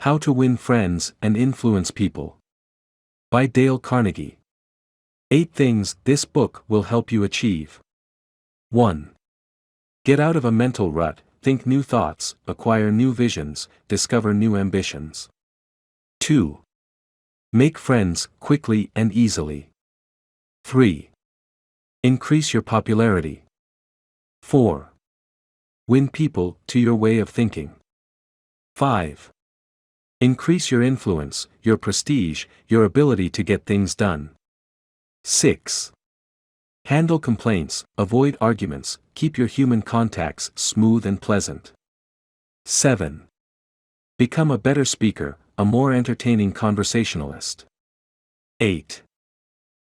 How to Win Friends and Influence People. By Dale Carnegie. 8 things this book will help you achieve. 1. Get out of a mental rut, think new thoughts, acquire new visions, discover new ambitions. 2. Make friends quickly and easily. 3. Increase your popularity. 4. Win people to your way of thinking. 5. Increase your influence, your prestige, your ability to get things done. 6. Handle complaints, avoid arguments, keep your human contacts smooth and pleasant. 7. Become a better speaker, a more entertaining conversationalist. 8.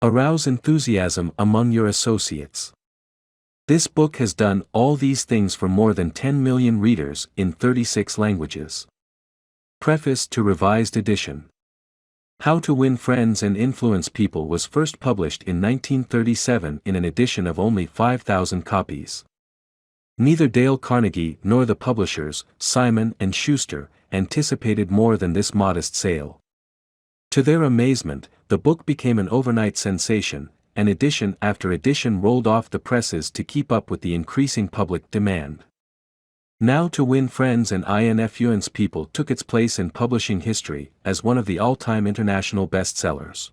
Arouse enthusiasm among your associates. This book has done all these things for more than 10 million readers in 36 languages. Preface to Revised Edition. How to Win Friends and Influence People was first published in 1937 in an edition of only 5,000 copies. Neither Dale Carnegie nor the publishers, Simon and Schuster, anticipated more than this modest sale. To their amazement, the book became an overnight sensation, and edition after edition rolled off the presses to keep up with the increasing public demand. Now to Win Friends and Influence People took its place in publishing history as one of the all-time international bestsellers.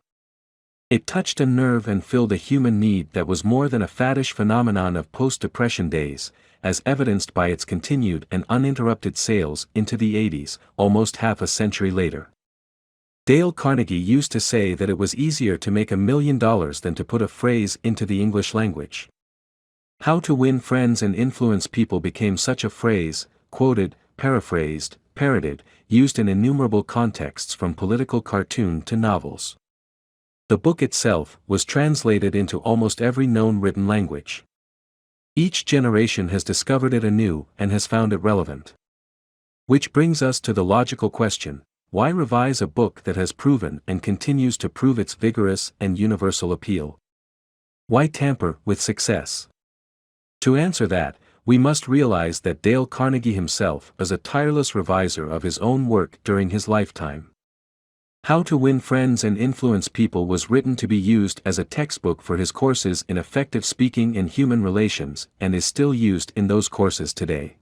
It touched a nerve and filled a human need that was more than a faddish phenomenon of post-Depression days, as evidenced by its continued and uninterrupted sales into the 80s, almost half a century later. Dale Carnegie used to say that it was easier to make $1 million than to put a phrase into the English language. How to Win Friends and Influence People became such a phrase, quoted, paraphrased, parroted, used in innumerable contexts from political cartoon to novels. The book itself was translated into almost every known written language. Each generation has discovered it anew and has found it relevant. Which brings us to the logical question: why revise a book that has proven and continues to prove its vigorous and universal appeal? Why tamper with success? To answer that, we must realize that Dale Carnegie himself is a tireless reviser of his own work during his lifetime. How to Win Friends and Influence People was written to be used as a textbook for his courses in effective speaking and human relations, and is still used in those courses today.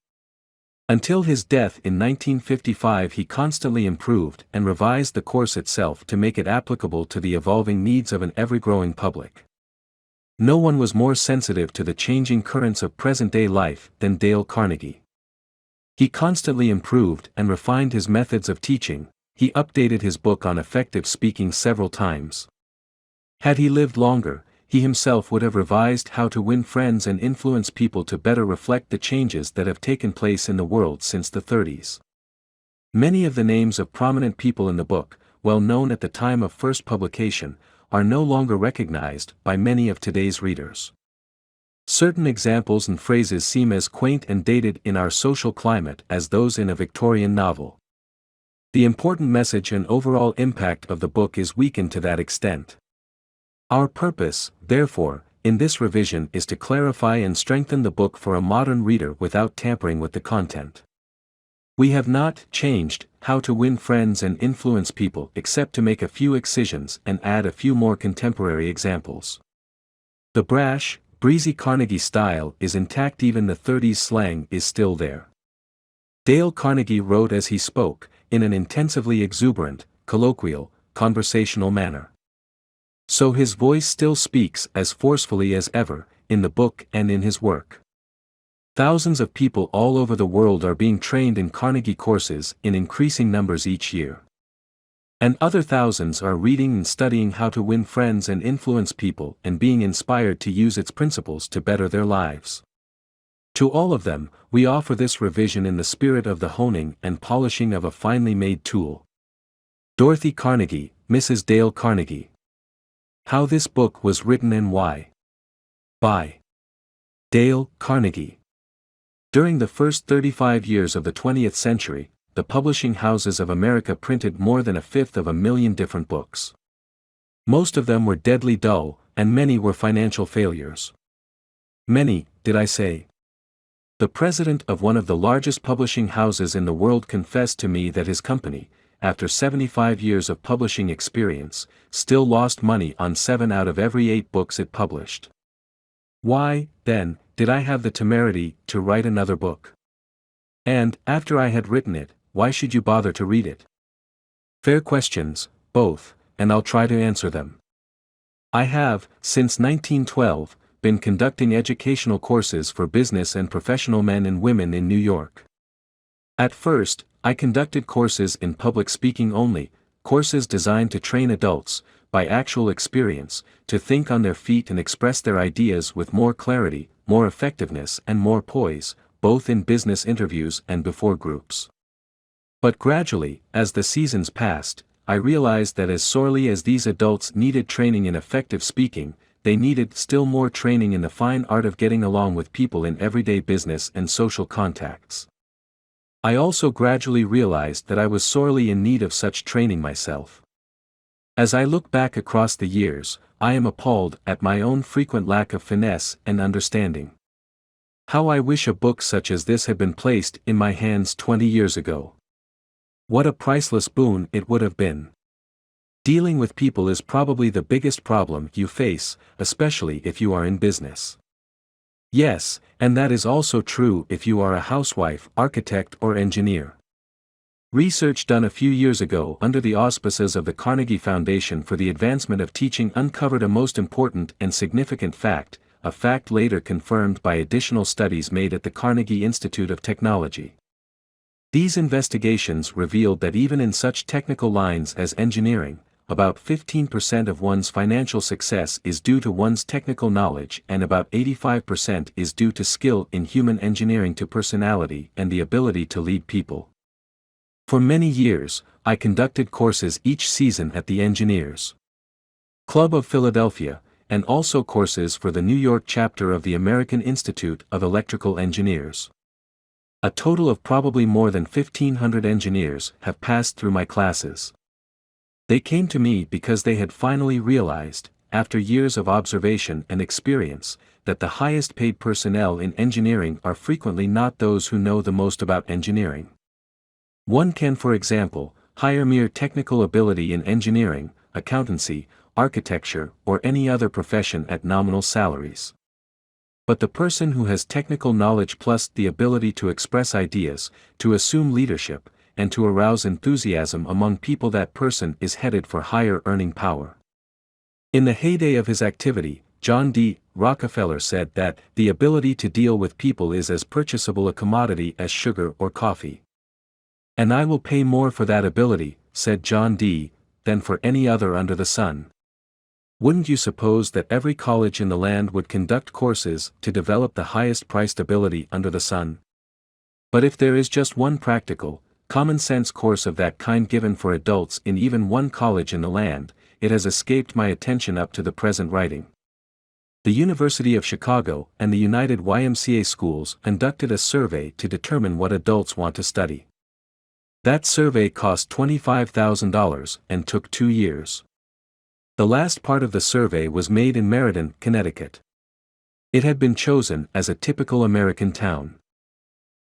Until his death in 1955, he constantly improved and revised the course itself to make it applicable to the evolving needs of an ever-growing public. No one was more sensitive to the changing currents of present-day life than Dale Carnegie. He constantly improved and refined his methods of teaching. He updated his book on effective speaking several times. Had he lived longer, he himself would have revised How to Win Friends and Influence People to better reflect the changes that have taken place in the world since the 30s. Many of the names of prominent people in the book, well known at the time of first publication, are no longer recognized by many of today's readers. Certain examples and phrases seem as quaint and dated in our social climate as those in a Victorian novel. The important message and overall impact of the book is weakened to that extent. Our purpose, therefore, in this revision is to clarify and strengthen the book for a modern reader without tampering with the content. We have not changed How to Win Friends and Influence People except to make a few excisions and add a few more contemporary examples. The brash, breezy Carnegie style is intact, even the 30s slang is still there. Dale Carnegie wrote as he spoke, in an intensively exuberant, colloquial, conversational manner. So his voice still speaks as forcefully as ever, in the book and in his work. Thousands of people all over the world are being trained in Carnegie courses in increasing numbers each year. And other thousands are reading and studying How to Win Friends and Influence People and being inspired to use its principles to better their lives. To all of them, we offer this revision in the spirit of the honing and polishing of a finely made tool. Dorothy Carnegie, Mrs. Dale Carnegie. How this book was written and why. By Dale Carnegie. During the first 35 years of the 20th century, the publishing houses of America printed more than 250,000 different books. Most of them were deadly dull, and many were financial failures. Many, did I say? The president of one of the largest publishing houses in the world confessed to me that his company, after 75 years of publishing experience, still lost money on 7 out of every 8 books it published. Why, then, did I have the temerity to write another book? And, after I had written it, why should you bother to read it? Fair questions, both, and I'll try to answer them. I have, since 1912, been conducting educational courses for business and professional men and women in New York. At first, I conducted courses in public speaking only, courses designed to train adults, by actual experience, to think on their feet and express their ideas with more clarity, more effectiveness and more poise, both in business interviews and before groups. But gradually, as the seasons passed, I realized that as sorely as these adults needed training in effective speaking, they needed still more training in the fine art of getting along with people in everyday business and social contacts. I also gradually realized that I was sorely in need of such training myself. As I look back across the years, I am appalled at my own frequent lack of finesse and understanding. How I wish a book such as this had been placed in my hands 20 years ago. What a priceless boon it would have been. Dealing with people is probably the biggest problem you face, especially if you are in business. Yes, and that is also true if you are a housewife, architect or engineer. Research done a few years ago under the auspices of the Carnegie Foundation for the Advancement of Teaching uncovered a most important and significant fact, a fact later confirmed by additional studies made at the Carnegie Institute of Technology. These investigations revealed that even in such technical lines as engineering, about 15% of one's financial success is due to one's technical knowledge and about 85% is due to skill in human engineering to personality and the ability to lead people. For many years, I conducted courses each season at the Engineers Club of Philadelphia, and also courses for the New York chapter of the American Institute of Electrical Engineers. A total of probably more than 1,500 engineers have passed through my classes. They came to me because they had finally realized, after years of observation and experience, that the highest paid personnel in engineering are frequently not those who know the most about engineering. One can, for example, hire mere technical ability in engineering, accountancy, architecture, or any other profession at nominal salaries. But the person who has technical knowledge plus the ability to express ideas, to assume leadership, and to arouse enthusiasm among people, that person is headed for higher earning power. In the heyday of his activity, John D. Rockefeller said that the ability to deal with people is as purchasable a commodity as sugar or coffee. And I will pay more for that ability, said John D., than for any other under the sun. Wouldn't you suppose that every college in the land would conduct courses to develop the highest priced ability under the sun? But if there is just one practical, common-sense course of that kind given for adults in even one college in the land, it has escaped my attention up to the present writing. The University of Chicago and the United YMCA schools conducted a survey to determine what adults want to study. That survey cost $25,000 and took 2 years. The last part of the survey was made in Meriden, Connecticut. It had been chosen as a typical American town.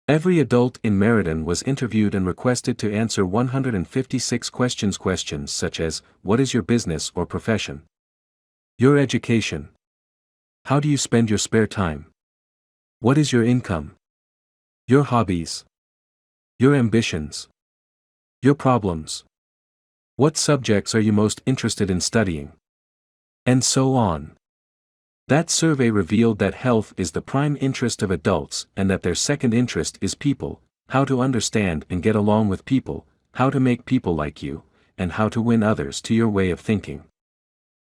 Every adult in Meriden was interviewed and requested to answer 156 questions such as, what is your business or profession? Your education? How do you spend your spare time? What is your income? Your hobbies? Your ambitions? Your problems? What subjects are you most interested in studying? And so on. That survey revealed that health is the prime interest of adults and that their second interest is people, how to understand and get along with people, how to make people like you, and how to win others to your way of thinking.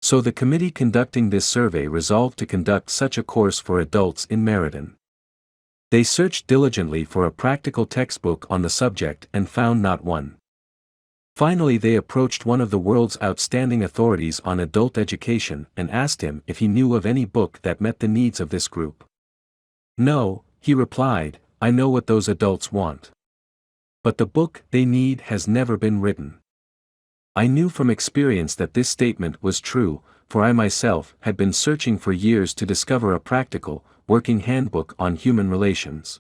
So the committee conducting this survey resolved to conduct such a course for adults in Meriden. They searched diligently for a practical textbook on the subject and found not one. Finally, they approached one of the world's outstanding authorities on adult education and asked him if he knew of any book that met the needs of this group. No, he replied, I know what those adults want. But the book they need has never been written. I knew from experience that this statement was true, for I myself had been searching for years to discover a practical, working handbook on human relations.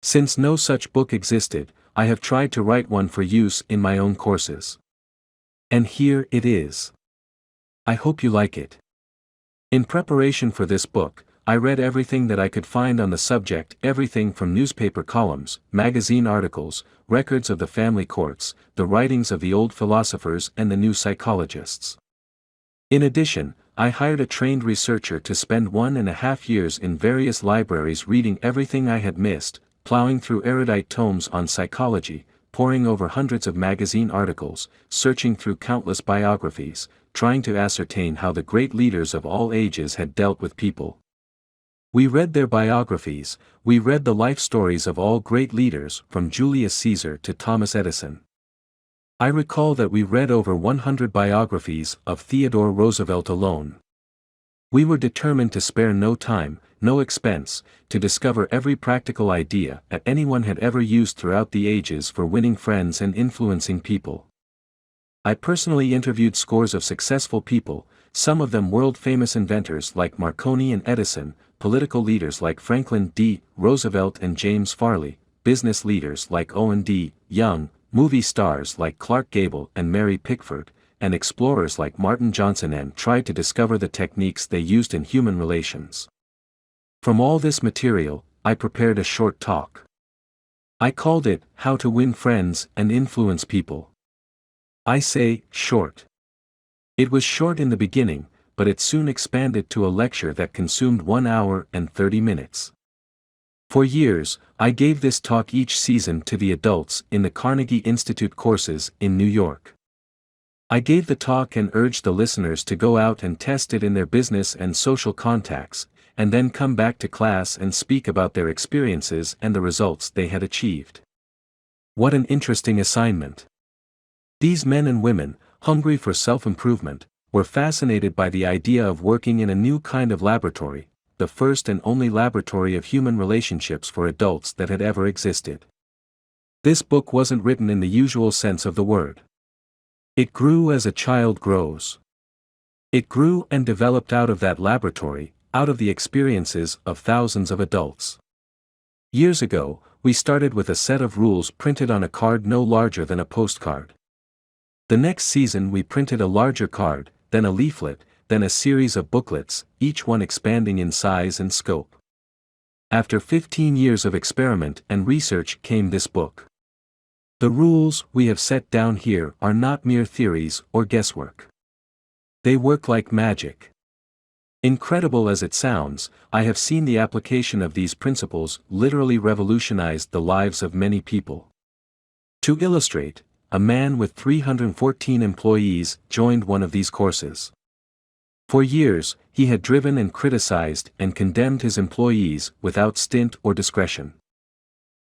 Since no such book existed, I have tried to write one for use in my own courses. And here it is. I hope you like it. In preparation for this book, I read everything that I could find on the subject, everything from newspaper columns, magazine articles, records of the family courts, the writings of the old philosophers and the new psychologists. In addition, I hired a trained researcher to spend 1.5 years in various libraries reading everything I had missed, plowing through erudite tomes on psychology, poring over hundreds of magazine articles, searching through countless biographies, trying to ascertain how the great leaders of all ages had dealt with people. We read their biographies, we read the life stories of all great leaders, from Julius Caesar to Thomas Edison. I recall that we read over 100 biographies of Theodore Roosevelt alone. We were determined to spare no time, no expense, to discover every practical idea that anyone had ever used throughout the ages for winning friends and influencing people. I personally interviewed scores of successful people, some of them world-famous inventors like Marconi and Edison, political leaders like Franklin D. Roosevelt and James Farley, business leaders like Owen D. Young, movie stars like Clark Gable and Mary Pickford, and explorers like Martin Johnson, and tried to discover the techniques they used in human relations. From all this material, I prepared a short talk. I called it, How to Win Friends and Influence People. I say, short. It was short in the beginning, but it soon expanded to a lecture that consumed 1 hour and 30 minutes. For years, I gave this talk each season to the adults in the Carnegie Institute courses in New York. I gave the talk and urged the listeners to go out and test it in their business and social contacts, and then come back to class and speak about their experiences and the results they had achieved. What an interesting assignment! These men and women, hungry for self-improvement, were fascinated by the idea of working in a new kind of laboratory, the first and only laboratory of human relationships for adults that had ever existed. This book wasn't written in the usual sense of the word. It grew as a child grows. It grew and developed out of that laboratory, out of the experiences of thousands of adults. Years ago, we started with a set of rules printed on a card no larger than a postcard. The next season we printed a larger card, then a leaflet, then a series of booklets, each one expanding in size and scope. After 15 years of experiment and research came this book. The rules we have set down here are not mere theories or guesswork. They work like magic. Incredible as it sounds, I have seen the application of these principles literally revolutionize the lives of many people. To illustrate, a man with 314 employees joined one of these courses. For years, he had driven and criticized and condemned his employees without stint or discretion.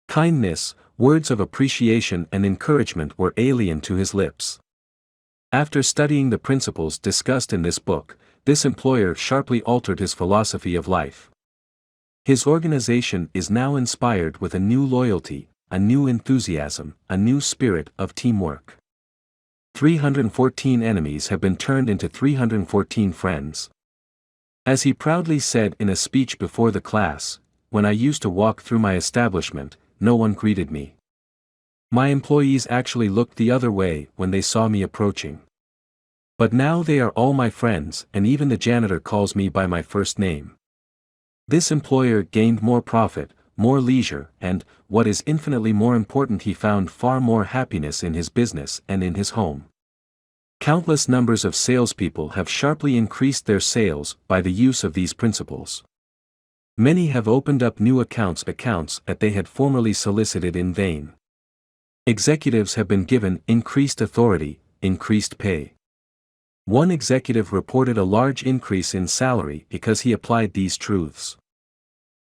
Kindness, words of appreciation and encouragement were alien to his lips. After studying the principles discussed in this book, this employer sharply altered his philosophy of life. His organization is now inspired with a new loyalty, a new enthusiasm, a new spirit of teamwork. 314 enemies have been turned into 314 friends. As he proudly said in a speech before the class, "When I used to walk through my establishment, no one greeted me. My employees actually looked the other way when they saw me approaching. But now they are all my friends, and even the janitor calls me by my first name." This employer gained more profit, more leisure, and, what is infinitely more important, he found far more happiness in his business and in his home. Countless numbers of salespeople have sharply increased their sales by the use of these principles. Many have opened up new accounts that they had formerly solicited in vain. Executives have been given increased authority, increased pay. One executive reported a large increase in salary because he applied these truths.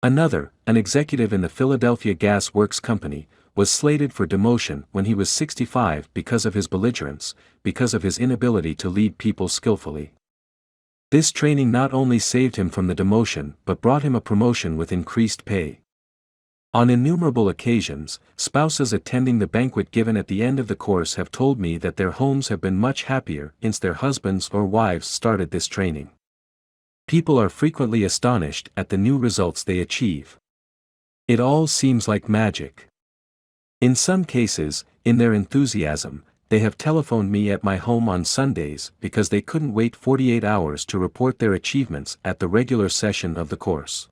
Another, an executive in the Philadelphia Gas Works Company, was slated for demotion when he was 65 because of his belligerence, because of his inability to lead people skillfully. This training not only saved him from the demotion but brought him a promotion with increased pay. On innumerable occasions, spouses attending the banquet given at the end of the course have told me that their homes have been much happier since their husbands or wives started this training. People are frequently astonished at the new results they achieve. It all seems like magic. In some cases, in their enthusiasm, they have telephoned me at my home on Sundays because they couldn't wait 48 hours to report their achievements at the regular session of the course.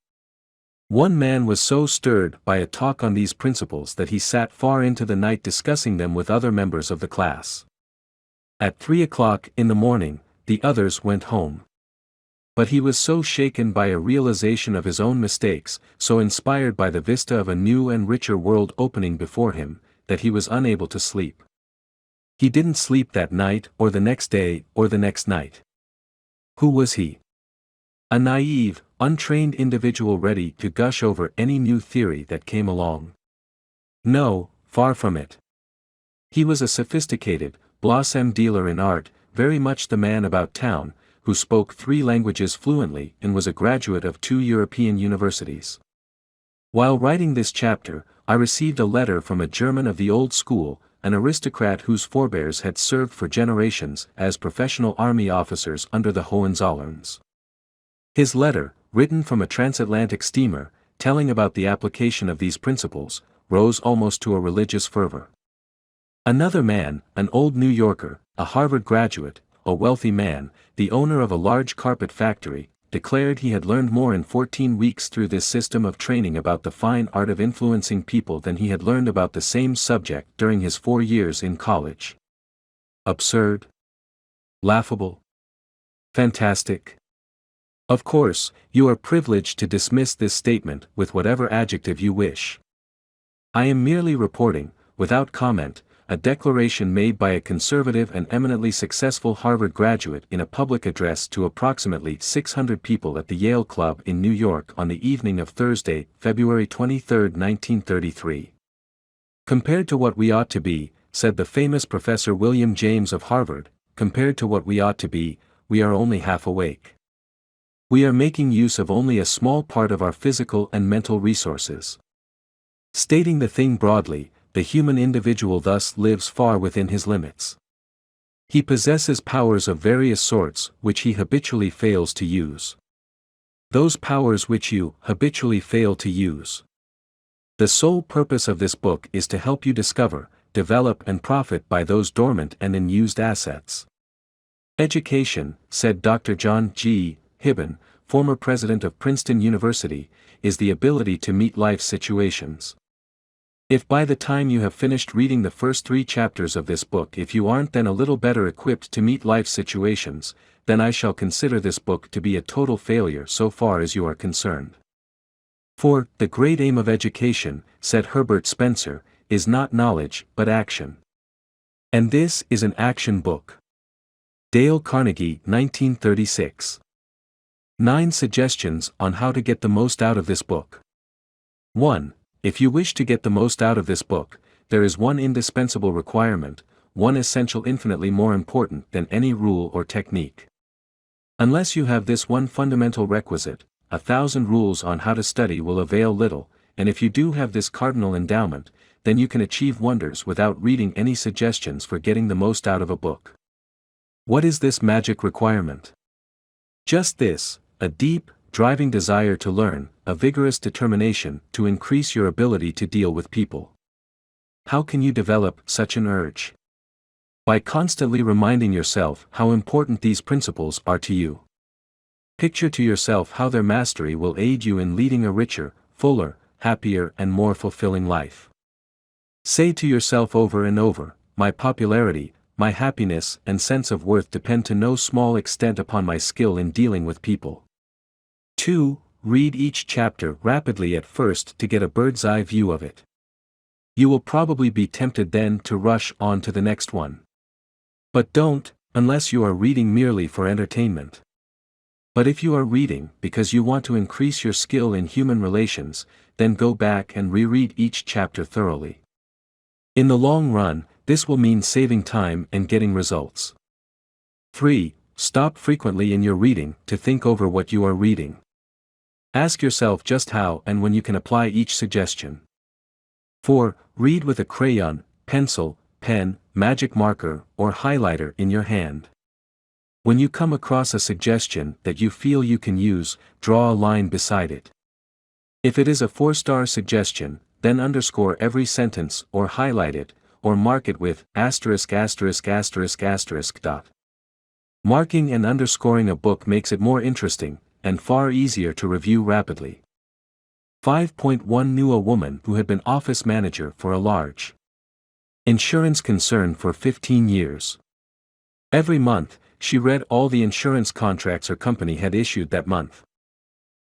One man was so stirred by a talk on these principles that he sat far into the night discussing them with other members of the class. At 3 o'clock in the morning, the others went home. But he was so shaken by a realization of his own mistakes, so inspired by the vista of a new and richer world opening before him, that he was unable to sleep. He didn't sleep that night or the next day or the next night. Who was he? A naive, untrained individual ready to gush over any new theory that came along? No, far from it. He was a sophisticated, blossom dealer in art, very much the man about town, who spoke 3 languages fluently and was a graduate of 2 European universities. While writing this chapter, I received a letter from a German of the old school, an aristocrat whose forebears had served for generations as professional army officers under the Hohenzollerns. His letter, written from a transatlantic steamer, telling about the application of these principles, rose almost to a religious fervor. Another man, an old New Yorker, a Harvard graduate, a wealthy man, the owner of a large carpet factory, declared he had learned more in 14 weeks through this system of training about the fine art of influencing people than he had learned about the same subject during his 4 years in college. Absurd? Laughable? Fantastic? Of course, you are privileged to dismiss this statement with whatever adjective you wish. I am merely reporting, without comment, a declaration made by a conservative and eminently successful Harvard graduate in a public address to approximately 600 people at the Yale Club in New York on the evening of Thursday, February 23, 1933. Compared to what we ought to be, said the famous Professor William James of Harvard, compared to what we ought to be, we are only half awake. We are making use of only a small part of our physical and mental resources. Stating the thing broadly, the human individual thus lives far within his limits. He possesses powers of various sorts which he habitually fails to use. Those powers which you habitually fail to use. The sole purpose of this book is to help you discover, develop and profit by those dormant and unused assets. Education, said Dr. John G. Hibben, former president of Princeton University, is the ability to meet life situations. If by the time you have finished reading the first 3 chapters of this book if you aren't then a little better equipped to meet life situations, then I shall consider this book to be a total failure so far as you are concerned. For, the great aim of education, said Herbert Spencer, is not knowledge but action. And this is an action book. Dale Carnegie, 1936. 9 suggestions on how to get the most out of this book. 1. If you wish to get the most out of this book, there is one indispensable requirement, one essential infinitely more important than any rule or technique. Unless you have this one fundamental requisite, 1,000 rules on how to study will avail little, and if you do have this cardinal endowment, then you can achieve wonders without reading any suggestions for getting the most out of a book. What is this magic requirement? Just this, a deep, driving desire to learn, a vigorous determination to increase your ability to deal with people. How can you develop such an urge? By constantly reminding yourself how important these principles are to you. Picture to yourself how their mastery will aid you in leading a richer, fuller, happier and more fulfilling life. Say to yourself over and over, my popularity, my happiness and sense of worth depend to no small extent upon my skill in dealing with people. 2. Read each chapter rapidly at first to get a bird's-eye view of it. You will probably be tempted then to rush on to the next one. But don't, unless you are reading merely for entertainment. But if you are reading because you want to increase your skill in human relations, then go back and reread each chapter thoroughly. In the long run, this will mean saving time and getting results. 3. Stop frequently in your reading to think over what you are reading. Ask yourself just how and when you can apply each suggestion. 4. Read with a crayon, pencil, pen, magic marker, or highlighter in your hand. When you come across a suggestion that you feel you can use, draw a line beside it. If it is a 4-star suggestion, then underscore every sentence or highlight it, or mark it with ******. Marking and underscoring a book makes it more interesting, and far easier to review rapidly. 5.1 Knew a woman who had been office manager for a large insurance concern for 15 years. Every month, she read all the insurance contracts her company had issued that month.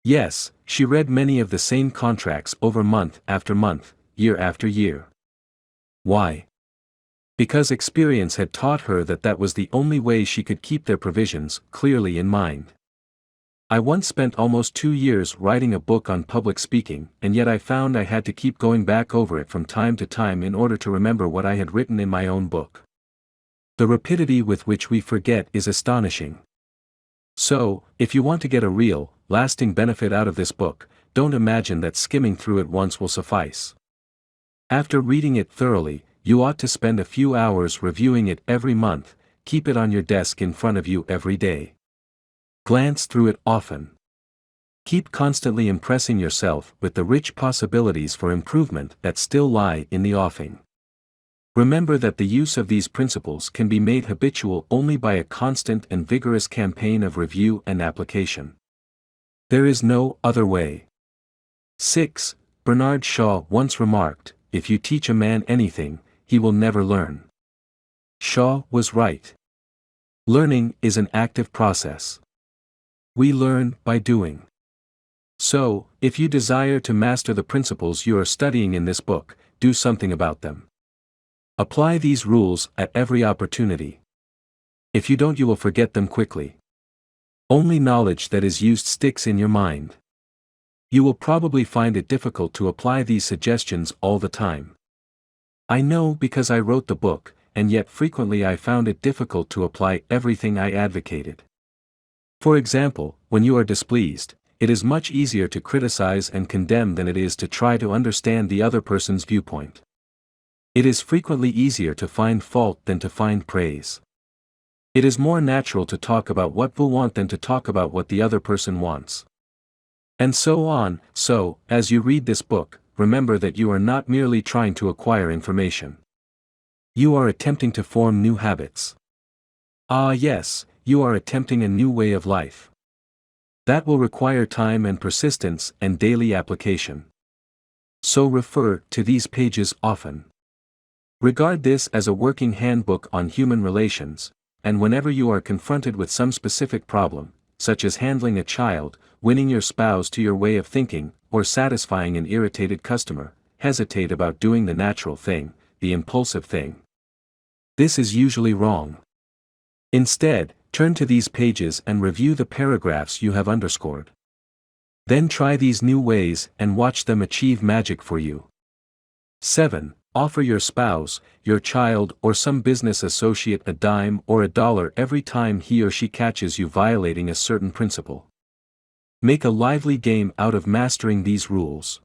Yes, she read many of the same contracts over month after month, year after year. Why? Because experience had taught her that that was the only way she could keep their provisions clearly in mind. I once spent almost 2 years writing a book on public speaking, and yet I found I had to keep going back over it from time to time in order to remember what I had written in my own book. The rapidity with which we forget is astonishing. So, if you want to get a real, lasting benefit out of this book, don't imagine that skimming through it once will suffice. After reading it thoroughly, you ought to spend a few hours reviewing it every month, keep it on your desk in front of you every day. Glance through it often. Keep constantly impressing yourself with the rich possibilities for improvement that still lie in the offing. Remember that the use of these principles can be made habitual only by a constant and vigorous campaign of review and application. There is no other way. 6. Bernard Shaw once remarked, "If you teach a man anything, he will never learn." Shaw was right. Learning is an active process. We learn by doing. So, if you desire to master the principles you are studying in this book, do something about them. Apply these rules at every opportunity. If you don't, you will forget them quickly. Only knowledge that is used sticks in your mind. You will probably find it difficult to apply these suggestions all the time. I know because I wrote the book, and yet frequently I found it difficult to apply everything I advocated. For example, when you are displeased, it is much easier to criticize and condemn than it is to try to understand the other person's viewpoint. It is frequently easier to find fault than to find praise. It is more natural to talk about what we want than to talk about what the other person wants. And so on. So, as you read this book, remember that you are not merely trying to acquire information. You are attempting to form new habits. Ah yes, you are attempting a new way of life. That will require time and persistence and daily application. So refer to these pages often. Regard this as a working handbook on human relations, and whenever you are confronted with some specific problem, such as handling a child, winning your spouse to your way of thinking, or satisfying an irritated customer, hesitate about doing the natural thing, the impulsive thing. This is usually wrong. Instead, turn to these pages and review the paragraphs you have underscored. Then try these new ways and watch them achieve magic for you. 7. Offer your spouse, your child, or some business associate a dime or $1 every time he or she catches you violating a certain principle. Make a lively game out of mastering these rules.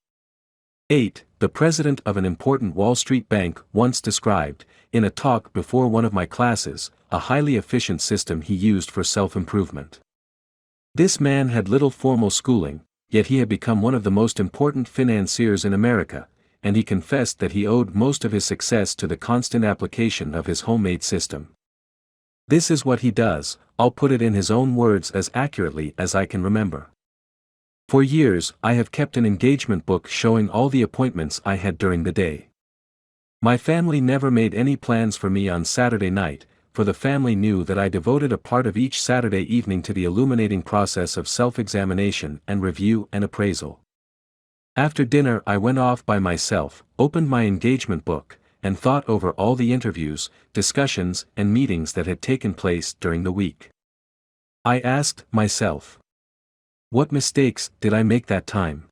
8. The president of an important Wall Street bank once described, in a talk before one of my classes, a highly efficient system he used for self-improvement. This man had little formal schooling, yet he had become one of the most important financiers in America, and he confessed that he owed most of his success to the constant application of his homemade system. This is what he does. I'll put it in his own words as accurately as I can remember. For years, I have kept an engagement book showing all the appointments I had during the day. My family never made any plans for me on Saturday night, for the family knew that I devoted a part of each Saturday evening to the illuminating process of self-examination and review and appraisal. After dinner I went off by myself, opened my engagement book, and thought over all the interviews, discussions, and meetings that had taken place during the week. I asked myself, what mistakes did I make that time?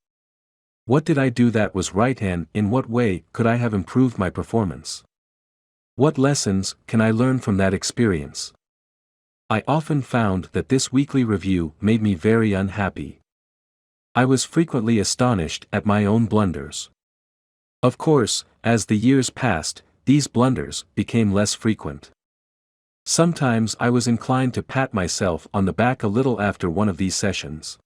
What did I do that was right, and in what way could I have improved my performance? What lessons can I learn from that experience? I often found that this weekly review made me very unhappy. I was frequently astonished at my own blunders. Of course, as the years passed, these blunders became less frequent. Sometimes I was inclined to pat myself on the back a little after one of these sessions.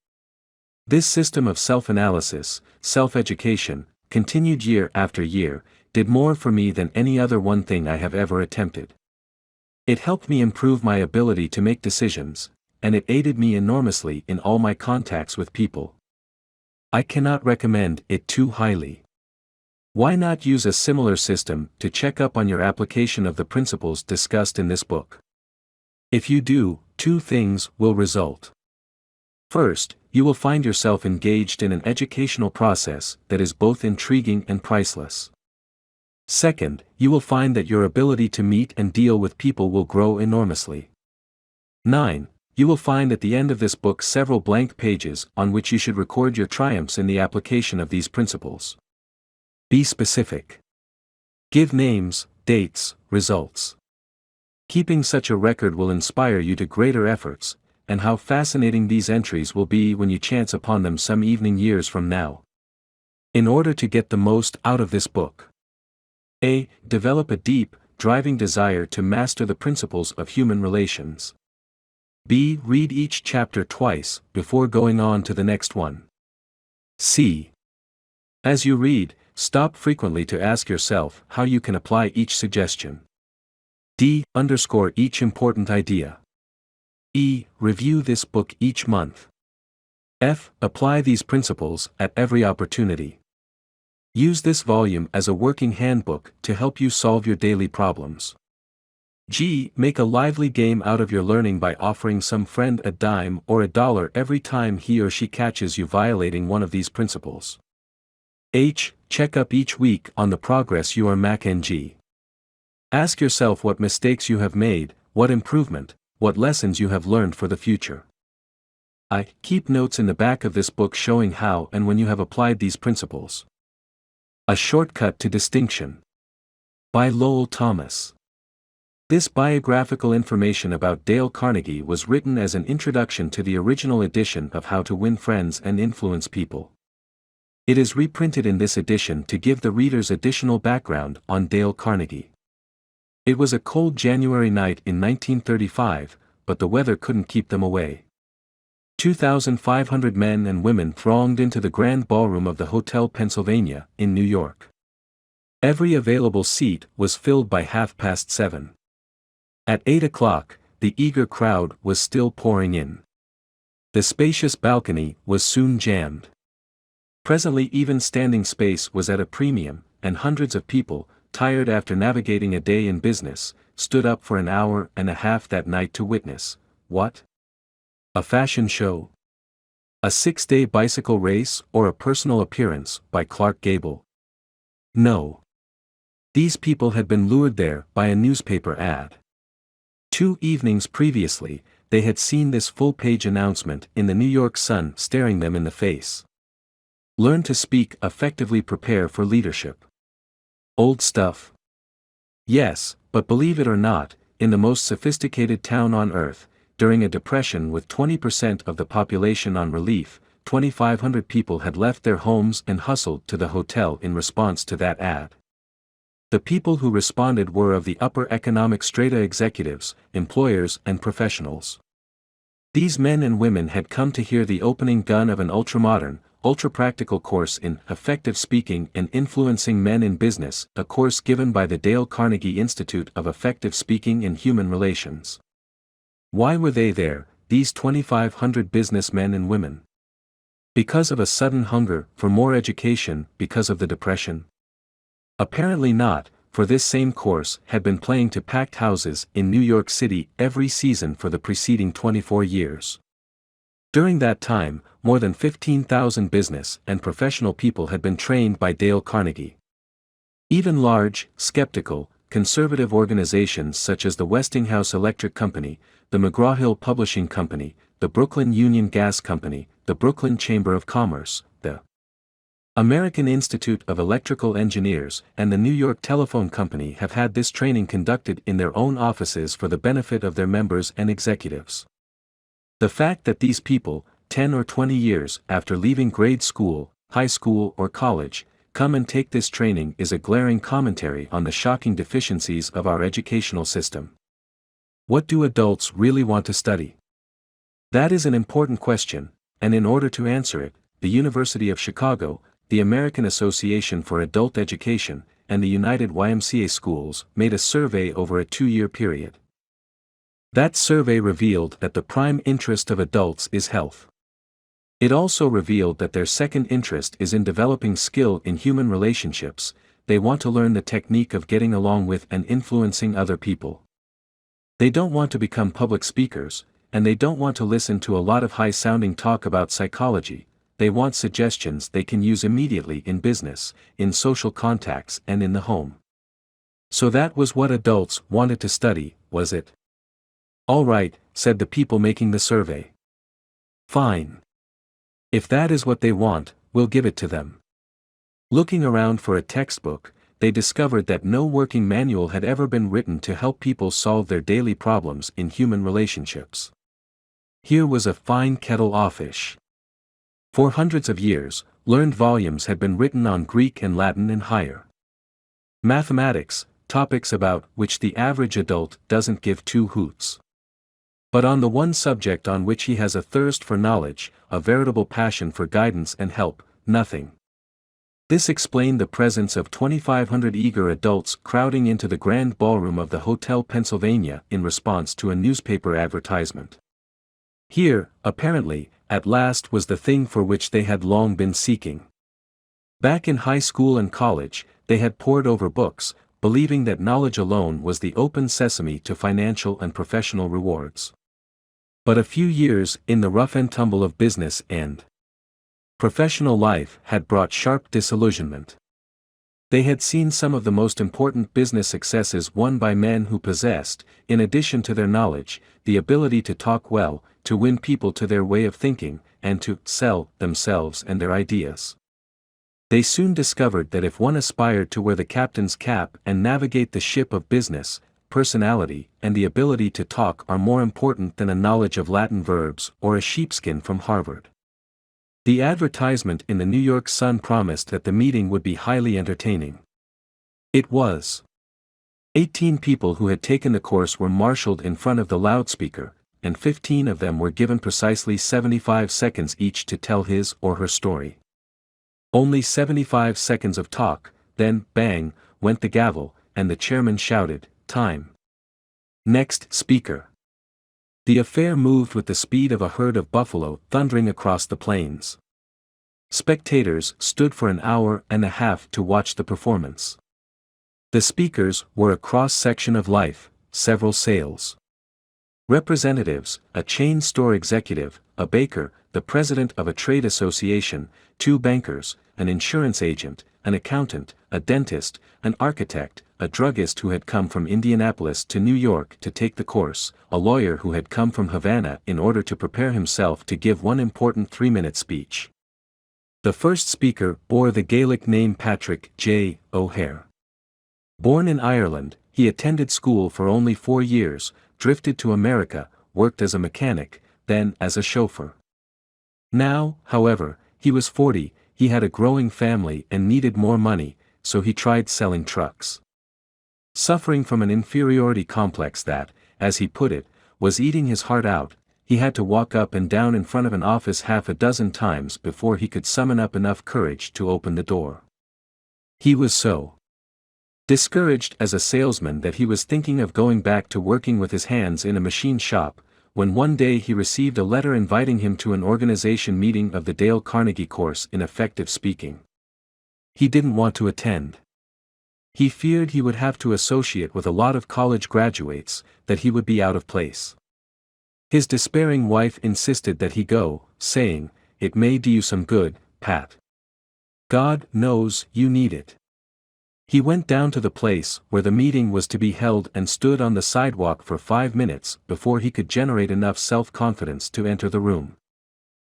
This system of self-analysis, self-education, continued year after year, did more for me than any other one thing I have ever attempted. It helped me improve my ability to make decisions, and it aided me enormously in all my contacts with people. I cannot recommend it too highly. Why not use a similar system to check up on your application of the principles discussed in this book? If you do, two things will result. First, you will find yourself engaged in an educational process that is both intriguing and priceless. Second, you will find that your ability to meet and deal with people will grow enormously. 9. You will find at the end of this book several blank pages on which you should record your triumphs in the application of these principles. Be specific. Give names, dates, results. Keeping such a record will inspire you to greater efforts, and how fascinating these entries will be when you chance upon them some evening years from now. In order to get the most out of this book, A. Develop a deep, driving desire to master the principles of human relations. B. Read each chapter twice before going on to the next one. C. As you read, stop frequently to ask yourself how you can apply each suggestion. D. Underscore each important idea. E. Review this book each month. F. Apply these principles at every opportunity. Use this volume as a working handbook to help you solve your daily problems. G. Make a lively game out of your learning by offering some friend a dime or $1 every time he or she catches you violating one of these principles. H. Check up each week on the progress you are making. Ask yourself what mistakes you have made, what improvement, what lessons you have learned for the future. I. Keep notes in the back of this book showing how and when you have applied these principles. A Shortcut to Distinction. By Lowell Thomas. This biographical information about Dale Carnegie was written as an introduction to the original edition of How to Win Friends and Influence People. It is reprinted in this edition to give the readers additional background on Dale Carnegie. It was a cold January night in 1935, but the weather couldn't keep them away. 2,500 men and women thronged into the grand ballroom of the Hotel Pennsylvania, in New York. Every available seat was filled by 7:30. At 8 o'clock, the eager crowd was still pouring in. The spacious balcony was soon jammed. Presently even standing space was at a premium, and hundreds of people, tired after navigating a day in business, stood up for an hour and a half that night to witness, what? A fashion show? A 6-day bicycle race or a personal appearance by Clark Gable? No. These people had been lured there by a newspaper ad. 2 evenings previously, they had seen this full-page announcement in the New York Sun staring them in the face. Learn to speak effectively, prepare for leadership. Old stuff? Yes, but believe it or not, in the most sophisticated town on earth, during a depression with 20% of the population on relief, 2,500 people had left their homes and hustled to the hotel in response to that ad. The people who responded were of the upper economic strata: executives, employers, and professionals. These men and women had come to hear the opening gun of an ultramodern, ultra-practical course in Effective Speaking and Influencing Men in Business, a course given by the Dale Carnegie Institute of Effective Speaking and Human Relations. Why were they there, these 2,500 businessmen and women? Because of a sudden hunger for more education, because of the Depression? Apparently not, for this same course had been playing to packed houses in New York City every season for the preceding 24 years. During that time, more than 15,000 business and professional people had been trained by Dale Carnegie. Even large, skeptical, conservative organizations such as the Westinghouse Electric Company, the McGraw-Hill Publishing Company, the Brooklyn Union Gas Company, the Brooklyn Chamber of Commerce, the American Institute of Electrical Engineers, and the New York Telephone Company have had this training conducted in their own offices for the benefit of their members and executives. The fact that these people, 10 or 20 years after leaving grade school, high school or college, come and take this training is a glaring commentary on the shocking deficiencies of our educational system. What do adults really want to study? That is an important question, and in order to answer it, the University of Chicago, the American Association for Adult Education, and the United YMCA Schools made a survey over a 2-year period. That survey revealed that the prime interest of adults is health. It also revealed that their second interest is in developing skill in human relationships. They want to learn the technique of getting along with and influencing other people. They don't want to become public speakers, and they don't want to listen to a lot of high-sounding talk about psychology. They want suggestions they can use immediately in business, in social contacts, and in the home. So that was what adults wanted to study, was it? All right, said the people making the survey. Fine. If that is what they want, we'll give it to them. Looking around for a textbook, they discovered that no working manual had ever been written to help people solve their daily problems in human relationships. Here was a fine kettle of fish. For hundreds of years, learned volumes had been written on Greek and Latin and higher mathematics, topics about which the average adult doesn't give two hoots. But on the one subject on which he has a thirst for knowledge, a veritable passion for guidance and help, nothing. This explained the presence of 2,500 eager adults crowding into the grand ballroom of the Hotel Pennsylvania in response to a newspaper advertisement. Here, apparently, at last was the thing for which they had long been seeking. Back in high school and college, they had pored over books, believing that knowledge alone was the open sesame to financial and professional rewards. But a few years in the rough and tumble of business and professional life had brought sharp disillusionment. They had seen some of the most important business successes won by men who possessed, in addition to their knowledge, the ability to talk well, to win people to their way of thinking, and to sell themselves and their ideas. They soon discovered that if one aspired to wear the captain's cap and navigate the ship of business, personality and the ability to talk are more important than a knowledge of Latin verbs or a sheepskin from Harvard. The advertisement in the New York Sun promised that the meeting would be highly entertaining. It was. 18 people who had taken the course were marshaled in front of the loudspeaker, and 15 of them were given precisely 75 seconds each to tell his or her story. Only 75 seconds of talk, then, bang, went the gavel, and the chairman shouted, "Time. Next speaker." The affair moved with the speed of a herd of buffalo thundering across the plains. Spectators stood for an hour and a half to watch the performance. The speakers were a cross-section of life, several sales representatives, a chain store executive, a baker, the president of a trade association, 2 bankers, an insurance agent, an accountant, a dentist, an architect, a druggist who had come from Indianapolis to New York to take the course, a lawyer who had come from Havana in order to prepare himself to give one important 3-minute speech. The first speaker bore the Gaelic name Patrick J. O'Hare. Born in Ireland, he attended school for only 4 years, drifted to America, worked as a mechanic, then as a chauffeur. Now, however, he was 40, he had a growing family and needed more money, so he tried selling trucks. Suffering from an inferiority complex that, as he put it, was eating his heart out, he had to walk up and down in front of an office half a dozen times before he could summon up enough courage to open the door. He was so discouraged as a salesman that he was thinking of going back to working with his hands in a machine shop, when one day he received a letter inviting him to an organization meeting of the Dale Carnegie course in effective speaking. He didn't want to attend. He feared he would have to associate with a lot of college graduates, that he would be out of place. His despairing wife insisted that he go, saying, "It may do you some good, Pat. God knows you need it." He went down to the place where the meeting was to be held and stood on the sidewalk for 5 minutes before he could generate enough self-confidence to enter the room.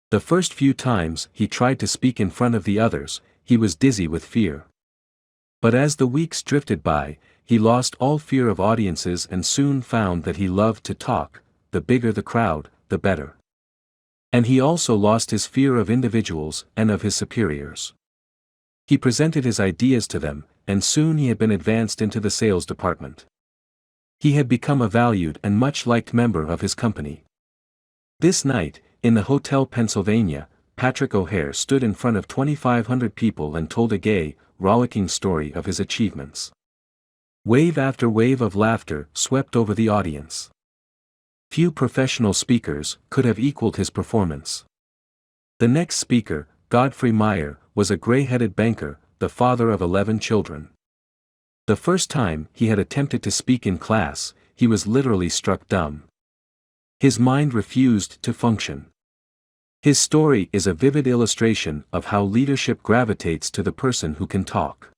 The first few times he tried to speak in front of the others, he was dizzy with fear. But as the weeks drifted by, he lost all fear of audiences and soon found that he loved to talk. The bigger the crowd, the better. And he also lost his fear of individuals and of his superiors. He presented his ideas to them, and soon he had been advanced into the sales department. He had become a valued and much liked member of his company. This night, in the Hotel Pennsylvania, Patrick O'Hare stood in front of 2,500 people and told a gay, rollicking story of his achievements. Wave after wave of laughter swept over the audience. Few professional speakers could have equaled his performance. The next speaker, Godfrey Meyer, was a gray-headed banker, the father of 11 children. The first time he had attempted to speak in class, he was literally struck dumb. His mind refused to function. His story is a vivid illustration of how leadership gravitates to the person who can talk.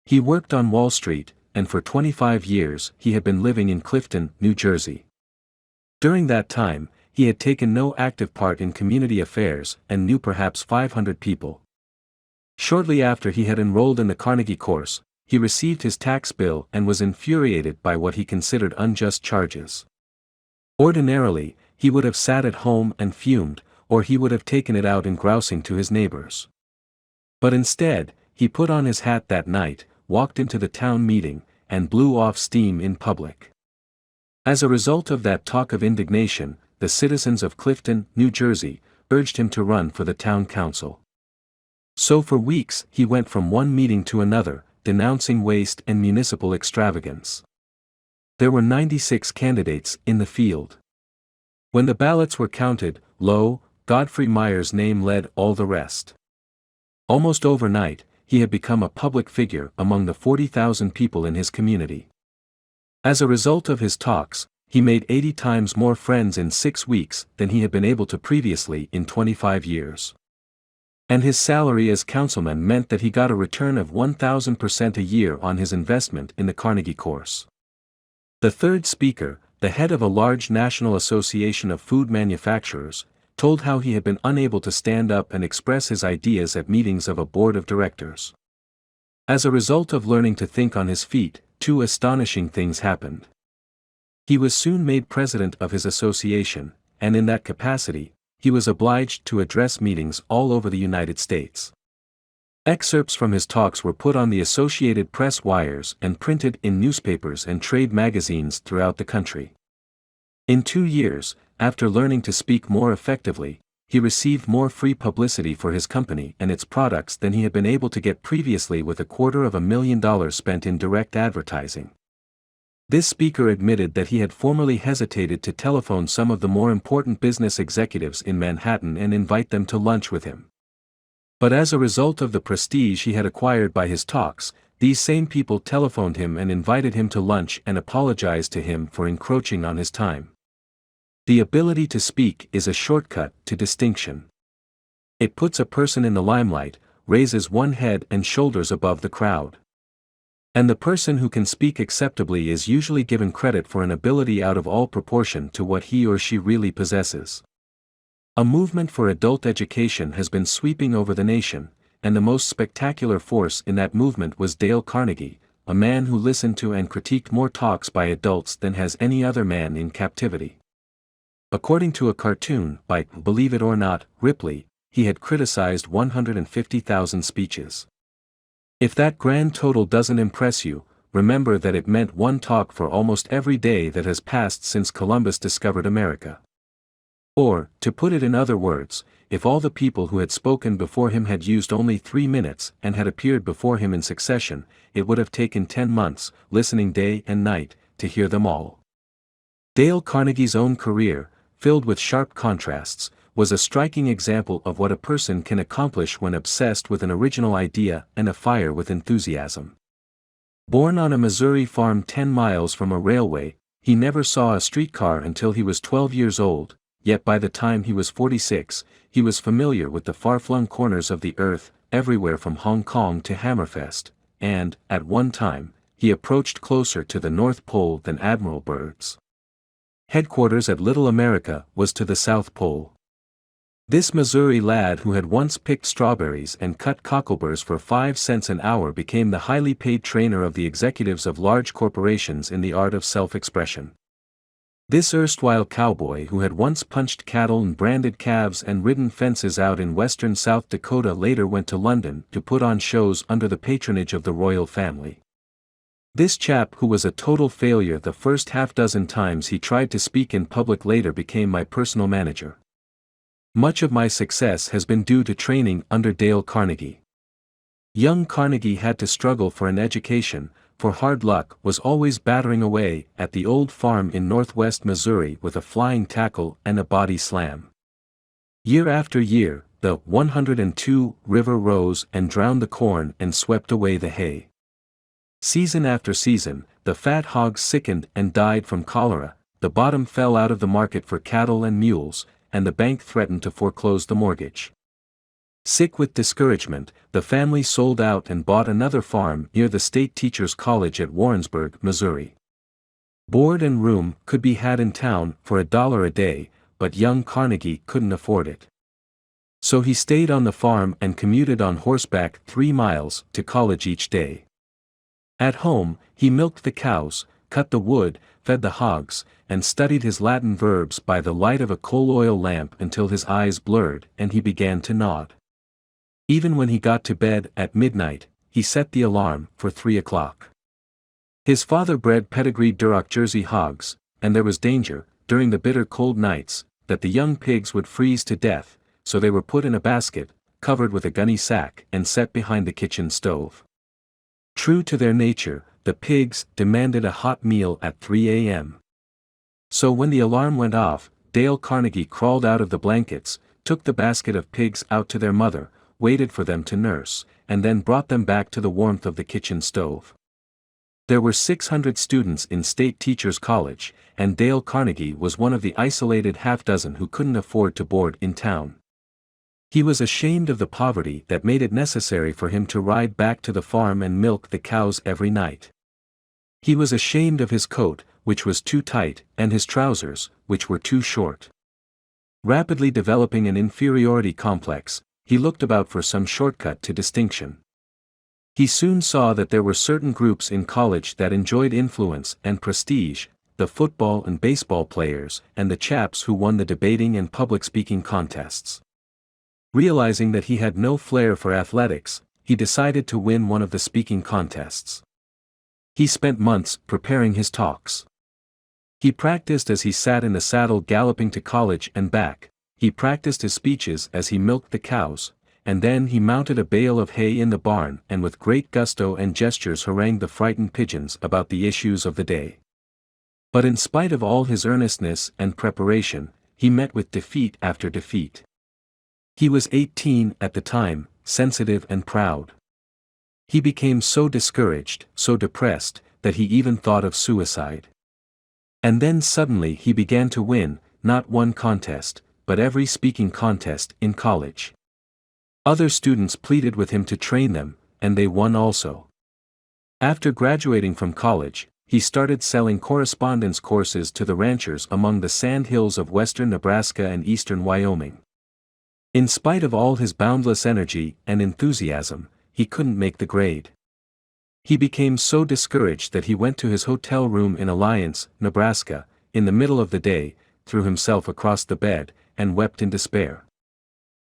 He worked on Wall Street, and for 25 years he had been living in Clifton, New Jersey. During that time, he had taken no active part in community affairs and knew perhaps 500 people. Shortly after he had enrolled in the Carnegie course, he received his tax bill and was infuriated by what he considered unjust charges. Ordinarily, he would have sat at home and fumed, or he would have taken it out in grousing to his neighbors. But instead, he put on his hat that night, walked into the town meeting, and blew off steam in public. As a result of that talk of indignation, the citizens of Clifton, New Jersey, urged him to run for the town council. So for weeks he went from one meeting to another, denouncing waste and municipal extravagance. There were 96 candidates in the field. When the ballots were counted, lo, Godfrey Meyer's name led all the rest. Almost overnight, he had become a public figure among the 40,000 people in his community. As a result of his talks, he made 80 times more friends in 6 weeks than he had been able to previously in 25 years. And his salary as councilman meant that he got a return of 1,000% a year on his investment in the Carnegie course. The third speaker, the head of a large national association of food manufacturers, told how he had been unable to stand up and express his ideas at meetings of a board of directors. As a result of learning to think on his feet, 2 astonishing things happened. He was soon made president of his association, and in that capacity, he was obliged to address meetings all over the United States. Excerpts from his talks were put on the Associated Press wires and printed in newspapers and trade magazines throughout the country. In 2 years, after learning to speak more effectively, he received more free publicity for his company and its products than he had been able to get previously with $250,000 spent in direct advertising. This speaker admitted that he had formerly hesitated to telephone some of the more important business executives in Manhattan and invite them to lunch with him. But as a result of the prestige he had acquired by his talks, these same people telephoned him and invited him to lunch and apologized to him for encroaching on his time. The ability to speak is a shortcut to distinction. It puts a person in the limelight, raises one head and shoulders above the crowd. And the person who can speak acceptably is usually given credit for an ability out of all proportion to what he or she really possesses. A movement for adult education has been sweeping over the nation, and the most spectacular force in that movement was Dale Carnegie, a man who listened to and critiqued more talks by adults than has any other man in captivity. According to a cartoon by, believe it or not, Ripley, he had criticized 150,000 speeches. If that grand total doesn't impress you, remember that it meant one talk for almost every day that has passed since Columbus discovered America. Or, to put it in other words, if all the people who had spoken before him had used only 3 minutes and had appeared before him in succession, it would have taken 10 months, listening day and night, to hear them all. Dale Carnegie's own career, filled with sharp contrasts, was a striking example of what a person can accomplish when obsessed with an original idea and afire with enthusiasm. Born on a Missouri farm 10 miles from a railway, he never saw a streetcar until he was 12 years old, yet by the time he was 46, he was familiar with the far-flung corners of the earth, everywhere from Hong Kong to Hammerfest, and, at one time, he approached closer to the North Pole than Admiral Byrd's headquarters at Little America was to the South Pole. This Missouri lad who had once picked strawberries and cut cockleburrs for 5 cents an hour became the highly paid trainer of the executives of large corporations in the art of self-expression. This erstwhile cowboy who had once punched cattle and branded calves and ridden fences out in western South Dakota later went to London to put on shows under the patronage of the royal family. This chap who was a total failure the first half-dozen times he tried to speak in public later became my personal manager. Much of my success has been due to training under Dale Carnegie. Young Carnegie had to struggle for an education, for hard luck was always battering away at the old farm in northwest Missouri with a flying tackle and a body slam. Year after year, the 102 River rose and drowned the corn and swept away the hay. Season after season, the fat hogs sickened and died from cholera, the bottom fell out of the market for cattle and mules, and the bank threatened to foreclose the mortgage. Sick with discouragement, the family sold out and bought another farm near the State Teachers College at Warrensburg, Missouri. Board and room could be had in town for $1 a day, but young Carnegie couldn't afford it. So he stayed on the farm and commuted on horseback 3 miles to college each day. At home, he milked the cows, cut the wood, fed the hogs, and studied his Latin verbs by the light of a coal oil lamp until his eyes blurred and he began to nod. Even when he got to bed at midnight, he set the alarm for 3 o'clock. His father bred pedigreed Duroc Jersey hogs, and there was danger, during the bitter cold nights, that the young pigs would freeze to death, so they were put in a basket, covered with a gunny sack and set behind the kitchen stove. True to their nature, the pigs demanded a hot meal at 3 a.m. So when the alarm went off, Dale Carnegie crawled out of the blankets, took the basket of pigs out to their mother, waited for them to nurse, and then brought them back to the warmth of the kitchen stove. There were 600 students in State Teachers College, and Dale Carnegie was one of the isolated half-dozen who couldn't afford to board in town. He was ashamed of the poverty that made it necessary for him to ride back to the farm and milk the cows every night. He was ashamed of his coat, which was too tight, and his trousers, which were too short. Rapidly developing an inferiority complex, he looked about for some shortcut to distinction. He soon saw that there were certain groups in college that enjoyed influence and prestige, the football and baseball players, and the chaps who won the debating and public speaking contests. Realizing that he had no flair for athletics, he decided to win one of the speaking contests. He spent months preparing his talks. He practiced as he sat in the saddle galloping to college and back, he practiced his speeches as he milked the cows, and then he mounted a bale of hay in the barn and with great gusto and gestures harangued the frightened pigeons about the issues of the day. But in spite of all his earnestness and preparation, he met with defeat after defeat. He was 18 at the time, sensitive and proud. He became so discouraged, so depressed, that he even thought of suicide. And then suddenly he began to win, not one contest, but every speaking contest in college. Other students pleaded with him to train them, and they won also. After graduating from college, he started selling correspondence courses to the ranchers among the sand hills of western Nebraska and eastern Wyoming. In spite of all his boundless energy and enthusiasm, he couldn't make the grade. He became so discouraged that he went to his hotel room in Alliance, Nebraska, in the middle of the day, threw himself across the bed, and wept in despair.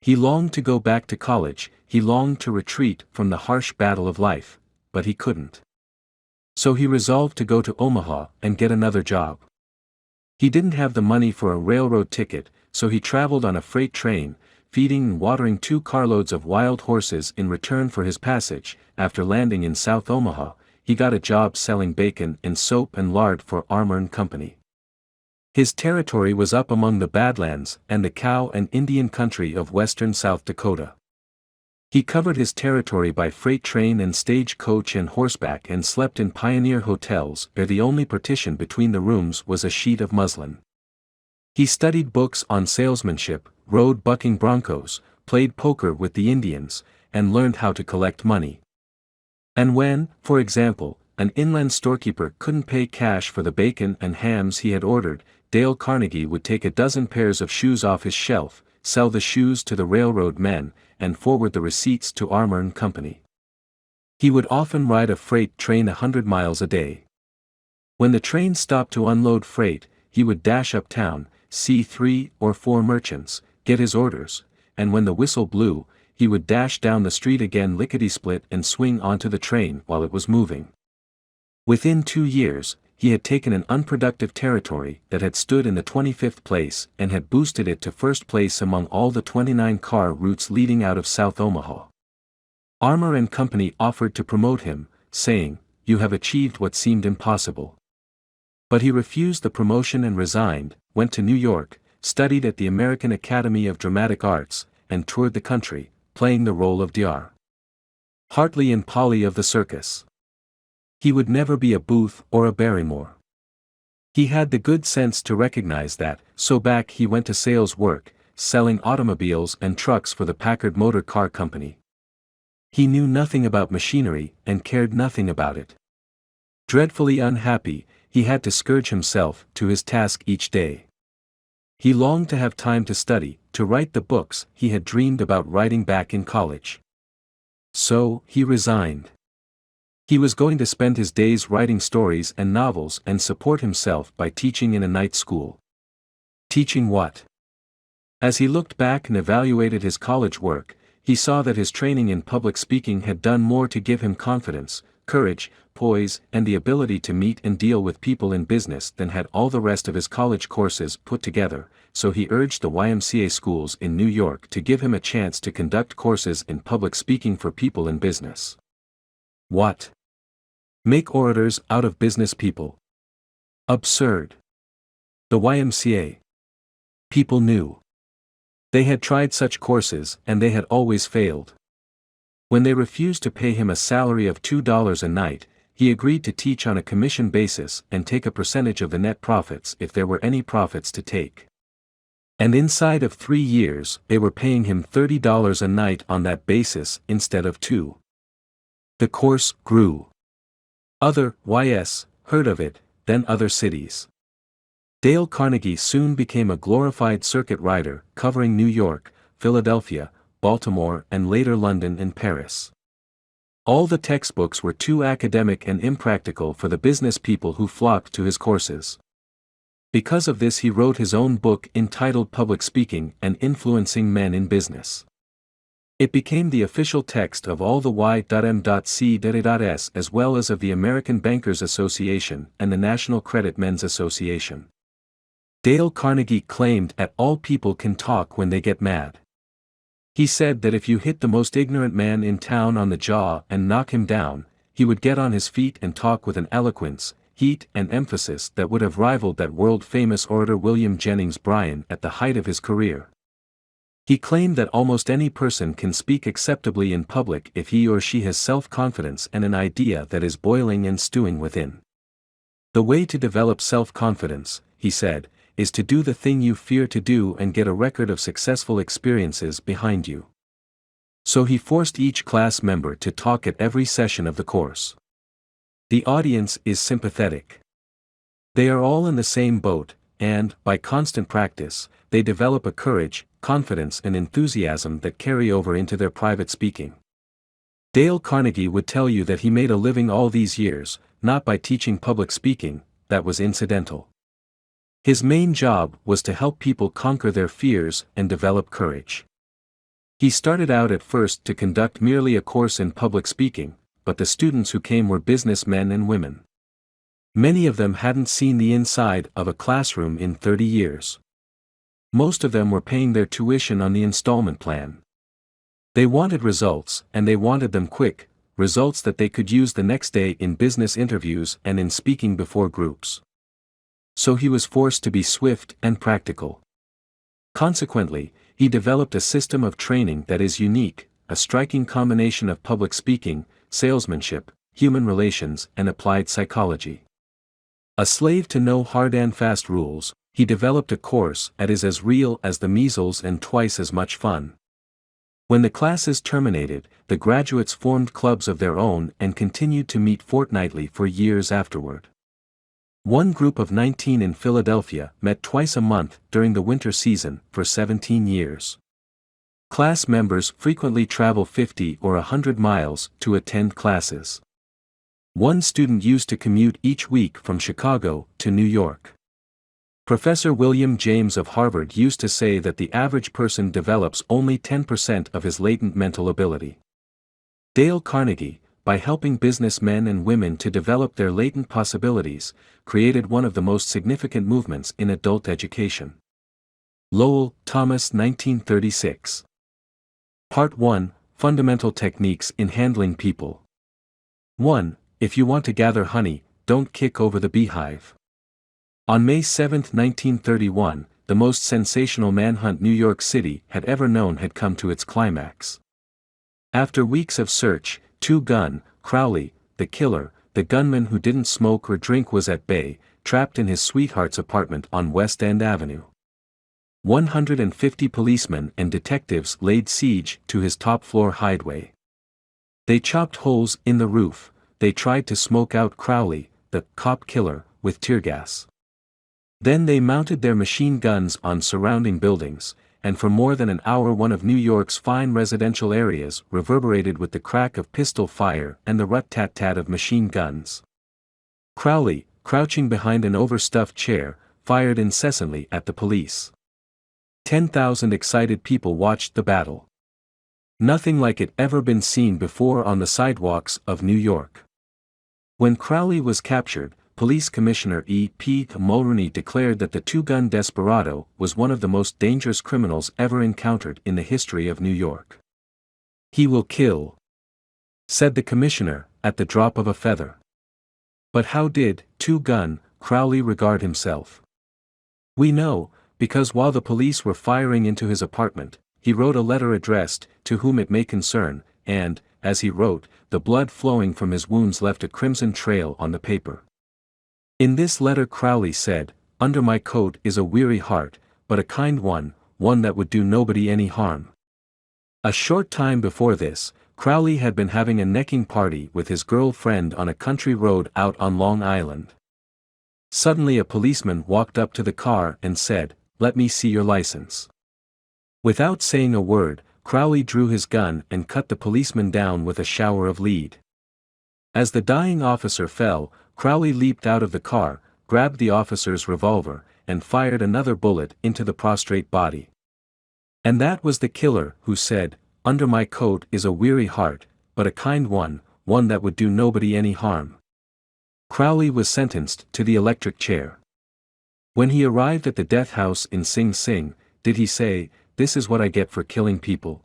He longed to go back to college, he longed to retreat from the harsh battle of life, but he couldn't. So he resolved to go to Omaha and get another job. He didn't have the money for a railroad ticket, so he traveled on a freight train, feeding and watering 2 carloads of wild horses in return for his passage. After landing in South Omaha, he got a job selling bacon and soap and lard for Armour & Company. His territory was up among the Badlands and the cow and Indian country of western South Dakota. He covered his territory by freight train and stage coach and horseback and slept in pioneer hotels where the only partition between the rooms was a sheet of muslin. He studied books on salesmanship, rode bucking broncos, played poker with the Indians, and learned how to collect money. And when, for example, an inland storekeeper couldn't pay cash for the bacon and hams he had ordered, Dale Carnegie would take a dozen pairs of shoes off his shelf, sell the shoes to the railroad men, and forward the receipts to Armour & Company. He would often ride a freight train 100 miles a day. When the train stopped to unload freight, he would dash uptown, see 3 or 4 merchants, get his orders, and when the whistle blew, he would dash down the street again lickety-split and swing onto the train while it was moving. Within 2 years, he had taken an unproductive territory that had stood in the 25th place and had boosted it to first place among all the 29 car routes leading out of South Omaha. Armour and Company offered to promote him, saying, "You have achieved what seemed impossible." But he refused the promotion and resigned, went to New York, studied at the American Academy of Dramatic Arts, and toured the country, playing the role of Dr. Hartley and Polly of the circus. He would never be a Booth or a Barrymore. He had the good sense to recognize that, so back he went to sales work, selling automobiles and trucks for the Packard Motor Car Company. He knew nothing about machinery and cared nothing about it. Dreadfully unhappy, he had to scourge himself to his task each day. He longed to have time to study, to write the books he had dreamed about writing back in college. So, he resigned. He was going to spend his days writing stories and novels and support himself by teaching in a night school. Teaching what? As he looked back and evaluated his college work, he saw that his training in public speaking had done more to give him confidence, courage, poise, and the ability to meet and deal with people in business than had all the rest of his college courses put together, so he urged the YMCA schools in New York to give him a chance to conduct courses in public speaking for people in business. What? Make orators out of business people? Absurd. The YMCA. People knew. They had tried such courses and they had always failed. When they refused to pay him a salary of $2 a night, he agreed to teach on a commission basis and take a percentage of the net profits if there were any profits to take. And inside of 3 years, they were paying him $30 a night on that basis instead of $2. The course grew. Other YS heard of it, then other cities. Dale Carnegie soon became a glorified circuit rider, covering New York, Philadelphia, Baltimore, and later London and Paris. All the textbooks were too academic and impractical for the business people who flocked to his courses. Because of this, he wrote his own book entitled Public Speaking and Influencing Men in Business. It became the official text of all the Y.M.C.S as well as of the American Bankers Association and the National Credit Men's Association. Dale Carnegie claimed that all people can talk when they get mad. He said that if you hit the most ignorant man in town on the jaw and knock him down, he would get on his feet and talk with an eloquence, heat, and emphasis that would have rivaled that world-famous orator William Jennings Bryan at the height of his career. He claimed that almost any person can speak acceptably in public if he or she has self-confidence and an idea that is boiling and stewing within. The way to develop self-confidence, he said, is to do the thing you fear to do and get a record of successful experiences behind you. So he forced each class member to talk at every session of the course. The audience is sympathetic. They are all in the same boat, and, by constant practice, they develop a courage, confidence and enthusiasm that carry over into their private speaking. Dale Carnegie would tell you that he made a living all these years, not by teaching public speaking, that was incidental. His main job was to help people conquer their fears and develop courage. He started out at first to conduct merely a course in public speaking, but the students who came were businessmen and women. Many of them hadn't seen the inside of a classroom in 30 years. Most of them were paying their tuition on the installment plan. They wanted results, and they wanted them quick, results that they could use the next day in business interviews and in speaking before groups. So he was forced to be swift and practical. Consequently, he developed a system of training that is unique, a striking combination of public speaking, salesmanship, human relations, and applied psychology. A slave to no hard and fast rules, he developed a course that is as real as the measles and twice as much fun. When the classes terminated, the graduates formed clubs of their own and continued to meet fortnightly for years afterward. One group of 19 in Philadelphia met twice a month during the winter season for 17 years. Class members frequently travel 50 or 100 miles to attend classes. One student used to commute each week from Chicago to New York. Professor William James of Harvard used to say that the average person develops only 10% of his latent mental ability. Dale Carnegie, by helping businessmen and women to develop their latent possibilities, created one of the most significant movements in adult education. Lowell, Thomas 1936. Part 1, Fundamental Techniques in Handling People. 1. If you want to gather honey, don't kick over the beehive. On May 7, 1931, the most sensational manhunt New York City had ever known had come to its climax. After weeks of search, Two-Gun Crowley, the killer, the gunman who didn't smoke or drink, was at bay, trapped in his sweetheart's apartment on West End Avenue. 150 policemen and detectives laid siege to his top-floor hideaway. They chopped holes in the roof, they tried to smoke out Crowley, the cop killer, with tear gas. Then they mounted their machine guns on surrounding buildings, and for more than an hour one of New York's fine residential areas reverberated with the crack of pistol fire and the rat-tat-tat of machine guns. Crowley, crouching behind an overstuffed chair, fired incessantly at the police. 10,000 excited people watched the battle. Nothing like it ever been seen before on the sidewalks of New York. When Crowley was captured, Police Commissioner E. P. Mulroney declared that the two-gun desperado was one of the most dangerous criminals ever encountered in the history of New York. "He will kill," said the commissioner, at the drop of a feather. But how did Two-Gun Crowley regard himself? We know, because while the police were firing into his apartment, he wrote a letter addressed to whom it may concern, and, as he wrote, the blood flowing from his wounds left a crimson trail on the paper. In this letter Crowley said, "Under my coat is a weary heart, but a kind one, one that would do nobody any harm." A short time before this, Crowley had been having a necking party with his girlfriend on a country road out on Long Island. Suddenly a policeman walked up to the car and said, "Let me see your license." Without saying a word, Crowley drew his gun and cut the policeman down with a shower of lead. As the dying officer fell, Crowley leaped out of the car, grabbed the officer's revolver, and fired another bullet into the prostrate body. And that was the killer who said, "Under my coat is a weary heart, but a kind one, one that would do nobody any harm." Crowley was sentenced to the electric chair. When he arrived at the death house in Sing Sing, did he say, "This is what I get for killing people"?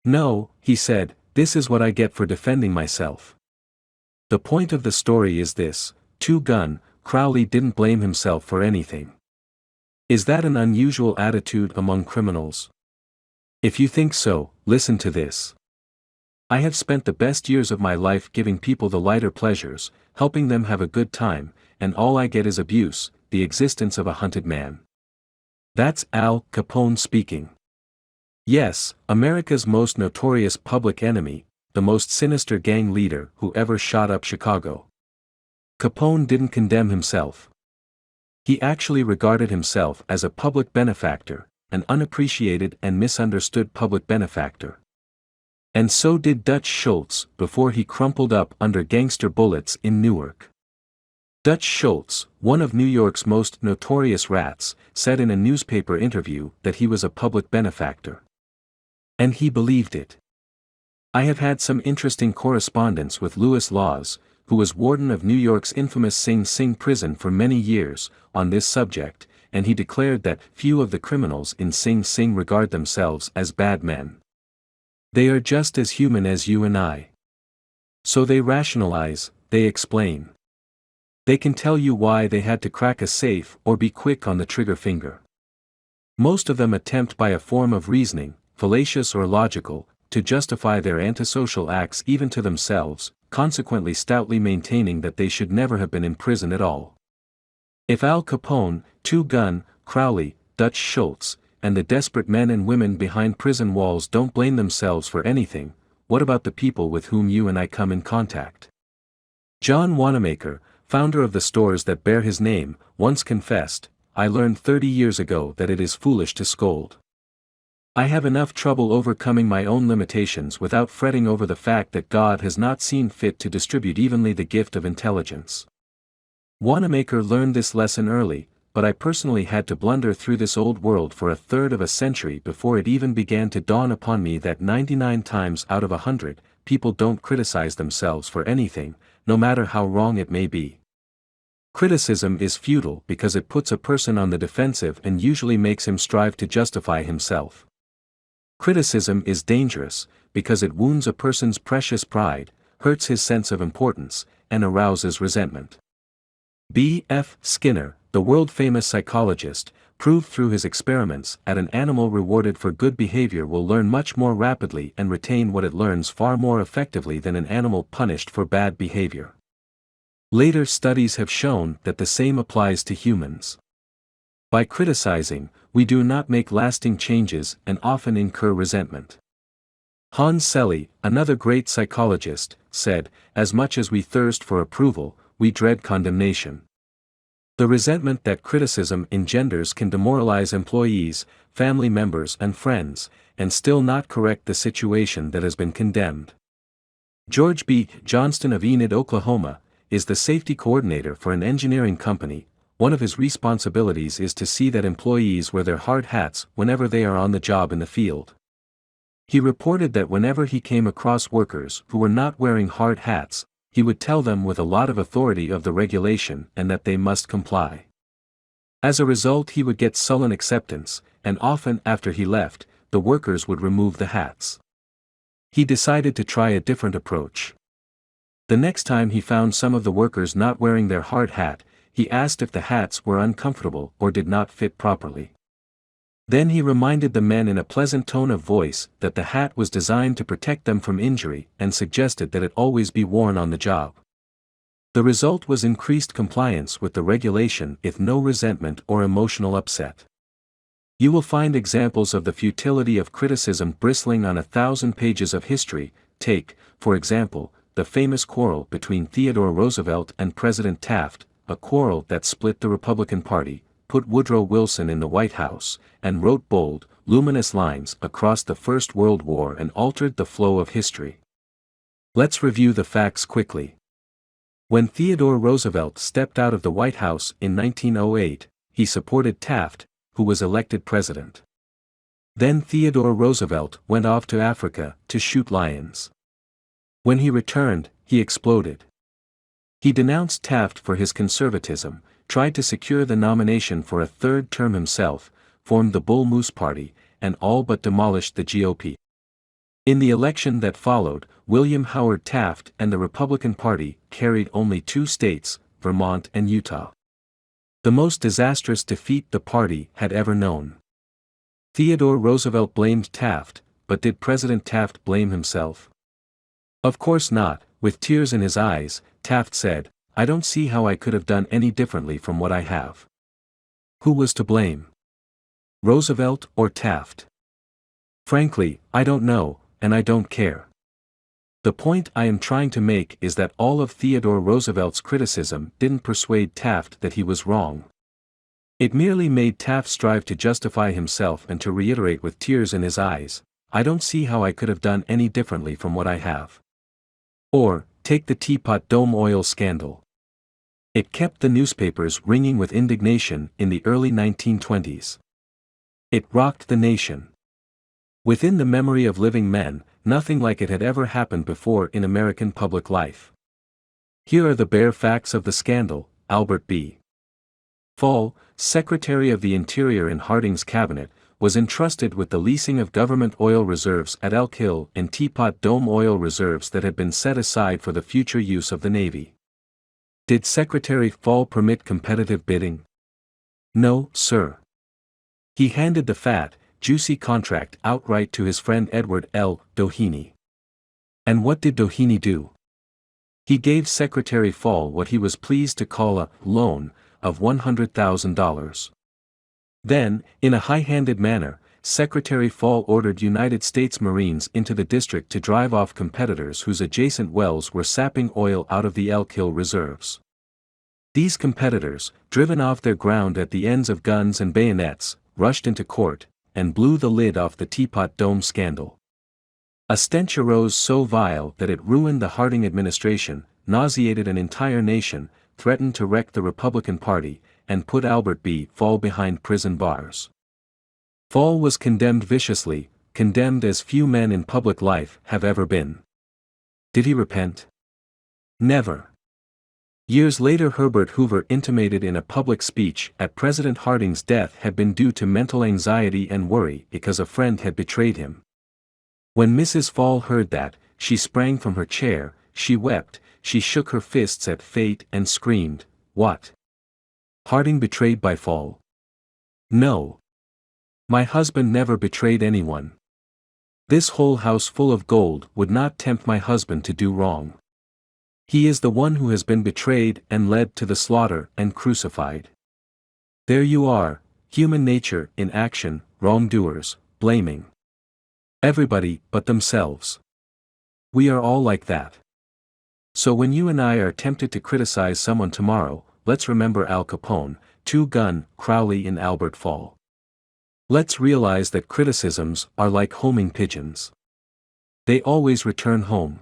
No, he said, "This is what I get for defending myself." The point of the story is this: Two-Gun Crowley didn't blame himself for anything. Is that an unusual attitude among criminals? If you think so, listen to this. I have spent the best years of my life giving people the lighter pleasures, helping them have a good time, and all I get is abuse, the existence of a hunted man. That's Al Capone speaking. Yes, America's most notorious public enemy, the most sinister gang leader who ever shot up Chicago. Capone didn't condemn himself. He actually regarded himself as a public benefactor, an unappreciated and misunderstood public benefactor. And so did Dutch Schultz before he crumpled up under gangster bullets in Newark. Dutch Schultz, one of New York's most notorious rats, said in a newspaper interview that he was a public benefactor. And he believed it. I have had some interesting correspondence with Louis Laws, who was warden of New York's infamous Sing Sing prison for many years, on this subject, and he declared that few of the criminals in Sing Sing regard themselves as bad men. They are just as human as you and I. So they rationalize, they explain. They can tell you why they had to crack a safe or be quick on the trigger finger. Most of them attempt by a form of reasoning, fallacious or logical, to justify their antisocial acts even to themselves, consequently stoutly maintaining that they should never have been in prison at all. If Al Capone, Two-Gun Crowley, Dutch Schultz, and the desperate men and women behind prison walls don't blame themselves for anything, what about the people with whom you and I come in contact? John Wanamaker, founder of the stores that bear his name, once confessed, "I learned 30 years ago that it is foolish to scold. I have enough trouble overcoming my own limitations without fretting over the fact that God has not seen fit to distribute evenly the gift of intelligence." Wanamaker learned this lesson early, but I personally had to blunder through this old world for a third of a century before it even began to dawn upon me that 99 times out of 100, people don't criticize themselves for anything, no matter how wrong it may be. Criticism is futile because it puts a person on the defensive and usually makes him strive to justify himself. Criticism is dangerous because it wounds a person's precious pride, hurts his sense of importance, and arouses resentment. B. F. Skinner, the world-famous psychologist, proved through his experiments that an animal rewarded for good behavior will learn much more rapidly and retain what it learns far more effectively than an animal punished for bad behavior. Later studies have shown that the same applies to humans. By criticizing, we do not make lasting changes and often incur resentment. Hans Selye, another great psychologist, said, "As much as we thirst for approval, we dread condemnation." The resentment that criticism engenders can demoralize employees, family members and friends, and still not correct the situation that has been condemned. George B. Johnston of Enid, Oklahoma, is the safety coordinator for an engineering company. One of his responsibilities is to see that employees wear their hard hats whenever they are on the job in the field. He reported that whenever he came across workers who were not wearing hard hats, he would tell them with a lot of authority of the regulation and that they must comply. As a result, he would get sullen acceptance, and often after he left, the workers would remove the hats. He decided to try a different approach. The next time he found some of the workers not wearing their hard hat, he asked if the hats were uncomfortable or did not fit properly. Then he reminded the men in a pleasant tone of voice that the hat was designed to protect them from injury and suggested that it always be worn on the job. The result was increased compliance with the regulation with no resentment or emotional upset. You will find examples of the futility of criticism bristling on 1,000 pages of history. Take, for example, the famous quarrel between Theodore Roosevelt and President Taft, a quarrel that split the Republican Party, put Woodrow Wilson in the White House, and wrote bold, luminous lines across the First World War and altered the flow of history. Let's review the facts quickly. When Theodore Roosevelt stepped out of the White House in 1908, he supported Taft, who was elected president. Then Theodore Roosevelt went off to Africa to shoot lions. When he returned, he exploded. He denounced Taft for his conservatism, tried to secure the nomination for a third term himself, formed the Bull Moose Party, and all but demolished the GOP. In the election that followed, William Howard Taft and the Republican Party carried only 2 states, Vermont and Utah. The most disastrous defeat the party had ever known. Theodore Roosevelt blamed Taft, but did President Taft blame himself? Of course not. With tears in his eyes, Taft said, "I don't see how I could have done any differently from what I have." Who was to blame? Roosevelt or Taft? Frankly, I don't know, and I don't care. The point I am trying to make is that all of Theodore Roosevelt's criticism didn't persuade Taft that he was wrong. It merely made Taft strive to justify himself and to reiterate with tears in his eyes, "I don't see how I could have done any differently from what I have." Or, take the Teapot Dome oil scandal. It kept the newspapers ringing with indignation in the early 1920s. It rocked the nation. Within the memory of living men, nothing like it had ever happened before in American public life. Here are the bare facts of the scandal. Albert B. Fall, Secretary of the Interior in Harding's cabinet, was entrusted with the leasing of government oil reserves at Elk Hill and Teapot Dome oil reserves that had been set aside for the future use of the Navy. Did Secretary Fall permit competitive bidding? No, sir. He handed the fat, juicy contract outright to his friend Edward L. Doheny. And what did Doheny do? He gave Secretary Fall what he was pleased to call a loan of $100,000. Then, in a high-handed manner, Secretary Fall ordered United States Marines into the district to drive off competitors whose adjacent wells were sapping oil out of the Elk Hill reserves. These competitors, driven off their ground at the ends of guns and bayonets, rushed into court, and blew the lid off the Teapot Dome scandal. A stench arose so vile that it ruined the Harding administration, nauseated an entire nation, threatened to wreck the Republican Party, and put Albert B. Fall behind prison bars. Fall was condemned viciously, condemned as few men in public life have ever been. Did he repent? Never. Years later, Herbert Hoover intimated in a public speech that President Harding's death had been due to mental anxiety and worry because a friend had betrayed him. When Mrs. Fall heard that, she sprang from her chair, she wept, she shook her fists at fate and screamed, "What? Harding betrayed by Fall? No. My husband never betrayed anyone. This whole house full of gold would not tempt my husband to do wrong. He is the one who has been betrayed and led to the slaughter and crucified." There you are, human nature in action, wrongdoers, blaming everybody but themselves. We are all like that. So when you and I are tempted to criticize someone tomorrow, let's remember Al Capone, Two-Gun, Crowley and Albert Fall. Let's realize that criticisms are like homing pigeons. They always return home.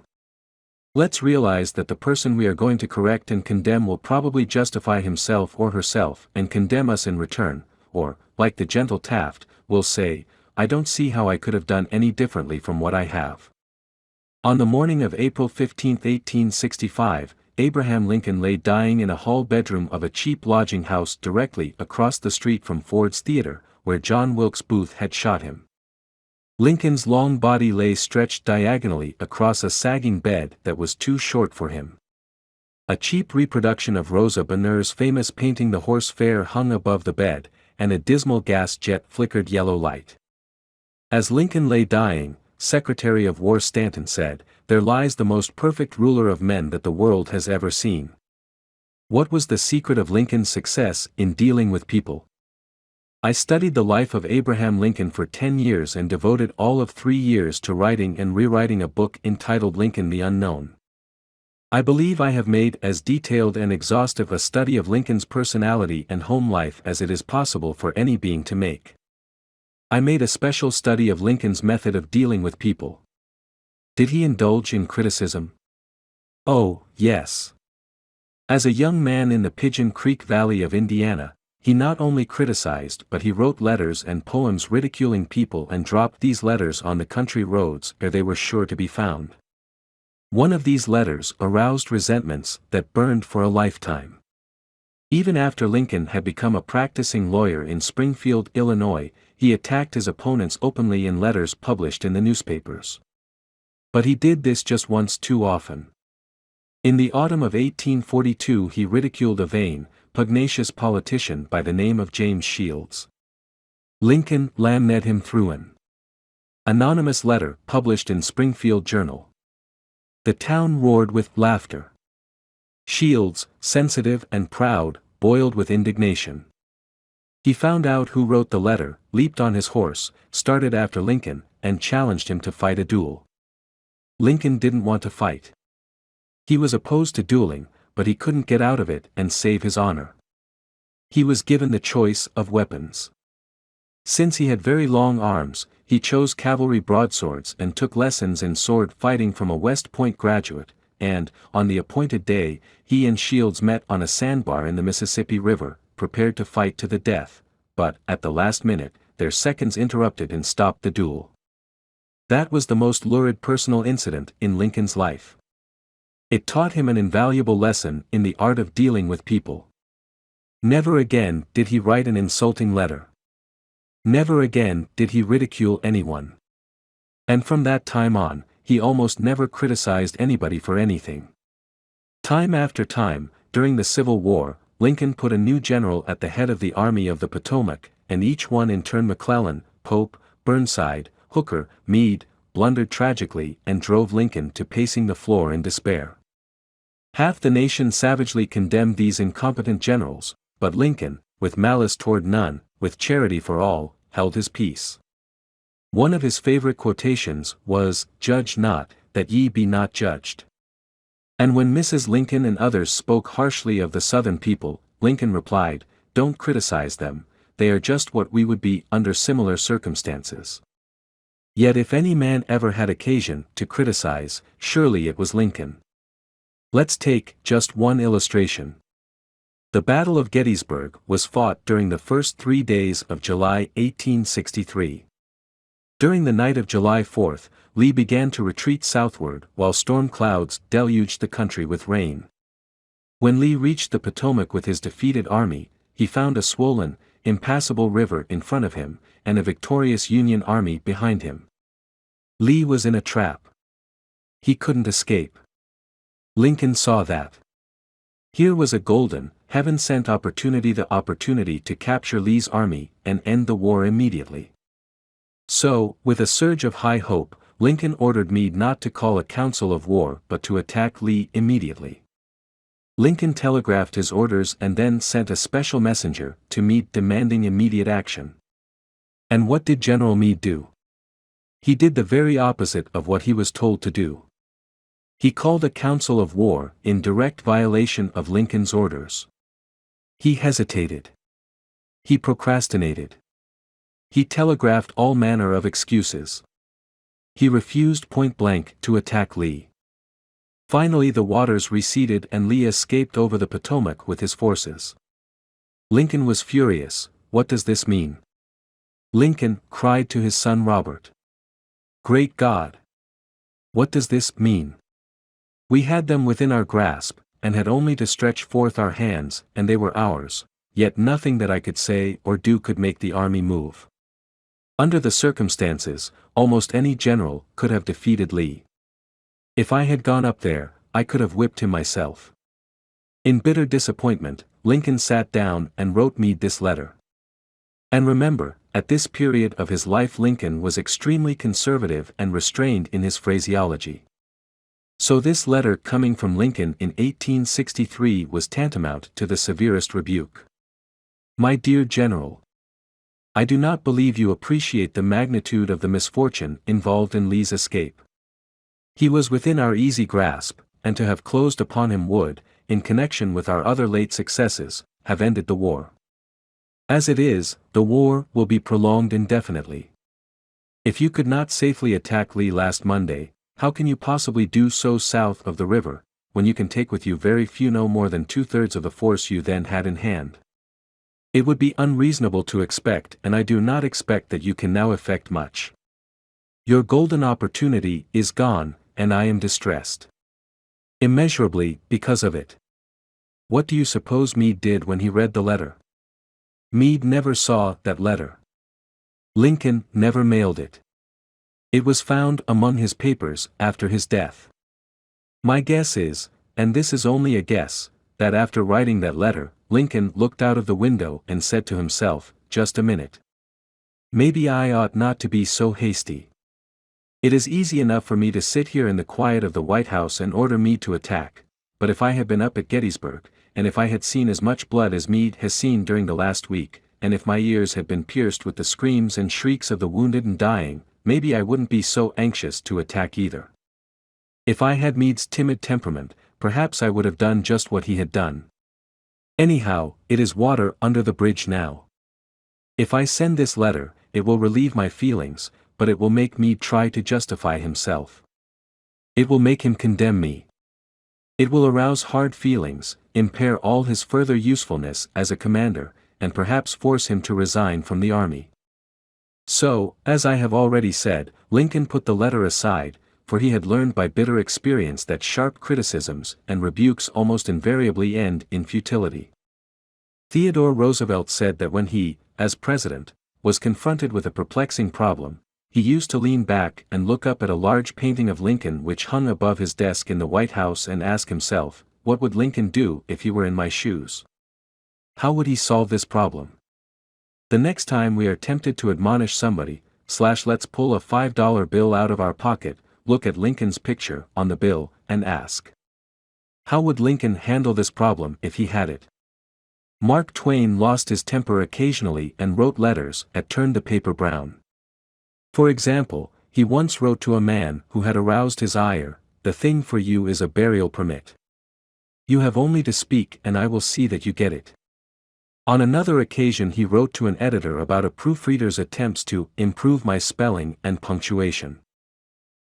Let's realize that the person we are going to correct and condemn will probably justify himself or herself and condemn us in return, or, like the gentle Taft, will say, "I don't see how I could have done any differently from what I have." On the morning of April 15, 1865, Abraham Lincoln lay dying in a hall bedroom of a cheap lodging house directly across the street from Ford's Theater, where John Wilkes Booth had shot him. Lincoln's long body lay stretched diagonally across a sagging bed that was too short for him. A cheap reproduction of Rosa Bonheur's famous painting "The Horse Fair" hung above the bed, and a dismal gas jet flickered yellow light. As Lincoln lay dying, Secretary of War Stanton said, "There lies the most perfect ruler of men that the world has ever seen." What was the secret of Lincoln's success in dealing with people? I studied the life of Abraham Lincoln for 10 years and devoted all of 3 years to writing and rewriting a book entitled Lincoln the Unknown. I believe I have made as detailed and exhaustive a study of Lincoln's personality and home life as it is possible for any being to make. I made a special study of Lincoln's method of dealing with people. Did he indulge in criticism? Oh, yes. As a young man in the Pigeon Creek Valley of Indiana, he not only criticized but he wrote letters and poems ridiculing people and dropped these letters on the country roads where they were sure to be found. One of these letters aroused resentments that burned for a lifetime. Even after Lincoln had become a practicing lawyer in Springfield, Illinois, he attacked his opponents openly in letters published in the newspapers. But he did this just once too often. In the autumn of 1842 he ridiculed a vain, pugnacious politician by the name of James Shields. Lincoln lambed him through an anonymous letter published in Springfield Journal. The town roared with laughter. Shields, sensitive and proud, boiled with indignation. He found out who wrote the letter, leaped on his horse, started after Lincoln, and challenged him to fight a duel. Lincoln didn't want to fight. He was opposed to dueling, but he couldn't get out of it and save his honor. He was given the choice of weapons. Since he had very long arms, he chose cavalry broadswords and took lessons in sword fighting from a West Point graduate, and, on the appointed day, he and Shields met on a sandbar in the Mississippi River, prepared to fight to the death, but, at the last minute, their seconds interrupted and stopped the duel. That was the most lurid personal incident in Lincoln's life. It taught him an invaluable lesson in the art of dealing with people. Never again did he write an insulting letter. Never again did he ridicule anyone. And from that time on, he almost never criticized anybody for anything. Time after time, during the Civil War, Lincoln put a new general at the head of the Army of the Potomac, and each one in turn McClellan, Pope, Burnside, Hooker, Meade, blundered tragically and drove Lincoln to pacing the floor in despair. Half the nation savagely condemned these incompetent generals, but Lincoln, with malice toward none, with charity for all, held his peace. One of his favorite quotations was, "Judge not, that ye be not judged." And when Mrs. Lincoln and others spoke harshly of the Southern people, Lincoln replied, "Don't criticize them, they are just what we would be under similar circumstances." Yet if any man ever had occasion to criticize, surely it was Lincoln. Let's take just one illustration. The Battle of Gettysburg was fought during the first 3 days of July 1863. During the night of July 4th, Lee began to retreat southward while storm clouds deluged the country with rain. When Lee reached the Potomac with his defeated army, he found a swollen, impassable river in front of him, and a victorious Union army behind him. Lee was in a trap. He couldn't escape. Lincoln saw that. Here was a golden, heaven-sent opportunity to capture Lee's army and end the war immediately. So, with a surge of high hope, Lincoln ordered Meade not to call a council of war but to attack Lee immediately. Lincoln telegraphed his orders and then sent a special messenger to Meade demanding immediate action. And what did General Meade do? He did the very opposite of what he was told to do. He called a council of war in direct violation of Lincoln's orders. He hesitated. He procrastinated. He telegraphed all manner of excuses. He refused point-blank to attack Lee. Finally the waters receded and Lee escaped over the Potomac with his forces. Lincoln was furious. What does this mean? Lincoln cried to his son Robert. Great God! What does this mean? We had them within our grasp, and had only to stretch forth our hands, and they were ours, yet nothing that I could say or do could make the army move. Under the circumstances, almost any general could have defeated Lee. If I had gone up there, I could have whipped him myself. In bitter disappointment, Lincoln sat down and wrote Meade this letter. And remember, at this period of his life Lincoln was extremely conservative and restrained in his phraseology. So this letter coming from Lincoln in 1863 was tantamount to the severest rebuke. My dear General, I do not believe you appreciate the magnitude of the misfortune involved in Lee's escape. He was within our easy grasp, and to have closed upon him would, in connection with our other late successes, have ended the war. As it is, the war will be prolonged indefinitely. If you could not safely attack Lee last Monday, how can you possibly do so south of the river, when you can take with you very few, no more than 2/3 of the force you then had in hand? It would be unreasonable to expect, and I do not expect that you can now effect much. Your golden opportunity is gone, and I am distressed immeasurably because of it. What do you suppose Meade did when he read the letter? Meade never saw that letter. Lincoln never mailed it. It was found among his papers after his death. My guess is, and this is only a guess, that after writing that letter, Lincoln looked out of the window and said to himself, just a minute. Maybe I ought not to be so hasty. It is easy enough for me to sit here in the quiet of the White House and order Meade to attack, but if I had been up at Gettysburg, and if I had seen as much blood as Meade has seen during the last week, and if my ears had been pierced with the screams and shrieks of the wounded and dying, maybe I wouldn't be so anxious to attack either. If I had Meade's timid temperament, perhaps I would have done just what he had done. Anyhow, it is water under the bridge now. If I send this letter, it will relieve my feelings, but it will make Meade try to justify himself. It will make him condemn me. It will arouse hard feelings, impair all his further usefulness as a commander, and perhaps force him to resign from the army. So, as I have already said, Lincoln put the letter aside, for he had learned by bitter experience that sharp criticisms and rebukes almost invariably end in futility. Theodore Roosevelt said that when he, as president, was confronted with a perplexing problem, he used to lean back and look up at a large painting of Lincoln which hung above his desk in the White House and ask himself, what would Lincoln do if he were in my shoes? How would he solve this problem? The next time we are tempted to admonish somebody, let's pull a $5 bill out of our pocket, look at Lincoln's picture on the bill, and ask. How would Lincoln handle this problem if he had it? Mark Twain lost his temper occasionally and wrote letters that turned the paper brown. For example, he once wrote to a man who had aroused his ire, "The thing for you is a burial permit. You have only to speak and I will see that you get it." On another occasion he wrote to an editor about a proofreader's attempts to improve my spelling and punctuation.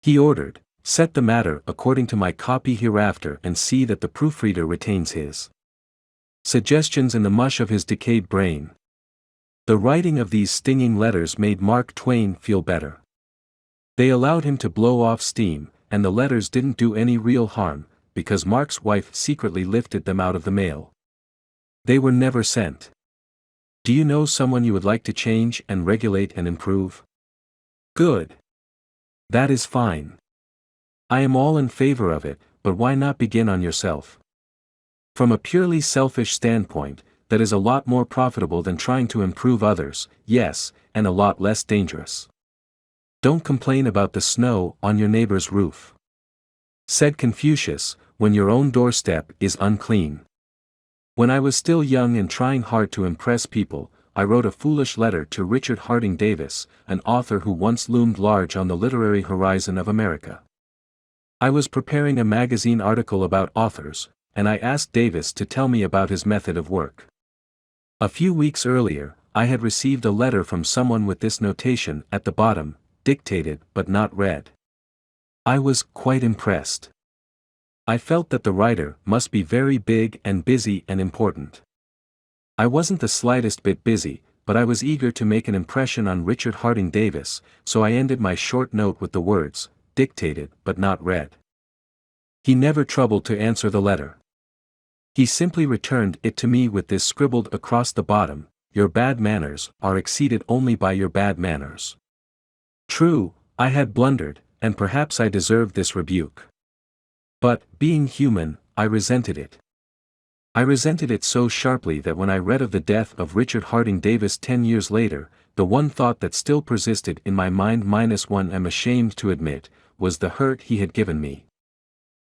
He ordered, "Set the matter according to my copy hereafter and see that the proofreader retains his suggestions in the mush of his decayed brain." The writing of these stinging letters made Mark Twain feel better. They allowed him to blow off steam, and the letters didn't do any real harm, because Mark's wife secretly lifted them out of the mail. They were never sent. Do you know someone you would like to change and regulate and improve? Good. That is fine. I am all in favor of it, but why not begin on yourself? From a purely selfish standpoint, that is a lot more profitable than trying to improve others, yes, and a lot less dangerous. Don't complain about the snow on your neighbor's roof. Said Confucius, when your own doorstep is unclean. When I was still young and trying hard to impress people, I wrote a foolish letter to Richard Harding Davis, an author who once loomed large on the literary horizon of America. I was preparing a magazine article about authors, and I asked Davis to tell me about his method of work. A few weeks earlier, I had received a letter from someone with this notation at the bottom, dictated but not read. I was quite impressed. I felt that the writer must be very big and busy and important. I wasn't the slightest bit busy, but I was eager to make an impression on Richard Harding Davis, so I ended my short note with the words, dictated but not read. He never troubled to answer the letter. He simply returned it to me with this scribbled across the bottom, your bad manners are exceeded only by your bad manners. True, I had blundered, and perhaps I deserved this rebuke. But, being human, I resented it. I resented it so sharply that when I read of the death of Richard Harding Davis 10 years later, the one thought that still persisted in my mind -1 I'm ashamed to admit, was the hurt he had given me.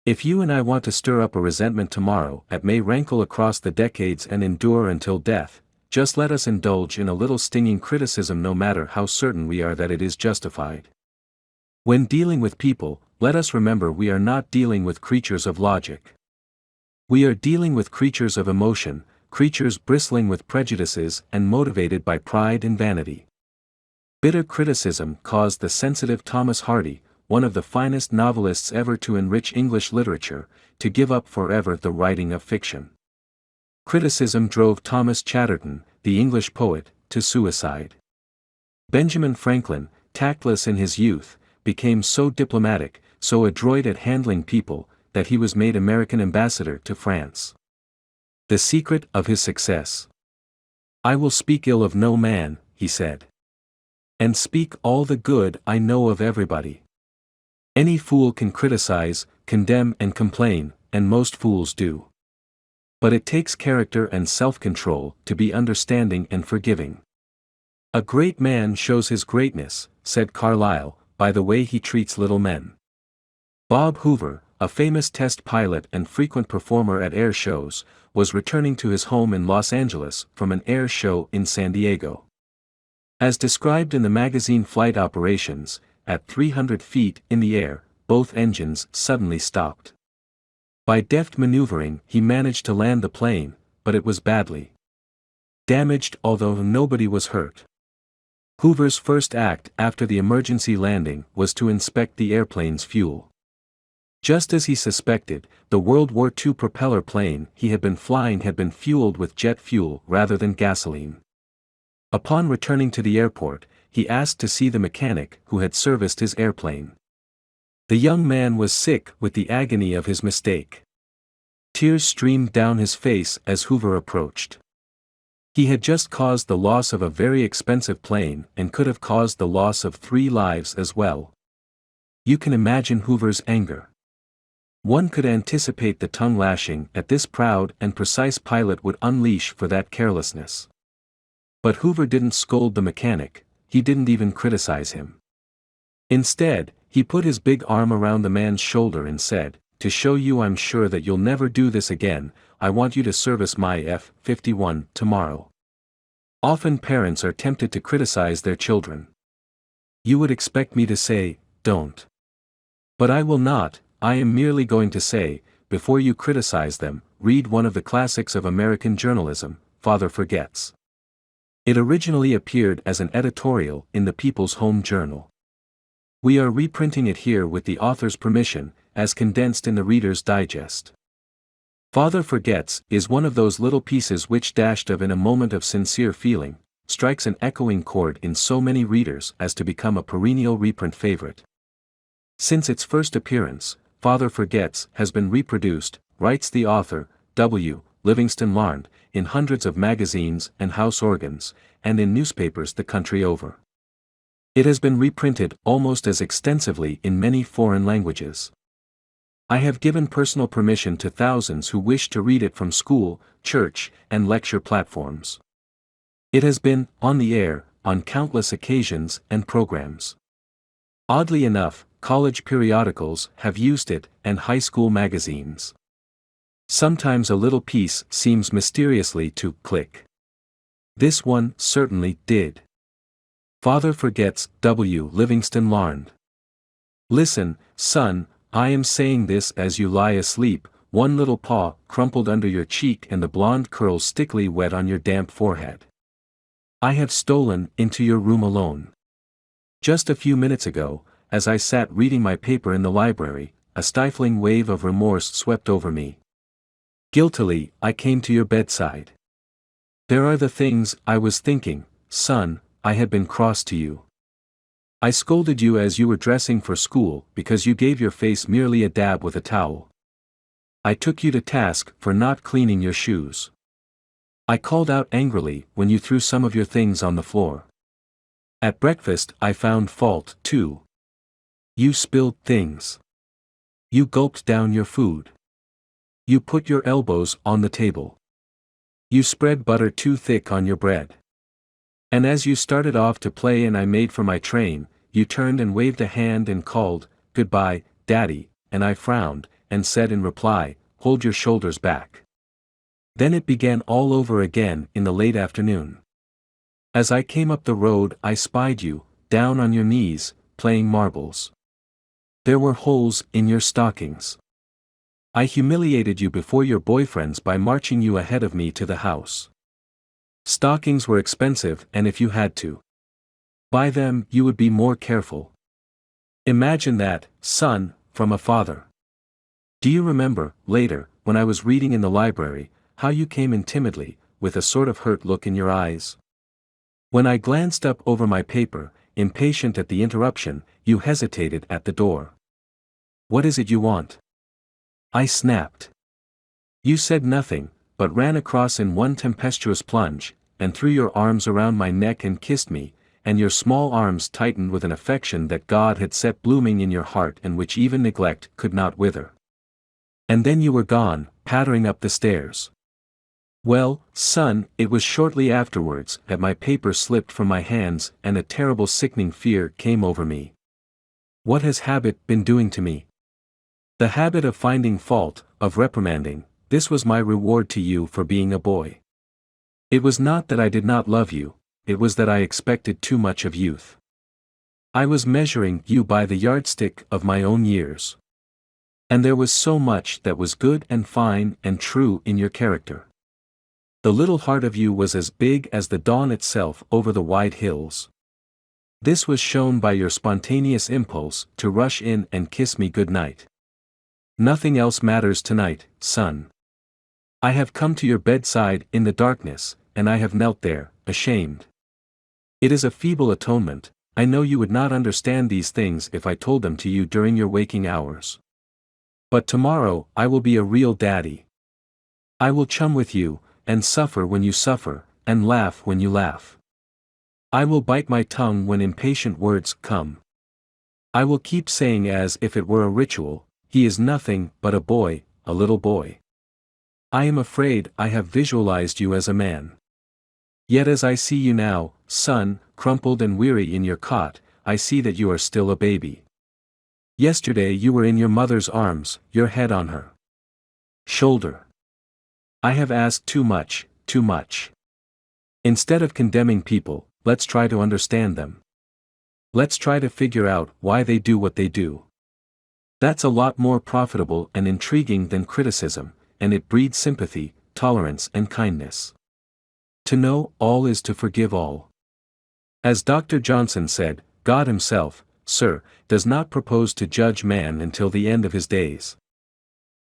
If you and I want to stir up a resentment tomorrow that may rankle across the decades and endure until death, just let us indulge in a little stinging criticism no matter how certain we are that it is justified. When dealing with people, let us remember we are not dealing with creatures of logic. We are dealing with creatures of emotion, creatures bristling with prejudices and motivated by pride and vanity. Bitter criticism caused the sensitive Thomas Hardy, one of the finest novelists ever to enrich English literature, to give up forever the writing of fiction. Criticism drove Thomas Chatterton, the English poet, to suicide. Benjamin Franklin, tactless in his youth, became so diplomatic, so adroit at handling people, that he was made American ambassador to France. The secret of his success. I will speak ill of no man, he said. And speak all the good I know of everybody. Any fool can criticize, condemn and complain, and most fools do. But it takes character and self-control to be understanding and forgiving. A great man shows his greatness, said Carlyle, by the way he treats little men. Bob Hoover, a famous test pilot and frequent performer at air shows, was returning to his home in Los Angeles from an air show in San Diego. As described in the magazine Flight Operations, at 300 feet in the air, both engines suddenly stopped. By deft maneuvering he managed to land the plane, but it was badly damaged although nobody was hurt. Hoover's first act after the emergency landing was to inspect the airplane's fuel. Just as he suspected, the World War II propeller plane he had been flying had been fueled with jet fuel rather than gasoline. Upon returning to the airport, he asked to see the mechanic who had serviced his airplane. The young man was sick with the agony of his mistake. Tears streamed down his face as Hoover approached. He had just caused the loss of a very expensive plane and could have caused the loss of 3 lives as well. You can imagine Hoover's anger. One could anticipate the tongue lashing that this proud and precise pilot would unleash for that carelessness. But Hoover didn't scold the mechanic, he didn't even criticize him. Instead, he put his big arm around the man's shoulder and said, "To show you I'm sure that you'll never do this again, I want you to service my F-51 tomorrow." Often parents are tempted to criticize their children. You would expect me to say, "Don't." But I will not. I am merely going to say, before you criticize them, read one of the classics of American journalism, Father Forgets. It originally appeared as an editorial in the People's Home Journal. We are reprinting it here with the author's permission, as condensed in the Reader's Digest. Father Forgets is one of those little pieces which, dashed of in a moment of sincere feeling, strikes an echoing chord in so many readers as to become a perennial reprint favorite. Since its first appearance, Father Forgets has been reproduced, writes the author, W. Livingston Larned, in hundreds of magazines and house organs, and in newspapers the country over. It has been reprinted almost as extensively in many foreign languages. I have given personal permission to thousands who wish to read it from school, church, and lecture platforms. It has been on the air on countless occasions and programs. Oddly enough, college periodicals have used it and high school magazines. Sometimes a little piece seems mysteriously to click. This one certainly did. Father Forgets, W. Livingston Larned. Listen, son, I am saying this as you lie asleep, one little paw crumpled under your cheek and the blonde curls stickily wet on your damp forehead. I have stolen into your room alone. Just a few minutes ago, as I sat reading my paper in the library, a stifling wave of remorse swept over me. Guiltily, I came to your bedside. There are the things I was thinking, son. I had been cross to you. I scolded you as you were dressing for school because you gave your face merely a dab with a towel. I took you to task for not cleaning your shoes. I called out angrily when you threw some of your things on the floor. At breakfast I found fault, too. You spilled things. You gulped down your food. You put your elbows on the table. You spread butter too thick on your bread. And as you started off to play and I made for my train, you turned and waved a hand and called, "Goodbye, Daddy," and I frowned, and said in reply, "Hold your shoulders back." Then it began all over again in the late afternoon. As I came up the road I spied you, down on your knees, playing marbles. There were holes in your stockings. I humiliated you before your boyfriends by marching you ahead of me to the house. Stockings were expensive, and if you had to buy them, you would be more careful. Imagine that, son, from a father. Do you remember, later, when I was reading in the library, how you came in timidly, with a sort of hurt look in your eyes? When I glanced up over my paper, impatient at the interruption, you hesitated at the door. What is it you want? I snapped. You said nothing, but ran across in one tempestuous plunge, and threw your arms around my neck and kissed me, and your small arms tightened with an affection that God had set blooming in your heart and which even neglect could not wither. And then you were gone, pattering up the stairs. Well, son, it was shortly afterwards that my paper slipped from my hands and a terrible sickening fear came over me. What has habit been doing to me? The habit of finding fault, of reprimanding. This was my reward to you for being a boy. It was not that I did not love you, it was that I expected too much of youth. I was measuring you by the yardstick of my own years. And there was so much that was good and fine and true in your character. The little heart of you was as big as the dawn itself over the wide hills. This was shown by your spontaneous impulse to rush in and kiss me good night. Nothing else matters tonight, son. I have come to your bedside in the darkness, and I have knelt there, ashamed. It is a feeble atonement. I know you would not understand these things if I told them to you during your waking hours. But tomorrow I will be a real daddy. I will chum with you, and suffer when you suffer, and laugh when you laugh. I will bite my tongue when impatient words come. I will keep saying as if it were a ritual, he is nothing but a boy, a little boy. I am afraid I have visualized you as a man. Yet as I see you now, son, crumpled and weary in your cot, I see that you are still a baby. Yesterday you were in your mother's arms, your head on her shoulder. I have asked too much, too much. Instead of condemning people, let's try to understand them. Let's try to figure out why they do what they do. That's a lot more profitable and intriguing than criticism, and it breeds sympathy, tolerance and kindness. To know all is to forgive all. As Dr. Johnson said, God himself, sir, does not propose to judge man until the end of his days.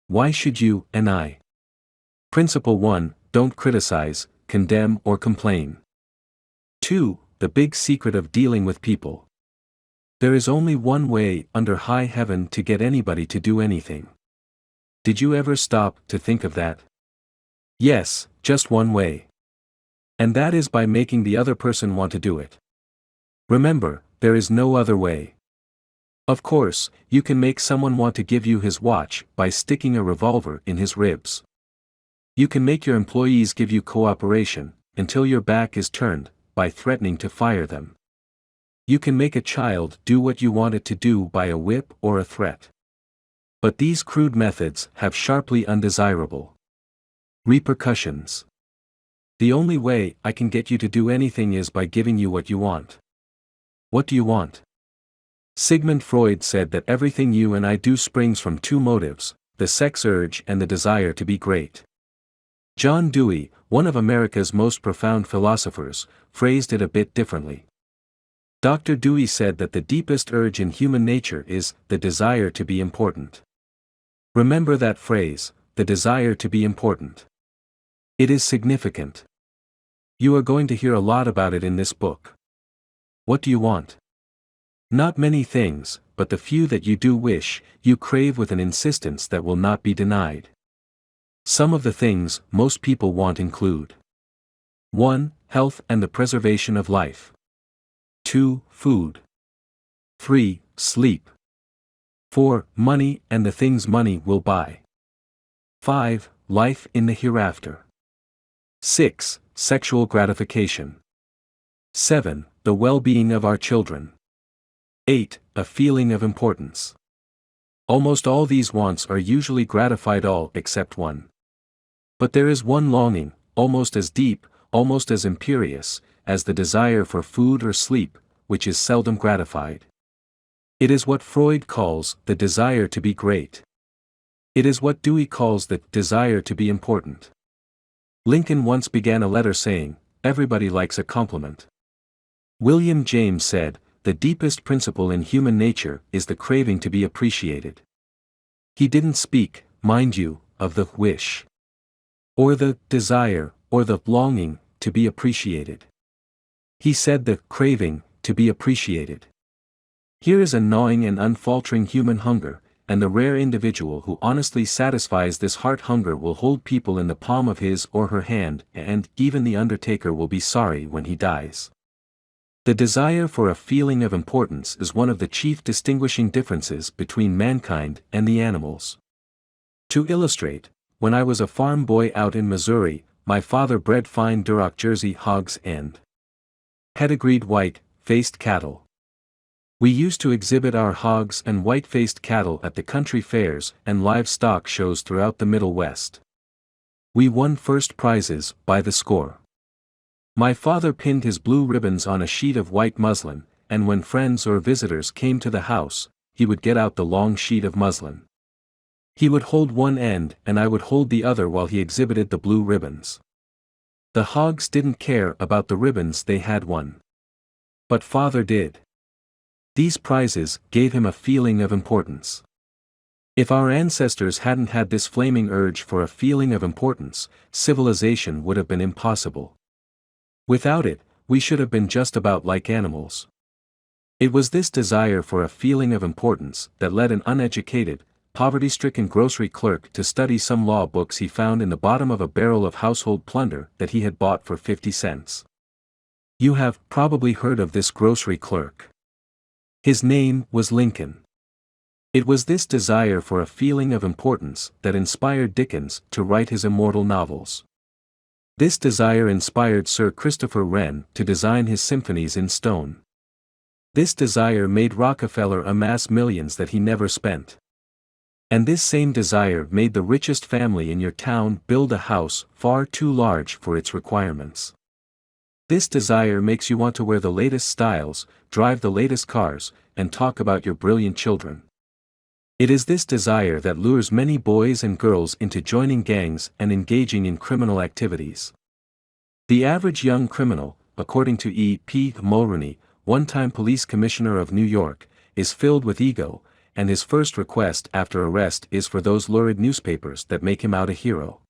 Why should you and I? Principle 1, don't criticize, condemn or complain. 2, the big secret of dealing with people. There is only one way under high heaven to get anybody to do anything. Did you ever stop to think of that? Yes, just one way. And that is by making the other person want to do it. Remember, there is no other way. Of course, you can make someone want to give you his watch by sticking a revolver in his ribs. You can make your employees give you cooperation, until your back is turned, by threatening to fire them. You can make a child do what you want it to do by a whip or a threat. But these crude methods have sharply undesirable repercussions. The only way I can get you to do anything is by giving you what you want. What do you want? Sigmund Freud said that everything you and I do springs from two motives, the sex urge and the desire to be great. John Dewey, one of America's most profound philosophers, phrased it a bit differently. Dr. Dewey said that the deepest urge in human nature is the desire to be important. Remember that phrase, the desire to be important. It is significant. You are going to hear a lot about it in this book. What do you want? Not many things, but the few that you do wish, you crave with an insistence that will not be denied. Some of the things most people want include 1. Health and the preservation of life. 2. Food. 3. Sleep. 4. Money and the things money will buy. 5. Life in the hereafter. 6. Sexual gratification. 7. The well-being of our children. 8. A feeling of importance. Almost all these wants are usually gratified, all except one. But there is one longing, almost as deep, almost as imperious, as the desire for food or sleep, which is seldom gratified. It is what Freud calls the desire to be great. It is what Dewey calls the desire to be important. Lincoln once began a letter saying, "Everybody likes a compliment." William James said, "The deepest principle in human nature is the craving to be appreciated." He didn't speak, mind you, of the wish, or the desire, or the longing, to be appreciated. He said the craving, to be appreciated. Here is a gnawing and unfaltering human hunger, and the rare individual who honestly satisfies this heart hunger will hold people in the palm of his or her hand, and even the undertaker will be sorry when he dies. The desire for a feeling of importance is one of the chief distinguishing differences between mankind and the animals. To illustrate, when I was a farm boy out in Missouri, my father bred fine Duroc Jersey hogs and pedigreed white-faced cattle. We used to exhibit our hogs and white-faced cattle at the country fairs and livestock shows throughout the Middle West. We won first prizes by the score. My father pinned his blue ribbons on a sheet of white muslin, and when friends or visitors came to the house, he would get out the long sheet of muslin. He would hold one end and I would hold the other while he exhibited the blue ribbons. The hogs didn't care about the ribbons they had won. But father did. These prizes gave him a feeling of importance. If our ancestors hadn't had this flaming urge for a feeling of importance, civilization would have been impossible. Without it, we should have been just about like animals. It was this desire for a feeling of importance that led an uneducated, poverty-stricken grocery clerk to study some law books he found in the bottom of a barrel of household plunder that he had bought for 50 cents. You have probably heard of this grocery clerk. His name was Lincoln. It was this desire for a feeling of importance that inspired Dickens to write his immortal novels. This desire inspired Sir Christopher Wren to design his symphonies in stone. This desire made Rockefeller amass millions that he never spent. And this same desire made the richest family in your town build a house far too large for its requirements. This desire makes you want to wear the latest styles, drive the latest cars, and talk about your brilliant children. It is this desire that lures many boys and girls into joining gangs and engaging in criminal activities. The average young criminal, according to E. P. Mulroney, one-time police commissioner of New York, is filled with ego, and his first request after arrest is for those lurid newspapers that make him out a hero.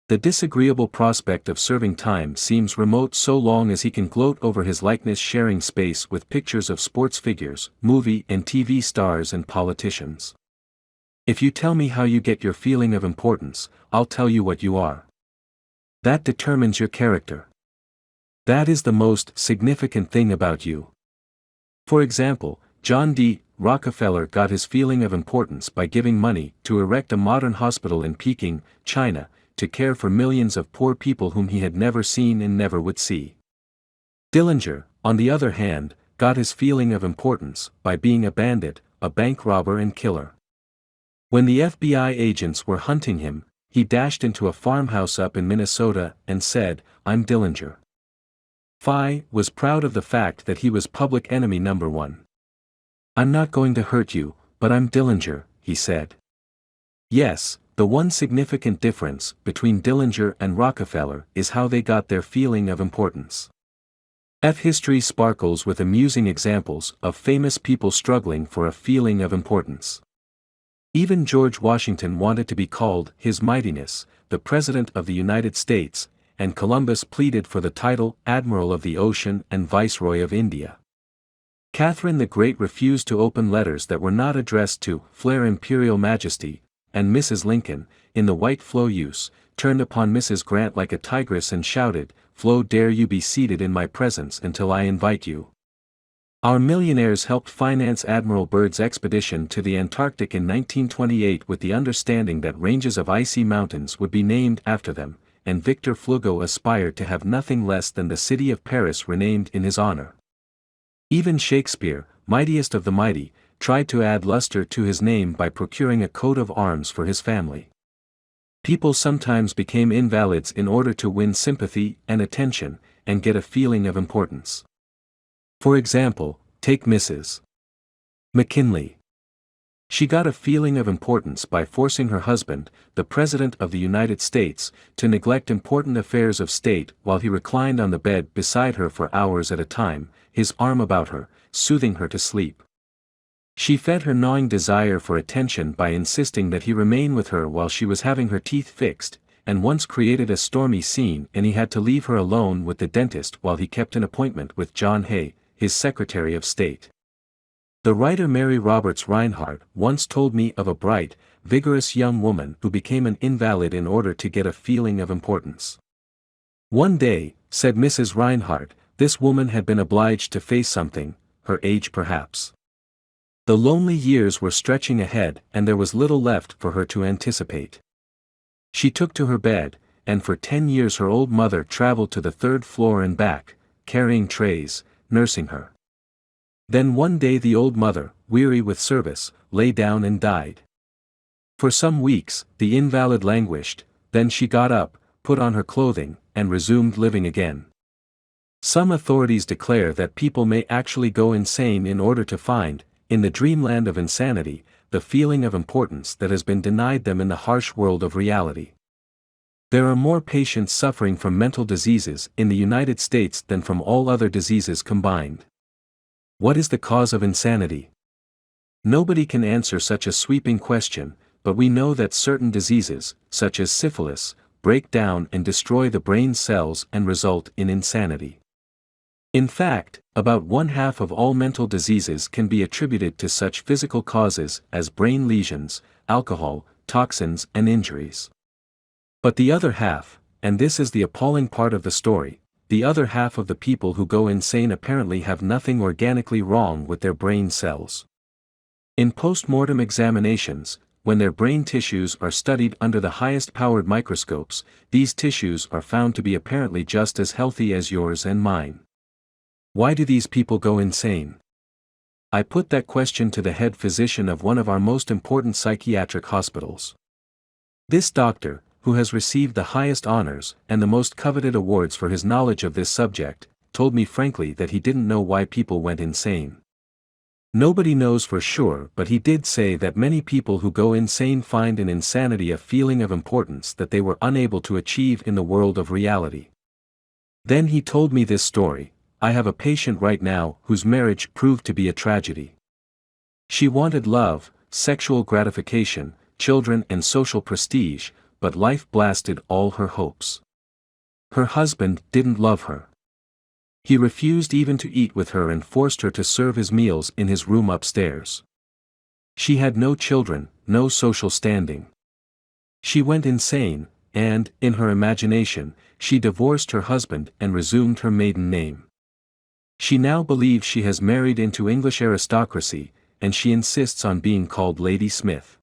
The disagreeable prospect of serving time seems remote so long as he can gloat over his likeness sharing space with pictures of sports figures, movie and TV stars and politicians. If you tell me how you get your feeling of importance, I'll tell you what you are. That determines your character. That is the most significant thing about you. For example, John D. Rockefeller got his feeling of importance by giving money to erect a modern hospital in Peking, China, to care for millions of poor people whom he had never seen and never would see. Dillinger, on the other hand, got his feeling of importance by being a bandit, a bank robber and killer. When the FBI agents were hunting him, he dashed into a farmhouse up in Minnesota and said, "I'm Dillinger." Phi was proud of the fact that he was public enemy number one. "I'm not going to hurt you, but I'm Dillinger," he said. Yes, the one significant difference between Dillinger and Rockefeller is how they got their feeling of importance. History sparkles with amusing examples of famous people struggling for a feeling of importance. Even George Washington wanted to be called His Mightiness, the President of the United States, and Columbus pleaded for the title Admiral of the Ocean and Viceroy of India. Catherine the Great refused to open letters that were not addressed to Flare Imperial Majesty, and Mrs. Lincoln, in the white Flo use, turned upon Mrs. Grant like a tigress and shouted, "Flo, dare you be seated in my presence until I invite you." Our millionaires helped finance Admiral Byrd's expedition to the Antarctic in 1928 with the understanding that ranges of icy mountains would be named after them, and Victor Hugo aspired to have nothing less than the city of Paris renamed in his honor. Even Shakespeare, mightiest of the mighty, tried to add luster to his name by procuring a coat of arms for his family. People sometimes became invalids in order to win sympathy and attention, and get a feeling of importance. For example, take Mrs. McKinley. She got a feeling of importance by forcing her husband, the President of the United States, to neglect important affairs of state while he reclined on the bed beside her for hours at a time, his arm about her, soothing her to sleep. She fed her gnawing desire for attention by insisting that he remain with her while she was having her teeth fixed, and once created a stormy scene and he had to leave her alone with the dentist while he kept an appointment with John Hay, his Secretary of State. The writer Mary Roberts Rinehart once told me of a bright, vigorous young woman who became an invalid in order to get a feeling of importance. One day, said Mrs. Rinehart, this woman had been obliged to face something, her age perhaps. The lonely years were stretching ahead and there was little left for her to anticipate. She took to her bed, and for 10 years her old mother traveled to the 3rd floor and back, carrying trays, nursing her. Then one day the old mother, weary with service, lay down and died. For some weeks, the invalid languished, then she got up, put on her clothing, and resumed living again. Some authorities declare that people may actually go insane in order to find, in the dreamland of insanity, the feeling of importance that has been denied them in the harsh world of reality. There are more patients suffering from mental diseases in the United States than from all other diseases combined. What is the cause of insanity? Nobody can answer such a sweeping question, but we know that certain diseases, such as syphilis, break down and destroy the brain cells and result in insanity. In fact, about 1/2 of all mental diseases can be attributed to such physical causes as brain lesions, alcohol, toxins and injuries. But the other half, and this is the appalling part of the story, the other half of the people who go insane apparently have nothing organically wrong with their brain cells. In post-mortem examinations, when their brain tissues are studied under the highest-powered microscopes, these tissues are found to be apparently just as healthy as yours and mine. Why do these people go insane? I put that question to the head physician of one of our most important psychiatric hospitals. This doctor, who has received the highest honors and the most coveted awards for his knowledge of this subject, told me frankly that he didn't know why people went insane. Nobody knows for sure, but he did say that many people who go insane find in insanity a feeling of importance that they were unable to achieve in the world of reality. Then he told me this story. I have a patient right now whose marriage proved to be a tragedy. She wanted love, sexual gratification, children and social prestige, but life blasted all her hopes. Her husband didn't love her. He refused even to eat with her and forced her to serve his meals in his room upstairs. She had no children, no social standing. She went insane, and, in her imagination, she divorced her husband and resumed her maiden name. She now believes she has married into English aristocracy, and she insists on being called Lady Smith.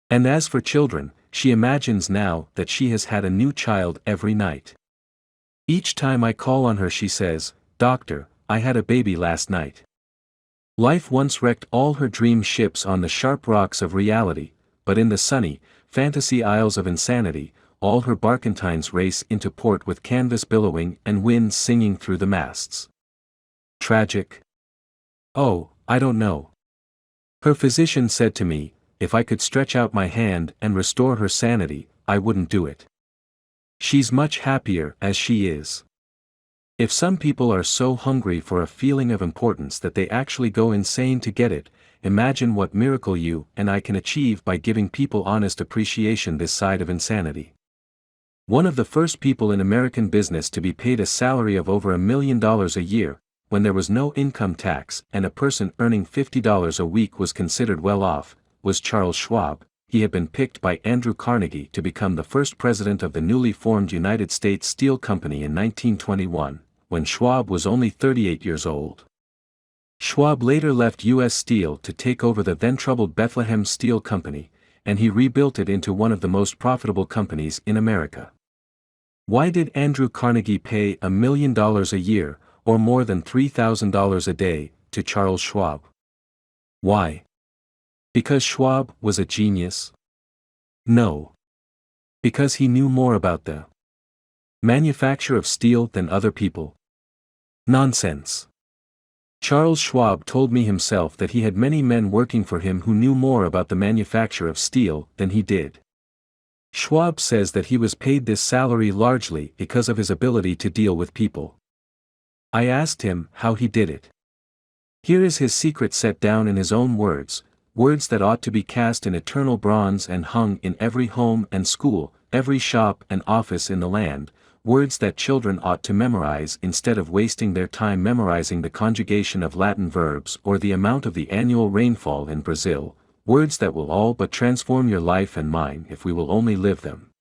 And as for children, she imagines now that she has had a new child every night. Each time I call on her she says, "Doctor, I had a baby last night." Life once wrecked all her dream ships on the sharp rocks of reality, but in the sunny, fantasy isles of insanity, all her barkentines race into port with canvas billowing and wind singing through the masts. Tragic? Oh, I don't know. Her physician said to me, if I could stretch out my hand and restore her sanity, I wouldn't do it. She's much happier as she is. If some people are so hungry for a feeling of importance that they actually go insane to get it, imagine what miracle you and I can achieve by giving people honest appreciation this side of insanity. One of the first people in American business to be paid a salary of over $1 million a year, when there was no income tax and a person earning $50 a week was considered well off, was Charles Schwab. He had been picked by Andrew Carnegie to become the first president of the newly formed United States Steel Company in 1921, when Schwab was only 38 years old. Schwab later left U.S. Steel to take over the then-troubled Bethlehem Steel Company, and he rebuilt it into one of the most profitable companies in America. Why did Andrew Carnegie pay $1 million a year, or more than $3,000 a day, to Charles Schwab? Why? Because Schwab was a genius? No. Because he knew more about the manufacture of steel than other people? Nonsense. Charles Schwab told me himself that he had many men working for him who knew more about the manufacture of steel than he did. Schwab says that he was paid this salary largely because of his ability to deal with people. I asked him how he did it. Here is his secret set down in his own words, words that ought to be cast in eternal bronze and hung in every home and school, every shop and office in the land, words that children ought to memorize instead of wasting their time memorizing the conjugation of Latin verbs or the amount of the annual rainfall in Brazil, words that will all but transform your life and mine if we will only live them.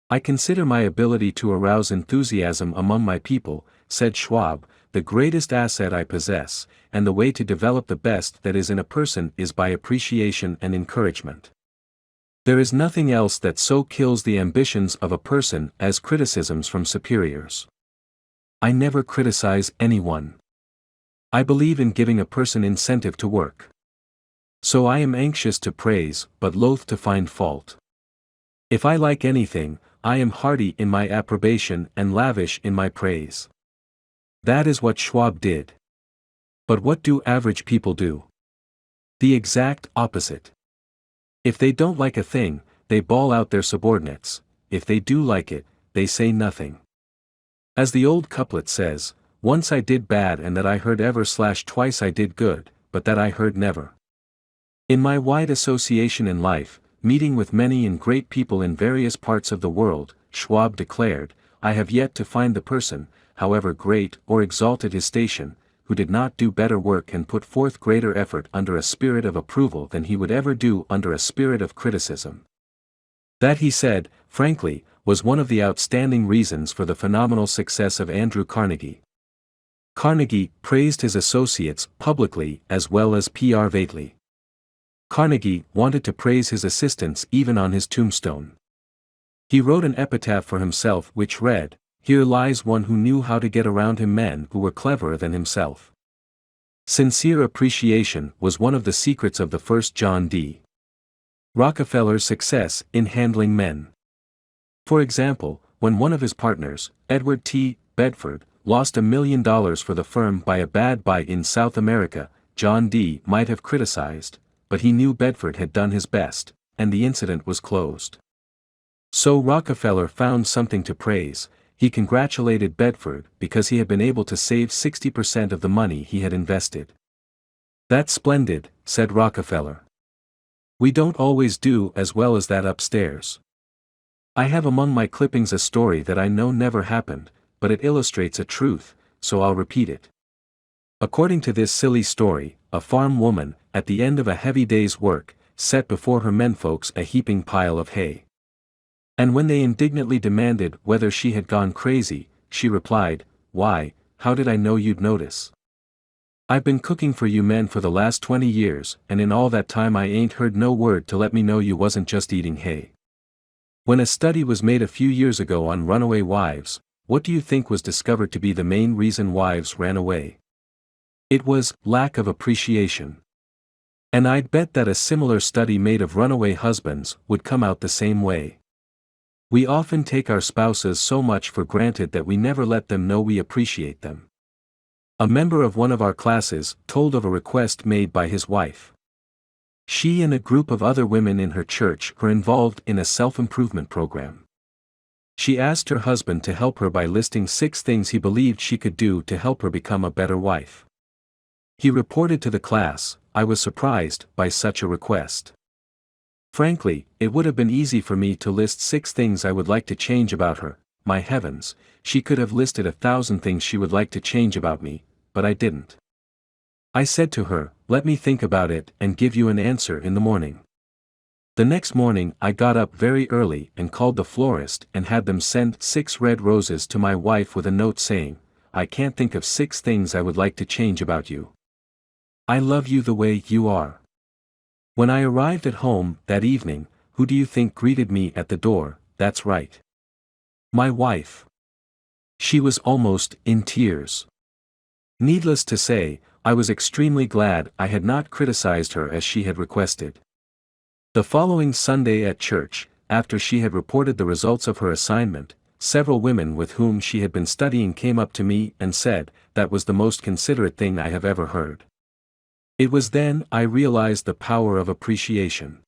I consider my ability to arouse enthusiasm among my people, said Schwab, the greatest asset I possess, and the way to develop the best that is in a person is by appreciation and encouragement. There is nothing else that so kills the ambitions of a person as criticisms from superiors. I never criticize anyone. I believe in giving a person incentive to work. So I am anxious to praise, but loath to find fault. If I like anything, I am hearty in my approbation and lavish in my praise. That is what Schwab did. But what do average people do? The exact opposite. If they don't like a thing, they bawl out their subordinates. If they do like it, they say nothing. As the old couplet says, once I did bad and that I heard ever/twice I did good, but that I heard never. In my wide association in life, meeting with many and great people in various parts of the world, Schwab declared, I have yet to find the person, however great or exalted his station, who did not do better work and put forth greater effort under a spirit of approval than he would ever do under a spirit of criticism. That, he said, frankly, was one of the outstanding reasons for the phenomenal success of Andrew Carnegie. Carnegie praised his associates publicly as well as privately. Carnegie wanted to praise his assistants even on his tombstone. He wrote an epitaph for himself which read, "Here lies one who knew how to get around him men who were cleverer than himself." Sincere appreciation was one of the secrets of the first John D. Rockefeller's success in handling men. For example, when one of his partners, Edward T. Bedford, lost $1 million for the firm by a bad buy in South America, John D. might have criticized, but he knew Bedford had done his best, and the incident was closed. So Rockefeller found something to praise. He congratulated Bedford because he had been able to save 60% of the money he had invested. That's splendid, said Rockefeller. We don't always do as well as that upstairs. I have among my clippings a story that I know never happened, but it illustrates a truth, so I'll repeat it. According to this silly story, a farm woman, at the end of a heavy day's work, set before her menfolks a heaping pile of hay. And when they indignantly demanded whether she had gone crazy, she replied, "Why, how did I know you'd notice? I've been cooking for you men for the last 20 years, and in all that time I ain't heard no word to let me know you wasn't just eating hay." When a study was made a few years ago on runaway wives, what do you think was discovered to be the main reason wives ran away? It was lack of appreciation. And I'd bet that a similar study made of runaway husbands would come out the same way. We often take our spouses so much for granted that we never let them know we appreciate them. A member of one of our classes told of a request made by his wife. She and a group of other women in her church were involved in a self-improvement program. She asked her husband to help her by listing 6 things he believed she could do to help her become a better wife. He reported to the class, "I was surprised by such a request. Frankly, it would have been easy for me to list 6 things I would like to change about her. My heavens, she could have listed 1,000 things she would like to change about me, but I didn't. I said to her, 'Let me think about it and give you an answer in the morning.' The next morning I got up very early and called the florist and had them send 6 red roses to my wife with a note saying, 'I can't think of 6 things I would like to change about you. I love you the way you are.' When I arrived at home that evening, who do you think greeted me at the door? That's right. My wife. She was almost in tears. Needless to say, I was extremely glad I had not criticized her as she had requested. The following Sunday at church, after she had reported the results of her assignment, several women with whom she had been studying came up to me and said, "That was the most considerate thing I have ever heard." It was then I realized the power of appreciation.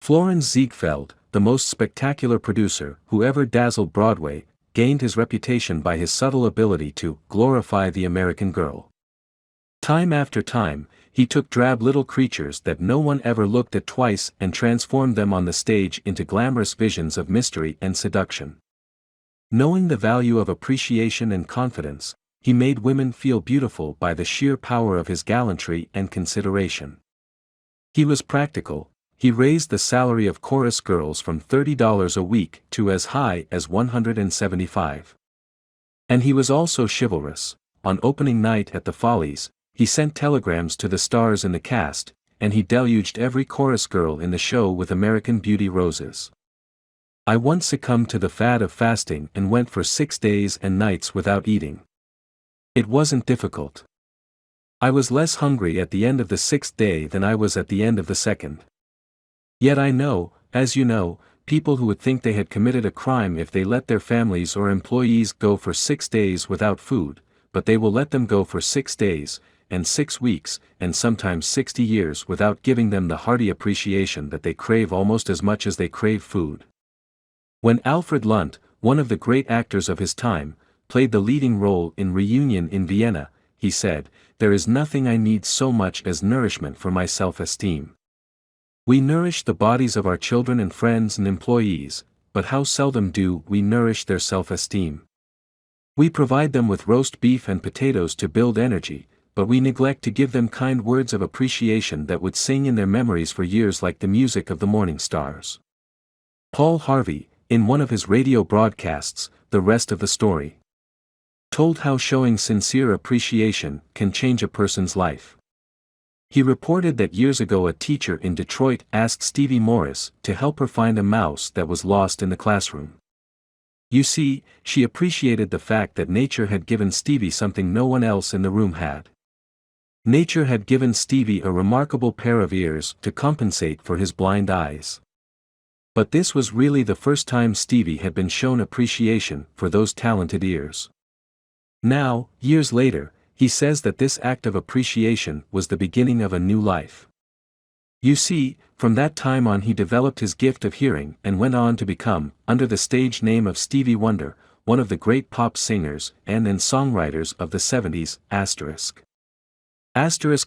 Florenz Ziegfeld, the most spectacular producer who ever dazzled Broadway, gained his reputation by his subtle ability to glorify the American girl. Time after time, he took drab little creatures that no one ever looked at twice and transformed them on the stage into glamorous visions of mystery and seduction. Knowing the value of appreciation and confidence, he made women feel beautiful by the sheer power of his gallantry and consideration. He was practical. He raised the salary of chorus girls from $30 a week to as high as $175. And he was also chivalrous. On opening night at the Follies, he sent telegrams to the stars in the cast, and he deluged every chorus girl in the show with American Beauty roses. I once succumbed to the fad of fasting and went for 6 days and nights without eating. It wasn't difficult. I was less hungry at the end of the 6th day than I was at the end of the 2nd. Yet I know, as you know, people who would think they had committed a crime if they let their families or employees go for 6 days without food, but they will let them go for 6 days, and 6 weeks, and sometimes 60 years without giving them the hearty appreciation that they crave almost as much as they crave food. When Alfred Lunt, one of the great actors of his time, played the leading role in Reunion in Vienna, he said, "There is nothing I need so much as nourishment for my self-esteem." We nourish the bodies of our children and friends and employees, but how seldom do we nourish their self-esteem? We provide them with roast beef and potatoes to build energy, but we neglect to give them kind words of appreciation that would sing in their memories for years like the music of the morning stars. Paul Harvey, in one of his radio broadcasts, The Rest of the Story, told how showing sincere appreciation can change a person's life. He reported that years ago a teacher in Detroit asked Stevie Morris to help her find a mouse that was lost in the classroom. You see, she appreciated the fact that nature had given Stevie something no one else in the room had. Nature had given Stevie a remarkable pair of ears to compensate for his blind eyes. But this was really the first time Stevie had been shown appreciation for those talented ears. Now, years later, he says that this act of appreciation was the beginning of a new life. You see, from that time on he developed his gift of hearing and went on to become, under the stage name of Stevie Wonder, one of the great pop singers and songwriters of the 70s,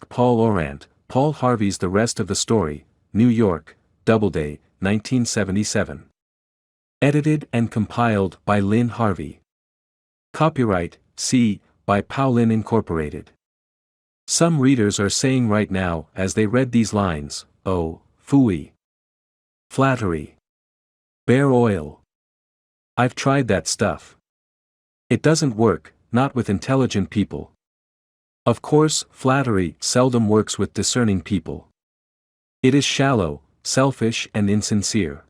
Paul Orant, Paul Harvey's The Rest of the Story, New York, Doubleday, 1977. Edited and compiled by Lynn Harvey. Copyright, C, by Powlin Incorporated. Some readers are saying right now, as they read these lines, "Oh, phooey. Flattery. Bear oil. I've tried that stuff. It doesn't work, not with intelligent people." Of course, flattery seldom works with discerning people. It is shallow, selfish and insincere.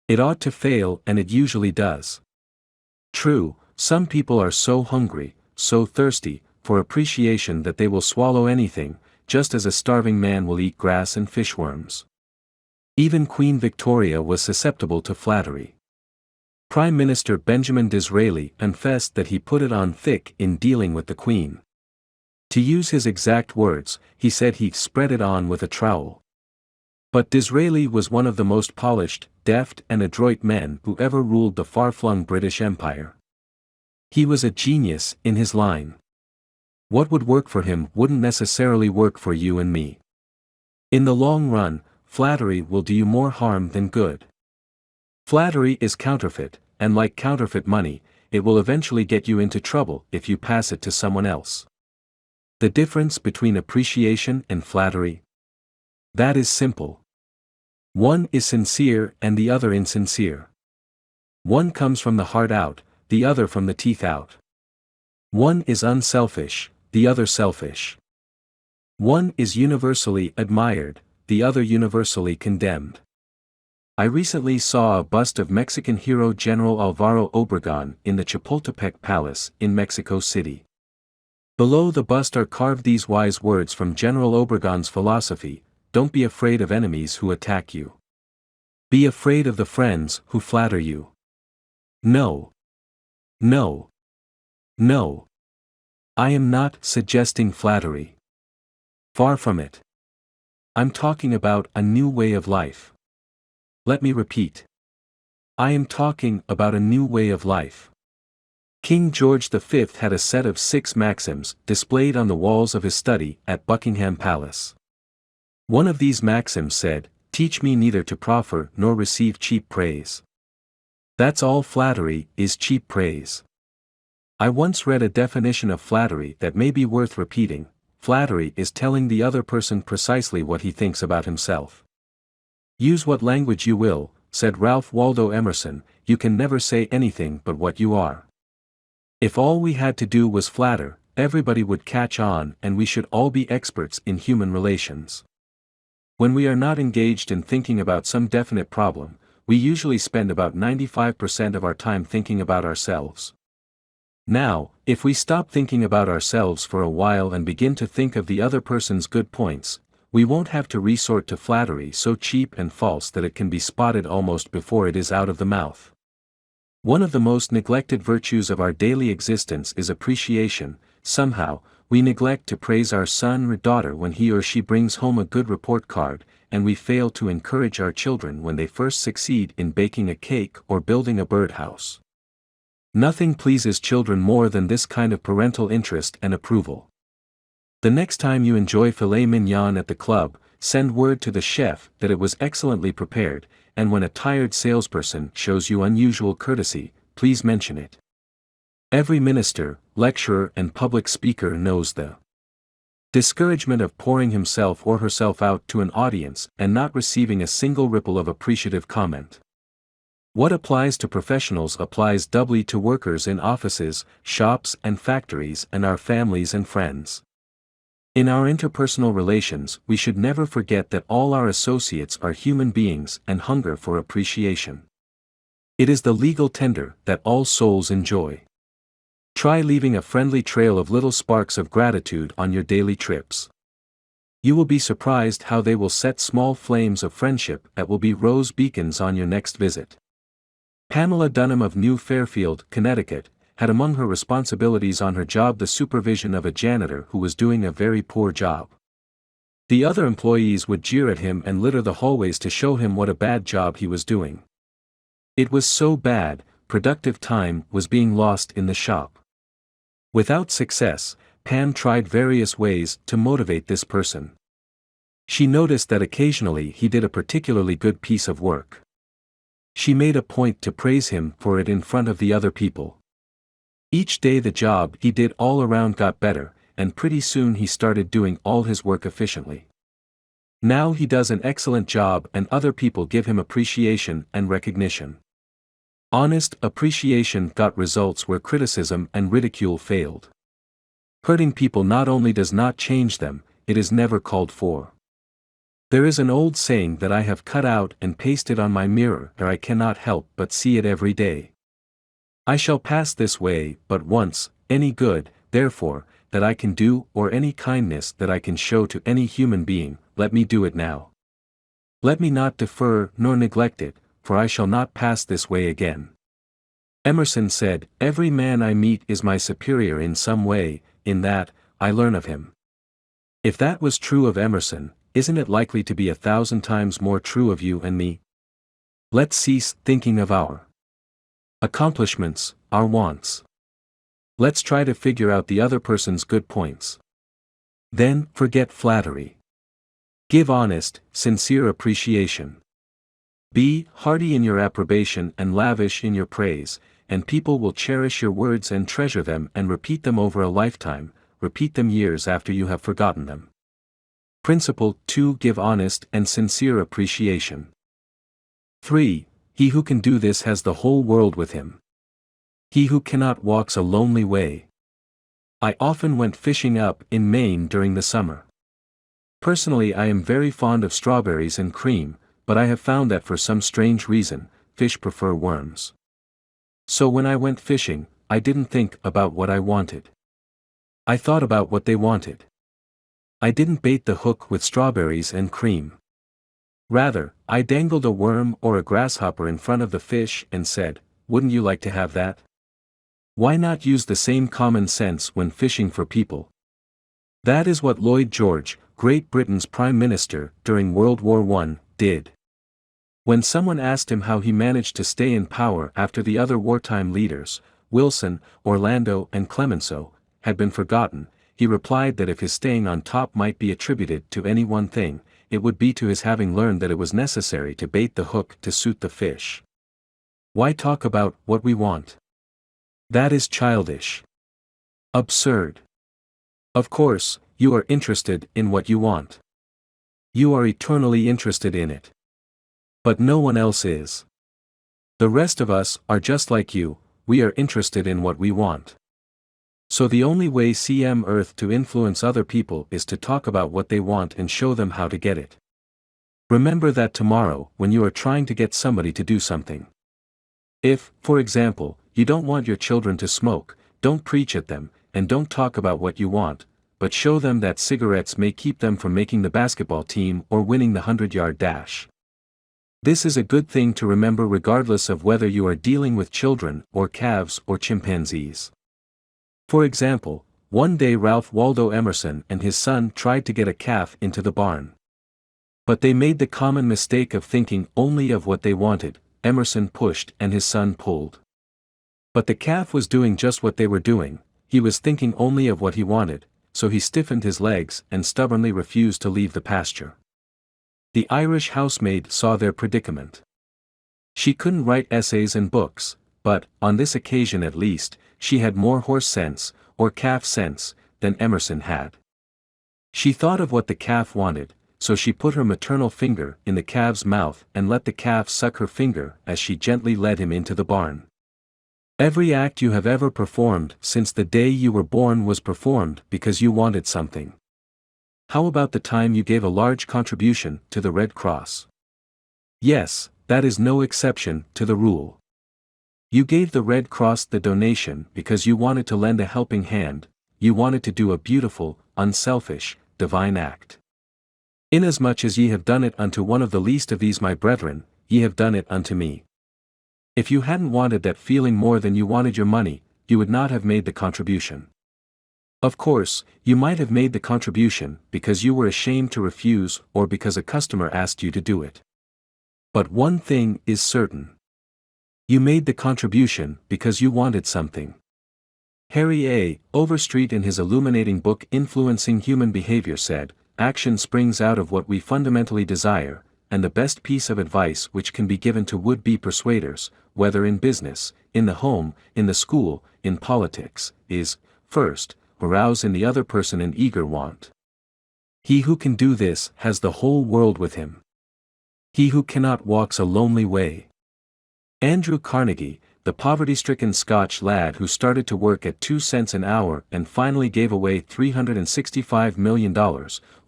It ought to fail, and it usually does. True, some people are so hungry, so thirsty, for appreciation that they will swallow anything, just as a starving man will eat grass and fishworms. Even Queen Victoria was susceptible to flattery. Prime Minister Benjamin Disraeli confessed that he put it on thick in dealing with the Queen. To use his exact words, he said he spread it on with a trowel. But Disraeli was one of the most polished, deft and adroit men who ever ruled the far-flung British Empire. He was a genius in his line. What would work for him wouldn't necessarily work for you and me. In the long run, flattery will do you more harm than good. Flattery is counterfeit, and like counterfeit money, it will eventually get you into trouble if you pass it to someone else. The difference between appreciation and flattery? That is simple. One is sincere and the other insincere. One comes from the heart out, the other from the teeth out. One is unselfish, the other selfish. One is universally admired, the other universally condemned. I recently saw a bust of Mexican hero General Alvaro Obregón in the Chapultepec Palace in Mexico City. Below the bust are carved these wise words from General Obregón's philosophy: don't be afraid of enemies who attack you. Be afraid of the friends who flatter you. No. No. No. I am not suggesting flattery. Far from it. I'm talking about a new way of life. Let me repeat. I am talking about a new way of life. King George V had a set of 6 maxims displayed on the walls of his study at Buckingham Palace. One of these maxims said, "Teach me neither to proffer nor receive cheap praise." That's all flattery is, cheap praise. I once read a definition of flattery that may be worth repeating. Flattery is telling the other person precisely what he thinks about himself. Use what language you will, said Ralph Waldo Emerson, you can never say anything but what you are. If all we had to do was flatter, everybody would catch on and we should all be experts in human relations. When we are not engaged in thinking about some definite problem, we usually spend about 95% of our time thinking about ourselves. Now, if we stop thinking about ourselves for a while and begin to think of the other person's good points, we won't have to resort to flattery so cheap and false that it can be spotted almost before it is out of the mouth. One of the most neglected virtues of our daily existence is appreciation. Somehow, we neglect to praise our son or daughter when he or she brings home a good report card, and we fail to encourage our children when they first succeed in baking a cake or building a birdhouse. Nothing pleases children more than this kind of parental interest and approval. The next time you enjoy filet mignon at the club, send word to the chef that it was excellently prepared, and when a tired salesperson shows you unusual courtesy, please mention it. Every minister, lecturer and public speaker knows the discouragement of pouring himself or herself out to an audience and not receiving a single ripple of appreciative comment. What applies to professionals applies doubly to workers in offices, shops and factories and our families and friends. In our interpersonal relations, we should never forget that all our associates are human beings and hunger for appreciation. It is the legal tender that all souls enjoy. Try leaving a friendly trail of little sparks of gratitude on your daily trips. You will be surprised how they will set small flames of friendship that will be rose beacons on your next visit. Pamela Dunham of New Fairfield, Connecticut, had among her responsibilities on her job the supervision of a janitor who was doing a very poor job. The other employees would jeer at him and litter the hallways to show him what a bad job he was doing. It was so bad, productive time was being lost in the shop. Without success, Pam tried various ways to motivate this person. She noticed that occasionally he did a particularly good piece of work. She made a point to praise him for it in front of the other people. Each day the job he did all around got better, and pretty soon he started doing all his work efficiently. Now he does an excellent job and other people give him appreciation and recognition. Honest appreciation got results where criticism and ridicule failed. Hurting people not only does not change them, it is never called for. There is an old saying that I have cut out and pasted on my mirror, or I cannot help but see it every day. I shall pass this way but once, any good, therefore, that I can do or any kindness that I can show to any human being, let me do it now. Let me not defer nor neglect it, for I shall not pass this way again. Emerson said, "Every man I meet is my superior in some way, in that, I learn of him." If that was true of Emerson, isn't it likely to be 1,000 times more true of you and me? Let's cease thinking of our accomplishments, our wants. Let's try to figure out the other person's good points. Then, forget flattery. Give honest, sincere appreciation. Be hearty in your approbation and lavish in your praise, and people will cherish your words and treasure them and repeat them over a lifetime, repeat them years after you have forgotten them. Principle 2. Give honest and sincere appreciation. 3. He who can do this has the whole world with him. He who cannot walks a lonely way. I often went fishing up in Maine during the summer. Personally, I am very fond of strawberries and cream, but I have found that for some strange reason, fish prefer worms. So when I went fishing, I didn't think about what I wanted. I thought about what they wanted. I didn't bait the hook with strawberries and cream. Rather, I dangled a worm or a grasshopper in front of the fish and said, "Wouldn't you like to have that?" Why not use the same common sense when fishing for people? That is what Lloyd George, Great Britain's Prime Minister during World War I, did. When someone asked him how he managed to stay in power after the other wartime leaders, Wilson, Orlando and Clemenceau, had been forgotten, he replied that if his staying on top might be attributed to any one thing, it would be to his having learned that it was necessary to bait the hook to suit the fish. Why talk about what we want? That is childish. Absurd. Of course, you are interested in what you want. You are eternally interested in it. But no one else is. The rest of us are just like you, we are interested in what we want. So the only way CM Earth to influence other people is to talk about what they want and show them how to get it. Remember that tomorrow when you are trying to get somebody to do something. If, for example, you don't want your children to smoke, don't preach at them, and don't talk about what you want, but show them that cigarettes may keep them from making the basketball team or winning the 100-yard dash. This is a good thing to remember regardless of whether you are dealing with children or calves or chimpanzees. For example, one day Ralph Waldo Emerson and his son tried to get a calf into the barn. But they made the common mistake of thinking only of what they wanted. Emerson pushed and his son pulled. But the calf was doing just what they were doing, he was thinking only of what he wanted, so he stiffened his legs and stubbornly refused to leave the pasture. The Irish housemaid saw their predicament. She couldn't write essays and books, but, on this occasion at least, she had more horse sense, or calf sense, than Emerson had. She thought of what the calf wanted, so she put her maternal finger in the calf's mouth and let the calf suck her finger as she gently led him into the barn. Every act you have ever performed since the day you were born was performed because you wanted something. How about the time you gave a large contribution to the Red Cross? Yes, that is no exception to the rule. You gave the Red Cross the donation because you wanted to lend a helping hand, you wanted to do a beautiful, unselfish, divine act. Inasmuch as ye have done it unto one of the least of these my brethren, ye have done it unto me. If you hadn't wanted that feeling more than you wanted your money, you would not have made the contribution. Of course, you might have made the contribution because you were ashamed to refuse or because a customer asked you to do it. But one thing is certain. You made the contribution because you wanted something. Harry A. Overstreet in his illuminating book Influencing Human Behavior said, "Action springs out of what we fundamentally desire, and the best piece of advice which can be given to would-be persuaders, whether in business, in the home, in the school, in politics, is, first, arouse in the other person an eager want. He who can do this has the whole world with him. He who cannot walks a lonely way. Andrew Carnegie, the poverty-stricken Scotch lad who started to work at 2 cents an hour and finally gave away $365 million,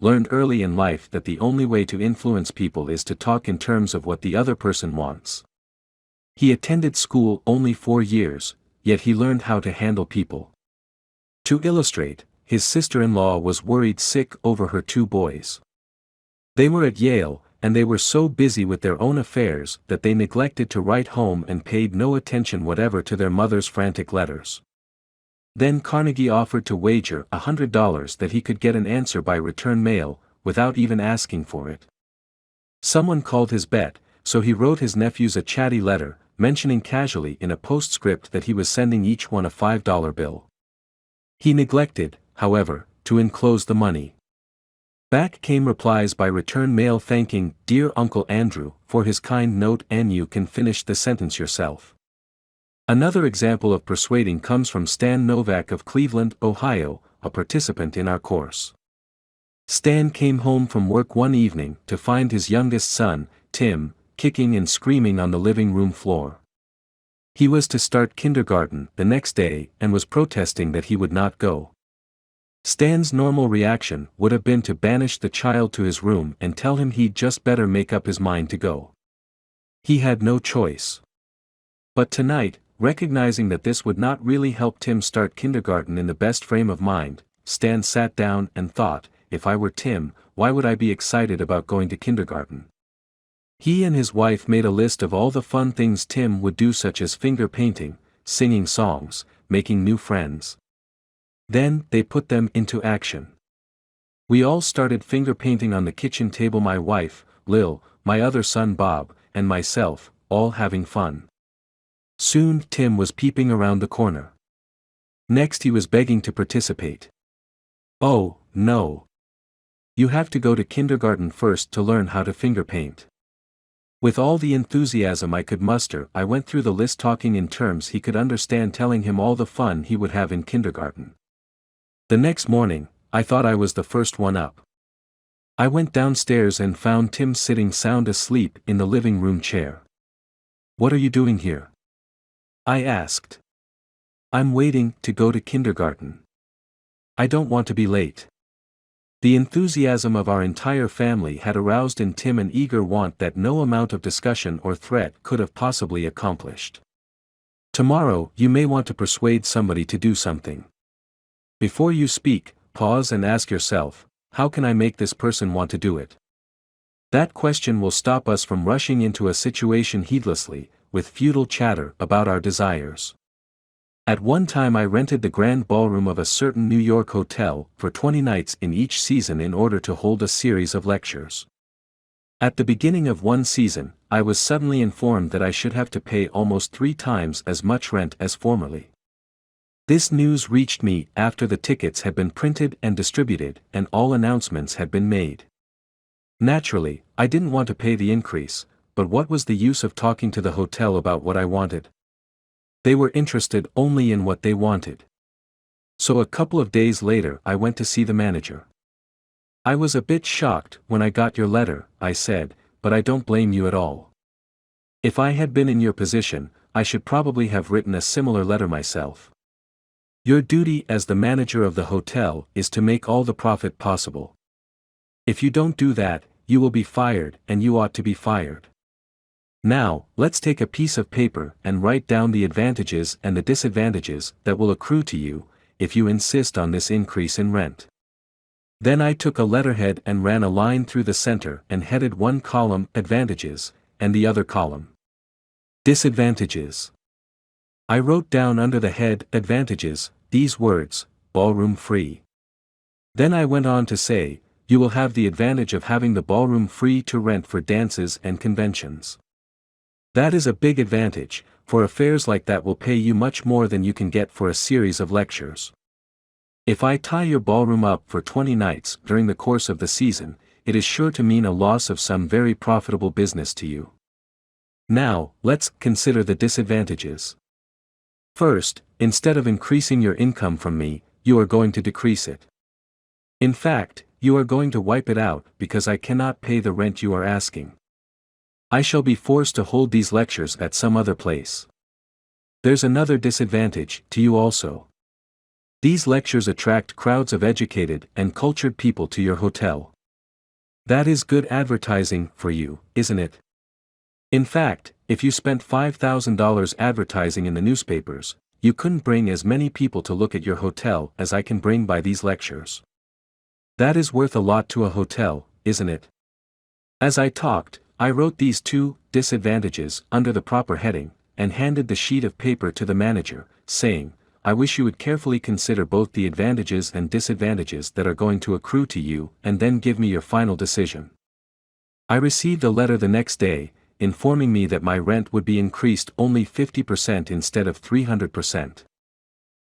learned early in life that the only way to influence people is to talk in terms of what the other person wants. He attended school only 4 years, yet he learned how to handle people. To illustrate, his sister-in-law was worried sick over her 2 boys. They were at Yale, and they were so busy with their own affairs that they neglected to write home and paid no attention whatever to their mother's frantic letters. Then Carnegie offered to wager $100 that he could get an answer by return mail, without even asking for it. Someone called his bet, so he wrote his nephews a chatty letter, mentioning casually in a postscript that he was sending each one a $5 bill. He neglected, however, to enclose the money. Back came replies by return mail thanking "Dear Uncle Andrew" for his kind note, and you can finish the sentence yourself. Another example of persuading comes from Stan Novak of Cleveland, Ohio, a participant in our course. Stan came home from work one evening to find his youngest son, Tim, kicking and screaming on the living room floor. He was to start kindergarten the next day and was protesting that he would not go. Stan's normal reaction would have been to banish the child to his room and tell him he'd just better make up his mind to go. He had no choice. But tonight, recognizing that this would not really help Tim start kindergarten in the best frame of mind, Stan sat down and thought, if I were Tim, why would I be excited about going to kindergarten? He and his wife made a list of all the fun things Tim would do, such as finger painting, singing songs, making new friends. Then, they put them into action. We all started finger painting on the kitchen table, my wife, Lil, my other son Bob, and myself, all having fun. Soon Tim was peeping around the corner. Next he was begging to participate. Oh, no. You have to go to kindergarten first to learn how to finger paint. With all the enthusiasm I could muster, I went through the list, talking in terms he could understand, telling him all the fun he would have in kindergarten. The next morning, I thought I was the first one up. I went downstairs and found Tim sitting sound asleep in the living room chair. What are you doing here? I asked. I'm waiting to go to kindergarten. I don't want to be late. The enthusiasm of our entire family had aroused in Tim an eager want that no amount of discussion or threat could have possibly accomplished. Tomorrow you may want to persuade somebody to do something. Before you speak, pause and ask yourself, how can I make this person want to do it? That question will stop us from rushing into a situation heedlessly, with futile chatter about our desires. At one time I rented the grand ballroom of a certain New York hotel for 20 nights in each season in order to hold a series of lectures. At the beginning of one season, I was suddenly informed that I should have to pay almost 3 times as much rent as formerly. This news reached me after the tickets had been printed and distributed and all announcements had been made. Naturally, I didn't want to pay the increase, but what was the use of talking to the hotel about what I wanted? They were interested only in what they wanted. So a couple of days later I went to see the manager. I was a bit shocked when I got your letter, I said, but I don't blame you at all. If I had been in your position, I should probably have written a similar letter myself. Your duty as the manager of the hotel is to make all the profit possible. If you don't do that, you will be fired, and you ought to be fired. Now, let's take a piece of paper and write down the advantages and the disadvantages that will accrue to you, if you insist on this increase in rent. Then I took a letterhead and ran a line through the center and headed one column "Advantages," and the other column "Disadvantages." I wrote down under the head "Advantages" these words, "Ballroom free." Then I went on to say, you will have the advantage of having the ballroom free to rent for dances and conventions. That is a big advantage, for affairs like that will pay you much more than you can get for a series of lectures. If I tie your ballroom up for 20 nights during the course of the season, it is sure to mean a loss of some very profitable business to you. Now, let's consider the disadvantages. First, instead of increasing your income from me, you are going to decrease it. In fact, you are going to wipe it out because I cannot pay the rent you are asking. I shall be forced to hold these lectures at some other place. There's another disadvantage to you also. These lectures attract crowds of educated and cultured people to your hotel. That is good advertising for you, isn't it? In fact, if you spent $5,000 advertising in the newspapers, you couldn't bring as many people to look at your hotel as I can bring by these lectures. That is worth a lot to a hotel, isn't it? As I talked, I wrote these two disadvantages under the proper heading, and handed the sheet of paper to the manager, saying, I wish you would carefully consider both the advantages and disadvantages that are going to accrue to you, and then give me your final decision. I received a letter the next day, informing me that my rent would be increased only 50% instead of 300%.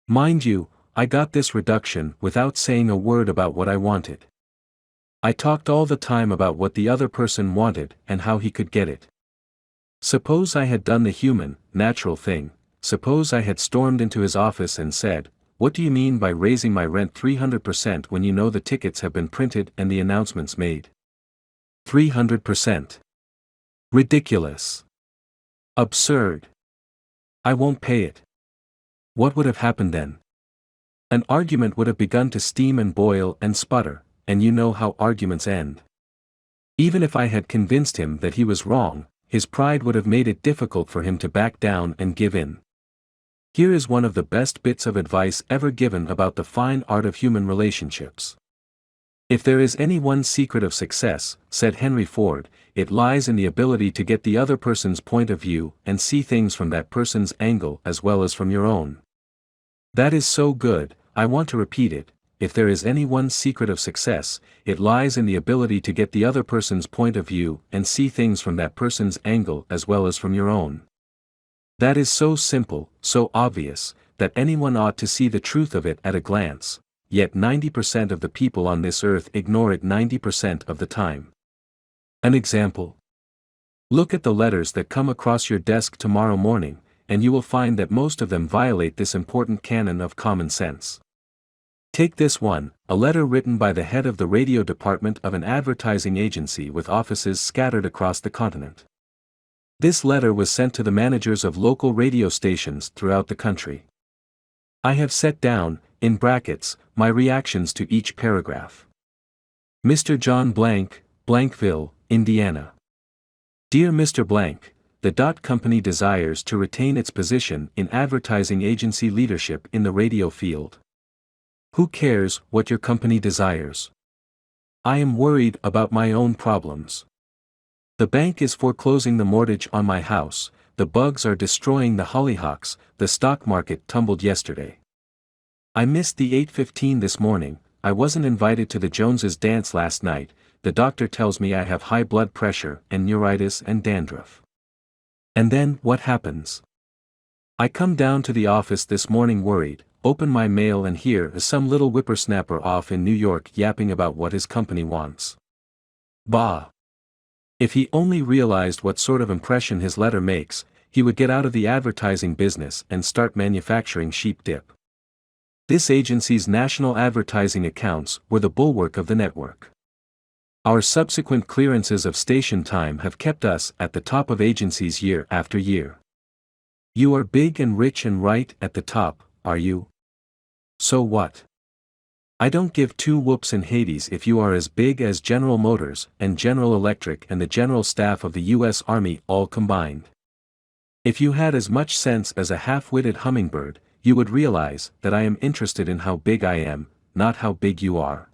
Mind you, I got this reduction without saying a word about what I wanted. I talked all the time about what the other person wanted and how he could get it. Suppose I had done the human, natural thing. Suppose I had stormed into his office and said, what do you mean by raising my rent 300% when you know the tickets have been printed and the announcements made? 300%. Ridiculous. Absurd. I won't pay it. What would have happened then? An argument would have begun to steam and boil and sputter, and you know how arguments end. Even if I had convinced him that he was wrong, his pride would have made it difficult for him to back down and give in. Here is one of the best bits of advice ever given about the fine art of human relationships. If there is any one secret of success, said Henry Ford, it lies in the ability to get the other person's point of view and see things from that person's angle as well as from your own. That is so good, I want to repeat it. If there is any one secret of success, it lies in the ability to get the other person's point of view and see things from that person's angle as well as from your own. That is so simple, so obvious, that anyone ought to see the truth of it at a glance, yet 90% of the people on this earth ignore it 90% of the time. An example. Look at the letters that come across your desk tomorrow morning, and you will find that most of them violate this important canon of common sense. Take this one, a letter written by the head of the radio department of an advertising agency with offices scattered across the continent. This letter was sent to the managers of local radio stations throughout the country. I have set down, in brackets, my reactions to each paragraph. Mr. John Blank, Blankville, Indiana. Dear Mr. Blank, the Dot Company desires to retain its position in advertising agency leadership in the radio field. Who cares what your company desires? I am worried about my own problems. The bank is foreclosing the mortgage on my house, the bugs are destroying the hollyhocks, the stock market tumbled yesterday. I missed the 8:15 this morning, I wasn't invited to the Joneses' dance last night, the doctor tells me I have high blood pressure and neuritis and dandruff. And then, what happens? I come down to the office this morning worried, open my mail and here is some little whippersnapper off in New York yapping about what his company wants. Bah! If he only realized what sort of impression his letter makes, he would get out of the advertising business and start manufacturing sheep dip. This agency's national advertising accounts were the bulwark of the network. Our subsequent clearances of station time have kept us at the top of agencies year after year. You are big and rich and right at the top, are you? So what? I don't give two whoops in Hades if you are as big as General Motors and General Electric and the general staff of the U.S. Army all combined. If you had as much sense as a half-witted hummingbird, you would realize that I am interested in how big I am, not how big you are.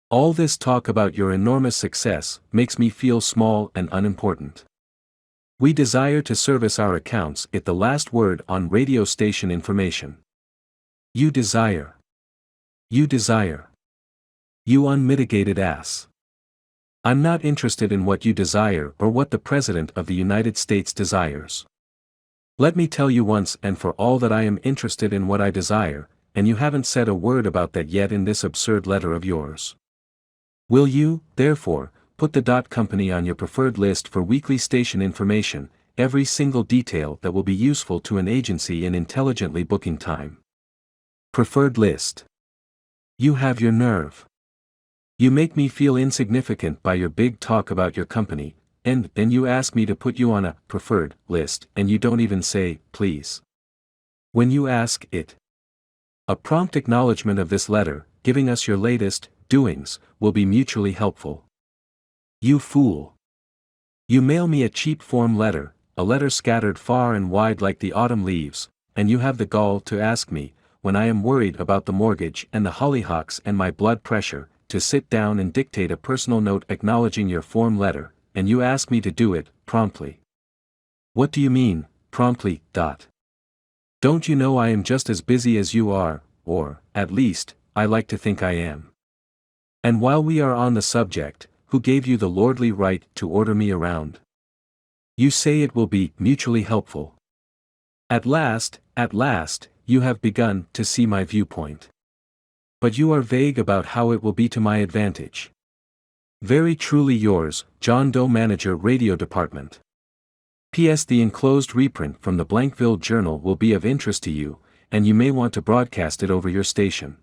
All this talk about your enormous success makes me feel small and unimportant. We desire to service our accounts at the last word on radio station information. You desire. You desire. You unmitigated ass. I'm not interested in what you desire or what the President of the United States desires. Let me tell you once and for all that I am interested in what I desire, and you haven't said a word about that yet in this absurd letter of yours. Will you, therefore, put the Company on your preferred list for weekly station information, every single detail that will be useful to an agency in intelligently booking time? Preferred list. You have your nerve. You make me feel insignificant by your big talk about your company, and then you ask me to put you on a preferred list and you don't even say, please. When you ask it. A prompt acknowledgement of this letter, giving us your latest doings, will be mutually helpful. You fool. You mail me a cheap form letter, a letter scattered far and wide like the autumn leaves, and you have the gall to ask me, when I am worried about the mortgage and the hollyhocks and my blood pressure, to sit down and dictate a personal note acknowledging your form letter, and you ask me to do it, promptly. What do you mean, promptly? Don't you know I am just as busy as you are, or, at least, I like to think I am. And while we are on the subject, who gave you the lordly right to order me around? You say it will be mutually helpful. At last, you have begun to see my viewpoint. But you are vague about how it will be to my advantage. Very truly yours, John Doe, Manager, Radio Department. P.S. The enclosed reprint from the Blankville Journal will be of interest to you, and you may want to broadcast it over your station.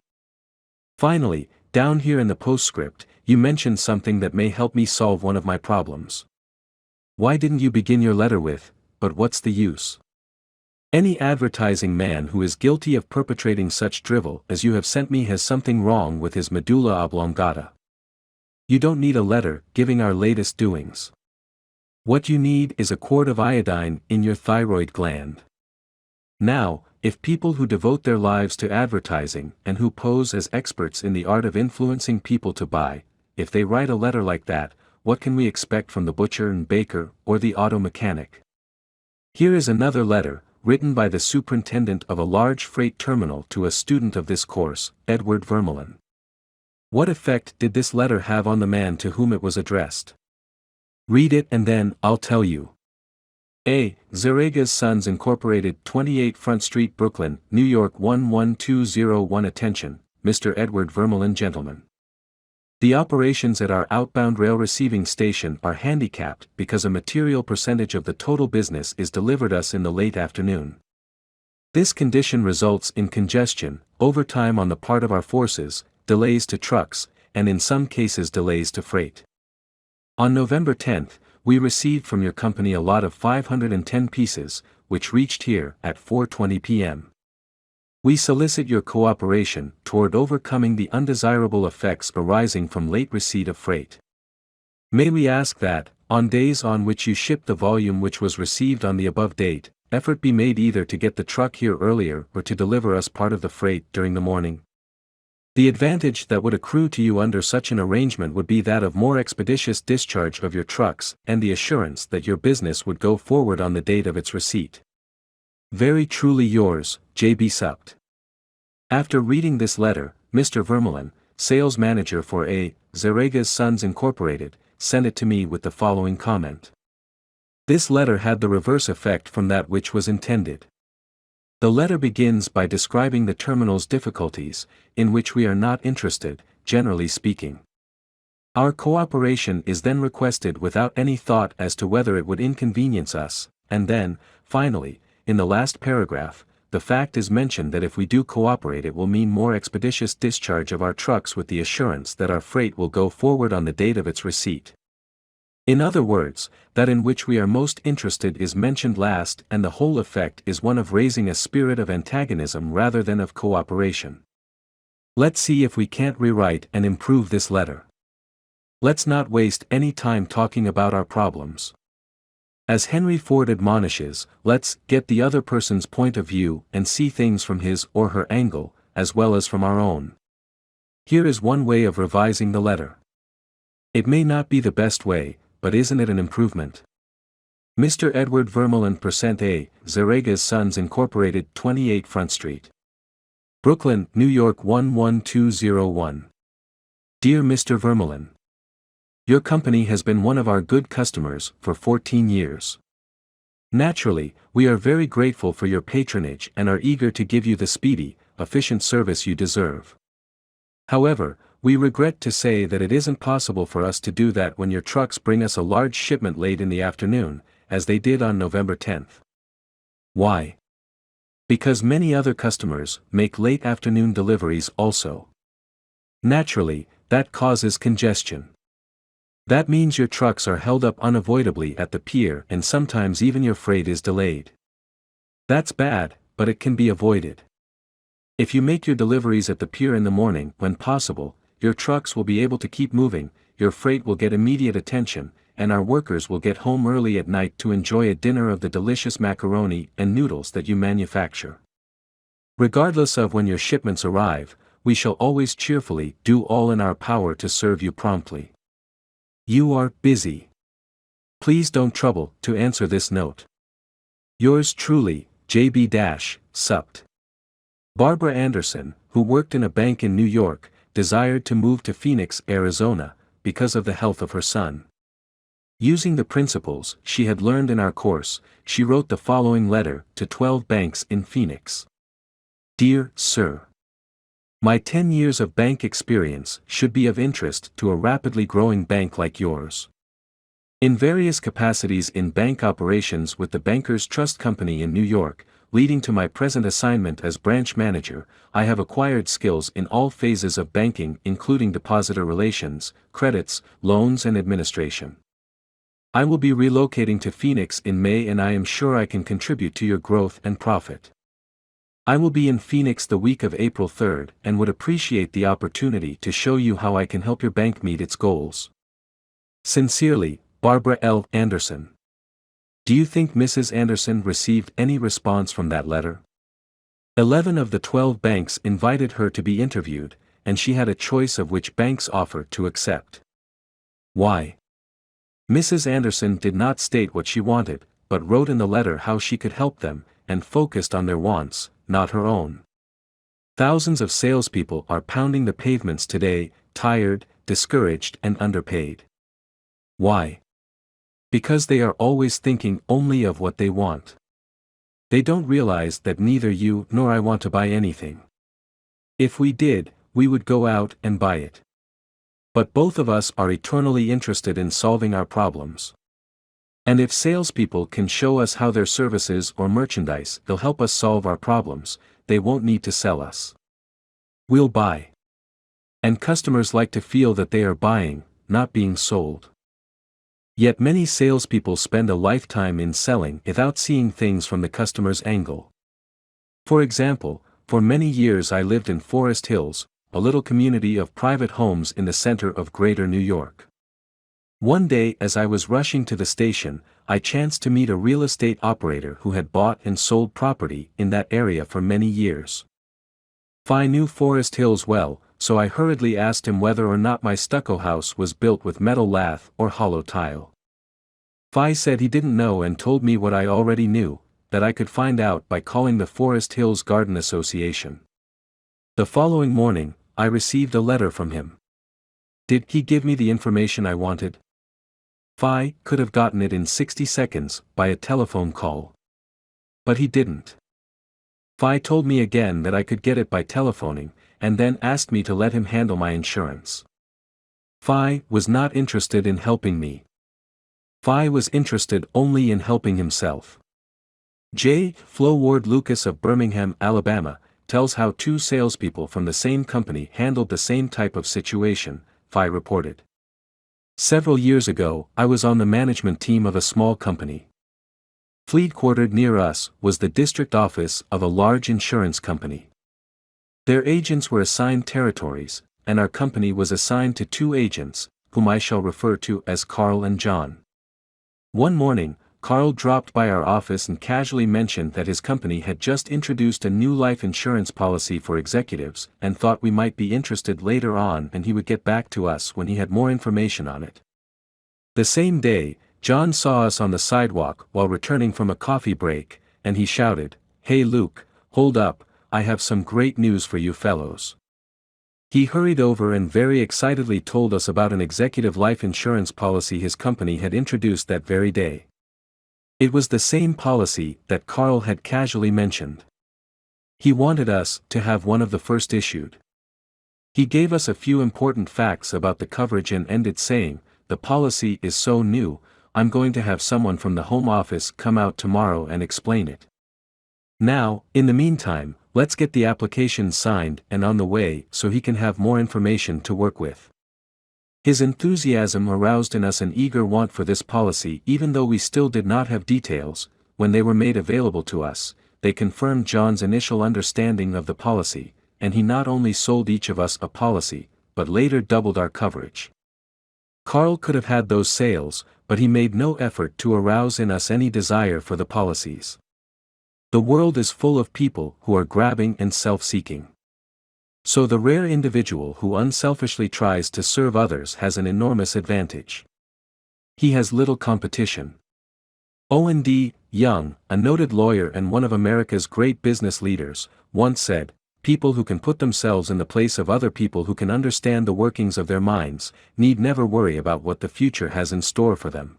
Finally, down here in the postscript, you mentioned something that may help me solve one of my problems. Why didn't you begin your letter with, "But what's the use?" Any advertising man who is guilty of perpetrating such drivel as you have sent me has something wrong with his medulla oblongata. You don't need a letter giving our latest doings. What you need is a quart of iodine in your thyroid gland. Now, if people who devote their lives to advertising and who pose as experts in the art of influencing people to buy, if they write a letter like that, what can we expect from the butcher and baker or the auto mechanic? Here is another letter, written by the superintendent of a large freight terminal to a student of this course, Edward Vermeulen. What effect did this letter have on the man to whom it was addressed? Read it and then I'll tell you. A. Zerega's Sons Incorporated, 28 Front Street, Brooklyn, New York 11201. Attention, Mr. Edward Vermeulen, gentlemen. The operations at our outbound rail receiving station are handicapped because a material percentage of the total business is delivered us in the late afternoon. This condition results in congestion, overtime on the part of our forces, delays to trucks, and in some cases delays to freight. On November 10th, we received from your company a lot of 510 pieces, which reached here at 4:20 p.m. We solicit your cooperation toward overcoming the undesirable effects arising from late receipt of freight. May we ask that, on days on which you ship the volume which was received on the above date, effort be made either to get the truck here earlier or to deliver us part of the freight during the morning? The advantage that would accrue to you under such an arrangement would be that of more expeditious discharge of your trucks and the assurance that your business would go forward on the date of its receipt. Very truly yours, J.B. Supt. After reading this letter, Mr. Vermeulen, sales manager for A. Zerega's Sons Incorporated, sent it to me with the following comment. This letter had the reverse effect from that which was intended. The letter begins by describing the terminal's difficulties, in which we are not interested, generally speaking. Our cooperation is then requested without any thought as to whether it would inconvenience us, and then, finally, in the last paragraph, the fact is mentioned that if we do cooperate it will mean more expeditious discharge of our trucks with the assurance that our freight will go forward on the date of its receipt. In other words, that in which we are most interested is mentioned last, and the whole effect is one of raising a spirit of antagonism rather than of cooperation. Let's see if we can't rewrite and improve this letter. Let's not waste any time talking about our problems. As Henry Ford admonishes, let's get the other person's point of view and see things from his or her angle, as well as from our own. Here is one way of revising the letter. It may not be the best way, but isn't it an improvement? Mr. Edward Vermeulen Percent A. Zerega's Sons Incorporated, 28 Front Street, Brooklyn, New York 11201. Dear Mr. Vermeulen, your company has been one of our good customers for 14 years. Naturally, we are very grateful for your patronage and are eager to give you the speedy, efficient service you deserve. However, We regret to say that it isn't possible for us to do that when your trucks bring us a large shipment late in the afternoon, as they did on November 10th. Why? Because many other customers make late afternoon deliveries also. Naturally, that causes congestion. That means your trucks are held up unavoidably at the pier and sometimes even your freight is delayed. That's bad, but it can be avoided. If you make your deliveries at the pier in the morning when possible, your trucks will be able to keep moving, your freight will get immediate attention, and our workers will get home early at night to enjoy a dinner of the delicious macaroni and noodles that you manufacture. Regardless of when your shipments arrive, we shall always cheerfully do all in our power to serve you promptly. You are busy. Please don't trouble to answer this note. Yours truly, JB-Supt. Barbara Anderson, who worked in a bank in New York, desired to move to Phoenix, Arizona, because of the health of her son. Using the principles she had learned in our course, she wrote the following letter to 12 banks in Phoenix. Dear Sir, my 10 years of bank experience should be of interest to a rapidly growing bank like yours. In various capacities in bank operations with the Bankers Trust Company in New York, leading to my present assignment as branch manager, I have acquired skills in all phases of banking including depositor relations, credits, loans and administration. I will be relocating to Phoenix in May and I am sure I can contribute to your growth and profit. I will be in Phoenix the week of April 3rd and would appreciate the opportunity to show you how I can help your bank meet its goals. Sincerely, Barbara L. Anderson. Do you think Mrs. Anderson received any response from that letter? 11 of the 12 banks invited her to be interviewed, and she had a choice of which bank's offer to accept. Why? Mrs. Anderson did not state what she wanted, but wrote in the letter how she could help them, and focused on their wants, not her own. Thousands of salespeople are pounding the pavements today, tired, discouraged and underpaid. Why? Because they are always thinking only of what they want. They don't realize that neither you nor I want to buy anything. If we did, we would go out and buy it. But both of us are eternally interested in solving our problems. And if salespeople can show us how their services or merchandise will help us solve our problems, they won't need to sell us. We'll buy. And customers like to feel that they are buying, not being sold. Yet many salespeople spend a lifetime in selling without seeing things from the customer's angle. For example, for many years I lived in Forest Hills, a little community of private homes in the center of Greater New York. One day as I was rushing to the station, I chanced to meet a real estate operator who had bought and sold property in that area for many years. I knew Forest Hills well, so I hurriedly asked him whether or not my stucco house was built with metal lath or hollow tile. Fi said he didn't know and told me what I already knew, that I could find out by calling the Forest Hills Garden Association. The following morning, I received a letter from him. Did he give me the information I wanted? Fi could have gotten it in 60 seconds by a telephone call. But he didn't. Fi told me again that I could get it by telephoning, and then asked me to let him handle my insurance. Fi was not interested in helping me. Fi was interested only in helping himself. J. Flo Ward Lucas of Birmingham, Alabama, tells how two salespeople from the same company handled the same type of situation, Fi reported. Several years ago, I was on the management team of a small company. Fleet-quartered near us was the district office of a large insurance company. Their agents were assigned territories, and our company was assigned to two agents, whom I shall refer to as Carl and John. One morning, Carl dropped by our office and casually mentioned that his company had just introduced a new life insurance policy for executives and thought we might be interested later on and he would get back to us when he had more information on it. The same day, John saw us on the sidewalk while returning from a coffee break, and he shouted, "Hey Luke, hold up, I have some great news for you fellows." He hurried over and very excitedly told us about an executive life insurance policy his company had introduced that very day. It was the same policy that Carl had casually mentioned. He wanted us to have one of the first issued. He gave us a few important facts about the coverage and ended saying, "The policy is so new, I'm going to have someone from the Home Office come out tomorrow and explain it. Now, in the meantime, let's get the application signed and on the way so he can have more information to work with." His enthusiasm aroused in us an eager want for this policy even though we still did not have details. When they were made available to us, they confirmed John's initial understanding of the policy, and he not only sold each of us a policy, but later doubled our coverage. Carl could have had those sales, but he made no effort to arouse in us any desire for the policies. The world is full of people who are grabbing and self-seeking. So the rare individual who unselfishly tries to serve others has an enormous advantage. He has little competition. Owen D. Young, a noted lawyer and one of America's great business leaders, once said, "People who can put themselves in the place of other people who can understand the workings of their minds, need never worry about what the future has in store for them."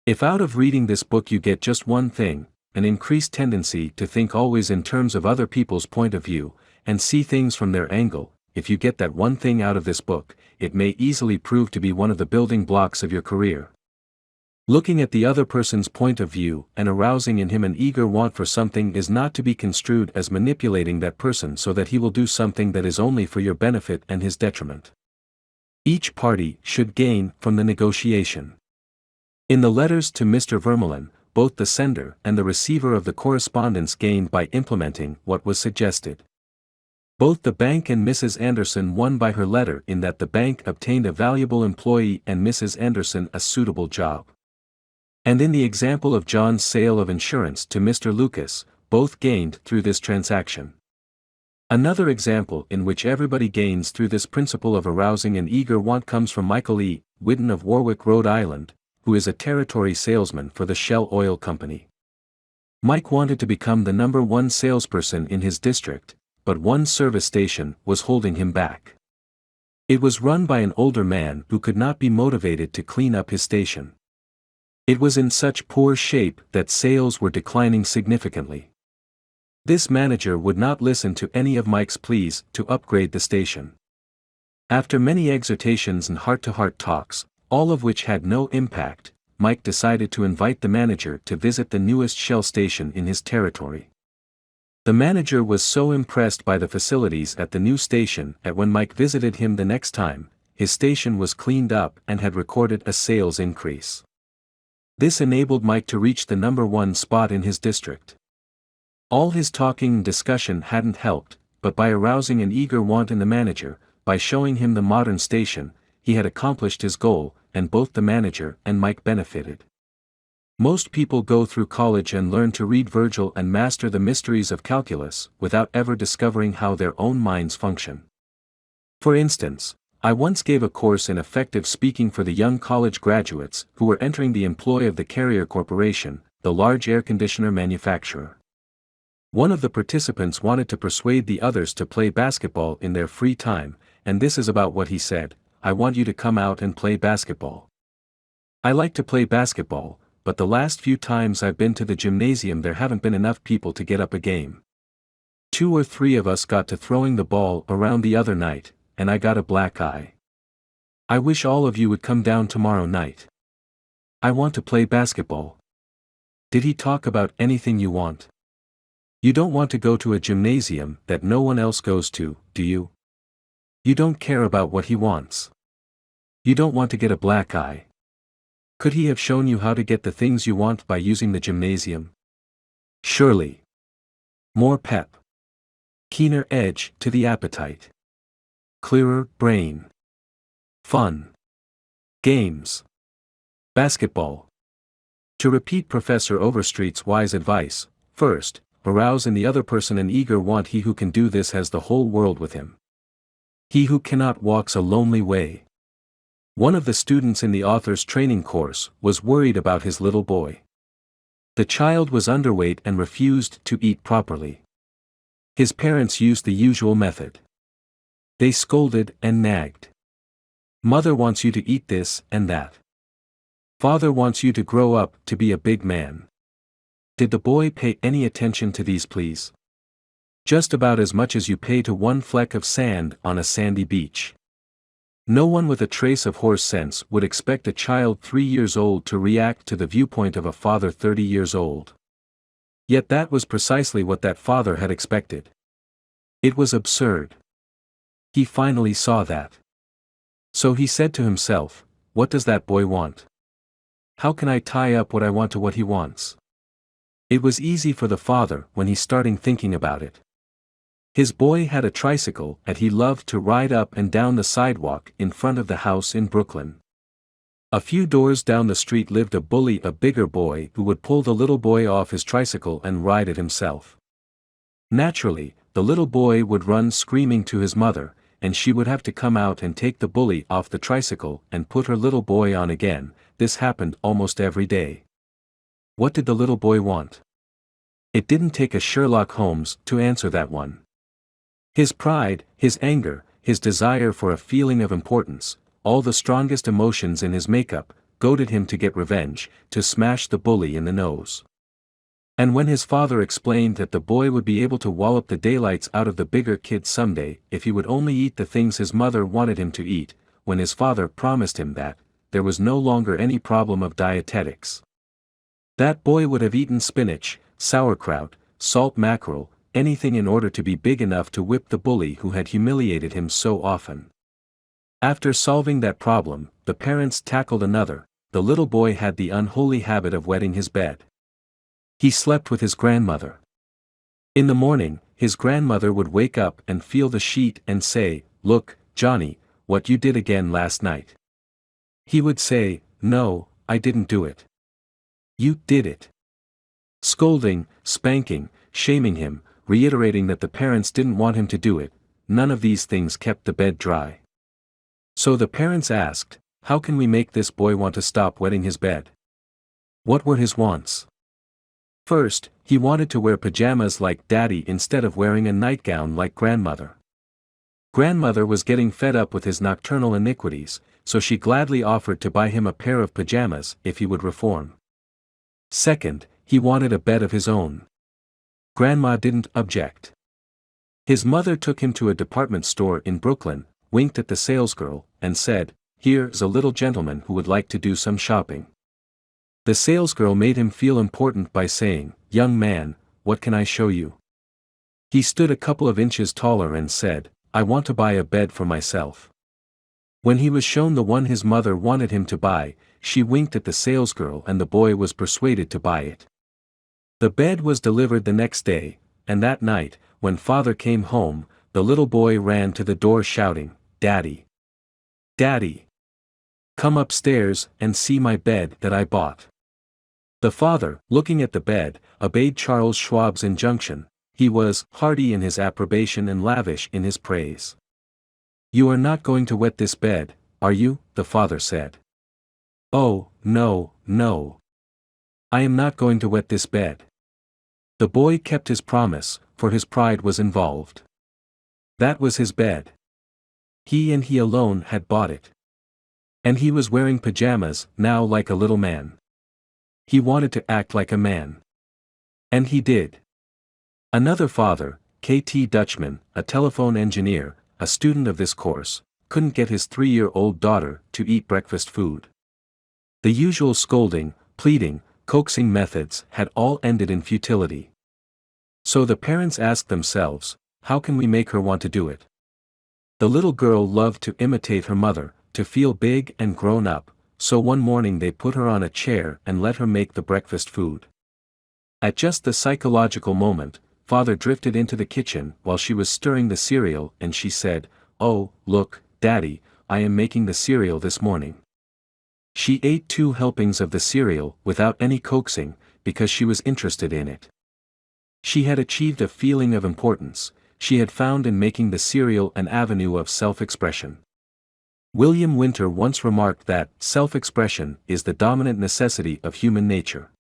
If out of reading this book you get just one thing, an increased tendency to think always in terms of other people's point of view, and see things from their angle, if you get that one thing out of this book, it may easily prove to be one of the building blocks of your career. Looking at the other person's point of view and arousing in him an eager want for something is not to be construed as manipulating that person so that he will do something that is only for your benefit and his detriment. Each party should gain from the negotiation. In the letters to Mr. Vermeulen, both the sender and the receiver of the correspondence gained by implementing what was suggested. Both the bank and Mrs. Anderson won by her letter in that the bank obtained a valuable employee and Mrs. Anderson a suitable job. And in the example of John's sale of insurance to Mr. Lucas, both gained through this transaction. Another example in which everybody gains through this principle of arousing an eager want comes from Michael E. Whidden of Warwick, Rhode Island, who is a territory salesman for the Shell Oil Company. Mike wanted to become the #1 salesperson in his district, but one service station was holding him back. It was run by an older man who could not be motivated to clean up his station. It was in such poor shape that sales were declining significantly. This manager would not listen to any of Mike's pleas to upgrade the station. After many exhortations and heart-to-heart talks, all of which had no impact, Mike decided to invite the manager to visit the newest Shell station in his territory. The manager was so impressed by the facilities at the new station that when Mike visited him the next time, his station was cleaned up and had recorded a sales increase. This enabled Mike to reach the #1 spot in his district. All his talking and discussion hadn't helped, but by arousing an eager want in the manager, by showing him the modern station, he had accomplished his goal, and both the manager and Mike benefited. Most people go through college and learn to read Virgil and master the mysteries of calculus without ever discovering how their own minds function. For instance, I once gave a course in effective speaking for the young college graduates who were entering the employ of the Carrier Corporation, the large air conditioner manufacturer. One of the participants wanted to persuade the others to play basketball in their free time, and this is about what he said: "I want you to come out and play basketball. I like to play basketball, but the last few times I've been to the gymnasium there haven't been enough people to get up a game. 2 or 3 of us got to throwing the ball around the other night, and I got a black eye. I wish all of you would come down tomorrow night. I want to play basketball." Did he talk about anything you want? You don't want to go to a gymnasium that no one else goes to, do you? You don't care about what he wants. You don't want to get a black eye. Could he have shown you how to get the things you want by using the gymnasium? Surely. More pep. Keener edge to the appetite. Clearer brain. Fun. Games. Basketball. To repeat Professor Overstreet's wise advice, first, arouse in the other person an eager want. He who can do this has the whole world with him. He who cannot walks a lonely way. One of the students in the author's training course was worried about his little boy. The child was underweight and refused to eat properly. His parents used the usual method. They scolded and nagged. Mother wants you to eat this and that. Father wants you to grow up to be a big man. Did the boy pay any attention to these pleas? Just about as much as you pay to one fleck of sand on a sandy beach. No one with a trace of horse sense would expect a child 3 years old to react to the viewpoint of a father 30 years old. Yet that was precisely what that father had expected. It was absurd. He finally saw that. So he said to himself, "What does that boy want? How can I tie up what I want to what he wants?" It was easy for the father when he started thinking about it. His boy had a tricycle and he loved to ride up and down the sidewalk in front of the house in Brooklyn. A few doors down the street lived a bully, a bigger boy who would pull the little boy off his tricycle and ride it himself. Naturally, the little boy would run screaming to his mother, and she would have to come out and take the bully off the tricycle and put her little boy on again. This happened almost every day. What did the little boy want? It didn't take a Sherlock Holmes to answer that one. His pride, his anger, his desire for a feeling of importance, all the strongest emotions in his makeup, goaded him to get revenge, to smash the bully in the nose. And when his father explained that the boy would be able to wallop the daylights out of the bigger kid someday if he would only eat the things his mother wanted him to eat, when his father promised him that, there was no longer any problem of dietetics. That boy would have eaten spinach, sauerkraut, salt mackerel, anything in order to be big enough to whip the bully who had humiliated him so often. After solving that problem, the parents tackled another. The little boy had the unholy habit of wetting his bed. He slept with his grandmother. In the morning, his grandmother would wake up and feel the sheet and say, "Look, Johnny, what you did again last night." He would say, "No, I didn't do it." "You did it." Scolding, spanking, shaming him, reiterating that the parents didn't want him to do it, none of these things kept the bed dry. So the parents asked, "How can we make this boy want to stop wetting his bed?" What were his wants? First, he wanted to wear pajamas like Daddy instead of wearing a nightgown like Grandmother. Grandmother was getting fed up with his nocturnal iniquities, so she gladly offered to buy him a pair of pajamas if he would reform. Second, he wanted a bed of his own. Grandma didn't object. His mother took him to a department store in Brooklyn, winked at the salesgirl, and said, "Here's a little gentleman who would like to do some shopping." The salesgirl made him feel important by saying, "Young man, what can I show you?" He stood a couple of inches taller and said, "I want to buy a bed for myself." When he was shown the one his mother wanted him to buy, she winked at the salesgirl and the boy was persuaded to buy it. The bed was delivered the next day, and that night, when father came home, the little boy ran to the door shouting, "Daddy! Daddy! Come upstairs and see my bed that I bought." The father, looking at the bed, obeyed Charles Schwab's injunction. He was hearty in his approbation and lavish in his praise. "You are not going to wet this bed, are you?" the father said. "Oh, no, no. I am not going to wet this bed." The boy kept his promise, for his pride was involved. That was his bed. He and he alone had bought it. And he was wearing pajamas, now like a little man. He wanted to act like a man. And he did. Another father, K.T. Dutchman, a telephone engineer, a student of this course, couldn't get his 3-year-old daughter to eat breakfast food. The usual scolding, pleading, coaxing methods had all ended in futility. So the parents asked themselves, how can we make her want to do it? The little girl loved to imitate her mother, to feel big and grown up, so one morning they put her on a chair and let her make the breakfast food. At just the psychological moment, father drifted into the kitchen while she was stirring the cereal and she said, "Oh, look, Daddy, I am making the cereal this morning." She ate 2 helpings of the cereal without any coaxing, because she was interested in it. She had achieved a feeling of importance. She had found in making the cereal an avenue of self-expression. William Winter once remarked that self-expression is the dominant necessity of human nature.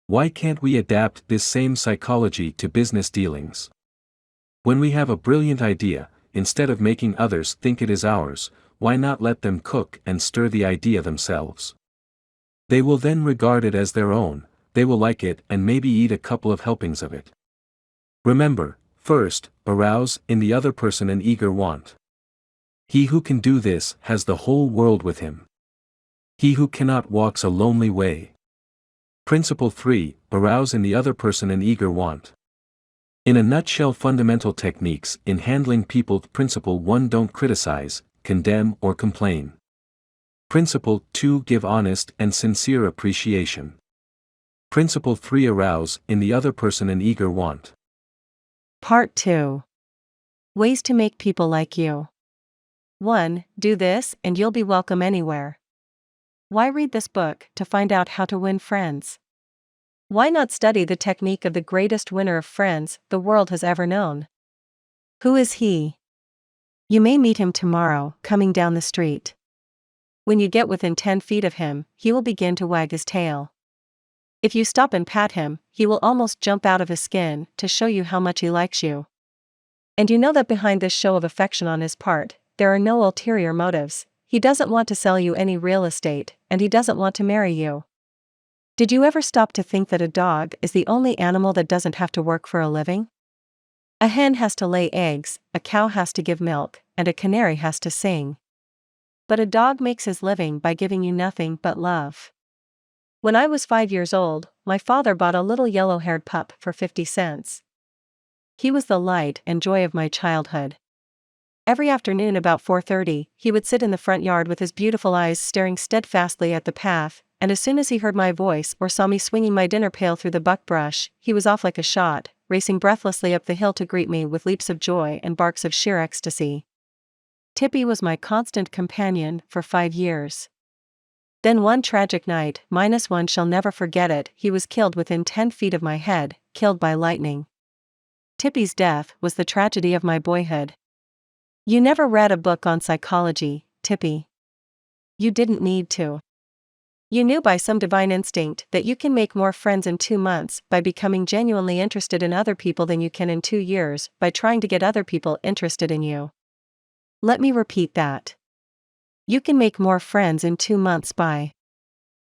Why can't we adapt this same psychology to business dealings? When we have a brilliant idea, instead of making others think it is ours, why not let them cook and stir the idea themselves? They will then regard it as their own, they will like it and maybe eat a couple of helpings of it. Remember, First, arouse in the other person an eager want. He who can do this has the whole world with him. He who cannot walks a lonely way. Principle 3, arouse in the other person an eager want. In a nutshell, fundamental techniques in handling people. Principle 1, don't criticize, condemn or complain. Principle 2, give honest and sincere appreciation. Principle 3, arouse in the other person an eager want. Part 2. Ways to make people like you. 1. Do this and you'll be welcome anywhere. Why read this book to find out how to win friends? Why not study the technique of the greatest winner of friends the world has ever known? Who is he? You may meet him tomorrow, coming down the street. When you get within 10 feet of him, he will begin to wag his tail. If you stop and pat him, he will almost jump out of his skin to show you how much he likes you. And you know that behind this show of affection on his part, there are no ulterior motives. He doesn't want to sell you any real estate, and he doesn't want to marry you. Did you ever stop to think that a dog is the only animal that doesn't have to work for a living? A hen has to lay eggs, a cow has to give milk, and a canary has to sing. But a dog makes his living by giving you nothing but love. When I was 5 years old, my father bought a little yellow-haired pup for 50 cents. He was the light and joy of my childhood. Every afternoon about 4:30, he would sit in the front yard with his beautiful eyes staring steadfastly at the path, and as soon as he heard my voice or saw me swinging my dinner pail through the buckbrush, he was off like a shot, racing breathlessly up the hill to greet me with leaps of joy and barks of sheer ecstasy. Tippy was my constant companion for 5 years. Then one tragic night, -1 shall never forget it, he was killed within 10 feet of my head, killed by lightning. Tippy's death was the tragedy of my boyhood. You never read a book on psychology, Tippy. You didn't need to. You knew by some divine instinct that you can make more friends in 2 months by becoming genuinely interested in other people than you can in 2 years by trying to get other people interested in you. Let me repeat that. You can make more friends in 2 months by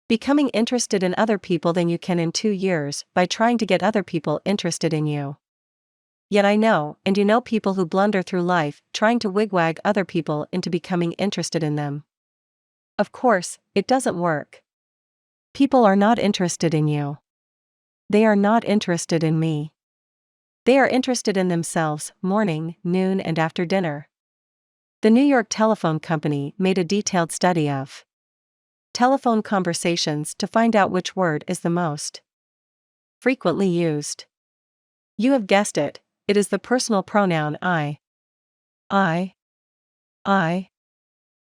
becoming interested in other people than you can in 2 years by trying to get other people interested in you. Yet I know, and you know, people who blunder through life trying to wigwag other people into becoming interested in them. Of course, it doesn't work. People are not interested in you. They are not interested in me. They are interested in themselves, morning, noon, and after dinner. The New York Telephone Company made a detailed study of telephone conversations to find out which word is the most frequently used. You have guessed it, it is the personal pronoun I. I.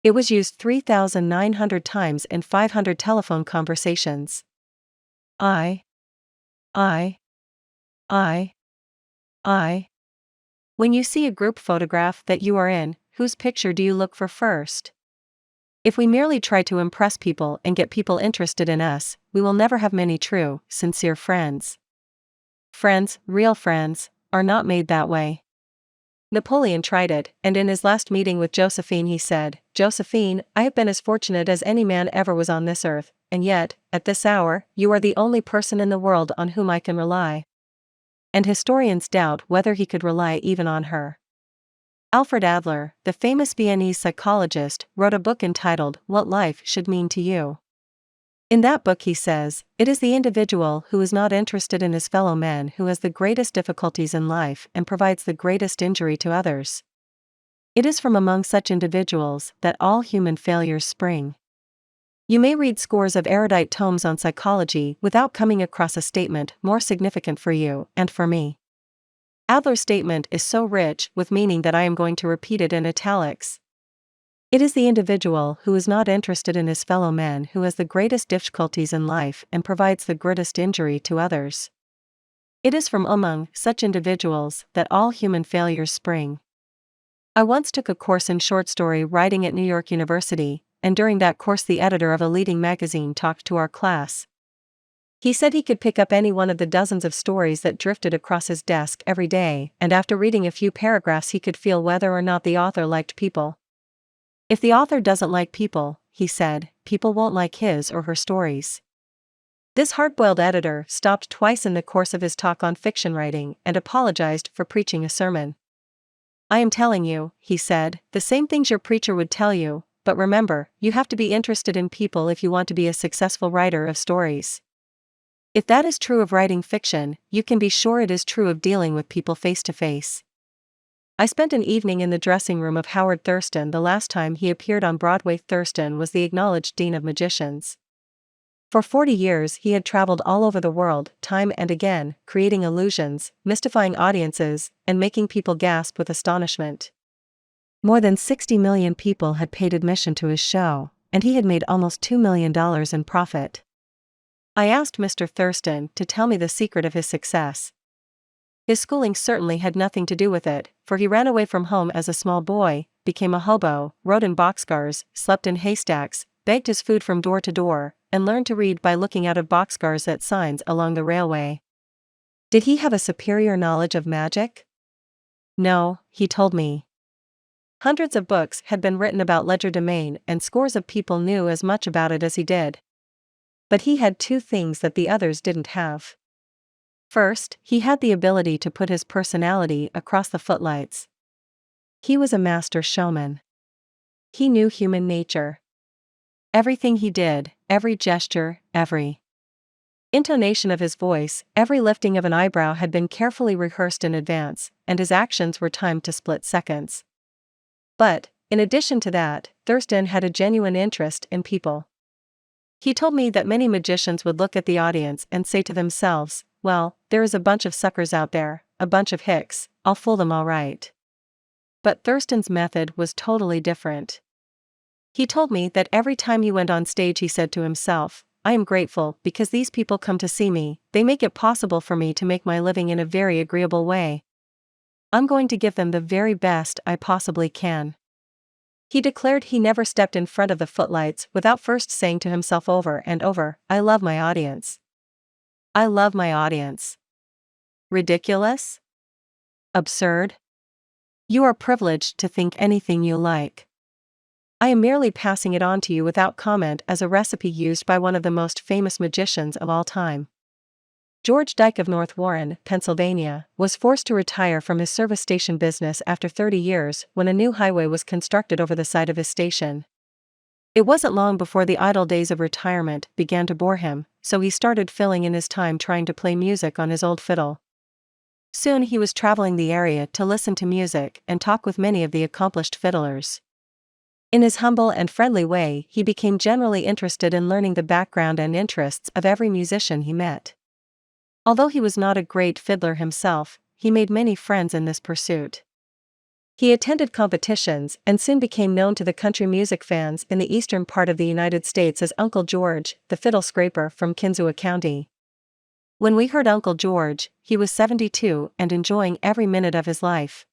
It was used 3,900 times in 500 telephone conversations. I. When you see a group photograph that you are in, whose picture do you look for first? If we merely try to impress people and get people interested in us, we will never have many true, sincere friends. Friends, real friends, are not made that way. Napoleon tried it, and in his last meeting with Josephine he said, "Josephine, I have been as fortunate as any man ever was on this earth, and yet, at this hour, you are the only person in the world on whom I can rely." And historians doubt whether he could rely even on her. Alfred Adler, the famous Viennese psychologist, wrote a book entitled What Life Should Mean to You. In that book he says, it is the individual who is not interested in his fellow men who has the greatest difficulties in life and provides the greatest injury to others. It is from among such individuals that all human failures spring. You may read scores of erudite tomes on psychology without coming across a statement more significant for you and for me. Adler's statement is so rich with meaning that I am going to repeat it in italics. It is the individual who is not interested in his fellow men who has the greatest difficulties in life and provides the greatest injury to others. It is from among such individuals that all human failures spring. I once took a course in short story writing at New York University, and during that course the editor of a leading magazine talked to our class. He said he could pick up any one of the dozens of stories that drifted across his desk every day, and after reading a few paragraphs he could feel whether or not the author liked people. If the author doesn't like people, he said, people won't like his or her stories. This hard-boiled editor stopped twice in the course of his talk on fiction writing and apologized for preaching a sermon. "I am telling you," he said, "the same things your preacher would tell you, but remember, you have to be interested in people if you want to be a successful writer of stories. If that is true of writing fiction, you can be sure it is true of dealing with people face to face." I spent an evening in the dressing room of Howard Thurston the last time he appeared on Broadway. Thurston was the acknowledged dean of magicians. For 40 years he had traveled all over the world, time and again, creating illusions, mystifying audiences, and making people gasp with astonishment. More than 60 million people had paid admission to his show, and he had made almost $2 million in profit. I asked Mr. Thurston to tell me the secret of his success. His schooling certainly had nothing to do with it, for he ran away from home as a small boy, became a hobo, rode in boxcars, slept in haystacks, begged his food from door to door, and learned to read by looking out of boxcars at signs along the railway. Did he have a superior knowledge of magic? No, he told me. Hundreds of books had been written about legerdemain and scores of people knew as much about it as he did. But he had two things that the others didn't have. First, he had the ability to put his personality across the footlights. He was a master showman. He knew human nature. Everything he did, every gesture, every intonation of his voice, every lifting of an eyebrow had been carefully rehearsed in advance, and his actions were timed to split seconds. But, in addition to that, Thurston had a genuine interest in people. He told me that many magicians would look at the audience and say to themselves, "Well, there is a bunch of suckers out there, a bunch of hicks, I'll fool them all right." But Thurston's method was totally different. He told me that every time he went on stage he said to himself, "I am grateful because these people come to see me, they make it possible for me to make my living in a very agreeable way. I'm going to give them the very best I possibly can." He declared he never stepped in front of the footlights without first saying to himself over and over, "I love my audience. I love my audience." Ridiculous? Absurd? You are privileged to think anything you like. I am merely passing it on to you without comment as a recipe used by one of the most famous magicians of all time. George Dyke of North Warren, Pennsylvania, was forced to retire from his service station business after 30 years when a new highway was constructed over the site of his station. It wasn't long before the idle days of retirement began to bore him, so he started filling in his time trying to play music on his old fiddle. Soon he was traveling the area to listen to music and talk with many of the accomplished fiddlers. In his humble and friendly way, he became generally interested in learning the background and interests of every musician he met. Although he was not a great fiddler himself, he made many friends in this pursuit. He attended competitions and soon became known to the country music fans in the eastern part of the United States as Uncle George, the fiddle scraper from Kinzua County. When we heard Uncle George, he was 72 and enjoying every minute of his life.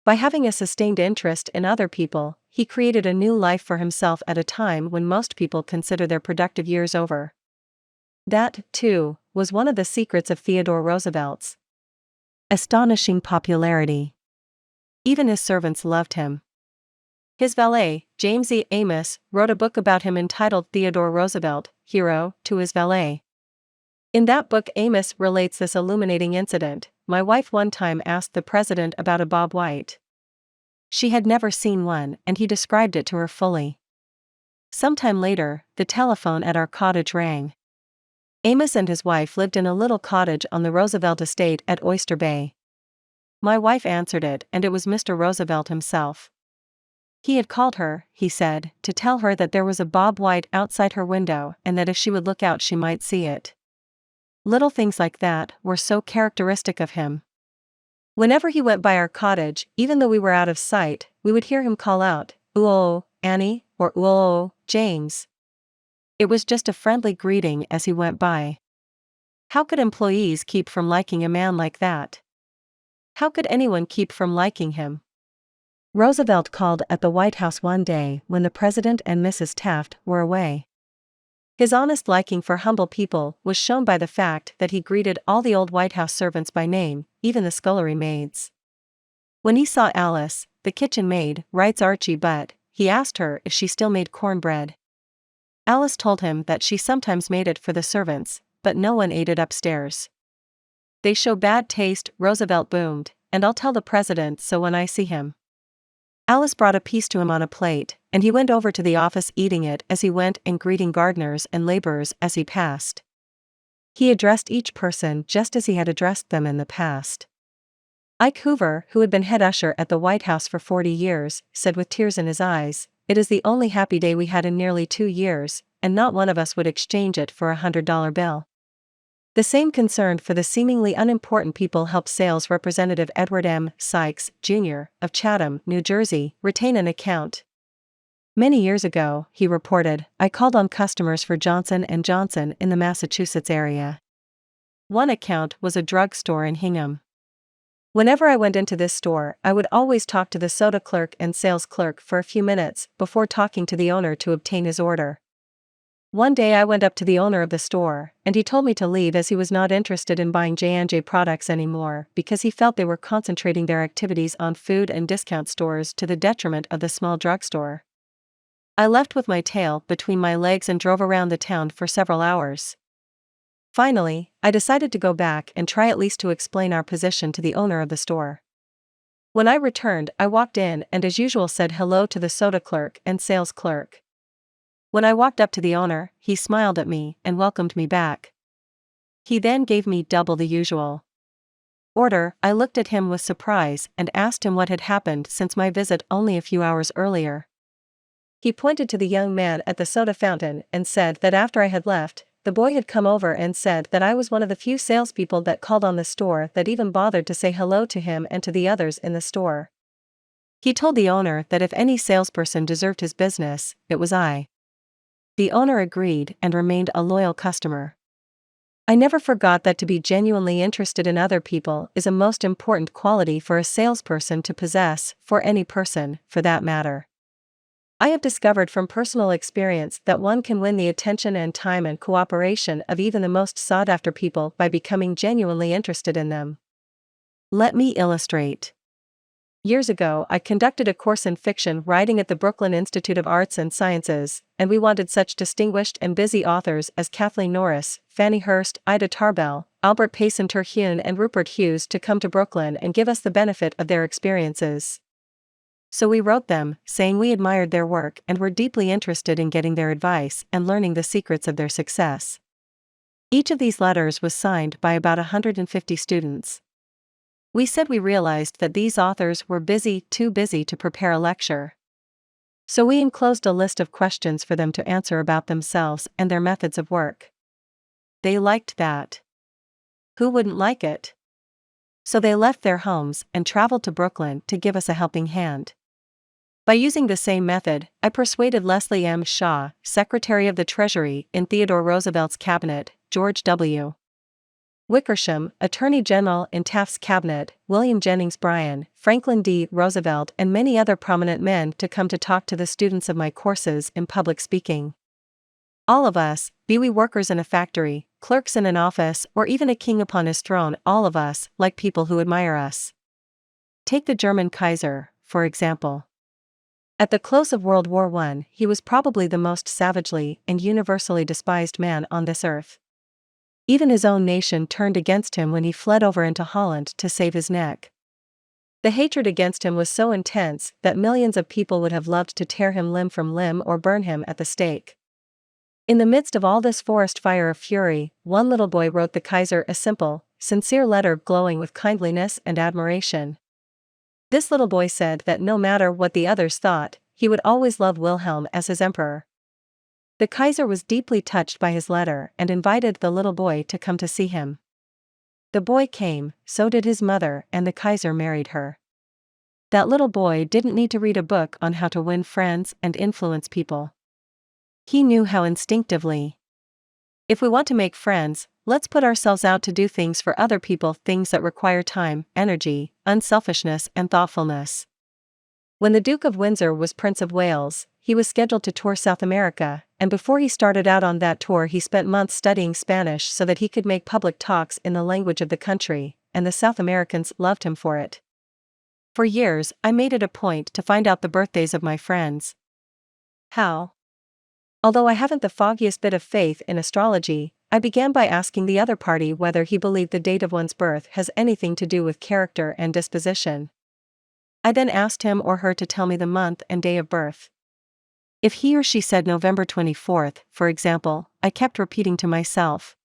By having a sustained interest in other people, he created a new life for himself at a time when most people consider their productive years over. That, too, was one of the secrets of Theodore Roosevelt's astonishing popularity. Even his servants loved him. His valet, James E. Amos, wrote a book about him entitled Theodore Roosevelt, Hero, to his valet. In that book Amos relates this illuminating incident. My wife one time asked the president about a Bob White. She had never seen one and he described it to her fully. Sometime later, the telephone at our cottage rang. Amos and his wife lived in a little cottage on the Roosevelt estate at Oyster Bay. My wife answered it and it was Mr. Roosevelt himself. He had called her, he said, to tell her that there was a Bob White outside her window and that if she would look out she might see it. Little things like that were so characteristic of him. Whenever he went by our cottage, even though we were out of sight, we would hear him call out, "Ooh, Annie," or "Ooh, James." It was just a friendly greeting as he went by. How could employees keep from liking a man like that? How could anyone keep from liking him? Roosevelt called at the White House one day when the President and Mrs. Taft were away. His honest liking for humble people was shown by the fact that he greeted all the old White House servants by name, even the scullery maids. When he saw Alice, the kitchen maid, writes Archie Butt, he asked her if she still made cornbread. Alice told him that she sometimes made it for the servants, but no one ate it upstairs. They show bad taste, Roosevelt boomed, and I'll tell the president so when I see him. Alice brought a piece to him on a plate, and he went over to the office eating it as he went and greeting gardeners and laborers as he passed. He addressed each person just as he had addressed them in the past. Ike Hoover, who had been head usher at the White House for 40 years, said with tears in his eyes, "It is the only happy day we had in nearly 2 years, and not one of us would exchange it for a $100 bill." The same concern for the seemingly unimportant people helped Sales Representative Edward M. Sykes, Jr., of Chatham, New Jersey, retain an account. "Many years ago," he reported, "I called on customers for Johnson & Johnson in the Massachusetts area. One account was a drugstore in Hingham. Whenever I went into this store, I would always talk to the soda clerk and sales clerk for a few minutes before talking to the owner to obtain his order. One day I went up to the owner of the store, and he told me to leave as he was not interested in buying J&J products anymore because he felt they were concentrating their activities on food and discount stores to the detriment of the small drugstore. I left with my tail between my legs and drove around the town for several hours. Finally, I decided to go back and try at least to explain our position to the owner of the store. When I returned, I walked in and as usual said hello to the soda clerk and sales clerk. When I walked up to the owner, he smiled at me and welcomed me back. He then gave me double the usual order. I looked at him with surprise and asked him what had happened since my visit only a few hours earlier. He pointed to the young man at the soda fountain and said that after I had left, the boy had come over and said that I was one of the few salespeople that called on the store that even bothered to say hello to him and to the others in the store. He told the owner that if any salesperson deserved his business, it was I. The owner agreed and remained a loyal customer. I never forgot that to be genuinely interested in other people is a most important quality for a salesperson to possess, for any person, for that matter. I have discovered from personal experience that one can win the attention and time and cooperation of even the most sought-after people by becoming genuinely interested in them. Let me illustrate. Years ago, I conducted a course in fiction writing at the Brooklyn Institute of Arts and Sciences, and we wanted such distinguished and busy authors as Kathleen Norris, Fannie Hurst, Ida Tarbell, Albert Payson Terhune and Rupert Hughes to come to Brooklyn and give us the benefit of their experiences. So we wrote them, saying we admired their work and were deeply interested in getting their advice and learning the secrets of their success. Each of these letters was signed by about 150 students. We said we realized that these authors were busy, too busy to prepare a lecture. So we enclosed a list of questions for them to answer about themselves and their methods of work. They liked that. Who wouldn't like it? So they left their homes and traveled to Brooklyn to give us a helping hand. By using the same method, I persuaded Leslie M. Shaw, Secretary of the Treasury in Theodore Roosevelt's cabinet, George W. Wickersham, Attorney General in Taft's cabinet, William Jennings Bryan, Franklin D. Roosevelt and many other prominent men to come to talk to the students of my courses in public speaking. All of us, be we workers in a factory, clerks in an office, or even a king upon his throne, all of us, like people who admire us. Take the German Kaiser, for example. At the close of World War I, he was probably the most savagely and universally despised man on this earth. Even his own nation turned against him when he fled over into Holland to save his neck. The hatred against him was so intense that millions of people would have loved to tear him limb from limb or burn him at the stake. In the midst of all this forest fire of fury, one little boy wrote the Kaiser a simple, sincere letter glowing with kindliness and admiration. This little boy said that no matter what the others thought, he would always love Wilhelm as his emperor. The Kaiser was deeply touched by his letter and invited the little boy to come to see him. The boy came, so did his mother, and the Kaiser married her. That little boy didn't need to read a book on how to win friends and influence people. He knew how instinctively. If we want to make friends, let's put ourselves out to do things for other people, things that require time, energy, unselfishness, and thoughtfulness. When the Duke of Windsor was Prince of Wales, he was scheduled to tour South America, and before he started out on that tour he spent months studying Spanish so that he could make public talks in the language of the country, and the South Americans loved him for it. For years, I made it a point to find out the birthdays of my friends. How? Although I haven't the foggiest bit of faith in astrology, I began by asking the other party whether he believed the date of one's birth has anything to do with character and disposition. I then asked him or her to tell me the month and day of birth. If he or she said November 24th, for example, I kept repeating to myself,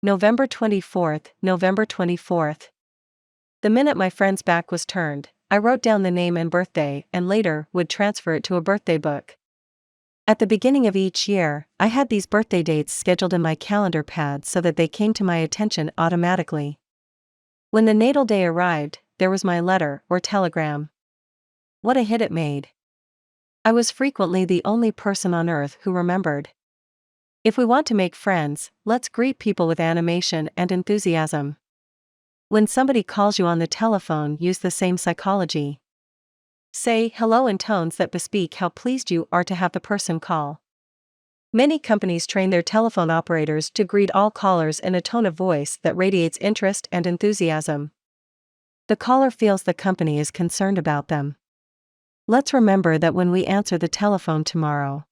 November 24th, November 24th. The minute my friend's back was turned, I wrote down the name and birthday and later would transfer it to a birthday book. At the beginning of each year, I had these birthday dates scheduled in my calendar pad so that they came to my attention automatically. When the natal day arrived, there was my letter or telegram. What a hit it made. I was frequently the only person on earth who remembered. If we want to make friends, let's greet people with animation and enthusiasm. When somebody calls you on the telephone, use the same psychology. Say hello in tones that bespeak how pleased you are to have the person call. Many companies train their telephone operators to greet all callers in a tone of voice that radiates interest and enthusiasm. The caller feels the company is concerned about them. Let's remember that when we answer the telephone tomorrow.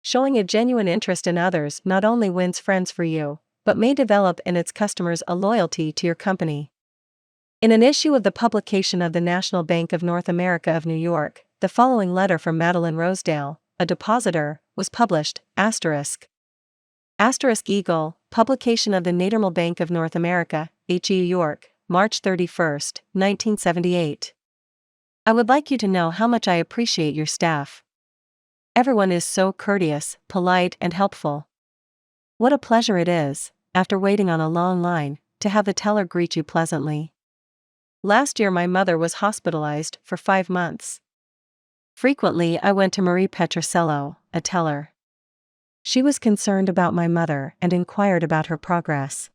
Showing a genuine interest in others not only wins friends for you, but may develop in its customers a loyalty to your company. In an issue of the publication of the National Bank of North America of New York, the following letter from Madeline Rosedale, a depositor, was published, ********************************************************** Asterisk publication of the National Bank of North America, New York, March 31, 1978. I would like you to know how much I appreciate your staff. Everyone is so courteous, polite, and helpful. What a pleasure it is, after waiting on a long line, to have the teller greet you pleasantly. Last year my mother was hospitalized for 5 months. Frequently I went to Marie Petrocello, a teller. She was concerned about my mother and inquired about her progress.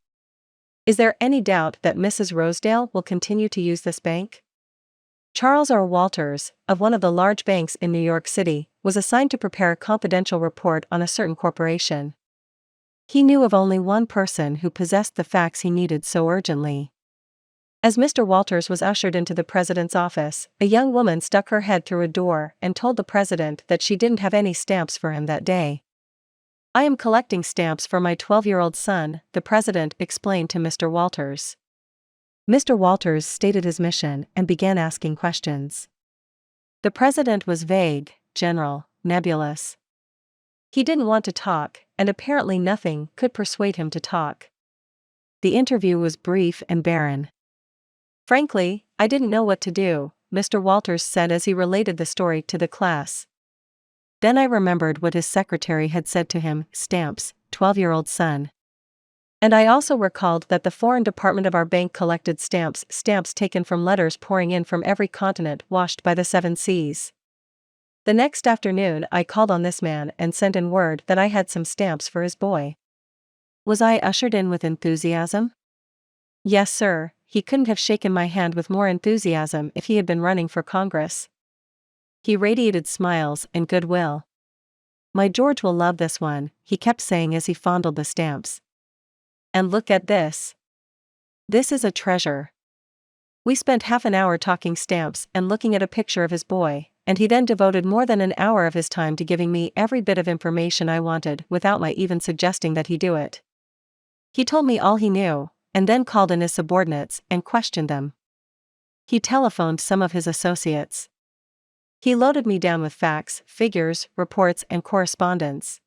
Is there any doubt that Mrs. Rosedale will continue to use this bank? Charles R. Walters, of one of the large banks in New York City, was assigned to prepare a confidential report on a certain corporation. He knew of only one person who possessed the facts he needed so urgently. As Mr. Walters was ushered into the president's office, a young woman stuck her head through a door and told the president that she didn't have any stamps for him that day. I am collecting stamps for my 12-year-old son, the president explained to Mr. Walters. Mr. Walters stated his mission and began asking questions. The president was vague, general, nebulous. He didn't want to talk, and apparently nothing could persuade him to talk. The interview was brief and barren. Frankly, I didn't know what to do, Mr. Walters said as he related the story to the class. Then I remembered what his secretary had said to him, stamps, 12-year-old son. And I also recalled that the foreign department of our bank collected stamps taken from letters pouring in from every continent washed by the 7 seas. The next afternoon I called on this man and sent in word that I had some stamps for his boy. Was I ushered in with enthusiasm? Yes, sir. He couldn't have shaken my hand with more enthusiasm if he had been running for Congress. He radiated smiles and goodwill. My George will love this one, he kept saying as he fondled the stamps. And look at this. This is a treasure. We spent half an hour talking stamps and looking at a picture of his boy, and he then devoted more than an hour of his time to giving me every bit of information I wanted without my even suggesting that he do it. He told me all he knew, and then called in his subordinates and questioned them. He telephoned some of his associates. He loaded me down with facts, figures, reports, and correspondence.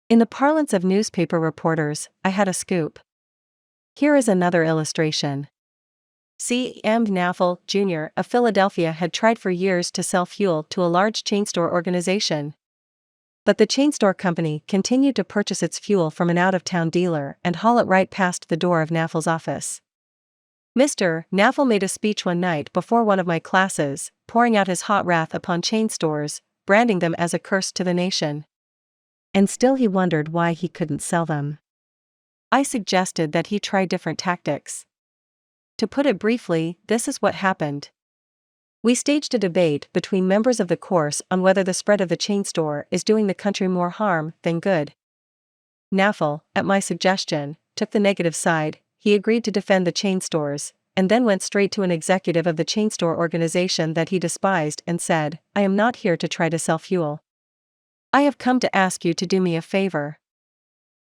In the parlance of newspaper reporters, I had a scoop. Here is another illustration. C. M. Naffel, Jr. of Philadelphia had tried for years to sell fuel to a large chain store organization. But the chain store company continued to purchase its fuel from an out-of-town dealer and haul it right past the door of Naffel's office. Mr. Naffel made a speech one night before one of my classes, pouring out his hot wrath upon chain stores, branding them as a curse to the nation. And still he wondered why he couldn't sell them. I suggested that he try different tactics. To put it briefly, this is what happened. We staged a debate between members of the course on whether the spread of the chain store is doing the country more harm than good. Naffel, at my suggestion, took the negative side. He agreed to defend the chain stores, and then went straight to an executive of the chain store organization that he despised and said, I am not here to try to sell fuel. I have come to ask you to do me a favor.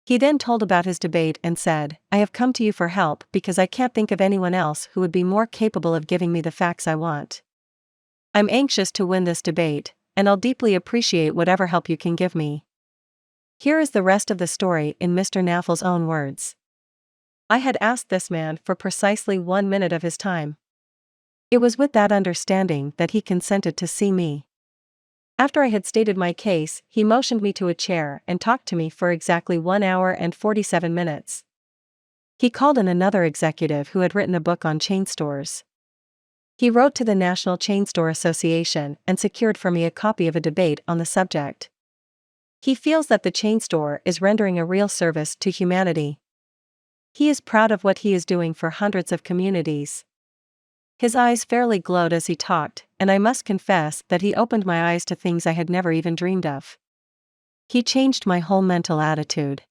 He then told about his debate and said, I have come to you for help because I can't think of anyone else who would be more capable of giving me the facts I want. I'm anxious to win this debate, and I'll deeply appreciate whatever help you can give me. Here is the rest of the story in Mr. Naffle's own words. I had asked this man for precisely 1 minute of his time. It was with that understanding that he consented to see me. After I had stated my case, he motioned me to a chair and talked to me for exactly 1 hour and 47 minutes. He called in another executive who had written a book on chain stores. He wrote to the National Chain Store Association and secured for me a copy of a debate on the subject. He feels that the chain store is rendering a real service to humanity. He is proud of what he is doing for hundreds of communities. His eyes fairly glowed as he talked, and I must confess that he opened my eyes to things I had never even dreamed of. He changed my whole mental attitude.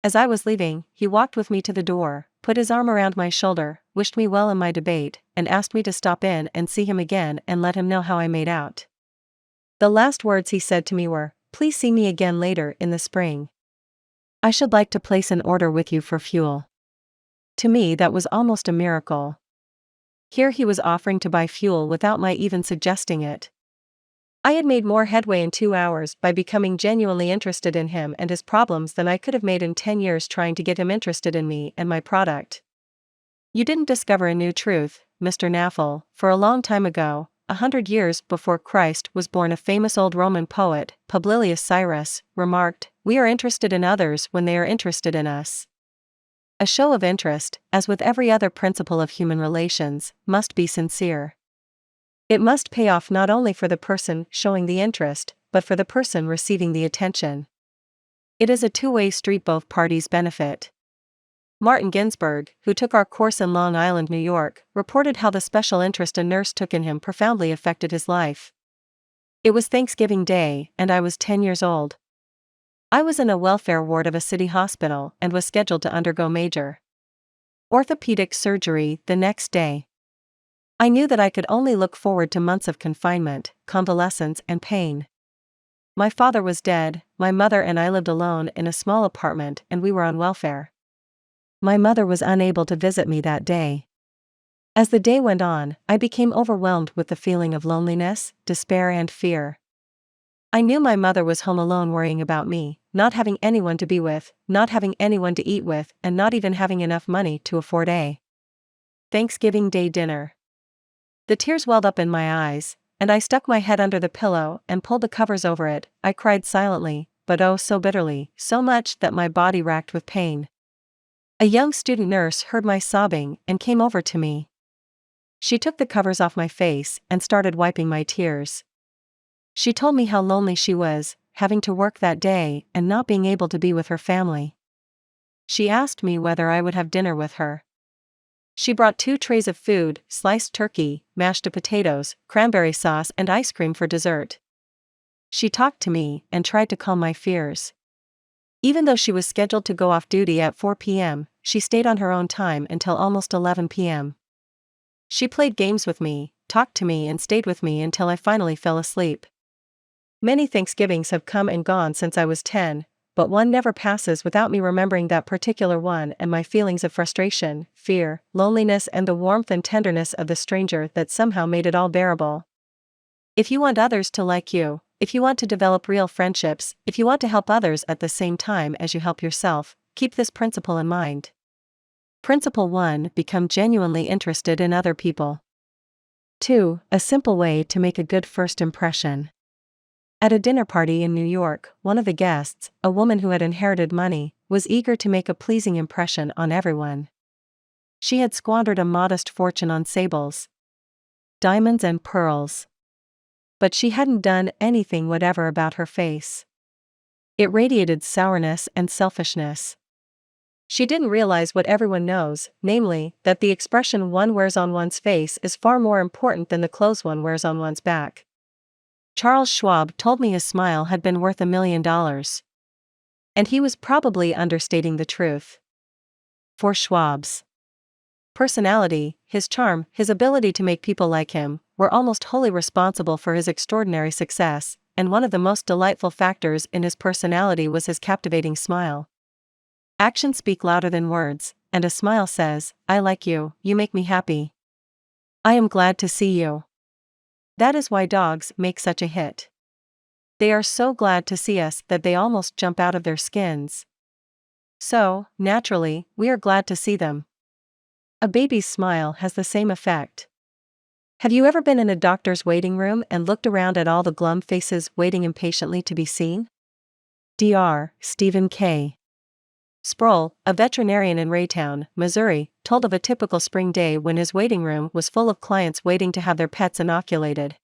As I was leaving, he walked with me to the door, put his arm around my shoulder, wished me well in my debate, and asked me to stop in and see him again and let him know how I made out. The last words he said to me were, "Please see me again later in the spring. I should like to place an order with you for fuel." To me that was almost a miracle. Here he was offering to buy fuel without my even suggesting it. I had made more headway in 2 hours by becoming genuinely interested in him and his problems than I could have made in 10 years trying to get him interested in me and my product. You didn't discover a new truth, Mr. Naffle. For a long time ago, 100 years before Christ was born, a famous old Roman poet, Publilius Cyrus, remarked, "We are interested in others when they are interested in us." A show of interest, as with every other principle of human relations, must be sincere. It must pay off not only for the person showing the interest, but for the person receiving the attention. It is a two-way street, both parties benefit. Martin Ginsburg, who took our course in Long Island, New York, reported how the special interest a nurse took in him profoundly affected his life. It was Thanksgiving Day, and I was 10 years old. I was in a welfare ward of a city hospital and was scheduled to undergo major orthopedic surgery the next day. I knew that I could only look forward to months of confinement, convalescence, and pain. My father was dead, my mother and I lived alone in a small apartment, and we were on welfare. My mother was unable to visit me that day. As the day went on, I became overwhelmed with the feeling of loneliness, despair, and fear. I knew my mother was home alone worrying about me, not having anyone to be with, not having anyone to eat with, and not even having enough money to afford a Thanksgiving Day dinner. The tears welled up in my eyes, and I stuck my head under the pillow and pulled the covers over it. I cried silently, but oh so bitterly, so much that my body racked with pain. A young student nurse heard my sobbing and came over to me. She took the covers off my face and started wiping my tears. She told me how lonely she was, having to work that day and not being able to be with her family. She asked me whether I would have dinner with her. She brought 2 trays of food, sliced turkey, mashed potatoes, cranberry sauce, and ice cream for dessert. She talked to me and tried to calm my fears. Even though she was scheduled to go off duty at 4 p.m., she stayed on her own time until almost 11 p.m. She played games with me, talked to me, and stayed with me until I finally fell asleep. Many Thanksgivings have come and gone since I was 10, but one never passes without me remembering that particular one and my feelings of frustration, fear, loneliness, and the warmth and tenderness of the stranger that somehow made it all bearable. If you want others to like you, if you want to develop real friendships, if you want to help others at the same time as you help yourself, keep this principle in mind. Principle 1: Become genuinely interested in other people. 2. A simple way to make a good first impression. At a dinner party in New York, one of the guests, a woman who had inherited money, was eager to make a pleasing impression on everyone. She had squandered a modest fortune on sables, diamonds, and pearls. But she hadn't done anything whatever about her face. It radiated sourness and selfishness. She didn't realize what everyone knows, namely, that the expression one wears on one's face is far more important than the clothes one wears on one's back. Charles Schwab told me his smile had been worth $1 million. And he was probably understating the truth. For Schwab's personality, his charm, his ability to make people like him, were almost wholly responsible for his extraordinary success, and one of the most delightful factors in his personality was his captivating smile. Actions speak louder than words, and a smile says, "I like you, you make me happy. I am glad to see you." That is why dogs make such a hit. They are so glad to see us that they almost jump out of their skins. So, naturally, we are glad to see them. A baby's smile has the same effect. Have you ever been in a doctor's waiting room and looked around at all the glum faces waiting impatiently to be seen? Dr. Stephen K. Sproul, a veterinarian in Raytown, Missouri, told of a typical spring day when his waiting room was full of clients waiting to have their pets inoculated.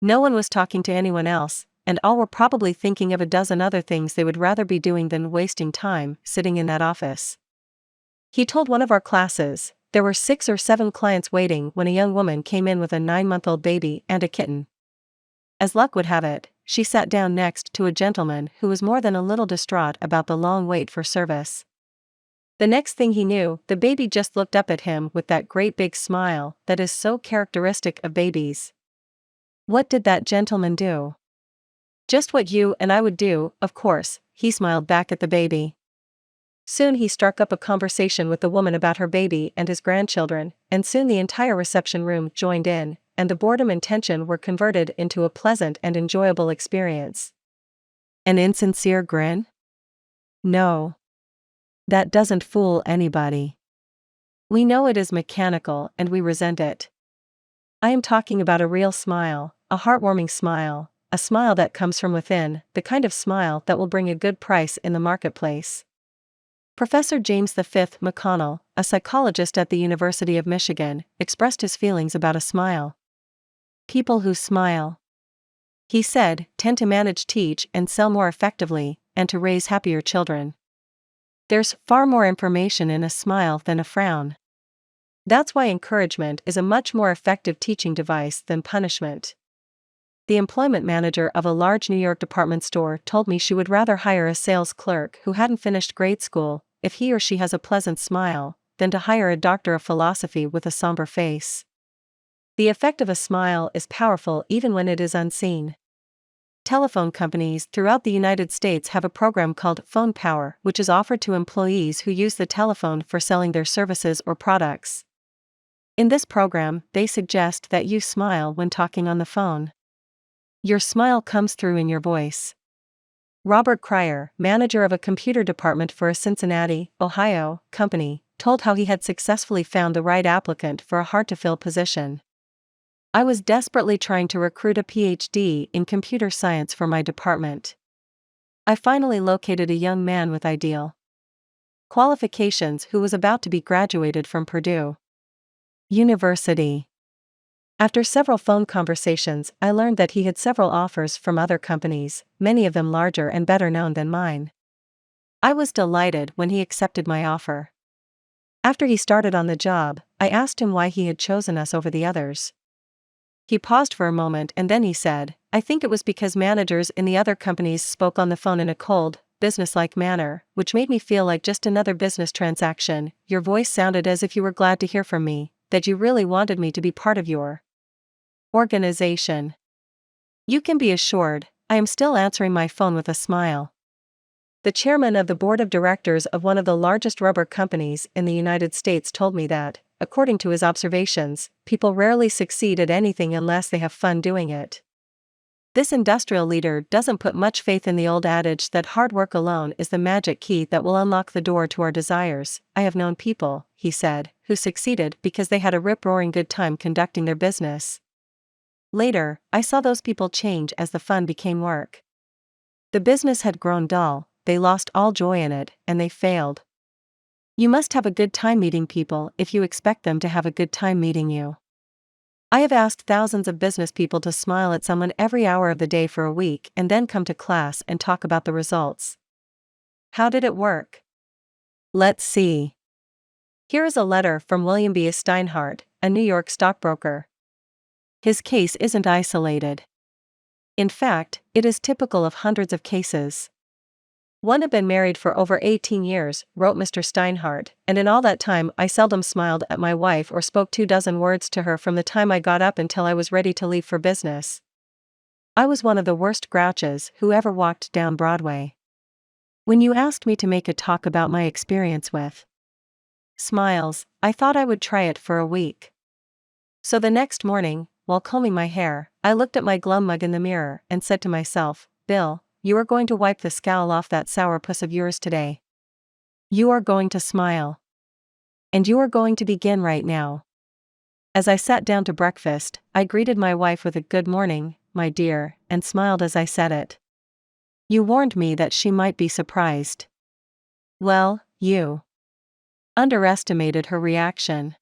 No one was talking to anyone else, and all were probably thinking of a dozen other things they would rather be doing than wasting time sitting in that office. He told one of our classes, there were 6 or 7 clients waiting when a young woman came in with a 9-month-old baby and a kitten. As luck would have it, she sat down next to a gentleman who was more than a little distraught about the long wait for service. The next thing he knew, the baby just looked up at him with that great big smile that is so characteristic of babies. What did that gentleman do? Just what you and I would do, of course, he smiled back at the baby. Soon he struck up a conversation with the woman about her baby and his grandchildren, and soon the entire reception room joined in, and the boredom and tension were converted into a pleasant and enjoyable experience. An insincere grin? No. That doesn't fool anybody. We know it is mechanical and we resent it. I am talking about a real smile, a heartwarming smile, a smile that comes from within, the kind of smile that will bring a good price in the marketplace. Professor James V. McConnell, a psychologist at the University of Michigan, expressed his feelings about a smile. People who smile, he said, tend to manage, teach, and sell more effectively, and to raise happier children. There's far more information in a smile than a frown. That's why encouragement is a much more effective teaching device than punishment. The employment manager of a large New York department store told me she would rather hire a sales clerk who hadn't finished grade school, if he or she has a pleasant smile, than to hire a doctor of philosophy with a somber face. The effect of a smile is powerful even when it is unseen. Telephone companies throughout the United States have a program called Phone Power, which is offered to employees who use the telephone for selling their services or products. In this program, they suggest that you smile when talking on the phone. Your smile comes through in your voice. Robert Cryer, manager of a computer department for a Cincinnati, Ohio, company, told how he had successfully found the right applicant for a hard-to-fill position. I was desperately trying to recruit a PhD in computer science for my department. I finally located a young man with ideal qualifications who was about to be graduated from Purdue University. After several phone conversations, I learned that he had several offers from other companies, many of them larger and better known than mine. I was delighted when he accepted my offer. After he started on the job, I asked him why he had chosen us over the others. He paused for a moment and then he said, "I think it was because managers in the other companies spoke on the phone in a cold, businesslike manner, which made me feel like just another business transaction. Your voice sounded as if you were glad to hear from me, that you really wanted me to be part of your organization." You can be assured, I am still answering my phone with a smile. The chairman of the board of directors of one of the largest rubber companies in the United States told me that, according to his observations, people rarely succeed at anything unless they have fun doing it. This industrial leader doesn't put much faith in the old adage that hard work alone is the magic key that will unlock the door to our desires. I have known people, he said, who succeeded because they had a rip-roaring good time conducting their business. Later, I saw those people change as the fun became work. The business had grown dull, they lost all joy in it, and they failed. You must have a good time meeting people if you expect them to have a good time meeting you. I have asked thousands of business people to smile at someone every hour of the day for a week and then come to class and talk about the results. How did it work? Let's see. Here is a letter from William B. Steinhardt, a New York stockbroker. His case isn't isolated. In fact, it is typical of hundreds of cases. One had been married for over 18 years, wrote Mr. Steinhardt, and in all that time I seldom smiled at my wife or spoke 24 words to her from the time I got up until I was ready to leave for business. I was one of the worst grouches who ever walked down Broadway. When you asked me to make a talk about my experience with smiles, I thought I would try it for a week. So the next morning, while combing my hair, I looked at my glum mug in the mirror and said to myself, Bill, you are going to wipe the scowl off that sourpuss of yours today. You are going to smile. And you are going to begin right now. As I sat down to breakfast, I greeted my wife with a good morning, my dear, and smiled as I said it. You warned me that she might be surprised. Well, you underestimated her reaction.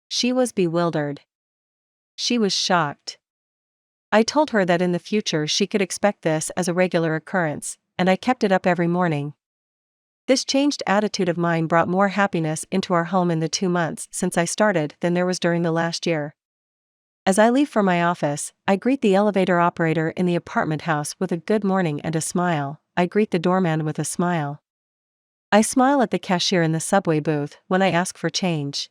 She was bewildered. She was shocked. I told her that in the future she could expect this as a regular occurrence, and I kept it up every morning. This changed attitude of mine brought more happiness into our home in the 2 months since I started than there was during the last year. As I leave for my office, I greet the elevator operator in the apartment house with a good morning and a smile. I greet the doorman with a smile. I smile at the cashier in the subway booth when I ask for change.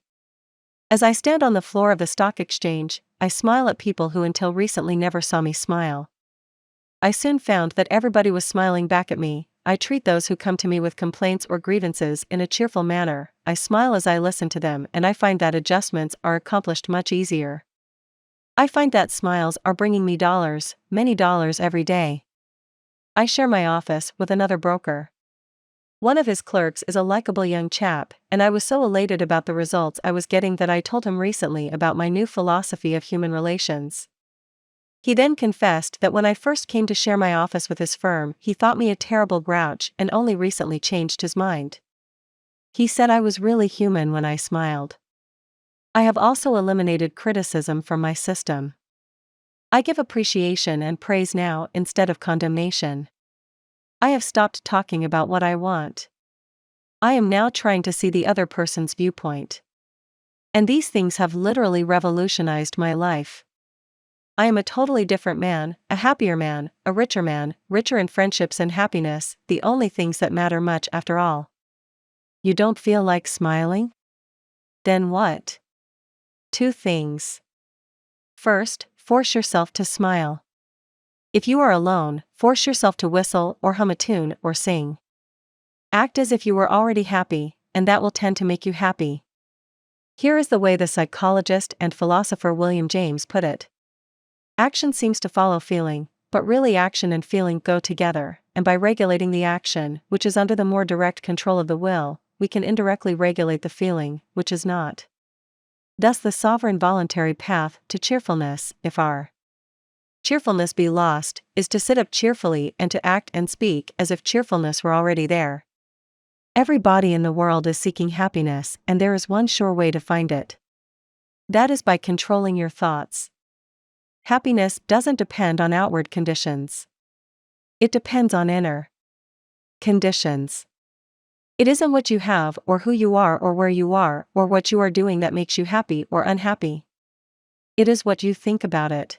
As I stand on the floor of the stock exchange, I smile at people who until recently never saw me smile. I soon found that everybody was smiling back at me. I treat those who come to me with complaints or grievances in a cheerful manner. I smile as I listen to them, and I find that adjustments are accomplished much easier. I find that smiles are bringing me dollars, many dollars every day. I share my office with another broker. One of his clerks is a likable young chap, and I was so elated about the results I was getting that I told him recently about my new philosophy of human relations. He then confessed that when I first came to share my office with his firm, he thought me a terrible grouch and only recently changed his mind. He said I was really human when I smiled. I have also eliminated criticism from my system. I give appreciation and praise now instead of condemnation. I have stopped talking about what I want. I am now trying to see the other person's viewpoint. And these things have literally revolutionized my life. I am a totally different man, a happier man, a richer in friendships and happiness, the only things that matter much after all. You don't feel like smiling? Then what? 2 things. First, force yourself to smile. If you are alone, force yourself to whistle or hum a tune or sing. Act as if you were already happy, and that will tend to make you happy. Here is the way the psychologist and philosopher William James put it. Action seems to follow feeling, but really action and feeling go together, and by regulating the action, which is under the more direct control of the will, we can indirectly regulate the feeling, which is not. Thus the sovereign voluntary path to cheerfulness, if our cheerfulness be lost, is to sit up cheerfully and to act and speak as if cheerfulness were already there. Everybody in the world is seeking happiness, and there is one sure way to find it. That is by controlling your thoughts. Happiness doesn't depend on outward conditions. It depends on inner conditions. It isn't what you have or who you are or where you are or what you are doing that makes you happy or unhappy. It is what you think about it.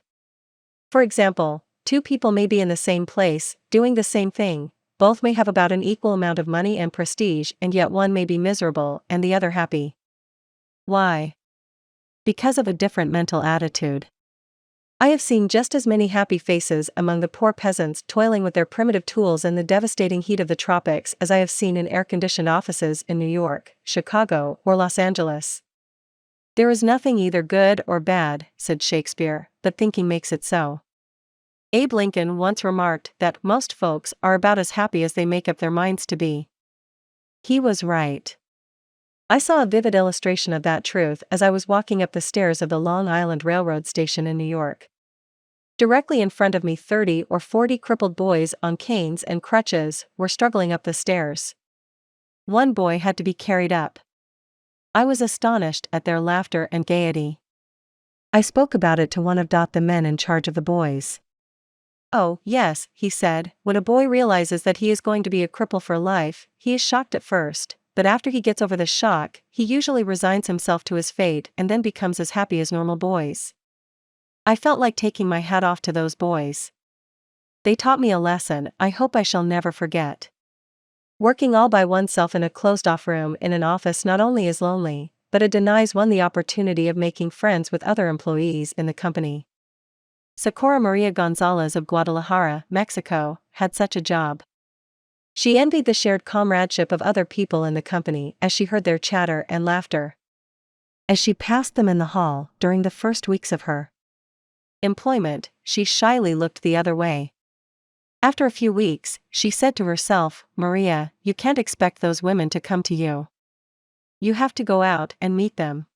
For example, 2 people may be in the same place, doing the same thing, both may have about an equal amount of money and prestige, and yet one may be miserable and the other happy. Why? Because of a different mental attitude. I have seen just as many happy faces among the poor peasants toiling with their primitive tools in the devastating heat of the tropics as I have seen in air-conditioned offices in New York, Chicago, or Los Angeles. There is nothing either good or bad, said Shakespeare, but thinking makes it so. Abe Lincoln once remarked that most folks are about as happy as they make up their minds to be. He was right. I saw a vivid illustration of that truth as I was walking up the stairs of the Long Island Railroad station in New York. Directly in front of me 30 or 40 crippled boys on canes and crutches were struggling up the stairs. One boy had to be carried up. I was astonished at their laughter and gaiety. I spoke about it to one of the men in charge of the boys. Oh, yes, he said, when a boy realizes that he is going to be a cripple for life, he is shocked at first, but after he gets over the shock, he usually resigns himself to his fate and then becomes as happy as normal boys. I felt like taking my hat off to those boys. They taught me a lesson I hope I shall never forget. Working all by oneself in a closed-off room in an office not only is lonely, but it denies one the opportunity of making friends with other employees in the company. Socorro Maria Gonzalez of Guadalajara, Mexico, had such a job. She envied the shared comradeship of other people in the company as she heard their chatter and laughter. As she passed them in the hall during the first weeks of her employment, she shyly looked the other way. After a few weeks, she said to herself, "Maria, you can't expect those women to come to you. You have to go out and meet them."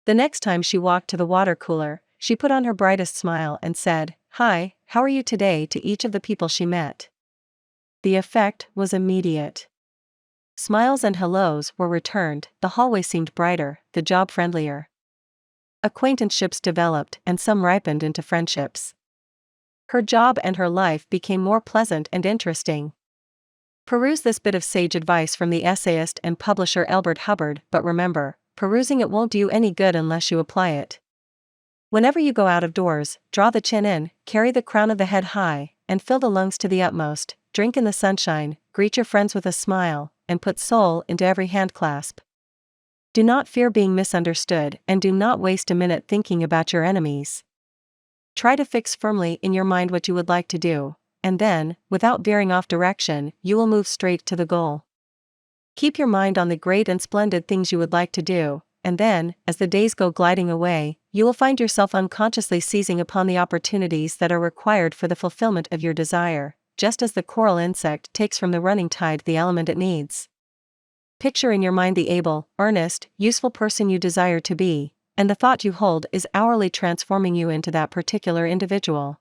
The next time she walked to the water cooler, she put on her brightest smile and said, "Hi, how are you today?" to each of the people she met. The effect was immediate. Smiles and hellos were returned, the hallway seemed brighter, the job friendlier. Acquaintanceships developed and some ripened into friendships. Her job and her life became more pleasant and interesting. Peruse this bit of sage advice from the essayist and publisher Elbert Hubbard, but remember, perusing it won't do you any good unless you apply it. Whenever you go out of doors, draw the chin in, carry the crown of the head high, and fill the lungs to the utmost, drink in the sunshine, greet your friends with a smile, and put soul into every handclasp. Do not fear being misunderstood, and do not waste a minute thinking about your enemies. Try to fix firmly in your mind what you would like to do, and then, without veering off direction, you will move straight to the goal. Keep your mind on the great and splendid things you would like to do, and then, as the days go gliding away, you will find yourself unconsciously seizing upon the opportunities that are required for the fulfillment of your desire, just as the coral insect takes from the running tide the element it needs. Picture in your mind the able, earnest, useful person you desire to be, and the thought you hold is hourly transforming you into that particular individual.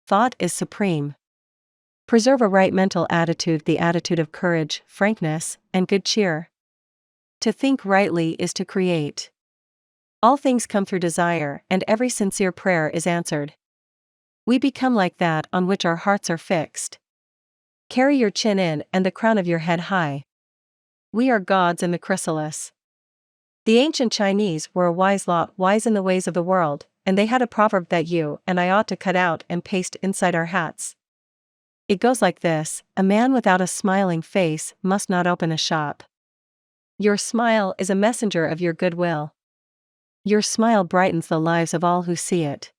Thought is supreme. Preserve a right mental attitude, the attitude of courage, frankness, and good cheer. To think rightly is to create. All things come through desire, and every sincere prayer is answered. We become like that on which our hearts are fixed. Carry your chin in and the crown of your head high. We are gods in the chrysalis. The ancient Chinese were a wise lot, wise in the ways of the world, and they had a proverb that you and I ought to cut out and paste inside our hats. It goes like this: a man without a smiling face must not open a shop. Your smile is a messenger of your goodwill. Your smile brightens the lives of all who see it.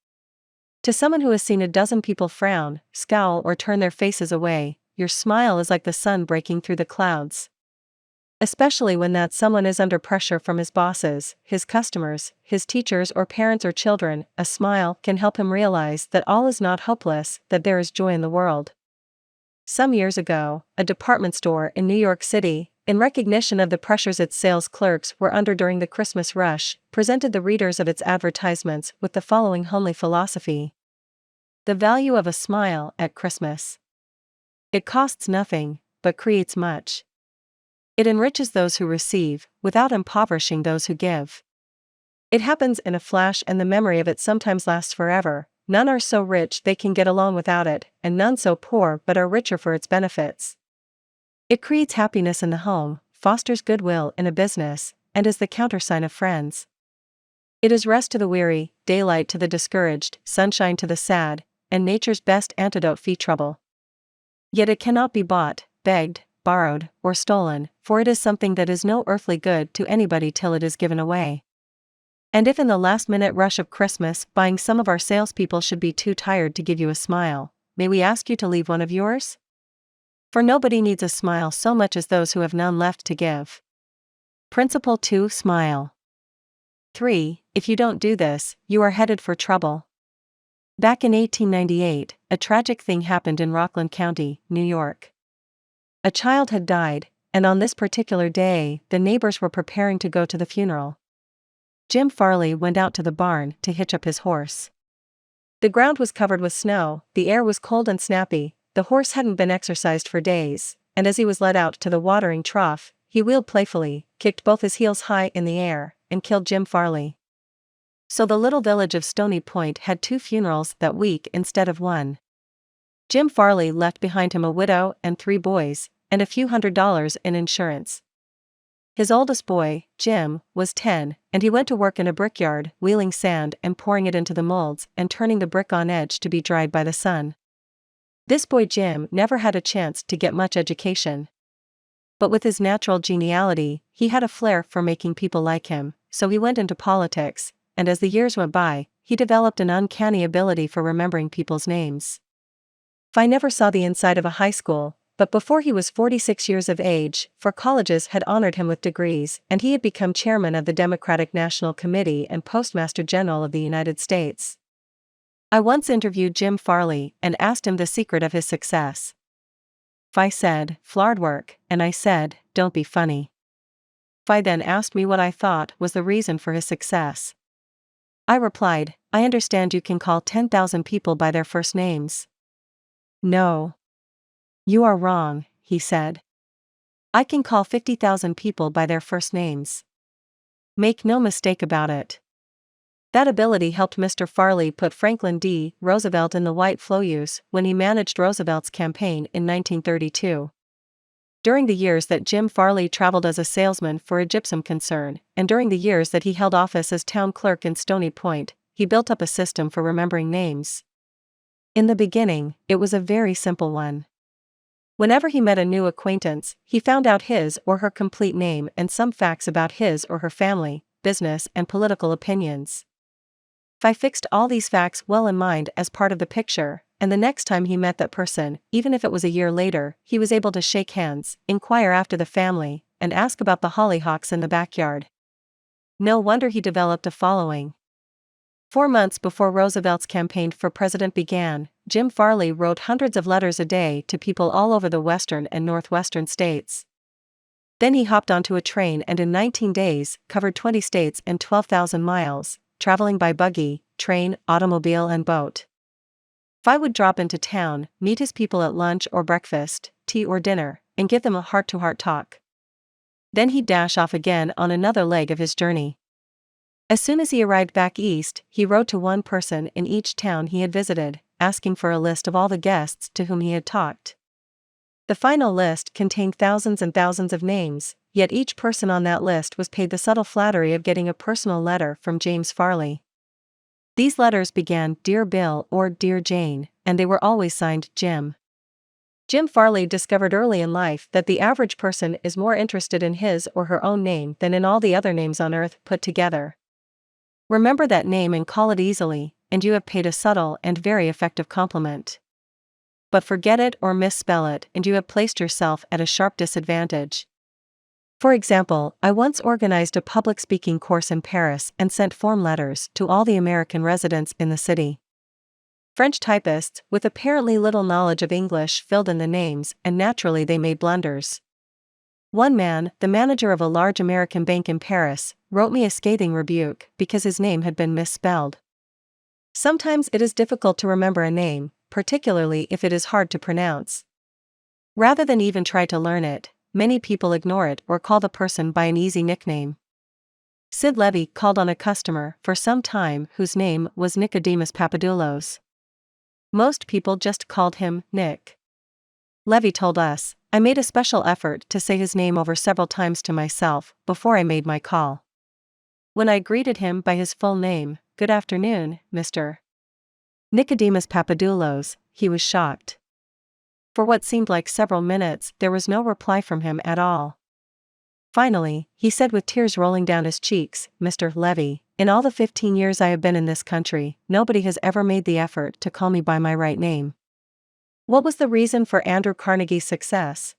To someone who has seen a dozen people frown, scowl, or turn their faces away, your smile is like the sun breaking through the clouds. Especially when that someone is under pressure from his bosses, his customers, his teachers, or parents or children, a smile can help him realize that all is not hopeless, that there is joy in the world. Some years ago, a department store in New York City, in recognition of the pressures its sales clerks were under during the Christmas rush, presented the readers of its advertisements with the following homely philosophy: the value of a smile at Christmas. It costs nothing, but creates much. It enriches those who receive, without impoverishing those who give. It happens in a flash, and the memory of it sometimes lasts forever. None are so rich they can get along without it, and none so poor but are richer for its benefits. It creates happiness in the home, fosters goodwill in a business, and is the countersign of friends. It is rest to the weary, daylight to the discouraged, sunshine to the sad, and nature's best antidote for trouble. Yet it cannot be bought, begged, borrowed, or stolen, for it is something that is no earthly good to anybody till it is given away. And if in the last-minute rush of Christmas buying some of our salespeople should be too tired to give you a smile, may we ask you to leave one of yours? For nobody needs a smile so much as those who have none left to give. Principle 2: Smile. 3. If you don't do this, you are headed for trouble. Back in 1898, a tragic thing happened in Rockland County, New York. A child had died, and on this particular day, the neighbors were preparing to go to the funeral. Jim Farley went out to the barn to hitch up his horse. The ground was covered with snow, the air was cold and snappy, the horse hadn't been exercised for days, and as he was led out to the watering trough, he wheeled playfully, kicked both his heels high in the air, and killed Jim Farley. So the little village of Stony Point had 2 funerals that week instead of 1. Jim Farley left behind him a widow and 3 boys, and a few $100s in insurance. His oldest boy, Jim, was 10, and he went to work in a brickyard, wheeling sand and pouring it into the molds and turning the brick on edge to be dried by the sun. This boy Jim never had a chance to get much education. But with his natural geniality, he had a flair for making people like him, so he went into politics, and as the years went by, he developed an uncanny ability for remembering people's names. Phi never saw the inside of a high school, but before he was 46 years of age, 4 colleges had honored him with degrees, and he had become chairman of the Democratic National Committee and Postmaster General of the United States. I once interviewed Jim Farley and asked him the secret of his success. Phi said, "Hard work," and I said, "Don't be funny." Phi then asked me what I thought was the reason for his success. I replied, "I understand you can call 10,000 people by their first names." "No. You are wrong," he said. "I can call 50,000 people by their first names. Make no mistake about it." That ability helped Mr. Farley put Franklin D. Roosevelt in the white Floyus when he managed Roosevelt's campaign in 1932. During the years that Jim Farley traveled as a salesman for a gypsum concern, and during the years that he held office as town clerk in Stony Point, he built up a system for remembering names. In the beginning, it was a very simple one. Whenever he met a new acquaintance, he found out his or her complete name and some facts about his or her family, business, and political opinions. Phi fixed all these facts well in mind as part of the picture, and the next time he met that person, even if it was a year later, he was able to shake hands, inquire after the family, and ask about the hollyhocks in the backyard. No wonder he developed a following. 4 months before Roosevelt's campaign for president began, Jim Farley wrote hundreds of letters a day to people all over the western and northwestern states. Then he hopped onto a train and in 19 days, covered 20 states and 12,000 miles, traveling by buggy, train, automobile and boat. Phi would drop into town, meet his people at lunch or breakfast, tea or dinner, and give them a heart-to-heart talk. Then he'd dash off again on another leg of his journey. As soon as he arrived back east, he wrote to one person in each town he had visited, asking for a list of all the guests to whom he had talked. The final list contained thousands and thousands of names, yet each person on that list was paid the subtle flattery of getting a personal letter from James Farley. These letters began "Dear Bill" or "Dear Jane," and they were always signed Jim. Jim Farley discovered early in life that the average person is more interested in his or her own name than in all the other names on earth put together. Remember that name and call it easily, and you have paid a subtle and very effective compliment. But forget it or misspell it and you have placed yourself at a sharp disadvantage. For example, I once organized a public speaking course in Paris and sent form letters to all the American residents in the city. French typists, with apparently little knowledge of English, filled in the names, and naturally they made blunders. One man, the manager of a large American bank in Paris, wrote me a scathing rebuke because his name had been misspelled. Sometimes it is difficult to remember a name, particularly if it is hard to pronounce. Rather than even try to learn it, many people ignore it or call the person by an easy nickname. Sid Levy called on a customer for some time whose name was Nicodemus Papadoulos. Most people just called him Nick. Levy told us, "I made a special effort to say his name over several times to myself before I made my call. When I greeted him by his full name, 'Good afternoon, Mr. Nicodemus Papadoulos,' he was shocked. For what seemed like several minutes there was no reply from him at all. Finally, he said with tears rolling down his cheeks, 'Mr. Levy, in all the 15 years I have been in this country, nobody has ever made the effort to call me by my right name.'" What was the reason for Andrew Carnegie's success?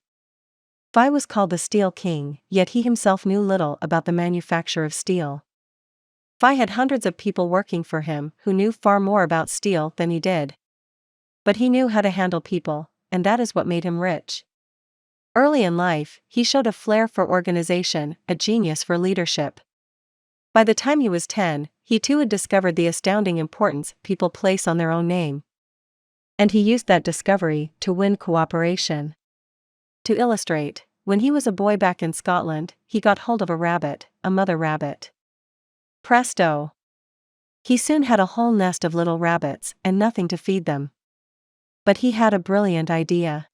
Phi was called the Steel King, yet he himself knew little about the manufacture of steel. Phi had hundreds of people working for him who knew far more about steel than he did. But he knew how to handle people, and that is what made him rich. Early in life, he showed a flair for organization, a genius for leadership. By the time he was 10, he too had discovered the astounding importance people place on their own name. And he used that discovery to win cooperation. To illustrate, when he was a boy back in Scotland, he got hold of a rabbit, a mother rabbit. Presto! He soon had a whole nest of little rabbits and nothing to feed them. But he had a brilliant idea.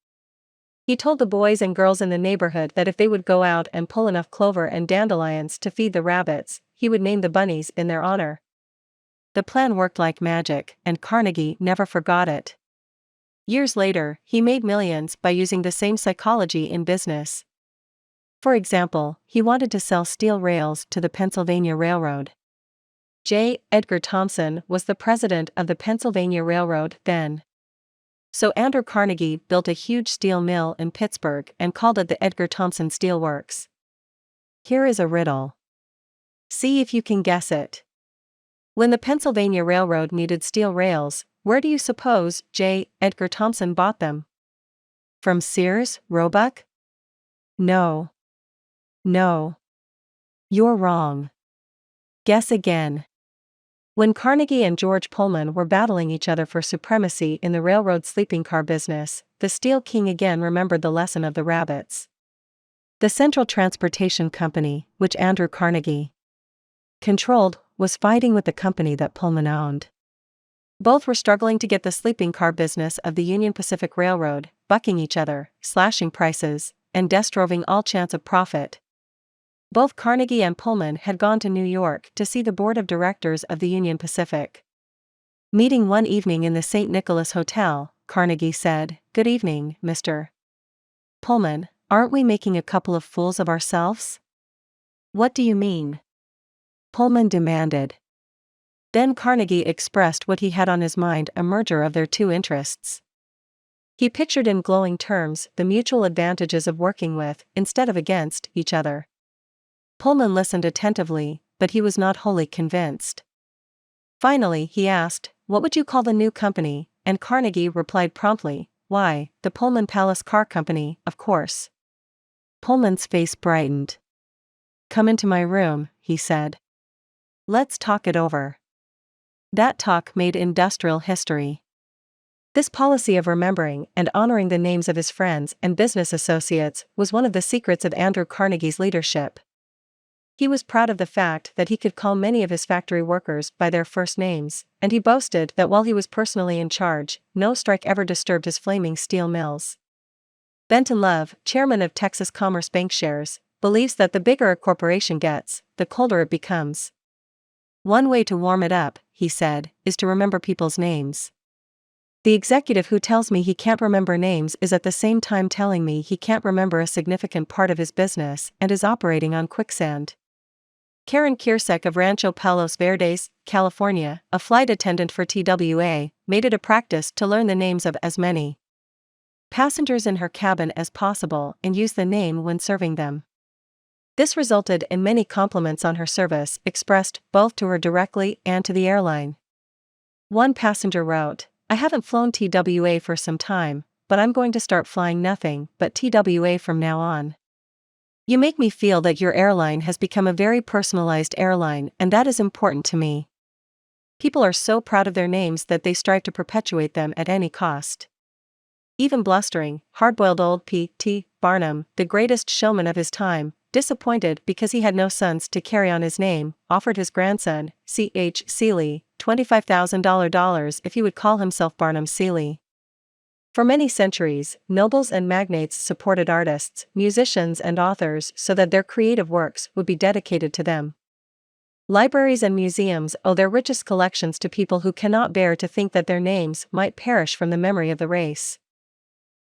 He told the boys and girls in the neighborhood that if they would go out and pull enough clover and dandelions to feed the rabbits, he would name the bunnies in their honor. The plan worked like magic, and Carnegie never forgot it. Years later, he made millions by using the same psychology in business. For example, he wanted to sell steel rails to the Pennsylvania Railroad. J. Edgar Thomson was the president of the Pennsylvania Railroad then. So Andrew Carnegie built a huge steel mill in Pittsburgh and called it the Edgar Thomson Steel Works. Here is a riddle. See if you can guess it. When the Pennsylvania Railroad needed steel rails, where do you suppose J. Edgar Thomson bought them? From Sears, Roebuck? No. No. You're wrong. Guess again. When Carnegie and George Pullman were battling each other for supremacy in the railroad sleeping car business, the Steel King again remembered the lesson of the rabbits. The Central Transportation Company, which Andrew Carnegie controlled, was fighting with the company that Pullman owned. Both were struggling to get the sleeping car business of the Union Pacific Railroad, bucking each other, slashing prices, and destroying all chance of profit. Both Carnegie and Pullman had gone to New York to see the board of directors of the Union Pacific. Meeting one evening in the St. Nicholas Hotel, Carnegie said, "Good evening, Mr. Pullman, aren't we making a couple of fools of ourselves?" "What do you mean?" Pullman demanded. Then Carnegie expressed what he had on his mind, a merger of their two interests. He pictured in glowing terms the mutual advantages of working with, instead of against, each other. Pullman listened attentively, but he was not wholly convinced. Finally he asked, "What would you call the new company?" And Carnegie replied promptly, "Why, the Pullman Palace Car Company, of course." Pullman's face brightened. "Come into my room," he said. "Let's talk it over." That talk made industrial history. This policy of remembering and honoring the names of his friends and business associates was one of the secrets of Andrew Carnegie's leadership. He was proud of the fact that he could call many of his factory workers by their first names, and he boasted that while he was personally in charge, no strike ever disturbed his flaming steel mills. Benton Love, chairman of Texas Commerce Bankshares, believes that the bigger a corporation gets, the colder it becomes. "One way to warm it up," he said, "is to remember people's names. The executive who tells me he can't remember names is at the same time telling me he can't remember a significant part of his business and is operating on quicksand." Karen Kiersek of Rancho Palos Verdes, California, a flight attendant for TWA, made it a practice to learn the names of as many passengers in her cabin as possible and use the name when serving them. This resulted in many compliments on her service, expressed both to her directly and to the airline. One passenger wrote, "I haven't flown TWA for some time, but I'm going to start flying nothing but TWA from now on. You make me feel that your airline has become a very personalized airline, and that is important to me. People are so proud of their names that they strive to perpetuate them at any cost." Even blustering, hard-boiled old P.T. Barnum, the greatest showman of his time, disappointed because he had no sons to carry on his name, offered his grandson, C.H. Seeley, $25,000 if he would call himself Barnum Seeley. For many centuries, nobles and magnates supported artists, musicians and authors so that their creative works would be dedicated to them. Libraries and museums owe their richest collections to people who cannot bear to think that their names might perish from the memory of the race.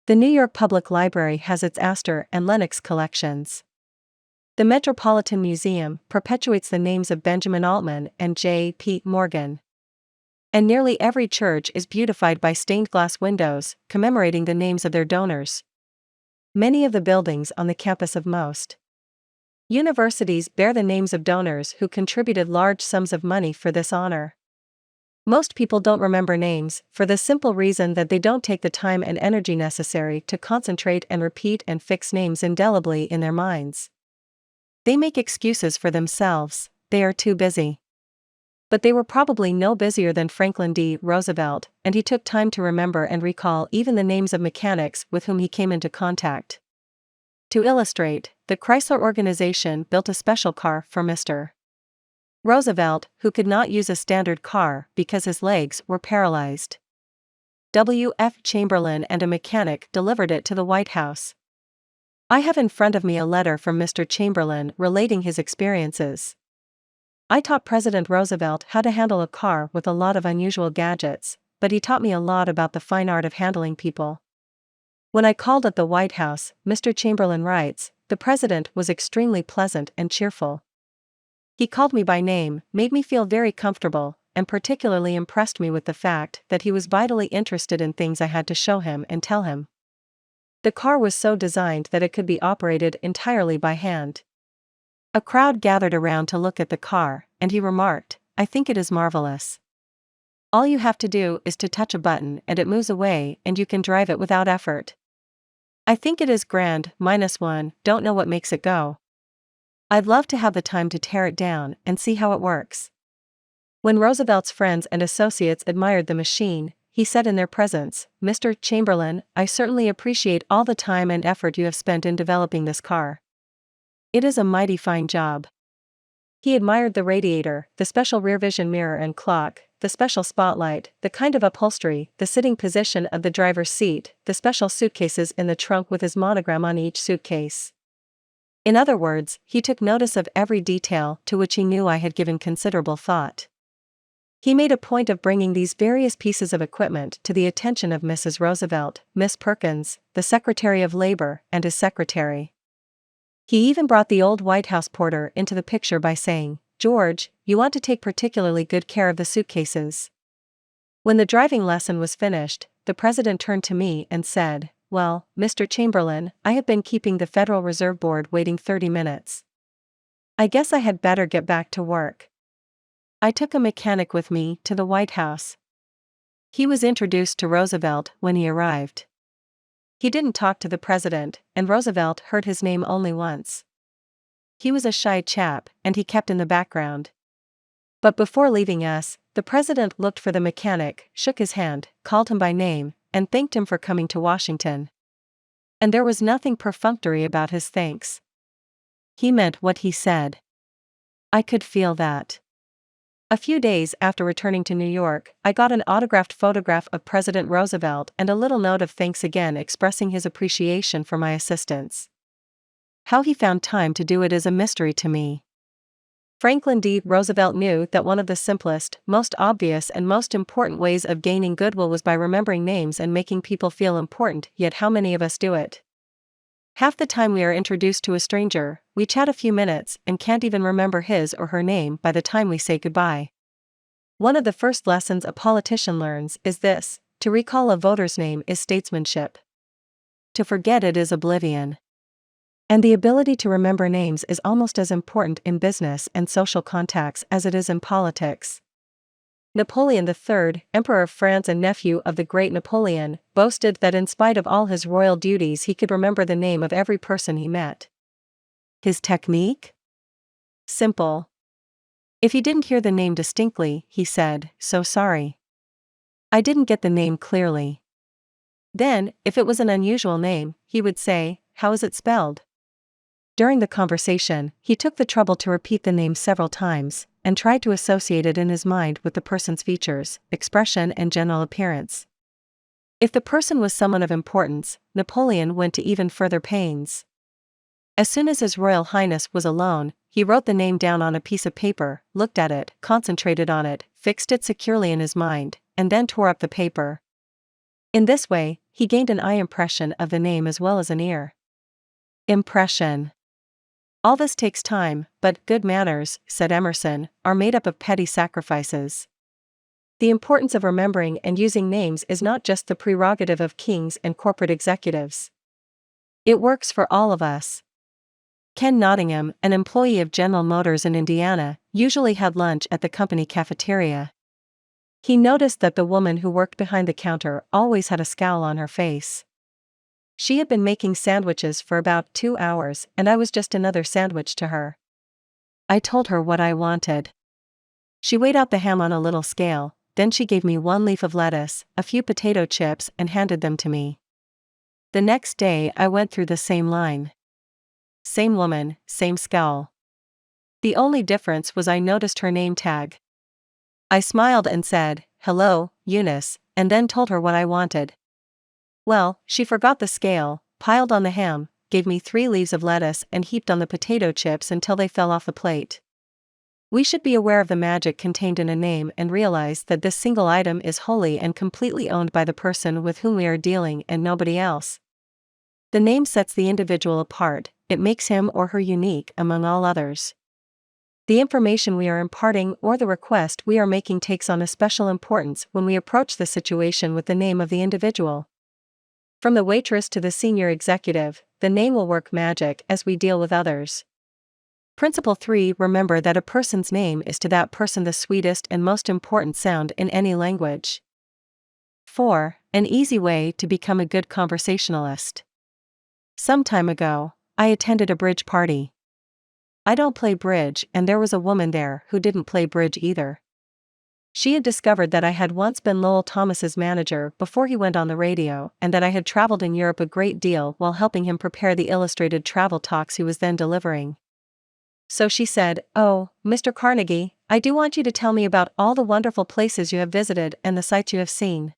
The New York Public Library has its Astor and Lenox collections. The Metropolitan Museum perpetuates the names of Benjamin Altman and J. P. Morgan. And nearly every church is beautified by stained glass windows, commemorating the names of their donors. Many of the buildings on the campus of most universities bear the names of donors who contributed large sums of money for this honor. Most people don't remember names, for the simple reason that they don't take the time and energy necessary to concentrate and repeat and fix names indelibly in their minds. They make excuses for themselves, they are too busy. But they were probably no busier than Franklin D. Roosevelt, and he took time to remember and recall even the names of mechanics with whom he came into contact. To illustrate, the Chrysler organization built a special car for Mr. Roosevelt, who could not use a standard car because his legs were paralyzed. W. F. Chamberlain and a mechanic delivered it to the White House. I have in front of me a letter from Mr. Chamberlain relating his experiences. "I taught President Roosevelt how to handle a car with a lot of unusual gadgets, but he taught me a lot about the fine art of handling people." When I called at the White House, Mr. Chamberlain writes, "The president was extremely pleasant and cheerful. He called me by name, made me feel very comfortable, and particularly impressed me with the fact that he was vitally interested in things I had to show him and tell him. The car was so designed that it could be operated entirely by hand. A crowd gathered around to look at the car, and he remarked, "I think it is marvelous. All you have to do is to touch a button and it moves away and you can drive it without effort. I think it is grand, -1, don't know what makes it go. I'd love to have the time to tear it down and see how it works." When Roosevelt's friends and associates admired the machine, he said in their presence, "Mr. Chamberlain, I certainly appreciate all the time and effort you have spent in developing this car. It is a mighty fine job." He admired the radiator, the special rear vision mirror and clock, the special spotlight, the kind of upholstery, the sitting position of the driver's seat, the special suitcases in the trunk with his monogram on each suitcase. In other words, he took notice of every detail to which he knew I had given considerable thought. He made a point of bringing these various pieces of equipment to the attention of Mrs. Roosevelt, Miss Perkins, the Secretary of Labor, and his secretary. He even brought the old White House porter into the picture by saying, "George, you want to take particularly good care of the suitcases." When the driving lesson was finished, the president turned to me and said, "Well, Mr. Chamberlain, I have been keeping the Federal Reserve Board waiting 30 minutes. I guess I had better get back to work." I took a mechanic with me to the White House. He was introduced to Roosevelt when he arrived. He didn't talk to the president, and Roosevelt heard his name only once. He was a shy chap, and he kept in the background. But before leaving us, the president looked for the mechanic, shook his hand, called him by name, and thanked him for coming to Washington. And there was nothing perfunctory about his thanks. He meant what he said. I could feel that. A few days after returning to New York, I got an autographed photograph of President Roosevelt and a little note of thanks again expressing his appreciation for my assistance. How he found time to do it is a mystery to me. Franklin D. Roosevelt knew that one of the simplest, most obvious and most important ways of gaining goodwill was by remembering names and making people feel important, yet how many of us do it? Half the time we are introduced to a stranger, we chat a few minutes and can't even remember his or her name by the time we say goodbye. One of the first lessons a politician learns is this: to recall a voter's name is statesmanship. To forget it is oblivion. And the ability to remember names is almost as important in business and social contacts as it is in politics. Napoleon III, Emperor of France and nephew of the great Napoleon, boasted that in spite of all his royal duties he could remember the name of every person he met. His technique? Simple. If he didn't hear the name distinctly, he said, "So sorry. I didn't get the name clearly." Then, if it was an unusual name, he would say, "How is it spelled?" During the conversation, he took the trouble to repeat the name several times, and tried to associate it in his mind with the person's features, expression and general appearance. If the person was someone of importance, Napoleon went to even further pains. As soon as His Royal Highness was alone, he wrote the name down on a piece of paper, looked at it, concentrated on it, fixed it securely in his mind, and then tore up the paper. In this way, he gained an eye impression of the name as well as an ear impression. All this takes time, but good manners, said Emerson, are made up of petty sacrifices. The importance of remembering and using names is not just the prerogative of kings and corporate executives. It works for all of us. Ken Nottingham, an employee of General Motors in Indiana, usually had lunch at the company cafeteria. He noticed that the woman who worked behind the counter always had a scowl on her face. She had been making sandwiches for about 2 hours, and I was just another sandwich to her. I told her what I wanted. She weighed out the ham on a little scale, then she gave me 1 leaf of lettuce, a few potato chips, and handed them to me. The next day I went through the same line. Same woman, same scowl. The only difference was I noticed her name tag. I smiled and said, "Hello, Eunice," and then told her what I wanted. Well, she forgot the scale, piled on the ham, gave me 3 leaves of lettuce and heaped on the potato chips until they fell off the plate. We should be aware of the magic contained in a name and realize that this single item is wholly and completely owned by the person with whom we are dealing and nobody else. The name sets the individual apart, it makes him or her unique among all others. The information we are imparting or the request we are making takes on a special importance when we approach the situation with the name of the individual. From the waitress to the senior executive, the name will work magic as we deal with others. Principle 3: Remember that a person's name is to that person the sweetest and most important sound in any language. 4. An easy way to become a good conversationalist. Some time ago, I attended a bridge party. I don't play bridge, and there was a woman there who didn't play bridge either. She had discovered that I had once been Lowell Thomas's manager before he went on the radio, and that I had traveled in Europe a great deal while helping him prepare the illustrated travel talks he was then delivering. So she said, "Oh, Mr. Carnegie, I do want you to tell me about all the wonderful places you have visited and the sights you have seen."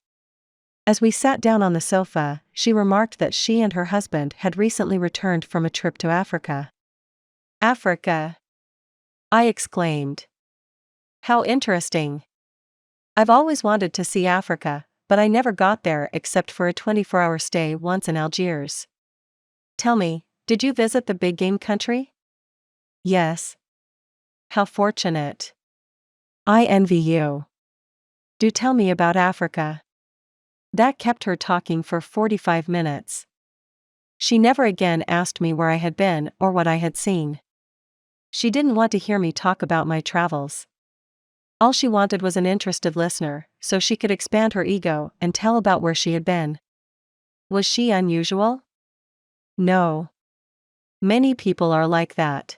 As we sat down on the sofa, she remarked that she and her husband had recently returned from a trip to Africa. "Africa!" I exclaimed. "How interesting! I've always wanted to see Africa, but I never got there except for a 24-hour stay once in Algiers." "Tell me, did you visit the big game country?" "Yes." "How fortunate. I envy you. Do tell me about Africa." That kept her talking for 45 minutes. She never again asked me where I had been or what I had seen. She didn't want to hear me talk about my travels. All she wanted was an interested listener, so she could expand her ego and tell about where she had been. Was she unusual? No. Many people are like that.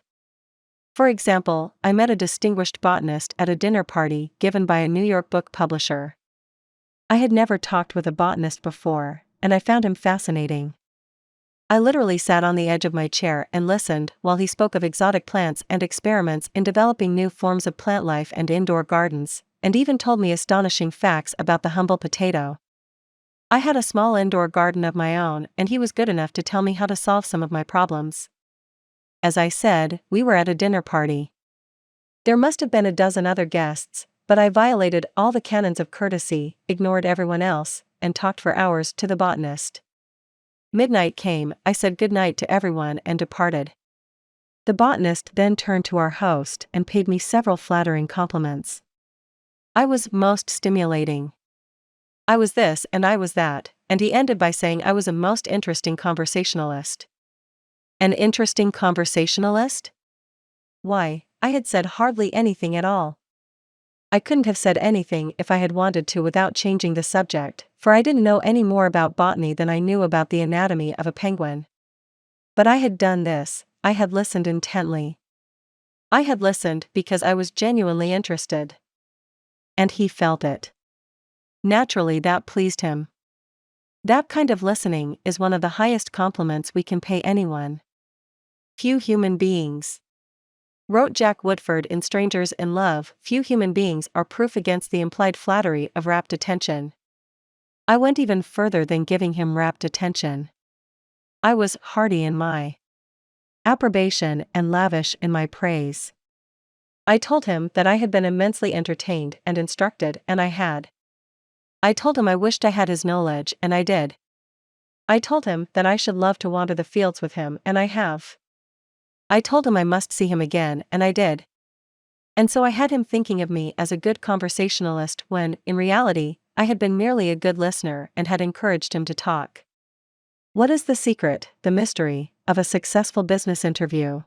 For example, I met a distinguished botanist at a dinner party given by a New York book publisher. I had never talked with a botanist before, and I found him fascinating. I literally sat on the edge of my chair and listened while he spoke of exotic plants and experiments in developing new forms of plant life and indoor gardens, and even told me astonishing facts about the humble potato. I had a small indoor garden of my own, and he was good enough to tell me how to solve some of my problems. As I said, we were at a dinner party. There must have been a dozen other guests, but I violated all the canons of courtesy, ignored everyone else, and talked for hours to the botanist. Midnight came, I said good night to everyone and departed. The botanist then turned to our host and paid me several flattering compliments. I was most stimulating. I was this and I was that, and he ended by saying I was a most interesting conversationalist. An interesting conversationalist? Why, I had said hardly anything at all. I couldn't have said anything if I had wanted to without changing the subject, for I didn't know any more about botany than I knew about the anatomy of a penguin. But I had done this, I had listened intently. I had listened because I was genuinely interested. And he felt it. Naturally, that pleased him. That kind of listening is one of the highest compliments we can pay anyone. Few human beings. Wrote Jack Woodford in Strangers in Love, few human beings are proof against the implied flattery of rapt attention. I went even further than giving him rapt attention. I was hearty in my approbation and lavish in my praise. I told him that I had been immensely entertained and instructed, and I had. I told him I wished I had his knowledge, and I did. I told him that I should love to wander the fields with him, and I have. I told him I must see him again, and I did. And so I had him thinking of me as a good conversationalist when, in reality, I had been merely a good listener and had encouraged him to talk. What is the secret, the mystery, of a successful business interview?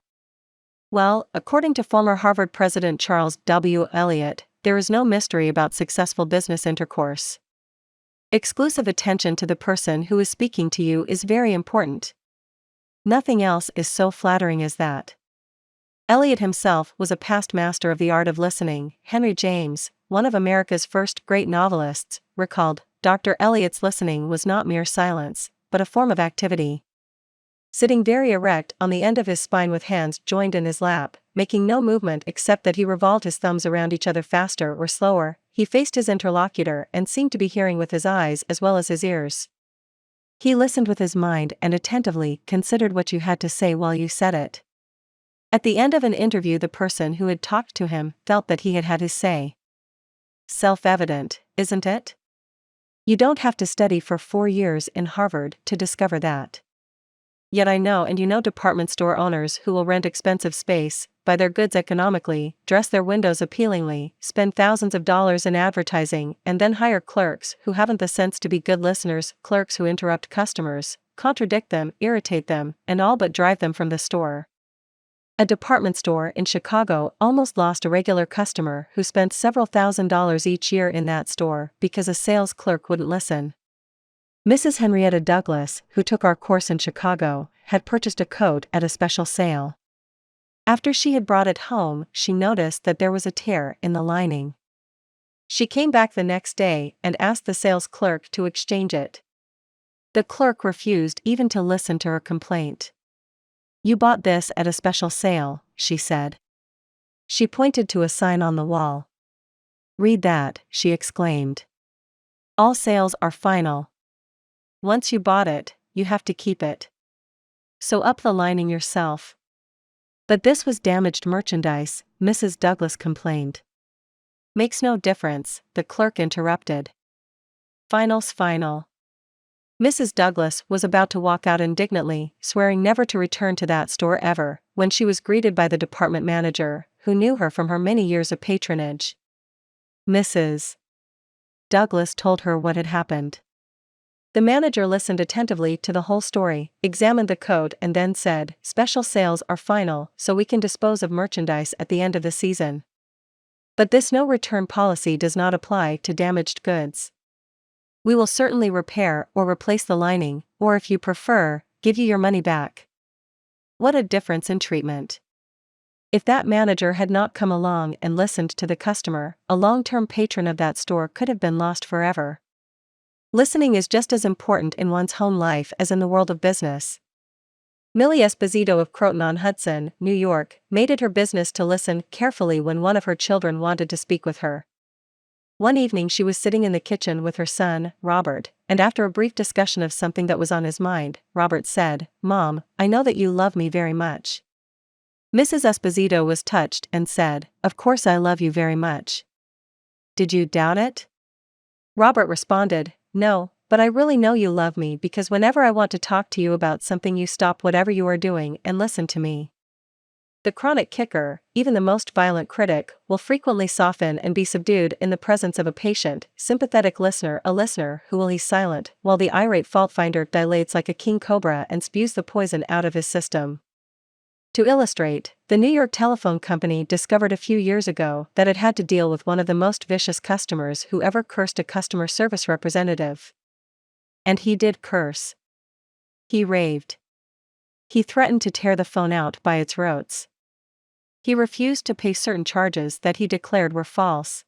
Well, according to former Harvard President Charles W. Eliot, there is no mystery about successful business intercourse. Exclusive attention to the person who is speaking to you is very important. Nothing else is so flattering as that. Eliot himself was a past master of the art of listening. Henry James, one of America's first great novelists, recalled, "Dr. Eliot's listening was not mere silence, but a form of activity." Sitting very erect on the end of his spine with hands joined in his lap, making no movement except that he revolved his thumbs around each other faster or slower, he faced his interlocutor and seemed to be hearing with his eyes as well as his ears. He listened with his mind and attentively considered what you had to say while you said it. At the end of an interview, the person who had talked to him felt that he had had his say. Self-evident, isn't it? You don't have to study for 4 years in Harvard to discover that. Yet I know and you know department store owners who will rent expensive space, buy their goods economically, dress their windows appealingly, spend thousands of dollars in advertising, and then hire clerks who haven't the sense to be good listeners, clerks who interrupt customers, contradict them, irritate them, and all but drive them from the store. A department store in Chicago almost lost a regular customer who spent several $1,000s each year in that store because a sales clerk wouldn't listen. Mrs. Henrietta Douglas, who took our course in Chicago, had purchased a coat at a special sale. After she had brought it home, she noticed that there was a tear in the lining. She came back the next day and asked the sales clerk to exchange it. The clerk refused even to listen to her complaint. "You bought this at a special sale," she said. She pointed to a sign on the wall. "Read that," she exclaimed. "All sales are final. Once you bought it, you have to keep it. Sew up the lining yourself." "But this was damaged merchandise," Mrs. Douglas complained. "Makes no difference," the clerk interrupted. "Final's final." Mrs. Douglas was about to walk out indignantly, swearing never to return to that store ever, when she was greeted by the department manager, who knew her from her many years of patronage. Mrs. Douglas told her what had happened. The manager listened attentively to the whole story, examined the code and then said, "Special sales are final, so we can dispose of merchandise at the end of the season. But this no-return policy does not apply to damaged goods. We will certainly repair or replace the lining, or if you prefer, give you your money back." What a difference in treatment. If that manager had not come along and listened to the customer, a long-term patron of that store could have been lost forever. Listening is just as important in one's home life as in the world of business. Millie Esposito of Croton-on-Hudson, New York, made it her business to listen carefully when one of her children wanted to speak with her. One evening she was sitting in the kitchen with her son, Robert, and after a brief discussion of something that was on his mind, Robert said, "Mom, I know that you love me very much." Mrs. Esposito was touched and said, "Of course I love you very much. Did you doubt it?" Robert responded, "No, but I really know you love me because whenever I want to talk to you about something you stop whatever you are doing and listen to me." The chronic kicker, even the most violent critic, will frequently soften and be subdued in the presence of a patient, sympathetic listener, a listener who will be silent, while the irate fault-finder dilates like a king cobra and spews the poison out of his system. To illustrate, the New York Telephone Company discovered a few years ago that it had to deal with one of the most vicious customers who ever cursed a customer service representative. And he did curse. He raved. He threatened to tear the phone out by its roots. He refused to pay certain charges that he declared were false.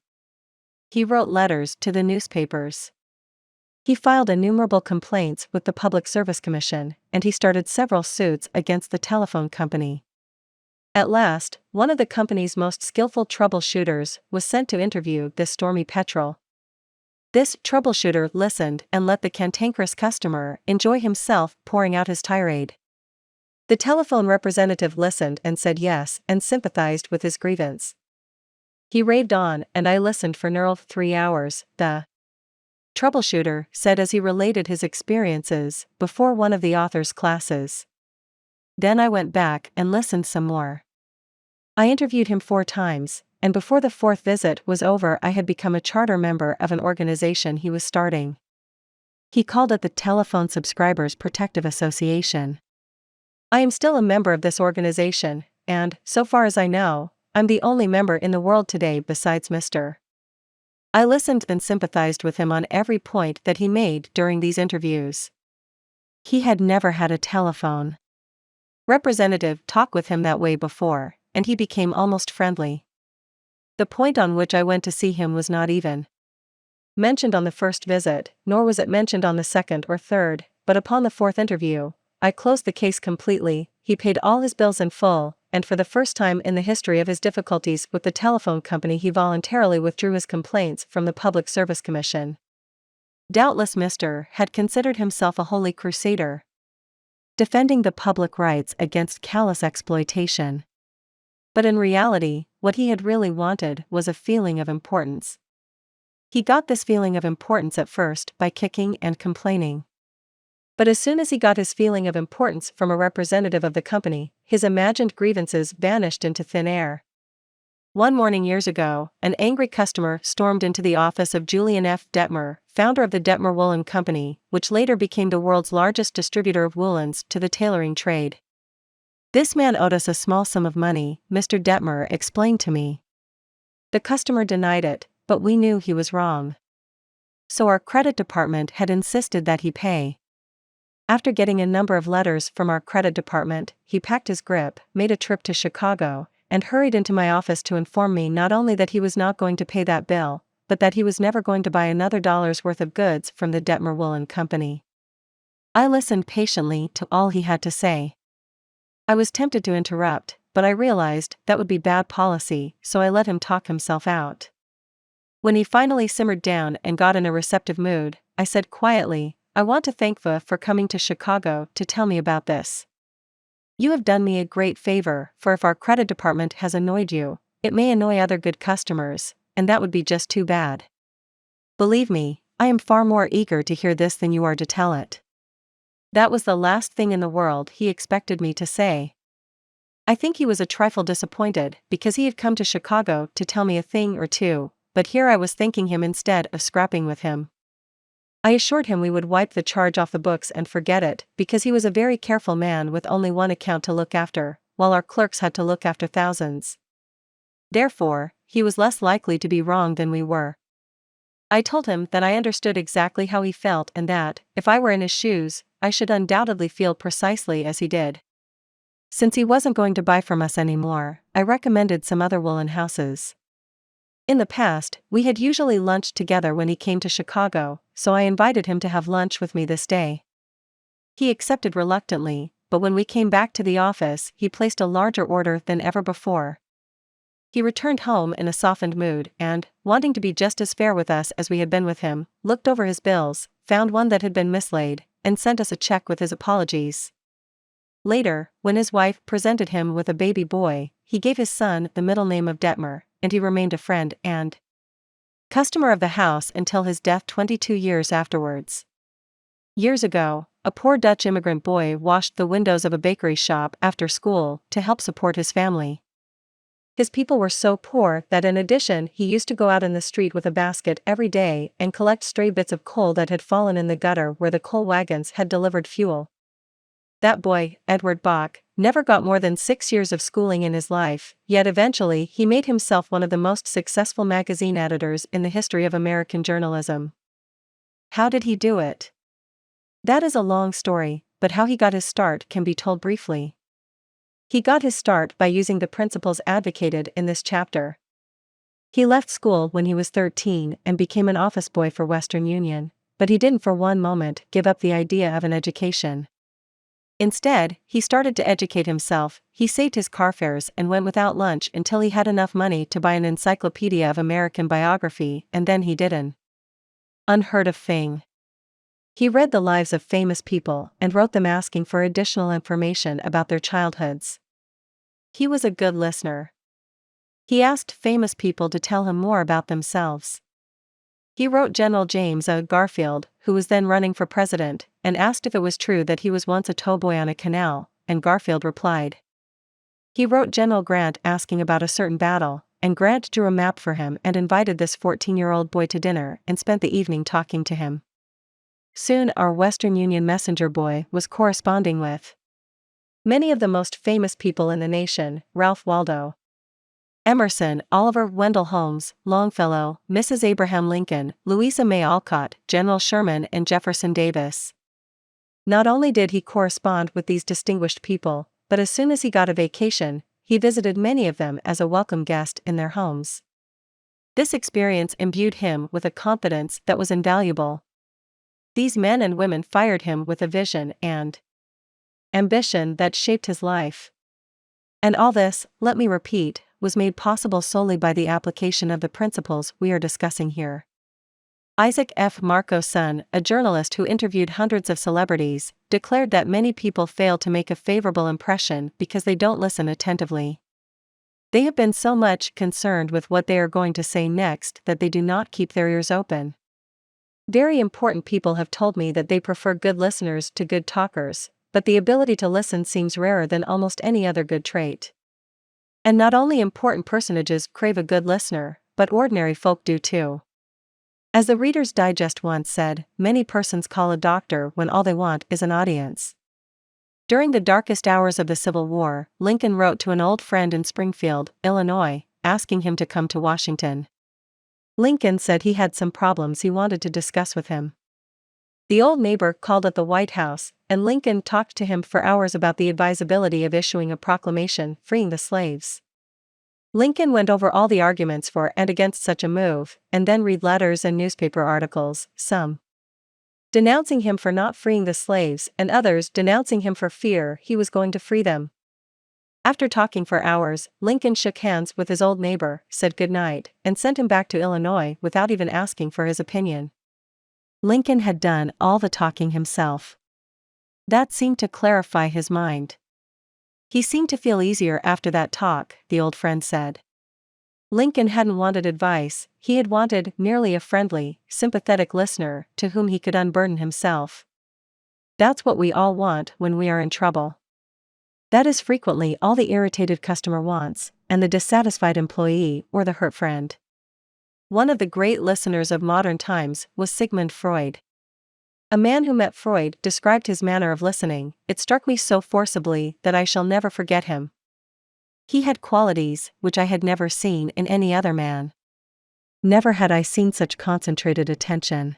He wrote letters to the newspapers. He filed innumerable complaints with the Public Service Commission, and he started several suits against the telephone company. At last, one of the company's most skillful troubleshooters was sent to interview this stormy petrel. This troubleshooter listened and let the cantankerous customer enjoy himself pouring out his tirade. The telephone representative listened and said yes and sympathized with his grievance. He raved on and I listened for nearly 3 hours, the troubleshooter said as he related his experiences before one of the author's classes. Then I went back and listened some more. I interviewed him 4 times, and before the 4th visit was over I had become a charter member of an organization he was starting. He called it the Telephone Subscribers Protective Association. I am still a member of this organization, and, so far as I know, I'm the only member in the world today besides Mr. I listened and sympathized with him on every point that he made during these interviews. He had never had a telephone representative talk with him that way before, and he became almost friendly. The point on which I went to see him was not even mentioned on the first visit, nor was it mentioned on the second or third, but upon the 4th interview, I closed the case completely. He paid all his bills in full, and for the first time in the history of his difficulties with the telephone company he voluntarily withdrew his complaints from the Public Service Commission. Doubtless Mr. had considered himself a holy crusader, defending the public rights against callous exploitation. But in reality, what he had really wanted was a feeling of importance. He got this feeling of importance at first by kicking and complaining. But as soon as he got his feeling of importance from a representative of the company, his imagined grievances vanished into thin air. One morning years ago, an angry customer stormed into the office of Julian F. Detmer, founder of the Detmer Woolen Company, which later became the world's largest distributor of woolens to the tailoring trade. This man owed us a small sum of money, Mr. Detmer explained to me. The customer denied it, but we knew he was wrong. So our credit department had insisted that he pay. After getting a number of letters from our credit department, he packed his grip, made a trip to Chicago, and hurried into my office to inform me not only that he was not going to pay that bill, but that he was never going to buy another dollar's worth of goods from the Detmer Woolen Company. I listened patiently to all he had to say. I was tempted to interrupt, but I realized that would be bad policy, so I let him talk himself out. When he finally simmered down and got in a receptive mood, I said quietly, "I want to thank VA for coming to Chicago to tell me about this. You have done me a great favor, for if our credit department has annoyed you, it may annoy other good customers, and that would be just too bad. Believe me, I am far more eager to hear this than you are to tell it." That was the last thing in the world he expected me to say. I think he was a trifle disappointed, because he had come to Chicago to tell me a thing or two, but here I was thanking him instead of scrapping with him. I assured him we would wipe the charge off the books and forget it, because he was a very careful man with only one account to look after, while our clerks had to look after thousands. Therefore, he was less likely to be wrong than we were. I told him that I understood exactly how he felt and that, if I were in his shoes, I should undoubtedly feel precisely as he did. Since he wasn't going to buy from us anymore, I recommended some other woolen houses. In the past, we had usually lunched together when he came to Chicago, so I invited him to have lunch with me this day. He accepted reluctantly, but when we came back to the office, he placed a larger order than ever before. He returned home in a softened mood and, wanting to be just as fair with us as we had been with him, looked over his bills, found one that had been mislaid, and sent us a check with his apologies. Later, when his wife presented him with a baby boy, he gave his son the middle name of Detmer, and he remained a friend and customer of the house until his death 22 years afterwards. Years ago, a poor Dutch immigrant boy washed the windows of a bakery shop after school to help support his family. His people were so poor that in addition he used to go out in the street with a basket every day and collect stray bits of coal that had fallen in the gutter where the coal wagons had delivered fuel. That boy, Edward Bach, never got more than 6 years of schooling in his life, yet eventually he made himself one of the most successful magazine editors in the history of American journalism. How did he do it? That is a long story, but how he got his start can be told briefly. He got his start by using the principles advocated in this chapter. He left school when he was 13 and became an office boy for Western Union, but he didn't for one moment give up the idea of an education. Instead, he started to educate himself. He saved his car fares and went without lunch until he had enough money to buy an encyclopedia of American biography, and then he did an unheard of thing. He read the lives of famous people and wrote them asking for additional information about their childhoods. He was a good listener. He asked famous people to tell him more about themselves. He wrote General James A. Garfield, who was then running for president, and asked if it was true that he was once a towboy on a canal, and Garfield replied. He wrote General Grant asking about a certain battle, and Grant drew a map for him and invited this 14-year-old boy to dinner and spent the evening talking to him. Soon our Western Union messenger boy was corresponding with many of the most famous people in the nation: Ralph Waldo Emerson, Oliver Wendell Holmes, Longfellow, Mrs. Abraham Lincoln, Louisa May Alcott, General Sherman and Jefferson Davis. Not only did he correspond with these distinguished people, but as soon as he got a vacation, he visited many of them as a welcome guest in their homes. This experience imbued him with a confidence that was invaluable. These men and women fired him with a vision and ambition that shaped his life. And all this, let me repeat, was made possible solely by the application of the principles we are discussing here. Isaac F. Marco's son, a journalist who interviewed hundreds of celebrities, declared that many people fail to make a favorable impression because they don't listen attentively. They have been so much concerned with what they are going to say next that they do not keep their ears open. Very important people have told me that they prefer good listeners to good talkers, but the ability to listen seems rarer than almost any other good trait. And not only important personages crave a good listener, but ordinary folk do too. As the Reader's Digest once said, many persons call a doctor when all they want is an audience. During the darkest hours of the Civil War, Lincoln wrote to an old friend in Springfield, Illinois, asking him to come to Washington. Lincoln said he had some problems he wanted to discuss with him. The old neighbor called at the White House, and Lincoln talked to him for hours about the advisability of issuing a proclamation freeing the slaves. Lincoln went over all the arguments for and against such a move, and then read letters and newspaper articles, some denouncing him for not freeing the slaves and others denouncing him for fear he was going to free them. After talking for hours, Lincoln shook hands with his old neighbor, said goodnight, and sent him back to Illinois without even asking for his opinion. Lincoln had done all the talking himself. That seemed to clarify his mind. He seemed to feel easier after that talk, the old friend said. Lincoln hadn't wanted advice, he had wanted merely a friendly, sympathetic listener to whom he could unburden himself. That's what we all want when we are in trouble. That is frequently all the irritated customer wants, and the dissatisfied employee or the hurt friend. One of the great listeners of modern times was Sigmund Freud. A man who met Freud described his manner of listening. It struck me so forcibly that I shall never forget him. He had qualities which I had never seen in any other man. Never had I seen such concentrated attention.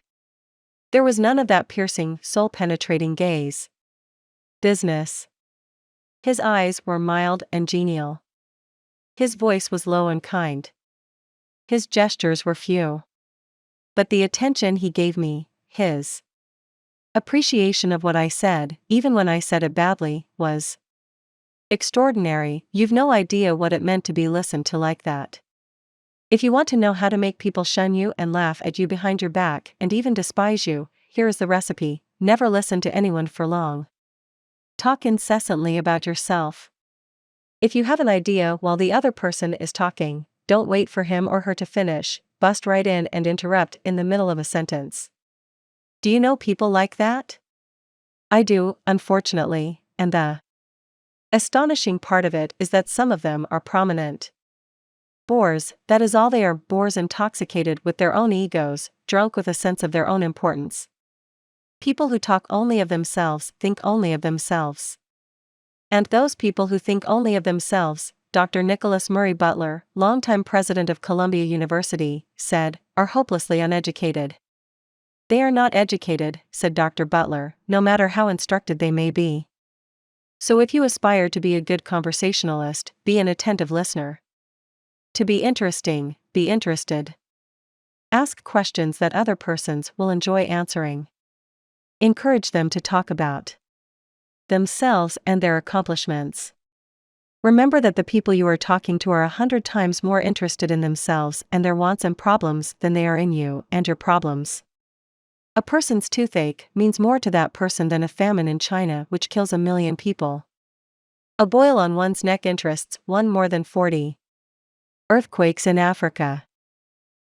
There was none of that piercing, soul-penetrating gaze. Business. His eyes were mild and genial. His voice was low and kind. His gestures were few. But the attention he gave me, his appreciation of what I said, even when I said it badly, was extraordinary. You've no idea what it meant to be listened to like that. If you want to know how to make people shun you and laugh at you behind your back and even despise you, here is the recipe: never listen to anyone for long. Talk incessantly about yourself. If you have an idea while the other person is talking, don't wait for him or her to finish, bust right in and interrupt in the middle of a sentence. Do you know people like that? I do, unfortunately, and the astonishing part of it is that some of them are prominent bores. That is all they are, bores intoxicated with their own egos, drunk with a sense of their own importance. People who talk only of themselves think only of themselves. And those people who think only of themselves, Dr. Nicholas Murray Butler, longtime president of Columbia University, said, are hopelessly uneducated. They are not educated, said Dr. Butler, no matter how instructed they may be. So if you aspire to be a good conversationalist, be an attentive listener. To be interesting, be interested. Ask questions that other persons will enjoy answering. Encourage them to talk about themselves and their accomplishments. Remember that the people you are talking to are 100 times more interested in themselves and their wants and problems than they are in you and your problems. A person's toothache means more to that person than a famine in China which kills 1 million people. A boil on one's neck interests one more than 40 earthquakes in Africa.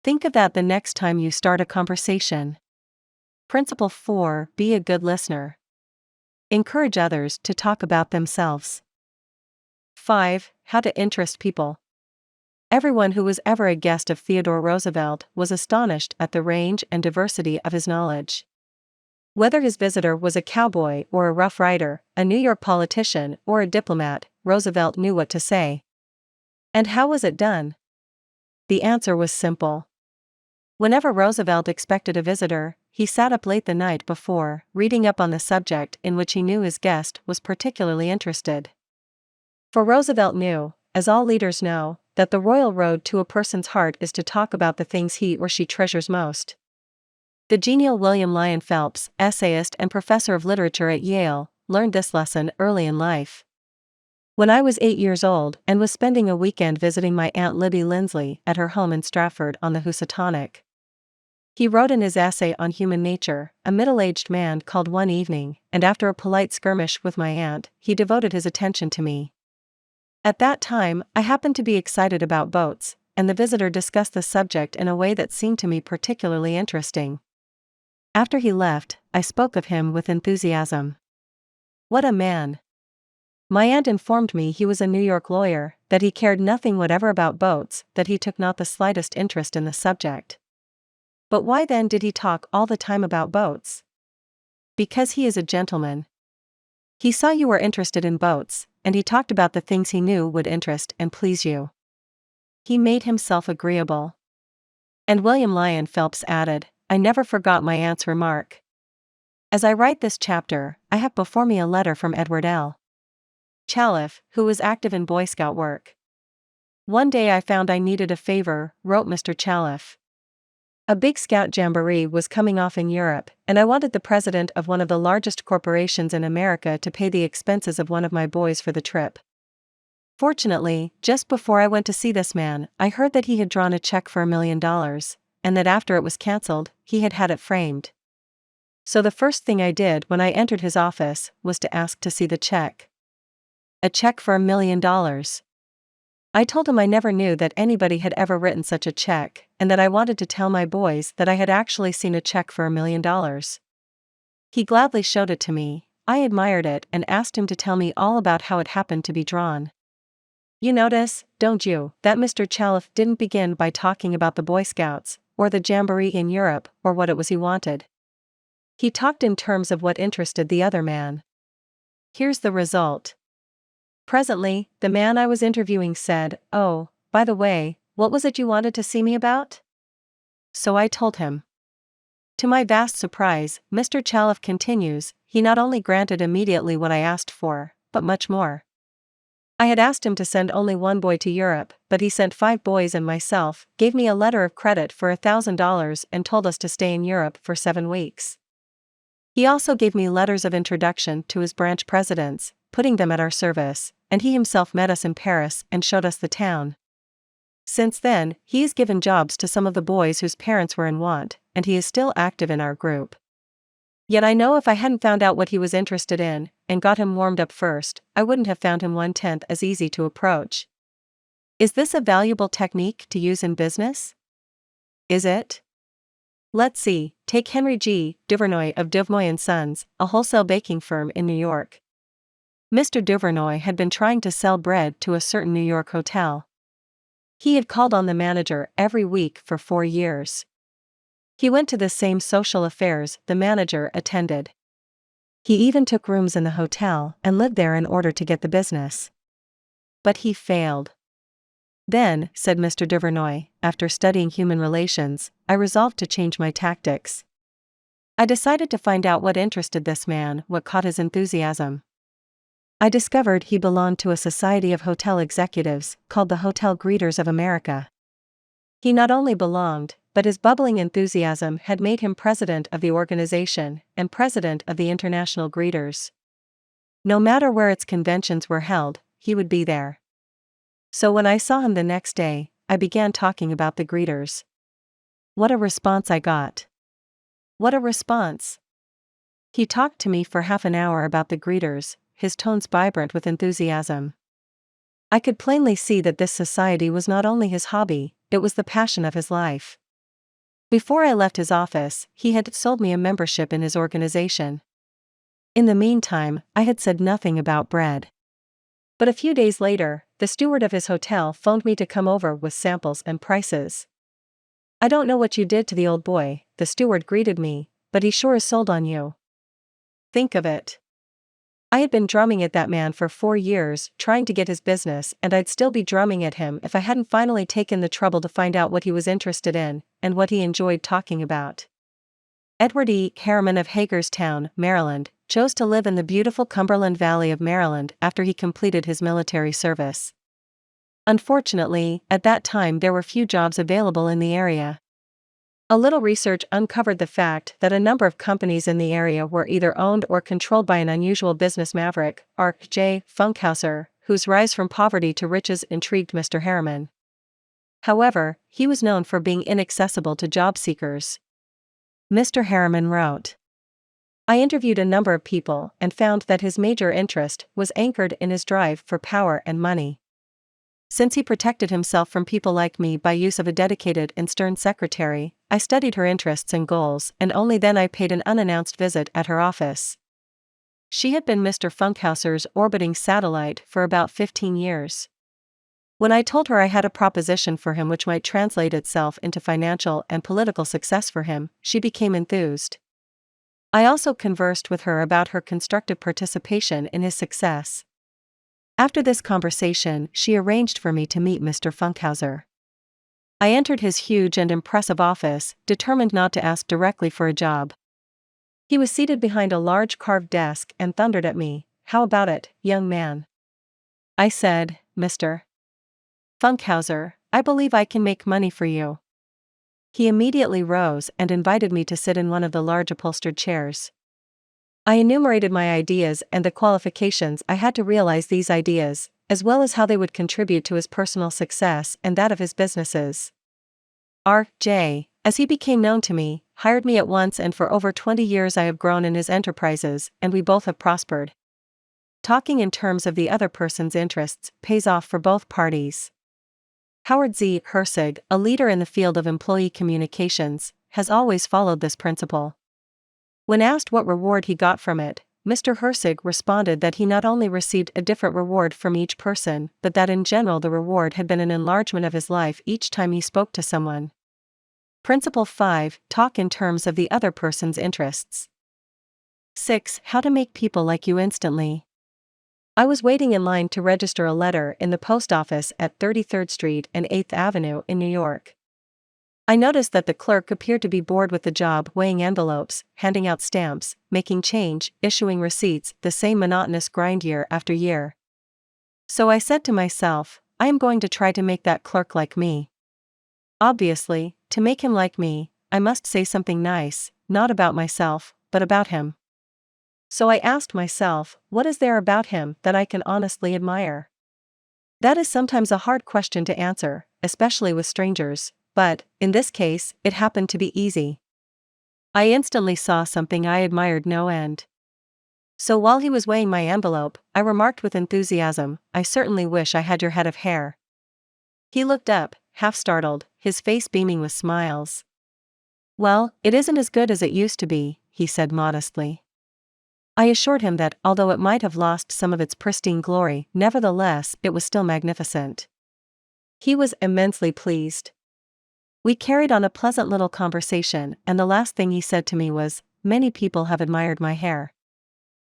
Think of that the next time you start a conversation. Principle 4: be a good listener. Encourage others to talk about themselves. 5. How to interest people. Everyone who was ever a guest of Theodore Roosevelt was astonished at the range and diversity of his knowledge. Whether his visitor was a cowboy or a rough rider, a New York politician or a diplomat, Roosevelt knew what to say. And how was it done? The answer was simple. Whenever Roosevelt expected a visitor, he sat up late the night before, reading up on the subject in which he knew his guest was particularly interested. For Roosevelt knew, as all leaders know, that the royal road to a person's heart is to talk about the things he or she treasures most. The genial William Lyon Phelps, essayist and professor of literature at Yale, learned this lesson early in life. When I was 8 years old and was spending a weekend visiting my Aunt Libby Lindsley at her home in Stratford on the Housatonic, he wrote in his essay on human nature, a middle-aged man called one evening, and after a polite skirmish with my aunt, he devoted his attention to me. At that time, I happened to be excited about boats, and the visitor discussed the subject in a way that seemed to me particularly interesting. After he left, I spoke of him with enthusiasm. What a man! My aunt informed me he was a New York lawyer, that he cared nothing whatever about boats, that he took not the slightest interest in the subject. But why then did he talk all the time about boats? Because he is a gentleman. He saw you were interested in boats, and he talked about the things he knew would interest and please you. He made himself agreeable. And William Lyon Phelps added, I never forgot my aunt's remark. As I write this chapter, I have before me a letter from Edward L. Chalif, who was active in Boy Scout work. One day I found I needed a favor, wrote Mr. Chalif. A big Scout jamboree was coming off in Europe, and I wanted the president of one of the largest corporations in America to pay the expenses of one of my boys for the trip. Fortunately, just before I went to see this man, I heard that he had drawn a check for $1 million, and that after it was cancelled, he had had it framed. So the first thing I did when I entered his office was to ask to see the check. A check for $1 million. I told him I never knew that anybody had ever written such a check, and that I wanted to tell my boys that I had actually seen a check for $1 million. He gladly showed it to me. I admired it and asked him to tell me all about how it happened to be drawn. You notice, don't you, that Mr. Chalif didn't begin by talking about the Boy Scouts, or the jamboree in Europe, or what it was he wanted. He talked in terms of what interested the other man. Here's the result. Presently, the man I was interviewing said, Oh, by the way, what was it you wanted to see me about? So I told him. To my vast surprise, Mr. Chalif continues, he not only granted immediately what I asked for, but much more. I had asked him to send only one boy to Europe, but he sent 5 boys and myself, gave me a letter of credit for $1,000 and told us to stay in Europe for 7 weeks. He also gave me letters of introduction to his branch presidents, putting them at our service, and he himself met us in Paris and showed us the town. Since then, he has given jobs to some of the boys whose parents were in want, and he is still active in our group. Yet I know if I hadn't found out what he was interested in, and got him warmed up first, I wouldn't have found him 1/10 as easy to approach. Is this a valuable technique to use in business? Is it? Let's see, take Henry G. Duvernoy of Duvernoy & Sons, a wholesale baking firm in New York. Mr. Duvernoy had been trying to sell bread to a certain New York hotel. He had called on the manager every week for 4 years. He went to the same social affairs the manager attended. He even took rooms in the hotel and lived there in order to get the business. But he failed. Then, said Mr. Duvernoy, after studying human relations, I resolved to change my tactics. I decided to find out what interested this man, what caught his enthusiasm. I discovered he belonged to a society of hotel executives, called the Hotel Greeters of America. He not only belonged, but his bubbling enthusiasm had made him president of the organization, and president of the International Greeters. No matter where its conventions were held, he would be there. So when I saw him the next day, I began talking about the greeters. What a response I got! What a response! He talked to me for half an hour about the greeters, his tones vibrant with enthusiasm. I could plainly see that this society was not only his hobby, it was the passion of his life. Before I left his office, he had sold me a membership in his organization. In the meantime, I had said nothing about bread. But a few days later, the steward of his hotel phoned me to come over with samples and prices. I don't know what you did to the old boy, the steward greeted me, but he sure is sold on you. Think of it. I had been drumming at that man for 4 years, trying to get his business, and I'd still be drumming at him if I hadn't finally taken the trouble to find out what he was interested in, and what he enjoyed talking about. Edward E. Harriman of Hagerstown, Maryland, chose to live in the beautiful Cumberland Valley of Maryland after he completed his military service. Unfortunately, at that time there were few jobs available in the area. A little research uncovered the fact that a number of companies in the area were either owned or controlled by an unusual business maverick, Ark J. Funkhauser, whose rise from poverty to riches intrigued Mr. Harriman. However, he was known for being inaccessible to job seekers. Mr. Harriman wrote, I interviewed a number of people and found that his major interest was anchored in his drive for power and money. Since he protected himself from people like me by use of a dedicated and stern secretary, I studied her interests and goals, and only then I paid an unannounced visit at her office. She had been Mr. Funkhauser's orbiting satellite for about 15 years. When I told her I had a proposition for him which might translate itself into financial and political success for him, she became enthused. I also conversed with her about her constructive participation in his success. After this conversation, she arranged for me to meet Mr. Funkhauser. I entered his huge and impressive office, determined not to ask directly for a job. He was seated behind a large carved desk and thundered at me, "How about it, young man?" I said, "Mr. Funkhauser, I believe I can make money for you." He immediately rose and invited me to sit in one of the large upholstered chairs. I enumerated my ideas and the qualifications I had to realize these ideas, as well as how they would contribute to his personal success and that of his businesses. R.J., as he became known to me, hired me at once, and for over 20 years I have grown in his enterprises, and we both have prospered. Talking in terms of the other person's interests pays off for both parties. Howard Z. Herzig, a leader in the field of employee communications, has always followed this principle. When asked what reward he got from it, Mr. Herzig responded that he not only received a different reward from each person, but that in general the reward had been an enlargement of his life each time he spoke to someone. Principle 5. Talk in terms of the other person's interests. 6. How to make people like you instantly. I was waiting in line to register a letter in the post office at 33rd Street and 8th Avenue in New York. I noticed that the clerk appeared to be bored with the job, weighing envelopes, handing out stamps, making change, issuing receipts, the same monotonous grind year after year. So I said to myself, I am going to try to make that clerk like me. Obviously, to make him like me, I must say something nice, not about myself, but about him. So I asked myself, what is there about him that I can honestly admire? That is sometimes a hard question to answer, especially with strangers, but, in this case, it happened to be easy. I instantly saw something I admired no end. So while he was weighing my envelope, I remarked with enthusiasm, "I certainly wish I had your head of hair." He looked up, half startled, his face beaming with smiles. "Well, it isn't as good as it used to be," he said modestly. I assured him that, although it might have lost some of its pristine glory, nevertheless, it was still magnificent. He was immensely pleased. We carried on a pleasant little conversation, and the last thing he said to me was, "Many people have admired my hair.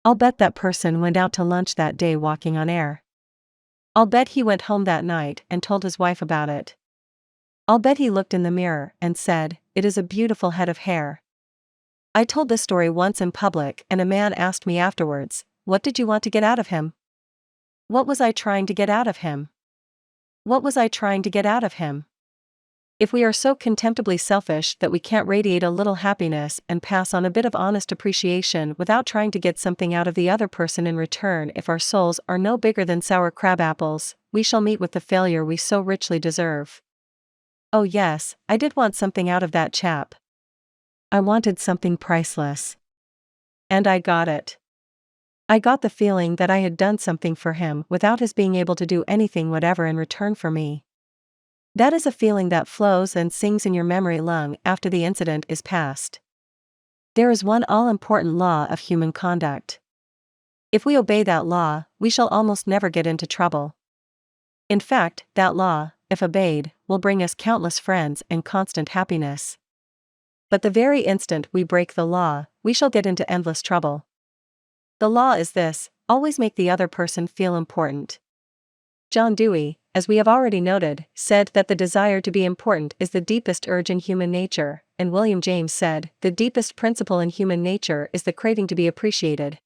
I'll bet that person went out to lunch that day walking on air. I'll bet he went home that night and told his wife about it. I'll bet he looked in the mirror and said, 'It is a beautiful head of hair.'" I told this story once in public, and a man asked me afterwards, "What did you want to get out of him?" What was I trying to get out of him? What was I trying to get out of him? If we are so contemptibly selfish that we can't radiate a little happiness and pass on a bit of honest appreciation without trying to get something out of the other person in return, if our souls are no bigger than sour crab apples, we shall meet with the failure we so richly deserve. Oh yes, I did want something out of that chap. I wanted something priceless. And I got it. I got the feeling that I had done something for him without his being able to do anything whatever in return for me. That is a feeling that flows and sings in your memory long after the incident is past. There is one all-important law of human conduct. If we obey that law, we shall almost never get into trouble. In fact, that law, if obeyed, will bring us countless friends and constant happiness. But the very instant we break the law, we shall get into endless trouble. The law is this: always make the other person feel important. John Dewey, as we have already noted, said that the desire to be important is the deepest urge in human nature, and William James said, the deepest principle in human nature is the craving to be appreciated.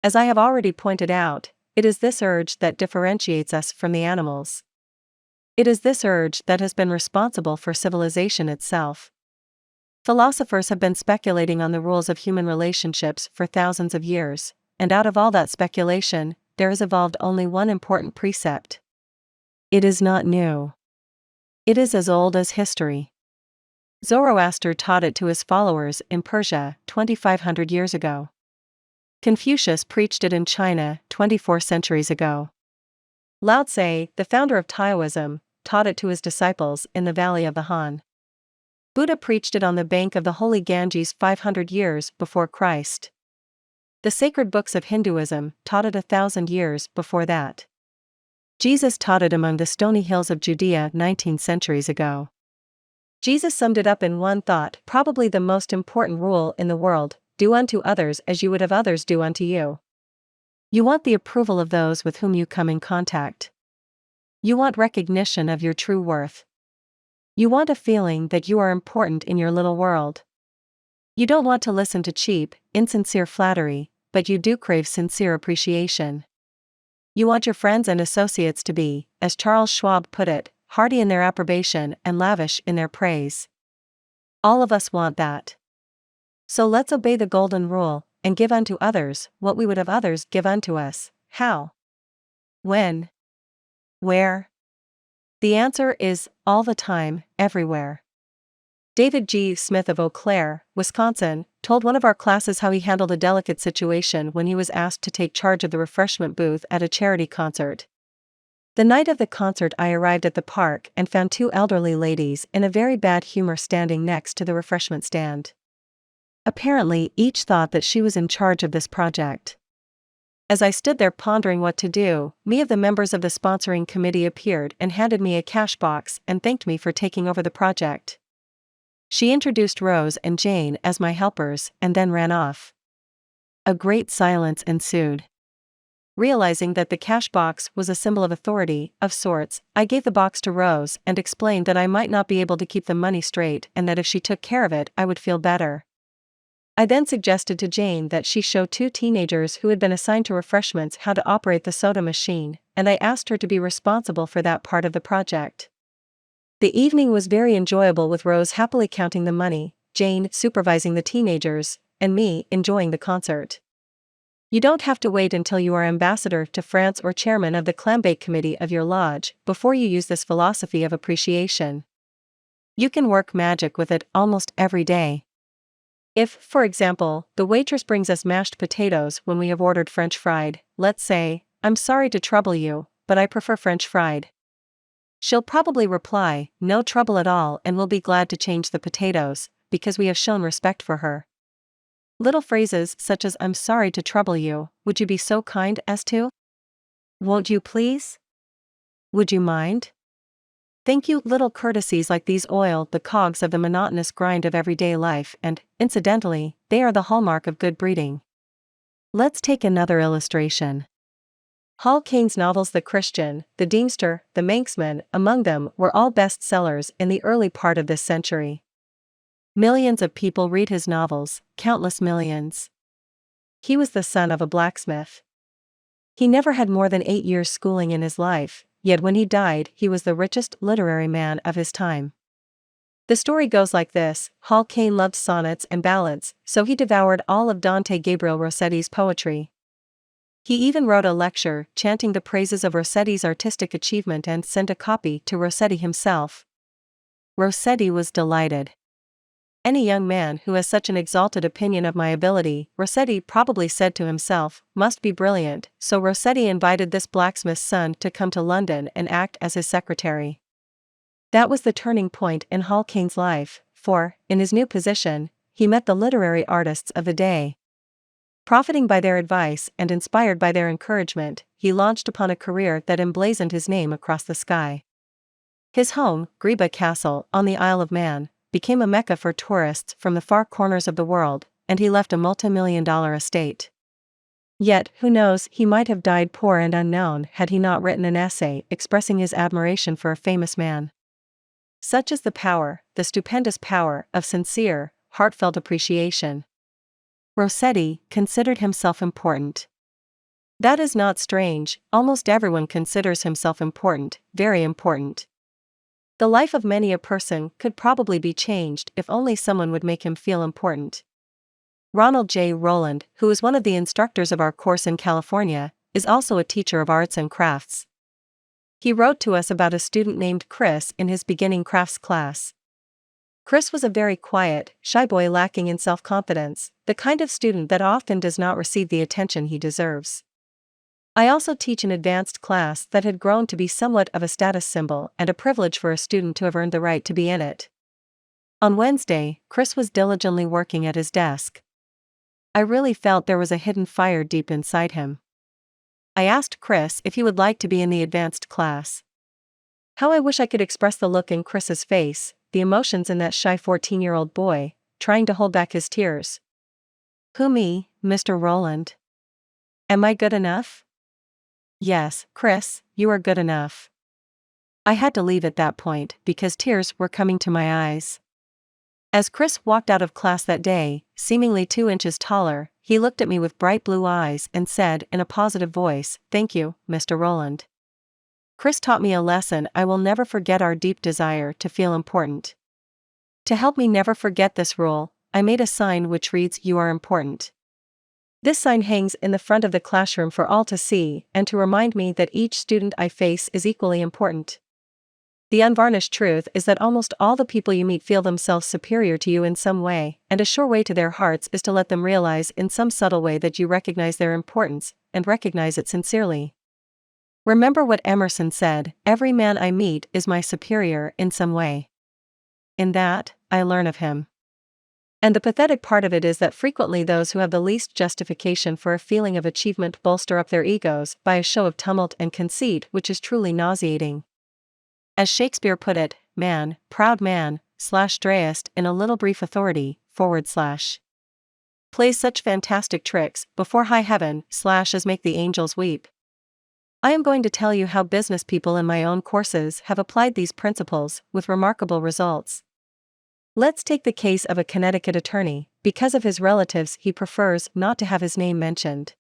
As I have already pointed out, it is this urge that differentiates us from the animals. It is this urge that has been responsible for civilization itself. Philosophers have been speculating on the rules of human relationships for thousands of years, and out of all that speculation, there has evolved only one important precept. It is not new. It is as old as history. Zoroaster taught it to his followers in Persia 2,500 years ago. Confucius preached it in China 24 centuries ago. Lao Tse, the founder of Taoism, taught it to his disciples in the valley of the Han. Buddha preached it on the bank of the holy Ganges 500 years before Christ. The sacred books of Hinduism taught it 1,000 years before that. Jesus taught it among the stony hills of Judea 19 centuries ago. Jesus summed it up in one thought, probably the most important rule in the world: do unto others as you would have others do unto you. You want the approval of those with whom you come in contact. You want recognition of your true worth. You want a feeling that you are important in your little world. You don't want to listen to cheap, insincere flattery, but you do crave sincere appreciation. You want your friends and associates to be, as Charles Schwab put it, hearty in their approbation and lavish in their praise. All of us want that. So let's obey the golden rule, and give unto others what we would have others give unto us. How? When? Where? The answer is, all the time, everywhere. David G. Smith of Eau Claire, Wisconsin, told one of our classes how he handled a delicate situation when he was asked to take charge of the refreshment booth at a charity concert. The night of the concert, I arrived at the park and found two elderly ladies in a very bad humor standing next to the refreshment stand. Apparently, each thought that she was in charge of this project. As I stood there pondering what to do, one of the members of the sponsoring committee appeared and handed me a cash box and thanked me for taking over the project. She introduced Rose and Jane as my helpers and then ran off. A great silence ensued. Realizing that the cash box was a symbol of authority, of sorts, I gave the box to Rose and explained that I might not be able to keep the money straight and that if she took care of it, I would feel better. I then suggested to Jane that she show two teenagers who had been assigned to refreshments how to operate the soda machine, and I asked her to be responsible for that part of the project. The evening was very enjoyable, with Rose happily counting the money, Jane supervising the teenagers, and me enjoying the concert. You don't have to wait until you are ambassador to France or chairman of the clambake committee of your lodge before you use this philosophy of appreciation. You can work magic with it almost every day. If, for example, the waitress brings us mashed potatoes when we have ordered French fried, let's say, "I'm sorry to trouble you, but I prefer French fried." She'll probably reply, "No trouble at all," and will be glad to change the potatoes, because we have shown respect for her. Little phrases such as "I'm sorry to trouble you, would you be so kind as to?" "Won't you please?" "Would you mind?" Thank you. Little courtesies like these oil the cogs of the monotonous grind of everyday life, and, incidentally, they are the hallmark of good breeding. Let's take another illustration. Hall Caine's novels The Christian, The Deemster, The Manxman, among them, were all bestsellers in the early part of this century. Millions of people read his novels, countless millions. He was the son of a blacksmith. He never had more than 8 years schooling in his life, yet when he died he was the richest literary man of his time. The story goes like this: Hall Caine loved sonnets and ballads, so he devoured all of Dante Gabriel Rossetti's poetry. He even wrote a lecture chanting the praises of Rossetti's artistic achievement and sent a copy to Rossetti himself. Rossetti was delighted. "Any young man who has such an exalted opinion of my ability," Rossetti probably said to himself, "must be brilliant," so Rossetti invited this blacksmith's son to come to London and act as his secretary. That was the turning point in Hall Caine's life, for, in his new position, he met the literary artists of the day. Profiting by their advice and inspired by their encouragement, he launched upon a career that emblazoned his name across the sky. His home, Greba Castle, on the Isle of Man, became a mecca for tourists from the far corners of the world, and he left a multi-million-dollar estate. Yet, who knows, he might have died poor and unknown had he not written an essay expressing his admiration for a famous man. Such is the power, the stupendous power, of sincere, heartfelt appreciation. Rossetti considered himself important. That is not strange, almost everyone considers himself important, very important. The life of many a person could probably be changed if only someone would make him feel important. Ronald J. Rowland, who is one of the instructors of our course in California, is also a teacher of arts and crafts. He wrote to us about a student named Chris in his beginning crafts class. Chris was a very quiet, shy boy lacking in self-confidence, the kind of student that often does not receive the attention he deserves. I also teach an advanced class that had grown to be somewhat of a status symbol and a privilege for a student to have earned the right to be in it. On Wednesday, Chris was diligently working at his desk. I really felt there was a hidden fire deep inside him. I asked Chris if he would like to be in the advanced class. How I wish I could express the look in Chris's face, the emotions in that shy 14-year-old boy, trying to hold back his tears. Who, me, Mr. Roland? Am I good enough? Yes, Chris, you are good enough. I had to leave at that point because tears were coming to my eyes. As Chris walked out of class that day, seemingly 2 inches taller, he looked at me with bright blue eyes and said in a positive voice, "Thank you, Mr. Roland." Chris taught me a lesson I will never forget: our deep desire to feel important. To help me never forget this rule, I made a sign which reads, "You are important." This sign hangs in the front of the classroom for all to see and to remind me that each student I face is equally important. The unvarnished truth is that almost all the people you meet feel themselves superior to you in some way, and a sure way to their hearts is to let them realize in some subtle way that you recognize their importance, and recognize it sincerely. Remember what Emerson said, "Every man I meet is my superior in some way." In that, I learn of him. And the pathetic part of it is that frequently those who have the least justification for a feeling of achievement bolster up their egos by a show of tumult and conceit which is truly nauseating. As Shakespeare put it, man, proud man, /Dreist in A Little Brief Authority, / plays such fantastic tricks before high heaven / as make the angels weep. I am going to tell you how business people in my own courses have applied these principles with remarkable results. Let's take the case of a Connecticut attorney. Because of his relatives, he prefers not to have his name mentioned.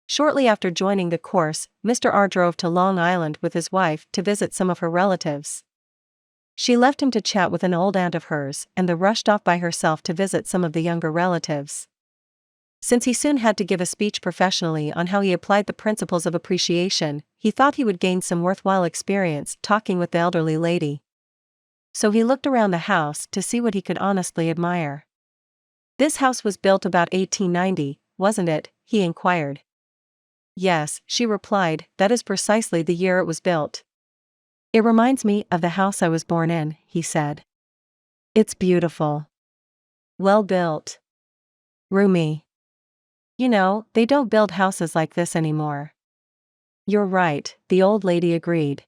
Shortly after joining the course, Mr. R drove to Long Island with his wife to visit some of her relatives. She left him to chat with an old aunt of hers and then rushed off by herself to visit some of the younger relatives. Since he soon had to give a speech professionally on how he applied the principles of appreciation, he thought he would gain some worthwhile experience talking with the elderly lady. So he looked around the house to see what he could honestly admire. "This house was built about 1890, wasn't it?" he inquired. "Yes," she replied, "that is precisely the year it was built." "It reminds me of the house I was born in," he said. "It's beautiful. Well built. Roomy. You know, they don't build houses like this anymore." "You're right," the old lady agreed.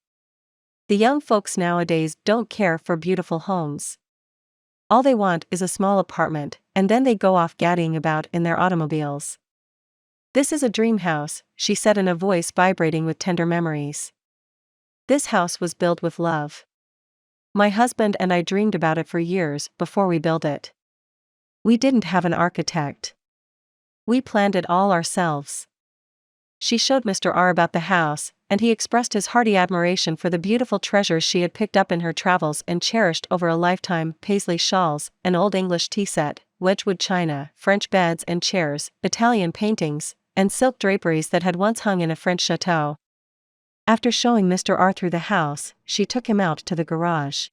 "The young folks nowadays don't care for beautiful homes. All they want is a small apartment, and then they go off gadding about in their automobiles." "This is a dream house," she said in a voice vibrating with tender memories. "This house was built with love. My husband and I dreamed about it for years before we built it. We didn't have an architect. We planned it all ourselves." She showed Mr. R about the house, and he expressed his hearty admiration for the beautiful treasures she had picked up in her travels and cherished over a lifetime: Paisley shawls, an old English tea set, Wedgwood china, French beds and chairs, Italian paintings, and silk draperies that had once hung in a French chateau. After showing Mr. R through the house, she took him out to the garage.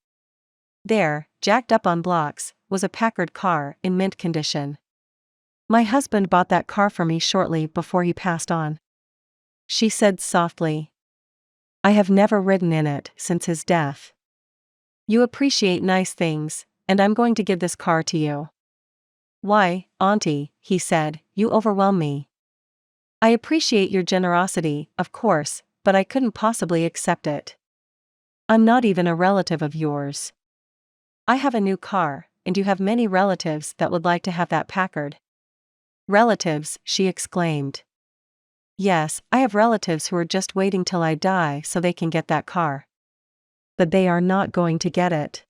There, jacked up on blocks, was a Packard car in mint condition. "My husband bought that car for me shortly before he passed on," she said softly. "I have never ridden in it since his death. You appreciate nice things, and I'm going to give this car to you." "Why, Auntie," he said, "you overwhelm me. I appreciate your generosity, of course, but I couldn't possibly accept it. I'm not even a relative of yours. I have a new car, and you have many relatives that would like to have that Packard." "Relatives," she exclaimed. "Yes, I have relatives who are just waiting till I die so they can get that car. But they are not going to get it.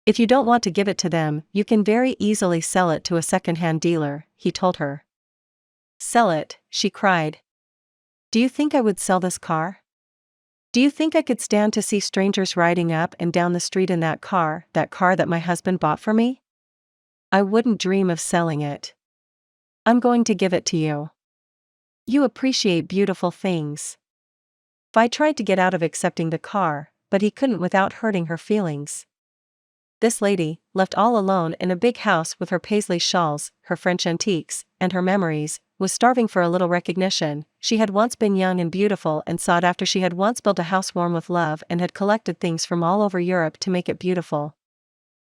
If you don't want to give it to them, you can very easily sell it to a second-hand dealer," he told her. "Sell it?" she cried. "Do you think I would sell this car? Do you think I could stand to see strangers riding up and down the street in that car that my husband bought for me? I wouldn't dream of selling it. I'm going to give it to you. You appreciate beautiful things." I tried to get out of accepting the car, but he couldn't without hurting her feelings. This lady, left all alone in a big house with her Paisley shawls, her French antiques, and her memories, was starving for a little recognition. She had once been young and beautiful and sought after. She had once built a house warm with love and had collected things from all over Europe to make it beautiful.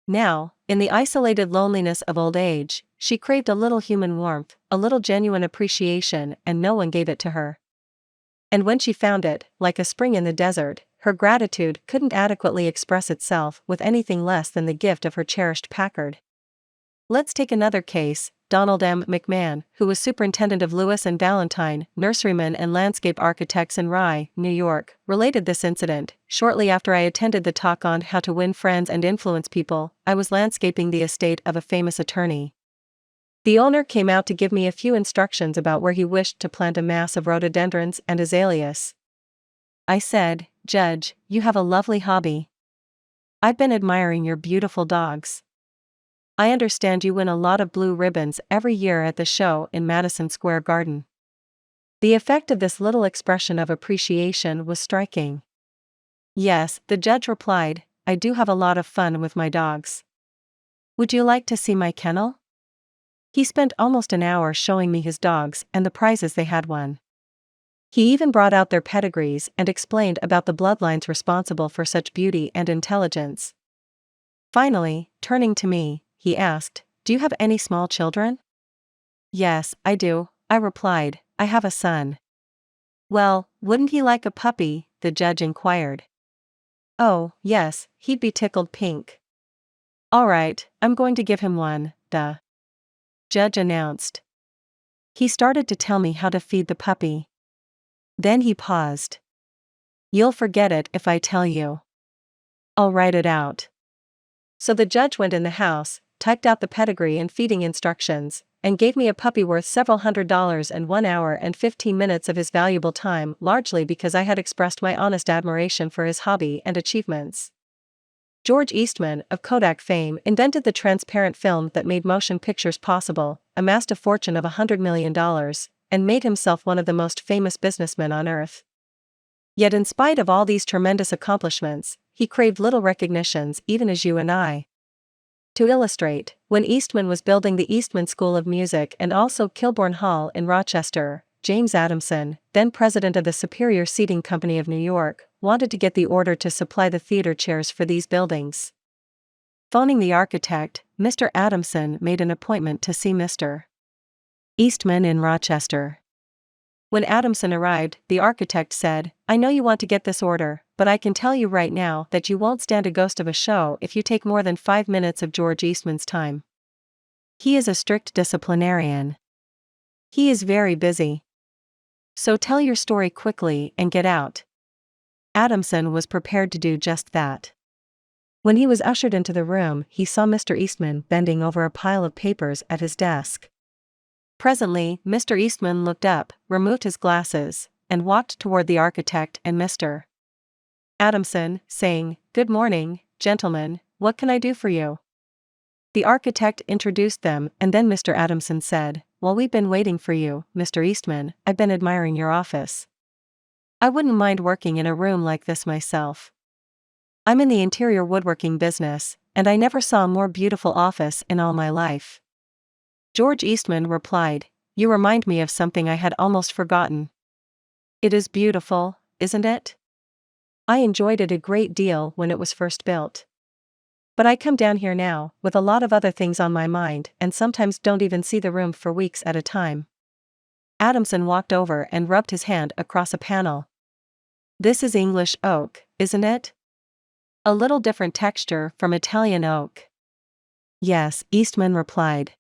Now, in the isolated loneliness of old age, she craved a little human warmth, a little genuine appreciation, and no one gave it to her. And when she found it, like a spring in the desert, her gratitude couldn't adequately express itself with anything less than the gift of her cherished Packard. Let's take another case. Donald M. McMahon, who was superintendent of Lewis and Valentine, nurserymen and landscape architects in Rye, New York, related this incident. Shortly after I attended the talk on how to win friends and influence people, I was landscaping the estate of a famous attorney. The owner came out to give me a few instructions about where he wished to plant a mass of rhododendrons and azaleas. I said, "Judge, you have a lovely hobby. I've been admiring your beautiful dogs. I understand you win a lot of blue ribbons every year at the show in Madison Square Garden." The effect of this little expression of appreciation was striking. "Yes," the judge replied, "I do have a lot of fun with my dogs. Would you like to see my kennel?" He spent almost an hour showing me his dogs and the prizes they had won. He even brought out their pedigrees and explained about the bloodlines responsible for such beauty and intelligence. Finally, turning to me, he asked, "Do you have any small children?" "Yes, I do," I replied. "I have a son." "Well, wouldn't he like a puppy?" the judge inquired. "Oh, yes, he'd be tickled pink." "All right, I'm going to give him one," the judge announced. He started to tell me how to feed the puppy. Then he paused. "You'll forget it if I tell you. I'll write it out." So the judge went in the house, typed out the pedigree and feeding instructions, and gave me a puppy worth several $100s and 1 hour and 15 minutes of his valuable time, largely because I had expressed my honest admiration for his hobby and achievements. George Eastman, of Kodak fame, invented the transparent film that made motion pictures possible, amassed a fortune of $100 million, and made himself one of the most famous businessmen on earth. Yet in spite of all these tremendous accomplishments, he craved little recognitions, even as you and I. To illustrate, when Eastman was building the Eastman School of Music and also Kilbourne Hall in Rochester, James Adamson, then president of the Superior Seating Company of New York, wanted to get the order to supply the theater chairs for these buildings. Phoning the architect, Mr. Adamson made an appointment to see Mr. Eastman in Rochester. When Adamson arrived, the architect said, "I know you want to get this order, but I can tell you right now that you won't stand a ghost of a show if you take more than 5 minutes of George Eastman's time. He is a strict disciplinarian. He is very busy. So tell your story quickly and get out." Adamson was prepared to do just that. When he was ushered into the room, he saw Mr. Eastman bending over a pile of papers at his desk. Presently, Mr. Eastman looked up, removed his glasses, and walked toward the architect and Mr. Adamson, saying, "Good morning, gentlemen, what can I do for you?" The architect introduced them, and then Mr. Adamson said, "While we've been waiting for you, Mr. Eastman, I've been admiring your office. I wouldn't mind working in a room like this myself. I'm in the interior woodworking business, and I never saw a more beautiful office in all my life." George Eastman replied, "You remind me of something I had almost forgotten. It is beautiful, isn't it? I enjoyed it a great deal when it was first built. But I come down here now, with a lot of other things on my mind, and sometimes don't even see the room for weeks at a time." Adamson walked over and rubbed his hand across a panel. "This is English oak, isn't it? A little different texture from Italian oak." "Yes," Eastman replied.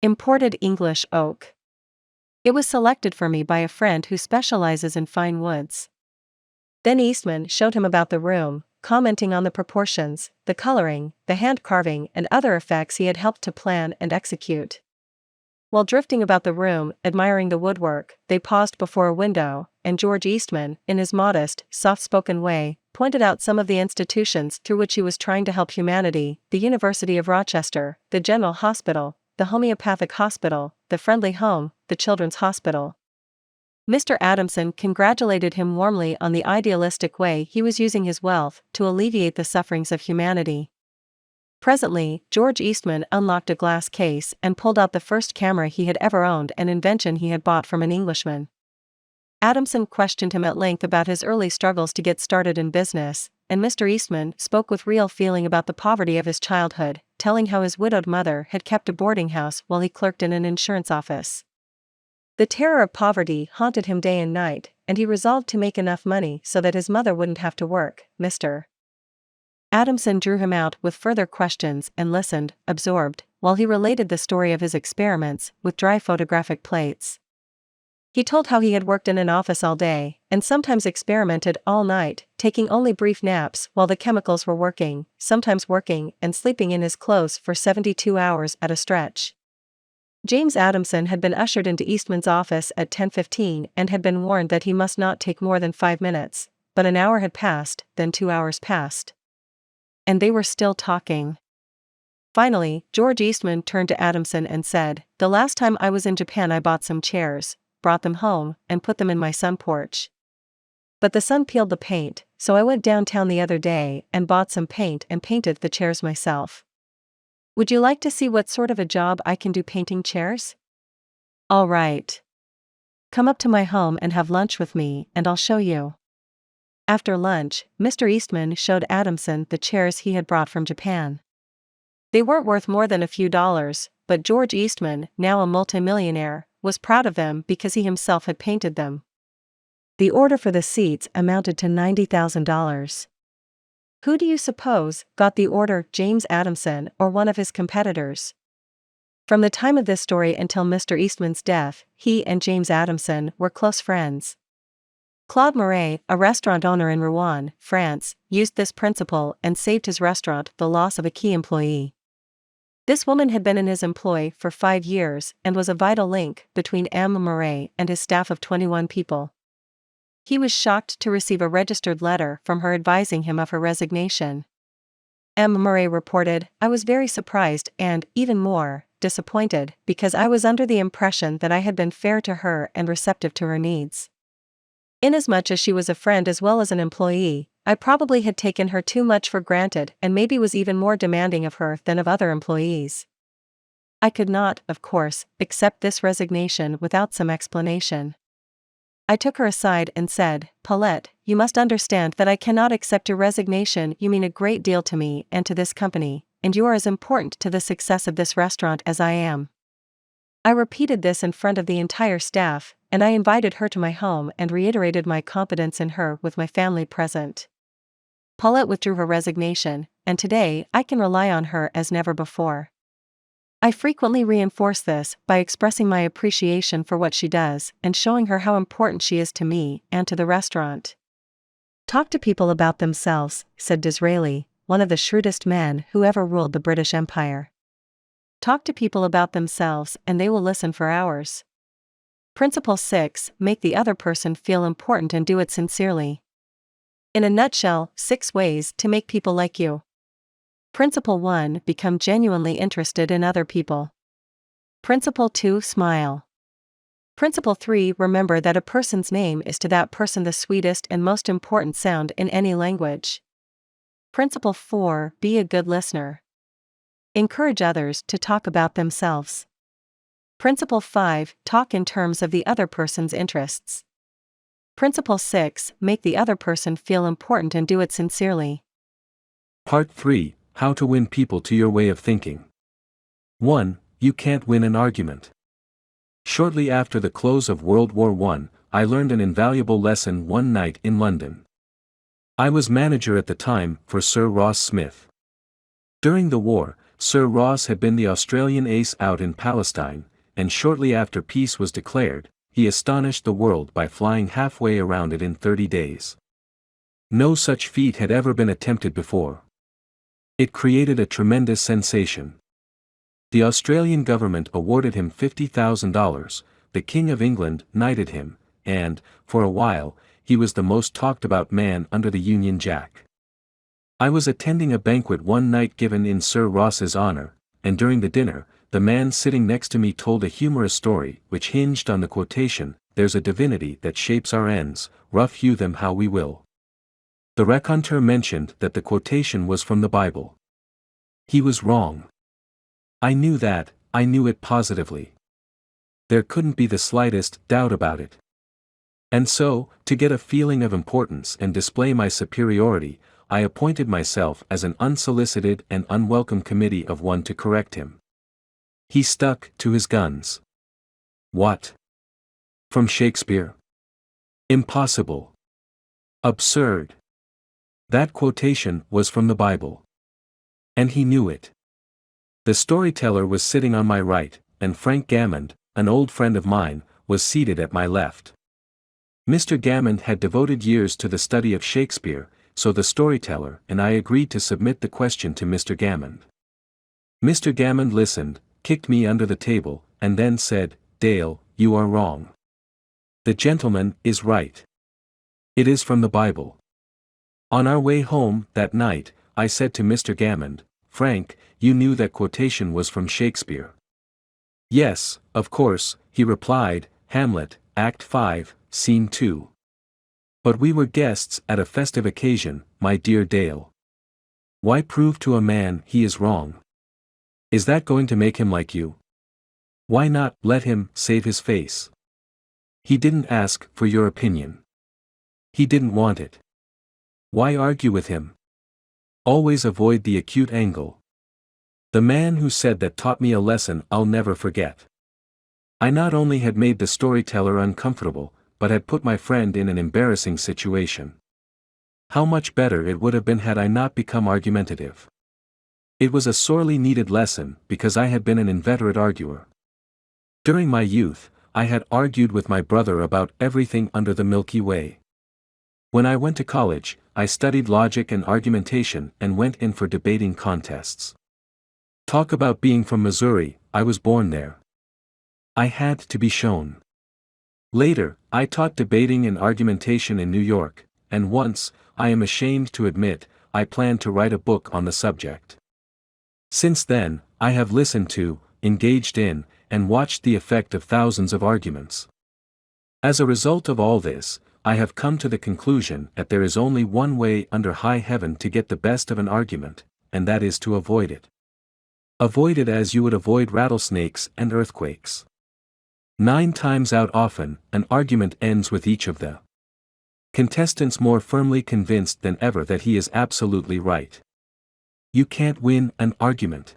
"Imported English oak. It was selected for me by a friend who specializes in fine woods." Then Eastman showed him about the room, commenting on the proportions, the coloring, the hand carving, and other effects he had helped to plan and execute. While drifting about the room, admiring the woodwork, they paused before a window, and George Eastman, in his modest, soft-spoken way, pointed out some of the institutions through which he was trying to help humanity: the University of Rochester, the General Hospital, the Homeopathic Hospital, the Friendly Home, the Children's Hospital. Mr. Adamson congratulated him warmly on the idealistic way he was using his wealth to alleviate the sufferings of humanity. Presently, George Eastman unlocked a glass case and pulled out the first camera he had ever owned, an invention he had bought from an Englishman. Adamson questioned him at length about his early struggles to get started in business, and Mr. Eastman spoke with real feeling about the poverty of his childhood, telling how his widowed mother had kept a boarding house while he clerked in an insurance office. The terror of poverty haunted him day and night, and he resolved to make enough money so that his mother wouldn't have to work. Mr. Adamson drew him out with further questions and listened, absorbed, while he related the story of his experiments with dry photographic plates. He told how he had worked in an office all day, and sometimes experimented all night, taking only brief naps while the chemicals were working, sometimes working and sleeping in his clothes for 72 hours at a stretch. James Adamson had been ushered into Eastman's office at 10:15 and had been warned that he must not take more than 5 minutes, but an hour had passed, then 2 hours passed. And they were still talking. Finally, George Eastman turned to Adamson and said, "The last time I was in Japan I bought some chairs, brought them home, and put them in my sun porch. But the sun peeled the paint, so I went downtown the other day and bought some paint and painted the chairs myself. Would you like to see what sort of a job I can do painting chairs? All right. Come up to my home and have lunch with me, and I'll show you." After lunch, Mr. Eastman showed Adamson the chairs he had brought from Japan. They weren't worth more than a few dollars, but George Eastman, now a multimillionaire, was proud of them because he himself had painted them. The order for the seats amounted to $90,000. Who do you suppose got the order, James Adamson or one of his competitors? From the time of this story until Mr. Eastman's death, he and James Adamson were close friends. Claude Murray, a restaurant owner in Rouen, France, used this principle and saved his restaurant the loss of a key employee. This woman had been in his employ for 5 years and was a vital link between M. Murray and his staff of 21 people. He was shocked to receive a registered letter from her advising him of her resignation. M. Murray reported, "I was very surprised and, even more, disappointed, because I was under the impression that I had been fair to her and receptive to her needs. Inasmuch as she was a friend as well as an employee, I probably had taken her too much for granted and maybe was even more demanding of her than of other employees. I could not, of course, accept this resignation without some explanation. I took her aside and said, 'Paulette, you must understand that I cannot accept your resignation. You mean a great deal to me and to this company, and you are as important to the success of this restaurant as I am.' I repeated this in front of the entire staff, and I invited her to my home and reiterated my confidence in her with my family present. Paulette withdrew her resignation, and today I can rely on her as never before. I frequently reinforce this by expressing my appreciation for what she does and showing her how important she is to me and to the restaurant." "Talk to people about themselves," said Disraeli, one of the shrewdest men who ever ruled the British Empire. "Talk to people about themselves and they will listen for hours." Principle 6, make the other person feel important and do it sincerely. In a nutshell, 6 ways to make people like you. Principle 1, become genuinely interested in other people. Principle 2, smile. Principle 3, remember that a person's name is to that person the sweetest and most important sound in any language. Principle 4, be a good listener. Encourage others to talk about themselves. Principle 5, talk in terms of the other person's interests. Principle 6, make the other person feel important and do it sincerely. Part 3, how to win people to your way of thinking. 1. You can't win an argument. Shortly after the close of World War I, I learned an invaluable lesson one night in London. I was manager at the time for Sir Ross Smith. During the war, Sir Ross had been the Australian ace out in Palestine, and shortly after peace was declared, he astonished the world by flying halfway around it in 30 days. No such feat had ever been attempted before. It created a tremendous sensation. The Australian government awarded him $50,000, the King of England knighted him, and, for a while, he was the most talked about man under the Union Jack. I was attending a banquet one night given in Sir Ross's honor, and during the dinner, the man sitting next to me told a humorous story which hinged on the quotation, "There's a divinity that shapes our ends, rough hew them how we will." The raconteur mentioned that the quotation was from the Bible. He was wrong. I knew that, I knew it positively. There couldn't be the slightest doubt about it. And so, to get a feeling of importance and display my superiority, I appointed myself as an unsolicited and unwelcome committee of one to correct him. He stuck to his guns. What? From Shakespeare? Impossible. Absurd. That quotation was from the Bible. And he knew it. The storyteller was sitting on my right, and Frank Gammond, an old friend of mine, was seated at my left. Mr. Gammond had devoted years to the study of Shakespeare, so the storyteller and I agreed to submit the question to Mr. Gammond. Mr. Gammond listened, kicked me under the table, and then said, "Dale, you are wrong. The gentleman is right. It is from the Bible." On our way home, that night, I said to Mr. Gammond, "Frank, you knew that quotation was from Shakespeare." "Yes, of course," he replied, "Hamlet, Act 5, Scene 2. But we were guests at a festive occasion, my dear Dale. Why prove to a man he is wrong? Is that going to make him like you? Why not let him save his face? He didn't ask for your opinion. He didn't want it. Why argue with him? Always avoid the acute angle. The man who said that taught me a lesson I'll never forget. I not only had made the storyteller uncomfortable, but had put my friend in an embarrassing situation. How much better it would have been had I not become argumentative. It was a sorely needed lesson because I had been an inveterate arguer. During my youth, I had argued with my brother about everything under the Milky Way. When I went to college, I studied logic and argumentation and went in for debating contests. Talk about being from Missouri, I was born there. I had to be shown. Later, I taught debating and argumentation in New York, and once, I am ashamed to admit, I planned to write a book on the subject. Since then, I have listened to, engaged in, and watched the effect of thousands of arguments. As a result of all this, I have come to the conclusion that there is only one way under high heaven to get the best of an argument, and that is to avoid it. Avoid it as you would avoid rattlesnakes and earthquakes. 9 times out often, an argument ends with each of the contestants more firmly convinced than ever that he is absolutely right. You can't win an argument.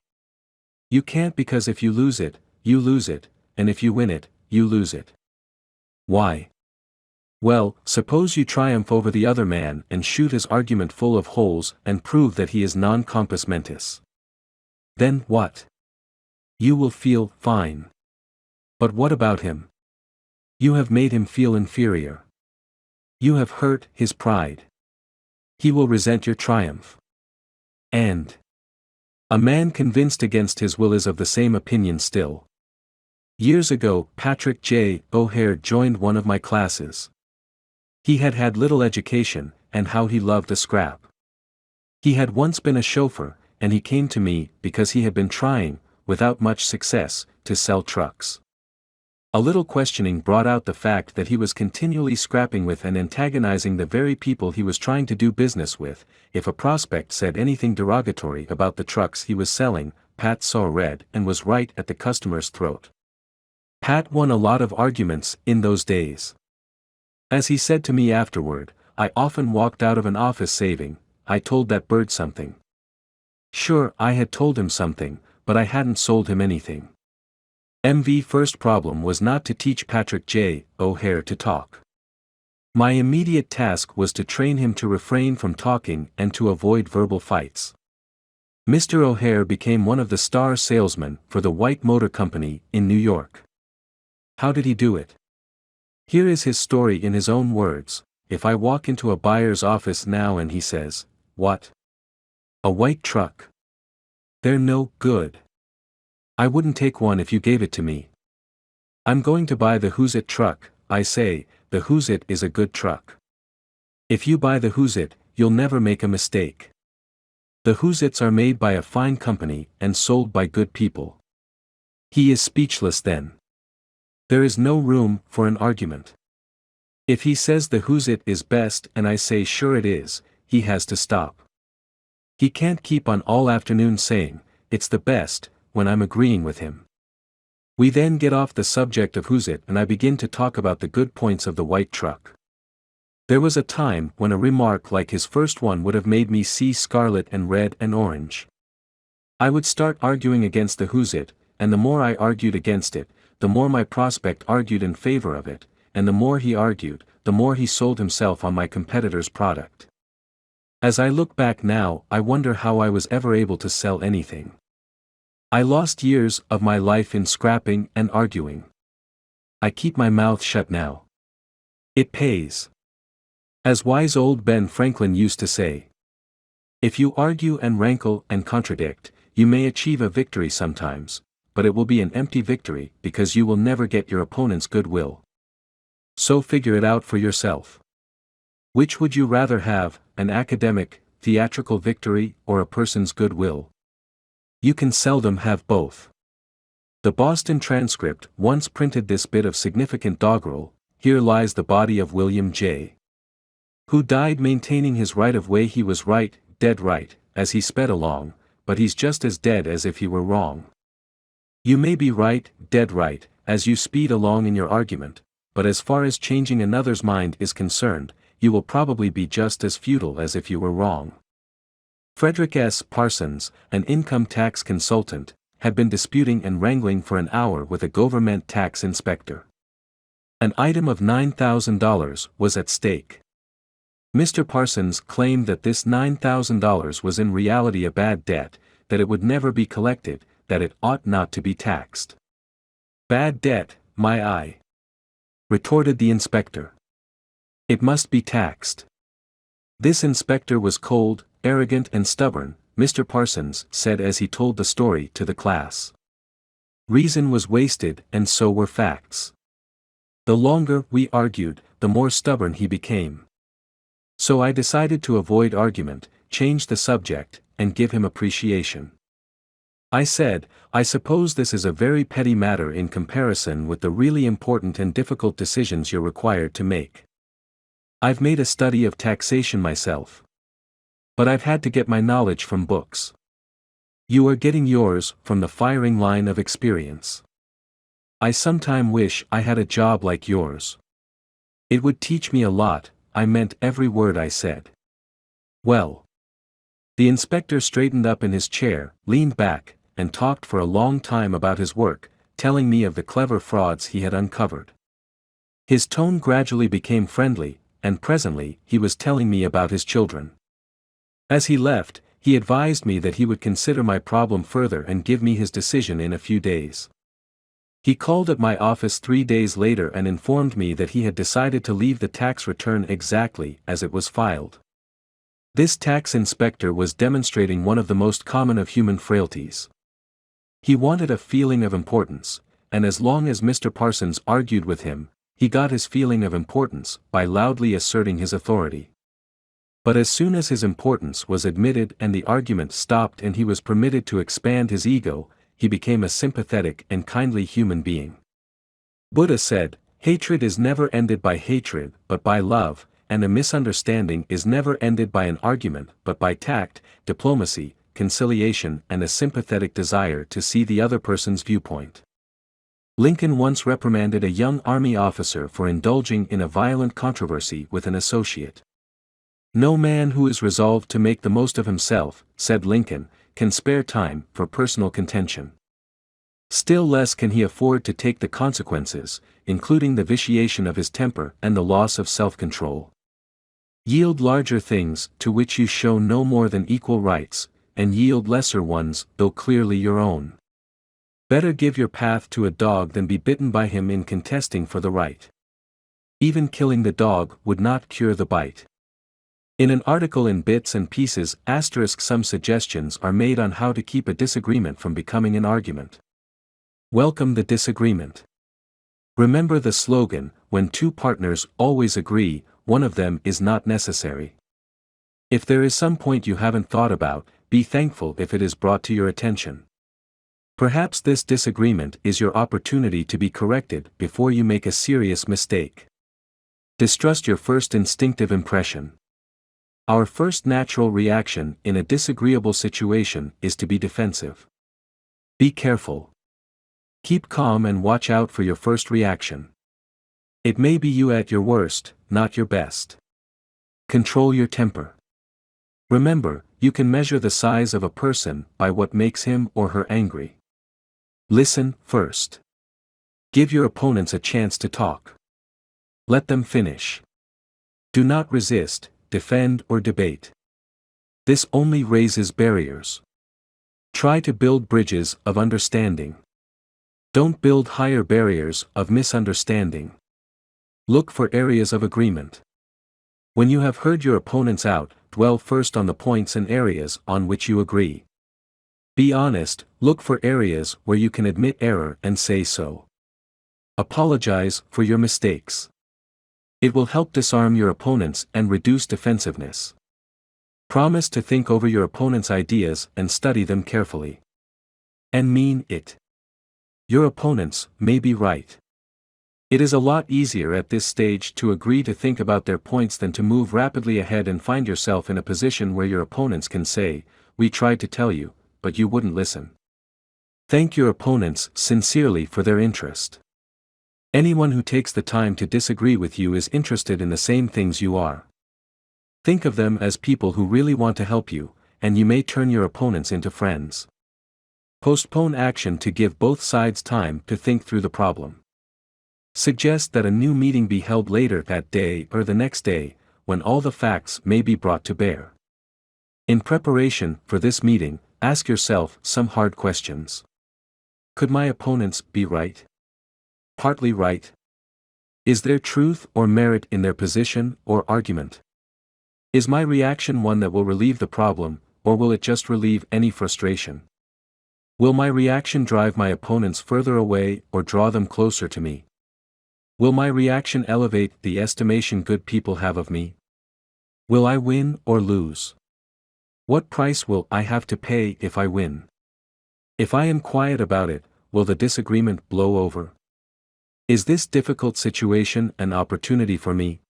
You can't, because if you lose it, and if you win it, you lose it. Why? Well, suppose you triumph over the other man and shoot his argument full of holes and prove that he is non compos mentis. Then what? You will feel fine. But what about him? You have made him feel inferior. You have hurt his pride. He will resent your triumph. And a man convinced against his will is of the same opinion still. Years ago, Patrick J. O'Hare joined one of my classes. He had had little education, and how he loved a scrap. He had once been a chauffeur, and he came to me because he had been trying, without much success, to sell trucks. A little questioning brought out the fact that he was continually scrapping with and antagonizing the very people he was trying to do business with. If a prospect said anything derogatory about the trucks he was selling, Pat saw red and was right at the customer's throat. Pat won a lot of arguments in those days. As he said to me afterward, I often walked out of an office saving, "I told that bird something." Sure, I had told him something, but I hadn't sold him anything. MV's first problem was not to teach Patrick J. O'Hare to talk. My immediate task was to train him to refrain from talking and to avoid verbal fights. Mr. O'Hare became one of the star salesmen for the White Motor Company in New York. How did he do it? Here is his story in his own words. If I walk into a buyer's office now and he says, "What? A white truck? They're no good. I wouldn't take one if you gave it to me. I'm going to buy the Who's It truck," I say, "The Who's It is a good truck. If you buy the Who's It, you'll never make a mistake. The Who's Its are made by a fine company and sold by good people." He is speechless then. There is no room for an argument. If he says the Who's It is best and I say sure it is, he has to stop. He can't keep on all afternoon saying, "It's the best," when I'm agreeing with him. We then get off the subject of who's it and I begin to talk about the good points of the white truck. There was a time when a remark like his first one would have made me see scarlet and red and orange. I would start arguing against the who's it, and the more I argued against it, the more my prospect argued in favor of it, and the more he argued, the more he sold himself on my competitor's product. As I look back now, I wonder how I was ever able to sell anything. I lost years of my life in scrapping and arguing. I keep my mouth shut now. It pays. As wise old Ben Franklin used to say, if you argue and rankle and contradict, you may achieve a victory sometimes, but it will be an empty victory because you will never get your opponent's goodwill. So figure it out for yourself. Which would you rather have, an academic, theatrical victory or a person's goodwill? You can seldom have both. The Boston Transcript once printed this bit of significant doggerel, "Here lies the body of William J. who died maintaining his right of way. He was right, dead right, as he sped along, but he's just as dead as if he were wrong." You may be right, dead right, as you speed along in your argument, but as far as changing another's mind is concerned, you will probably be just as futile as if you were wrong. Frederick S. Parsons, an income tax consultant, had been disputing and wrangling for an hour with a government tax inspector. An item of $9,000 was at stake. Mr. Parsons claimed that this $9,000 was in reality a bad debt, that it would never be collected, that it ought not to be taxed. "Bad debt, my eye," retorted the inspector. "It must be taxed." This inspector was cold, arrogant and stubborn, Mr. Parsons said as he told the story to the class. Reason was wasted and so were facts. The longer we argued, the more stubborn he became. So I decided to avoid argument, change the subject, and give him appreciation. I said, "I suppose this is a very petty matter in comparison with the really important and difficult decisions you're required to make. I've made a study of taxation myself. But I've had to get my knowledge from books. You are getting yours from the firing line of experience. I sometime wish I had a job like yours. It would teach me a lot." I meant every word I said. Well. The inspector straightened up in his chair, leaned back, and talked for a long time about his work, telling me of the clever frauds he had uncovered. His tone gradually became friendly, and presently he was telling me about his children. As he left, he advised me that he would consider my problem further and give me his decision in a few days. He called at my office 3 days later and informed me that he had decided to leave the tax return exactly as it was filed. This tax inspector was demonstrating one of the most common of human frailties. He wanted a feeling of importance, and as long as Mr. Parsons argued with him, he got his feeling of importance by loudly asserting his authority. But as soon as his importance was admitted and the argument stopped and he was permitted to expand his ego, he became a sympathetic and kindly human being. Buddha said, "Hatred is never ended by hatred but by love, and a misunderstanding is never ended by an argument but by tact, diplomacy, conciliation and a sympathetic desire to see the other person's viewpoint." Lincoln once reprimanded a young army officer for indulging in a violent controversy with an associate. "No man who is resolved to make the most of himself," said Lincoln, "can spare time for personal contention. Still less can he afford to take the consequences, including the vitiation of his temper and the loss of self-control. Yield larger things to which you show no more than equal rights, and yield lesser ones though clearly your own. Better give your path to a dog than be bitten by him in contesting for the right. Even killing the dog would not cure the bite." In an article in Bits and Pieces * some suggestions are made on how to keep a disagreement from becoming an argument. Welcome the disagreement. Remember the slogan, "When two partners always agree, one of them is not necessary." If there is some point you haven't thought about, be thankful if it is brought to your attention. Perhaps this disagreement is your opportunity to be corrected before you make a serious mistake. Distrust your first instinctive impression. Our first natural reaction in a disagreeable situation is to be defensive. Be careful. Keep calm and watch out for your first reaction. It may be you at your worst, not your best. Control your temper. Remember, you can measure the size of a person by what makes him or her angry. Listen first. Give your opponents a chance to talk. Let them finish. Do not resist, defend or debate. This only raises barriers. Try to build bridges of understanding. Don't build higher barriers of misunderstanding. Look for areas of agreement. When you have heard your opponents out, dwell first on the points and areas on which you agree. Be honest, look for areas where you can admit error and say so. Apologize for your mistakes. It will help disarm your opponents and reduce defensiveness. Promise to think over your opponent's ideas and study them carefully. And mean it. Your opponents may be right. It is a lot easier at this stage to agree to think about their points than to move rapidly ahead and find yourself in a position where your opponents can say, "We tried to tell you, but you wouldn't listen." Thank your opponents sincerely for their interest. Anyone who takes the time to disagree with you is interested in the same things you are. Think of them as people who really want to help you, and you may turn your opponents into friends. Postpone action to give both sides time to think through the problem. Suggest that a new meeting be held later that day or the next day, when all the facts may be brought to bear. In preparation for this meeting, ask yourself some hard questions. Could my opponents be right? Partly right? Is there truth or merit in their position or argument? Is my reaction one that will relieve the problem, or will it just relieve any frustration? Will my reaction drive my opponents further away or draw them closer to me? Will my reaction elevate the estimation good people have of me? Will I win or lose? What price will I have to pay if I win? If I am quiet about it, will the disagreement blow over? Is this difficult situation an opportunity for me?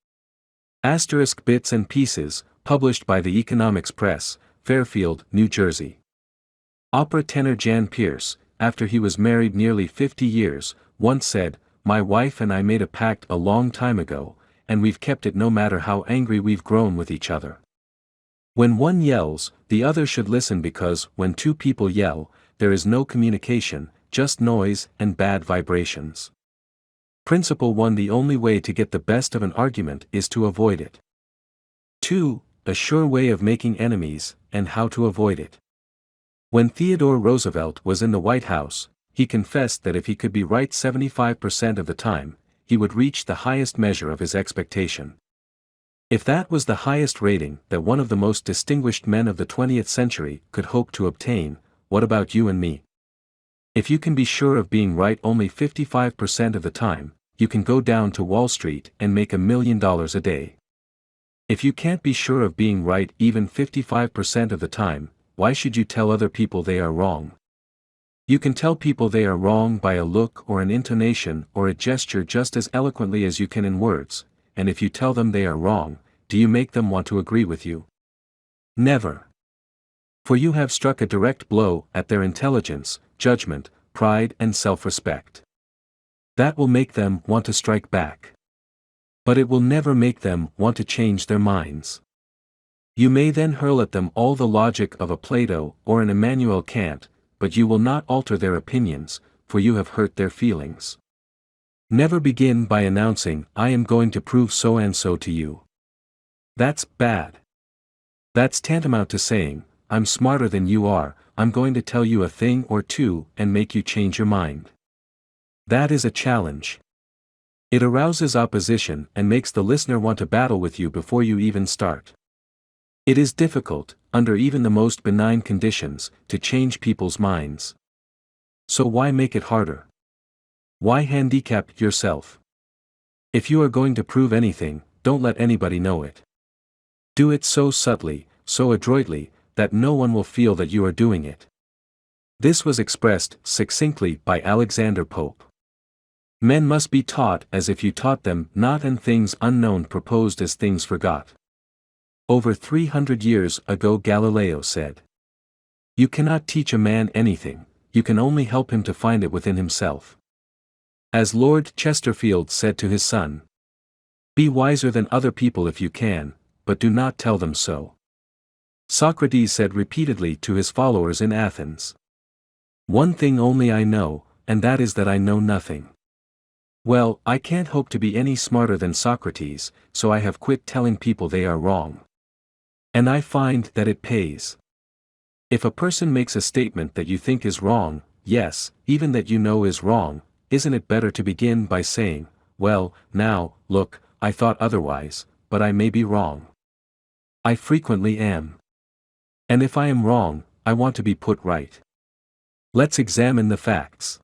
Asterisk Bits and Pieces, published by the Economics Press, Fairfield, New Jersey. Opera tenor Jan Pierce, after he was married nearly 50 years, once said, "My wife and I made a pact a long time ago, and we've kept it no matter how angry we've grown with each other. When one yells, the other should listen because when two people yell, there is no communication, just noise and bad vibrations. Principle 1. The only way to get the best of an argument is to avoid it. 2. A sure way of making enemies, and how to avoid it. When Theodore Roosevelt was in the White House, he confessed that if he could be right 75% of the time, he would reach the highest measure of his expectation. If that was the highest rating that one of the most distinguished men of the 20th century could hope to obtain, what about you and me? If you can be sure of being right only 55% of the time, you can go down to Wall Street and make $1 million a day. If you can't be sure of being right even 55% of the time, why should you tell other people they are wrong? You can tell people they are wrong by a look or an intonation or a gesture just as eloquently as you can in words, and if you tell them they are wrong, do you make them want to agree with you? Never. For you have struck a direct blow at their intelligence, judgment, pride and self-respect. That will make them want to strike back. But it will never make them want to change their minds. You may then hurl at them all the logic of a Plato or an Immanuel Kant, but you will not alter their opinions, for you have hurt their feelings. Never begin by announcing, "I am going to prove so and so to you." That's bad. That's tantamount to saying, "I'm smarter than you are, I'm going to tell you a thing or two and make you change your mind." That is a challenge. It arouses opposition and makes the listener want to battle with you before you even start. It is difficult, under even the most benign conditions, to change people's minds. So why make it harder? Why handicap yourself? If you are going to prove anything, don't let anybody know it. Do it so subtly, so adroitly, that no one will feel that you are doing it. This was expressed succinctly by Alexander Pope. Men must be taught as if you taught them not, and things unknown proposed as things forgot. Over 300 years ago Galileo said, "You cannot teach a man anything, you can only help him to find it within himself." As Lord Chesterfield said to his son, "Be wiser than other people if you can, but do not tell them so." Socrates said repeatedly to his followers in Athens, "One thing only I know, and that is that I know nothing." Well, I can't hope to be any smarter than Socrates, so I have quit telling people they are wrong. And I find that it pays. If a person makes a statement that you think is wrong, yes, even that you know is wrong, isn't it better to begin by saying, "Well, now, look, I thought otherwise, but I may be wrong. I frequently am. And if I am wrong, I want to be put right. Let's examine the facts."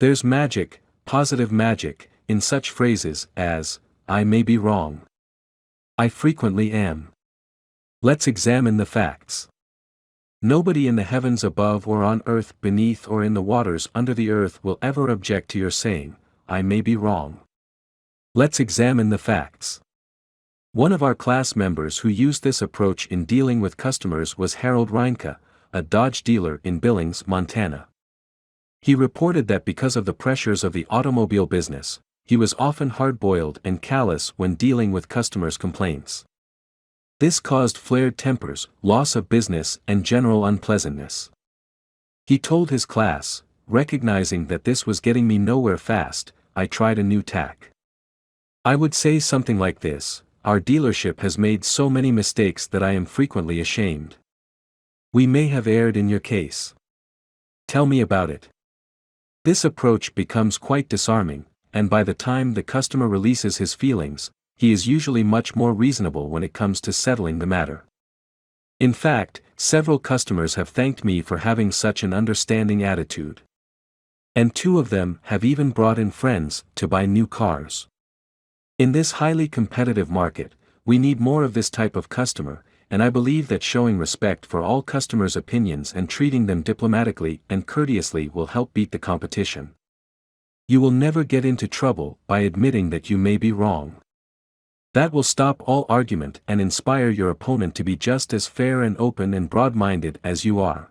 There's magic, positive magic, in such phrases as, "I may be wrong. I frequently am." Let's examine the facts. Nobody in the heavens above or on earth beneath or in the waters under the earth will ever object to your saying, "I may be wrong." Let's examine the facts. One of our class members who used this approach in dealing with customers was Harold Reinke, a Dodge dealer in Billings, Montana. He reported that because of the pressures of the automobile business, he was often hard-boiled and callous when dealing with customers' complaints. This caused flared tempers, loss of business and general unpleasantness. He told his class, "Recognizing that this was getting me nowhere fast, I tried a new tack. I would say something like this: our dealership has made so many mistakes that I am frequently ashamed. We may have erred in your case. Tell me about it." This approach becomes quite disarming, and by the time the customer releases his feelings, he is usually much more reasonable when it comes to settling the matter. In fact, several customers have thanked me for having such an understanding attitude. And 2 of them have even brought in friends to buy new cars. In this highly competitive market, we need more of this type of customer, and I believe that showing respect for all customers' opinions and treating them diplomatically and courteously will help beat the competition. You will never get into trouble by admitting that you may be wrong. That will stop all argument and inspire your opponent to be just as fair and open and broad-minded as you are.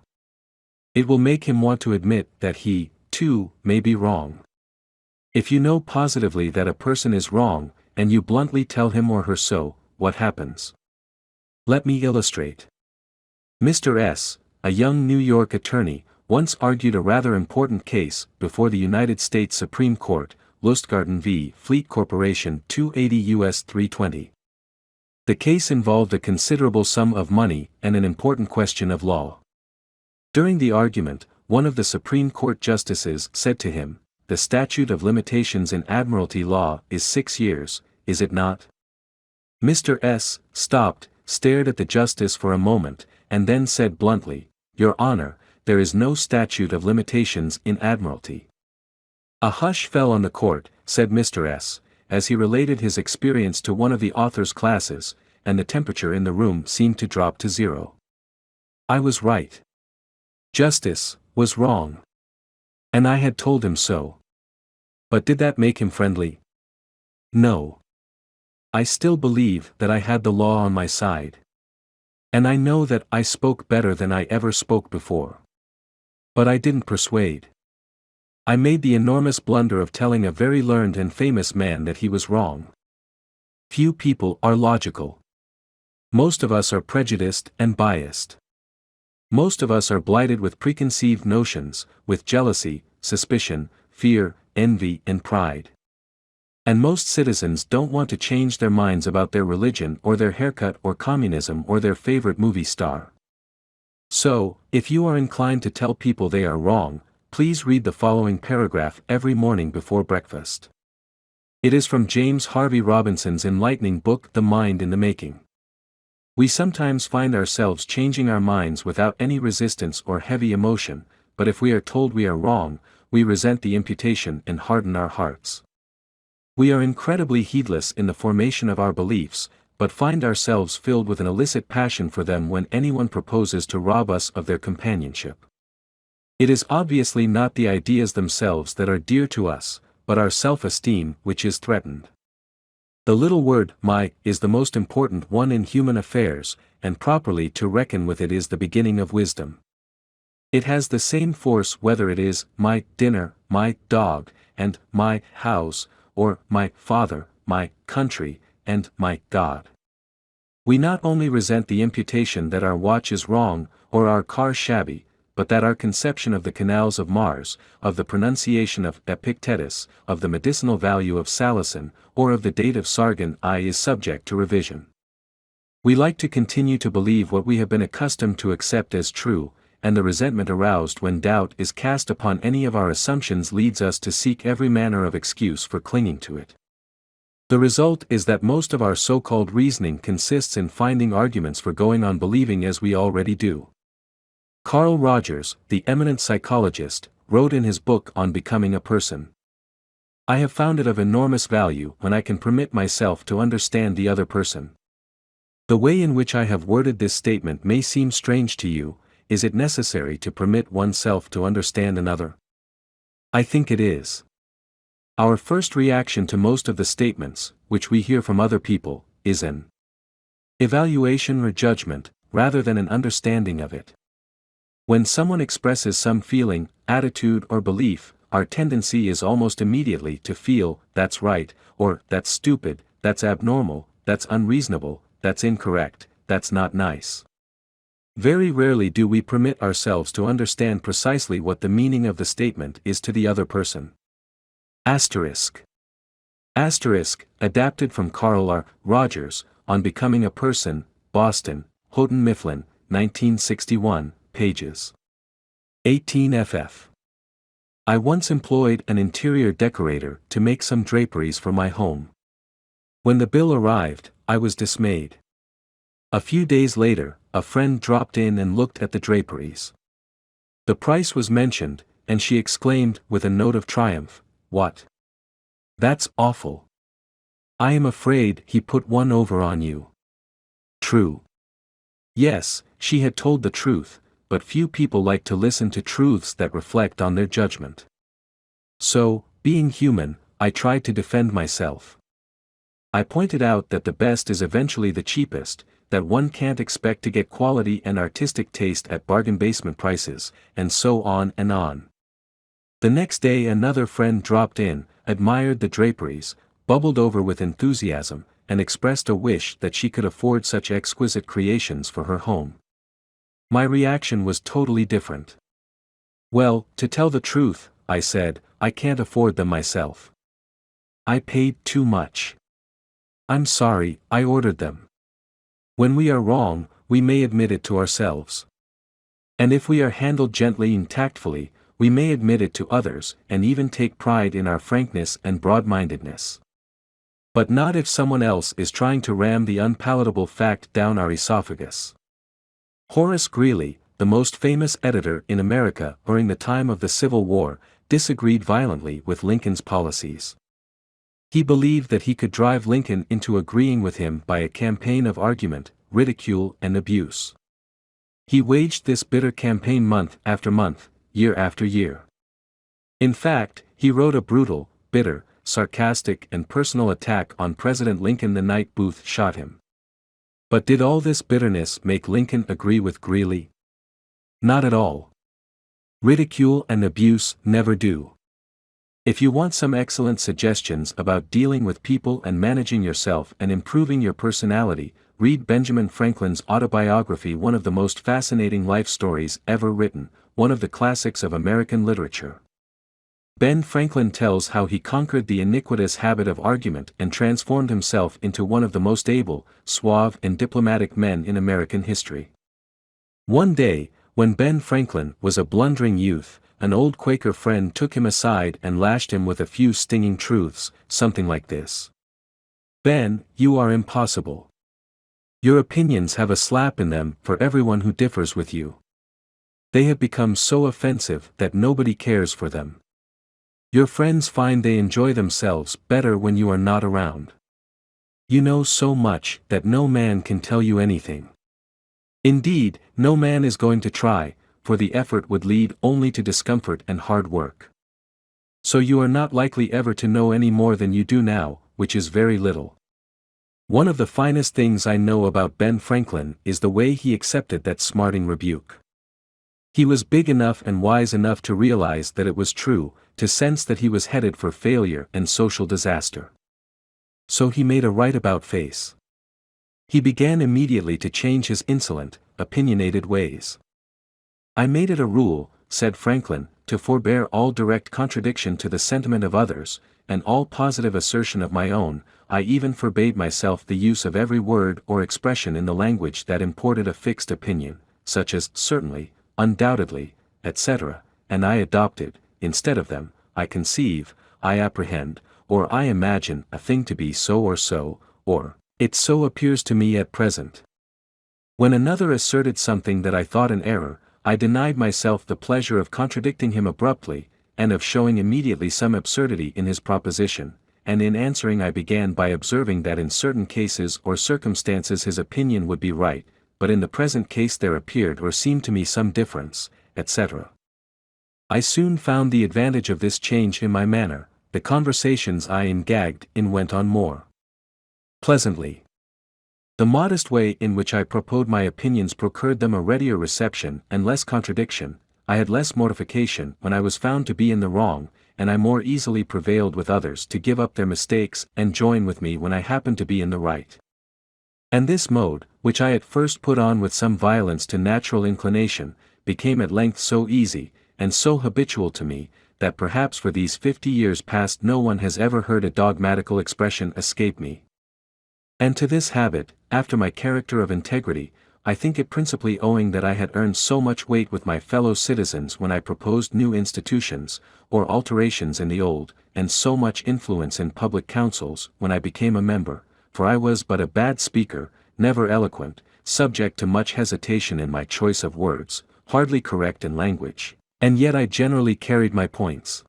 It will make him want to admit that he, too, may be wrong. If you know positively that a person is wrong, and you bluntly tell him or her so, what happens? Let me illustrate. Mr. S., a young New York attorney, once argued a rather important case before the United States Supreme Court, Lustgarten v. Fleet Corporation 280 U.S. 320. The case involved a considerable sum of money and an important question of law. During the argument, one of the Supreme Court justices said to him, "The statute of limitations in admiralty law is 6 years, is it not?" Mr. S. stopped, stared at the justice for a moment, and then said bluntly, "Your Honor, there is no statute of limitations in admiralty." A hush fell on the court, said Mr. S., as he related his experience to one of the author's classes, and the temperature in the room seemed to drop to 0. I was right. Justice was wrong. And I had told him so. But did that make him friendly? No. I still believe that I had the law on my side. And I know that I spoke better than I ever spoke before. But I didn't persuade. I made the enormous blunder of telling a very learned and famous man that he was wrong. Few people are logical. Most of us are prejudiced and biased. Most of us are blighted with preconceived notions, with jealousy, suspicion, fear, envy and pride. And most citizens don't want to change their minds about their religion or their haircut or communism or their favorite movie star. So, if you are inclined to tell people they are wrong, please read the following paragraph every morning before breakfast. It is from James Harvey Robinson's enlightening book The Mind in the Making. We sometimes find ourselves changing our minds without any resistance or heavy emotion, but if we are told we are wrong, we resent the imputation and harden our hearts. We are incredibly heedless in the formation of our beliefs, but find ourselves filled with an illicit passion for them when anyone proposes to rob us of their companionship. It is obviously not the ideas themselves that are dear to us, but our self-esteem which is threatened. The little word, my, is the most important one in human affairs, and properly to reckon with it is the beginning of wisdom. It has the same force whether it is, my dinner, my dog, and my house, or my father, my country, and my God. We not only resent the imputation that our watch is wrong, or our car shabby, but that our conception of the canals of Mars, of the pronunciation of Epictetus, of the medicinal value of salicin, or of the date of Sargon I is subject to revision. We like to continue to believe what we have been accustomed to accept as true, and the resentment aroused when doubt is cast upon any of our assumptions leads us to seek every manner of excuse for clinging to it. The result is that most of our so-called reasoning consists in finding arguments for going on believing as we already do. Carl Rogers, the eminent psychologist, wrote in his book on becoming a person, "I have found it of enormous value when I can permit myself to understand the other person." The way in which I have worded this statement may seem strange to you. Is it necessary to permit oneself to understand another? I think it is. Our first reaction to most of the statements, which we hear from other people, is an evaluation or judgment, rather than an understanding of it. When someone expresses some feeling, attitude or belief, our tendency is almost immediately to feel, that's right, or that's stupid, that's abnormal, that's unreasonable, that's incorrect, that's not nice. Very rarely do we permit ourselves to understand precisely what the meaning of the statement is to the other person. Asterisk. Asterisk, adapted from Carl R. Rogers, on Becoming a Person, Boston, Houghton Mifflin, 1961, pages 18 ff. I once employed an interior decorator to make some draperies for my home. When the bill arrived, I was dismayed. A few days later, a friend dropped in and looked at the draperies. The price was mentioned, and she exclaimed with a note of triumph, "What? That's awful. I am afraid he put one over on you." True. Yes, she had told the truth, but few people like to listen to truths that reflect on their judgment. So, being human, I tried to defend myself. I pointed out that the best is eventually the cheapest, that one can't expect to get quality and artistic taste at bargain basement prices, and so on and on. The next day another friend dropped in, admired the draperies, bubbled over with enthusiasm, and expressed a wish that she could afford such exquisite creations for her home. My reaction was totally different. "Well, to tell the truth," I said, "I can't afford them myself. I paid too much. I'm sorry, I ordered them." When we are wrong, we may admit it to ourselves. And if we are handled gently and tactfully, we may admit it to others, and even take pride in our frankness and broad-mindedness. But not if someone else is trying to ram the unpalatable fact down our esophagus. Horace Greeley, the most famous editor in America during the time of the Civil War, disagreed violently with Lincoln's policies. He believed that he could drive Lincoln into agreeing with him by a campaign of argument, ridicule and abuse. He waged this bitter campaign month after month, year after year. In fact, he wrote a brutal, bitter, sarcastic and personal attack on President Lincoln the night Booth shot him. But did all this bitterness make Lincoln agree with Greeley? Not at all. Ridicule and abuse never do. If you want some excellent suggestions about dealing with people and managing yourself and improving your personality, read Benjamin Franklin's autobiography, one of the most fascinating life stories ever written, one of the classics of American literature. Ben Franklin tells how he conquered the iniquitous habit of argument and transformed himself into one of the most able, suave and diplomatic men in American history. One day, when Ben Franklin was a blundering youth, an old Quaker friend took him aside and lashed him with a few stinging truths, something like this. "Ben, you are impossible. Your opinions have a slap in them for everyone who differs with you. They have become so offensive that nobody cares for them. Your friends find they enjoy themselves better when you are not around. You know so much that no man can tell you anything. Indeed, no man is going to try, for the effort would lead only to discomfort and hard work. So you are not likely ever to know any more than you do now, which is very little. One of the finest things I know about Ben Franklin is the way he accepted that smarting rebuke. He was big enough and wise enough to realize that it was true, to sense that he was headed for failure and social disaster. So he made a right-about face. He began immediately to change his insolent, opinionated ways. "I made it a rule," said Franklin, "to forbear all direct contradiction to the sentiment of others, and all positive assertion of my own. I even forbade myself the use of every word or expression in the language that imported a fixed opinion, such as certainly, undoubtedly, etc., and I adopted, instead of them, I conceive, I apprehend, or I imagine a thing to be so, or it so appears to me at present." When another asserted something that I thought an error, I denied myself the pleasure of contradicting him abruptly, and of showing immediately some absurdity in his proposition, and in answering I began by observing that in certain cases or circumstances his opinion would be right, but in the present case there appeared or seemed to me some difference, etc. I soon found the advantage of this change in my manner. The conversations I engaged in went on more pleasantly. The modest way in which I proposed my opinions procured them a readier reception and less contradiction. I had less mortification when I was found to be in the wrong, and I more easily prevailed with others to give up their mistakes and join with me when I happened to be in the right. And this mode, which I at first put on with some violence to natural inclination, became at length so easy, and so habitual to me, that perhaps for these 50 years past no one has ever heard a dogmatical expression escape me. And to this habit, after my character of integrity, I think it principally owing that I had earned so much weight with my fellow citizens when I proposed new institutions, or alterations in the old, and so much influence in public councils when I became a member, for I was but a bad speaker, never eloquent, subject to much hesitation in my choice of words, hardly correct in language, and yet I generally carried my points.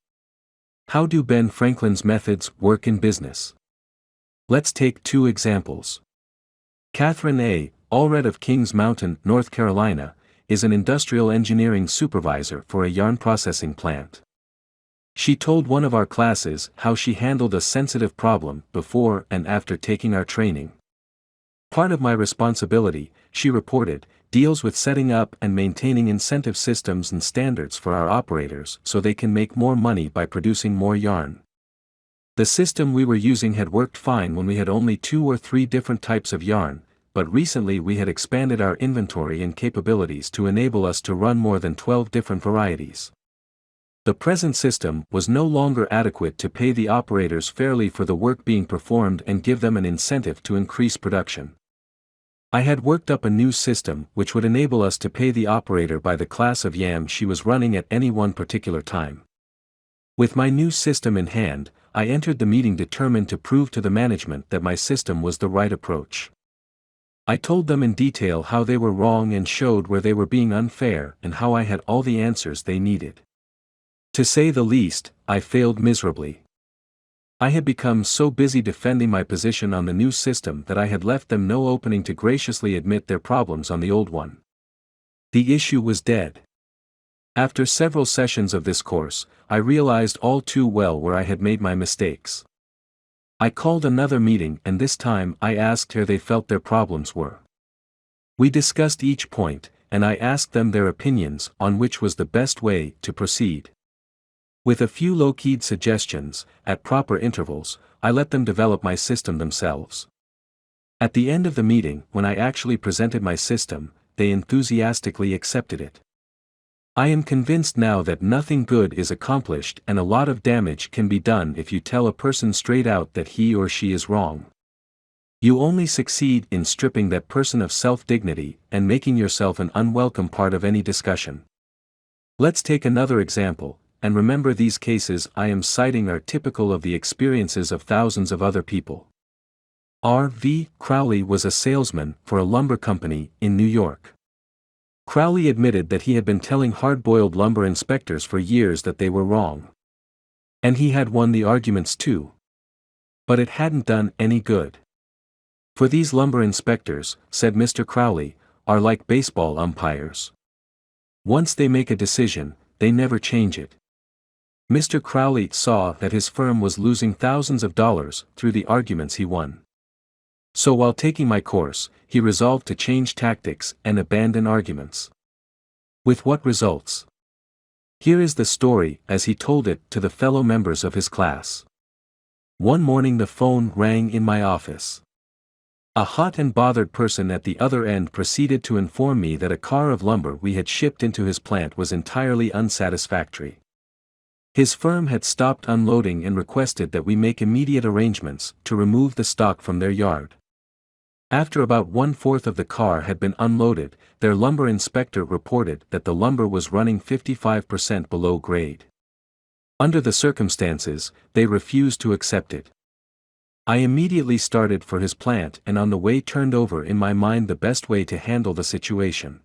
How do Ben Franklin's methods work in business? Let's take two examples. Catherine A. Allred of Kings Mountain, North Carolina, is an industrial engineering supervisor for a yarn processing plant. She told one of our classes how she handled a sensitive problem before and after taking our training. "Part of my responsibility," she reported, "deals with setting up and maintaining incentive systems and standards for our operators so they can make more money by producing more yarn. The system we were using had worked fine when we had only 2 or 3 different types of yarn, but recently we had expanded our inventory and capabilities to enable us to run more than 12 different varieties. The present system was no longer adequate to pay the operators fairly for the work being performed and give them an incentive to increase production. I had worked up a new system which would enable us to pay the operator by the class of yam she was running at any one particular time. With my new system in hand, I entered the meeting determined to prove to the management that my system was the right approach. I told them in detail how they were wrong and showed where they were being unfair and how I had all the answers they needed. To say the least, I failed miserably. I had become so busy defending my position on the new system that I had left them no opening to graciously admit their problems on the old one. The issue was dead. After several sessions of this course, I realized all too well where I had made my mistakes. I called another meeting and this time I asked where they felt their problems were. We discussed each point, and I asked them their opinions on which was the best way to proceed. With a few low-keyed suggestions, at proper intervals, I let them develop my system themselves. At the end of the meeting, when I actually presented my system, they enthusiastically accepted it. I am convinced now that nothing good is accomplished and a lot of damage can be done if you tell a person straight out that he or she is wrong. You only succeed in stripping that person of self-dignity and making yourself an unwelcome part of any discussion. Let's take another example, and remember these cases I am citing are typical of the experiences of thousands of other people. R.V. Crowley was a salesman for a lumber company in New York. Crowley admitted that he had been telling hard-boiled lumber inspectors for years that they were wrong. And he had won the arguments too. But it hadn't done any good. For these lumber inspectors, said Mr. Crowley, are like baseball umpires. Once they make a decision, they never change it. Mr. Crowley saw that his firm was losing thousands of dollars through the arguments he won. So while taking my course, he resolved to change tactics and abandon arguments. With what results? Here is the story as he told it to the fellow members of his class. One morning the phone rang in my office. A hot and bothered person at the other end proceeded to inform me that a car of lumber we had shipped into his plant was entirely unsatisfactory. His firm had stopped unloading and requested that we make immediate arrangements to remove the stock from their yard. After about 1/4 of the car had been unloaded, their lumber inspector reported that the lumber was running 55% below grade. Under the circumstances, they refused to accept it. I immediately started for his plant and on the way turned over in my mind the best way to handle the situation.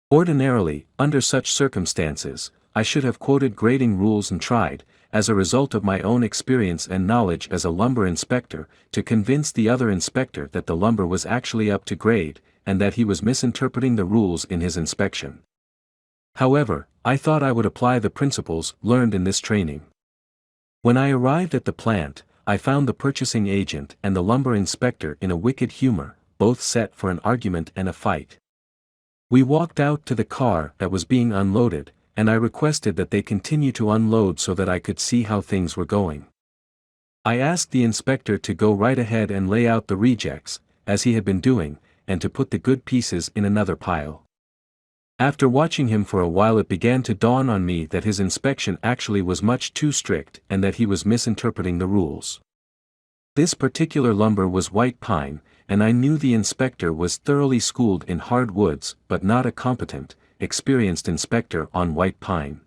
Ordinarily, under such circumstances, I should have quoted grading rules and tried, as a result of my own experience and knowledge as a lumber inspector, to convince the other inspector that the lumber was actually up to grade, and that he was misinterpreting the rules in his inspection. However, I thought I would apply the principles learned in this training. When I arrived at the plant, I found the purchasing agent and the lumber inspector in a wicked humor, both set for an argument and a fight. We walked out to the car that was being unloaded, and I requested that they continue to unload so that I could see how things were going. I asked the inspector to go right ahead and lay out the rejects, as he had been doing, and to put the good pieces in another pile. After watching him for a while it began to dawn on me that his inspection actually was much too strict and that he was misinterpreting the rules. This particular lumber was white pine, and I knew the inspector was thoroughly schooled in hardwoods but not a competent, experienced inspector on white pine.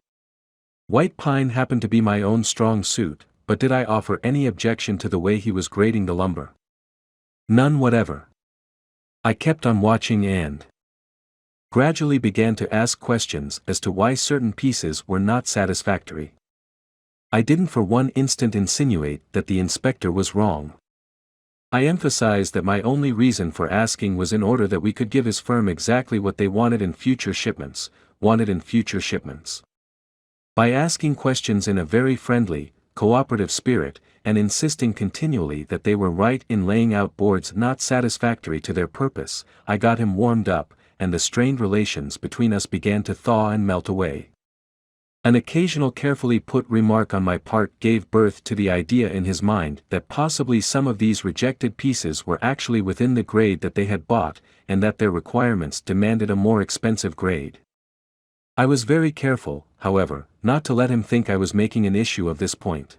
White pine happened to be my own strong suit, but did I offer any objection to the way he was grading the lumber? None whatever. I kept on watching and gradually began to ask questions as to why certain pieces were not satisfactory. I didn't for one instant insinuate that the inspector was wrong. I emphasized that my only reason for asking was in order that we could give his firm exactly what they wanted in future shipments. By asking questions in a very friendly, cooperative spirit, and insisting continually that they were right in laying out boards not satisfactory to their purpose, I got him warmed up, and the strained relations between us began to thaw and melt away. An occasional carefully put remark on my part gave birth to the idea in his mind that possibly some of these rejected pieces were actually within the grade that they had bought, and that their requirements demanded a more expensive grade. I was very careful, however, not to let him think I was making an issue of this point.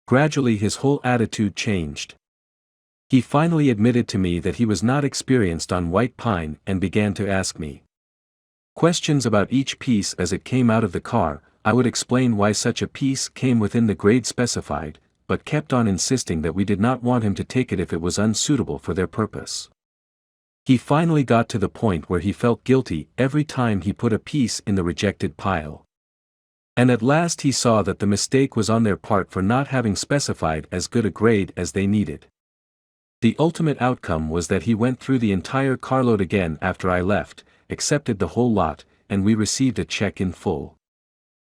Gradually his whole attitude changed. He finally admitted to me that he was not experienced on white pine and began to ask me questions about each piece as it came out of the car. I would explain why such a piece came within the grade specified, but kept on insisting that we did not want him to take it if it was unsuitable for their purpose. He finally got to the point where he felt guilty every time he put a piece in the rejected pile. And at last he saw that the mistake was on their part for not having specified as good a grade as they needed. The ultimate outcome was that he went through the entire carload again after I left, accepted the whole lot, and we received a check in full.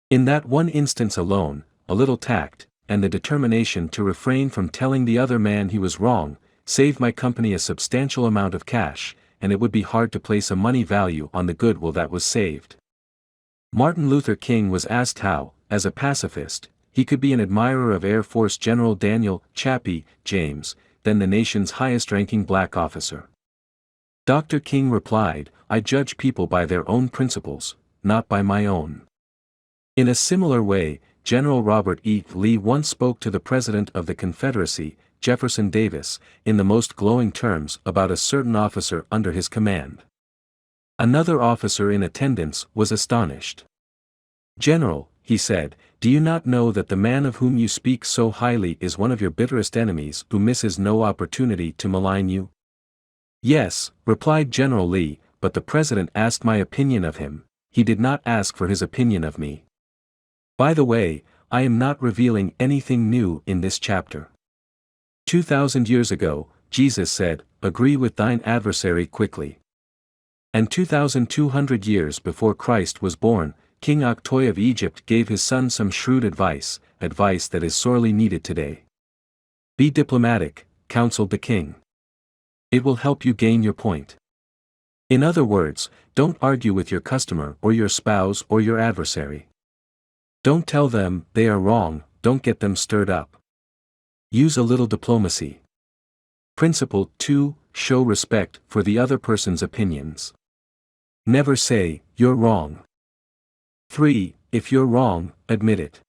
In that one instance alone, a little tact, and the determination to refrain from telling the other man he was wrong, saved my company a substantial amount of cash, and it would be hard to place a money value on the goodwill that was saved. Martin Luther King was asked how, as a pacifist, he could be an admirer of Air Force General Daniel "Chappie" James, then the nation's highest-ranking black officer. Dr. King replied, "I judge people by their own principles, not by my own." In a similar way, General Robert E. Lee once spoke to the President of the Confederacy, Jefferson Davis, in the most glowing terms about a certain officer under his command. Another officer in attendance was astonished. "General," he said, "do you not know that the man of whom you speak so highly is one of your bitterest enemies who misses no opportunity to malign you?" "Yes," replied General Lee, "but the President asked my opinion of him, he did not ask for his opinion of me. By the way, I am not revealing anything new in this chapter. 2,000 years ago, Jesus said, 'Agree with thine adversary quickly.' And 2,200 years before Christ was born, King Octoy of Egypt gave his son some shrewd advice that is sorely needed today. 'Be diplomatic,' counseled the king. It will help you gain your point. In other words, don't argue with your customer or your spouse or your adversary. Don't tell them they are wrong, don't get them stirred up. Use a little diplomacy. Principle 2, show respect for the other person's opinions. Never say, you're wrong. 3, if you're wrong, admit it.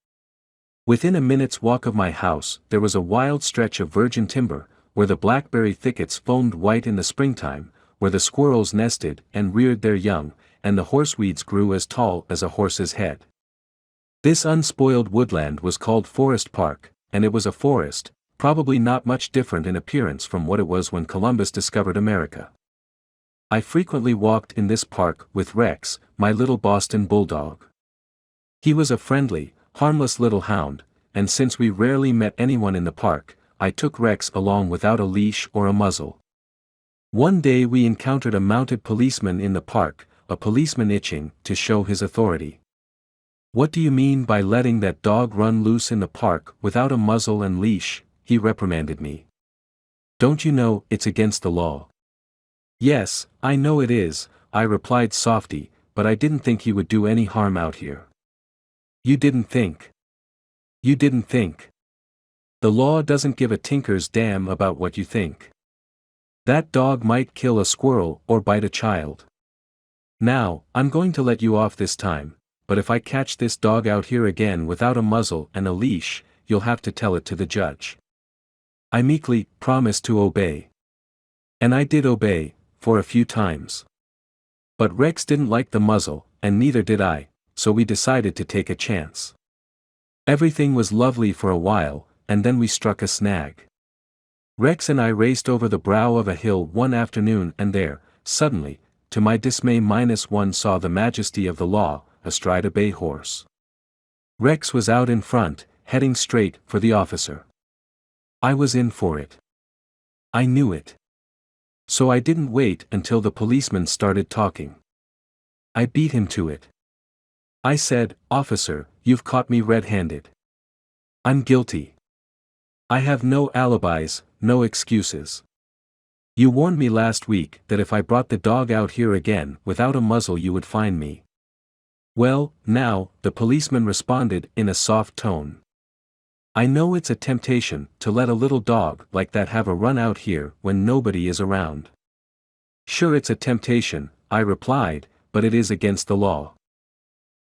Within a minute's walk of my house, there was a wild stretch of virgin timber, where the blackberry thickets foamed white in the springtime, where the squirrels nested and reared their young, and the horseweeds grew as tall as a horse's head. This unspoiled woodland was called Forest Park, and it was a forest, probably not much different in appearance from what it was when Columbus discovered America. I frequently walked in this park with Rex, my little Boston bulldog. He was a friendly, harmless little hound, and since we rarely met anyone in the park, I took Rex along without a leash or a muzzle. One day we encountered a mounted policeman in the park, a policeman itching to show his authority. "What do you mean by letting that dog run loose in the park without a muzzle and leash?" he reprimanded me. "Don't you know it's against the law?" "Yes, I know it is," I replied softly, "but I didn't think he would do any harm out here." "You didn't think? You didn't think? The law doesn't give a tinker's damn about what you think. That dog might kill a squirrel or bite a child. Now, I'm going to let you off this time, but if I catch this dog out here again without a muzzle and a leash, you'll have to tell it to the judge." I meekly promised to obey. And I did obey, for a few times. But Rex didn't like the muzzle, and neither did I, so we decided to take a chance. Everything was lovely for a while, and then we struck a snag. Rex and I raced over the brow of a hill one afternoon, and there, suddenly, to my dismay -1 saw the majesty of the law, astride a bay horse. Rex was out in front, heading straight for the officer. I was in for it. I knew it. So I didn't wait until the policeman started talking. I beat him to it. I said, "Officer, you've caught me red-handed. I'm guilty. I have no alibis, no excuses. You warned me last week that if I brought the dog out here again without a muzzle you would find me." "Well, now," the policeman responded in a soft tone. "I know it's a temptation to let a little dog like that have a run out here when nobody is around." "Sure, it's a temptation," I replied, "but it is against the law."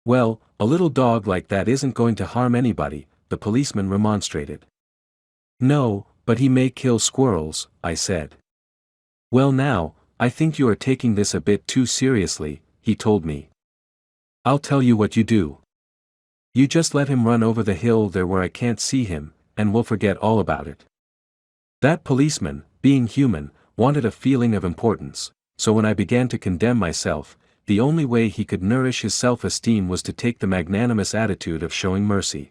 "Well, a little dog like that isn't going to harm anybody," the policeman remonstrated. "No, but he may kill squirrels," I said. "Well now, I think you are taking this a bit too seriously," he told me. "I'll tell you what you do. You just let him run over the hill there where I can't see him, and we'll forget all about it." That policeman, being human, wanted a feeling of importance, so when I began to condemn myself, the only way he could nourish his self-esteem was to take the magnanimous attitude of showing mercy.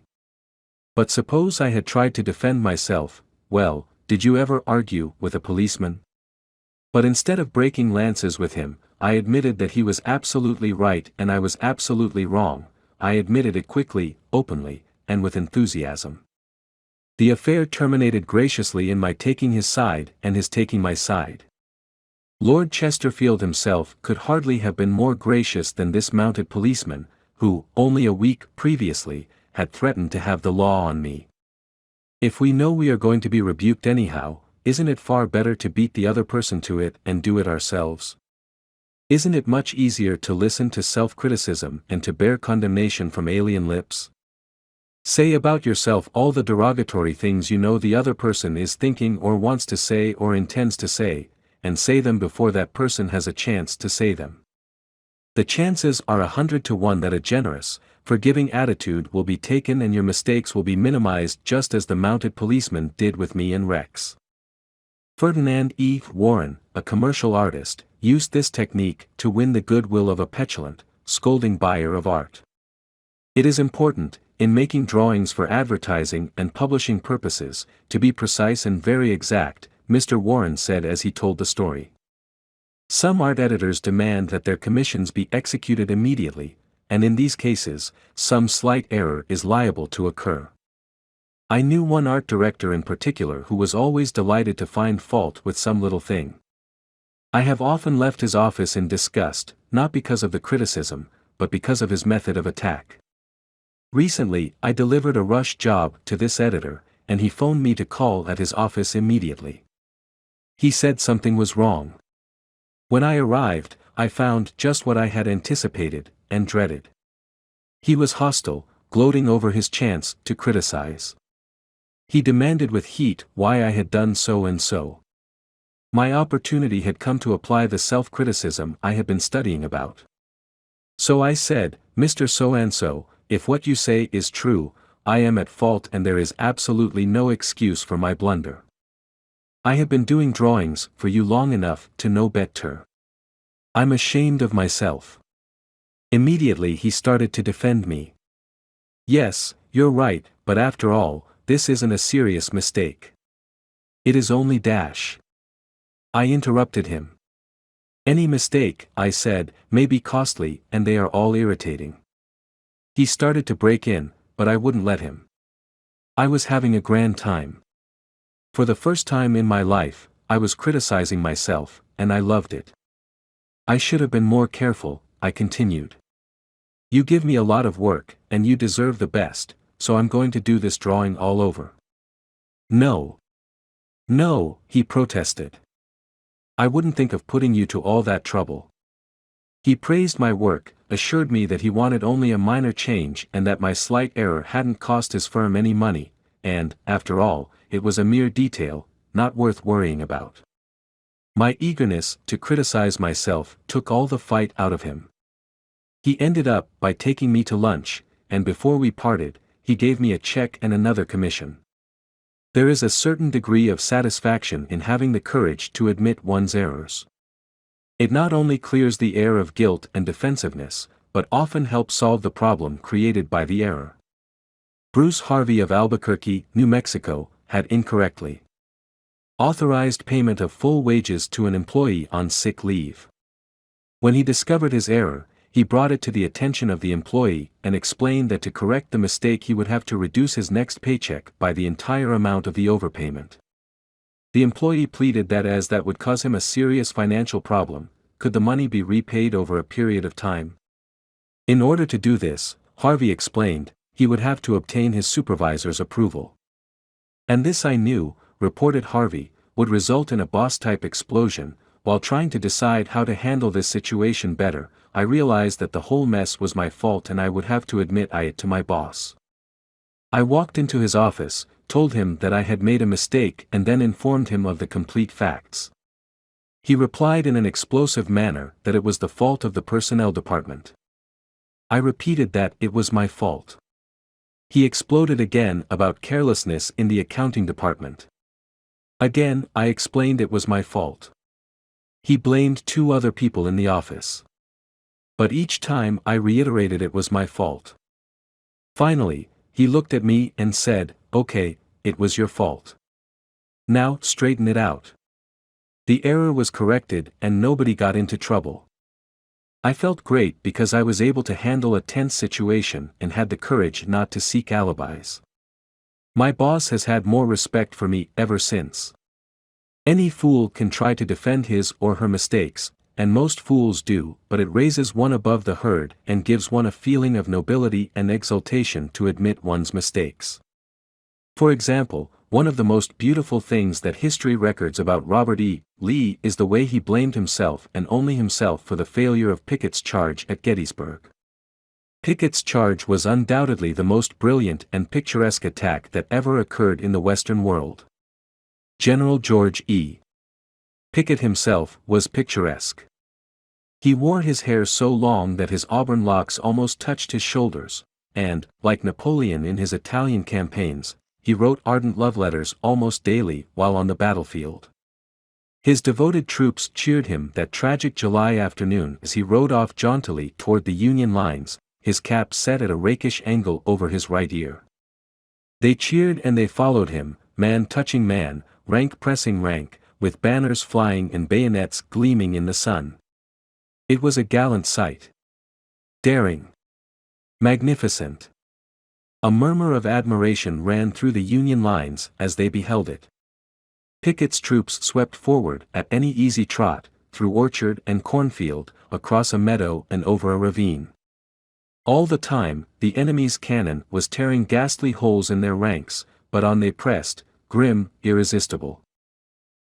But suppose I had tried to defend myself, well, did you ever argue with a policeman? But instead of breaking lances with him, I admitted that he was absolutely right and I was absolutely wrong. I admitted it quickly, openly, and with enthusiasm. The affair terminated graciously in my taking his side and his taking my side. Lord Chesterfield himself could hardly have been more gracious than this mounted policeman, who, only a week previously, had threatened to have the law on me. If we know we are going to be rebuked anyhow, isn't it far better to beat the other person to it and do it ourselves? Isn't it much easier to listen to self-criticism and to bear condemnation from alien lips? Say about yourself all the derogatory things you know the other person is thinking or wants to say or intends to say, and say them before that person has a chance to say them. The chances are 100 to 1 that a generous, forgiving attitude will be taken and your mistakes will be minimized just as the mounted policeman did with me and Rex. Ferdinand E. Warren, a commercial artist, used this technique to win the goodwill of a petulant, scolding buyer of art. It is important, in making drawings for advertising and publishing purposes, to be precise and very exact, Mr. Warren said as he told the story. Some art editors demand that their commissions be executed immediately, and in these cases, some slight error is liable to occur. I knew one art director in particular who was always delighted to find fault with some little thing. I have often left his office in disgust, not because of the criticism, but because of his method of attack. Recently, I delivered a rush job to this editor, and he phoned me to call at his office immediately. He said something was wrong. When I arrived, I found just what I had anticipated and dreaded. He was hostile, gloating over his chance to criticize. He demanded with heat why I had done so and so. My opportunity had come to apply the self-criticism I had been studying about. So I said, "Mr. So-and-so, if what you say is true, I am at fault and there is absolutely no excuse for my blunder. I have been doing drawings for you long enough to know better. I'm ashamed of myself." Immediately he started to defend me. "Yes, you're right, but after all, this isn't a serious mistake. It is only dash." I interrupted him. "Any mistake," I said, "may be costly and they are all irritating." He started to break in, but I wouldn't let him. I was having a grand time. For the first time in my life, I was criticizing myself, and I loved it. "I should have been more careful," I continued. "You give me a lot of work, and you deserve the best, so I'm going to do this drawing all over." "No. No," he protested. "I wouldn't think of putting you to all that trouble." He praised my work, assured me that he wanted only a minor change and that my slight error hadn't cost his firm any money, and, after all, it was a mere detail, not worth worrying about. My eagerness to criticize myself took all the fight out of him. He ended up by taking me to lunch, and before we parted, he gave me a check and another commission. There is a certain degree of satisfaction in having the courage to admit one's errors. It not only clears the air of guilt and defensiveness, but often helps solve the problem created by the error. Bruce Harvey of Albuquerque, New Mexico, had incorrectly authorized payment of full wages to an employee on sick leave. When he discovered his error, he brought it to the attention of the employee and explained that to correct the mistake he would have to reduce his next paycheck by the entire amount of the overpayment. The employee pleaded that as that would cause him a serious financial problem, could the money be repaid over a period of time? In order to do this, Harvey explained, he would have to obtain his supervisor's approval. "And this I knew," reported Harvey, "would result in a boss-type explosion. While trying to decide how to handle this situation better, I realized that the whole mess was my fault and I would have to admit it to my boss. I walked into his office, told him that I had made a mistake and then informed him of the complete facts. He replied in an explosive manner that it was the fault of the personnel department. I repeated that it was my fault. He exploded again about carelessness in the accounting department. Again, I explained it was my fault. He blamed 2 other people in the office. But each time I reiterated it was my fault. Finally, he looked at me and said, "Okay, it was your fault. Now, straighten it out." The error was corrected and nobody got into trouble. I felt great because I was able to handle a tense situation and had the courage not to seek alibis. My boss has had more respect for me ever since. Any fool can try to defend his or her mistakes, and most fools do, but it raises one above the herd and gives one a feeling of nobility and exultation to admit one's mistakes. For example, one of the most beautiful things that history records about Robert E. Lee is the way he blamed himself and only himself for the failure of Pickett's charge at Gettysburg. Pickett's charge was undoubtedly the most brilliant and picturesque attack that ever occurred in the Western world. General George E. Pickett himself was picturesque. He wore his hair so long that his auburn locks almost touched his shoulders, and, like Napoleon in his Italian campaigns, he wrote ardent love letters almost daily while on the battlefield. His devoted troops cheered him that tragic July afternoon as he rode off jauntily toward the Union lines, his cap set at a rakish angle over his right ear. They cheered and they followed him, man touching man, rank pressing rank, with banners flying and bayonets gleaming in the sun. It was a gallant sight. Daring. Magnificent. A murmur of admiration ran through the Union lines as they beheld it. Pickett's troops swept forward at any easy trot, through orchard and cornfield, across a meadow and over a ravine. All the time, the enemy's cannon was tearing ghastly holes in their ranks, but on they pressed, grim, irresistible.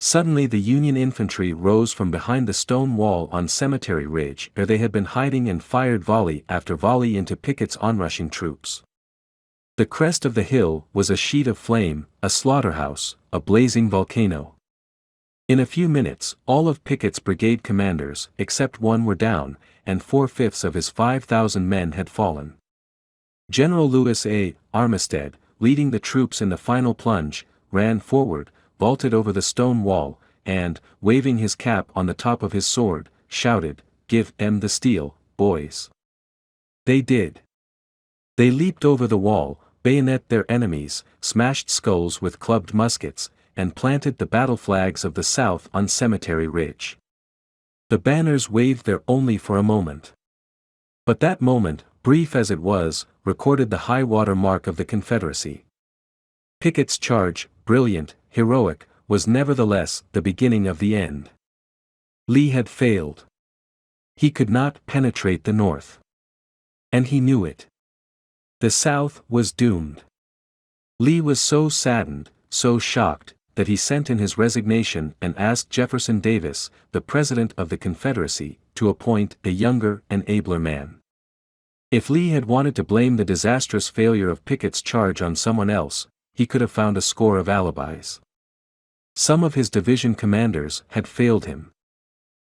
Suddenly the Union infantry rose from behind the stone wall on Cemetery Ridge where they had been hiding and fired volley after volley into Pickett's onrushing troops. The crest of the hill was a sheet of flame, a slaughterhouse, a blazing volcano. In a few minutes, all of Pickett's brigade commanders, except one, were down, and 4/5 of his 5,000 men had fallen. General Lewis A. Armistead, leading the troops in the final plunge, ran forward, vaulted over the stone wall, and, waving his cap on the top of his sword, shouted, "Give 'em the steel, boys." They did. They leaped over the wall, bayonet their enemies, smashed skulls with clubbed muskets, and planted the battle flags of the South on Cemetery Ridge. The banners waved there only for a moment. But that moment, brief as it was, recorded the high water mark of the Confederacy. Pickett's charge, brilliant, heroic, was nevertheless the beginning of the end. Lee had failed. He could not penetrate the North. And he knew it. The South was doomed. Lee was so saddened, so shocked, that he sent in his resignation and asked Jefferson Davis, the President of the Confederacy, to appoint a younger and abler man. If Lee had wanted to blame the disastrous failure of Pickett's charge on someone else, he could have found a score of alibis. Some of his division commanders had failed him.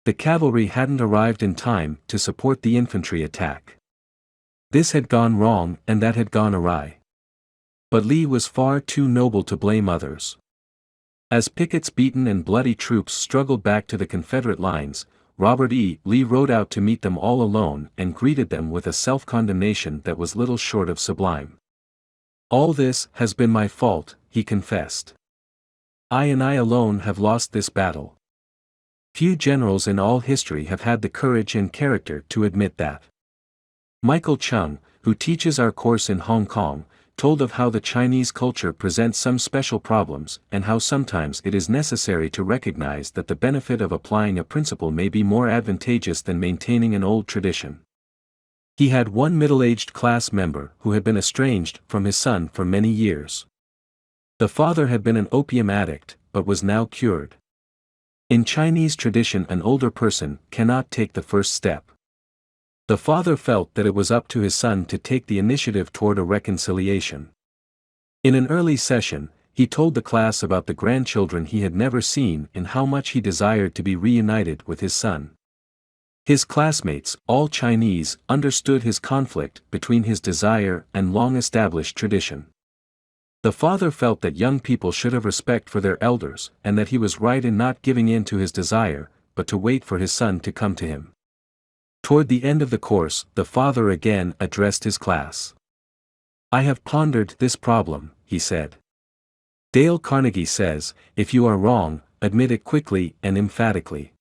The cavalry hadn't arrived in time to support the infantry attack. This had gone wrong and that had gone awry. But Lee was far too noble to blame others. As Pickett's beaten and bloody troops struggled back to the Confederate lines, Robert E. Lee rode out to meet them all alone and greeted them with a self-condemnation that was little short of sublime. "All this has been my fault," he confessed. "I and I alone have lost this battle." Few generals in all history have had the courage and character to admit that. Michael Chung, who teaches our course in Hong Kong, told of how the Chinese culture presents some special problems and how sometimes it is necessary to recognize that the benefit of applying a principle may be more advantageous than maintaining an old tradition. He had one middle-aged class member who had been estranged from his son for many years. The father had been an opium addict, but was now cured. In Chinese tradition, an older person cannot take the first step. The father felt that it was up to his son to take the initiative toward a reconciliation. In an early session, he told the class about the grandchildren he had never seen and how much he desired to be reunited with his son. His classmates, all Chinese, understood his conflict between his desire and long-established tradition. The father felt that young people should have respect for their elders and that he was right in not giving in to his desire, but to wait for his son to come to him. Toward the end of the course, the father again addressed his class. "I have pondered this problem," he said. Dale Carnegie says, "If you are wrong, admit it quickly and emphatically."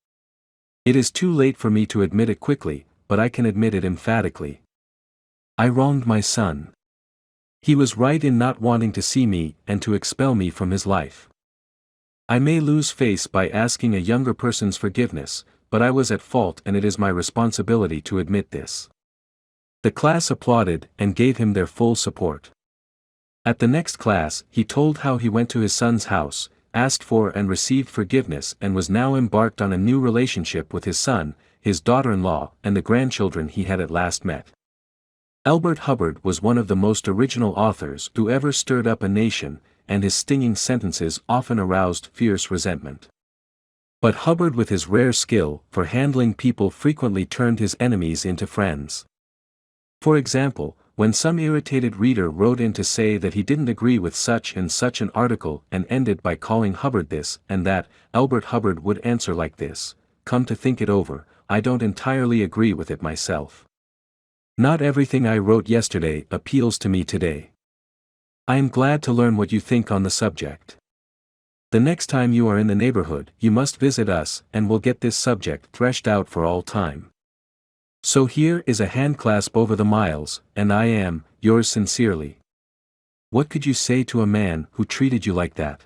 It is too late for me to admit it quickly, but I can admit it emphatically. I wronged my son. He was right in not wanting to see me and to expel me from his life. I may lose face by asking a younger person's forgiveness, but I was at fault and it is my responsibility to admit this. The class applauded and gave him their full support. At the next class, he told how he went to his son's house, asked for and received forgiveness and was now embarked on a new relationship with his son, his daughter-in-law, and the grandchildren he had at last met. Elbert Hubbard was one of the most original authors who ever stirred up a nation, and his stinging sentences often aroused fierce resentment. But Hubbard, with his rare skill for handling people, frequently turned his enemies into friends. For example, when some irritated reader wrote in to say that he didn't agree with such and such an article and ended by calling Hubbard this and that, Elbert Hubbard would answer like this: "Come to think it over, I don't entirely agree with it myself. Not everything I wrote yesterday appeals to me today. I am glad to learn what you think on the subject. The next time you are in the neighborhood, you must visit us and we'll get this subject threshed out for all time. So here is a handclasp over the miles, and I am, yours sincerely." What could you say to a man who treated you like that?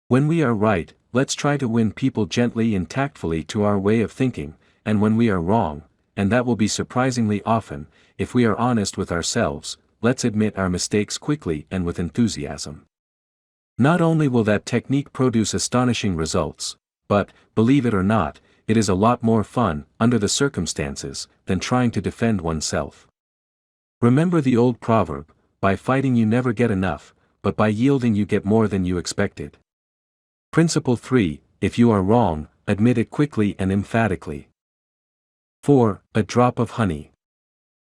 When we are right, let's try to win people gently and tactfully to our way of thinking, and when we are wrong, and that will be surprisingly often, if we are honest with ourselves, let's admit our mistakes quickly and with enthusiasm. Not only will that technique produce astonishing results, but, believe it or not, it is a lot more fun, under the circumstances, than trying to defend oneself. Remember the old proverb, by fighting you never get enough, but by yielding you get more than you expected. Principle 3, if you are wrong, admit it quickly and emphatically. 4. A drop of honey.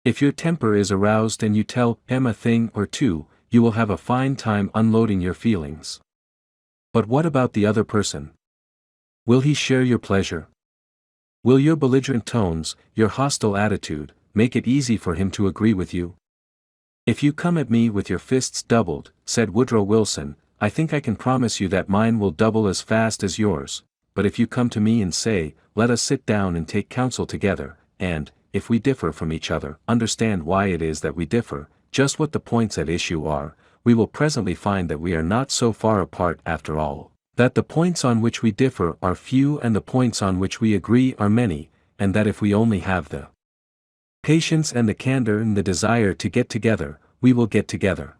If your temper is aroused and you tell him a thing or two, you will have a fine time unloading your feelings. But what about the other person? Will he share your pleasure? Will your belligerent tones, your hostile attitude, make it easy for him to agree with you? If you come at me with your fists doubled, said Woodrow Wilson, I think I can promise you that mine will double as fast as yours, but if you come to me and say, let us sit down and take counsel together, and, if we differ from each other, understand why it is that we differ, just what the points at issue are, we will presently find that we are not so far apart after all, that the points on which we differ are few and the points on which we agree are many, and that if we only have the patience and the candor and the desire to get together, we will get together.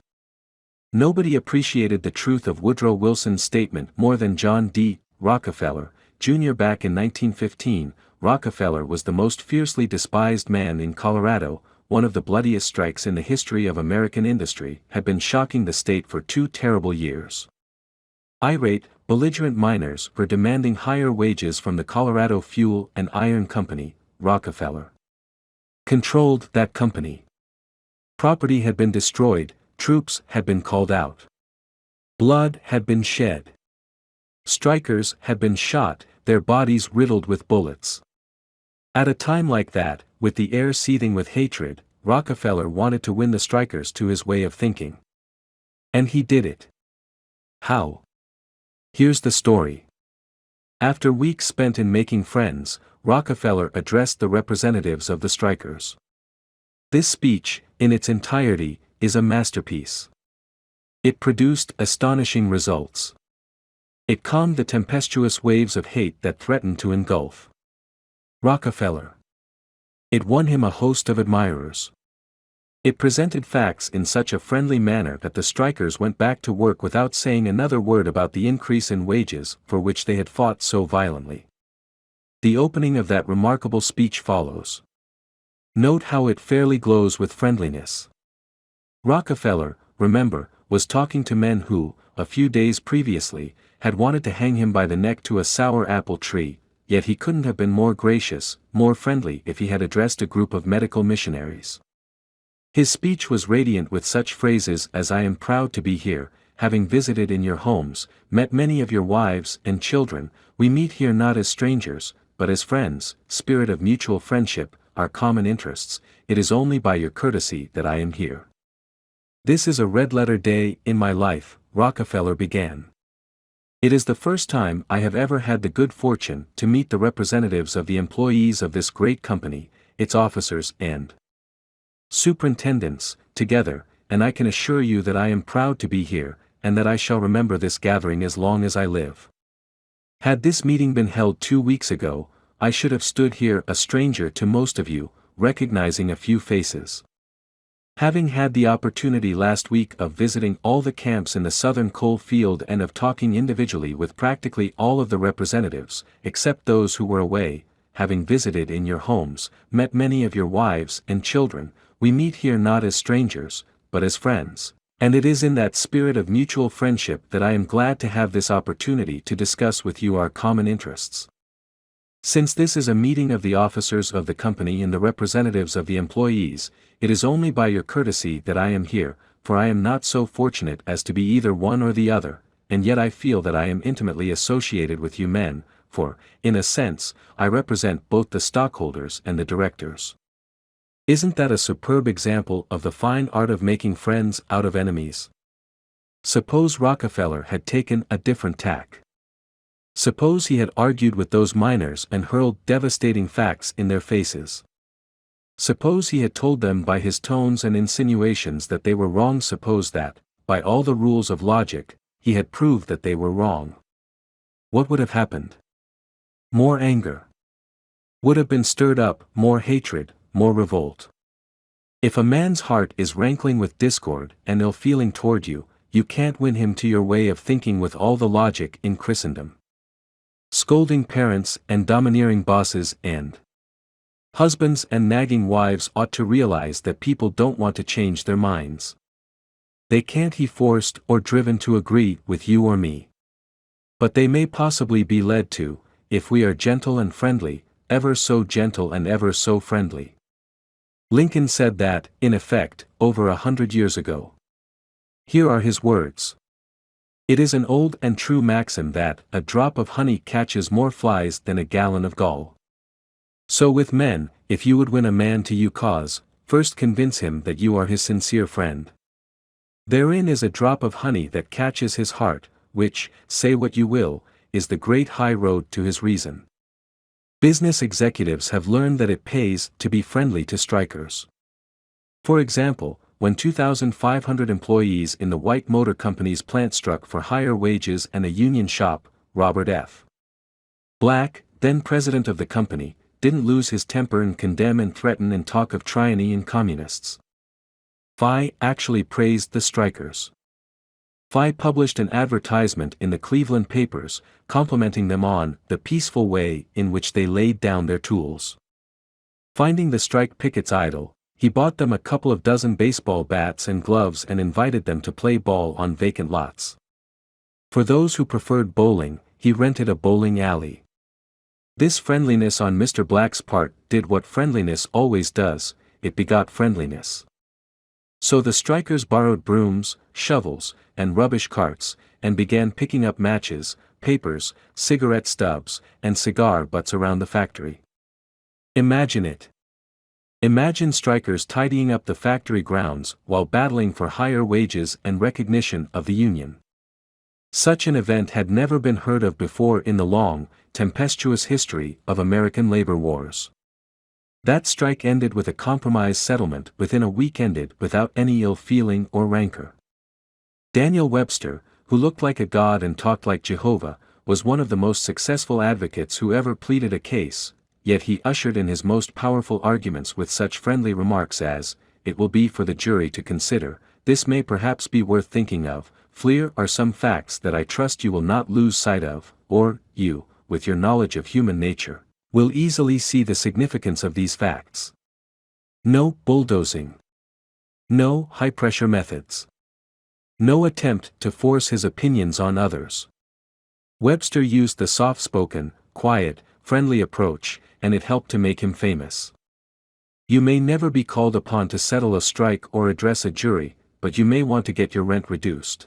Nobody appreciated the truth of Woodrow Wilson's statement more than John D. Rockefeller, Jr. Back in 1915, Rockefeller was the most fiercely despised man in Colorado. One of the bloodiest strikes in the history of American industry had been shocking the state for 2 terrible years. Irate, belligerent miners were demanding higher wages from the Colorado Fuel and Iron Company. Rockefeller controlled that company. Property had been destroyed, troops had been called out. Blood had been shed. Strikers had been shot, their bodies riddled with bullets. At a time like that, with the air seething with hatred, Rockefeller wanted to win the strikers to his way of thinking. And he did it. How? Here's the story. After weeks spent in making friends, Rockefeller addressed the representatives of the strikers. This speech, in its entirety, is a masterpiece. It produced astonishing results. It calmed the tempestuous waves of hate that threatened to engulf Rockefeller. It won him a host of admirers. It presented facts in such a friendly manner that the strikers went back to work without saying another word about the increase in wages for which they had fought so violently. The opening of that remarkable speech follows. Note how it fairly glows with friendliness. Rockefeller, remember, was talking to men who, a few days previously, had wanted to hang him by the neck to a sour apple tree, yet he couldn't have been more gracious, more friendly if he had addressed a group of medical missionaries. His speech was radiant with such phrases as I am proud to be here, having visited in your homes, met many of your wives and children, we meet here not as strangers, but as friends, spirit of mutual friendship, our common interests, it is only by your courtesy that I am here. This is a red-letter day in my life, Rockefeller began. It is the first time I have ever had the good fortune to meet the representatives of the employees of this great company, its officers and superintendents, together, and I can assure you that I am proud to be here, and that I shall remember this gathering as long as I live. Had this meeting been held 2 weeks ago, I should have stood here a stranger to most of you, recognizing a few faces. Having had the opportunity last week of visiting all the camps in the southern coal field and of talking individually with practically all of the representatives, except those who were away, having visited in your homes, met many of your wives and children, we meet here not as strangers, but as friends, and it is in that spirit of mutual friendship that I am glad to have this opportunity to discuss with you our common interests. Since this is a meeting of the officers of the company and the representatives of the employees, it is only by your courtesy that I am here, for I am not so fortunate as to be either one or the other, and yet I feel that I am intimately associated with you men, for, in a sense, I represent both the stockholders and the directors. Isn't that a superb example of the fine art of making friends out of enemies? Suppose Rockefeller had taken a different tack. Suppose he had argued with those miners and hurled devastating facts in their faces. Suppose he had told them by his tones and insinuations that they were wrong. Suppose that, by all the rules of logic, he had proved that they were wrong. What would have happened? More anger. Would have been stirred up, more hatred, more revolt. If a man's heart is rankling with discord and ill-feeling toward you, you can't win him to your way of thinking with all the logic in Christendom. Scolding parents and domineering bosses and husbands and nagging wives ought to realize that people don't want to change their minds. They can't be forced or driven to agree with you or me. But they may possibly be led to, if we are gentle and friendly, ever so gentle and ever so friendly. Lincoln said that, in effect, over 100 years ago. Here are his words. It is an old and true maxim that a drop of honey catches more flies than a gallon of gall. So with men, if you would win a man to your cause, first convince him that you are his sincere friend. Therein is a drop of honey that catches his heart, which, say what you will, is the great high road to his reason. Business executives have learned that it pays to be friendly to strikers. For example, when 2,500 employees in the White Motor Company's plant struck for higher wages and a union shop, Robert F. Black, then president of the company, didn't lose his temper and condemn and threaten and talk of tyranny and communists. Phi actually praised the strikers. Phi published an advertisement in the Cleveland papers, complimenting them on the peaceful way in which they laid down their tools. Finding the strike pickets idle, he bought them a couple of dozen baseball bats and gloves and invited them to play ball on vacant lots. For those who preferred bowling, he rented a bowling alley. This friendliness on Mr. Black's part did what friendliness always does, it begot friendliness. So the strikers borrowed brooms, shovels, and rubbish carts, and began picking up matches, papers, cigarette stubs, and cigar butts around the factory. Imagine it. Imagine strikers tidying up the factory grounds while battling for higher wages and recognition of the union. Such an event had never been heard of before in the long, tempestuous history of American labor wars. That strike ended with a compromise settlement within a week, ended without any ill feeling or rancor. Daniel Webster, who looked like a god and talked like Jehovah, was one of the most successful advocates who ever pleaded a case, yet he ushered in his most powerful arguments with such friendly remarks as, "It will be for the jury to consider, this may perhaps be worth thinking of, here are some facts that I trust you will not lose sight of, or, you, with your knowledge of human nature, will easily see the significance of these facts." No bulldozing. No high-pressure methods. No attempt to force his opinions on others. Webster used the soft-spoken, quiet, friendly approach, and it helped to make him famous. You may never be called upon to settle a strike or address a jury, but you may want to get your rent reduced.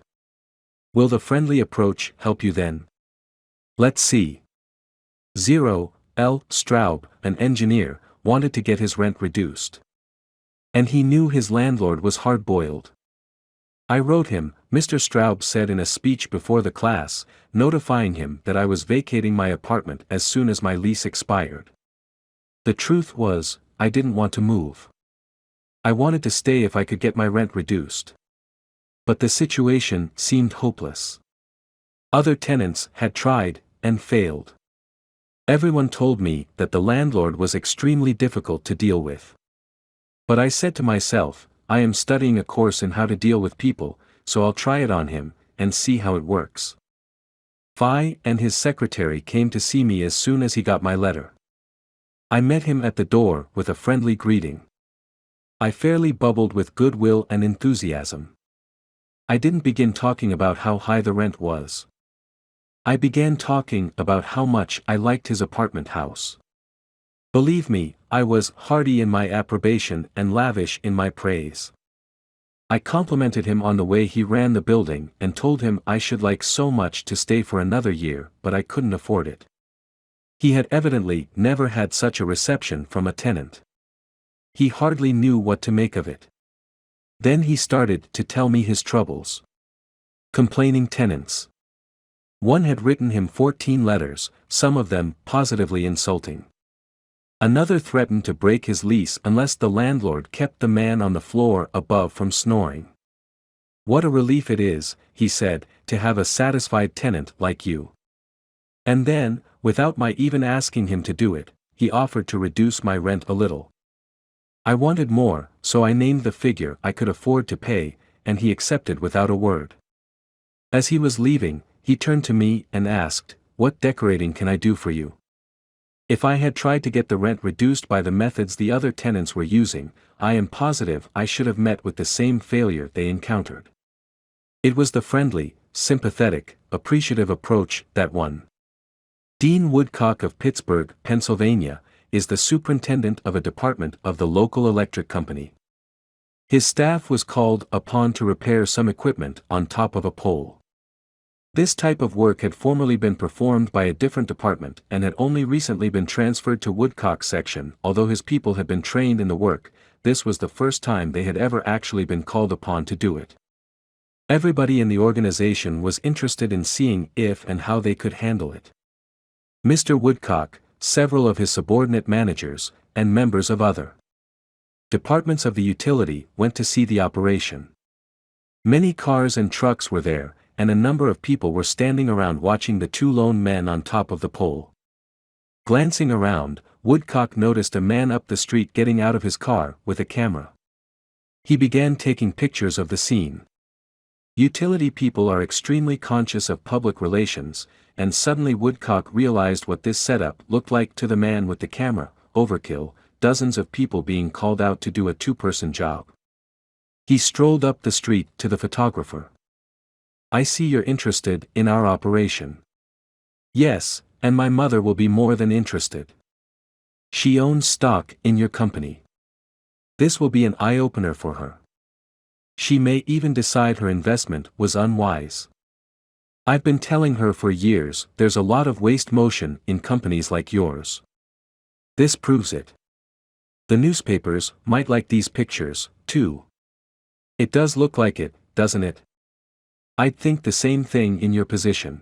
Will the friendly approach help you then? Let's see. 0. L. Straub, an engineer, wanted to get his rent reduced. And he knew his landlord was hard-boiled. "I wrote him," Mr. Straub said in a speech before the class, notifying him that I was vacating my apartment as soon as my lease expired. The truth was, I didn't want to move. I wanted to stay if I could get my rent reduced. But the situation seemed hopeless. Other tenants had tried, and failed. Everyone told me that the landlord was extremely difficult to deal with. But I said to myself, I am studying a course in how to deal with people, so I'll try it on him, and see how it works. Phi and his secretary came to see me as soon as he got my letter. I met him at the door with a friendly greeting. I fairly bubbled with goodwill and enthusiasm. I didn't begin talking about how high the rent was. I began talking about how much I liked his apartment house. Believe me, I was hearty in my approbation and lavish in my praise. I complimented him on the way he ran the building and told him I should like so much to stay for another year, but I couldn't afford it. He had evidently never had such a reception from a tenant. He hardly knew what to make of it. Then he started to tell me his troubles. Complaining tenants. One had written him 14 letters, some of them positively insulting. Another threatened to break his lease unless the landlord kept the man on the floor above from snoring. "What a relief it is," he said, "to have a satisfied tenant like you. And then, without my even asking him to do it, he offered to reduce my rent a little. I wanted more, so I named the figure I could afford to pay, and he accepted without a word. As he was leaving, he turned to me and asked, "What decorating can I do for you?" If I had tried to get the rent reduced by the methods the other tenants were using, I am positive I should have met with the same failure they encountered. It was the friendly, sympathetic, appreciative approach that won. Dean Woodcock of Pittsburgh, Pennsylvania, is the superintendent of a department of the local electric company. His staff was called upon to repair some equipment on top of a pole. This type of work had formerly been performed by a different department and had only recently been transferred to Woodcock's section. Although his people had been trained in the work, this was the first time they had ever actually been called upon to do it. Everybody in the organization was interested in seeing if and how they could handle it. Mr. Woodcock, several of his subordinate managers, and members of other departments of the utility went to see the operation. Many cars and trucks were there, and a number of people were standing around watching the two lone men on top of the pole. Glancing around, Woodcock noticed a man up the street getting out of his car with a camera. He began taking pictures of the scene. Utility people are extremely conscious of public relations, and suddenly Woodcock realized what this setup looked like to the man with the camera. Overkill, dozens of people being called out to do a two-person job. He strolled up the street to the photographer. "I see you're interested in our operation." "Yes, and my mother will be more than interested. She owns stock in your company. This will be an eye-opener for her. She may even decide her investment was unwise. I've been telling her for years there's a lot of waste motion in companies like yours. This proves it. The newspapers might like these pictures, too. It does look like it, doesn't it? I'd think the same thing in your position.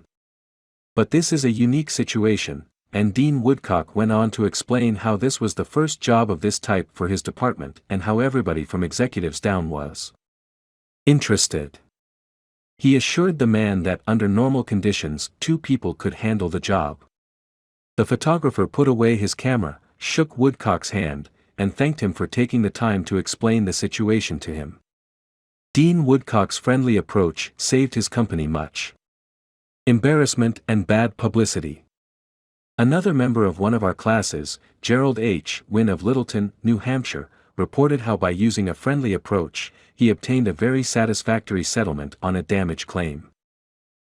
But this is a unique situation," and Dean Woodcock went on to explain how this was the first job of this type for his department and how everybody from executives down was interested. He assured the man that under normal conditions, two people could handle the job. The photographer put away his camera, shook Woodcock's hand, and thanked him for taking the time to explain the situation to him. Dean Woodcock's friendly approach saved his company much embarrassment and bad publicity. Another member of one of our classes, Gerald H. Wynn of Littleton, New Hampshire, reported how by using a friendly approach, he obtained a very satisfactory settlement on a damage claim.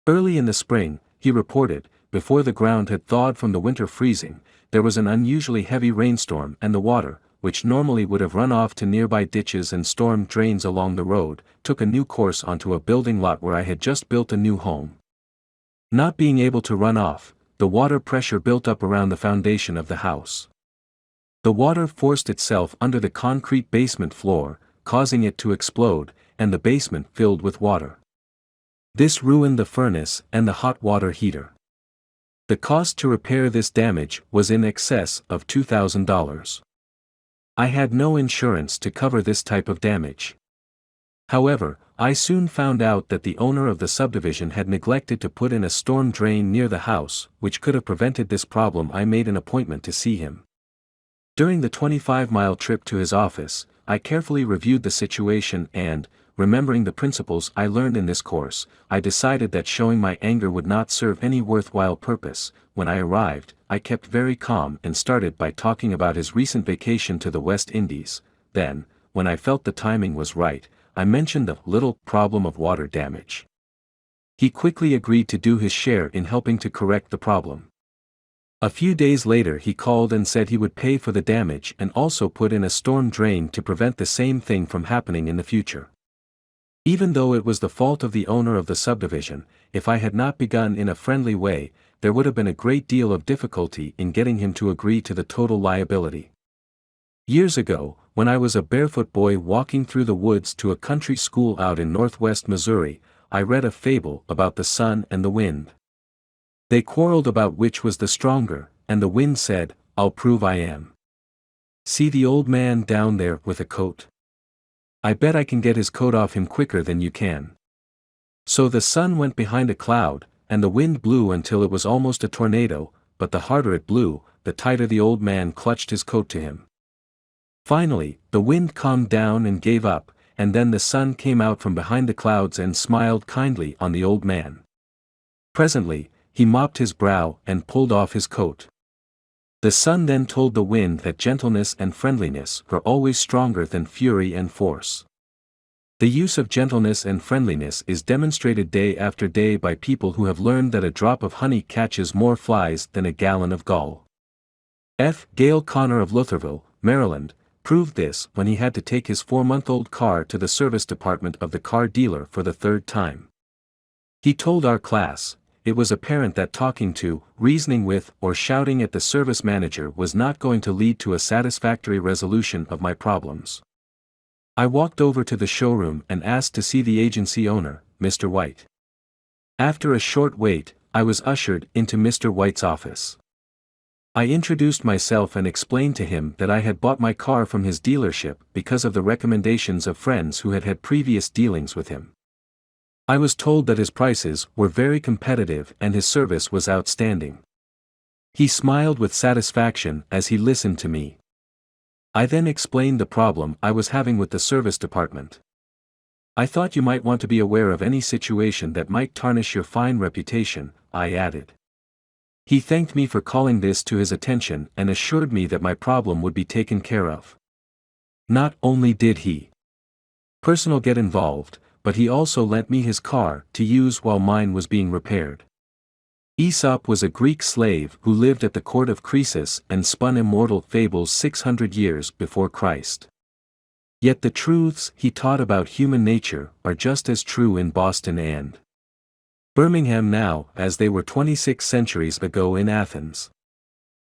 Early in the spring, he reported, before the ground had thawed from the winter freezing, there was an unusually heavy rainstorm and the water, which normally would have run off to nearby ditches and storm drains along the road, took a new course onto a building lot where I had just built a new home. Not being able to run off, the water pressure built up around the foundation of the house. The water forced itself under the concrete basement floor, causing it to explode, and the basement filled with water. This ruined the furnace and the hot water heater. The cost to repair this damage was in excess of $2,000. I had no insurance to cover this type of damage. However, I soon found out that the owner of the subdivision had neglected to put in a storm drain near the house, which could have prevented this problem. I made an appointment to see him. During the 25-mile trip to his office, I carefully reviewed the situation and, remembering the principles I learned in this course, I decided that showing my anger would not serve any worthwhile purpose. When I arrived, I kept very calm and started by talking about his recent vacation to the West Indies. Then, when I felt the timing was right, I mentioned the little problem of water damage. He quickly agreed to do his share in helping to correct the problem. A few days later he called and said he would pay for the damage and also put in a storm drain to prevent the same thing from happening in the future. Even though it was the fault of the owner of the subdivision, if I had not begun in a friendly way, there would have been a great deal of difficulty in getting him to agree to the total liability. Years ago, when I was a barefoot boy walking through the woods to a country school out in northwest Missouri, I read a fable about the sun and the wind. They quarreled about which was the stronger, and the wind said, "I'll prove I am. See the old man down there with a coat? I bet I can get his coat off him quicker than you can." So the sun went behind a cloud, and the wind blew until it was almost a tornado, but the harder it blew, the tighter the old man clutched his coat to him. Finally, the wind calmed down and gave up, and then the sun came out from behind the clouds and smiled kindly on the old man. Presently, he mopped his brow and pulled off his coat. The sun then told the wind that gentleness and friendliness are always stronger than fury and force. The use of gentleness and friendliness is demonstrated day after day by people who have learned that a drop of honey catches more flies than a gallon of gall. F. Gale Connor of Lutherville, Maryland, proved this when he had to take his 4-month-old car to the service department of the car dealer for the 3rd time. He told our class, it was apparent that talking to, reasoning with, or shouting at the service manager was not going to lead to a satisfactory resolution of my problems. I walked over to the showroom and asked to see the agency owner, Mr. White. After a short wait, I was ushered into Mr. White's office. I introduced myself and explained to him that I had bought my car from his dealership because of the recommendations of friends who had had previous dealings with him. I was told that his prices were very competitive and his service was outstanding. He smiled with satisfaction as he listened to me. I then explained the problem I was having with the service department. I thought you might want to be aware of any situation that might tarnish your fine reputation, I added. He thanked me for calling this to his attention and assured me that my problem would be taken care of. Not only did he personally get involved, but he also lent me his car to use while mine was being repaired. Aesop was a Greek slave who lived at the court of Croesus and spun immortal fables 600 years before Christ. Yet the truths he taught about human nature are just as true in Boston and Birmingham now as they were 26 centuries ago in Athens.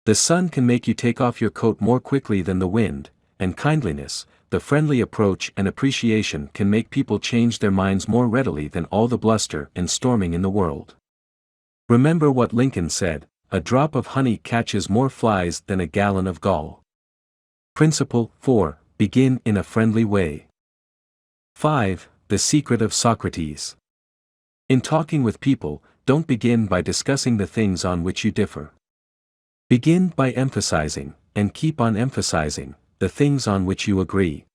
The sun can make you take off your coat more quickly than the wind, and kindliness, the friendly approach and appreciation can make people change their minds more readily than all the bluster and storming in the world. Remember what Lincoln said, a drop of honey catches more flies than a gallon of gall. Principle 4, begin in a friendly way. 5. The secret of Socrates. In talking with people, don't begin by discussing the things on which you differ. Begin by emphasizing, and keep on emphasizing, the things on which you agree.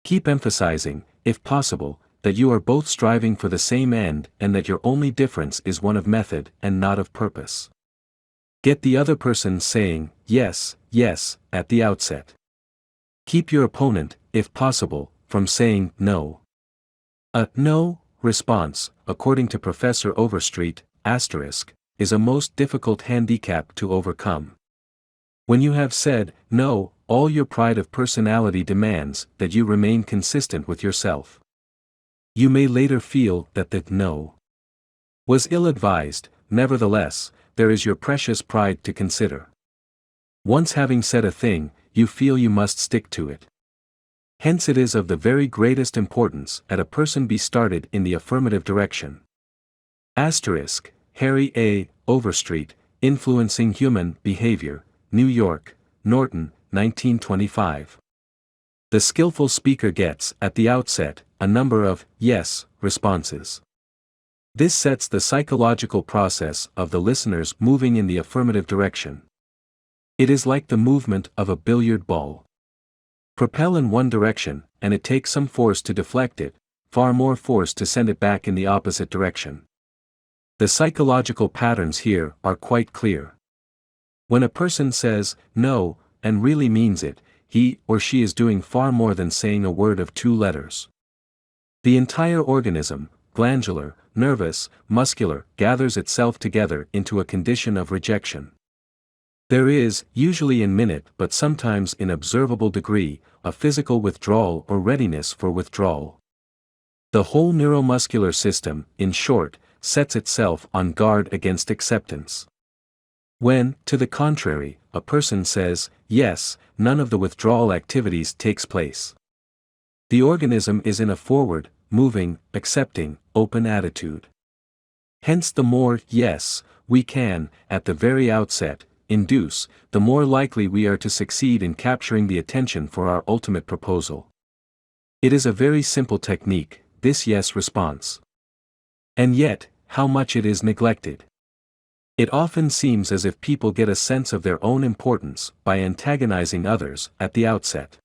Keep emphasizing, if possible, that you are both striving for the same end and that your only difference is one of method and not of purpose. Get the other person saying, yes, yes, at the outset. Keep your opponent, if possible, from saying no. A no response, according to Professor Overstreet, is a most difficult handicap to overcome. When you have said no, all your pride of personality demands that you remain consistent with yourself. You may later feel that the no was ill-advised, nevertheless, there is your precious pride to consider. Once having said a thing, you feel you must stick to it. Hence it is of the very greatest importance that a person be started in the affirmative direction. Harry A. Overstreet, Influencing Human Behavior, New York, Norton, 1925. The skillful speaker gets, at the outset, a number of yes responses. This sets the psychological process of the listeners moving in the affirmative direction. It is like the movement of a billiard ball. Propel in one direction, and it takes some force to deflect it, far more force to send it back in the opposite direction. The psychological patterns here are quite clear. When a person says no, and really means it, he or she is doing far more than saying a word of 2 letters. The entire organism, glandular, nervous, muscular, gathers itself together into a condition of rejection. There is, usually in minute but sometimes in observable degree, a physical withdrawal or readiness for withdrawal. The whole neuromuscular system, in short, sets itself on guard against acceptance. When, to the contrary, a person says yes, none of the withdrawal activities takes place. The organism is in a forward, moving, accepting, open attitude. Hence the more yes we can, at the very outset, induce, the more likely we are to succeed in capturing the attention for our ultimate proposal. It is a very simple technique, this yes response. And yet, how much it is neglected. It often seems as if people get a sense of their own importance by antagonizing others at the outset.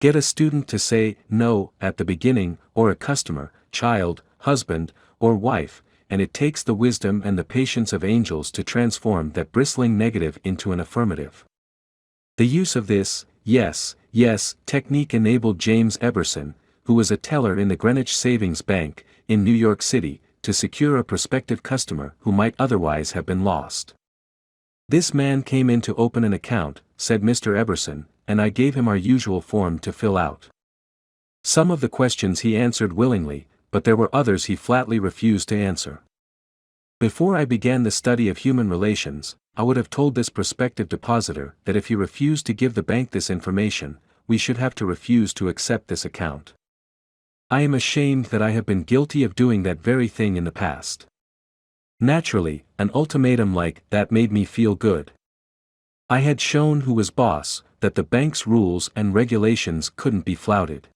Get a student to say no at the beginning, or a customer, child, husband, or wife, and it takes the wisdom and the patience of angels to transform that bristling negative into an affirmative. The use of this, yes, yes, technique enabled James Eberson, who was a teller in the Greenwich Savings Bank, in New York City, to secure a prospective customer who might otherwise have been lost. "This man came in to open an account," said Mr. Eberson, "and I gave him our usual form to fill out. Some of the questions he answered willingly, but there were others he flatly refused to answer. Before I began the study of human relations, I would have told this prospective depositor that if he refused to give the bank this information, we should have to refuse to accept this account. I am ashamed that I have been guilty of doing that very thing in the past. Naturally, an ultimatum like that made me feel good. I had shown who was boss, that the bank's rules and regulations couldn't be flouted.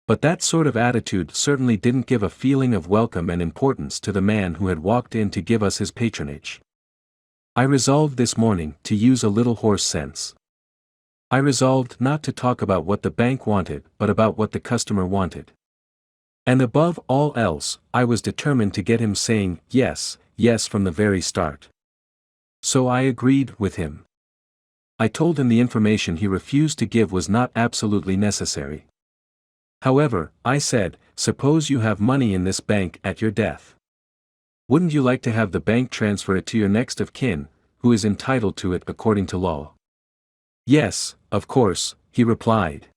But that sort of attitude certainly didn't give a feeling of welcome and importance to the man who had walked in to give us his patronage. I resolved this morning to use a little horse sense. I resolved not to talk about what the bank wanted but about what the customer wanted. And above all else, I was determined to get him saying yes, yes from the very start. So I agreed with him. I told him the information he refused to give was not absolutely necessary. However, I said, suppose you have money in this bank at your death. Wouldn't you like to have the bank transfer it to your next of kin, who is entitled to it according to law? Yes, of course, he replied.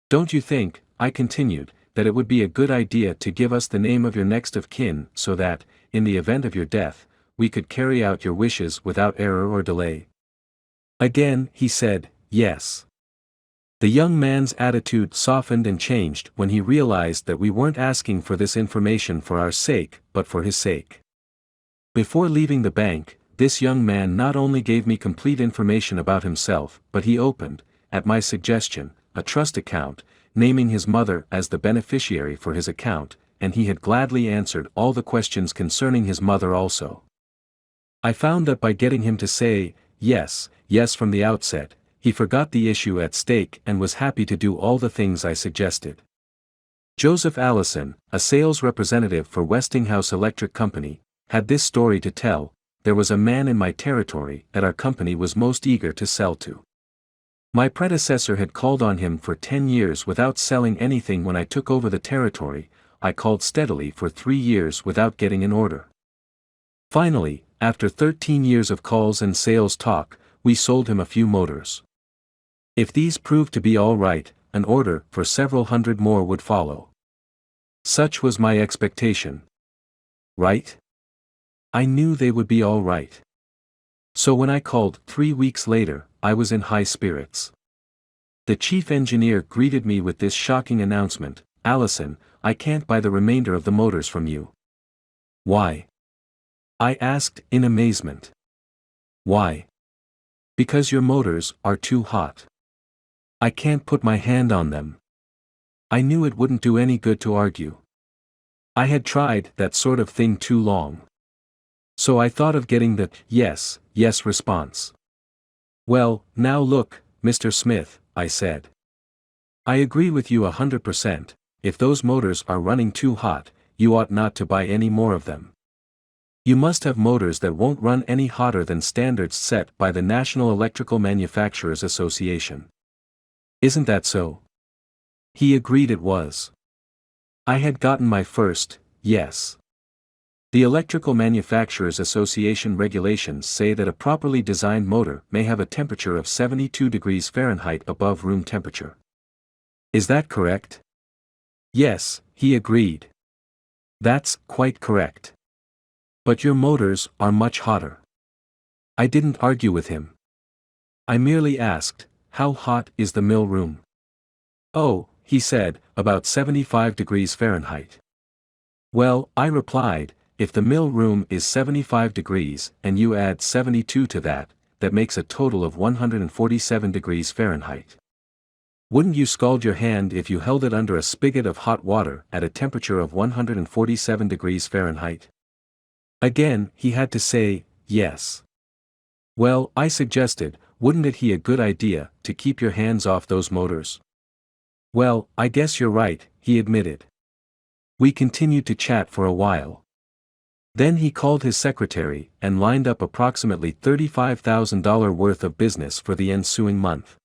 Don't you think, I continued, that it would be a good idea to give us the name of your next of kin so that, in the event of your death, we could carry out your wishes without error or delay? Again he said, yes. The young man's attitude softened and changed when he realized that we weren't asking for this information for our sake, but for his sake. Before leaving the bank, this young man not only gave me complete information about himself, but he opened, at my suggestion, a trust account, naming his mother as the beneficiary for his account, and he had gladly answered all the questions concerning his mother also. I found that by getting him to say, yes, yes from the outset, he forgot the issue at stake and was happy to do all the things I suggested. Joseph Allison, a sales representative for Westinghouse Electric Company, had this story to tell. There was a man in my territory that our company was most eager to sell to. My predecessor had called on him for 10 years without selling anything. When I took over the territory, I called steadily for 3 years without getting an order. Finally, after 13 years of calls and sales talk, we sold him a few motors. If these proved to be all right, an order for several hundred more would follow. Such was my expectation. Right? I knew they would be all right. So when I called 3 weeks later, I was in high spirits. The chief engineer greeted me with this shocking announcement, Allison, I can't buy the remainder of the motors from you. Why? I asked in amazement. Why? Because your motors are too hot. I can't put my hand on them. I knew it wouldn't do any good to argue. I had tried that sort of thing too long. So I thought of getting the yes, yes response. Well, now look, Mr. Smith, I said. I agree with you 100%, if those motors are running too hot, you ought not to buy any more of them. You must have motors that won't run any hotter than standards set by the National Electrical Manufacturers Association. Isn't that so? He agreed it was. I had gotten my first yes. The Electrical Manufacturers Association regulations say that a properly designed motor may have a temperature of 72 degrees Fahrenheit above room temperature. Is that correct? Yes, he agreed. That's quite correct. But your motors are much hotter. I didn't argue with him. I merely asked, how hot is the mill room? Oh, he said, about 75 degrees Fahrenheit. Well, I replied, if the mill room is 75 degrees and you add 72 to that, that makes a total of 147 degrees Fahrenheit. Wouldn't you scald your hand if you held it under a spigot of hot water at a temperature of 147 degrees Fahrenheit? Again, he had to say, yes. Well, I suggested, wouldn't it be a good idea to keep your hands off those motors? Well, I guess you're right, he admitted. We continued to chat for a while. Then he called his secretary and lined up approximately $35,000 worth of business for the ensuing month.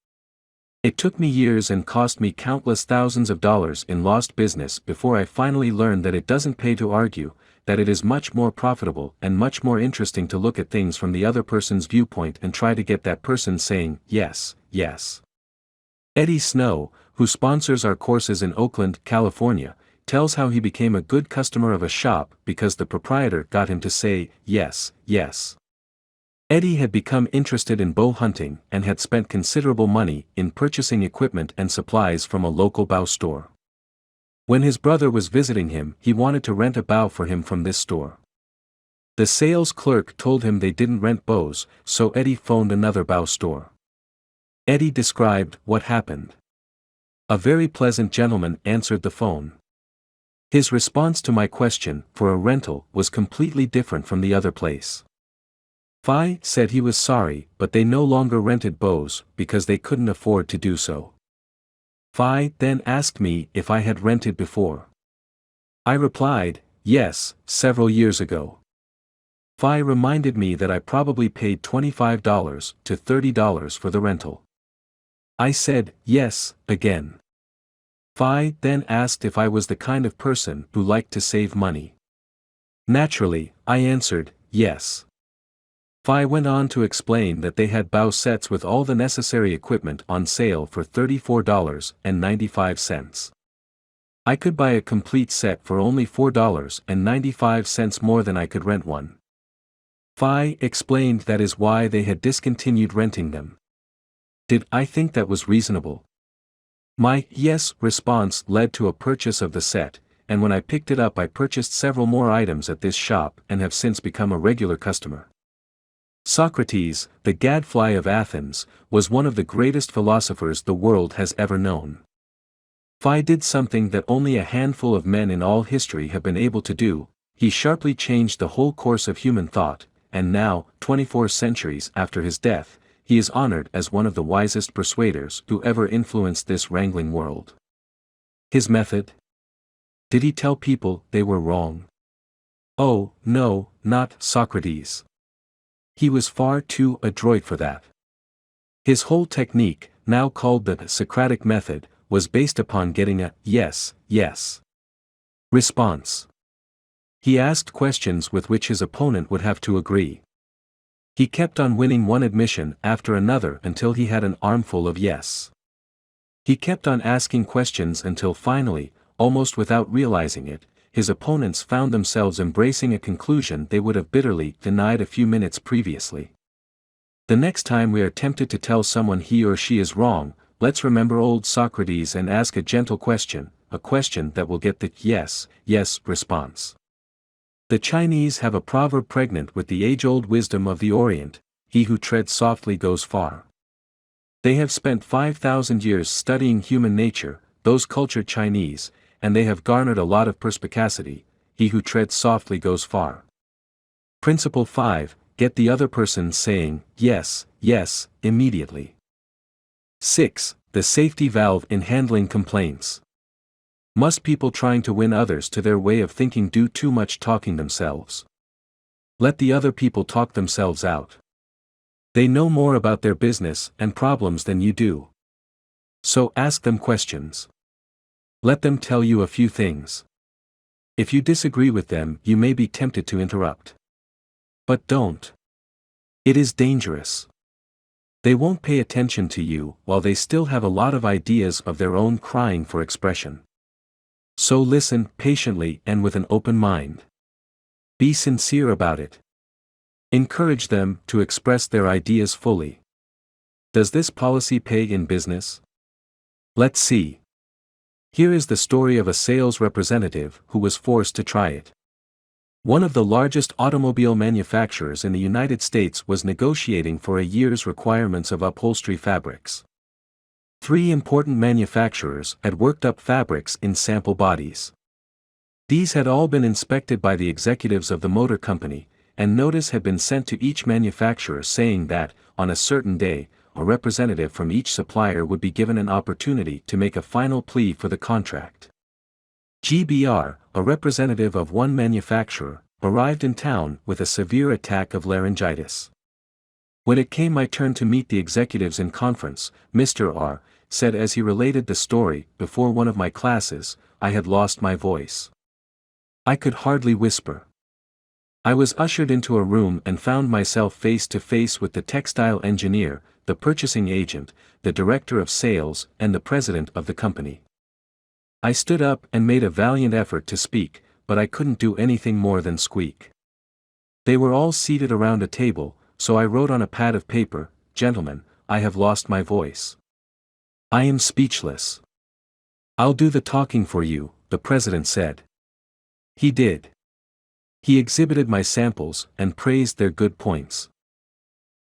It took me years and cost me countless thousands of dollars in lost business before I finally learned that it doesn't pay to argue, that it is much more profitable and much more interesting to look at things from the other person's viewpoint and try to get that person saying, yes, yes. Eddie Snow, who sponsors our courses in Oakland, California, tells how he became a good customer of a shop because the proprietor got him to say, yes, yes. Eddie had become interested in bow hunting and had spent considerable money in purchasing equipment and supplies from a local bow store. When his brother was visiting him, he wanted to rent a bow for him from this store. The sales clerk told him they didn't rent bows, so Eddie phoned another bow store. Eddie described what happened. A very pleasant gentleman answered the phone. His response to my question for a rental was completely different from the other place. Phi said he was sorry, but they no longer rented bows because they couldn't afford to do so. Phi then asked me if I had rented before. I replied, yes, several years ago. Phi reminded me that I probably paid $25 to $30 for the rental. I said, yes, again. Phi then asked if I was the kind of person who liked to save money. Naturally, I answered, yes. Phi went on to explain that they had bow sets with all the necessary equipment on sale for $34.95. I could buy a complete set for only $4.95 more than I could rent one. Phi explained that is why they had discontinued renting them. Did I think that was reasonable? My yes response led to a purchase of the set, and when I picked it up I purchased several more items at this shop and have since become a regular customer. Socrates, the gadfly of Athens, was one of the greatest philosophers the world has ever known. Phi did something that only a handful of men in all history have been able to do. He sharply changed the whole course of human thought, and now, 24 centuries after his death, he is honored as one of the wisest persuaders who ever influenced this wrangling world. His method? Did he tell people they were wrong? Oh, no, not Socrates. He was far too adroit for that. His whole technique, now called the Socratic method, was based upon getting a yes, yes response. He asked questions with which his opponent would have to agree. He kept on winning one admission after another until he had an armful of yes. He kept on asking questions until finally, almost without realizing it, his opponents found themselves embracing a conclusion they would have bitterly denied a few minutes previously. The next time we are tempted to tell someone he or she is wrong, let's remember old Socrates and ask a gentle question, a question that will get the yes, yes response. The Chinese have a proverb pregnant with the age-old wisdom of the Orient: he who treads softly goes far. They have spent 5,000 years studying human nature, those cultured Chinese, and they have garnered a lot of perspicacity. He who treads softly goes far. Principle 5, get the other person saying, yes, yes, immediately. 6. The safety valve in handling complaints. Must people trying to win others to their way of thinking do too much talking themselves? Let the other people talk themselves out. They know more about their business and problems than you do. So ask them questions. Let them tell you a few things. If you disagree with them, you may be tempted to interrupt. But don't. It is dangerous. They won't pay attention to you while they still have a lot of ideas of their own crying for expression. So listen patiently and with an open mind. Be sincere about it. Encourage them to express their ideas fully. Does this policy pay in business? Let's see. Here is the story of a sales representative who was forced to try it. One of the largest automobile manufacturers in the United States was negotiating for a year's requirements of upholstery fabrics. 3 important manufacturers had worked up fabrics in sample bodies. These had all been inspected by the executives of the motor company, and notice had been sent to each manufacturer saying that, on a certain day, a representative from each supplier would be given an opportunity to make a final plea for the contract. GBR, a representative of one manufacturer, arrived in town with a severe attack of laryngitis. When it came my turn to meet the executives in conference, Mr. R. said as he related the story before one of my classes, I had lost my voice. I could hardly whisper. I was ushered into a room and found myself face to face with the textile engineer, the purchasing agent, the director of sales, and the president of the company. I stood up and made a valiant effort to speak, but I couldn't do anything more than squeak. They were all seated around a table, so I wrote on a pad of paper, "Gentlemen, I have lost my voice. I am speechless." "I'll do the talking for you," the president said. He did. He exhibited my samples and praised their good points.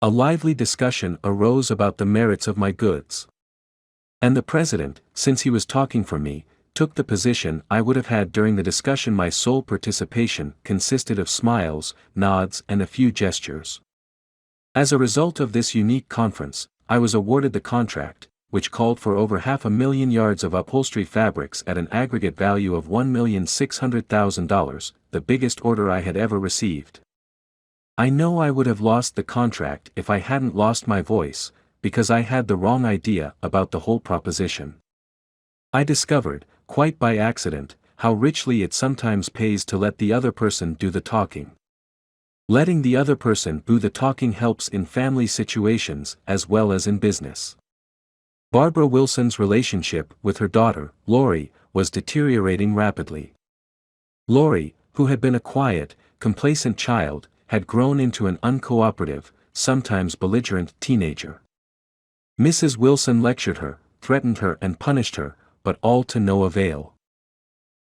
A lively discussion arose about the merits of my goods. And the president, since he was talking for me, took the position I would have had during the discussion. My sole participation consisted of smiles, nods, and a few gestures. As a result of this unique conference, I was awarded the contract, which called for over 500,000 yards of upholstery fabrics at an aggregate value of $1,600,000, the biggest order I had ever received. I know I would have lost the contract if I hadn't lost my voice, because I had the wrong idea about the whole proposition. I discovered, quite by accident, how richly it sometimes pays to let the other person do the talking. Letting the other person do the talking helps in family situations as well as in business. Barbara Wilson's relationship with her daughter, Lori, was deteriorating rapidly. Lori, who had been a quiet, complacent child, had grown into an uncooperative, sometimes belligerent teenager. Mrs. Wilson lectured her, threatened her and punished her, but all to no avail.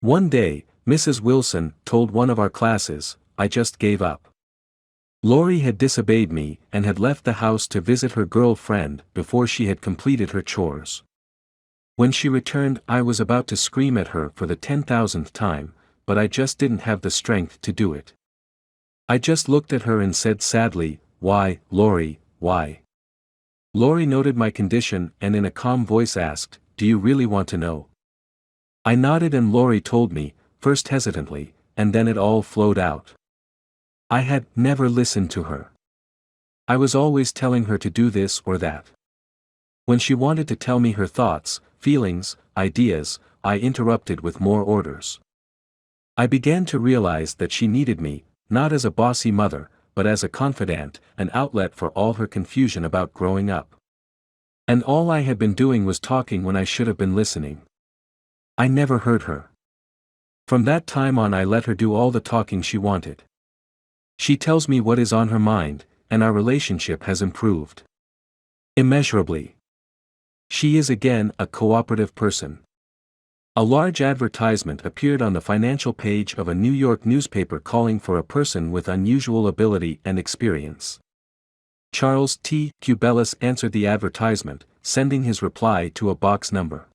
One day, Mrs. Wilson told one of our classes, "I just gave up." Lori had disobeyed me and had left the house to visit her girlfriend before she had completed her chores. When she returned, I was about to scream at her for the 10,000th time, but I just didn't have the strength to do it. I just looked at her and said sadly, "Why, Lori, why?" Lori noted my condition and in a calm voice asked, "Do you really want to know?" I nodded and Lori told me, first hesitantly, and then it all flowed out. I had never listened to her. I was always telling her to do this or that. When she wanted to tell me her thoughts, feelings, ideas, I interrupted with more orders. I began to realize that she needed me, not as a bossy mother, but as a confidant, an outlet for all her confusion about growing up. And all I had been doing was talking when I should have been listening. I never heard her. From that time on I let her do all the talking she wanted. She tells me what is on her mind, and our relationship has improved immeasurably. She is again a cooperative person. A large advertisement appeared on the financial page of a New York newspaper calling for a person with unusual ability and experience. Charles T. Cubelis answered the advertisement, sending his reply to a box number.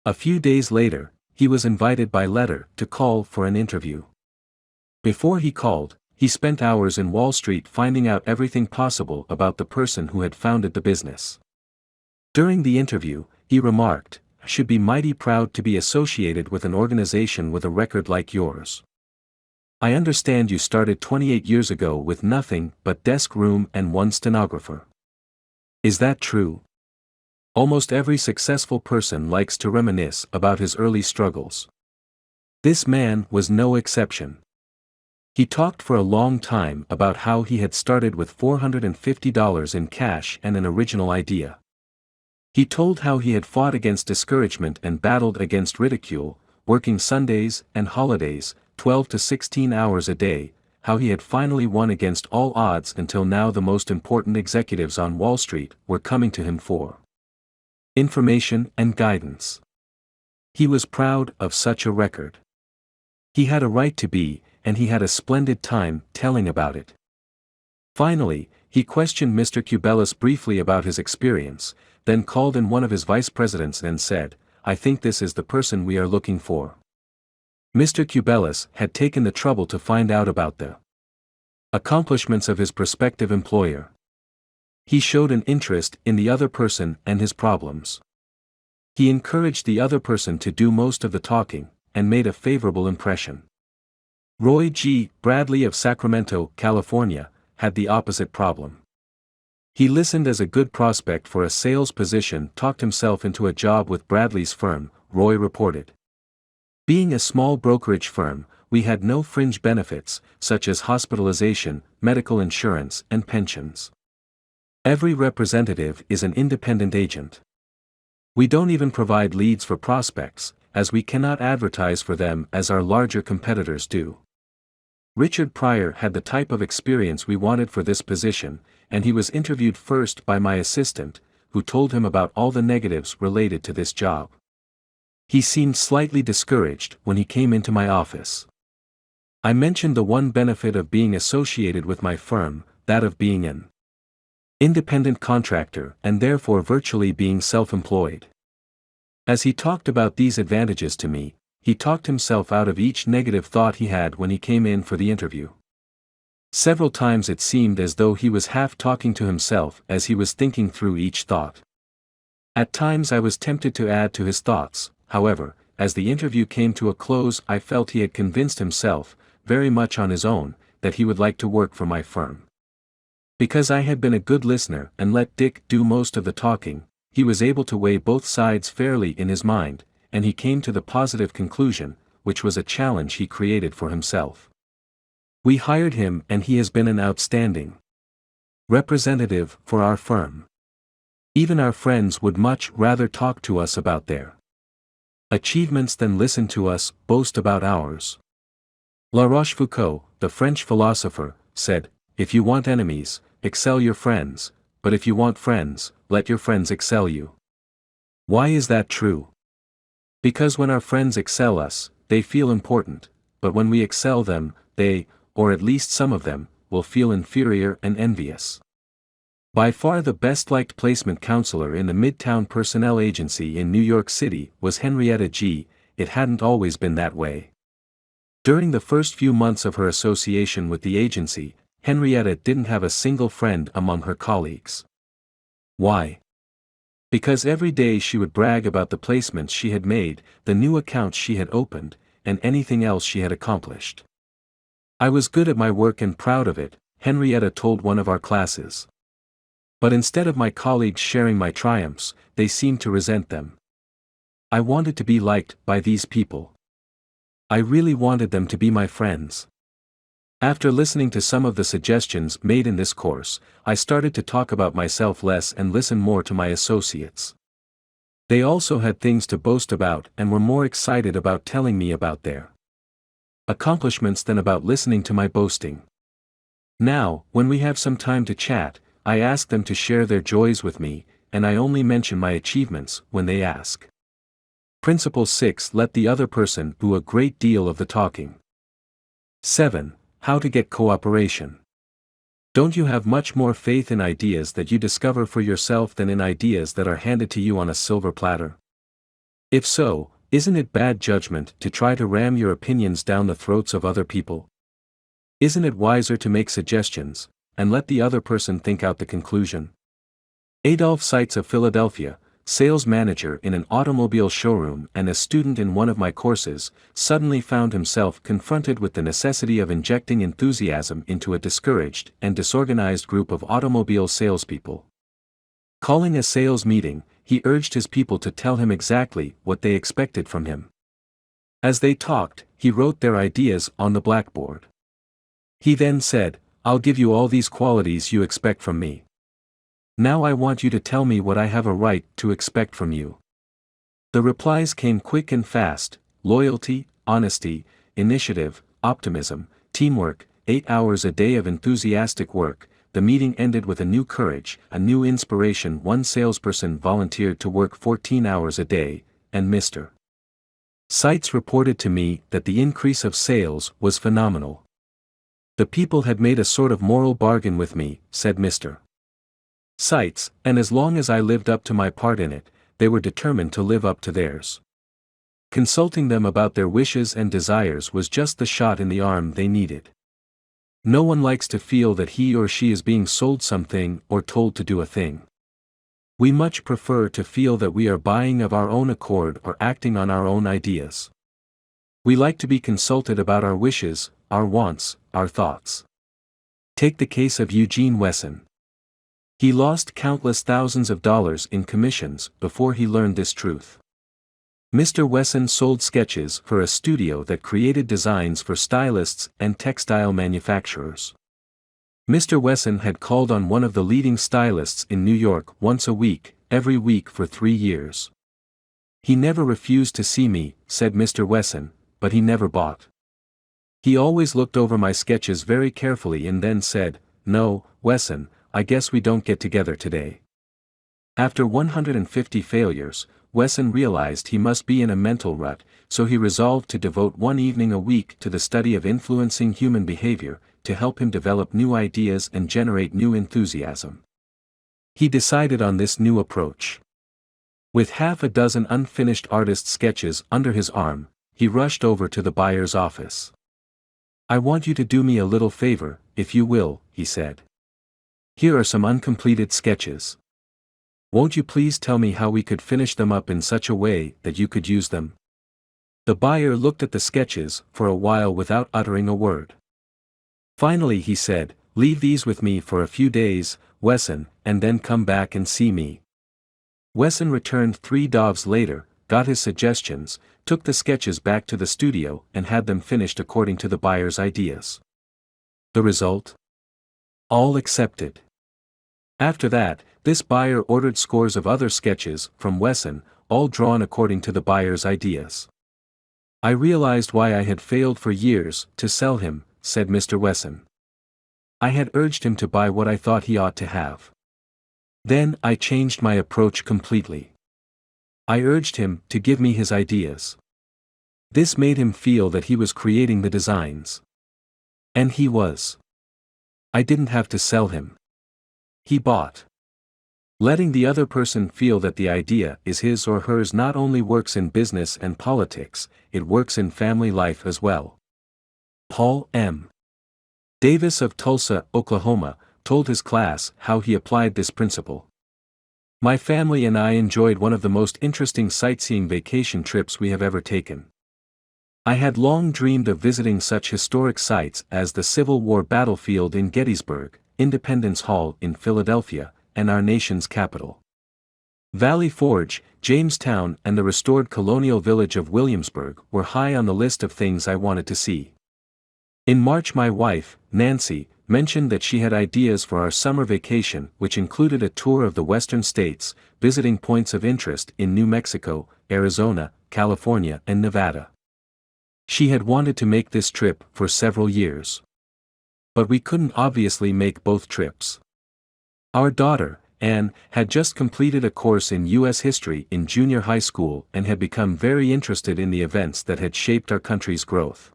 A few days later, he was invited by letter to call for an interview. Before he called, he spent hours in Wall Street finding out everything possible about the person who had founded the business. During the interview, he remarked, "I should be mighty proud to be associated with an organization with a record like yours. I understand you started 28 years ago with nothing but desk room and one stenographer. Is that true?" Almost every successful person likes to reminisce about his early struggles. This man was no exception. He talked for a long time about how he had started with $450 in cash and an original idea. He told how he had fought against discouragement and battled against ridicule, working Sundays and holidays, 12 to 16 hours a day, how he had finally won against all odds until now the most important executives on Wall Street were coming to him for information and guidance. He was proud of such a record. He had a right to be, and he had a splendid time telling about it. Finally, he questioned Mr. Cubelis briefly about his experience, then called in one of his vice presidents and said, "I think this is the person we are looking for." Mr. Cubelis had taken the trouble to find out about the accomplishments of his prospective employer. He showed an interest in the other person and his problems. He encouraged the other person to do most of the talking, and made a favorable impression. Roy G. Bradley of Sacramento, California, had the opposite problem. He listened as a good prospect for a sales position, talked himself into a job with Bradley's firm, Roy reported. Being a small brokerage firm, we had no fringe benefits, such as hospitalization, medical insurance, and pensions. Every representative is an independent agent. We don't even provide leads for prospects, as we cannot advertise for them as our larger competitors do. Richard Pryor had the type of experience we wanted for this position, and he was interviewed first by my assistant, who told him about all the negatives related to this job. He seemed slightly discouraged when he came into my office. I mentioned the one benefit of being associated with my firm, that of being an independent contractor and therefore virtually being self-employed. As he talked about these advantages to me, he talked himself out of each negative thought he had when he came in for the interview. Several times it seemed as though he was half talking to himself as he was thinking through each thought. At times I was tempted to add to his thoughts, however, as the interview came to a close I felt he had convinced himself, very much on his own, that he would like to work for my firm. Because I had been a good listener and let Dick do most of the talking, he was able to weigh both sides fairly in his mind, and he came to the positive conclusion, which was a challenge he created for himself. We hired him and he has been an outstanding representative for our firm. Even our friends would much rather talk to us about their achievements than listen to us boast about ours. La Rochefoucauld, the French philosopher, said, "If you want enemies, excel your friends, but if you want friends, let your friends excel you." Why is that true? Because when our friends excel us, they feel important, but when we excel them, they, or at least some of them, will feel inferior and envious. By far the best-liked placement counselor in the Midtown Personnel Agency in New York City was Henrietta G. It hadn't always been that way. During the first few months of her association with the agency, Henrietta didn't have a single friend among her colleagues. Why? Because every day she would brag about the placements she had made, the new accounts she had opened, and anything else she had accomplished. I was good at my work and proud of it, Henrietta told one of our classes. But instead of my colleagues sharing my triumphs, they seemed to resent them. I wanted to be liked by these people. I really wanted them to be my friends. After listening to some of the suggestions made in this course, I started to talk about myself less and listen more to my associates. They also had things to boast about and were more excited about telling me about their accomplishments than about listening to my boasting. Now, when we have some time to chat, I ask them to share their joys with me, and I only mention my achievements when they ask. Principle 6: Let the other person do a great deal of the talking. 7. How to get cooperation. Don't you have much more faith in ideas that you discover for yourself than in ideas that are handed to you on a silver platter? If so, isn't it bad judgment to try to ram your opinions down the throats of other people? Isn't it wiser to make suggestions, and let the other person think out the conclusion? Adolph Seitz of Philadelphia, sales manager in an automobile showroom and a student in one of my courses, suddenly found himself confronted with the necessity of injecting enthusiasm into a discouraged and disorganized group of automobile salespeople. Calling a sales meeting, he urged his people to tell him exactly what they expected from him. As they talked, he wrote their ideas on the blackboard. He then said, "I'll give you all these qualities you expect from me. Now I want you to tell me what I have a right to expect from you." The replies came quick and fast: loyalty, honesty, initiative, optimism, teamwork, 8 hours a day of enthusiastic work. The meeting ended with a new courage, a new inspiration. One salesperson volunteered to work 14 hours a day, and Mr. Seitz reported to me that the increase of sales was phenomenal. "The people had made a sort of moral bargain with me," said Mr. Seitz, "and as long as I lived up to my part in it, they were determined to live up to theirs." Consulting them about their wishes and desires was just the shot in the arm they needed. No one likes to feel that he or she is being sold something or told to do a thing. We much prefer to feel that we are buying of our own accord or acting on our own ideas. We like to be consulted about our wishes, our wants, our thoughts. Take the case of Eugene Wesson. He lost countless thousands of dollars in commissions before he learned this truth. Mr. Wesson sold sketches for a studio that created designs for stylists and textile manufacturers. Mr. Wesson had called on one of the leading stylists in New York once a week, every week for 3 years. He never refused to see me, said Mr. Wesson, but he never bought. He always looked over my sketches very carefully and then said, "No, Wesson, I guess we don't get together today." After 150 failures, Wesson realized he must be in a mental rut, so he resolved to devote one evening a week to the study of influencing human behavior, to help him develop new ideas and generate new enthusiasm. He decided on this new approach. With half a dozen unfinished artist sketches under his arm, he rushed over to the buyer's office. "I want you to do me a little favor, if you will," he said. "Here are some uncompleted sketches. Won't you please tell me how we could finish them up in such a way that you could use them?" The buyer looked at the sketches for a while without uttering a word. Finally he said, "Leave these with me for a few days, Wesson, and then come back and see me." Wesson returned 3 days later, got his suggestions, took the sketches back to the studio and had them finished according to the buyer's ideas. The result? All accepted. After that, this buyer ordered scores of other sketches from Wesson, all drawn according to the buyer's ideas. "I realized why I had failed for years to sell him," said Mr. Wesson. "I had urged him to buy what I thought he ought to have. Then I changed my approach completely. I urged him to give me his ideas. This made him feel that he was creating the designs. And he was. I didn't have to sell him. He bought. Letting the other person feel that the idea is his or hers not only works in business and politics, it works in family life as well." Paul M. Davis of Tulsa, Oklahoma, told his class how he applied this principle. "My family and I enjoyed one of the most interesting sightseeing vacation trips we have ever taken. I had long dreamed of visiting such historic sites as the Civil War battlefield in Gettysburg, Independence Hall in Philadelphia, and our nation's capital. Valley Forge, Jamestown and the restored colonial village of Williamsburg were high on the list of things I wanted to see. In March my wife, Nancy, mentioned that she had ideas for our summer vacation which included a tour of the western states, visiting points of interest in New Mexico, Arizona, California and Nevada. She had wanted to make this trip for several years. But we couldn't obviously make both trips. Our daughter, Anne, had just completed a course in U.S. history in junior high school and had become very interested in the events that had shaped our country's growth.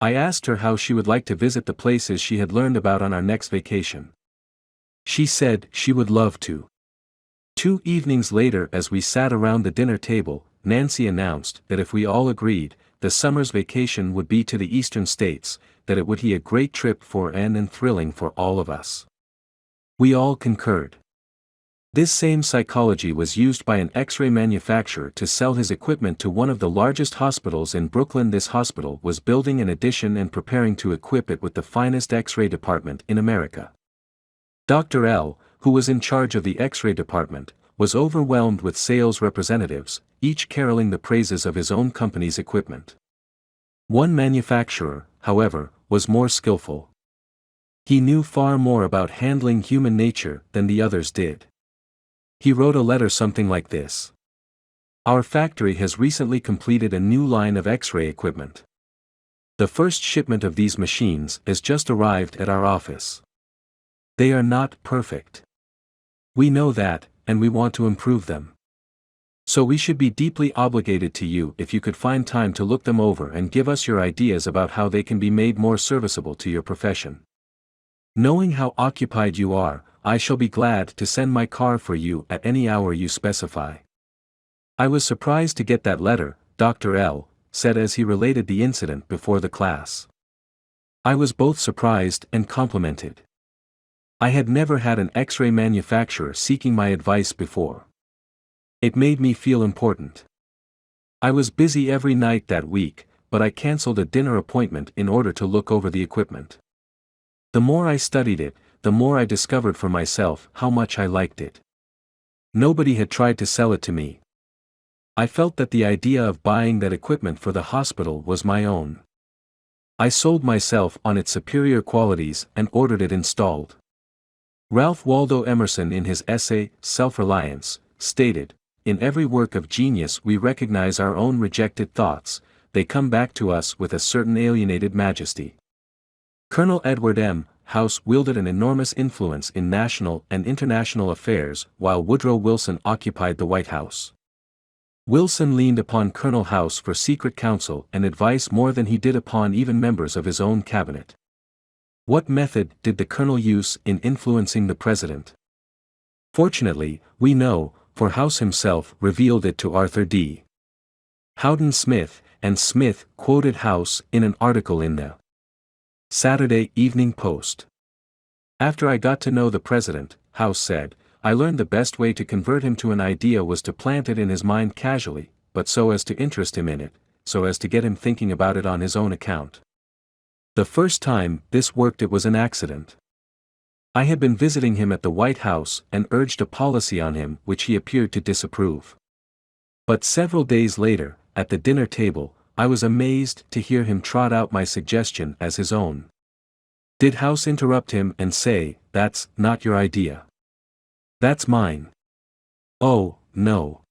I asked her how she would like to visit the places she had learned about on our next vacation. She said she would love to. 2 evenings later, as we sat around the dinner table, Nancy announced that if we all agreed, the summer's vacation would be to the eastern states, that it would be a great trip for Anne and thrilling for all of us. We all concurred. This same psychology was used by an X-ray manufacturer to sell his equipment to one of the largest hospitals in Brooklyn. This hospital was building an addition and preparing to equip it with the finest X-ray department in America. Dr. L, who was in charge of the X-ray department, was overwhelmed with sales representatives, each caroling the praises of his own company's equipment. One manufacturer, however, was more skillful. He knew far more about handling human nature than the others did. He wrote a letter something like this: "Our factory has recently completed a new line of X-ray equipment. The first shipment of these machines has just arrived at our office. They are not perfect. We know that, and we want to improve them. So we should be deeply obligated to you if you could find time to look them over and give us your ideas about how they can be made more serviceable to your profession. Knowing how occupied you are, I shall be glad to send my car for you at any hour you specify." I was surprised to get that letter, Dr. L. said as he related the incident before the class. I was both surprised and complimented. I had never had an X-ray manufacturer seeking my advice before. It made me feel important. I was busy every night that week, but I canceled a dinner appointment in order to look over the equipment. The more I studied it, the more I discovered for myself how much I liked it. Nobody had tried to sell it to me. I felt that the idea of buying that equipment for the hospital was my own. I sold myself on its superior qualities and ordered it installed. Ralph Waldo Emerson, in his essay, Self-Reliance, stated, "In every work of genius we recognize our own rejected thoughts, they come back to us with a certain alienated majesty." Colonel Edward M. House wielded an enormous influence in national and international affairs while Woodrow Wilson occupied the White House. Wilson leaned upon Colonel House for secret counsel and advice more than he did upon even members of his own cabinet. What method did the colonel use in influencing the president? Fortunately, we know, for House himself revealed it to Arthur D. Houghton Smith, and Smith quoted House in an article in the Saturday Evening Post. After I got to know the president, House said, I learned the best way to convert him to an idea was to plant it in his mind casually, but so as to interest him in it, so as to get him thinking about it on his own account. The first time this worked it was an accident. I had been visiting him at the White House and urged a policy on him which he appeared to disapprove. But several days later, at the dinner table, I was amazed to hear him trot out my suggestion as his own. Did House interrupt him and say, "That's not your idea. That's mine"? Oh, no.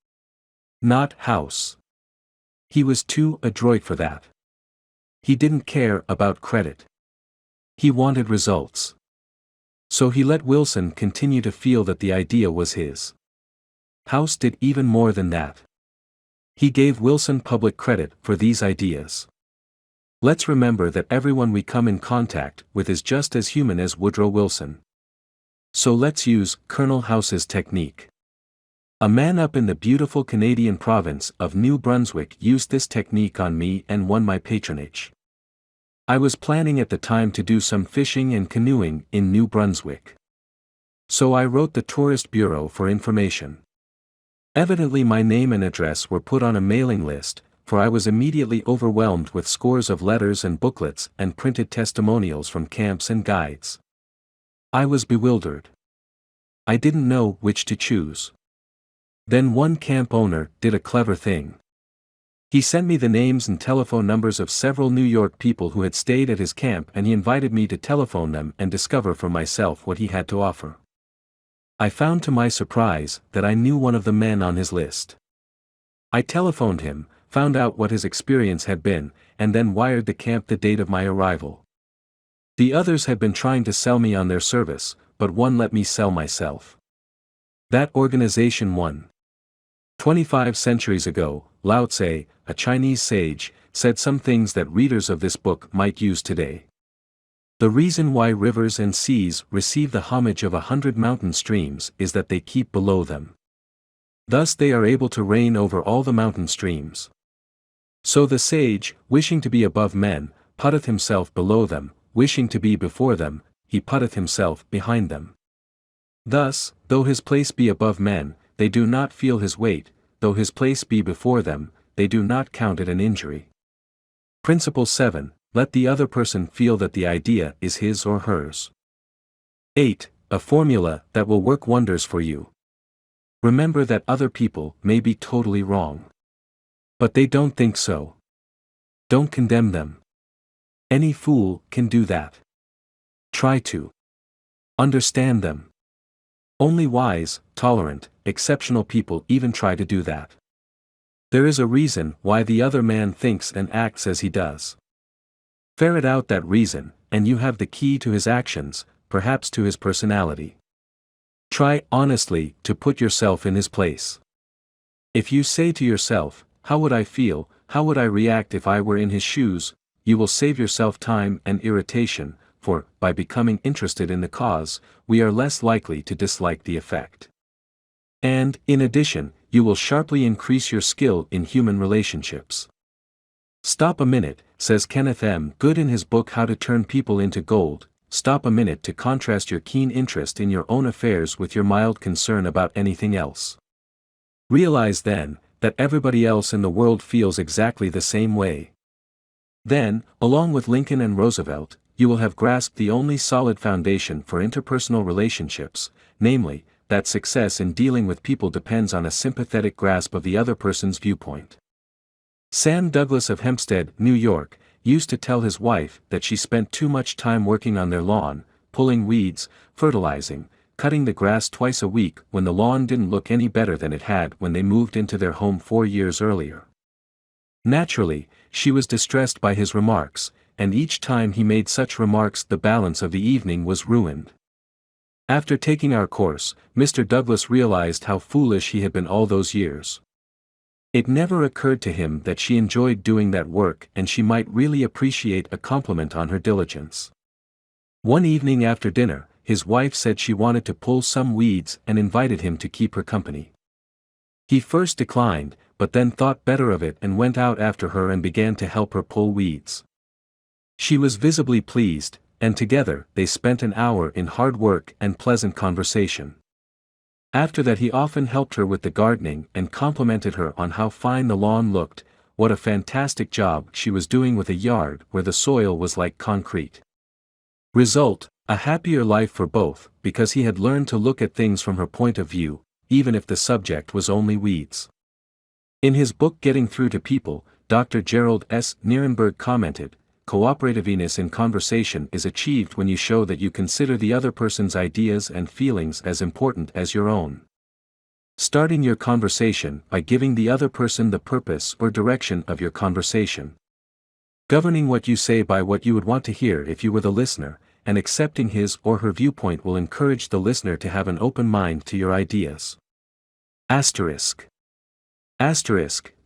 Not House. He was too adroit for that. He didn't care about credit. He wanted results. So he let Wilson continue to feel that the idea was his. House did even more than that. He gave Wilson public credit for these ideas. Let's remember that everyone we come in contact with is just as human as Woodrow Wilson. So let's use Colonel House's technique. A man up in the beautiful Canadian province of New Brunswick used this technique on me and won my patronage. I was planning at the time to do some fishing and canoeing in New Brunswick. So I wrote the Tourist Bureau for information. Evidently my name and address were put on a mailing list, for I was immediately overwhelmed with scores of letters and booklets and printed testimonials from camps and guides. I was bewildered. I didn't know which to choose. Then one camp owner did a clever thing. He sent me the names and telephone numbers of several New York people who had stayed at his camp, and he invited me to telephone them and discover for myself what he had to offer. I found to my surprise that I knew one of the men on his list. I telephoned him, found out what his experience had been, and then wired the camp the date of my arrival. The others had been trying to sell me on their service, but one let me sell myself. That organization won. 25 centuries ago, Lao Tse, a Chinese sage, said some things that readers of this book might use today. The reason why rivers and seas receive the homage of 100 mountain streams is that they keep below them. Thus they are able to reign over all the mountain streams. So the sage, wishing to be above men, putteth himself below them, wishing to be before them, he putteth himself behind them. Thus, though his place be above men, they do not feel his weight, though his place be before them, they do not count it an injury. Principle 7. Let the other person feel that the idea is his or hers. 8. A formula that will work wonders for you. Remember that other people may be totally wrong. But they don't think so. Don't condemn them. Any fool can do that. Try to understand them. Only wise, tolerant, exceptional people even try to do that. There is a reason why the other man thinks and acts as he does. Ferret out that reason, and you have the key to his actions, perhaps to his personality. Try honestly to put yourself in his place. If you say to yourself, "How would I feel, how would I react if I were in his shoes?" you will save yourself time and irritation, for, by becoming interested in the cause, we are less likely to dislike the effect. And, in addition, you will sharply increase your skill in human relationships. Stop a minute, says Kenneth M. Good in his book How to Turn People into Gold. Stop a minute to contrast your keen interest in your own affairs with your mild concern about anything else. Realize then, that everybody else in the world feels exactly the same way. Then, along with Lincoln and Roosevelt, you will have grasped the only solid foundation for interpersonal relationships, namely, that success in dealing with people depends on a sympathetic grasp of the other person's viewpoint. Sam Douglas of Hempstead, New York, used to tell his wife that she spent too much time working on their lawn, pulling weeds, fertilizing, cutting the grass twice a week when the lawn didn't look any better than it had when they moved into their home 4 years earlier. Naturally, she was distressed by his remarks, and each time he made such remarks the balance of the evening was ruined. After taking our course, Mr. Douglas realized how foolish he had been all those years. It never occurred to him that she enjoyed doing that work and she might really appreciate a compliment on her diligence. One evening after dinner, his wife said she wanted to pull some weeds and invited him to keep her company. He first declined, but then thought better of it and went out after her and began to help her pull weeds. She was visibly pleased, and together they spent an hour in hard work and pleasant conversation. After that he often helped her with the gardening and complimented her on how fine the lawn looked, what a fantastic job she was doing with a yard where the soil was like concrete. Result, a happier life for both, because he had learned to look at things from her point of view, even if the subject was only weeds. In his book Getting Through to People, Dr. Gerald S. Nierenberg commented, "Cooperativeness in conversation is achieved when you show that you consider the other person's ideas and feelings as important as your own. Starting your conversation by giving the other person the purpose or direction of your conversation. Governing what you say by what you would want to hear if you were the listener, and accepting his or her viewpoint will encourage the listener to have an open mind to your ideas." Asterisk.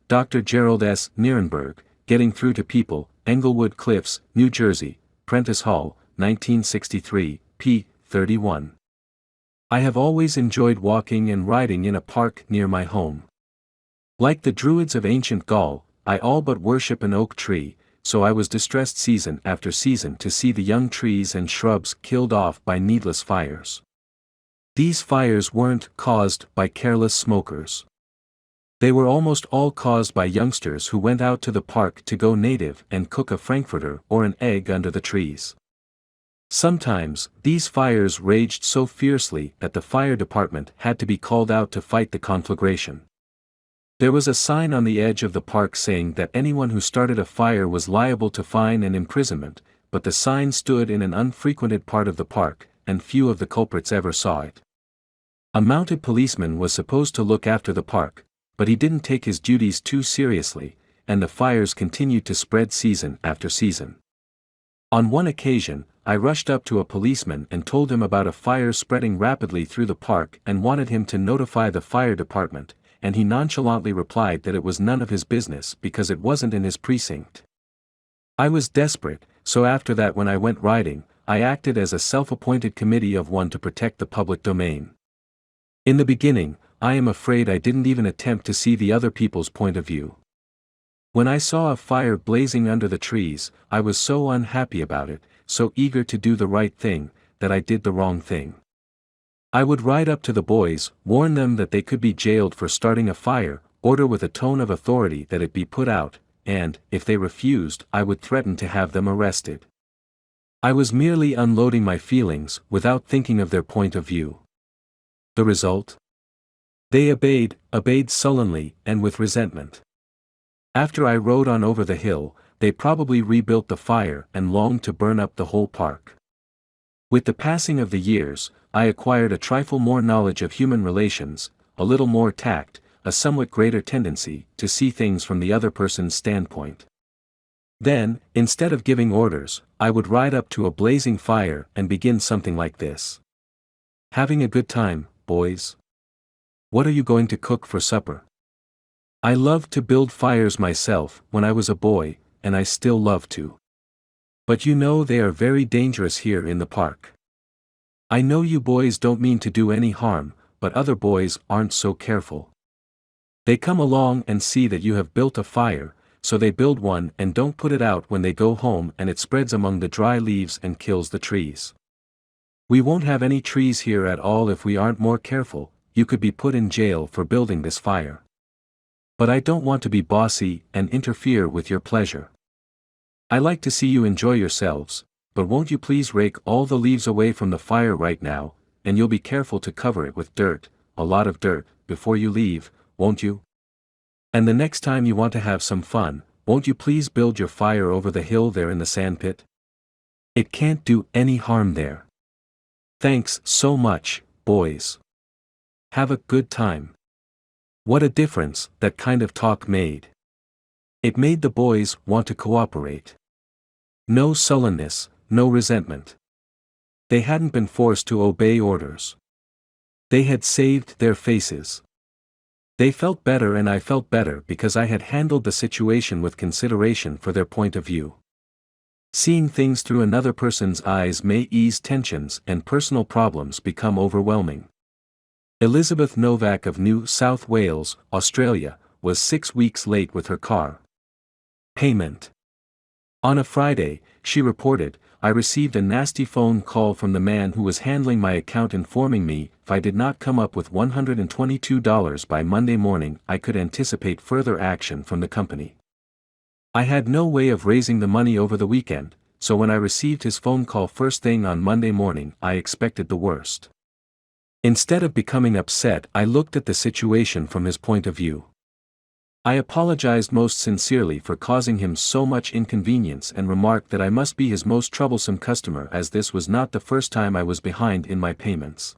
Dr. Gerald S. Nierenberg, Getting Through to People, Englewood Cliffs, New Jersey, Prentice Hall, 1963, p. 31. I have always enjoyed walking and riding in a park near my home. Like the Druids of ancient Gaul, I all but worship an oak tree, so I was distressed season after season to see the young trees and shrubs killed off by needless fires. These fires weren't caused by careless smokers. They were almost all caused by youngsters who went out to the park to go native and cook a frankfurter or an egg under the trees. Sometimes, these fires raged so fiercely that the fire department had to be called out to fight the conflagration. There was a sign on the edge of the park saying that anyone who started a fire was liable to fine and imprisonment, but the sign stood in an unfrequented part of the park, and few of the culprits ever saw it. A mounted policeman was supposed to look after the park, but he didn't take his duties too seriously, and the fires continued to spread season after season. On one occasion, I rushed up to a policeman and told him about a fire spreading rapidly through the park and wanted him to notify the fire department, and he nonchalantly replied that it was none of his business because it wasn't in his precinct. I was desperate, so after that when I went riding, I acted as a self-appointed committee of one to protect the public domain. In the beginning, I am afraid I didn't even attempt to see the other people's point of view. When I saw a fire blazing under the trees, I was so unhappy about it, so eager to do the right thing, that I did the wrong thing. I would ride up to the boys, warn them that they could be jailed for starting a fire, order with a tone of authority that it be put out, and, if they refused, I would threaten to have them arrested. I was merely unloading my feelings, without thinking of their point of view. The result? They obeyed sullenly and with resentment. After I rode on over the hill, they probably rebuilt the fire and longed to burn up the whole park. With the passing of the years, I acquired a trifle more knowledge of human relations, a little more tact, a somewhat greater tendency to see things from the other person's standpoint. Then, instead of giving orders, I would ride up to a blazing fire and begin something like this. "Having a good time, boys? What are you going to cook for supper? I loved to build fires myself when I was a boy, and I still love to. But you know they are very dangerous here in the park. I know you boys don't mean to do any harm, but other boys aren't so careful. They come along and see that you have built a fire, so they build one and don't put it out when they go home, and it spreads among the dry leaves and kills the trees. We won't have any trees here at all if we aren't more careful. You could be put in jail for building this fire. But I don't want to be bossy and interfere with your pleasure. I like to see you enjoy yourselves, but won't you please rake all the leaves away from the fire right now, and you'll be careful to cover it with dirt, a lot of dirt, before you leave, won't you? And the next time you want to have some fun, won't you please build your fire over the hill there in the sandpit? It can't do any harm there. Thanks so much, boys. Have a good time. What a difference that kind of talk made. It made the boys want to cooperate. No sullenness, no resentment. They hadn't been forced to obey orders. They had saved their faces. They felt better, and I felt better because I had handled the situation with consideration for their point of view. Seeing things through another person's eyes may ease tensions and personal problems become overwhelming. Elizabeth Novak of New South Wales, Australia, was 6 weeks late with her car payment. On a Friday, she reported, I received a nasty phone call from the man who was handling my account informing me if I did not come up with $122 by Monday morning, I could anticipate further action from the company. I had no way of raising the money over the weekend, so when I received his phone call first thing on Monday morning, I expected the worst. Instead of becoming upset, I looked at the situation from his point of view. I apologized most sincerely for causing him so much inconvenience and remarked that I must be his most troublesome customer, as this was not the first time I was behind in my payments.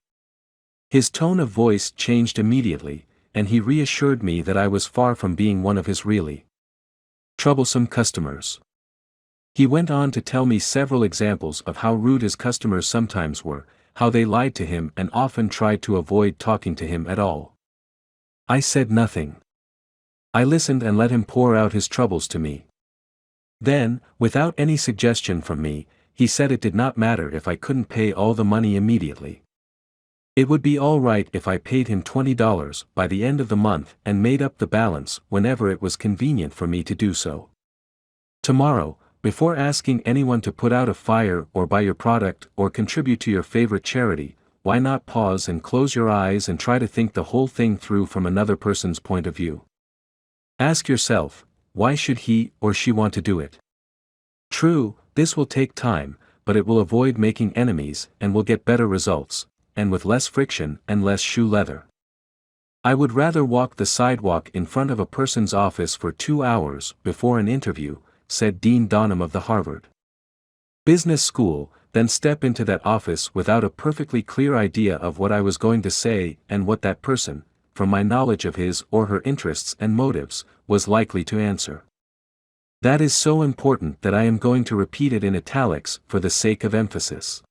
His tone of voice changed immediately, and he reassured me that I was far from being one of his really troublesome customers. He went on to tell me several examples of how rude his customers sometimes were, how they lied to him and often tried to avoid talking to him at all. I said nothing. I listened and let him pour out his troubles to me. Then, without any suggestion from me, he said it did not matter if I couldn't pay all the money immediately. It would be all right if I paid him $20 by the end of the month and made up the balance whenever it was convenient for me to do so. Tomorrow, before asking anyone to put out a fire or buy your product or contribute to your favorite charity, why not pause and close your eyes and try to think the whole thing through from another person's point of view? Ask yourself, why should he or she want to do it? True, this will take time, but it will avoid making enemies and will get better results, and with less friction and less shoe leather. I would rather walk the sidewalk in front of a person's office for 2 hours before an interview, said Dean Donham of the Harvard Business School, than step into that office without a perfectly clear idea of what I was going to say and what that person, from my knowledge of his or her interests and motives, was likely to answer. That is so important that I am going to repeat it in italics for the sake of emphasis.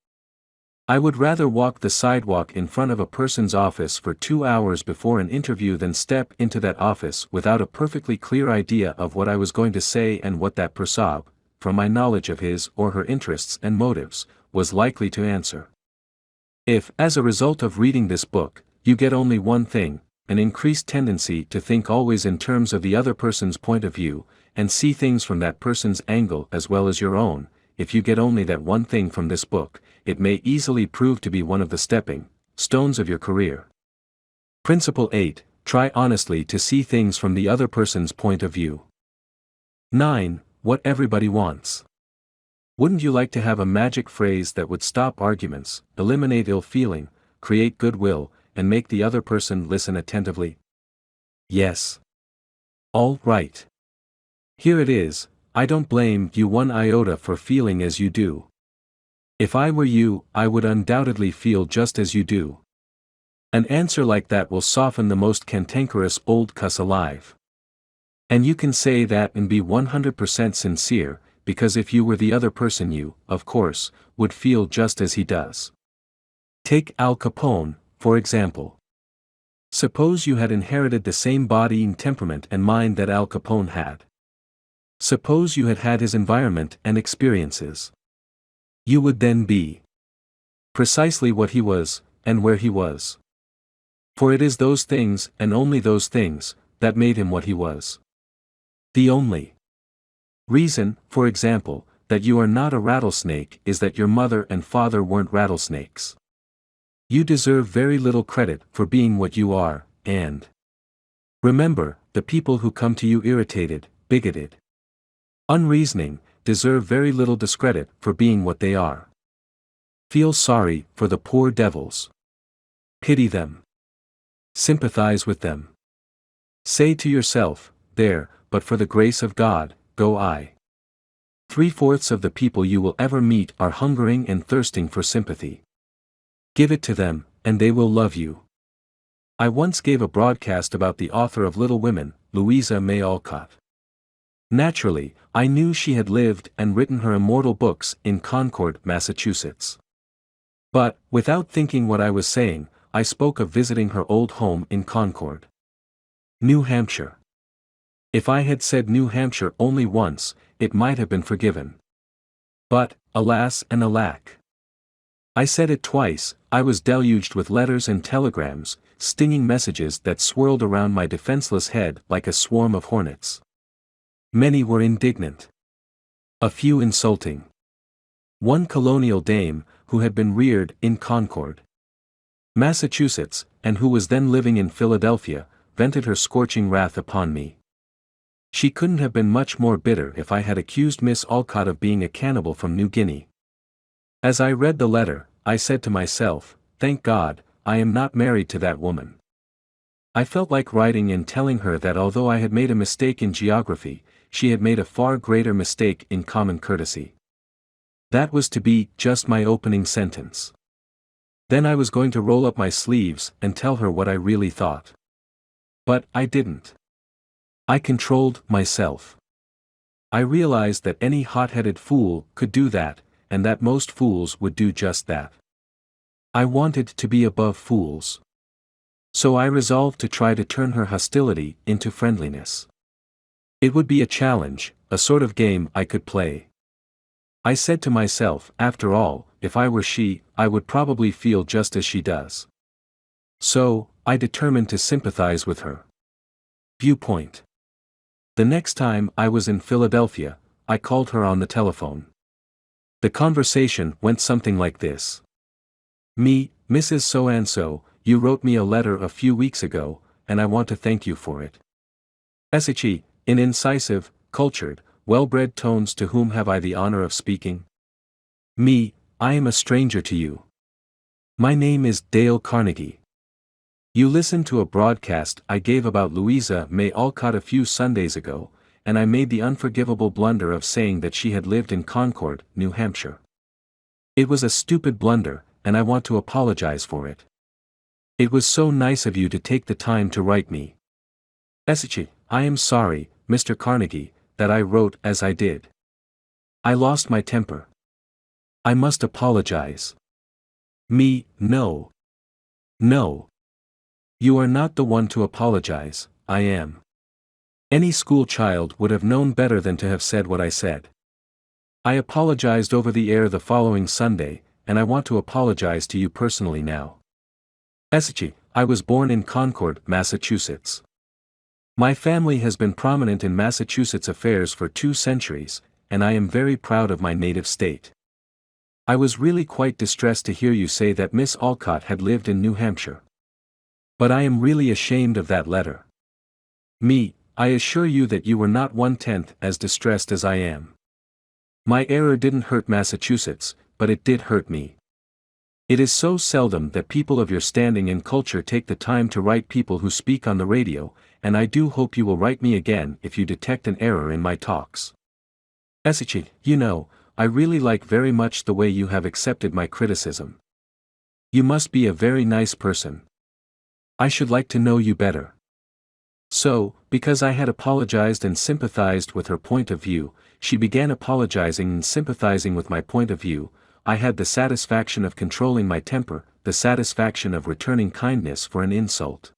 I would rather walk the sidewalk in front of a person's office for 2 hours before an interview than step into that office without a perfectly clear idea of what I was going to say and what that person, from my knowledge of his or her interests and motives, was likely to answer. If, as a result of reading this book, you get only one thing, an increased tendency to think always in terms of the other person's point of view, and see things from that person's angle as well as your own, if you get only that one thing from this book, it may easily prove to be one of the stepping stones of your career. Principle 8, try honestly to see things from the other person's point of view. 9. What everybody wants. Wouldn't you like to have a magic phrase that would stop arguments, eliminate ill feeling, create goodwill, and make the other person listen attentively? Yes. All right. Here it is. I don't blame you one iota for feeling as you do. If I were you, I would undoubtedly feel just as you do. An answer like that will soften the most cantankerous old cuss alive. And you can say that and be 100% sincere, because if you were the other person you, of course, would feel just as he does. Take Al Capone, for example. Suppose you had inherited the same body and temperament and mind that Al Capone had. Suppose you had had his environment and experiences. You would then be precisely what he was, and where he was. For it is those things, and only those things, that made him what he was. The only reason, for example, that you are not a rattlesnake is that your mother and father weren't rattlesnakes. You deserve very little credit for being what you are, and remember, the people who come to you irritated, bigoted, unreasoning, deserve very little discredit for being what they are. Feel sorry for the poor devils. Pity them. Sympathize with them. Say to yourself, there, but for the grace of God, go I. 3/4 of the people you will ever meet are hungering and thirsting for sympathy. Give it to them, and they will love you. I once gave a broadcast about the author of Little Women, Louisa May Alcott. Naturally, I knew she had lived and written her immortal books in Concord, Massachusetts. But, without thinking what I was saying, I spoke of visiting her old home in Concord, New Hampshire. If I had said New Hampshire only once, it might have been forgiven. But, alas and alack, I said it twice. I was deluged with letters and telegrams, stinging messages that swirled around my defenseless head like a swarm of hornets. Many were indignant. A few insulting. One colonial dame, who had been reared in Concord, Massachusetts, and who was then living in Philadelphia, vented her scorching wrath upon me. She couldn't have been much more bitter if I had accused Miss Alcott of being a cannibal from New Guinea. As I read the letter, I said to myself, thank God, I am not married to that woman. I felt like writing and telling her that although I had made a mistake in geography, she had made a far greater mistake in common courtesy. That was to be just my opening sentence. Then I was going to roll up my sleeves and tell her what I really thought. But I didn't. I controlled myself. I realized that any hot-headed fool could do that, and that most fools would do just that. I wanted to be above fools. So I resolved to try to turn her hostility into friendliness. It would be a challenge, a sort of game I could play. I said to myself, after all, if I were she, I would probably feel just as she does. So, I determined to sympathize with her viewpoint. The next time I was in Philadelphia, I called her on the telephone. The conversation went something like this. Me, Mrs. So-and-so, you wrote me a letter a few weeks ago, and I want to thank you for it. Sh, in incisive, cultured, well-bred tones, to whom have I the honor of speaking? Me, I am a stranger to you. My name is Dale Carnegie. You listened to a broadcast I gave about Louisa May Alcott a few Sundays ago, and I made the unforgivable blunder of saying that she had lived in Concord, New Hampshire. It was a stupid blunder, and I want to apologize for it. It was so nice of you to take the time to write me. Sh, I am sorry, Mr. Carnegie, that I wrote as I did. I lost my temper. I must apologize. Me, no. No. You are not the one to apologize, I am. Any school child would have known better than to have said what I said. I apologized over the air the following Sunday, and I want to apologize to you personally now. Sh, I was born in Concord, Massachusetts. My family has been prominent in Massachusetts affairs for 2 centuries, and I am very proud of my native state. I was really quite distressed to hear you say that Miss Alcott had lived in New Hampshire. But I am really ashamed of that letter. Me, I assure you that you were not 1/10 as distressed as I am. My error didn't hurt Massachusetts, but it did hurt me. It is so seldom that people of your standing and culture take the time to write people who speak on the radio, and I do hope you will write me again if you detect an error in my talks. Sh, you know, I really like very much the way you have accepted my criticism. You must be a very nice person. I should like to know you better. So, because I had apologized and sympathized with her point of view, she began apologizing and sympathizing with my point of view. I had the satisfaction of controlling my temper, the satisfaction of returning kindness for an insult.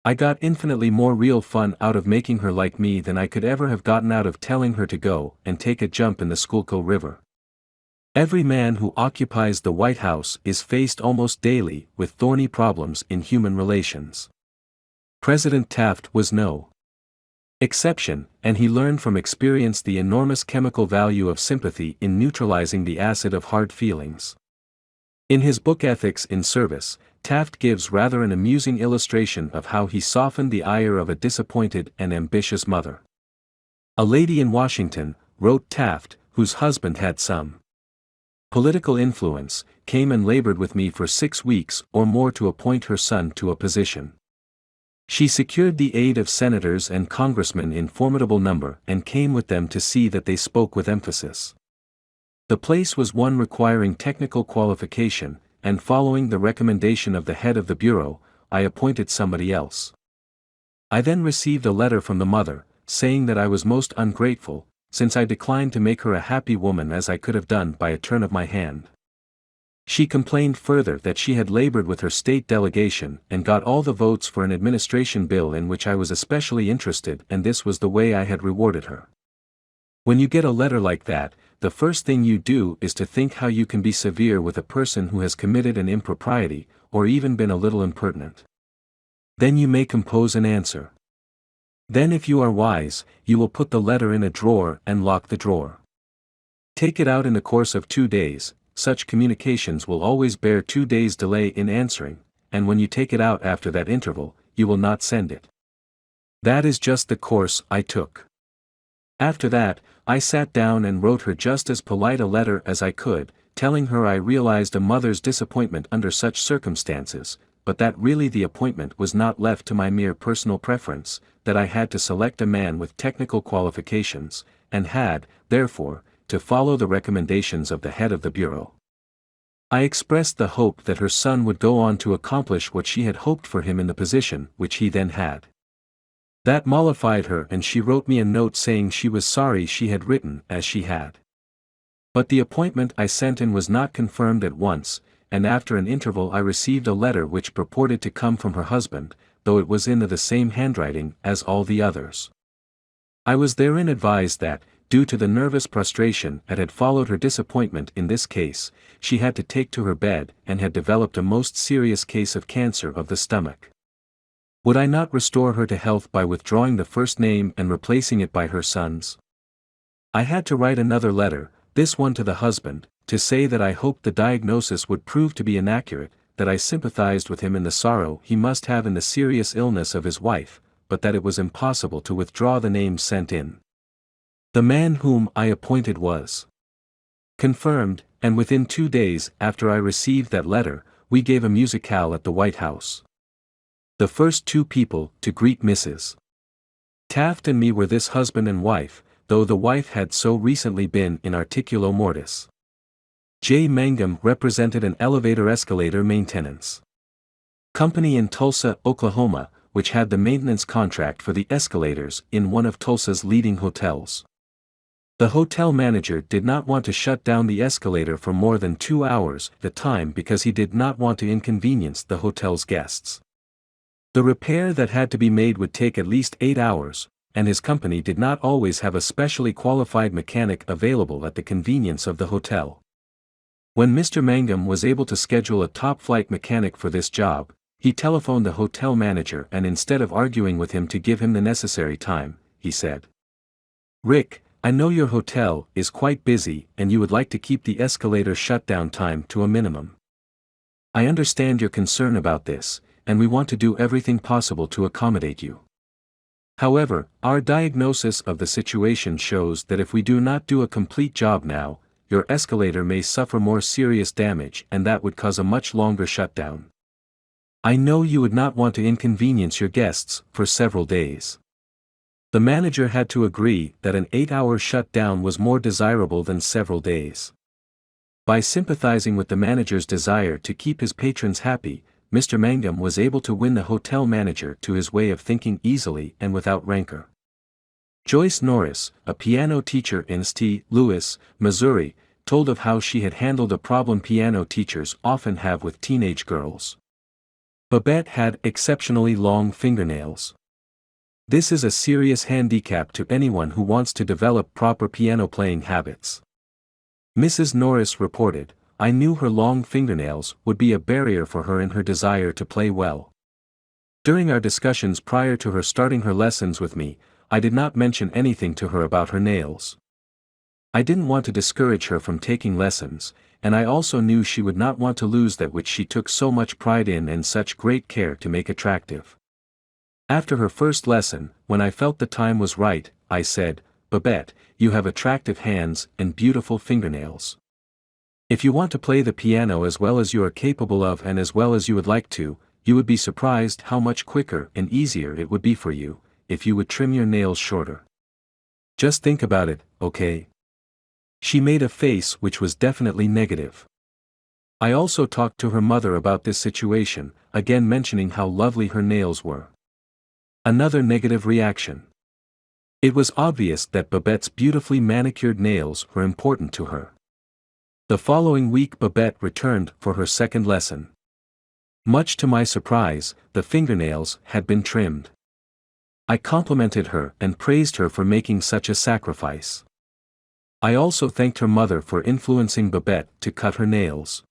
I got infinitely more real fun out of making her like me than I could ever have gotten out of telling her to go and take a jump in the Schuylkill River. Every man who occupies the White House is faced almost daily with thorny problems in human relations. President Taft was no exception, and he learned from experience the enormous chemical value of sympathy in neutralizing the acid of hard feelings. In his book Ethics in Service, Taft gives rather an amusing illustration of how he softened the ire of a disappointed and ambitious mother. "A lady in Washington," wrote Taft, "whose husband had some political influence, came and labored with me for 6 weeks or more to appoint her son to a position. She secured the aid of senators and congressmen in formidable number and came with them to see that they spoke with emphasis. The place was one requiring technical qualification, and following the recommendation of the head of the bureau, I appointed somebody else. I then received a letter from the mother, saying that I was most ungrateful, since I declined to make her a happy woman as I could have done by a turn of my hand. She complained further that she had labored with her state delegation and got all the votes for an administration bill in which I was especially interested, and this was the way I had rewarded her. When you get a letter like that, the first thing you do is to think how you can be severe with a person who has committed an impropriety, or even been a little impertinent. Then you may compose an answer. Then if you are wise, you will put the letter in a drawer and lock the drawer. Take it out in the course of 2 days, such communications will always bear 2 days' delay in answering, and when you take it out after that interval, you will not send it. That is just the course I took. After that, I sat down and wrote her just as polite a letter as I could, telling her I realized a mother's disappointment under such circumstances, but that really the appointment was not left to my mere personal preference, that I had to select a man with technical qualifications, and had, therefore, to follow the recommendations of the head of the bureau. I expressed the hope that her son would go on to accomplish what she had hoped for him in the position which he then had. That mollified her, and she wrote me a note saying she was sorry she had written as she had. But the appointment I sent in was not confirmed at once, and after an interval I received a letter which purported to come from her husband, though it was in the same handwriting as all the others. I was therein advised that, due to the nervous prostration that had followed her disappointment in this case, she had to take to her bed and had developed a most serious case of cancer of the stomach. Would I not restore her to health by withdrawing the first name and replacing it by her son's? I had to write another letter, this one to the husband, to say that I hoped the diagnosis would prove to be inaccurate, that I sympathized with him in the sorrow he must have in the serious illness of his wife, but that it was impossible to withdraw the name sent in. The man whom I appointed was confirmed, and within 2 days after I received that letter, we gave a musicale at the White House. The first 2 people to greet Mrs. Taft and me were this husband and wife, though the wife had so recently been in articulo mortis. J. Mangum represented an elevator-escalator maintenance company in Tulsa, Oklahoma, which had the maintenance contract for the escalators in one of Tulsa's leading hotels. The hotel manager did not want to shut down the escalator for more than 2 hours at a time because he did not want to inconvenience the hotel's guests. The repair that had to be made would take at least 8 hours, and his company did not always have a specially qualified mechanic available at the convenience of the hotel. When Mr. Mangum was able to schedule a top-flight mechanic for this job, he telephoned the hotel manager and instead of arguing with him to give him the necessary time, he said, "Rick, I know your hotel is quite busy and you would like to keep the escalator shutdown time to a minimum. I understand your concern about this, and we want to do everything possible to accommodate you. However, our diagnosis of the situation shows that if we do not do a complete job now, your escalator may suffer more serious damage and that would cause a much longer shutdown. I know you would not want to inconvenience your guests for several days." The manager had to agree that an 8-hour shutdown was more desirable than several days. By sympathizing with the manager's desire to keep his patrons happy, Mr. Mangum was able to win the hotel manager to his way of thinking easily and without rancor. Joyce Norris, a piano teacher in St. Louis, Missouri, told of how she had handled a problem piano teachers often have with teenage girls. Babette had exceptionally long fingernails. This is a serious handicap to anyone who wants to develop proper piano playing habits. Mrs. Norris reported, "I knew her long fingernails would be a barrier for her in her desire to play well. During our discussions prior to her starting her lessons with me, I did not mention anything to her about her nails. I didn't want to discourage her from taking lessons, and I also knew she would not want to lose that which she took so much pride in and such great care to make attractive. After her first lesson, when I felt the time was right, I said, "Babette, you have attractive hands and beautiful fingernails. If you want to play the piano as well as you are capable of and as well as you would like to, you would be surprised how much quicker and easier it would be for you, if you would trim your nails shorter. Just think about it, okay?" She made a face which was definitely negative. I also talked to her mother about this situation, again mentioning how lovely her nails were. Another negative reaction. It was obvious that Babette's beautifully manicured nails were important to her. The following week Babette returned for her second lesson. Much to my surprise, the fingernails had been trimmed. I complimented her and praised her for making such a sacrifice. I also thanked her mother for influencing Babette to cut her nails.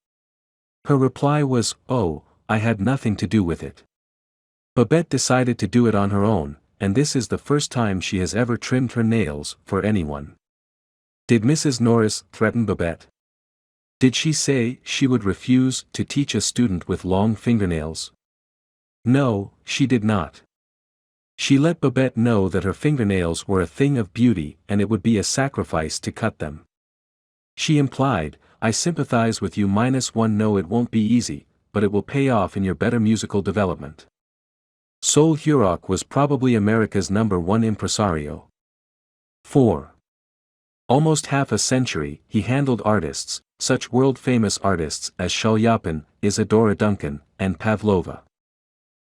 Her reply was, "Oh, I had nothing to do with it. Babette decided to do it on her own, and this is the first time she has ever trimmed her nails for anyone." Did Mrs. Norris threaten Babette? Did she say she would refuse to teach a student with long fingernails? No, she did not. She let Babette know that her fingernails were a thing of beauty and it would be a sacrifice to cut them. She implied, "I sympathize with you -1 no it won't be easy, but it will pay off in your better musical development." Sol Hurok was probably America's #1 impresario. 4. Almost half a century, he handled artists, such world-famous artists as Shalyapin, Isadora Duncan, and Pavlova.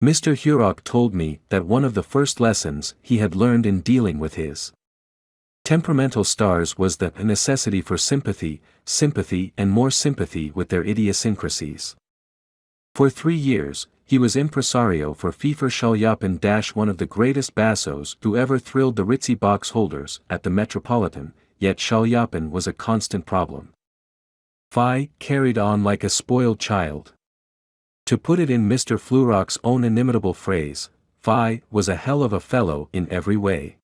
Mr. Hurok told me that one of the first lessons he had learned in dealing with his temperamental stars was the necessity for sympathy and more sympathy with their idiosyncrasies. For 3 years, he was impresario for Fifer Shalyapin - one of the greatest bassos who ever thrilled the ritzy box holders at the Metropolitan, yet Shalyapin was a constant problem. Phi carried on like a spoiled child. To put it in Mr. Flurok's own inimitable phrase, Phi was a hell of a fellow in every way.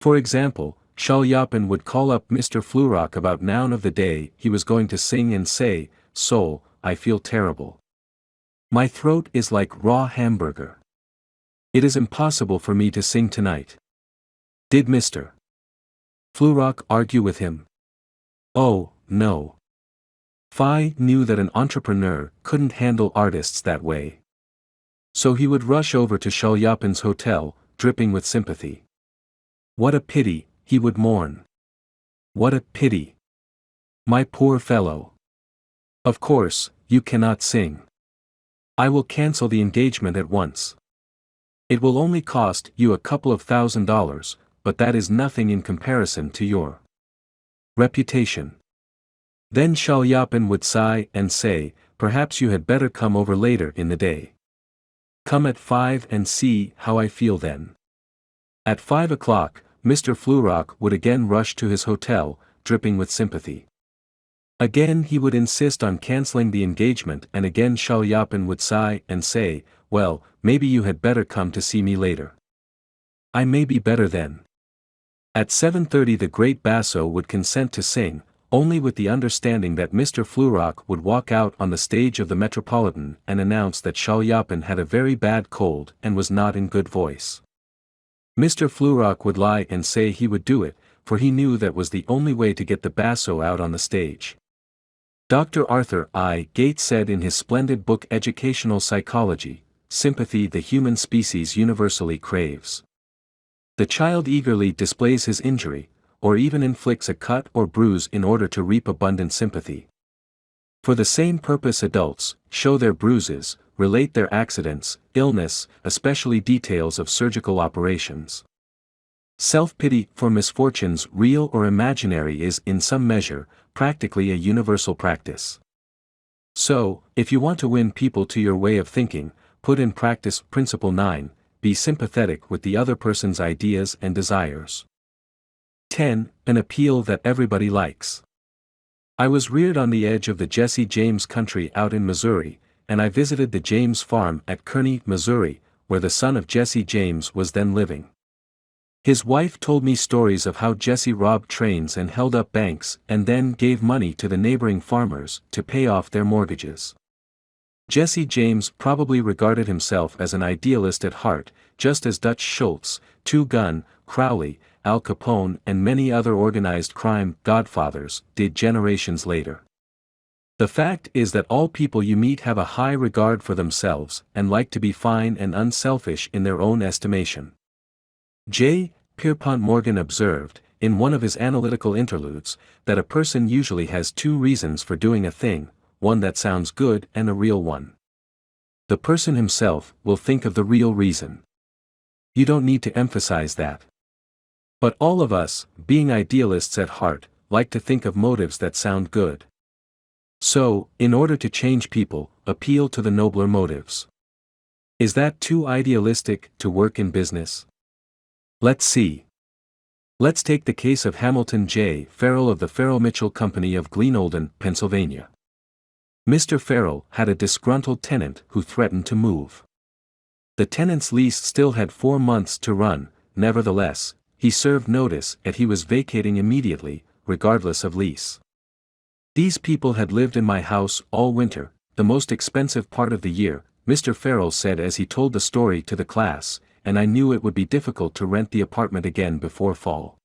For example, Shalyapin would call up Mr. Flurok about noon of the day he was going to sing and say, "Sol, I feel terrible. My throat is like raw hamburger. It is impossible for me to sing tonight." Did Mr. Flurok argue with him? Oh, no. Phi knew that an entrepreneur couldn't handle artists that way. So he would rush over to Shalyapin's hotel, dripping with sympathy. "What a pity," he would mourn. "What a pity. My poor fellow. Of course, you cannot sing. I will cancel the engagement at once. It will only cost you a couple of $1,000s, but that is nothing in comparison to your reputation." Then Shalyapin would sigh and say, "Perhaps you had better come over later in the day. Come at 5 and see how I feel then." At 5 o'clock, Mr. Flurok would again rush to his hotel, dripping with sympathy. Again he would insist on canceling the engagement and again Shalyapin would sigh and say, "Well, maybe you had better come to see me later. I may be better then." At 7:30 the great basso would consent to sing, only with the understanding that Mr. Flurok would walk out on the stage of the Metropolitan and announce that Shalyapin had a very bad cold and was not in good voice. Mr. Flurok would lie and say he would do it, for he knew that was the only way to get the basso out on the stage. Dr. Arthur I. Gates said in his splendid book Educational Psychology, "Sympathy the human species universally craves. The child eagerly displays his injury, or even inflicts a cut or bruise in order to reap abundant sympathy. For the same purpose adults show their bruises, relate their accidents, illness, especially details of surgical operations. Self-pity for misfortunes real or imaginary is in some measure, practically a universal practice. So, if you want to win people to your way of thinking, put in practice Principle 9, be sympathetic with the other person's ideas and desires." 10. An appeal that everybody likes. I was reared on the edge of the Jesse James country out in Missouri, and I visited the James farm at Kearney, Missouri, where the son of Jesse James was then living. His wife told me stories of how Jesse robbed trains and held up banks and then gave money to the neighboring farmers to pay off their mortgages. Jesse James probably regarded himself as an idealist at heart, just as Dutch Schultz, Two Gun, Crowley, Al Capone and many other organized crime godfathers did generations later. The fact is that all people you meet have a high regard for themselves and like to be fine and unselfish in their own estimation. J. Pierpont Morgan observed, in one of his analytical interludes, that a person usually has two reasons for doing a thing, one that sounds good and a real one. The person himself will think of the real reason. You don't need to emphasize that. But all of us, being idealists at heart, like to think of motives that sound good. So, in order to change people, appeal to the nobler motives. Is that too idealistic to work in business? Let's see. Let's take the case of Hamilton J. Farrell of the Farrell-Mitchell Company of Glenolden, Pennsylvania. Mr. Farrell had a disgruntled tenant who threatened to move. The tenant's lease still had 4 months to run, nevertheless, he served notice that he was vacating immediately, regardless of lease. These people had lived in my house all winter, the most expensive part of the year, Mr. Farrell said as he told the story to the class, and I knew it would be difficult to rent the apartment again before fall.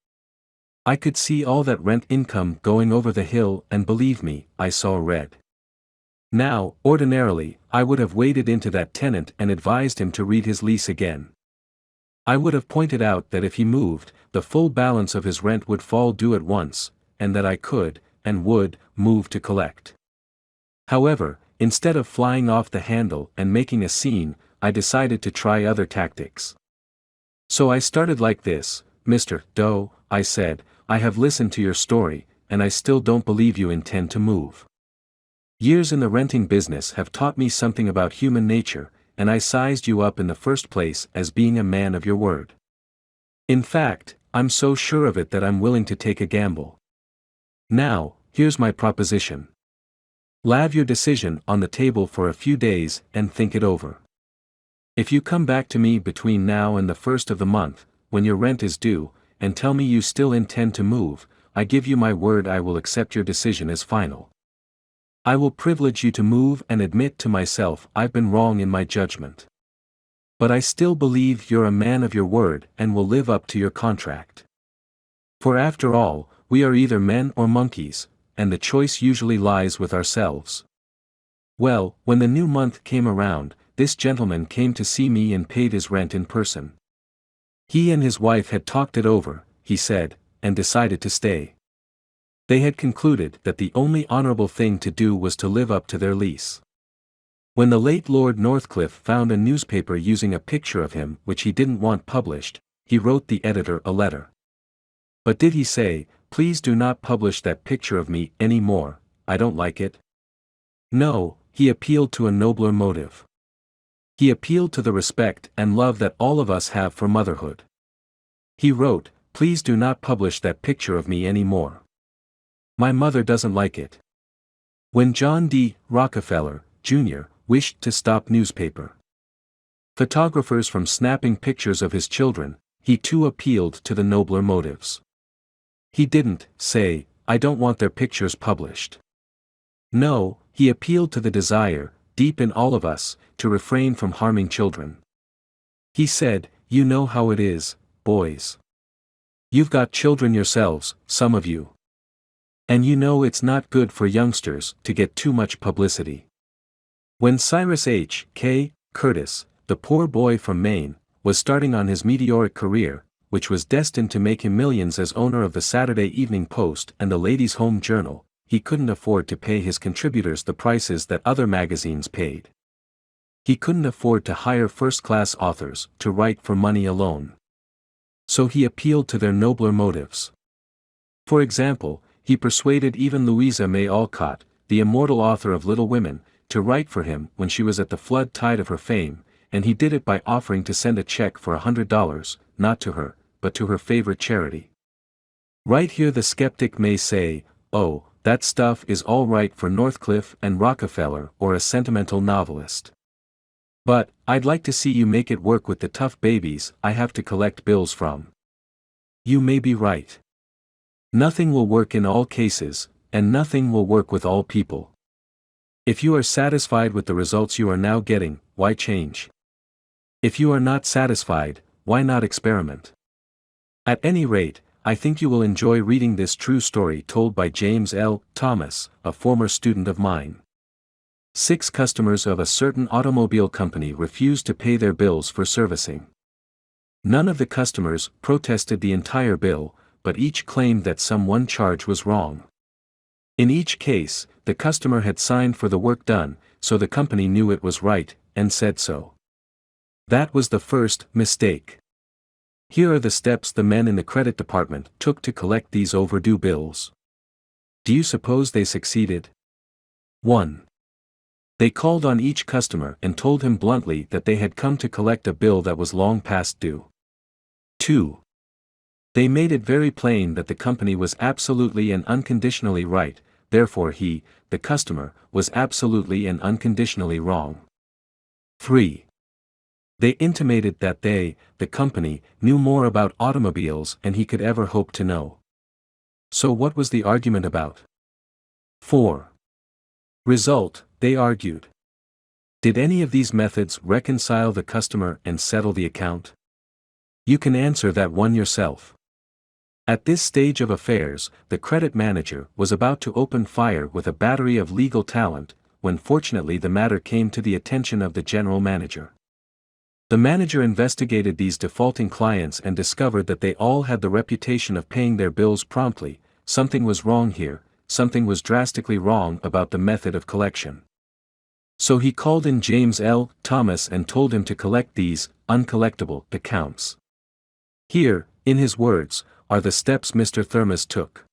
I could see all that rent income going over the hill and believe me, I saw red. Now, ordinarily, I would have waded into that tenant and advised him to read his lease again. I would have pointed out that if he moved, the full balance of his rent would fall due at once, and that I could, and would, move to collect. However, instead of flying off the handle and making a scene, I decided to try other tactics. So I started like this, Mr. Doe, I said, I have listened to your story, and I still don't believe you intend to move. Years in the renting business have taught me something about human nature, and I sized you up in the first place as being a man of your word. In fact, I'm so sure of it that I'm willing to take a gamble. Now, here's my proposition. Leave your decision on the table for a few days and think it over. If you come back to me between now and the 1st of the month, when your rent is due, and tell me you still intend to move, I give you my word I will accept your decision as final. I will privilege you to move and admit to myself I've been wrong in my judgment. But I still believe you're a man of your word and will live up to your contract. For after all, we are either men or monkeys, and the choice usually lies with ourselves. Well, when the new month came around, this gentleman came to see me and paid his rent in person. He and his wife had talked it over, he said, and decided to stay. They had concluded that the only honorable thing to do was to live up to their lease. When the late Lord Northcliffe found a newspaper using a picture of him which he didn't want published, he wrote the editor a letter. But did he say, please do not publish that picture of me any more, I don't like it? No, he appealed to a nobler motive. He appealed to the respect and love that all of us have for motherhood. He wrote, please do not publish that picture of me any more. My mother doesn't like it. When John D. Rockefeller, Jr., wished to stop newspaper photographers from snapping pictures of his children, he too appealed to the nobler motives. He didn't say, I don't want their pictures published. No, he appealed to the desire, deep in all of us, to refrain from harming children. He said, you know how it is, boys. You've got children yourselves, some of you. And you know it's not good for youngsters to get too much publicity. When Cyrus H. K. Curtis, the poor boy from Maine, was starting on his meteoric career, which was destined to make him millions as owner of the Saturday Evening Post and the Ladies' Home Journal, he couldn't afford to pay his contributors the prices that other magazines paid. He couldn't afford to hire first-class authors to write for money alone. So he appealed to their nobler motives. For example, he persuaded even Louisa May Alcott, the immortal author of Little Women, to write for him when she was at the flood tide of her fame, and he did it by offering to send a check for $100, not to her, but to her favorite charity. Right here the skeptic may say, oh, that stuff is all right for Northcliffe and Rockefeller or a sentimental novelist. But, I'd like to see you make it work with the tough babies I have to collect bills from. You may be right. Nothing will work in all cases, and nothing will work with all people. If you are satisfied with the results you are now getting, why change? If you are not satisfied, why not experiment? At any rate, I think you will enjoy reading this true story told by James L. Thomas, a former student of mine. 6 customers of a certain automobile company refused to pay their bills for servicing. None of the customers protested the entire bill, but each claimed that one charge was wrong. In each case, the customer had signed for the work done, so the company knew it was right, and said so. That was the first mistake. Here are the steps the men in the credit department took to collect these overdue bills. Do you suppose they succeeded? 1. They called on each customer and told him bluntly that they had come to collect a bill that was long past due. 2. They made it very plain that the company was absolutely and unconditionally right, therefore he, the customer, was absolutely and unconditionally wrong. 3. They intimated that they, the company, knew more about automobiles than he could ever hope to know. So what was the argument about? 4. Result, they argued. Did any of these methods reconcile the customer and settle the account? You can answer that one yourself. At this stage of affairs, the credit manager was about to open fire with a battery of legal talent, when fortunately the matter came to the attention of the general manager. The manager investigated these defaulting clients and discovered that they all had the reputation of paying their bills promptly. Something was wrong here, something was drastically wrong about the method of collection. So he called in James L. Thomas and told him to collect these uncollectible accounts. Here, in his words, are the steps Mr. Thomas took.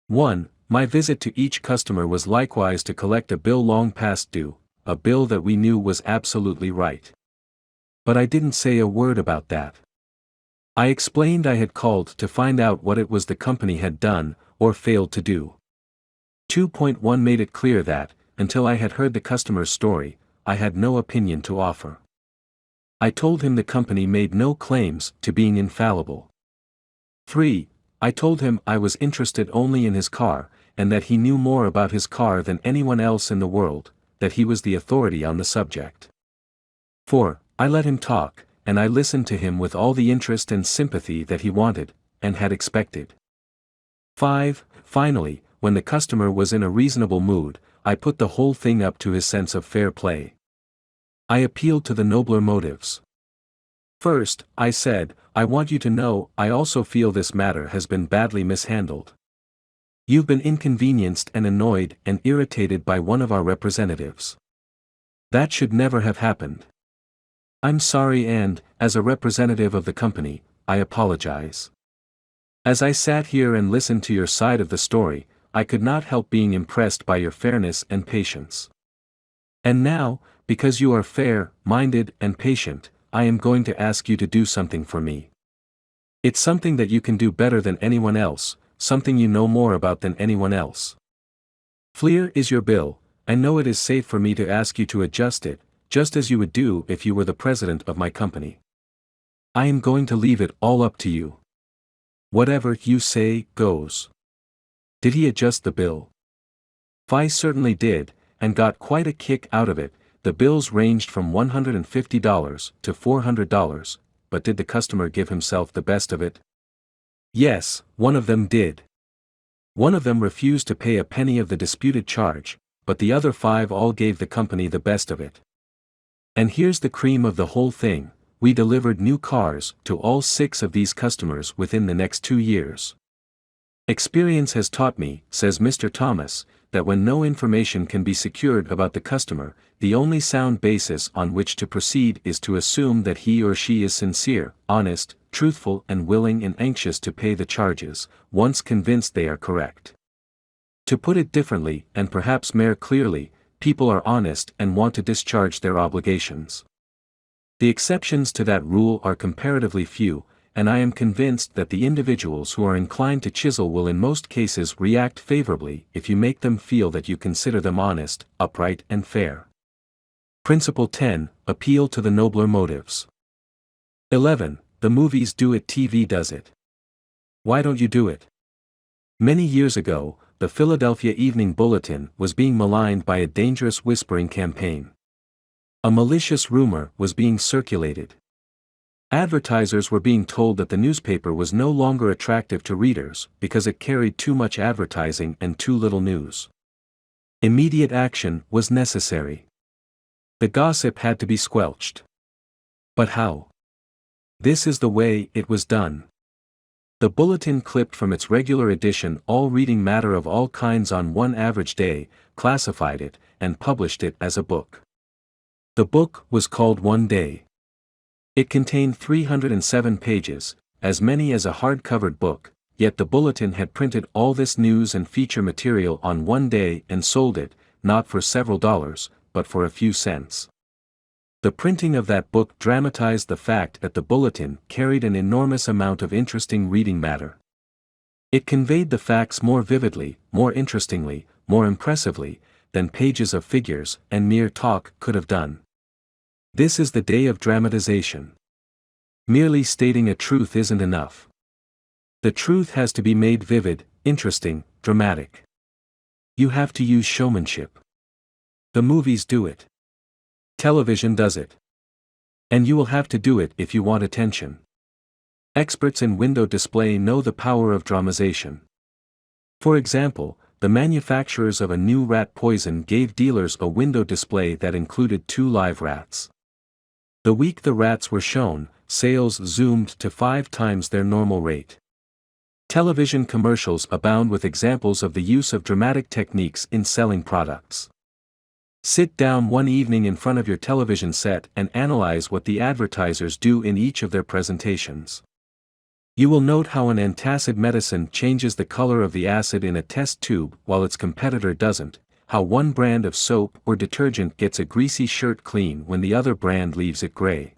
1. My visit to each customer was likewise to collect a bill long past due, a bill that we knew was absolutely right. But I didn't say a word about that. I explained I had called to find out what it was the company had done, or failed to do. 2.1 made it clear that, until I had heard the customer's story, I had no opinion to offer. I told him the company made no claims to being infallible. 3. I told him I was interested only in his car, and that he knew more about his car than anyone else in the world, that he was the authority on the subject. 4. I let him talk, and I listened to him with all the interest and sympathy that he wanted, and had expected. 5. Finally, when the customer was in a reasonable mood, I put the whole thing up to his sense of fair play. I appealed to the nobler motives. First, I said, I want you to know, I also feel this matter has been badly mishandled. You've been inconvenienced and annoyed and irritated by one of our representatives. That should never have happened. I'm sorry and, as a representative of the company, I apologize. As I sat here and listened to your side of the story, I could not help being impressed by your fairness and patience. And now, because you are fair-minded and patient, I am going to ask you to do something for me. It's something that you can do better than anyone else, something you know more about than anyone else. Here is your bill. I know it is safe for me to ask you to adjust it, just as you would do if you were the president of my company. I am going to leave it all up to you. Whatever you say goes. Did he adjust the bill? I certainly did, and got quite a kick out of it. The bills ranged from $150 to $400, but did the customer give himself the best of it? Yes, one of them did. One of them refused to pay a penny of the disputed charge, but the other 5 all gave the company the best of it. And here's the cream of the whole thing, we delivered new cars to all 6 of these customers within the next 2 years. Experience has taught me, says Mr. Thomas, that when no information can be secured about the customer, the only sound basis on which to proceed is to assume that he or she is sincere, honest, truthful and willing and anxious to pay the charges, once convinced they are correct. To put it differently, and perhaps more clearly, people are honest and want to discharge their obligations. The exceptions to that rule are comparatively few, and I am convinced that the individuals who are inclined to chisel will in most cases react favorably if you make them feel that you consider them honest, upright and fair. Principle 10, appeal to the nobler motives. 11. The movies do it, TV does it. Why don't you do it? Many years ago, the Philadelphia Evening Bulletin was being maligned by a dangerous whispering campaign. A malicious rumor was being circulated. Advertisers were being told that the newspaper was no longer attractive to readers because it carried too much advertising and too little news. Immediate action was necessary. The gossip had to be squelched. But how? This is the way it was done. The bulletin clipped from its regular edition all reading matter of all kinds on one average day, classified it, and published it as a book. The book was called One Day. It contained 307 pages, as many as a hard-covered book, yet the bulletin had printed all this news and feature material on one day and sold it, not for several dollars, but for a few cents. The printing of that book dramatized the fact that the bulletin carried an enormous amount of interesting reading matter. It conveyed the facts more vividly, more interestingly, more impressively, than pages of figures and mere talk could have done. This is the day of dramatization. Merely stating a truth isn't enough. The truth has to be made vivid, interesting, dramatic. You have to use showmanship. The movies do it. Television does it. And you will have to do it if you want attention. Experts in window display know the power of dramatization. For example, the manufacturers of a new rat poison gave dealers a window display that included 2 live rats. The week the rats were shown, sales zoomed to 5 times their normal rate. Television commercials abound with examples of the use of dramatic techniques in selling products. Sit down one evening in front of your television set and analyze what the advertisers do in each of their presentations. You will note how an antacid medicine changes the color of the acid in a test tube while its competitor doesn't, how one brand of soap or detergent gets a greasy shirt clean when the other brand leaves it gray.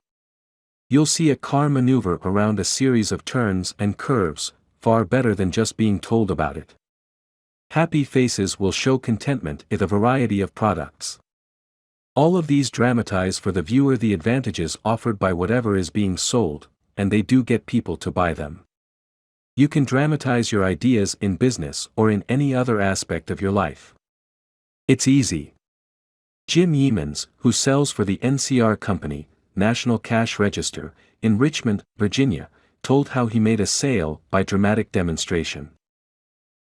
You'll see a car maneuver around a series of turns and curves, far better than just being told about it. Happy faces will show contentment in a variety of products. All of these dramatize for the viewer the advantages offered by whatever is being sold, and they do get people to buy them. You can dramatize your ideas in business or in any other aspect of your life. It's easy. Jim Yeamans, who sells for the NCR Company, National Cash Register, in Richmond, Virginia, told how he made a sale by dramatic demonstration.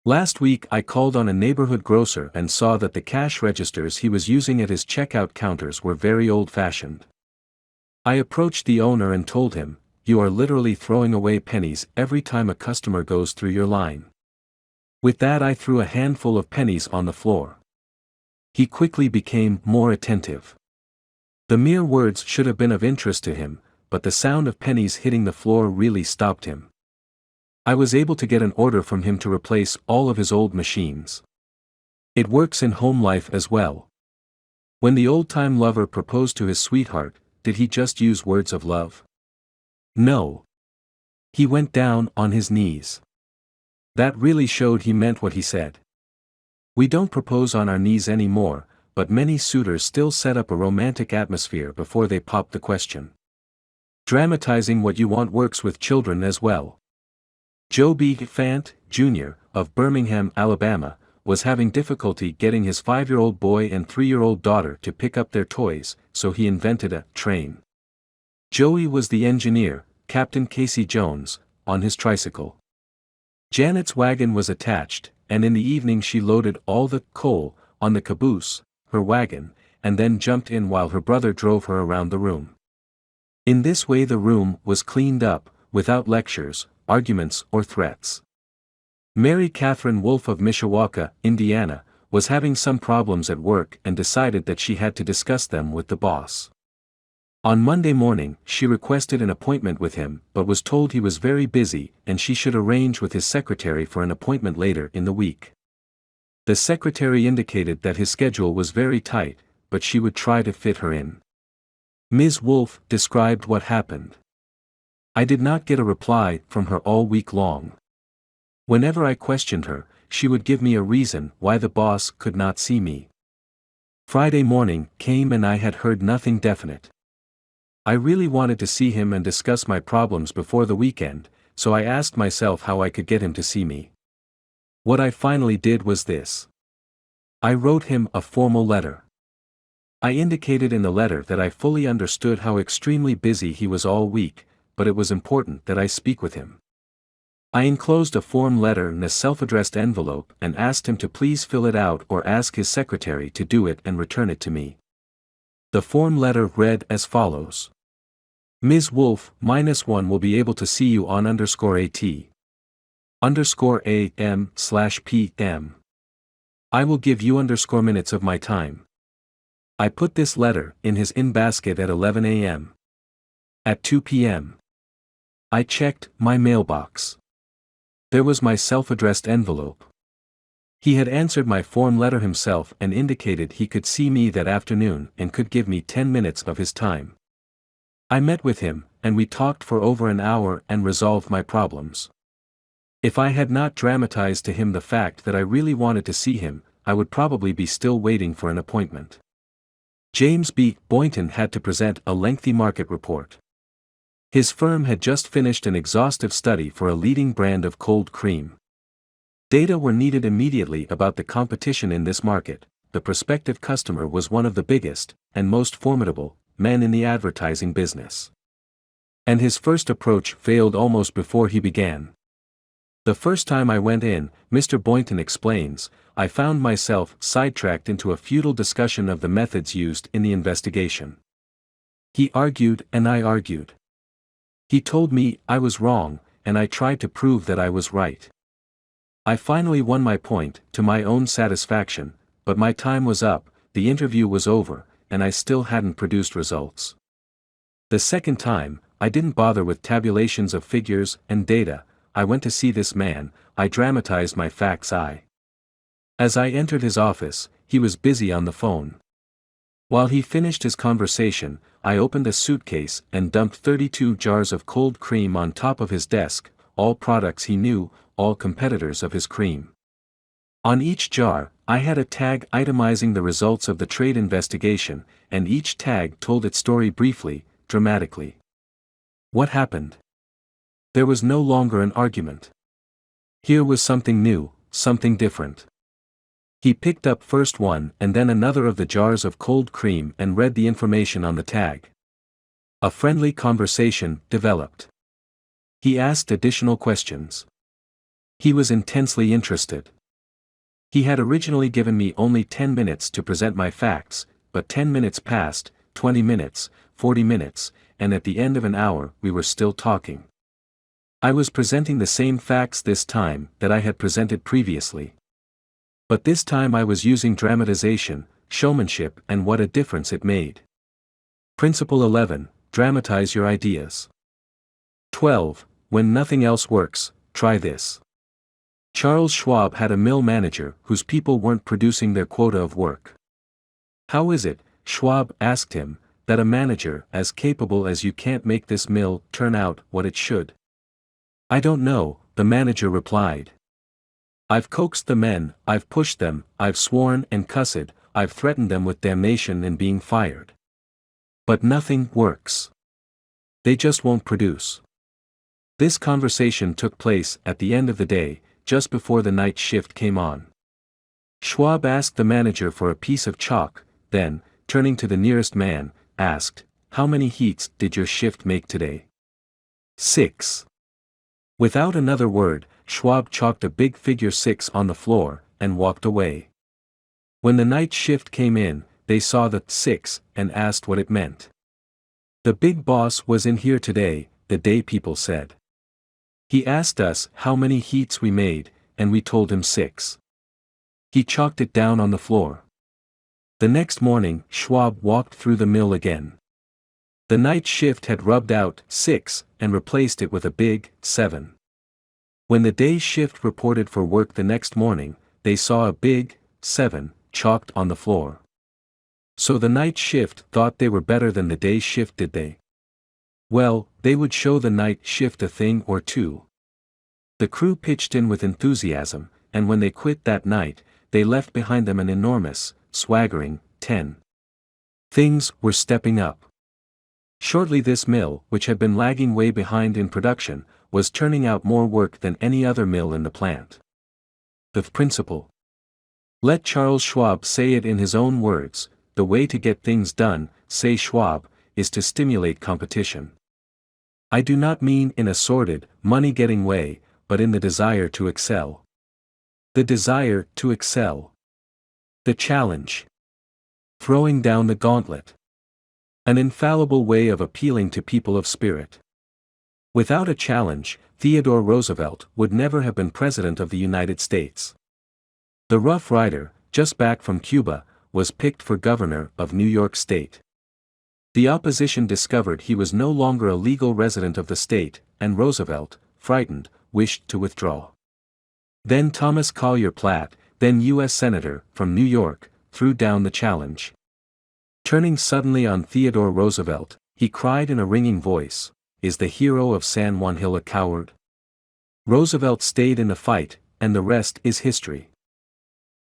Last week I called on a neighborhood grocer and saw that the cash registers he was using at his checkout counters were very old-fashioned. I approached the owner and told him, "You are literally throwing away pennies every time a customer goes through your line." With that I threw a handful of pennies on the floor. He quickly became more attentive. The mere words should have been of interest to him, but the sound of pennies hitting the floor really stopped him. I was able to get an order from him to replace all of his old machines. It works in home life as well. When the old-time lover proposed to his sweetheart, did he just use words of love? No. He went down on his knees. That really showed he meant what he said. We don't propose on our knees anymore, but many suitors still set up a romantic atmosphere before they pop the question. Dramatizing what you want works with children as well. Joe B. Fant, Jr., of Birmingham, Alabama, was having difficulty getting his 5-year-old boy and 3-year-old daughter to pick up their toys, so he invented a train. Joey was the engineer, Captain Casey Jones, on his tricycle. Janet's wagon was attached, and in the evening she loaded all the coal on the caboose, her wagon, and then jumped in while her brother drove her around the room. In this way the room was cleaned up, without lectures, arguments or threats. Mary Catherine Wolfe of Mishawaka, Indiana, was having some problems at work and decided that she had to discuss them with the boss. On Monday morning, she requested an appointment with him but was told he was very busy and she should arrange with his secretary for an appointment later in the week. The secretary indicated that his schedule was very tight, but she would try to fit her in. Ms. Wolfe described what happened. I did not get a reply from her all week long. Whenever I questioned her, she would give me a reason why the boss could not see me. Friday morning came and I had heard nothing definite. I really wanted to see him and discuss my problems before the weekend, so I asked myself how I could get him to see me. What I finally did was this. I wrote him a formal letter. I indicated in the letter that I fully understood how extremely busy he was all week, but it was important that I speak with him. I enclosed a form letter in a self-addressed envelope and asked him to please fill it out or ask his secretary to do it and return it to me. The form letter read as follows. Ms. Wolf, -1 will be able to see you on _AT_AM/PM. I will give you _minutes of my time. I put this letter in his in-basket at 11 a.m. At 2 p.m. I checked my mailbox. There was my self-addressed envelope. He had answered my form letter himself and indicated he could see me that afternoon and could give me 10 minutes of his time. I met with him, and we talked for over an hour and resolved my problems. If I had not dramatized to him the fact that I really wanted to see him, I would probably be still waiting for an appointment. James B. Boynton had to present a lengthy market report. His firm had just finished an exhaustive study for a leading brand of cold cream. Data were needed immediately about the competition in this market. The prospective customer was one of the biggest, and most formidable, men in the advertising business. And his first approach failed almost before he began. The first time I went in, Mr. Boynton explains, I found myself sidetracked into a futile discussion of the methods used in the investigation. He argued and I argued. He told me I was wrong, and I tried to prove that I was right. I finally won my point, to my own satisfaction, but my time was up, the interview was over, and I still hadn't produced results. The second time, I didn't bother with tabulations of figures and data. I went to see this man. I dramatized my facts. As I entered his office, he was busy on the phone. While he finished his conversation, I opened a suitcase and dumped 32 jars of cold cream on top of his desk, all products he knew, all competitors of his cream. On each jar, I had a tag itemizing the results of the trade investigation, and each tag told its story briefly, dramatically. What happened? There was no longer an argument. Here was something new, something different. He picked up first one and then another of the jars of cold cream and read the information on the tag. A friendly conversation developed. He asked additional questions. He was intensely interested. He had originally given me only 10 minutes to present my facts, but 10 minutes passed, 20 minutes, 40 minutes, and at the end of an hour we were still talking. I was presenting the same facts this time that I had presented previously. But this time I was using dramatization, showmanship, and what a difference it made. Principle 11, dramatize your ideas. 12, when nothing else works, try this. Charles Schwab had a mill manager whose people weren't producing their quota of work. How is it, Schwab asked him, that a manager as capable as you can't make this mill turn out what it should? I don't know, the manager replied. I've coaxed the men, I've pushed them, I've sworn and cussed, I've threatened them with damnation and being fired. But nothing works. They just won't produce. This conversation took place at the end of the day, just before the night shift came on. Schwab asked the manager for a piece of chalk, then, turning to the nearest man, asked, how many heats did your shift make today? 6. Without another word, Schwab chalked a big figure 6 on the floor, and walked away. When the night shift came in, they saw the 6, and asked what it meant. The big boss was in here today, the day people said. He asked us how many heats we made, and we told him 6. He chalked it down on the floor. The next morning, Schwab walked through the mill again. The night shift had rubbed out 6, and replaced it with a big 7. When the day shift reported for work the next morning, they saw a big 7 chalked on the floor. So the night shift thought they were better than the day shift, did they? Well, they would show the night shift a thing or two. The crew pitched in with enthusiasm, and when they quit that night, they left behind them an enormous, swaggering, 10. Things were stepping up. Shortly this mill, which had been lagging way behind in production, was turning out more work than any other mill in the plant. The principle. Let Charles Schwab say it in his own words, the way to get things done, say Schwab, is to stimulate competition. I do not mean in a sordid, money-getting way, but in the desire to excel. The desire to excel. The challenge. Throwing down the gauntlet. An infallible way of appealing to people of spirit. Without a challenge, Theodore Roosevelt would never have been President of the United States. The Rough Rider, just back from Cuba, was picked for governor of New York State. The opposition discovered he was no longer a legal resident of the state, and Roosevelt, frightened, wished to withdraw. Then Thomas Collier Platt, then U.S. Senator, from New York, threw down the challenge. Turning suddenly on Theodore Roosevelt, he cried in a ringing voice, "Is the hero of San Juan Hill a coward?" Roosevelt stayed in the fight, and the rest is history.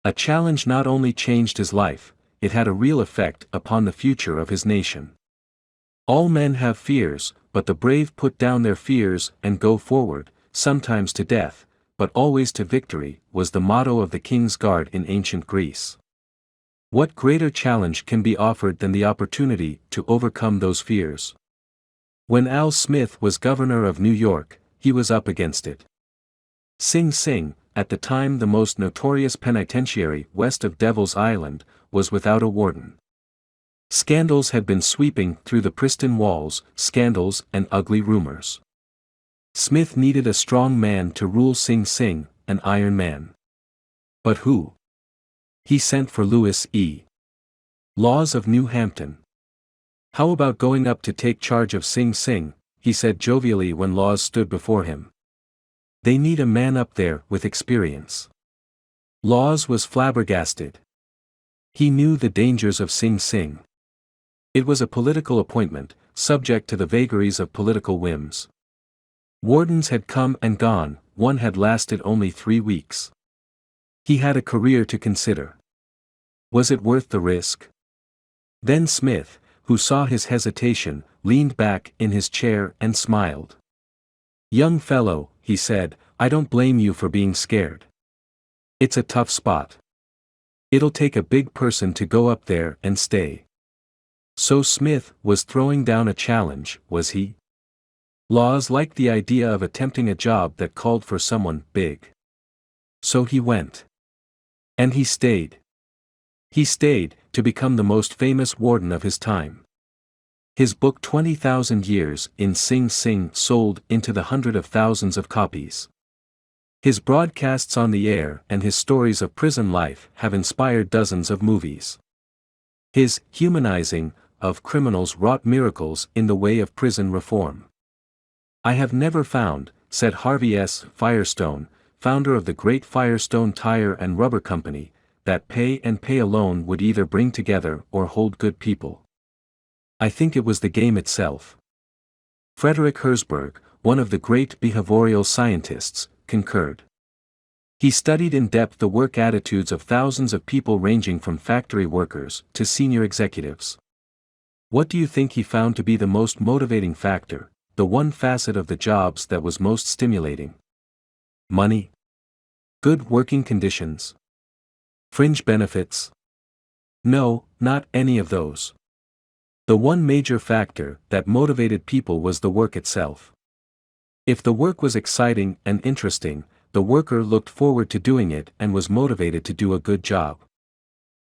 A challenge not only changed his life, it had a real effect upon the future of his nation. All men have fears, but the brave put down their fears and go forward, sometimes to death, but always to victory, was the motto of the King's Guard in ancient Greece. What greater challenge can be offered than the opportunity to overcome those fears? When Al Smith was governor of New York, he was up against it. Sing Sing, at the time the most notorious penitentiary west of Devil's Island, was without a warden. Scandals had been sweeping through the pristine walls, scandals and ugly rumors. Smith needed a strong man to rule Sing Sing, an iron man. But who? He sent for Louis E. Laws of New Hampton. "How about going up to take charge of Sing Sing?" he said jovially when Laws stood before him. "They need a man up there with experience." Laws was flabbergasted. He knew the dangers of Sing Sing. It was a political appointment, subject to the vagaries of political whims. Wardens had come and gone, one had lasted only 3 weeks. He had a career to consider. Was it worth the risk? Then Smith, who saw his hesitation, leaned back in his chair and smiled. "Young fellow," he said, "I don't blame you for being scared. It's a tough spot. It'll take a big person to go up there and stay." So Smith was throwing down a challenge, was he? Laws liked the idea of attempting a job that called for someone big. So he went. And he stayed. He stayed, to become the most famous warden of his time. His book 20,000 Years in Sing Sing sold into the hundreds of thousands of copies. His broadcasts on the air and his stories of prison life have inspired dozens of movies. His humanizing of criminals wrought miracles in the way of prison reform. "I have never found," said Harvey S. Firestone, founder of the great Firestone Tire and Rubber Company, "that pay and pay alone would either bring together or hold good people. I think it was the game itself." Frederick Herzberg, one of the great behavioral scientists, concurred. He studied in depth the work attitudes of thousands of people ranging from factory workers to senior executives. What do you think he found to be the most motivating factor, the one facet of the jobs that was most stimulating? Money? Good working conditions? Fringe benefits? No, not any of those. The one major factor that motivated people was the work itself. If the work was exciting and interesting, the worker looked forward to doing it and was motivated to do a good job.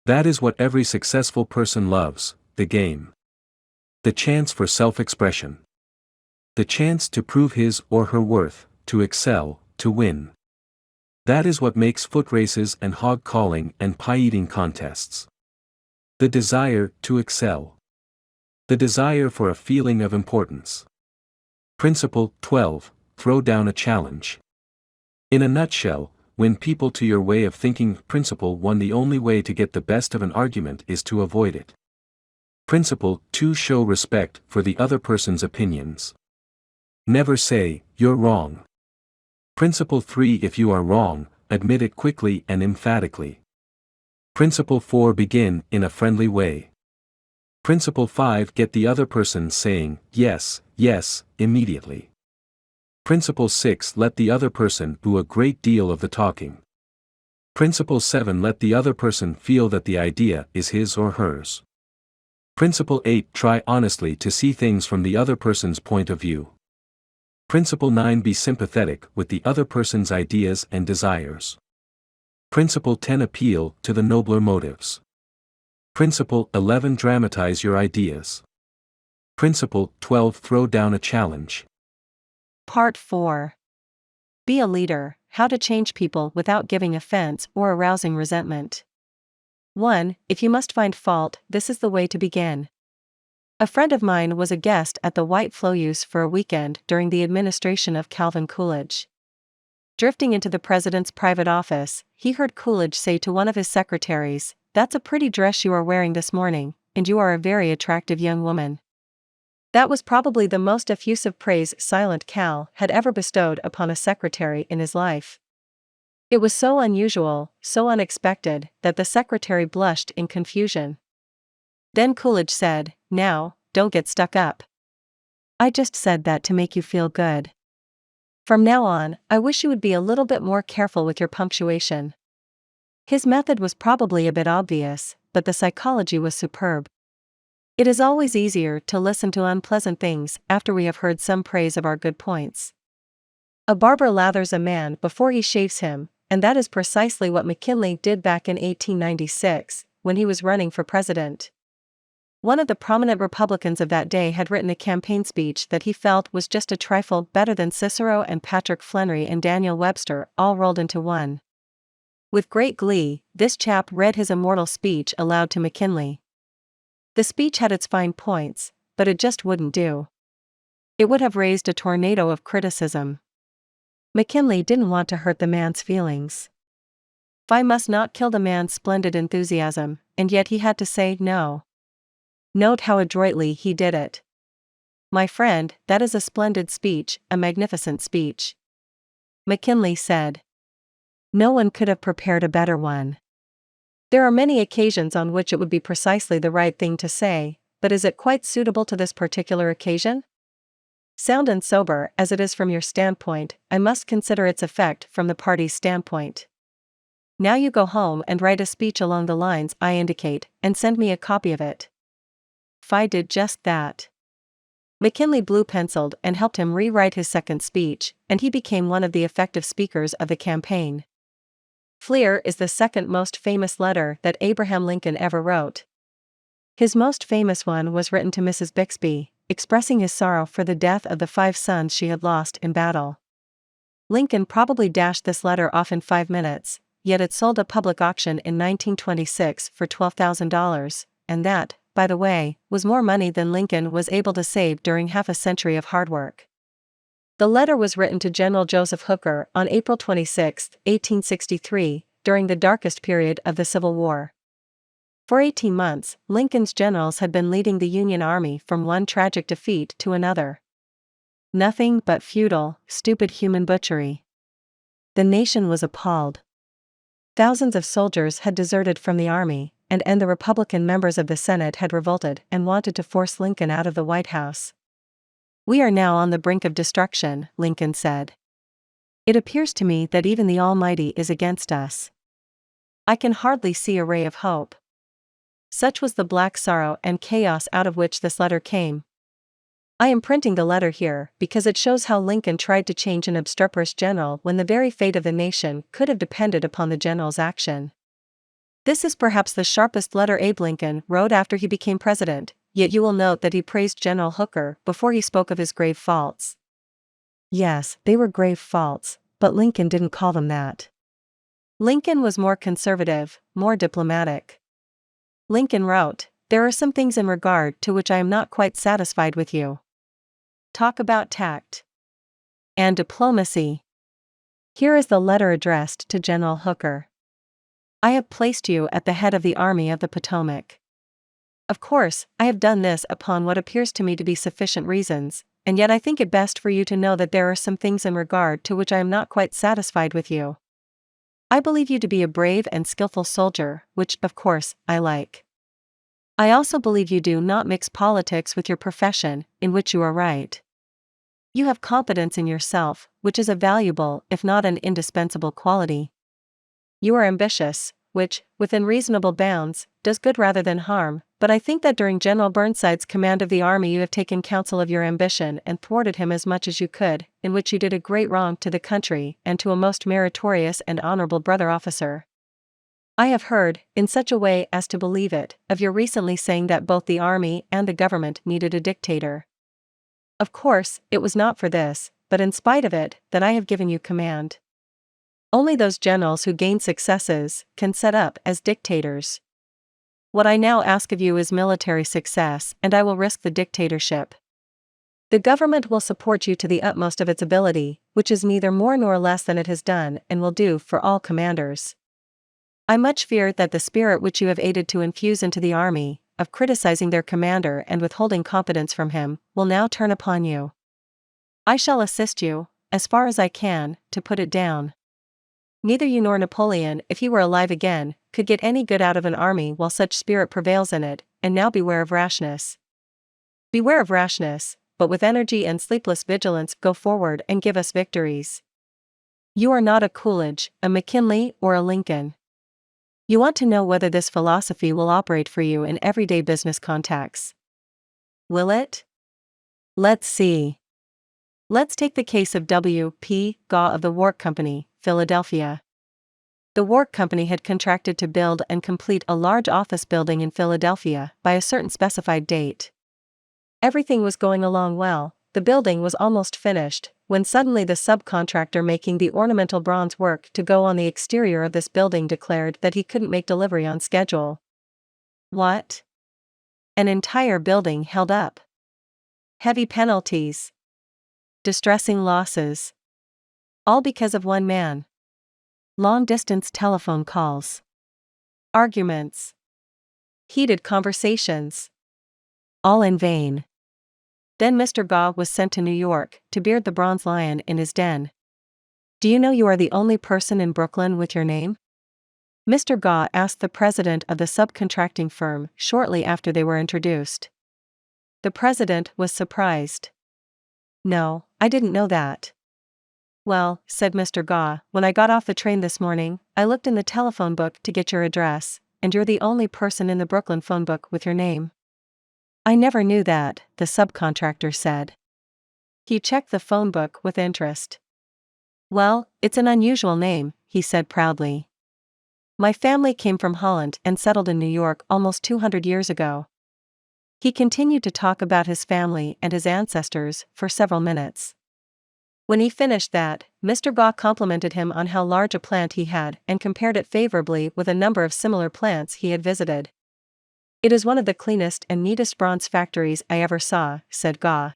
That is what every successful person loves, the game. The chance for self-expression. The chance to prove his or her worth, to excel, to win. That is what makes foot races and hog calling and pie-eating contests. The desire to excel. The desire for a feeling of importance. Principle 12, throw down a challenge. In a nutshell, win people to your way of thinking. Principle 1, the only way to get the best of an argument is to avoid it. Principle 2, show respect for the other person's opinions. Never say, "You're wrong." Principle 3, if you are wrong, admit it quickly and emphatically. Principle 4. Begin in a friendly way. Principle 5. Get the other person saying, yes, yes, immediately. Principle 6. Let the other person do a great deal of the talking. Principle 7. Let the other person feel that the idea is his or hers. Principle 8. Try honestly to see things from the other person's point of view. Principle 9. Be sympathetic with the other person's ideas and desires. Principle 10. Appeal to the nobler motives. Principle 11. Dramatize your ideas. Principle 12. Throw down a challenge. Part 4. Be a leader, how to change people without giving offense or arousing resentment. 1. If you must find fault, this is the way to begin. A friend of mine was a guest at the White Flowuse for a weekend during the administration of Calvin Coolidge. Drifting into the president's private office, he heard Coolidge say to one of his secretaries, "That's a pretty dress you are wearing this morning, and you are a very attractive young woman." That was probably the most effusive praise Silent Cal had ever bestowed upon a secretary in his life. It was so unusual, so unexpected, that the secretary blushed in confusion. Then Coolidge said, "Now, don't get stuck up. I just said that to make you feel good. From now on, I wish you would be a little bit more careful with your punctuation." His method was probably a bit obvious, but the psychology was superb. It is always easier to listen to unpleasant things after we have heard some praise of our good points. A barber lathers a man before he shaves him, and that is precisely what McKinley did back in 1896, when he was running for president. One of the prominent Republicans of that day had written a campaign speech that he felt was just a trifle better than Cicero and Patrick Flannery and Daniel Webster all rolled into one. With great glee, this chap read his immortal speech aloud to McKinley. The speech had its fine points, but it just wouldn't do. It would have raised a tornado of criticism. McKinley didn't want to hurt the man's feelings. I must not kill the man's splendid enthusiasm, and yet he had to say no. Note how adroitly he did it. "My friend, that is a splendid speech, a magnificent speech," McKinley said. "No one could have prepared a better one. There are many occasions on which it would be precisely the right thing to say, but is it quite suitable to this particular occasion? Sound and sober as it is from your standpoint, I must consider its effect from the party's standpoint. Now you go home and write a speech along the lines I indicate, and send me a copy of it." Fi did just that. McKinley blue-penciled and helped him rewrite his second speech, and he became one of the effective speakers of the campaign. Fleer is the second most famous letter that Abraham Lincoln ever wrote. His most famous one was written to Mrs. Bixby, expressing his sorrow for the death of the 5 sons she had lost in battle. Lincoln probably dashed this letter off in 5 minutes, yet it sold at public auction in 1926 for $12,000, and that, by the way, was more money than Lincoln was able to save during half a century of hard work. The letter was written to General Joseph Hooker on April 26, 1863, during the darkest period of the Civil War. For 18 months, Lincoln's generals had been leading the Union Army from one tragic defeat to another. Nothing but futile, stupid human butchery. The nation was appalled. Thousands of soldiers had deserted from the army, and the Republican members of the Senate had revolted and wanted to force Lincoln out of the White House. "We are now on the brink of destruction," Lincoln said. "It appears to me that even the Almighty is against us. I can hardly see a ray of hope." Such was the black sorrow and chaos out of which this letter came. I am printing the letter here because it shows how Lincoln tried to change an obstreperous general when the very fate of the nation could have depended upon the general's action. This is perhaps the sharpest letter Abe Lincoln wrote after he became president, yet you will note that he praised General Hooker before he spoke of his grave faults. Yes, they were grave faults, but Lincoln didn't call them that. Lincoln was more conservative, more diplomatic. Lincoln wrote, "There are some things in regard to which I am not quite satisfied with you. Talk about tact and diplomacy." Here is the letter addressed to General Hooker. "I have placed you at the head of the Army of the Potomac. Of course, I have done this upon what appears to me to be sufficient reasons, and yet I think it best for you to know that there are some things in regard to which I am not quite satisfied with you. I believe you to be a brave and skillful soldier, which, of course, I like. I also believe you do not mix politics with your profession, in which you are right. You have confidence in yourself, which is a valuable, if not an indispensable quality. You are ambitious, which, within reasonable bounds, does good rather than harm, but I think that during General Burnside's command of the army you have taken counsel of your ambition and thwarted him as much as you could, in which you did a great wrong to the country and to a most meritorious and honorable brother officer. I have heard, in such a way as to believe it, of your recently saying that both the army and the government needed a dictator. Of course, it was not for this, but in spite of it, that I have given you command. Only those generals who gain successes can set up as dictators. What I now ask of you is military success, and I will risk the dictatorship. The government will support you to the utmost of its ability, which is neither more nor less than it has done and will do for all commanders. I much fear that the spirit which you have aided to infuse into the army, of criticizing their commander and withholding confidence from him, will now turn upon you. I shall assist you, as far as I can, to put it down. Neither you nor Napoleon, if he were alive again, could get any good out of an army while such spirit prevails in it, and now beware of rashness. Beware of rashness, but with energy and sleepless vigilance go forward and give us victories. You are not a Coolidge, a McKinley, or a Lincoln. You want to know whether this philosophy will operate for you in everyday business contacts. Will it? Let's see. Let's take the case of W. P. Gaw of the Wark Company, Philadelphia. The Wark Company had contracted to build and complete a large office building in Philadelphia by a certain specified date. Everything was going along well, the building was almost finished, when suddenly the subcontractor making the ornamental bronze work to go on the exterior of this building declared that he couldn't make delivery on schedule. What? An entire building held up. Heavy penalties. Distressing losses. All because of one man. Long-distance telephone calls. Arguments. Heated conversations. All in vain. Then Mr. Gaw was sent to New York to beard the bronze lion in his den. Do you know you are the only person in Brooklyn with your name? Mr. Gaw asked the president of the subcontracting firm shortly after they were introduced. The president was surprised. No, I didn't know that. Well, said Mr. Gaw, when I got off the train this morning, I looked in the telephone book to get your address, and you're the only person in the Brooklyn phone book with your name. I never knew that, the subcontractor said. He checked the phone book with interest. Well, it's an unusual name, he said proudly. My family came from Holland and settled in New York almost 200 years ago. He continued to talk about his family and his ancestors for several minutes. When he finished that, Mr. Gaw complimented him on how large a plant he had and compared it favorably with a number of similar plants he had visited. It is one of the cleanest and neatest bronze factories I ever saw, said Gaw.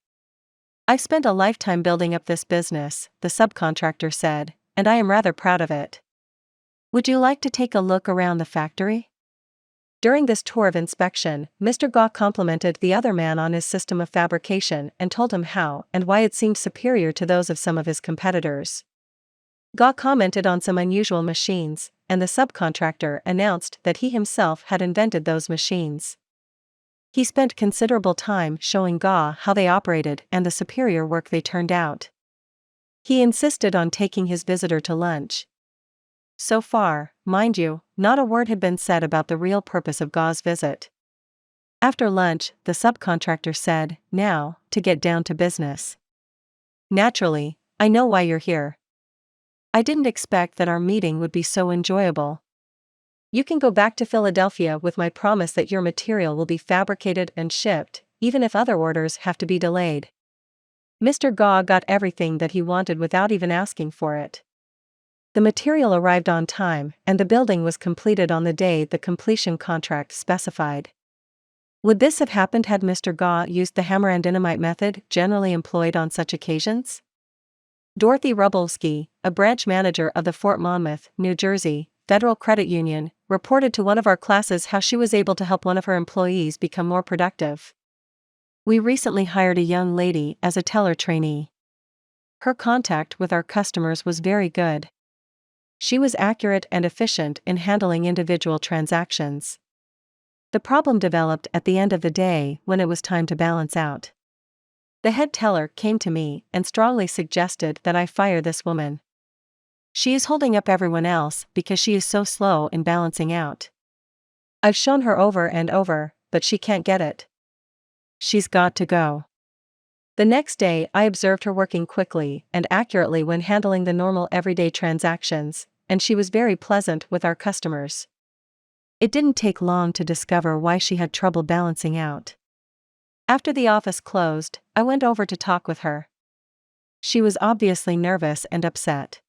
I've spent a lifetime building up this business, the subcontractor said, and I am rather proud of it. Would you like to take a look around the factory? During this tour of inspection, Mr. Gaw complimented the other man on his system of fabrication and told him how and why it seemed superior to those of some of his competitors. Gaw commented on some unusual machines, and the subcontractor announced that he himself had invented those machines. He spent considerable time showing Gaw how they operated and the superior work they turned out. He insisted on taking his visitor to lunch. So far, mind you, not a word had been said about the real purpose of Gaw's visit. After lunch, the subcontractor said, now, to get down to business. Naturally, I know why you're here. I didn't expect that our meeting would be so enjoyable. You can go back to Philadelphia with my promise that your material will be fabricated and shipped, even if other orders have to be delayed. Mr. Gaw got everything that he wanted without even asking for it. The material arrived on time, and the building was completed on the day the completion contract specified. Would this have happened had Mr. Gaw used the hammer and dynamite method generally employed on such occasions? Dorothy Rubolsky, a branch manager of the Fort Monmouth, New Jersey, Federal Credit Union, reported to one of our classes how she was able to help one of her employees become more productive. We recently hired a young lady as a teller trainee. Her contact with our customers was very good. She was accurate and efficient in handling individual transactions. The problem developed at the end of the day when it was time to balance out. The head teller came to me and strongly suggested that I fire this woman. She is holding up everyone else because she is so slow in balancing out. I've shown her over and over, but she can't get it. She's got to go. The next day I observed her working quickly and accurately when handling the normal everyday transactions, and she was very pleasant with our customers. It didn't take long to discover why she had trouble balancing out. After the office closed, I went over to talk with her. She was obviously nervous and upset.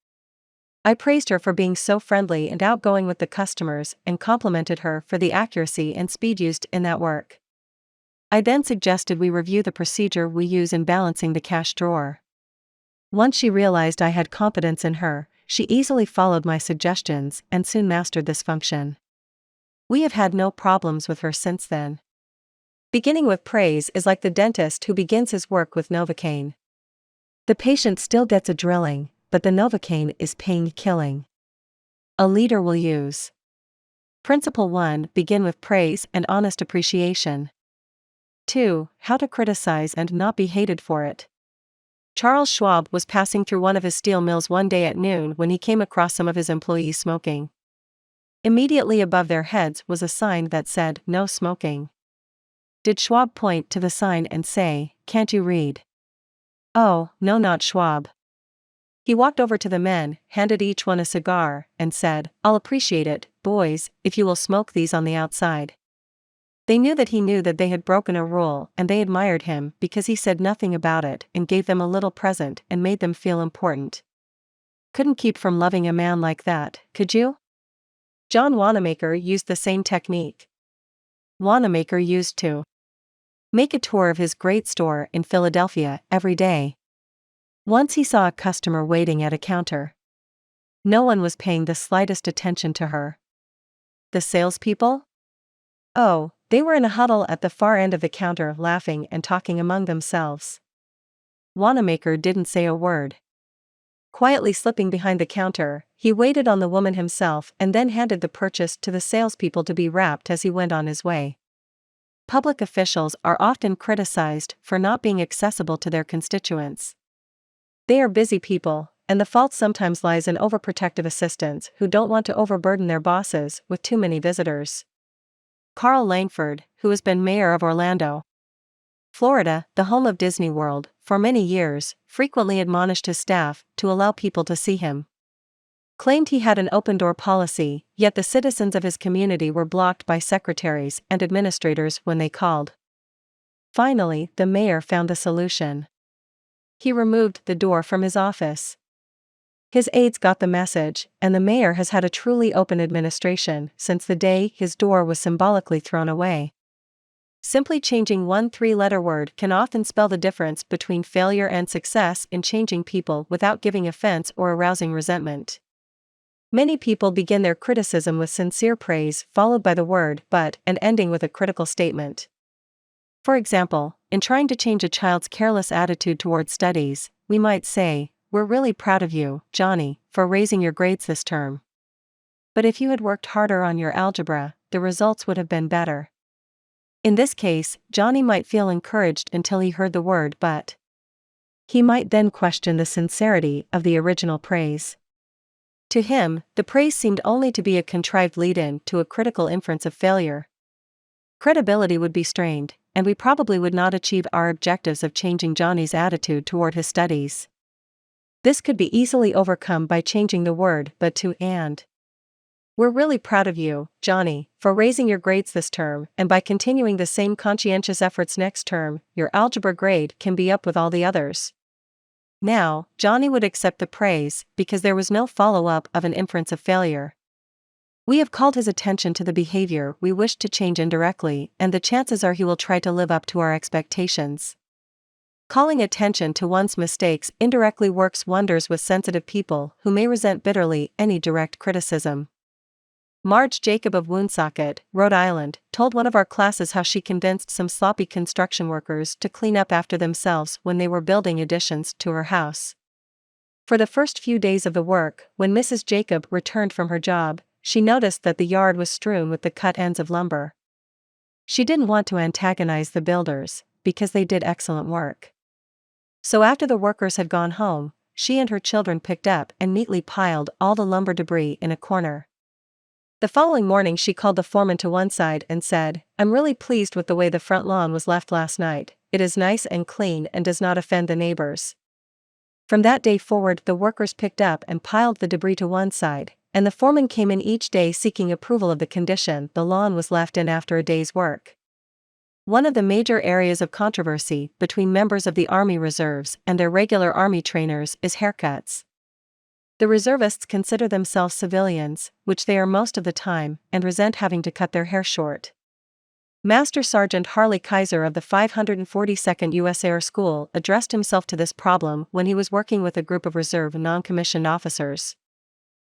I praised her for being so friendly and outgoing with the customers and complimented her for the accuracy and speed used in that work. I then suggested we review the procedure we use in balancing the cash drawer. Once she realized I had confidence in her, she easily followed my suggestions and soon mastered this function. We have had no problems with her since then. Beginning with praise is like the dentist who begins his work with Novocaine. The patient still gets a drilling, but the Novocaine is pain-killing. A leader will use. Principle 1. Begin with praise and honest appreciation. 2. How to criticize and not be hated for it. Charles Schwab was passing through one of his steel mills one day at noon when he came across some of his employees smoking. Immediately above their heads was a sign that said, "No smoking." Did Schwab point to the sign and say, "Can't you read?" Oh, no, not Schwab. He walked over to the men, handed each one a cigar, and said, "I'll appreciate it, boys, if you will smoke these on the outside." They knew that they had broken a rule, and they admired him because he said nothing about it and gave them a little present and made them feel important. Couldn't keep from loving a man like that, could you? John Wanamaker used the same technique. Wanamaker used to make a tour of his great store in Philadelphia every day. Once he saw a customer waiting at a counter. No one was paying the slightest attention to her. The salespeople? Oh, they were in a huddle at the far end of the counter laughing and talking among themselves. Wanamaker didn't say a word. Quietly slipping behind the counter, he waited on the woman himself and then handed the purchase to the salespeople to be wrapped as he went on his way. Public officials are often criticized for not being accessible to their constituents. They are busy people, and the fault sometimes lies in overprotective assistants who don't want to overburden their bosses with too many visitors. Carl Langford, who has been mayor of Orlando, Florida, the home of Disney World, for many years, frequently admonished his staff to allow people to see him. Claimed he had an open-door policy, yet the citizens of his community were blocked by secretaries and administrators when they called. Finally, the mayor found the solution. He removed the door from his office. His aides got the message, and the mayor has had a truly open administration since the day his door was symbolically thrown away. Simply changing one three-letter word can often spell the difference between failure and success in changing people without giving offense or arousing resentment. Many people begin their criticism with sincere praise followed by the word "but" and ending with a critical statement. For example, in trying to change a child's careless attitude toward studies, we might say, "We're really proud of you, Johnny, for raising your grades this term. But if you had worked harder on your algebra, the results would have been better." In this case, Johnny might feel encouraged until he heard the word "but." He might then question the sincerity of the original praise. To him, the praise seemed only to be a contrived lead-in to a critical inference of failure. Credibility would be strained, and we probably would not achieve our objectives of changing Johnny's attitude toward his studies. This could be easily overcome by changing the word "but" to "and." We're really proud of you, Johnny, for raising your grades this term, and by continuing the same conscientious efforts next term, your algebra grade can be up with all the others. Now, Johnny would accept the praise because there was no follow-up of an inference of failure. We have called his attention to the behavior we wish to change indirectly, and the chances are he will try to live up to our expectations. Calling attention to one's mistakes indirectly works wonders with sensitive people who may resent bitterly any direct criticism. Marge Jacob of Woonsocket, Rhode Island, told one of our classes how she convinced some sloppy construction workers to clean up after themselves when they were building additions to her house. For the first few days of the work, when Mrs. Jacob returned from her job, she noticed that the yard was strewn with the cut ends of lumber. She didn't want to antagonize the builders, because they did excellent work. So after the workers had gone home, she and her children picked up and neatly piled all the lumber debris in a corner. The following morning she called the foreman to one side and said, "I'm really pleased with the way the front lawn was left last night. It is nice and clean and does not offend the neighbors." From that day forward the workers picked up and piled the debris to one side, and the foreman came in each day seeking approval of the condition the lawn was left in after a day's work. One of the major areas of controversy between members of the Army Reserves and their regular Army trainers is haircuts. The reservists consider themselves civilians, which they are most of the time, and resent having to cut their hair short. Master Sergeant Harley Kaiser of the 542nd U.S. Air School addressed himself to this problem when he was working with a group of reserve non-commissioned officers.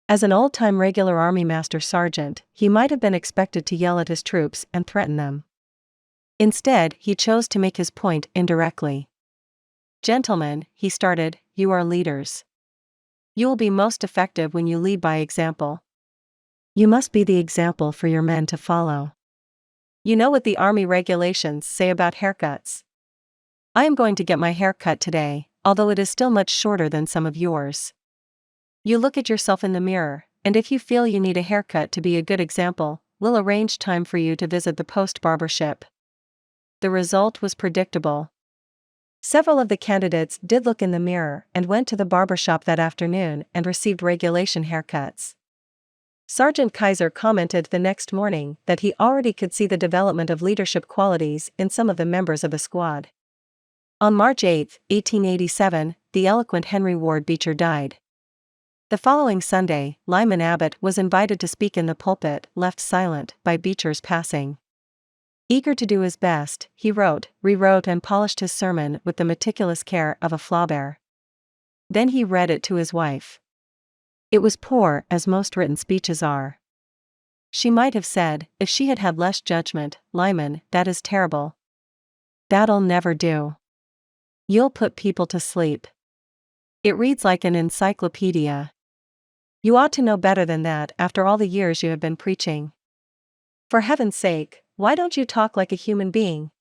As an old-time regular Army Master Sergeant, he might have been expected to yell at his troops and threaten them. Instead, he chose to make his point indirectly. "Gentlemen," he started, "you are leaders. You will be most effective when you lead by example. You must be the example for your men to follow. You know what the Army regulations say about haircuts. I am going to get my hair cut today, although it is still much shorter than some of yours. You look at yourself in the mirror, and if you feel you need a haircut to be a good example, we'll arrange time for you to visit the post barbershop." The result was predictable. Several of the candidates did look in the mirror and went to the barbershop that afternoon and received regulation haircuts. Sergeant Kaiser commented the next morning that he already could see the development of leadership qualities in some of the members of the squad. On March 8, 1887, the eloquent Henry Ward Beecher died. The following Sunday, Lyman Abbott was invited to speak in the pulpit, left silent by Beecher's passing. Eager to do his best, he wrote, rewrote and polished his sermon with the meticulous care of a Flaubert. Then he read it to his wife. It was poor, as most written speeches are. She might have said, if she had had less judgment, "Lyman, that is terrible. That'll never do. You'll put people to sleep. It reads like an encyclopedia. You ought to know better than that after all the years you have been preaching. For heaven's sake, why don't you talk like a human being?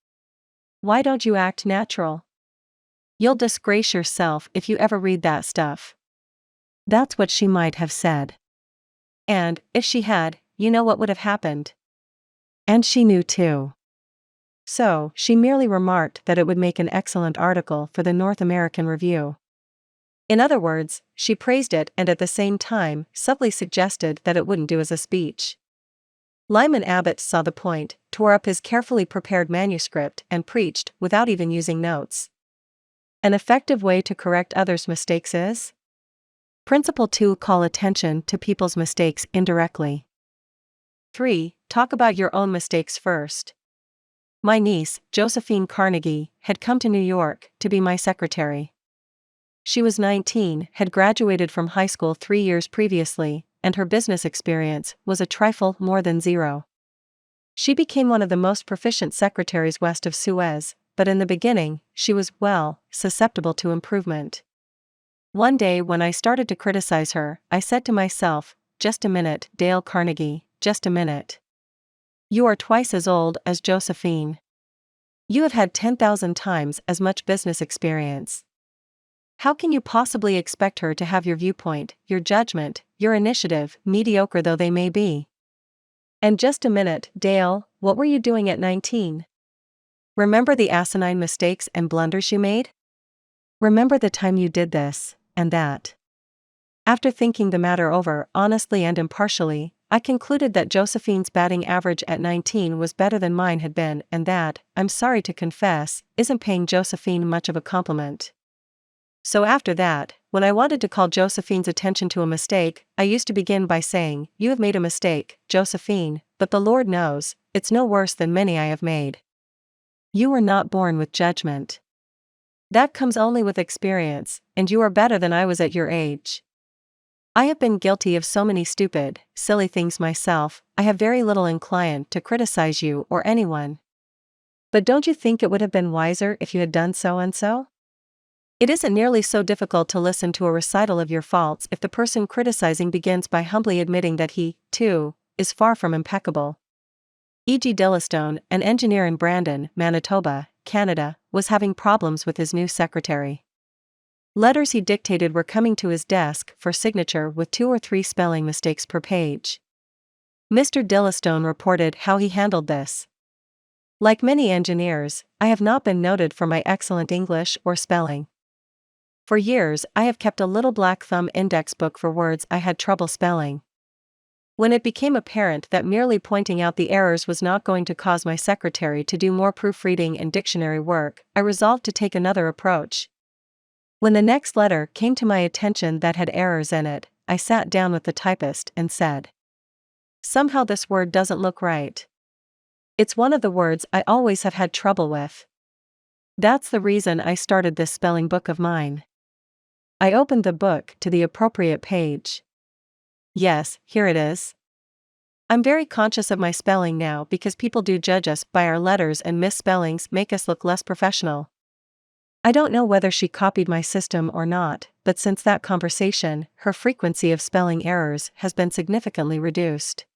Why don't you act natural? You'll disgrace yourself if you ever read that stuff." That's what she might have said. And, if she had, you know what would have happened. And she knew too. So, she merely remarked that it would make an excellent article for the North American Review. In other words, she praised it and at the same time subtly suggested that it wouldn't do as a speech. Lyman Abbott saw the point, tore up his carefully prepared manuscript and preached without even using notes. An effective way to correct others' mistakes is? Principle 2. Call attention to people's mistakes indirectly. 3. Talk about your own mistakes first. My niece, Josephine Carnegie, had come to New York to be my secretary. She was 19, had graduated from high school 3 years previously, and her business experience was a trifle more than zero. She became one of the most proficient secretaries west of Suez, but in the beginning, she was, susceptible to improvement. One day when I started to criticize her, I said to myself, "Just a minute, Dale Carnegie, just a minute. You are twice as old as Josephine. You have had 10,000 times as much business experience. How can you possibly expect her to have your viewpoint, your judgment, your initiative, mediocre though they may be? And just a minute, Dale, what were you doing at 19? Remember the asinine mistakes and blunders you made? Remember the time you did this, and that." After thinking the matter over honestly and impartially, I concluded that Josephine's batting average at 19 was better than mine had been, and that, I'm sorry to confess, isn't paying Josephine much of a compliment. So after that, when I wanted to call Josephine's attention to a mistake, I used to begin by saying, "You have made a mistake, Josephine, but the Lord knows, it's no worse than many I have made. You were not born with judgment. That comes only with experience, and you are better than I was at your age. I have been guilty of so many stupid, silly things myself, I have very little inclined to criticize you or anyone. But don't you think it would have been wiser if you had done so and so? It isn't nearly so difficult to listen to a recital of your faults if the person criticizing begins by humbly admitting that he, too, is far from impeccable. E.G. Dillistone, an engineer in Brandon, Manitoba, Canada, was having problems with his new secretary. Letters he dictated were coming to his desk for signature with 2 or 3 spelling mistakes per page. Mr. Dillistone reported how he handled this. Like many engineers, I have not been noted for my excellent English or spelling. For years, I have kept a little black thumb index book for words I had trouble spelling. When it became apparent that merely pointing out the errors was not going to cause my secretary to do more proofreading and dictionary work, I resolved to take another approach. When the next letter came to my attention that had errors in it, I sat down with the typist and said, "Somehow this word doesn't look right. It's one of the words I always have had trouble with. That's the reason I started this spelling book of mine." I opened the book to the appropriate page. Yes, here it is. I'm very conscious of my spelling now because people do judge us by our letters and misspellings make us look less professional. I don't know whether she copied my system or not, but since that conversation, her frequency of spelling errors has been significantly reduced.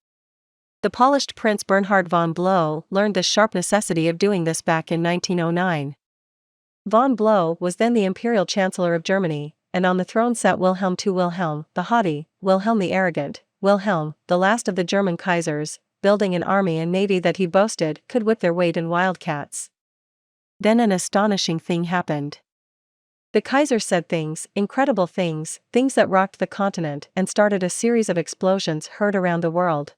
The polished Prince Bernhard von Blow learned the sharp necessity of doing this back in 1909. Von Blow was then the Imperial Chancellor of Germany, and on the throne sat Wilhelm II Wilhelm, the haughty, Wilhelm the arrogant, Wilhelm, the last of the German Kaisers, building an army and navy that he boasted could whip their weight in wildcats. Then an astonishing thing happened. The Kaiser said things, incredible things, things that rocked the continent and started a series of explosions heard around the world.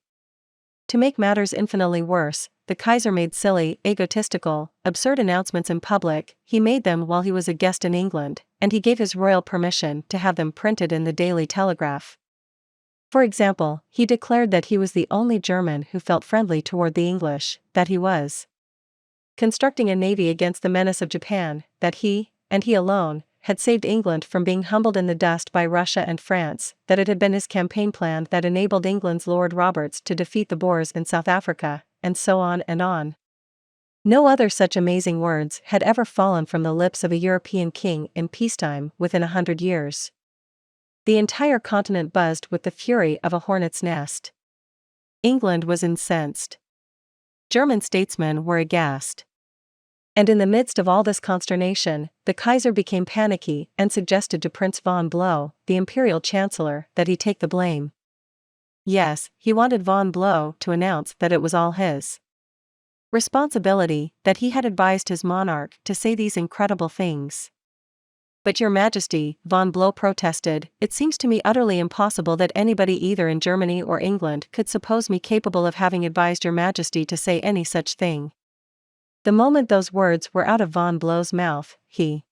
To make matters infinitely worse, the Kaiser made silly, egotistical, absurd announcements in public. He made them while he was a guest in England, and he gave his royal permission to have them printed in the Daily Telegraph. For example, he declared that he was the only German who felt friendly toward the English, that he was constructing a navy against the menace of Japan, that he, and he alone, had saved England from being humbled in the dust by Russia and France, that it had been his campaign plan that enabled England's Lord Roberts to defeat the Boers in South Africa, and so on and on. No other such amazing words had ever fallen from the lips of a European king in peacetime within 100 years. The entire continent buzzed with the fury of a hornet's nest. England was incensed. German statesmen were aghast. And in the midst of all this consternation, the Kaiser became panicky and suggested to Prince von Blow, the Imperial Chancellor, that he take the blame. Yes, he wanted von Blow to announce that it was all his responsibility, that he had advised his monarch to say these incredible things. "But Your Majesty," von Blow protested, "it seems to me utterly impossible that anybody either in Germany or England could suppose me capable of having advised Your Majesty to say any such thing." The moment those words were out of von Blow's mouth, he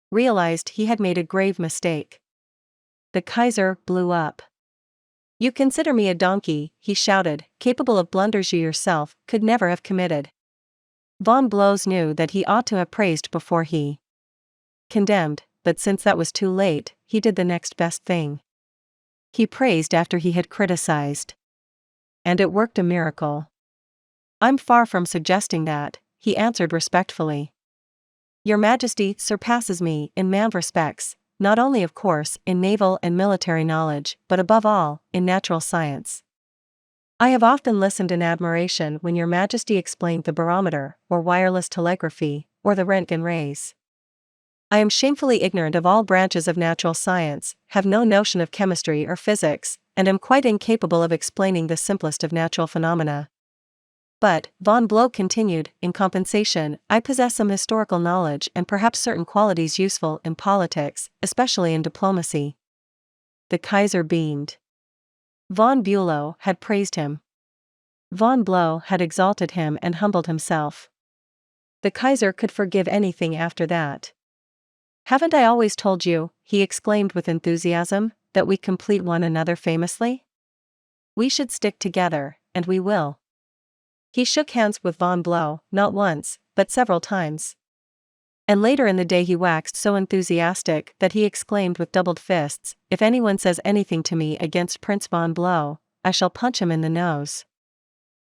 realized he had made a grave mistake. The Kaiser blew up. "You consider me a donkey," he shouted, "capable of blunders you yourself could never have committed." Von Blows knew that he ought to have praised before he condemned, but since that was too late, he did the next best thing. He praised after he had criticized. And it worked a miracle. "I'm far from suggesting that," he answered respectfully. "Your Majesty surpasses me in many respects, not only of course in naval and military knowledge, but above all, in natural science. I have often listened in admiration when Your Majesty explained the barometer, or wireless telegraphy, or the Röntgen rays. I am shamefully ignorant of all branches of natural science, have no notion of chemistry or physics, and am quite incapable of explaining the simplest of natural phenomena. But," von Blow continued, "in compensation, I possess some historical knowledge and perhaps certain qualities useful in politics, especially in diplomacy." The Kaiser beamed. Von Bülow had praised him. Von Blow had exalted him and humbled himself. The Kaiser could forgive anything after that. "Haven't I always told you," he exclaimed with enthusiasm, "that we complete one another famously? We should stick together, and we will." He shook hands with von Blow, not once, but several times. And later in the day he waxed so enthusiastic that he exclaimed with doubled fists, "If anyone says anything to me against Prince von Blow, I shall punch him in the nose."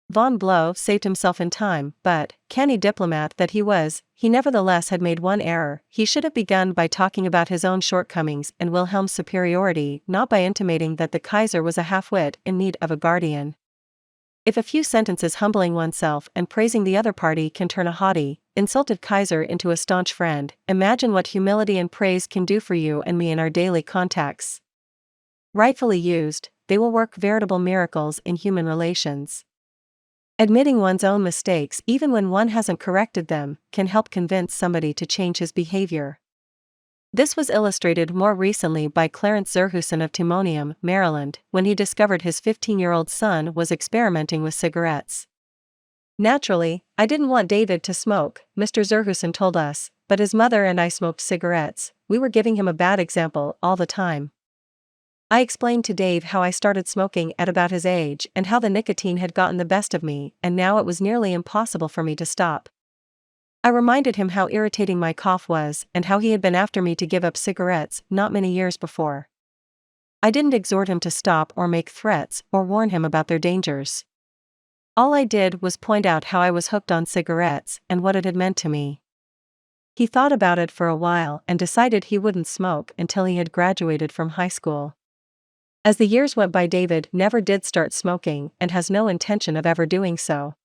Von Blow saved himself in time, but, canny diplomat that he was, he nevertheless had made one error. He should have begun by talking about his own shortcomings and Wilhelm's superiority, not by intimating that the Kaiser was a half-wit in need of a guardian. If a few sentences humbling oneself and praising the other party can turn a haughty, insulted Kaiser into a staunch friend, imagine what humility and praise can do for you and me in our daily contexts. Rightfully used, they will work veritable miracles in human relations. Admitting one's own mistakes even when one hasn't corrected them can help convince somebody to change his behavior. This was illustrated more recently by Clarence Zerhusen of Timonium, Maryland, when he discovered his 15-year-old son was experimenting with cigarettes. Naturally, I didn't want David to smoke, Mr. Zerhusen told us, but his mother and I smoked cigarettes. We were giving him a bad example all the time. I explained to Dave how I started smoking at about his age and how the nicotine had gotten the best of me, and now it was nearly impossible for me to stop. I reminded him how irritating my cough was and how he had been after me to give up cigarettes not many years before. I didn't exhort him to stop or make threats or warn him about their dangers. All I did was point out how I was hooked on cigarettes and what it had meant to me. He thought about it for a while and decided he wouldn't smoke until he had graduated from high school. As the years went by, David never did start smoking and has no intention of ever doing so.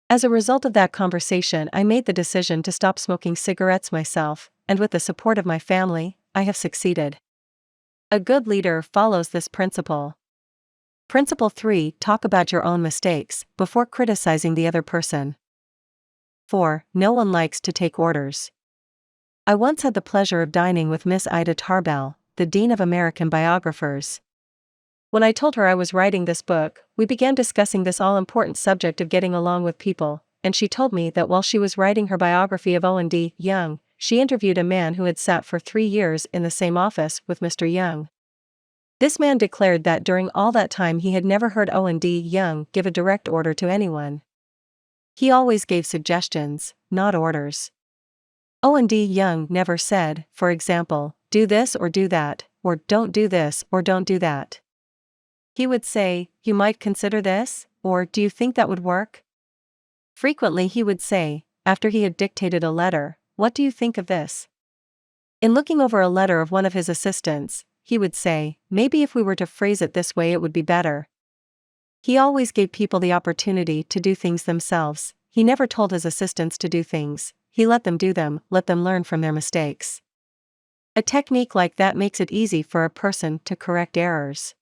As a result of that conversation, I made the decision to stop smoking cigarettes myself, and with the support of my family, I have succeeded. A good leader follows this principle. Principle 3: Talk about your own mistakes before criticizing the other person. 4. No one likes to take orders. I once had the pleasure of dining with Miss Ida Tarbell, the Dean of American Biographers. When I told her I was writing this book, we began discussing this all-important subject of getting along with people, and she told me that while she was writing her biography of Owen D. Young, she interviewed a man who had sat for 3 years in the same office with Mr. Young. This man declared that during all that time he had never heard Owen D. Young give a direct order to anyone. He always gave suggestions, not orders. Owen D. Young never said, for example, do this or do that, or don't do this or don't do that. He would say, you might consider this, or do you think that would work? Frequently he would say, after he had dictated a letter, what do you think of this? In looking over a letter of one of his assistants, he would say, maybe if we were to phrase it this way it would be better. He always gave people the opportunity to do things themselves. He never told his assistants to do things, he let them do them, let them learn from their mistakes. A technique like that makes it easy for a person to correct errors.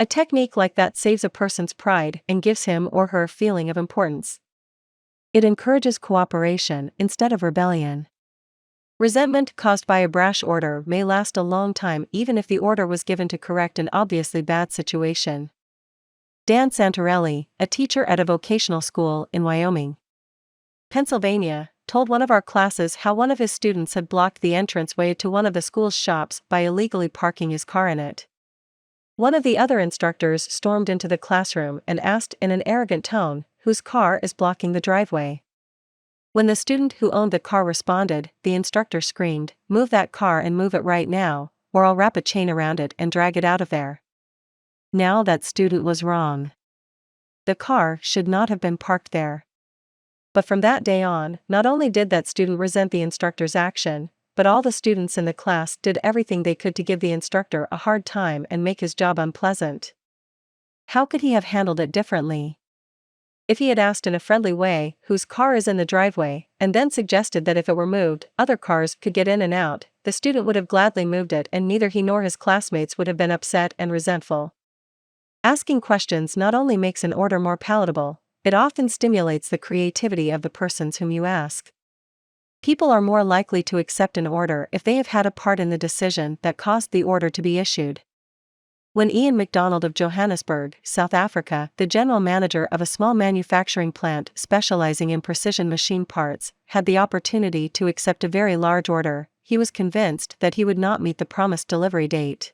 A technique like that saves a person's pride and gives him or her a feeling of importance. It encourages cooperation instead of rebellion. Resentment caused by a brash order may last a long time even if the order was given to correct an obviously bad situation. Dan Santorelli, a teacher at a vocational school in Wyoming, Pennsylvania, told one of our classes how one of his students had blocked the entranceway to one of the school's shops by illegally parking his car in it. One of the other instructors stormed into the classroom and asked in an arrogant tone, whose car is blocking the driveway? When the student who owned the car responded, the instructor screamed, move that car and move it right now, or I'll wrap a chain around it and drag it out of there. Now that student was wrong. The car should not have been parked there. But from that day on, not only did that student resent the instructor's action, but all the students in the class did everything they could to give the instructor a hard time and make his job unpleasant. How could he have handled it differently? If he had asked in a friendly way, whose car is in the driveway, and then suggested that if it were moved, other cars could get in and out, the student would have gladly moved it and neither he nor his classmates would have been upset and resentful. Asking questions not only makes an order more palatable, it often stimulates the creativity of the persons whom you ask. People are more likely to accept an order if they have had a part in the decision that caused the order to be issued. When Ian MacDonald of Johannesburg, South Africa, the general manager of a small manufacturing plant specializing in precision machine parts, had the opportunity to accept a very large order, he was convinced that he would not meet the promised delivery date.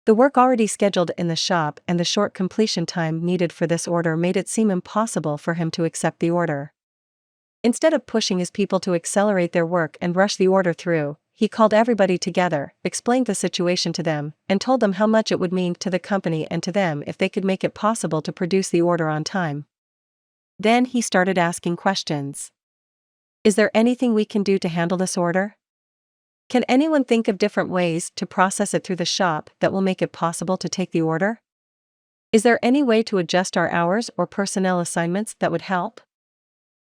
The work already scheduled in the shop and the short completion time needed for this order made it seem impossible for him to accept the order. Instead of pushing his people to accelerate their work and rush the order through, he called everybody together, explained the situation to them, and told them how much it would mean to the company and to them if they could make it possible to produce the order on time. Then he started asking questions. Is there anything we can do to handle this order? Can anyone think of different ways to process it through the shop that will make it possible to take the order? Is there any way to adjust our hours or personnel assignments that would help?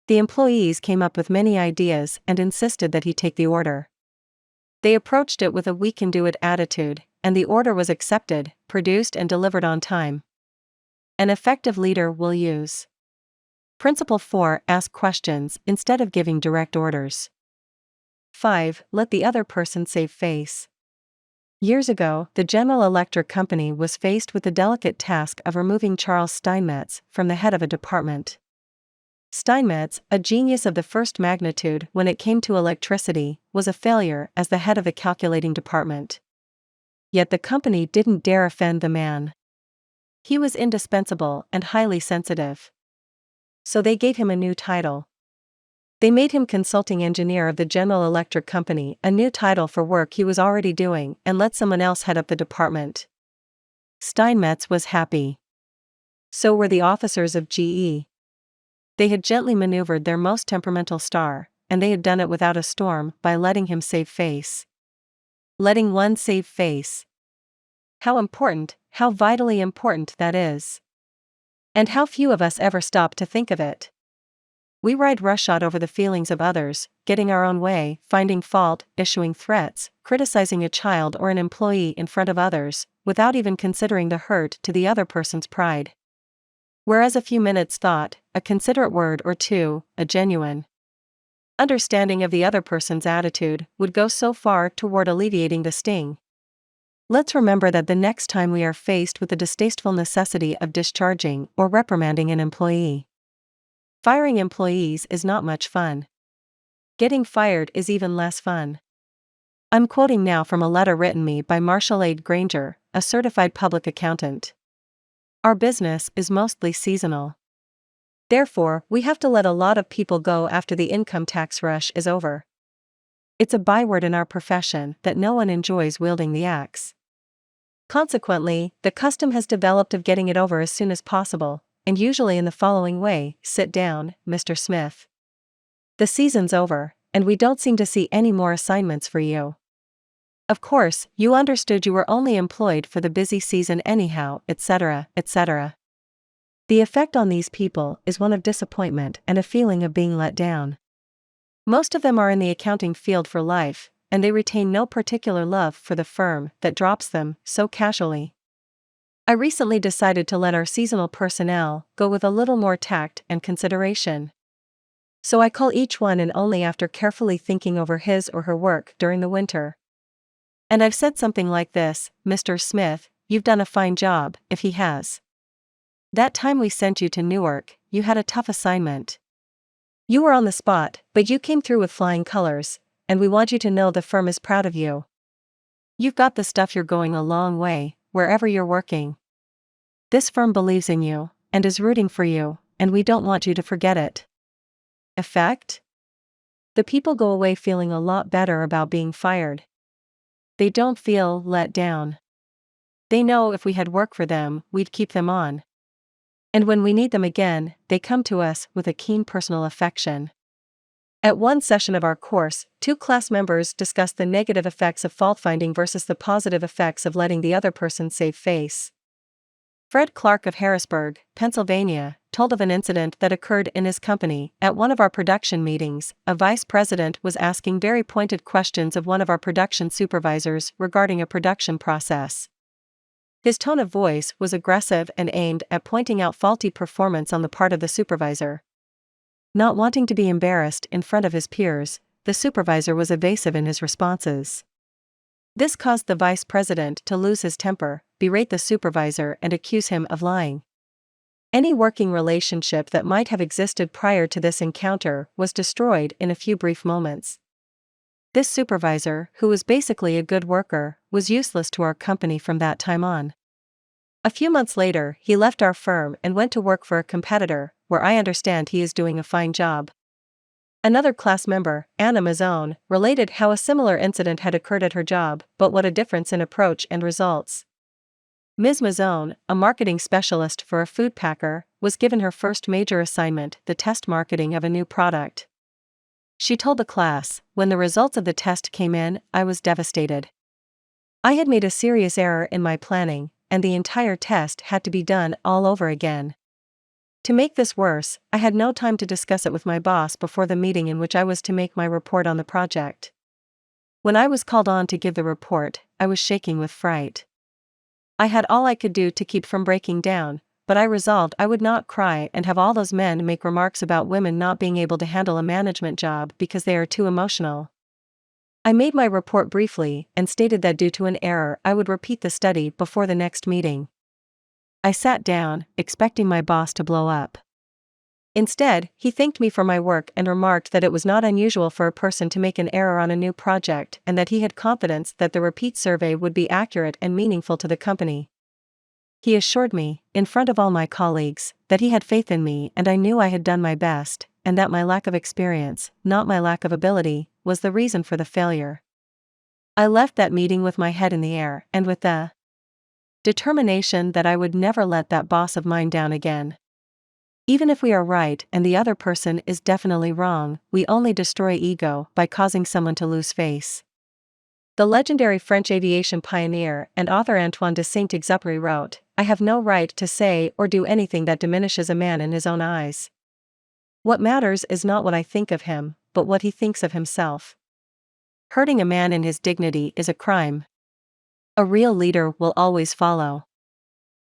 The employees came up with many ideas and insisted that he take the order. They approached it with a "we can do it" attitude, and the order was accepted, produced and delivered on time. An effective leader will use. Principle 4. Ask questions instead of giving direct orders. 5. Let the other person save face. Years ago, the General Electric Company was faced with the delicate task of removing Charles Steinmetz from the head of a department. Steinmetz, a genius of the first magnitude when it came to electricity, was a failure as the head of the calculating department. Yet the company didn't dare offend the man. He was indispensable and highly sensitive. So they gave him a new title. They made him consulting engineer of the General Electric Company, a new title for work he was already doing, and let someone else head up the department. Steinmetz was happy. So were the officers of GE. They had gently maneuvered their most temperamental star, and they had done it without a storm by letting him save face. Letting one save face. How important, how vitally important that is. And how few of us ever stop to think of it. We ride roughshod over the feelings of others, getting our own way, finding fault, issuing threats, criticizing a child or an employee in front of others, without even considering the hurt to the other person's pride. Whereas a few minutes' thought, a considerate word or two, a genuine understanding of the other person's attitude, would go so far toward alleviating the sting. Let's remember that the next time we are faced with the distasteful necessity of discharging or reprimanding an employee. Firing employees is not much fun. Getting fired is even less fun. I'm quoting now from a letter written me by Marshall A. Granger, a certified public accountant. Our business is mostly seasonal. Therefore, we have to let a lot of people go after the income tax rush is over. It's a byword in our profession that no one enjoys wielding the axe. Consequently, the custom has developed of getting it over as soon as possible, and usually in the following way: sit down, Mr. Smith. The season's over, and we don't seem to see any more assignments for you. Of course, you understood you were only employed for the busy season anyhow, etc., etc. The effect on these people is one of disappointment and a feeling of being let down. Most of them are in the accounting field for life, and they retain no particular love for the firm that drops them so casually. I recently decided to let our seasonal personnel go with a little more tact and consideration. So I call each one in only after carefully thinking over his or her work during the winter. And I've said something like this: Mr. Smith, you've done a fine job. If he has. That time we sent you to Newark, you had a tough assignment. You were on the spot, but you came through with flying colors, and we want you to know the firm is proud of you. You've got the stuff, you're going a long way, wherever you're working. This firm believes in you, and is rooting for you, and we don't want you to forget it. Effect? The people go away feeling a lot better about being fired. They don't feel let down. They know if we had work for them, we'd keep them on. And when we need them again, they come to us with a keen personal affection. At one session of our course, 2 class members discussed the negative effects of fault-finding versus the positive effects of letting the other person save face. Fred Clark of Harrisburg, Pennsylvania, told of an incident that occurred in his company. At one of our production meetings, a vice president was asking very pointed questions of one of our production supervisors regarding a production process. His tone of voice was aggressive and aimed at pointing out faulty performance on the part of the supervisor. Not wanting to be embarrassed in front of his peers, the supervisor was evasive in his responses. This caused the vice president to lose his temper, berate the supervisor, and accuse him of lying. Any working relationship that might have existed prior to this encounter was destroyed in a few brief moments. This supervisor, who was basically a good worker, was useless to our company from that time on. A few months later, he left our firm and went to work for a competitor, where I understand he is doing a fine job. Another class member, Anna Mazzone, related how a similar incident had occurred at her job, but what a difference in approach and results. Ms. Mazzone, a marketing specialist for a food packer, was given her first major assignment, the test marketing of a new product. She told the class, "When the results of the test came in, I was devastated. I had made a serious error in my planning, and the entire test had to be done all over again. To make this worse, I had no time to discuss it with my boss before the meeting in which I was to make my report on the project. When I was called on to give the report, I was shaking with fright. I had all I could do to keep from breaking down, but I resolved I would not cry and have all those men make remarks about women not being able to handle a management job because they are too emotional." I made my report briefly and stated that due to an error I would repeat the study before the next meeting. I sat down, expecting my boss to blow up. Instead, he thanked me for my work and remarked that it was not unusual for a person to make an error on a new project and that he had confidence that the repeat survey would be accurate and meaningful to the company. He assured me, in front of all my colleagues, that he had faith in me and I knew I had done my best, and that my lack of experience, not my lack of ability, was the reason for the failure. I left that meeting with my head in the air and with the determination that I would never let that boss of mine down again. Even if we are right and the other person is definitely wrong, we only destroy ego by causing someone to lose face. The legendary French aviation pioneer and author Antoine de Saint-Exupéry wrote, "I have no right to say or do anything that diminishes a man in his own eyes. What matters is not what I think of him, but what he thinks of himself. Hurting a man in his dignity is a crime. A real leader will always follow."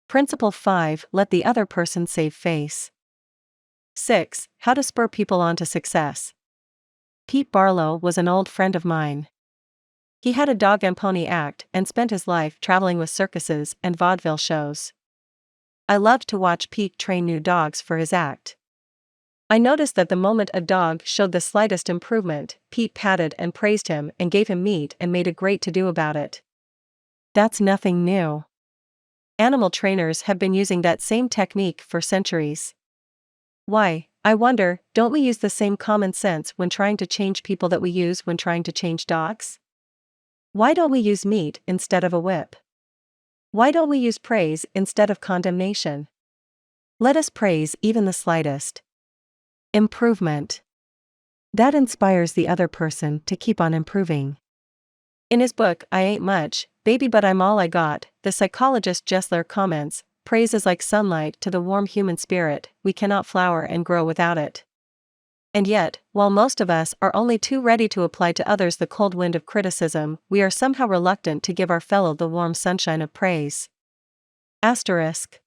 Principle 5. Let the other person save face. 6. How to spur people on to success. Pete Barlow was an old friend of mine. He had a dog and pony act and spent his life traveling with circuses and vaudeville shows. I loved to watch Pete train new dogs for his act. I noticed that the moment a dog showed the slightest improvement, Pete patted and praised him and gave him meat and made a great to-do about it. That's nothing new. Animal trainers have been using that same technique for centuries. Why, I wonder, don't we use the same common sense when trying to change people that we use when trying to change dogs? Why don't we use meat instead of a whip? Why don't we use praise instead of condemnation? Let us praise even the slightest improvement. That inspires the other person to keep on improving. In his book, I Ain't Much, Baby But I'm All I Got, the psychologist Gessler comments, "Praise is like sunlight to the warm human spirit, we cannot flower and grow without it." And yet, while most of us are only too ready to apply to others the cold wind of criticism, we are somehow reluctant to give our fellow the warm sunshine of praise. Asterisk.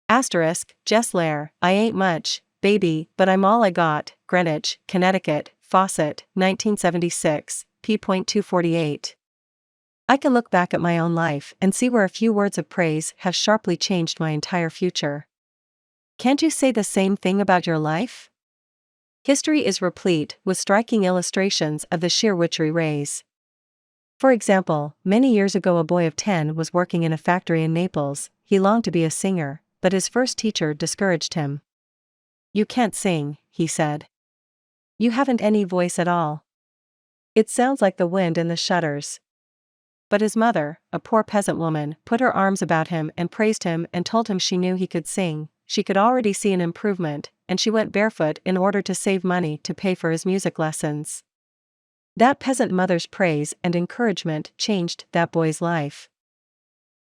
Gessler, I Ain't Much, Baby But I'm All I Got, Greenwich, Connecticut, Fawcett, 1976, p.248. I can look back at my own life and see where a few words of praise have sharply changed my entire future. Can't you say the same thing about your life? History is replete with striking illustrations of the sheer witchery rays. For example, many years ago a boy of 10 was working in a factory in Naples. He longed to be a singer, but his first teacher discouraged him. "You can't sing," he said. "You haven't any voice at all. It sounds like the wind in the shutters." But his mother, a poor peasant woman, put her arms about him and praised him and told him she knew he could sing. She could already see an improvement, and she went barefoot in order to save money to pay for his music lessons. That peasant mother's praise and encouragement changed that boy's life.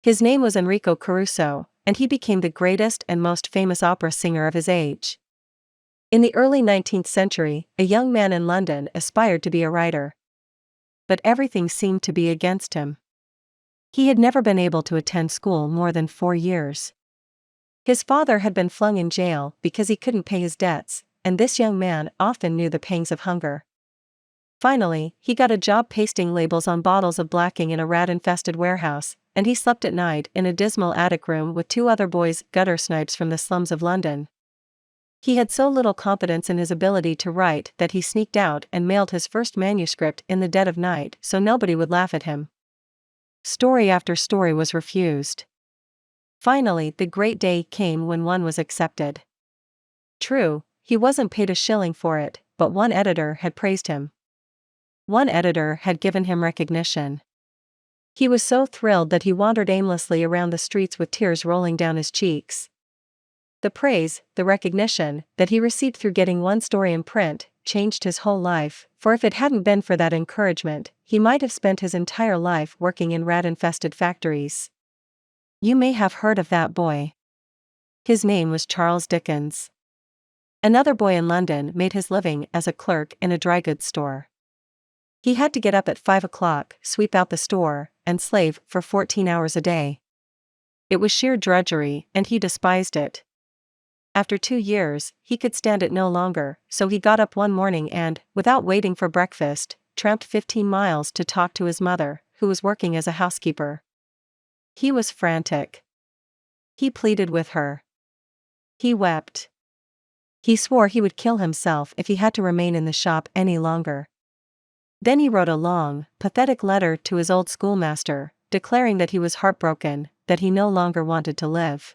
His name was Enrico Caruso, and he became the greatest and most famous opera singer of his age. In the early 19th century, a young man in London aspired to be a writer. But everything seemed to be against him. He had never been able to attend school more than 4 years. His father had been flung in jail because he couldn't pay his debts, and this young man often knew the pangs of hunger. Finally, he got a job pasting labels on bottles of blacking in a rat-infested warehouse, and he slept at night in a dismal attic room with 2 other boys, gutter snipes from the slums of London. He had so little confidence in his ability to write that he sneaked out and mailed his first manuscript in the dead of night so nobody would laugh at him. Story after story was refused. Finally, the great day came when one was accepted. True, he wasn't paid a shilling for it, but one editor had praised him. One editor had given him recognition. He was so thrilled that he wandered aimlessly around the streets with tears rolling down his cheeks. The praise, the recognition, that he received through getting one story in print, changed his whole life, for if it hadn't been for that encouragement, he might have spent his entire life working in rat-infested factories. You may have heard of that boy. His name was Charles Dickens. Another boy in London made his living as a clerk in a dry goods store. He had to get up at 5 o'clock, sweep out the store, and slave for 14 hours a day. It was sheer drudgery, and he despised it. After 2 years, he could stand it no longer, so he got up one morning and, without waiting for breakfast, tramped 15 miles to talk to his mother, who was working as a housekeeper. He was frantic. He pleaded with her. He wept. He swore he would kill himself if he had to remain in the shop any longer. Then he wrote a long, pathetic letter to his old schoolmaster, declaring that he was heartbroken, that he no longer wanted to live.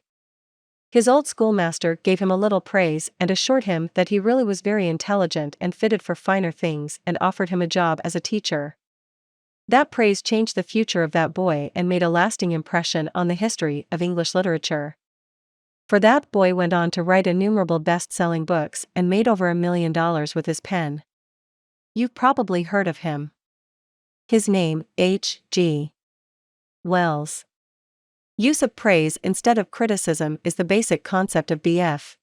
His old schoolmaster gave him a little praise and assured him that he really was very intelligent and fitted for finer things and offered him a job as a teacher. That praise changed the future of that boy and made a lasting impression on the history of English literature. For that boy went on to write innumerable best-selling books and made over $1 million with his pen. You've probably heard of him. His name, H.G. Wells. Use of praise instead of criticism is the basic concept of B.F.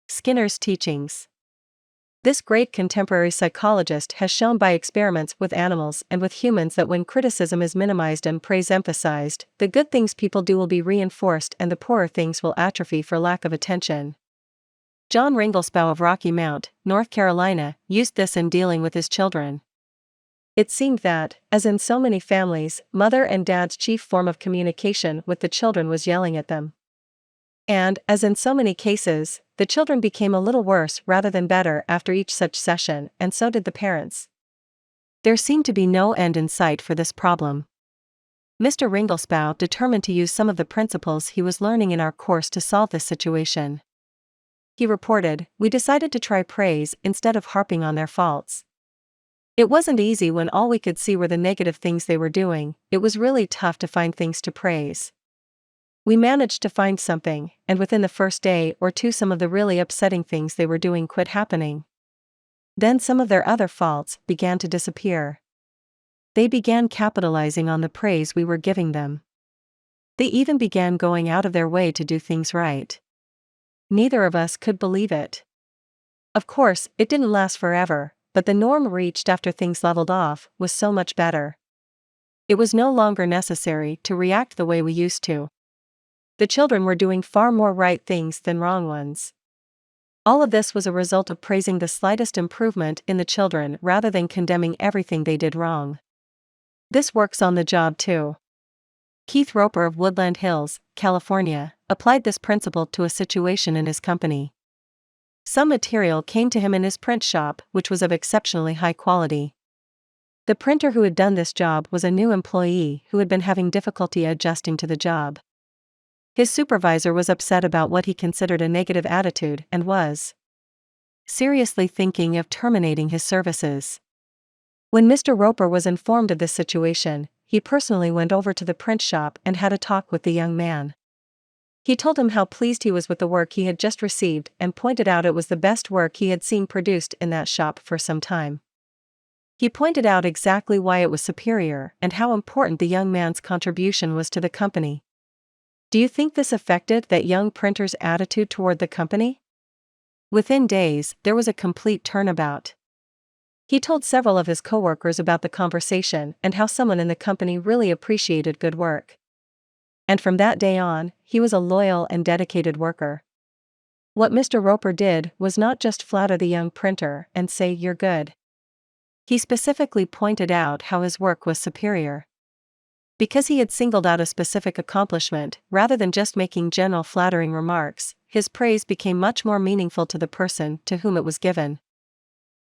Skinner's teachings. This great contemporary psychologist has shown by experiments with animals and with humans that when criticism is minimized and praise emphasized, the good things people do will be reinforced and the poorer things will atrophy for lack of attention. John Ringlespow of Rocky Mount, North Carolina, used this in dealing with his children. It seemed that, as in so many families, mother and dad's chief form of communication with the children was yelling at them. And, as in so many cases, the children became a little worse rather than better after each such session, and so did the parents. There seemed to be no end in sight for this problem. Mr. Ringlespow determined to use some of the principles he was learning in our course to solve this situation. He reported, "We decided to try praise instead of harping on their faults. It wasn't easy when all we could see were the negative things they were doing. It was really tough to find things to praise. We managed to find something, and within the first day or two some of the really upsetting things they were doing quit happening. Then some of their other faults began to disappear. They began capitalizing on the praise we were giving them. They even began going out of their way to do things right." Neither of us could believe it. Of course, it didn't last forever, but the norm reached after things leveled off was so much better. It was no longer necessary to react the way we used to. The children were doing far more right things than wrong ones. All of this was a result of praising the slightest improvement in the children rather than condemning everything they did wrong. This works on the job too. Keith Roper of Woodland Hills, California, applied this principle to a situation in his company. Some material came to him in his print shop, which was of exceptionally high quality. The printer who had done this job was a new employee who had been having difficulty adjusting to the job. His supervisor was upset about what he considered a negative attitude and was seriously thinking of terminating his services. When Mr. Roper was informed of this situation, he personally went over to the print shop and had a talk with the young man. He told him how pleased he was with the work he had just received and pointed out it was the best work he had seen produced in that shop for some time. He pointed out exactly why it was superior and how important the young man's contribution was to the company. Do you think this affected that young printer's attitude toward the company? Within days, there was a complete turnabout. He told several of his coworkers about the conversation and how someone in the company really appreciated good work. And from that day on, he was a loyal and dedicated worker. What Mr. Roper did was not just flatter the young printer and say you're good. He specifically pointed out how his work was superior. Because he had singled out a specific accomplishment, rather than just making general flattering remarks, his praise became much more meaningful to the person to whom it was given.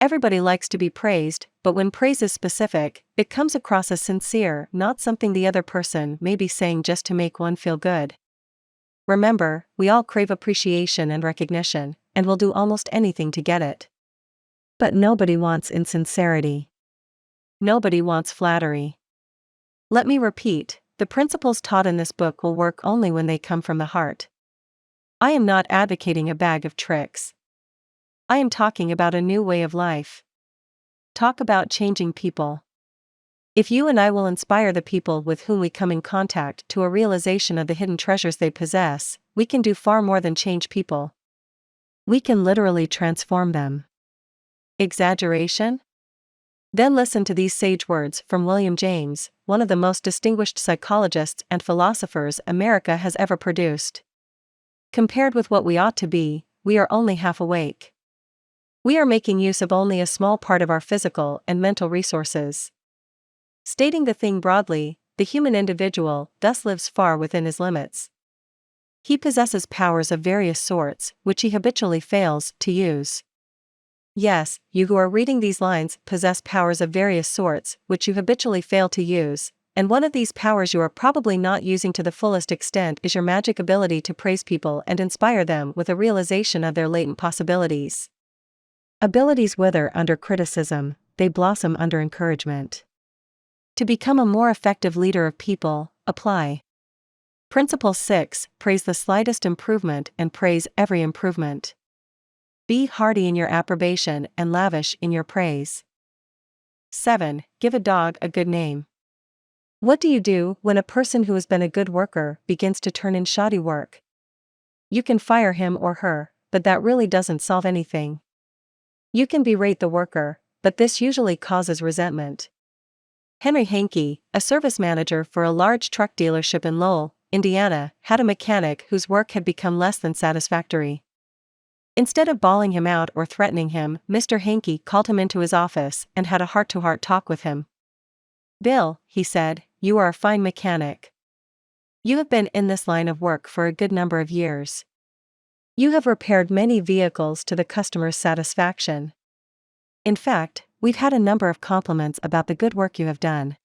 Everybody likes to be praised, but when praise is specific, it comes across as sincere, not something the other person may be saying just to make one feel good. Remember, we all crave appreciation and recognition, and will do almost anything to get it. But nobody wants insincerity. Nobody wants flattery. Let me repeat, the principles taught in this book will work only when they come from the heart. I am not advocating a bag of tricks. I am talking about a new way of life. Talk about changing people. If you and I will inspire the people with whom we come in contact to a realization of the hidden treasures they possess, we can do far more than change people. We can literally transform them. Exaggeration? Then listen to these sage words from William James, one of the most distinguished psychologists and philosophers America has ever produced. Compared with what we ought to be, we are only half awake. We are making use of only a small part of our physical and mental resources. Stating the thing broadly, the human individual thus lives far within his limits. He possesses powers of various sorts, which he habitually fails to use. Yes, you who are reading these lines possess powers of various sorts, which you habitually fail to use, and one of these powers you are probably not using to the fullest extent is your magic ability to praise people and inspire them with a realization of their latent possibilities. Abilities wither under criticism, they blossom under encouragement. To become a more effective leader of people, apply. Principle 6, praise the slightest improvement and praise every improvement. Be hearty in your approbation and lavish in your praise. 7. Give a dog a good name. What do you do when a person who has been a good worker begins to turn in shoddy work? You can fire him or her, but that really doesn't solve anything. You can berate the worker, but this usually causes resentment. Henry Hankey, a service manager for a large truck dealership in Lowell, Indiana, had a mechanic whose work had become less than satisfactory. Instead of bawling him out or threatening him, Mr. Hankey called him into his office and had a heart-to-heart talk with him. "Bill," he said, "you are a fine mechanic. You have been in this line of work for a good number of years. You have repaired many vehicles to the customer's satisfaction. In fact, we've had a number of compliments about the good work you have done.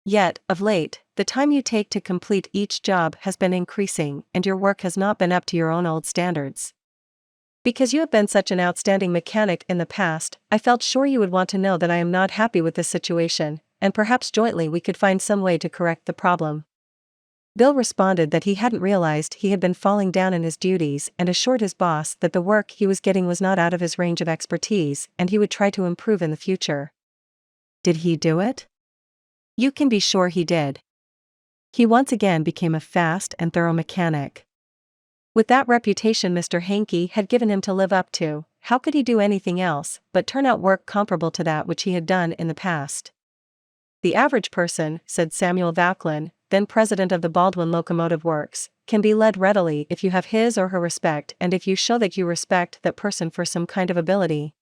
Yet, of late, the time you take to complete each job has been increasing and your work has not been up to your own old standards. Because you have been such an outstanding mechanic in the past, I felt sure you would want to know that I am not happy with this situation, and perhaps jointly we could find some way to correct the problem." Bill responded that he hadn't realized he had been falling down in his duties and assured his boss that the work he was getting was not out of his range of expertise and he would try to improve in the future. Did he do it? You can be sure he did. He once again became a fast and thorough mechanic. With that reputation Mr. Hankey had given him to live up to, how could he do anything else but turn out work comparable to that which he had done in the past? "The average person," said Samuel Vauquelin, then president of the Baldwin Locomotive Works, "can be led readily if you have his or her respect and if you show that you respect that person for some kind of ability.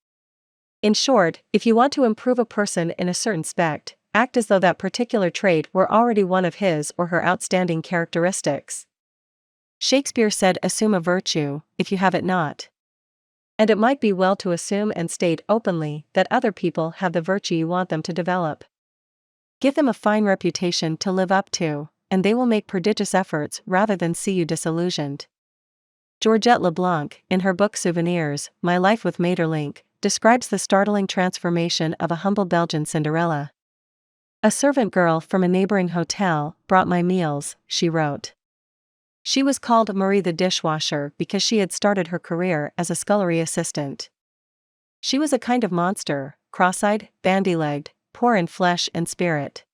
In short, if you want to improve a person in a certain respect, act as though that particular trait were already one of his or her outstanding characteristics." Shakespeare said, "Assume a virtue, if you have it not." And it might be well to assume and state openly that other people have the virtue you want them to develop. Give them a fine reputation to live up to, and they will make prodigious efforts rather than see you disillusioned. Georgette Leblanc, in her book Souvenirs, My Life with Maeterlinck, describes the startling transformation of a humble Belgian Cinderella. "A servant girl from a neighboring hotel brought my meals," she wrote. She was called Marie the dishwasher because she had started her career as a scullery assistant. She was a kind of monster, cross-eyed, bandy-legged, poor in flesh and spirit.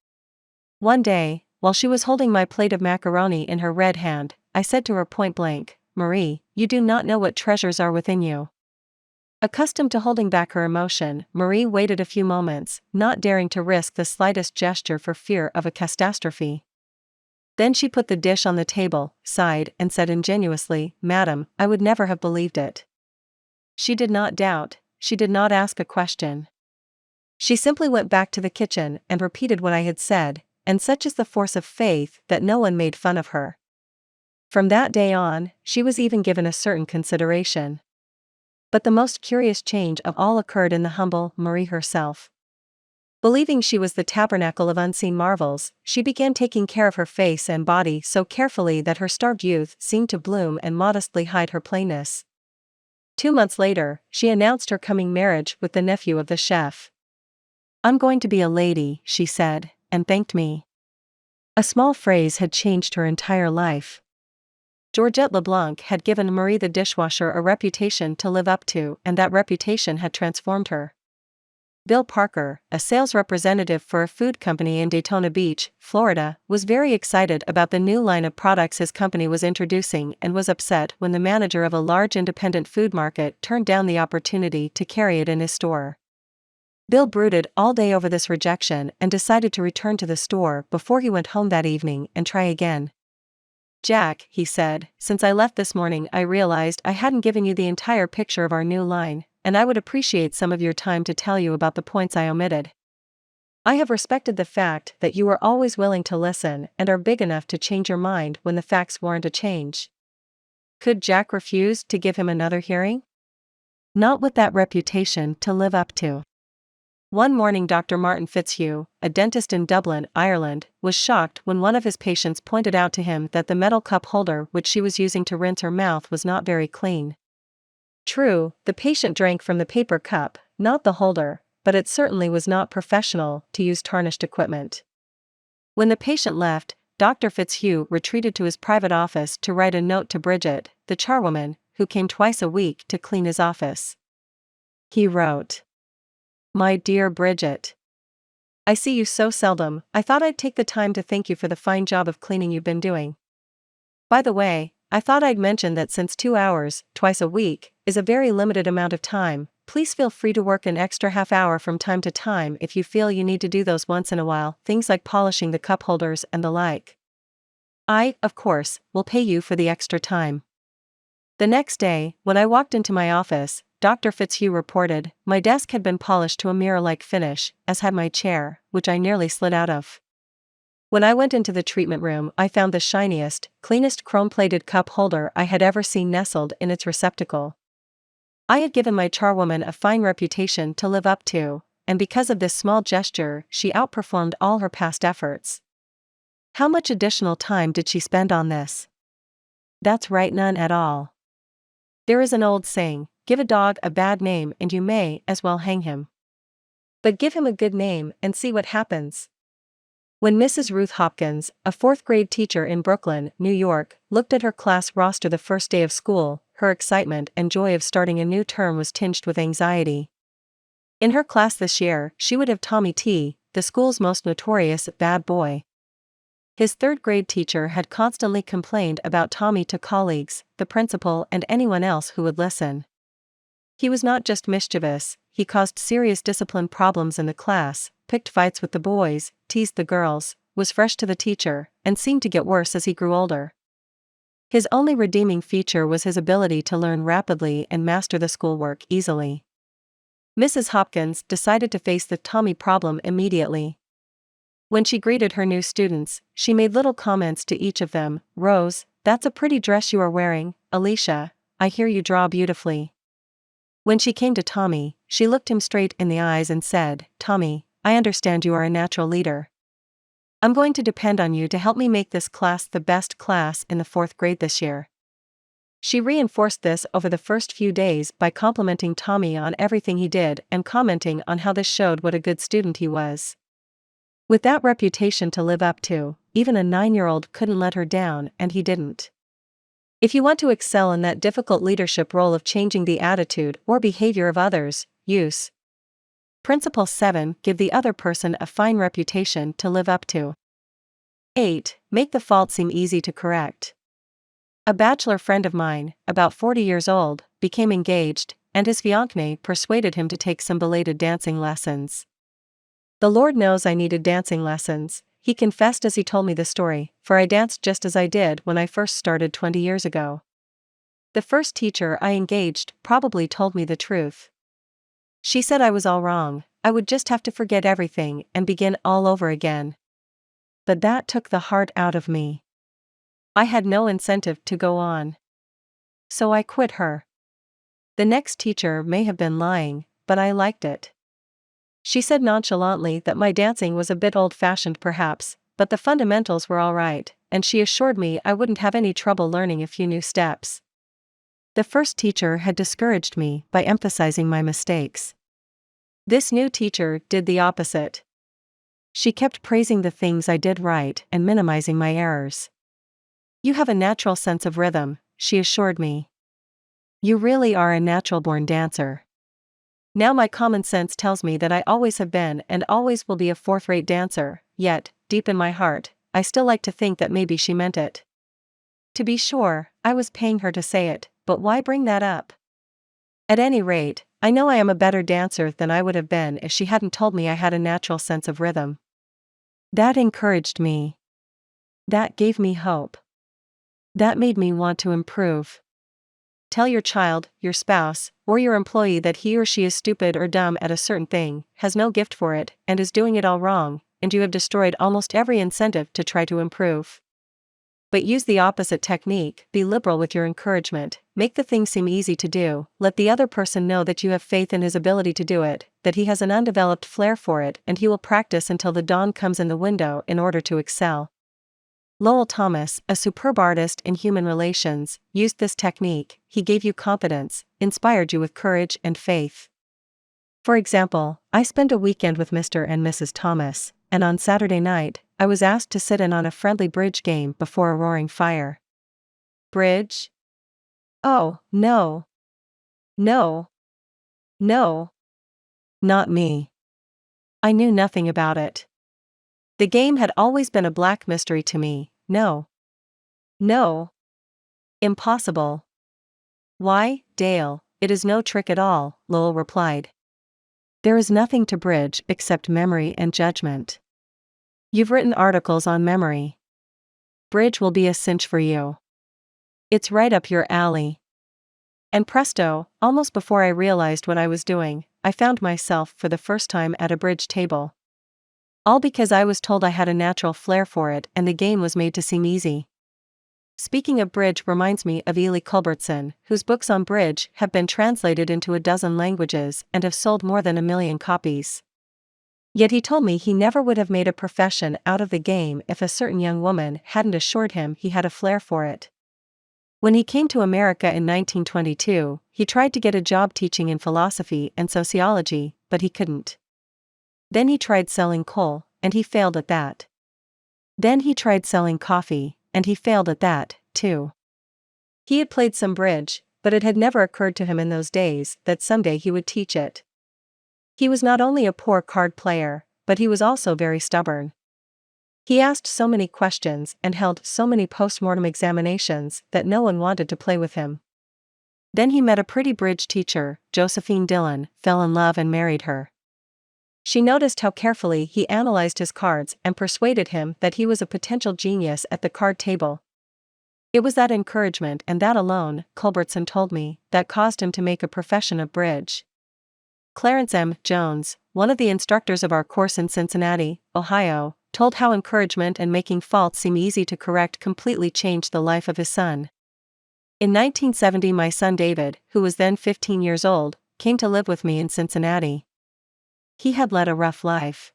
One day, while she was holding my plate of macaroni in her red hand, I said to her point blank, "Marie, you do not know what treasures are within you." Accustomed to holding back her emotion, Marie waited a few moments, not daring to risk the slightest gesture for fear of a catastrophe. Then she put the dish on the table, sighed, and said ingenuously, "Madam, I would never have believed it." She did not doubt, she did not ask a question. She simply went back to the kitchen and repeated what I had said, and such is the force of faith that no one made fun of her. From that day on, she was even given a certain consideration. But the most curious change of all occurred in the humble Marie herself. Believing she was the tabernacle of unseen marvels, she began taking care of her face and body so carefully that her starved youth seemed to bloom and modestly hide her plainness. 2 months later, she announced her coming marriage with the nephew of the chef. "I'm going to be a lady," she said, and thanked me. A small phrase had changed her entire life. Georgette LeBlanc had given Marie the dishwasher a reputation to live up to, and that reputation had transformed her. Bill Parker, a sales representative for a food company in Daytona Beach, Florida, was very excited about the new line of products his company was introducing and was upset when the manager of a large independent food market turned down the opportunity to carry it in his store. Bill brooded all day over this rejection and decided to return to the store before he went home that evening and try again. "Jack," he said, "since I left this morning I realized I hadn't given you the entire picture of our new line, and I would appreciate some of your time to tell you about the points I omitted. I have respected the fact that you are always willing to listen and are big enough to change your mind when the facts warrant a change." Could Jack refuse to give him another hearing? Not with that reputation to live up to. One morning Dr. Martin Fitzhugh, a dentist in Dublin, Ireland, was shocked when one of his patients pointed out to him that the metal cup holder which she was using to rinse her mouth was not very clean. True, the patient drank from the paper cup, not the holder, but it certainly was not professional to use tarnished equipment. When the patient left, Dr. Fitzhugh retreated to his private office to write a note to Bridget, the charwoman, who came twice a week to clean his office. He wrote, "My dear Bridget, I see you so seldom, I thought I'd take the time to thank you for the fine job of cleaning you've been doing. By the way, I thought I'd mention that since 2 hours, twice a week, is a very limited amount of time, please feel free to work an extra half hour from time to time if you feel you need to do those once in a while, things like polishing the cup holders and the like. I, of course, will pay you for the extra time." The next day, when I walked into my office, Dr. Fitzhugh reported, my desk had been polished to a mirror-like finish, as had my chair, which I nearly slid out of. When I went into the treatment room I found the shiniest, cleanest chrome-plated cup holder I had ever seen nestled in its receptacle. I had given my charwoman a fine reputation to live up to, and because of this small gesture she outperformed all her past efforts. How much additional time did she spend on this? That's right, none at all. There is an old saying, give a dog a bad name and you may as well hang him. But give him a good name and see what happens. When Mrs. Ruth Hopkins, a 4th grade teacher in Brooklyn, New York, looked at her class roster the first day of school, her excitement and joy of starting a new term was tinged with anxiety. In her class this year, she would have Tommy T, the school's most notorious bad boy. His 3rd grade teacher had constantly complained about Tommy to colleagues, the principal and anyone else who would listen. He was not just mischievous, he caused serious discipline problems in the class, picked fights with the boys, teased the girls, was fresh to the teacher, and seemed to get worse as he grew older. His only redeeming feature was his ability to learn rapidly and master the schoolwork easily. Mrs. Hopkins decided to face the Tommy problem immediately. When she greeted her new students, she made little comments to each of them. Rose, that's a pretty dress you are wearing. Alicia, I hear you draw beautifully. When she came to Tommy, she looked him straight in the eyes and said, Tommy, I understand you are a natural leader. I'm going to depend on you to help me make this class the best class in the 4th grade this year. She reinforced this over the first few days by complimenting Tommy on everything he did and commenting on how this showed what a good student he was. With that reputation to live up to, even a 9-year-old couldn't let her down, and he didn't. If you want to excel in that difficult leadership role of changing the attitude or behavior of others, use Principle 7. Give the other person a fine reputation to live up to. 8. Make the fault seem easy to correct. A bachelor friend of mine, about 40 years old, became engaged, and his fiancée persuaded him to take some belated dancing lessons. The Lord knows I needed dancing lessons, he confessed as he told me the story, for I danced just as I did when I first started 20 years ago. The first teacher I engaged probably told me the truth. She said I was all wrong, I would just have to forget everything and begin all over again. But that took the heart out of me. I had no incentive to go on. So I quit her. The next teacher may have been lying, but I liked it. She said nonchalantly that my dancing was a bit old-fashioned perhaps, but the fundamentals were all right, and she assured me I wouldn't have any trouble learning a few new steps. The first teacher had discouraged me by emphasizing my mistakes. This new teacher did the opposite. She kept praising the things I did right and minimizing my errors. "You have a natural sense of rhythm," she assured me. "You really are a natural-born dancer." Now my common sense tells me that I always have been and always will be a fourth-rate dancer, yet, deep in my heart, I still like to think that maybe she meant it. To be sure, I was paying her to say it, but why bring that up? At any rate, I know I am a better dancer than I would have been if she hadn't told me I had a natural sense of rhythm. That encouraged me. That gave me hope. That made me want to improve. Tell your child, your spouse, or your employee that he or she is stupid or dumb at a certain thing, has no gift for it, and is doing it all wrong, and you have destroyed almost every incentive to try to improve. But use the opposite technique, be liberal with your encouragement, make the thing seem easy to do, let the other person know that you have faith in his ability to do it, that he has an undeveloped flair for it, and he will practice until the dawn comes in the window in order to excel. Lowell Thomas, a superb artist in human relations, used this technique. He gave you confidence, inspired you with courage and faith. For example, I spent a weekend with Mr. and Mrs. Thomas, and on Saturday night, I was asked to sit in on a friendly bridge game before a roaring fire. Bridge? Oh, no. No. No. Not me. I knew nothing about it. The game had always been a black mystery to me. No. No. Impossible. Why, Dale, it is no trick at all, Lowell replied. There is nothing to bridge except memory and judgment. You've written articles on memory. Bridge will be a cinch for you. It's right up your alley. And presto, almost before I realized what I was doing, I found myself for the first time at a bridge table. All because I was told I had a natural flair for it and the game was made to seem easy. Speaking of bridge reminds me of Ely Culbertson, whose books on bridge have been translated into a dozen languages and have sold more than 1 million copies. Yet he told me he never would have made a profession out of the game if a certain young woman hadn't assured him he had a flair for it. When he came to America in 1922, he tried to get a job teaching in philosophy and sociology, but he couldn't. Then he tried selling coal, and he failed at that. Then he tried selling coffee, and he failed at that, too. He had played some bridge, but it had never occurred to him in those days that someday he would teach it. He was not only a poor card player, but he was also very stubborn. He asked so many questions and held so many post-mortem examinations that no one wanted to play with him. Then he met a pretty bridge teacher, Josephine Dillon, fell in love and married her. She noticed how carefully he analyzed his cards and persuaded him that he was a potential genius at the card table. It was that encouragement and that alone, Culbertson told me, that caused him to make a profession of bridge. Clarence M. Jones, one of the instructors of our course in Cincinnati, Ohio, told how encouragement and making faults seem easy to correct completely changed the life of his son. In 1970, my son David, who was then 15 years old, came to live with me in Cincinnati. He had led a rough life.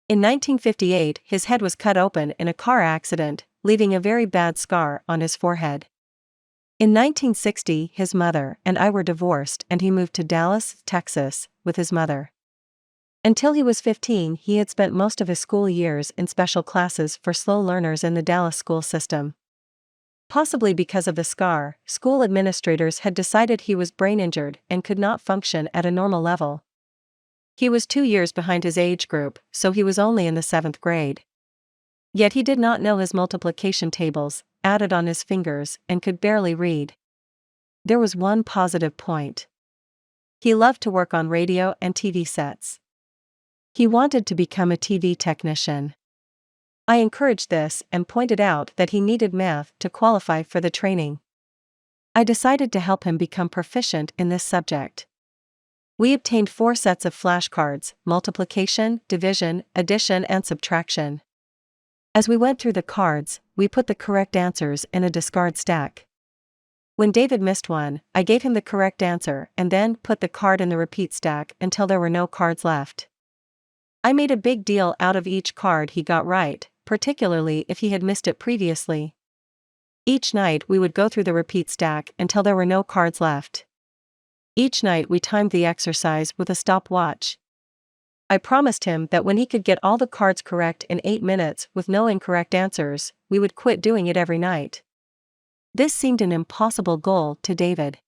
In 1958, his head was cut open in a car accident, leaving a very bad scar on his forehead. In 1960, his mother and I were divorced and he moved to Dallas, Texas, with his mother. Until he was 15, he had spent most of his school years in special classes for slow learners in the Dallas school system. Possibly because of the scar, school administrators had decided he was brain injured and could not function at a normal level. He was 2 years behind his age group, so he was only in the 7th grade. Yet he did not know his multiplication tables, added on his fingers, and could barely read. There was one positive point. He loved to work on radio and TV sets. He wanted to become a TV technician. I encouraged this and pointed out that he needed math to qualify for the training. I decided to help him become proficient in this subject. We obtained 4 sets of flashcards: multiplication, division, addition, and subtraction. As we went through the cards, we put the correct answers in a discard stack. When David missed one, I gave him the correct answer and then put the card in the repeat stack until there were no cards left. I made a big deal out of each card he got right, particularly if he had missed it previously. Each night we would go through the repeat stack until there were no cards left. Each night we timed the exercise with a stopwatch. I promised him that when he could get all the cards correct in 8 minutes with no incorrect answers, we would quit doing it every night. This seemed an impossible goal to David.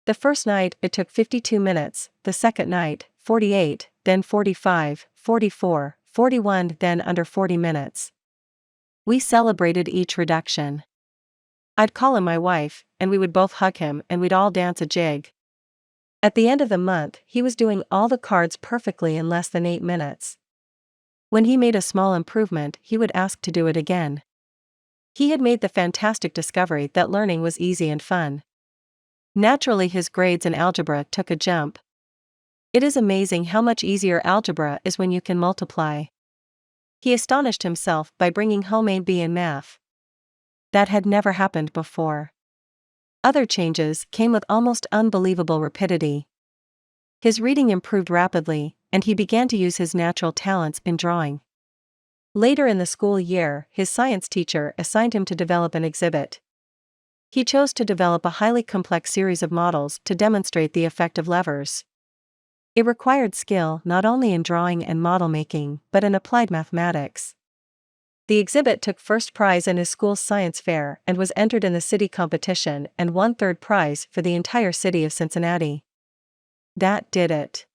The first night it took 52 minutes, the second night, 48, then 45, 44, 41, then under 40 minutes. We celebrated each reduction. I'd call him my wife, and we would both hug him and we'd all dance a jig. At the end of the month, he was doing all the cards perfectly in less than 8 minutes. When he made a small improvement, he would ask to do it again. He had made the fantastic discovery that learning was easy and fun. Naturally, his grades in algebra took a jump. It is amazing how much easier algebra is when you can multiply. He astonished himself by bringing home a B in math. That had never happened before. Other changes came with almost unbelievable rapidity. His reading improved rapidly, and he began to use his natural talents in drawing. Later in the school year, his science teacher assigned him to develop an exhibit. He chose to develop a highly complex series of models to demonstrate the effect of levers. It required skill not only in drawing and model making, but in applied mathematics. The exhibit took first prize in his school's science fair and was entered in the city competition and won third prize for the entire city of Cincinnati. That did it.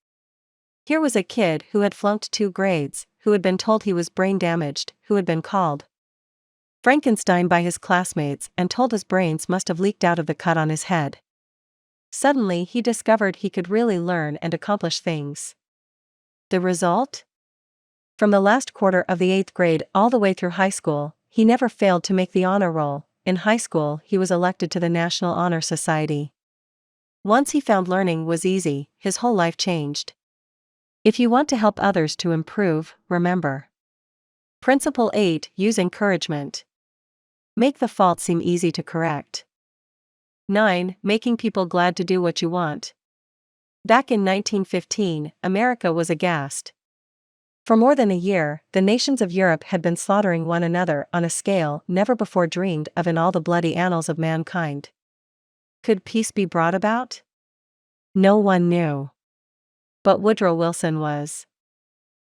Here was a kid who had flunked 2 grades, who had been told he was brain damaged, who had been called Frankenstein by his classmates and told his brains must have leaked out of the cut on his head. Suddenly he discovered he could really learn and accomplish things. The result? From the last quarter of the 8th grade all the way through high school, he never failed to make the honor roll. In high school, he was elected to the National Honor Society. Once he found learning was easy, his whole life changed. If you want to help others to improve, remember. Principle 8: Use encouragement. Make the fault seem easy to correct. 9. Making people glad to do what you want. Back in 1915, America was aghast. For more than a year, the nations of Europe had been slaughtering one another on a scale never before dreamed of in all the bloody annals of mankind. Could peace be brought about? No one knew. But Woodrow Wilson was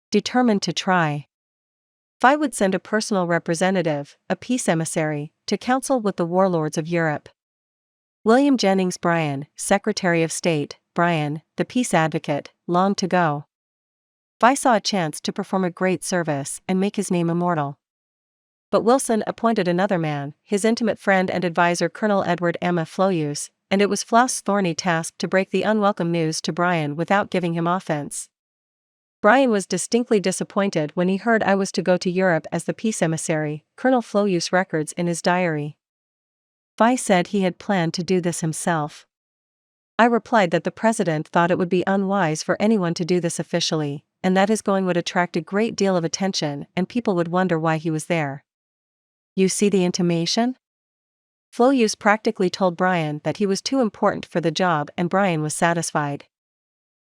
determined to try. Fi would send a personal representative, a peace emissary, to counsel with the warlords of Europe. William Jennings Bryan, Secretary of State, Bryan, the peace advocate, longed to go. Fi saw a chance to perform a great service and make his name immortal. But Wilson appointed another man, his intimate friend and advisor Colonel Edward M. Floyus, and it was Floss's thorny task to break the unwelcome news to Bryan without giving him offense. Bryan was distinctly disappointed when he heard I was to go to Europe as the peace emissary, Colonel Floyus records in his diary. Fi said he had planned to do this himself. I replied that the president thought it would be unwise for anyone to do this officially, and that his going would attract a great deal of attention and people would wonder why he was there. You see the intimation? Floyus practically told Bryan that he was too important for the job and Bryan was satisfied.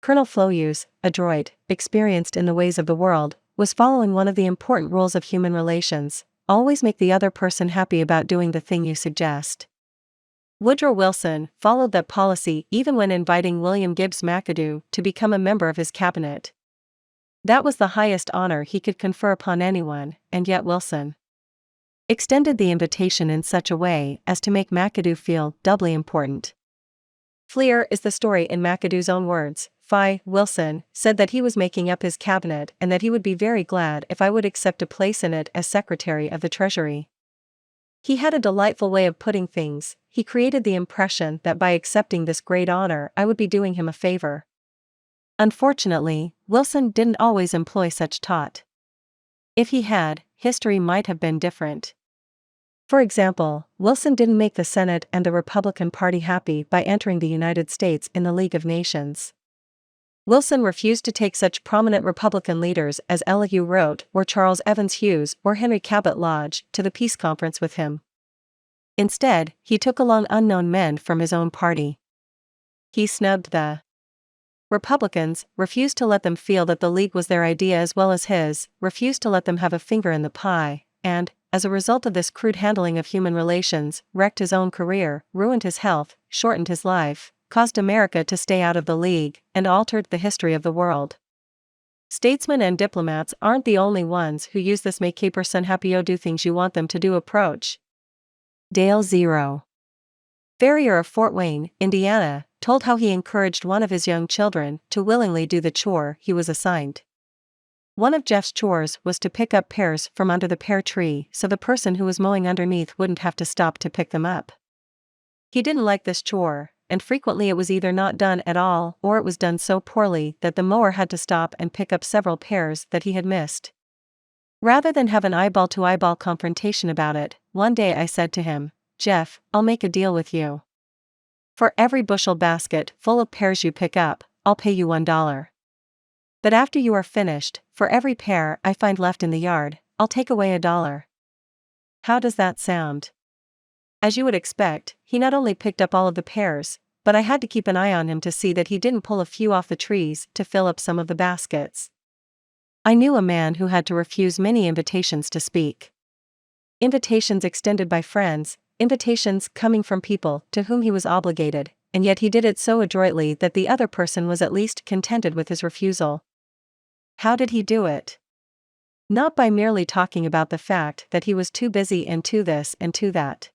Colonel Floyus, adroit, experienced in the ways of the world, was following one of the important rules of human relations: always make the other person happy about doing the thing you suggest. Woodrow Wilson followed that policy even when inviting William Gibbs McAdoo to become a member of his cabinet. That was the highest honor he could confer upon anyone, and yet Wilson extended the invitation in such a way as to make McAdoo feel doubly important. Clear is the story in McAdoo's own words. Wilson said that he was making up his cabinet and that he would be very glad if I would accept a place in it as Secretary of the Treasury. He had a delightful way of putting things. He created the impression that by accepting this great honor I would be doing him a favor. Unfortunately, Wilson didn't always employ such taught. If he had, history might have been different. For example, Wilson didn't make the Senate and the Republican Party happy by entering the United States in the League of Nations. Wilson refused to take such prominent Republican leaders as Elihu Root or Charles Evans Hughes or Henry Cabot Lodge to the peace conference with him. Instead, he took along unknown men from his own party. He snubbed the Republicans, refused to let them feel that the League was their idea as well as his, refused to let them have a finger in the pie, and, as a result of this crude handling of human relations, wrecked his own career, ruined his health, shortened his life, caused America to stay out of the League, and altered the history of the world. Statesmen and diplomats aren't the only ones who use this make a person happy or do things you want them to do approach. Dale 0. Farrier of Fort Wayne, Indiana, told how he encouraged one of his young children to willingly do the chore he was assigned. One of Jeff's chores was to pick up pears from under the pear tree so the person who was mowing underneath wouldn't have to stop to pick them up. He didn't like this chore, and frequently it was either not done at all or it was done so poorly that the mower had to stop and pick up several pears that he had missed. Rather than have an eyeball-to-eyeball confrontation about it, one day I said to him, "Jeff, I'll make a deal with you. For every bushel basket full of pears you pick up, I'll pay you $1. But after you are finished, for every pear I find left in the yard, I'll take away $1. How does that sound?" As you would expect, he not only picked up all of the pears, but I had to keep an eye on him to see that he didn't pull a few off the trees to fill up some of the baskets. I knew a man who had to refuse many invitations to speak. Invitations extended by friends, invitations coming from people to whom he was obligated, and yet he did it so adroitly that the other person was at least contented with his refusal. How did he do it? Not by merely talking about the fact that he was too busy and too this and too that.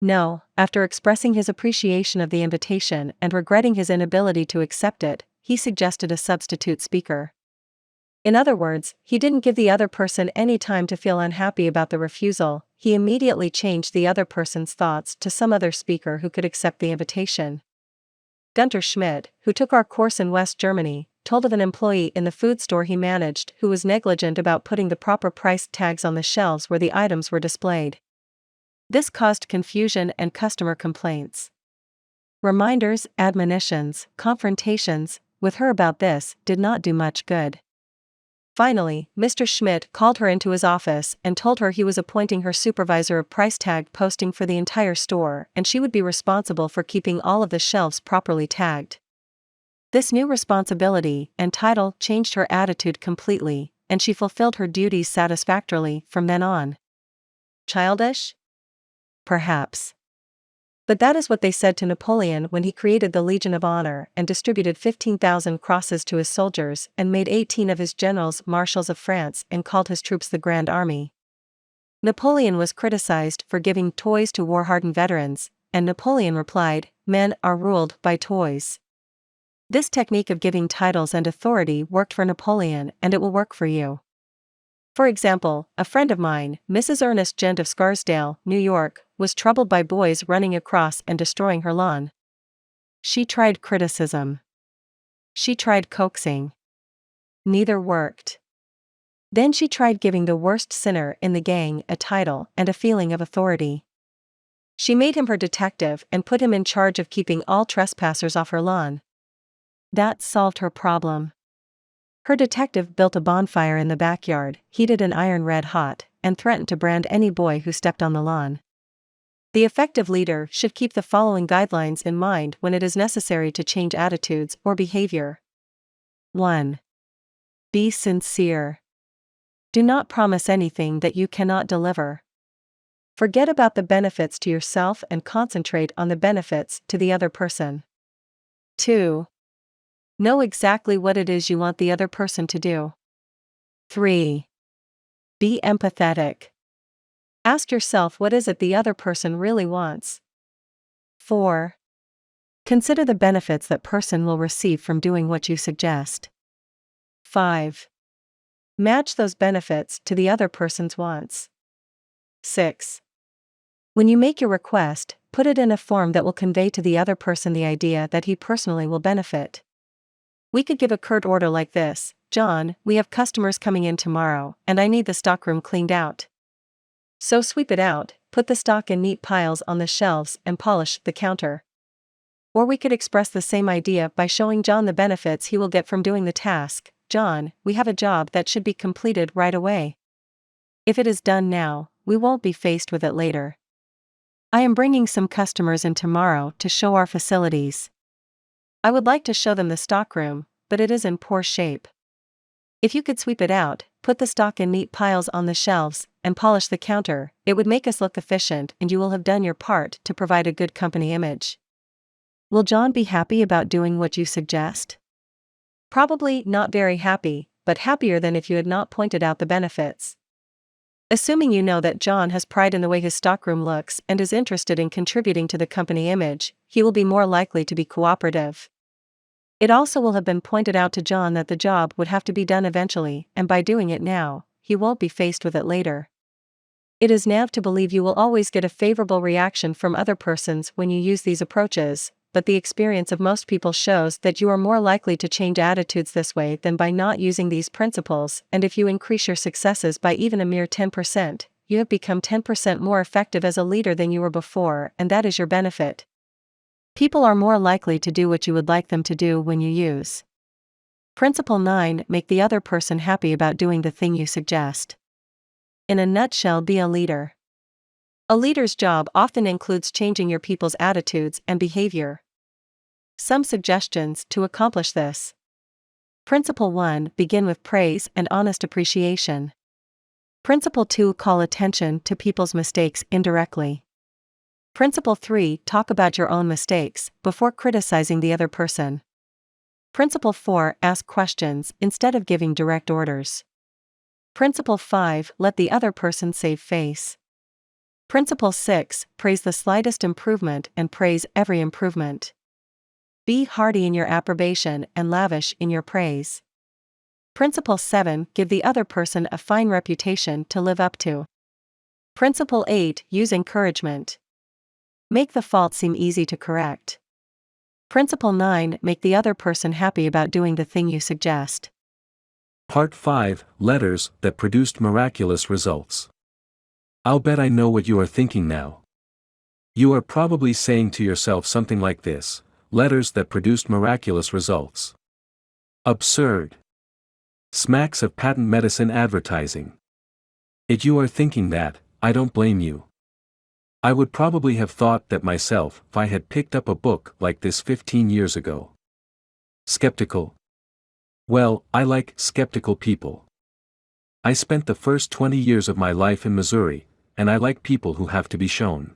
No, after expressing his appreciation of the invitation and regretting his inability to accept it, he suggested a substitute speaker. In other words, he didn't give the other person any time to feel unhappy about the refusal, he immediately changed the other person's thoughts to some other speaker who could accept the invitation. Gunter Schmidt, who took our course in West Germany, told of an employee in the food store he managed who was negligent about putting the proper price tags on the shelves where the items were displayed. This caused confusion and customer complaints. Reminders, admonitions, confrontations with her about this did not do much good. Finally, Mr. Schmidt called her into his office and told her he was appointing her supervisor of price tag posting for the entire store and she would be responsible for keeping all of the shelves properly tagged. This new responsibility and title changed her attitude completely, and she fulfilled her duties satisfactorily from then on. Childish? Perhaps. But that is what they said to Napoleon when he created the Legion of Honor and distributed 15,000 crosses to his soldiers and made 18 of his generals marshals of France and called his troops the Grand Army. Napoleon was criticized for giving toys to war-hardened veterans, and Napoleon replied, "Men are ruled by toys." This technique of giving titles and authority worked for Napoleon and it will work for you. For example, a friend of mine, Mrs. Ernest Gent of Scarsdale, New York, was troubled by boys running across and destroying her lawn. She tried criticism. She tried coaxing. Neither worked. Then she tried giving the worst sinner in the gang a title and a feeling of authority. She made him her detective and put him in charge of keeping all trespassers off her lawn. That solved her problem. Her detective built a bonfire in the backyard, heated an iron red hot, and threatened to brand any boy who stepped on the lawn. The effective leader should keep the following guidelines in mind when it is necessary to change attitudes or behavior. 1. Be sincere. Do not promise anything that you cannot deliver. Forget about the benefits to yourself and concentrate on the benefits to the other person. 2. Know exactly what it is you want the other person to do. 3. Be empathetic. Ask yourself what is it the other person really wants. 4. Consider the benefits that person will receive from doing what you suggest. 5. Match those benefits to the other person's wants. 6. When you make your request, put it in a form that will convey to the other person the idea that he personally will benefit. We could give a curt order like this: "John, we have customers coming in tomorrow, and I need the stockroom cleaned out. So sweep it out, put the stock in neat piles on the shelves and polish the counter." Or we could express the same idea by showing John the benefits he will get from doing the task. "John, we have a job that should be completed right away. If it is done now, we won't be faced with it later. I am bringing some customers in tomorrow to show our facilities. I would like to show them the stockroom, but it is in poor shape. If you could sweep it out, put the stock in neat piles on the shelves, and polish the counter, it would make us look efficient and you will have done your part to provide a good company image." Will John be happy about doing what you suggest? Probably not very happy, but but happier than if you had not pointed out the benefits. Assuming you know that John has pride in the way his stockroom looks and is interested in contributing to the company image, he will be more likely to be cooperative. It also will have been pointed out to John that the job would have to be done eventually, and by doing it now, he won't be faced with it later. It is naive to believe you will always get a favorable reaction from other persons when you use these approaches, but the experience of most people shows that you are more likely to change attitudes this way than by not using these principles, and if you increase your successes by even a mere 10%, you have become 10% more effective as a leader than you were before, and that is your benefit. People are more likely to do what you would like them to do when you use Principle 9. Make the other person happy about doing the thing you suggest. In a nutshell, be a leader. A leader's job often includes changing your people's attitudes and behavior. Some suggestions to accomplish this. Principle 1. Begin with praise and honest appreciation. Principle 2. Call attention to people's mistakes indirectly. Principle 3. Talk about your own mistakes before criticizing the other person. Principle 4. Ask questions instead of giving direct orders. Principle 5. Let the other person save face. Principle 6. Praise the slightest improvement and praise every improvement. Be hearty in your approbation and lavish in your praise. Principle 7. Give the other person a fine reputation to live up to. Principle 8. Use encouragement. Make the fault seem easy to correct. Principle 9. Make the other person happy about doing the thing you suggest. Part 5. Letters that produced miraculous results. I'll bet I know what you are thinking now. You are probably saying to yourself something like this: letters that produced miraculous results. Absurd. Smacks of patent medicine advertising. If you are thinking that, I don't blame you. I would probably have thought that myself if I had picked up a book like this 15 years ago. Skeptical? Well, I like skeptical people. I spent the first 20 years of my life in Missouri, and I like people who have to be shown.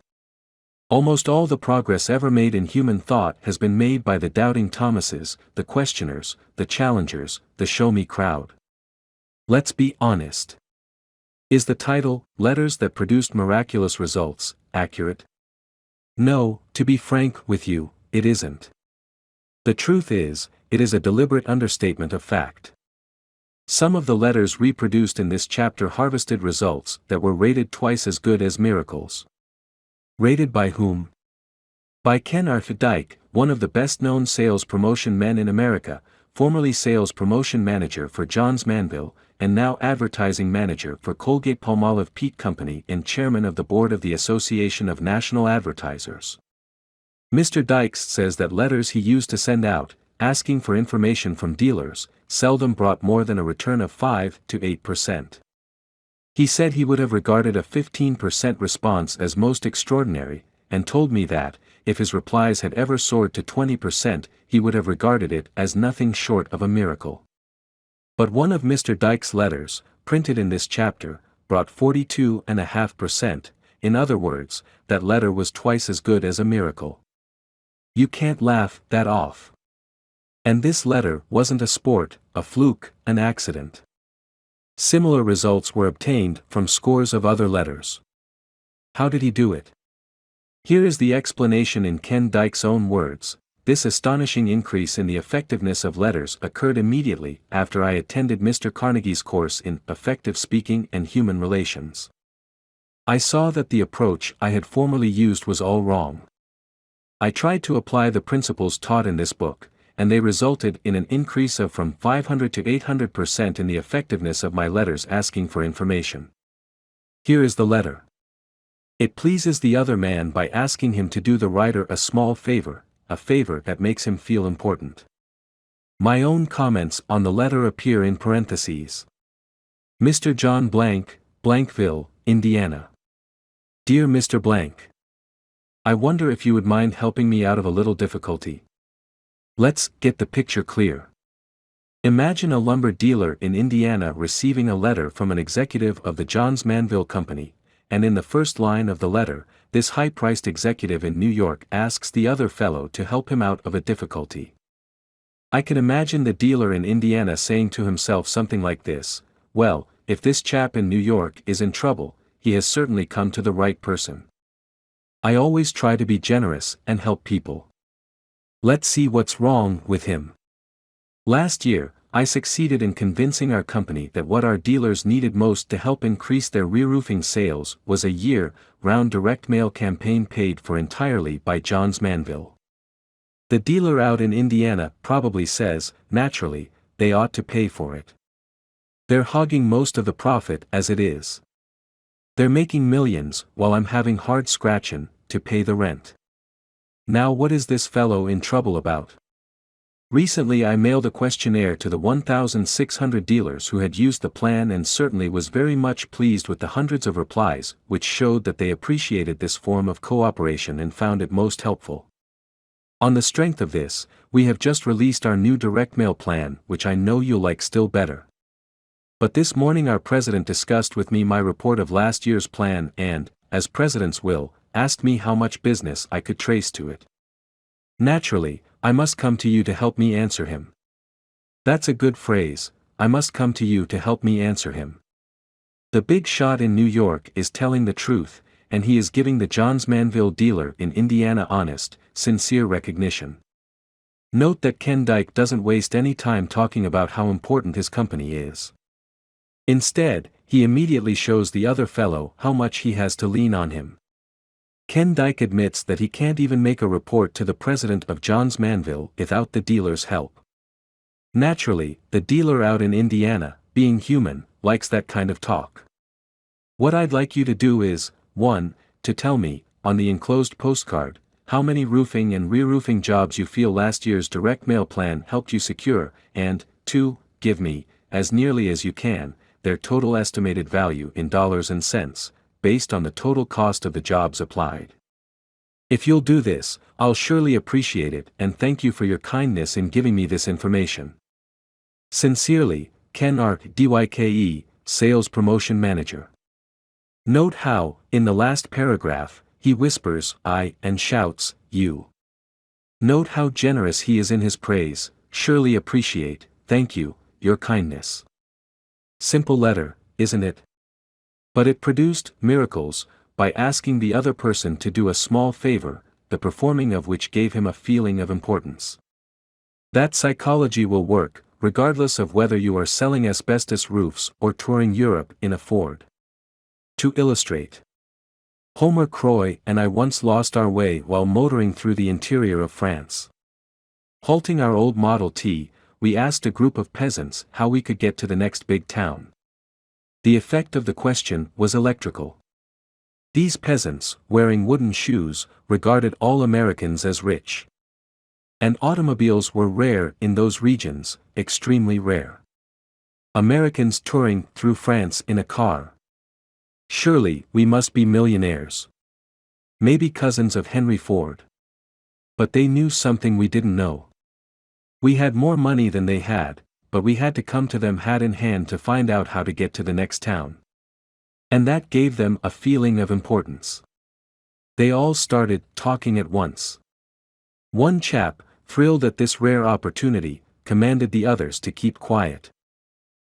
Almost all the progress ever made in human thought has been made by the doubting Thomases, the questioners, the challengers, the show-me crowd. Let's be honest. Is the title, Letters That Produced Miraculous Results, accurate? No, to be frank with you, it isn't. The truth is, it is a deliberate understatement of fact. Some of the letters reproduced in this chapter harvested results that were rated twice as good as miracles. Rated by whom? By Ken Dyke, one of the best-known sales promotion men in America, formerly sales promotion manager for Johns Manville, and now advertising manager for Colgate-Palmolive Peet Company and chairman of the board of the Association of National Advertisers. Mr. Dykes says that letters he used to send out, asking for information from dealers, seldom brought more than a return of 5 to 8%. He said he would have regarded a 15% response as most extraordinary, and told me that, if his replies had ever soared to 20%, he would have regarded it as nothing short of a miracle. But one of Mr. Dykes' letters, printed in this chapter, brought 42.5%, in other words, that letter was twice as good as a miracle. You can't laugh that off. And this letter wasn't a sport, a fluke, an accident. Similar results were obtained from scores of other letters. How did he do it? Here is the explanation in Ken Dyke's own words: this astonishing increase in the effectiveness of letters occurred immediately after I attended Mr. Carnegie's course in Effective Speaking and Human Relations. I saw that the approach I had formerly used was all wrong. I tried to apply the principles taught in this book, and they resulted in an increase of from 500 to 800% in the effectiveness of my letters asking for information. Here is the letter. It pleases the other man by asking him to do the writer a small favor, a favor that makes him feel important. My own comments on the letter appear in parentheses. Mr. John Blank, Blankville, Indiana. Dear Mr. Blank. I wonder if you would mind helping me out of a little difficulty. Let's get the picture clear. Imagine a lumber dealer in Indiana receiving a letter from an executive of the Johns Manville Company, and in the first line of the letter, this high-priced executive in New York asks the other fellow to help him out of a difficulty. I can imagine the dealer in Indiana saying to himself something like this: well, if this chap in New York is in trouble, he has certainly come to the right person. I always try to be generous and help people. Let's see what's wrong with him. Last year, I succeeded in convincing our company that what our dealers needed most to help increase their re-roofing sales was a year-round direct mail campaign paid for entirely by Johns Manville. The dealer out in Indiana probably says, naturally, they ought to pay for it. They're hogging most of the profit as it is. They're making millions while I'm having hard scratchin' to pay the rent. Now what is this fellow in trouble about? Recently I mailed a questionnaire to the 1,600 dealers who had used the plan and certainly was very much pleased with the hundreds of replies which showed that they appreciated this form of cooperation and found it most helpful. On the strength of this, we have just released our new direct mail plan, which I know you'll like still better. But this morning our president discussed with me my report of last year's plan and, as presidents will, asked me how much business I could trace to it. Naturally, I must come to you to help me answer him. That's a good phrase, I must come to you to help me answer him. The big shot in New York is telling the truth, and he is giving the Johns Manville dealer in Indiana honest, sincere recognition. Note that Ken Dyke doesn't waste any time talking about how important his company is. Instead, he immediately shows the other fellow how much he has to lean on him. Ken Dyke admits that he can't even make a report to the president of Johns Manville without the dealer's help. Naturally, the dealer out in Indiana, being human, likes that kind of talk. What I'd like you to do is, 1. To tell me, on the enclosed postcard, how many roofing and re-roofing jobs you feel last year's direct mail plan helped you secure, and, 2. Give me, as nearly as you can, their total estimated value in dollars and cents, based on the total cost of the jobs applied. If you'll do this, I'll surely appreciate it and thank you for your kindness in giving me this information. Sincerely, Ken Art DYKE, Sales Promotion Manager. Note how, in the last paragraph, he whispers I and shouts you. Note how generous he is in his praise. Surely appreciate, thank you, your kindness. Simple letter, isn't it? But it produced miracles, by asking the other person to do a small favor, the performing of which gave him a feeling of importance. That psychology will work, regardless of whether you are selling asbestos roofs or touring Europe in a Ford. To illustrate, Homer Croy and I once lost our way while motoring through the interior of France. Halting our old Model T, we asked a group of peasants how we could get to the next big town. The effect of the question was electrical. These peasants, wearing wooden shoes, regarded all Americans as rich. And automobiles were rare in those regions, extremely rare. Americans touring through France in a car. Surely, we must be millionaires. Maybe cousins of Henry Ford. But they knew something we didn't know. We had more money than they had, but we had to come to them hat in hand to find out how to get to the next town. And that gave them a feeling of importance. They all started talking at once. One chap, thrilled at this rare opportunity, commanded the others to keep quiet.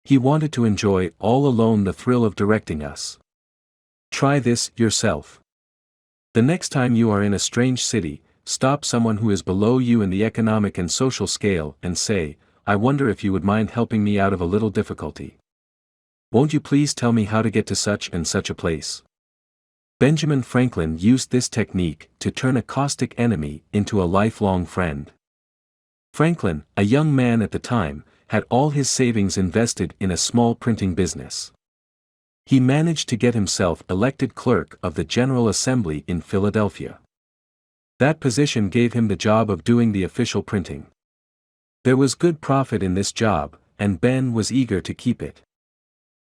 He wanted to enjoy all alone the thrill of directing us. Try this yourself. The next time you are in a strange city, stop someone who is below you in the economic and social scale and say, I wonder if you would mind helping me out of a little difficulty. Won't you please tell me how to get to such and such a place? Benjamin Franklin used this technique to turn a caustic enemy into a lifelong friend. Franklin, a young man at the time, had all his savings invested in a small printing business. He managed to get himself elected clerk of the General Assembly in Philadelphia. That position gave him the job of doing the official printing. There was good profit in this job, and Ben was eager to keep it.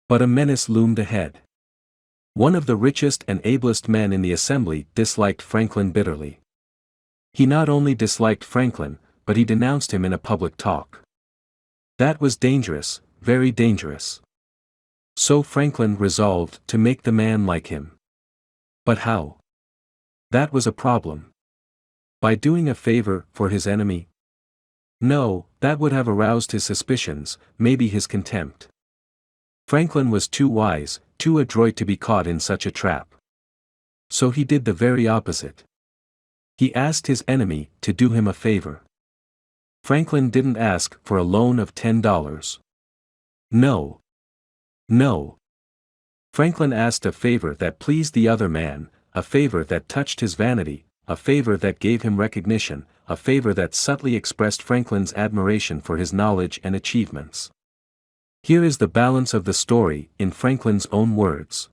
But a menace loomed ahead. One of the richest and ablest men in the assembly disliked Franklin bitterly. He not only disliked Franklin, but he denounced him in a public talk. That was dangerous, very dangerous. So Franklin resolved to make the man like him. But how? That was a problem. By doing a favor for his enemy? No, that would have aroused his suspicions, maybe his contempt. Franklin was too wise, too adroit to be caught in such a trap. So he did the very opposite. He asked his enemy to do him a favor. Franklin didn't ask for a loan of $10. No. No. Franklin asked a favor that pleased the other man, a favor that touched his vanity, a favor that gave him recognition, a favor that subtly expressed Franklin's admiration for his knowledge and achievements. Here is the balance of the story, in Franklin's own words.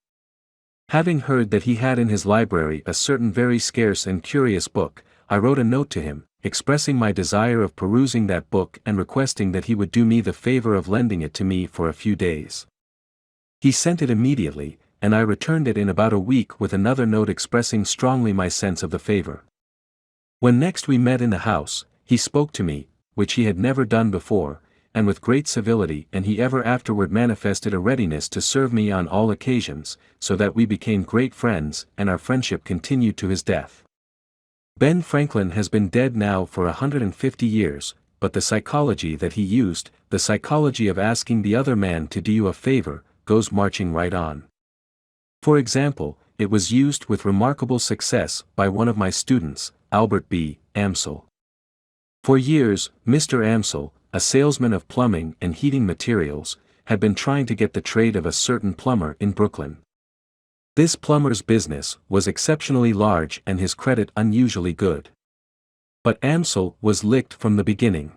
Having heard that he had in his library a certain very scarce and curious book, I wrote a note to him, expressing my desire of perusing that book and requesting that he would do me the favor of lending it to me for a few days. He sent it immediately, and I returned it in about a week with another note expressing strongly my sense of the favor. When next we met in the house, he spoke to me, which he had never done before, and with great civility, and he ever afterward manifested a readiness to serve me on all occasions, so that we became great friends, and our friendship continued to his death. Ben Franklin has been dead now for 150 years, but the psychology that he used, the psychology of asking the other man to do you a favor, goes marching right on. For example, it was used with remarkable success by one of my students, Albert B. Amsel. For years, Mr. Amsel, a salesman of plumbing and heating materials, had been trying to get the trade of a certain plumber in Brooklyn. This plumber's business was exceptionally large and his credit unusually good. But Amsel was licked from the beginning.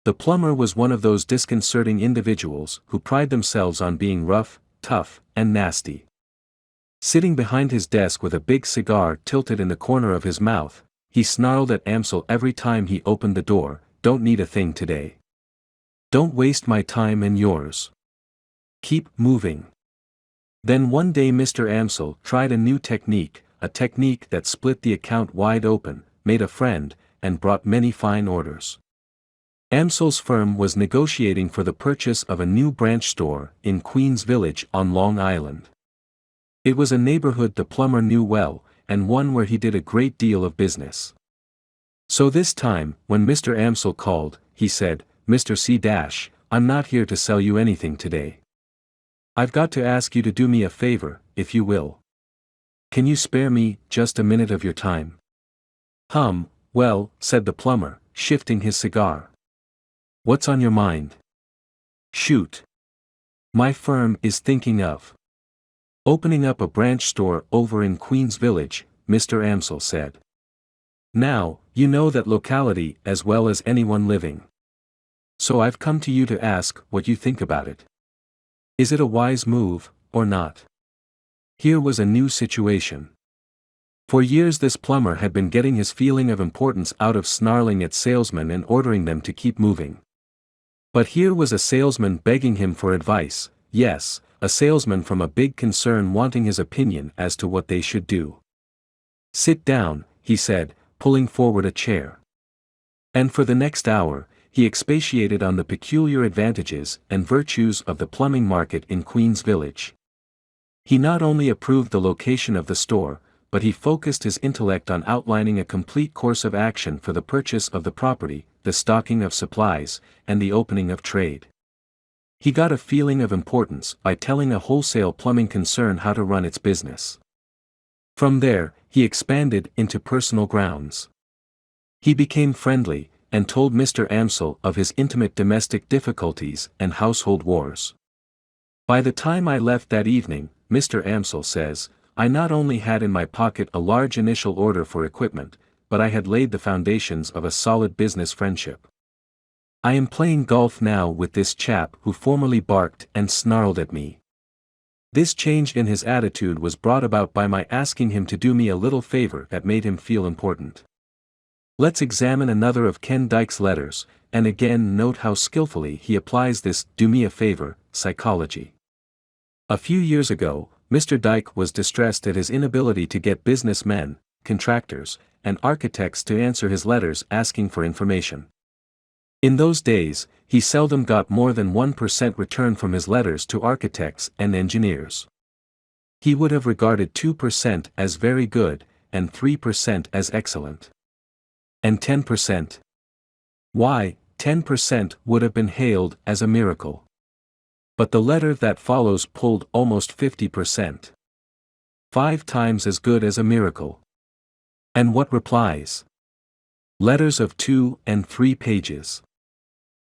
The plumber was one of those disconcerting individuals who pride themselves on being rough, tough, and nasty. Sitting behind his desk with a big cigar tilted in the corner of his mouth, he snarled at Amsel every time he opened the door, "Don't need a thing today. Don't waste my time and yours. Keep moving." Then one day Mr. Amsel tried a new technique, a technique that split the account wide open, made a friend, and brought many fine orders. Amsel's firm was negotiating for the purchase of a new branch store in Queens Village on Long Island. It was a neighborhood the plumber knew well, and one where he did a great deal of business. So this time, when Mr. Amsel called, he said, "Mr. C. I'm not here to sell you anything today. I've got to ask you to do me a favor, if you will. Can you spare me just a minute of your time?" Well, said the plumber, shifting his cigar. "What's on your mind?" "Shoot. My firm is thinking of opening up a branch store over in Queens Village," Mr. Amsel said. "Now, you know that locality as well as anyone living. So I've come to you to ask what you think about it. Is it a wise move, or not?" Here was a new situation. For years this plumber had been getting his feeling of importance out of snarling at salesmen and ordering them to keep moving. But here was a salesman begging him for advice, yes, a salesman from a big concern wanting his opinion as to what they should do. "Sit down," he said, pulling forward a chair. And for the next hour, he expatiated on the peculiar advantages and virtues of the plumbing market in Queens Village. He not only approved the location of the store, but he focused his intellect on outlining a complete course of action for the purchase of the property, the stocking of supplies, and the opening of trade. He got a feeling of importance by telling a wholesale plumbing concern how to run its business. From there, he expanded into personal grounds. He became friendly, and told Mr. Amsel of his intimate domestic difficulties and household wars. "By the time I left that evening," Mr. Amsel says, "I not only had in my pocket a large initial order for equipment, but I had laid the foundations of a solid business friendship. I am playing golf now with this chap who formerly barked and snarled at me." This change in his attitude was brought about by my asking him to do me a little favor that made him feel important. Let's examine another of Ken Dyke's letters, and again note how skillfully he applies this "do me a favor" psychology. A few years ago, Mr. Dyke was distressed at his inability to get businessmen, contractors, and architects to answer his letters asking for information. In those days, he seldom got more than 1% return from his letters to architects and engineers. He would have regarded 2% as very good, and 3% as excellent. And 10%? Why, 10% would have been hailed as a miracle. But the letter that follows pulled almost 50%. 5 times as good as a miracle. And what replies? Letters of 2 and 3 pages.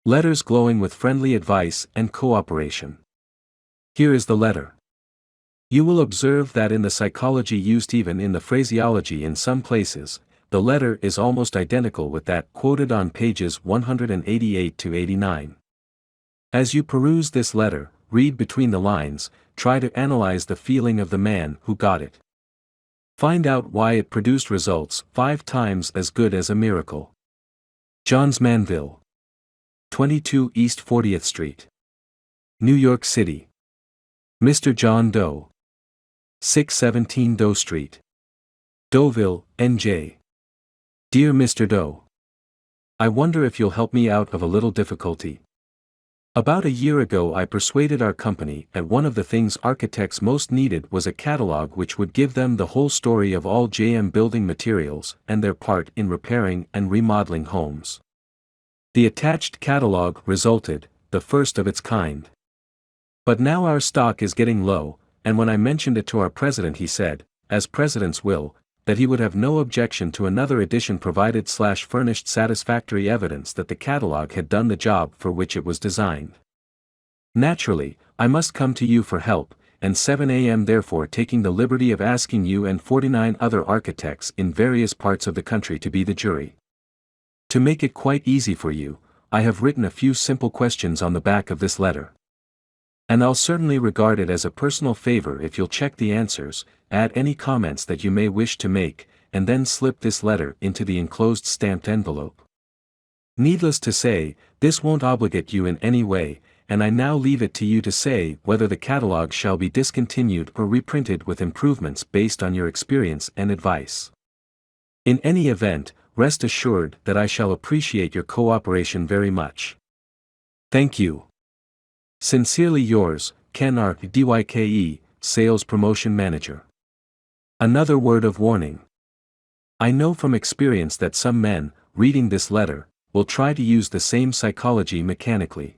Letters glowing with friendly advice and cooperation. Here is the letter. You will observe that in the psychology used, even in the phraseology in some places, the letter is almost identical with that quoted on pages 188 to 89. As you peruse this letter, read between the lines, try to analyze the feeling of the man who got it. Find out why it produced results 5 times as good as a miracle. Johns Manville, 22 East 40th Street, New York City. Mr. John Doe, 617 Doe Street, Deauville, NJ. Dear Mr. Doe, I wonder if you'll help me out of a little difficulty. About a year ago I persuaded our company that one of the things architects most needed was a catalog which would give them the whole story of all JM building materials and their part in repairing and remodeling homes. The attached catalog resulted, the first of its kind. But now our stock is getting low, and when I mentioned it to our president he said, as presidents will, that he would have no objection to another edition provided furnished satisfactory evidence that the catalog had done the job for which it was designed. Naturally, I must come to you for help, and 7 a.m. therefore taking the liberty of asking you and 49 other architects in various parts of the country to be the jury. To make it quite easy for you, I have written a few simple questions on the back of this letter. And I'll certainly regard it as a personal favor if you'll check the answers, add any comments that you may wish to make, and then slip this letter into the enclosed stamped envelope. Needless to say, this won't obligate you in any way, and I now leave it to you to say whether the catalog shall be discontinued or reprinted with improvements based on your experience and advice. In any event, rest assured that I shall appreciate your cooperation very much. Thank you. Sincerely yours, Ken R. DYKE, Sales Promotion Manager. Another word of warning. I know from experience that some men, reading this letter, will try to use the same psychology mechanically.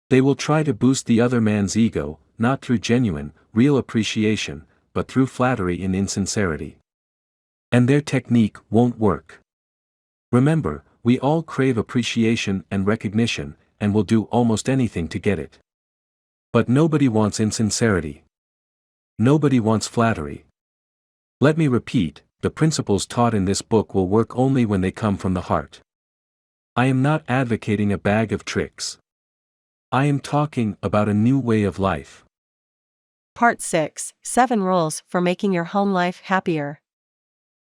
They will try to boost the other man's ego, not through genuine, real appreciation, but through flattery and insincerity. And their technique won't work. Remember, we all crave appreciation and recognition, and will do almost anything to get it. But nobody wants insincerity. Nobody wants flattery. Let me repeat, the principles taught in this book will work only when they come from the heart. I am not advocating a bag of tricks. I am talking about a new way of life. Part 6, 7 Rules for Making Your Home Life Happier.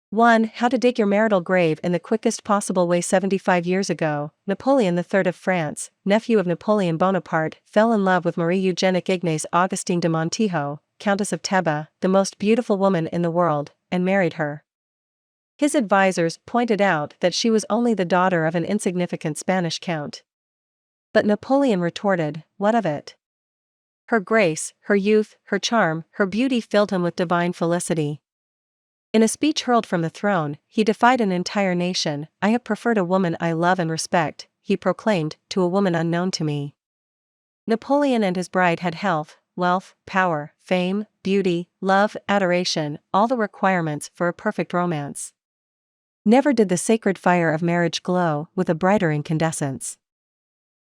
1. How to dig your marital grave in the quickest possible way. 75 years ago, Napoleon III of France, nephew of Napoleon Bonaparte, fell in love with Marie Eugénie Ignace Augustine de Montijo, Countess of Teba, the most beautiful woman in the world, and married her. His advisors pointed out that she was only the daughter of an insignificant Spanish count. But Napoleon retorted, "What of it? Her grace, her youth, her charm, her beauty filled him with divine felicity." In a speech hurled from the throne, he defied an entire nation. "I have preferred a woman I love and respect," he proclaimed, "to a woman unknown to me." Napoleon and his bride had health, wealth, power, fame, beauty, love, adoration, all the requirements for a perfect romance. Never did the sacred fire of marriage glow with a brighter incandescence.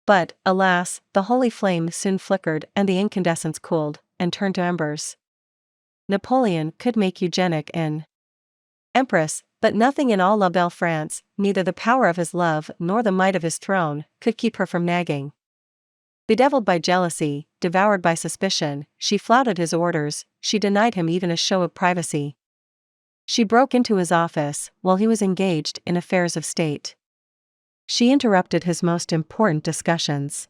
But, alas, the holy flame soon flickered and the incandescence cooled, and turned to embers. Napoleon could make Eugénie an empress, but nothing in all La Belle France, neither the power of his love nor the might of his throne, could keep her from nagging. Bedeviled by jealousy, devoured by suspicion, she flouted his orders, she denied him even a show of privacy. She broke into his office while he was engaged in affairs of state. She interrupted his most important discussions.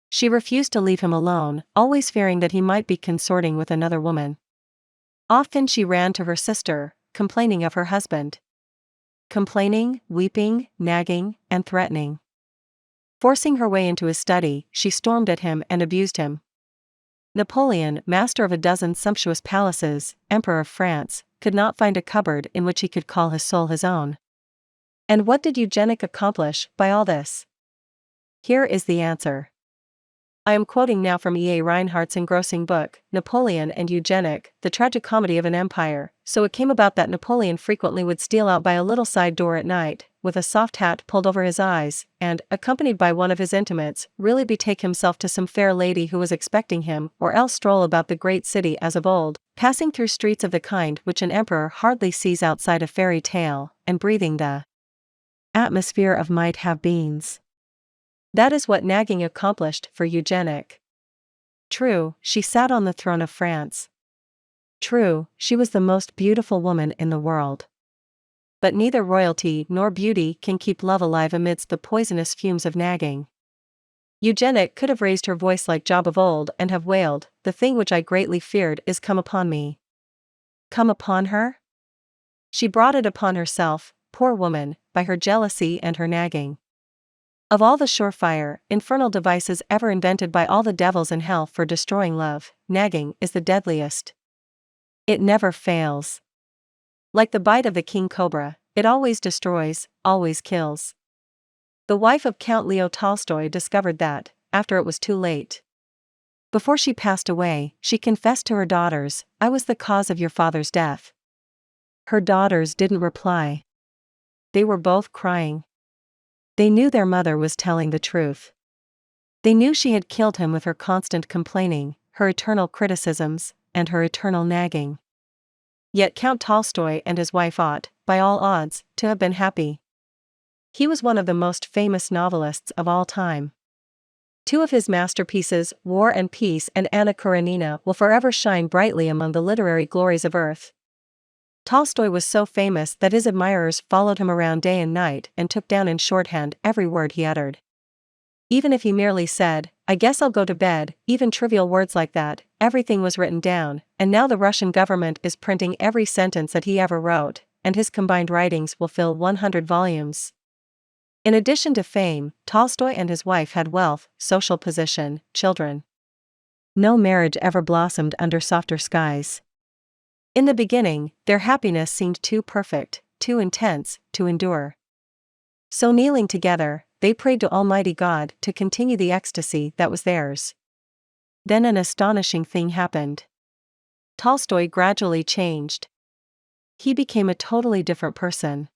She refused to leave him alone, always fearing that he might be consorting with another woman. Often she ran to her sister, complaining of her husband. Complaining, weeping, nagging, and threatening. Forcing her way into his study, she stormed at him and abused him. Napoleon, master of a dozen sumptuous palaces, Emperor of France, could not find a cupboard in which he could call his soul his own. And what did Eugenic accomplish by all this? Here is the answer. I am quoting now from E. A. Reinhardt's engrossing book, Napoleon and Eugenic, The Tragicomedy of an Empire. So it came about that Napoleon frequently would steal out by a little side door at night, with a soft hat pulled over his eyes, and, accompanied by one of his intimates, really betake himself to some fair lady who was expecting him, or else stroll about the great city as of old, passing through streets of the kind which an emperor hardly sees outside a fairy tale, and breathing the atmosphere of might-have-beens. That is what nagging accomplished for Eugenic. True, she sat on the throne of France. True, she was the most beautiful woman in the world. But neither royalty nor beauty can keep love alive amidst the poisonous fumes of nagging. Eugenic could have raised her voice like Job of old and have wailed, "The thing which I greatly feared is come upon me." Come upon her? She brought it upon herself, poor woman, by her jealousy and her nagging. Of all the surefire, infernal devices ever invented by all the devils in hell for destroying love, nagging is the deadliest. It never fails. Like the bite of the king cobra, it always destroys, always kills. The wife of Count Leo Tolstoy discovered that, after it was too late. Before she passed away, she confessed to her daughters, "I was the cause of your father's death." Her daughters didn't reply. They were both crying. They knew their mother was telling the truth. They knew she had killed him with her constant complaining, her eternal criticisms, and her eternal nagging. Yet Count Tolstoy and his wife ought, by all odds, to have been happy. He was one of the most famous novelists of all time. Two of his masterpieces, War and Peace and Anna Karenina, will forever shine brightly among the literary glories of earth. Tolstoy was so famous that his admirers followed him around day and night and took down in shorthand every word he uttered. Even if he merely said, "I guess I'll go to bed," even trivial words like that, everything was written down, and now the Russian government is printing every sentence that he ever wrote, and his combined writings will fill 100 volumes. In addition to fame, Tolstoy and his wife had wealth, social position, children. No marriage ever blossomed under softer skies. In the beginning, their happiness seemed too perfect, too intense, to endure. So kneeling together, they prayed to Almighty God to continue the ecstasy that was theirs. Then an astonishing thing happened. Tolstoy gradually changed. He became a totally different person.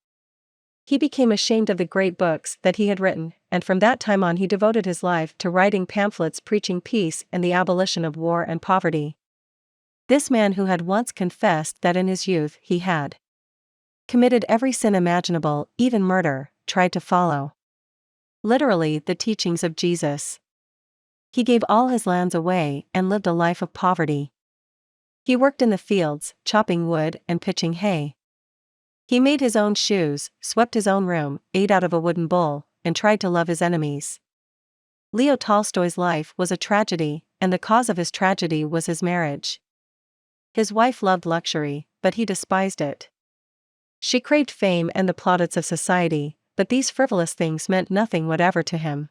He became ashamed of the great books that he had written, and from that time on he devoted his life to writing pamphlets preaching peace and the abolition of war and poverty. This man who had once confessed that in his youth he had committed every sin imaginable, even murder, tried to follow literally the teachings of Jesus. He gave all his lands away and lived a life of poverty. He worked in the fields, chopping wood and pitching hay. He made his own shoes, swept his own room, ate out of a wooden bowl, and tried to love his enemies. Leo Tolstoy's life was a tragedy, and the cause of his tragedy was his marriage. His wife loved luxury, but he despised it. She craved fame and the plaudits of society, but these frivolous things meant nothing whatever to him.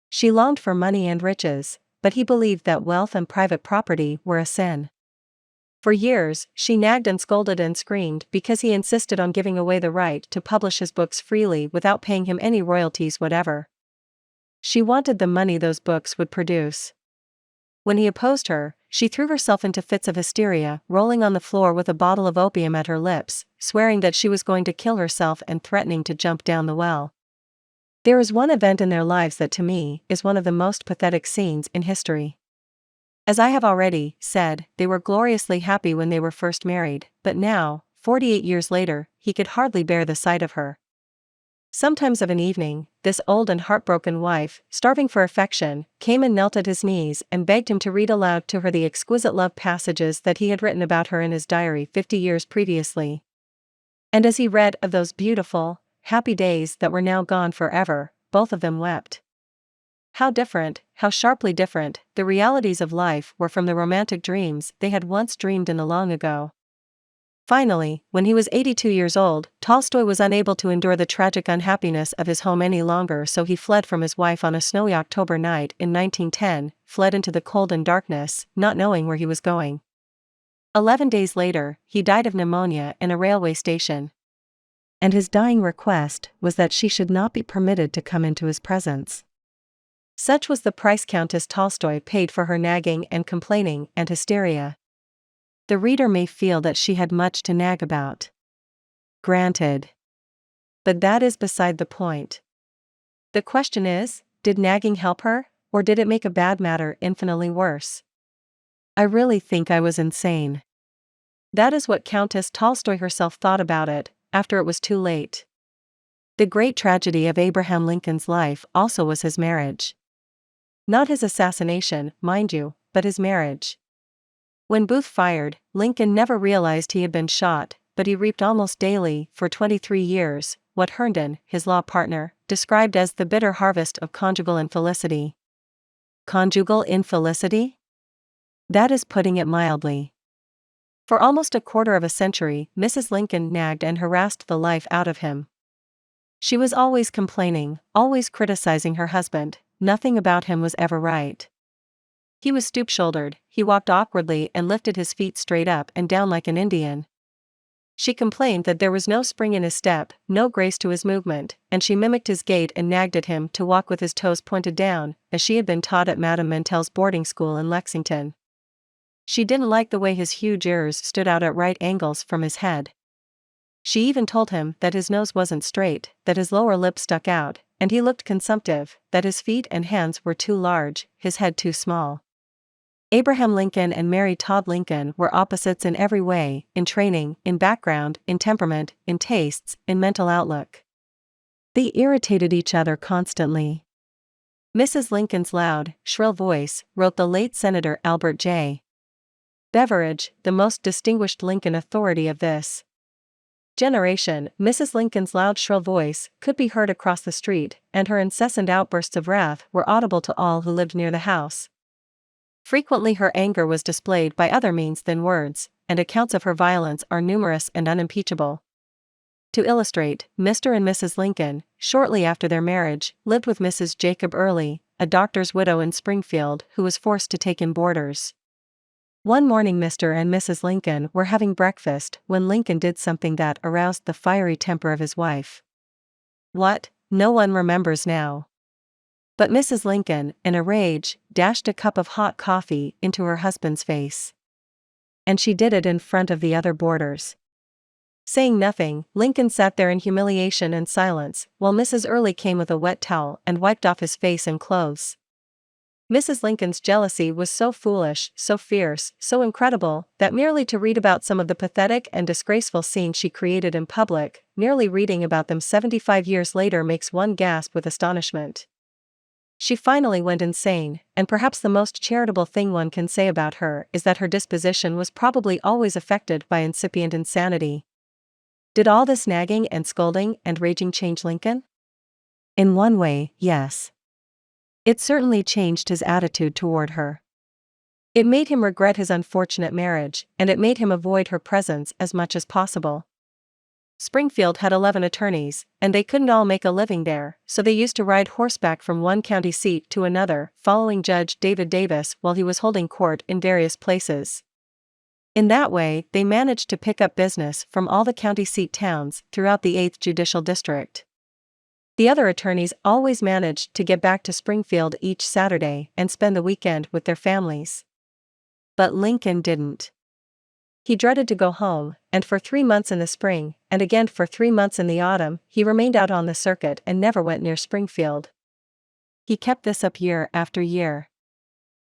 She longed for money and riches, but he believed that wealth and private property were a sin. For years, she nagged and scolded and screamed because he insisted on giving away the right to publish his books freely without paying him any royalties whatever. She wanted the money those books would produce. When he opposed her, she threw herself into fits of hysteria, rolling on the floor with a bottle of opium at her lips, swearing that she was going to kill herself and threatening to jump down the well. There is one event in their lives that to me is one of the most pathetic scenes in history. As I have already said, they were gloriously happy when they were first married, but now, 48 years later, he could hardly bear the sight of her. Sometimes of an evening, this old and heartbroken wife, starving for affection, came and knelt at his knees and begged him to read aloud to her the exquisite love passages that he had written about her in his diary 50 years previously. And as he read of those beautiful, happy days that were now gone forever, both of them wept. How different, how sharply different, the realities of life were from the romantic dreams they had once dreamed in the long ago. Finally, when he was 82 years old, Tolstoy was unable to endure the tragic unhappiness of his home any longer, so he fled from his wife on a snowy October night in 1910, fled into the cold and darkness, not knowing where he was going. 11 days later, he died of pneumonia in a railway station. and his dying request was that she should not be permitted to come into his presence. Such was the price Countess Tolstoy paid for her nagging and complaining and hysteria. The reader may feel that she had much to nag about. Granted. But that is beside the point. The question is, did nagging help her, or did it make a bad matter infinitely worse? I really think I was insane. That is what Countess Tolstoy herself thought about it, after it was too late. The great tragedy of Abraham Lincoln's life also was his marriage. Not his assassination, mind you, but his marriage. When Booth fired, Lincoln never realized he had been shot, but he reaped almost daily, for 23 years, what Herndon, his law partner, described as the bitter harvest of conjugal infelicity. Conjugal infelicity? That is putting it mildly. For almost a quarter of a century, Mrs. Lincoln nagged and harassed the life out of him. She was always complaining, always criticizing her husband. Nothing about him was ever right. He was stoop-shouldered, he walked awkwardly and lifted his feet straight up and down like an Indian. She complained that there was no spring in his step, no grace to his movement, and she mimicked his gait and nagged at him to walk with his toes pointed down, as she had been taught at Madame Mentel's boarding school in Lexington. She didn't like the way his huge ears stood out at right angles from his head. She even told him that his nose wasn't straight, that his lower lip stuck out, and he looked consumptive, that his feet and hands were too large, his head too small. Abraham Lincoln and Mary Todd Lincoln were opposites in every way, in training, in background, in temperament, in tastes, in mental outlook. They irritated each other constantly. Mrs. Lincoln's loud, shrill voice, wrote the late Senator Albert J. Beveridge, the most distinguished Lincoln authority of this generation. Mrs. Lincoln's loud shrill voice could be heard across the street, and her incessant outbursts of wrath were audible to all who lived near the house. Frequently her anger was displayed by other means than words, and accounts of her violence are numerous and unimpeachable. To illustrate, Mr. and Mrs. Lincoln, shortly after their marriage, lived with Mrs. Jacob Early, a doctor's widow in Springfield who was forced to take in boarders. One morning Mr. and Mrs. Lincoln were having breakfast when Lincoln did something that aroused the fiery temper of his wife. What? No one remembers now. But Mrs. Lincoln, in a rage, dashed a cup of hot coffee into her husband's face. And she did it in front of the other boarders. Saying nothing, Lincoln sat there in humiliation and silence, while Mrs. Early came with a wet towel and wiped off his face and clothes. Mrs. Lincoln's jealousy was so foolish, so fierce, so incredible, that merely to read about some of the pathetic and disgraceful scenes she created in public, merely reading about them 75 years later makes one gasp with astonishment. She finally went insane, and perhaps the most charitable thing one can say about her is that her disposition was probably always affected by incipient insanity. Did all this nagging and scolding and raging change Lincoln? In one way, yes. It certainly changed his attitude toward her. It made him regret his unfortunate marriage, and it made him avoid her presence as much as possible. Springfield had 11 attorneys, and they couldn't all make a living there, so they used to ride horseback from one county seat to another, following Judge David Davis while he was holding court in various places. In that way, they managed to pick up business from all the county seat towns throughout the 8th Judicial District. The other attorneys always managed to get back to Springfield each Saturday and spend the weekend with their families. But Lincoln didn't. He dreaded to go home, and for 3 months in the spring, and again for 3 months in the autumn, he remained out on the circuit and never went near Springfield. He kept this up year after year.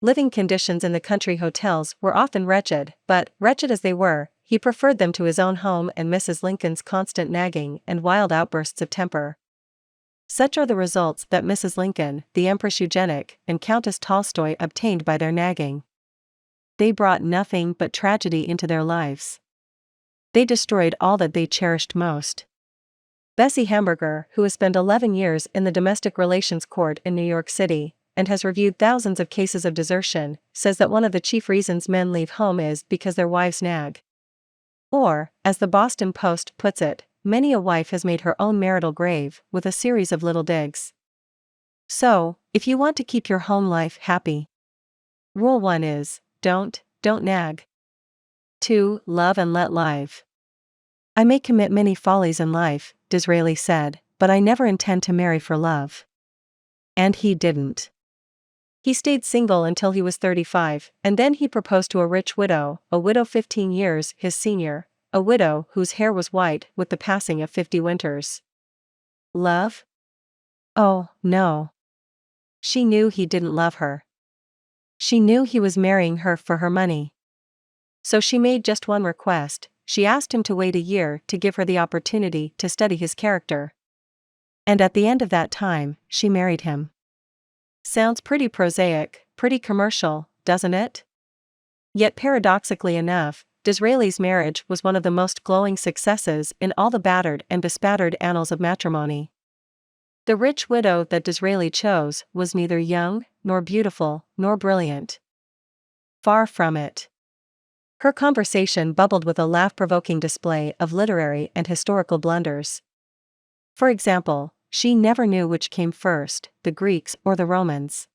Living conditions in the country hotels were often wretched, but, wretched as they were, he preferred them to his own home and Mrs. Lincoln's constant nagging and wild outbursts of temper. Such are the results that Mrs. Lincoln, the Empress Eugenic, and Countess Tolstoy obtained by their nagging. They brought nothing but tragedy into their lives. They destroyed all that they cherished most. Bessie Hamburger, who has spent 11 years in the Domestic Relations Court in New York City, and has reviewed thousands of cases of desertion, says that one of the chief reasons men leave home is because their wives nag. Or, as the Boston Post puts it, many a wife has made her own marital grave with a series of little digs. So, if you want to keep your home life happy, Rule 1 is, don't nag. 2. Love and let live. I may commit many follies in life, Disraeli said, but I never intend to marry for love. And he didn't. He stayed single until he was 35, and then he proposed to a rich widow, a widow 15 years his senior, a widow whose hair was white with the passing of 50 winters. Love? Oh, no. She knew he didn't love her. She knew he was marrying her for her money. So she made just one request. She asked him to wait a year to give her the opportunity to study his character. And at the end of that time, she married him. Sounds pretty prosaic, pretty commercial, doesn't it? Yet paradoxically enough, Disraeli's marriage was one of the most glowing successes in all the battered and bespattered annals of matrimony. The rich widow that Disraeli chose was neither young, nor beautiful, nor brilliant. Far from it. Her conversation bubbled with a laugh-provoking display of literary and historical blunders. For example, she never knew which came first, the Greeks or the Romans.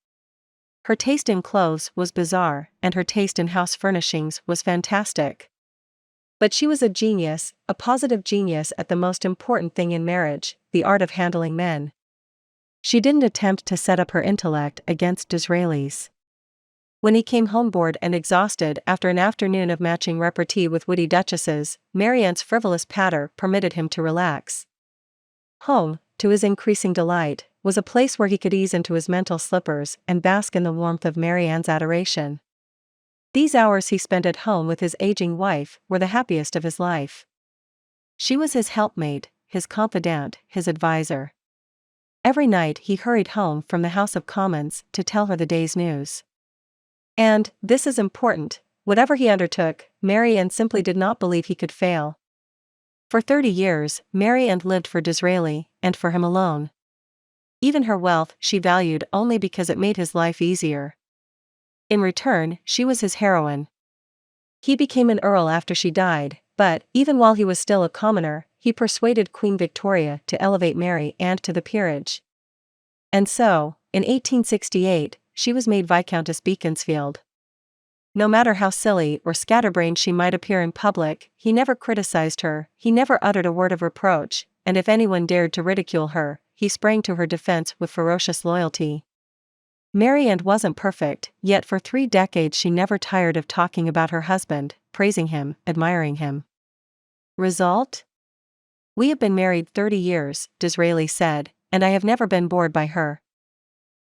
Her taste in clothes was bizarre, and her taste in house furnishings was fantastic. But she was a genius, a positive genius at the most important thing in marriage, the art of handling men. She didn't attempt to set up her intellect against Disraeli's. When he came home bored and exhausted after an afternoon of matching repartee with witty duchesses, Marianne's frivolous patter permitted him to relax. Home, to his increasing delight, was a place where he could ease into his mental slippers and bask in the warmth of Marianne's adoration. These hours he spent at home with his aging wife were the happiest of his life. She was his helpmate, his confidant, his advisor. Every night he hurried home from the House of Commons to tell her the day's news. And, this is important, whatever he undertook, Marianne simply did not believe he could fail. For 30 years, Marianne lived for Disraeli, and for him alone. Even her wealth she valued only because it made his life easier. In return, she was his heroine. He became an earl after she died, but, even while he was still a commoner, he persuaded Queen Victoria to elevate Mary Anne to the peerage. And so, in 1868, she was made Viscountess Beaconsfield. No matter how silly or scatterbrained she might appear in public, he never criticized her, he never uttered a word of reproach, and if anyone dared to ridicule her, he sprang to her defense with ferocious loyalty. Marianne wasn't perfect, yet for 3 decades she never tired of talking about her husband, praising him, admiring him. Result? We have been married 30 years, Disraeli said, and I have never been bored by her.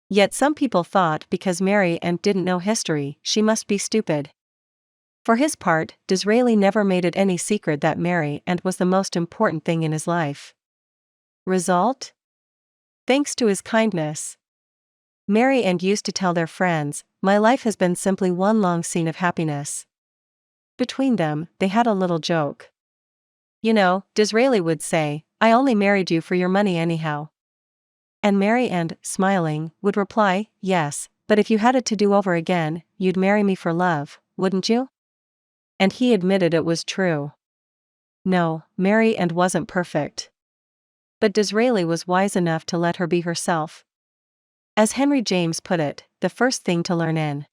Yet some people thought because Marianne didn't know history, she must be stupid. For his part, Disraeli never made it any secret that Marianne was the most important thing in his life. Result? Thanks to his kindness. Marianne used to tell their friends, "My life has been simply one long scene of happiness." Between them, they had a little joke. "You know," Disraeli would say, "I only married you for your money anyhow." And Marianne, smiling, would reply, "Yes, but if you had it to do over again, you'd marry me for love, wouldn't you?" And he admitted it was true. No, Marianne wasn't perfect. But Disraeli was wise enough to let her be herself. As Henry James put it, the first thing to learn in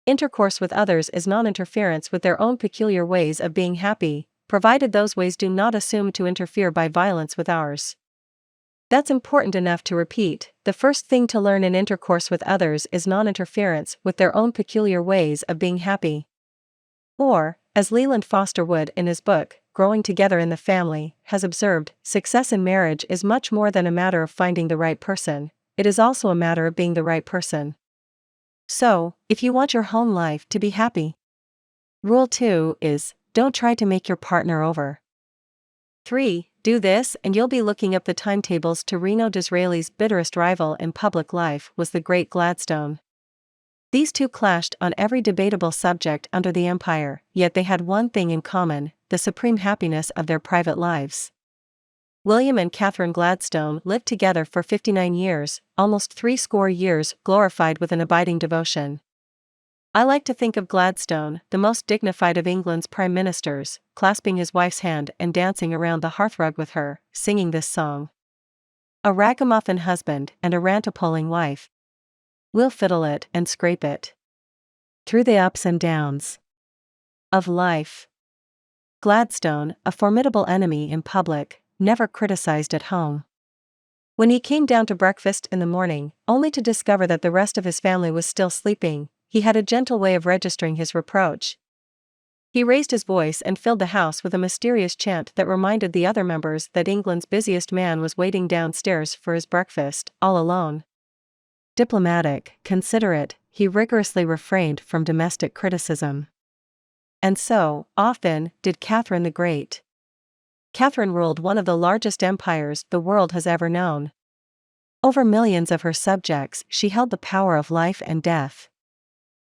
intercourse with others is non-interference with their own peculiar ways of being happy, provided those ways do not assume to interfere by violence with ours. That's important enough to repeat. The first thing to learn in intercourse with others is non-interference with their own peculiar ways of being happy. Or, as Leland Foster Wood in his book, Growing Together in the Family, has observed, success in marriage is much more than a matter of finding the right person, it is also a matter of being the right person. So, if you want your home life to be happy, Rule 2 is, don't try to make your partner over. 3. Do this and you'll be looking up the timetables to Reno. Disraeli's bitterest rival in public life was the great Gladstone. These two clashed on every debatable subject under the empire, yet they had one thing in common, the supreme happiness of their private lives. William and Catherine Gladstone lived together for 59 years, almost 60 years, glorified with an abiding devotion. I like to think of Gladstone, the most dignified of England's prime ministers, clasping his wife's hand and dancing around the hearthrug with her, singing this song. A ragamuffin husband and a rant-a-pulling wife. We'll fiddle it and scrape it through the ups and downs of life. Gladstone, a formidable enemy in public, never criticized at home. When he came down to breakfast in the morning, only to discover that the rest of his family was still sleeping, he had a gentle way of registering his reproach. He raised his voice and filled the house with a mysterious chant that reminded the other members that England's busiest man was waiting downstairs for his breakfast, all alone. Diplomatic, considerate, he rigorously refrained from domestic criticism. And so, often, did Catherine the Great. Catherine ruled one of the largest empires the world has ever known. Over millions of her subjects, she held the power of life and death.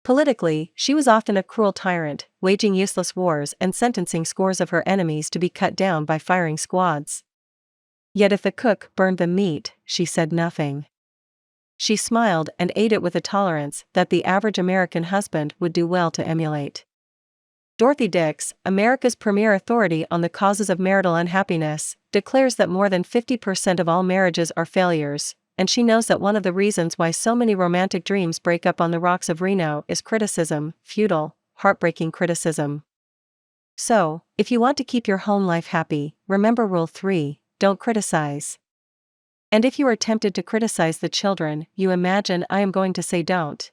Politically, she was often a cruel tyrant, waging useless wars and sentencing scores of her enemies to be cut down by firing squads. Yet if the cook burned the meat, she said nothing. She smiled and ate it with a tolerance that the average American husband would do well to emulate. Dorothy Dix, America's premier authority on the causes of marital unhappiness, declares that more than 50% of all marriages are failures, and she knows that one of the reasons why so many romantic dreams break up on the rocks of Reno is criticism, futile, heartbreaking criticism. So, if you want to keep your home life happy, remember Rule 3, don't criticize. And if you are tempted to criticize the children, you imagine I am going to say don't.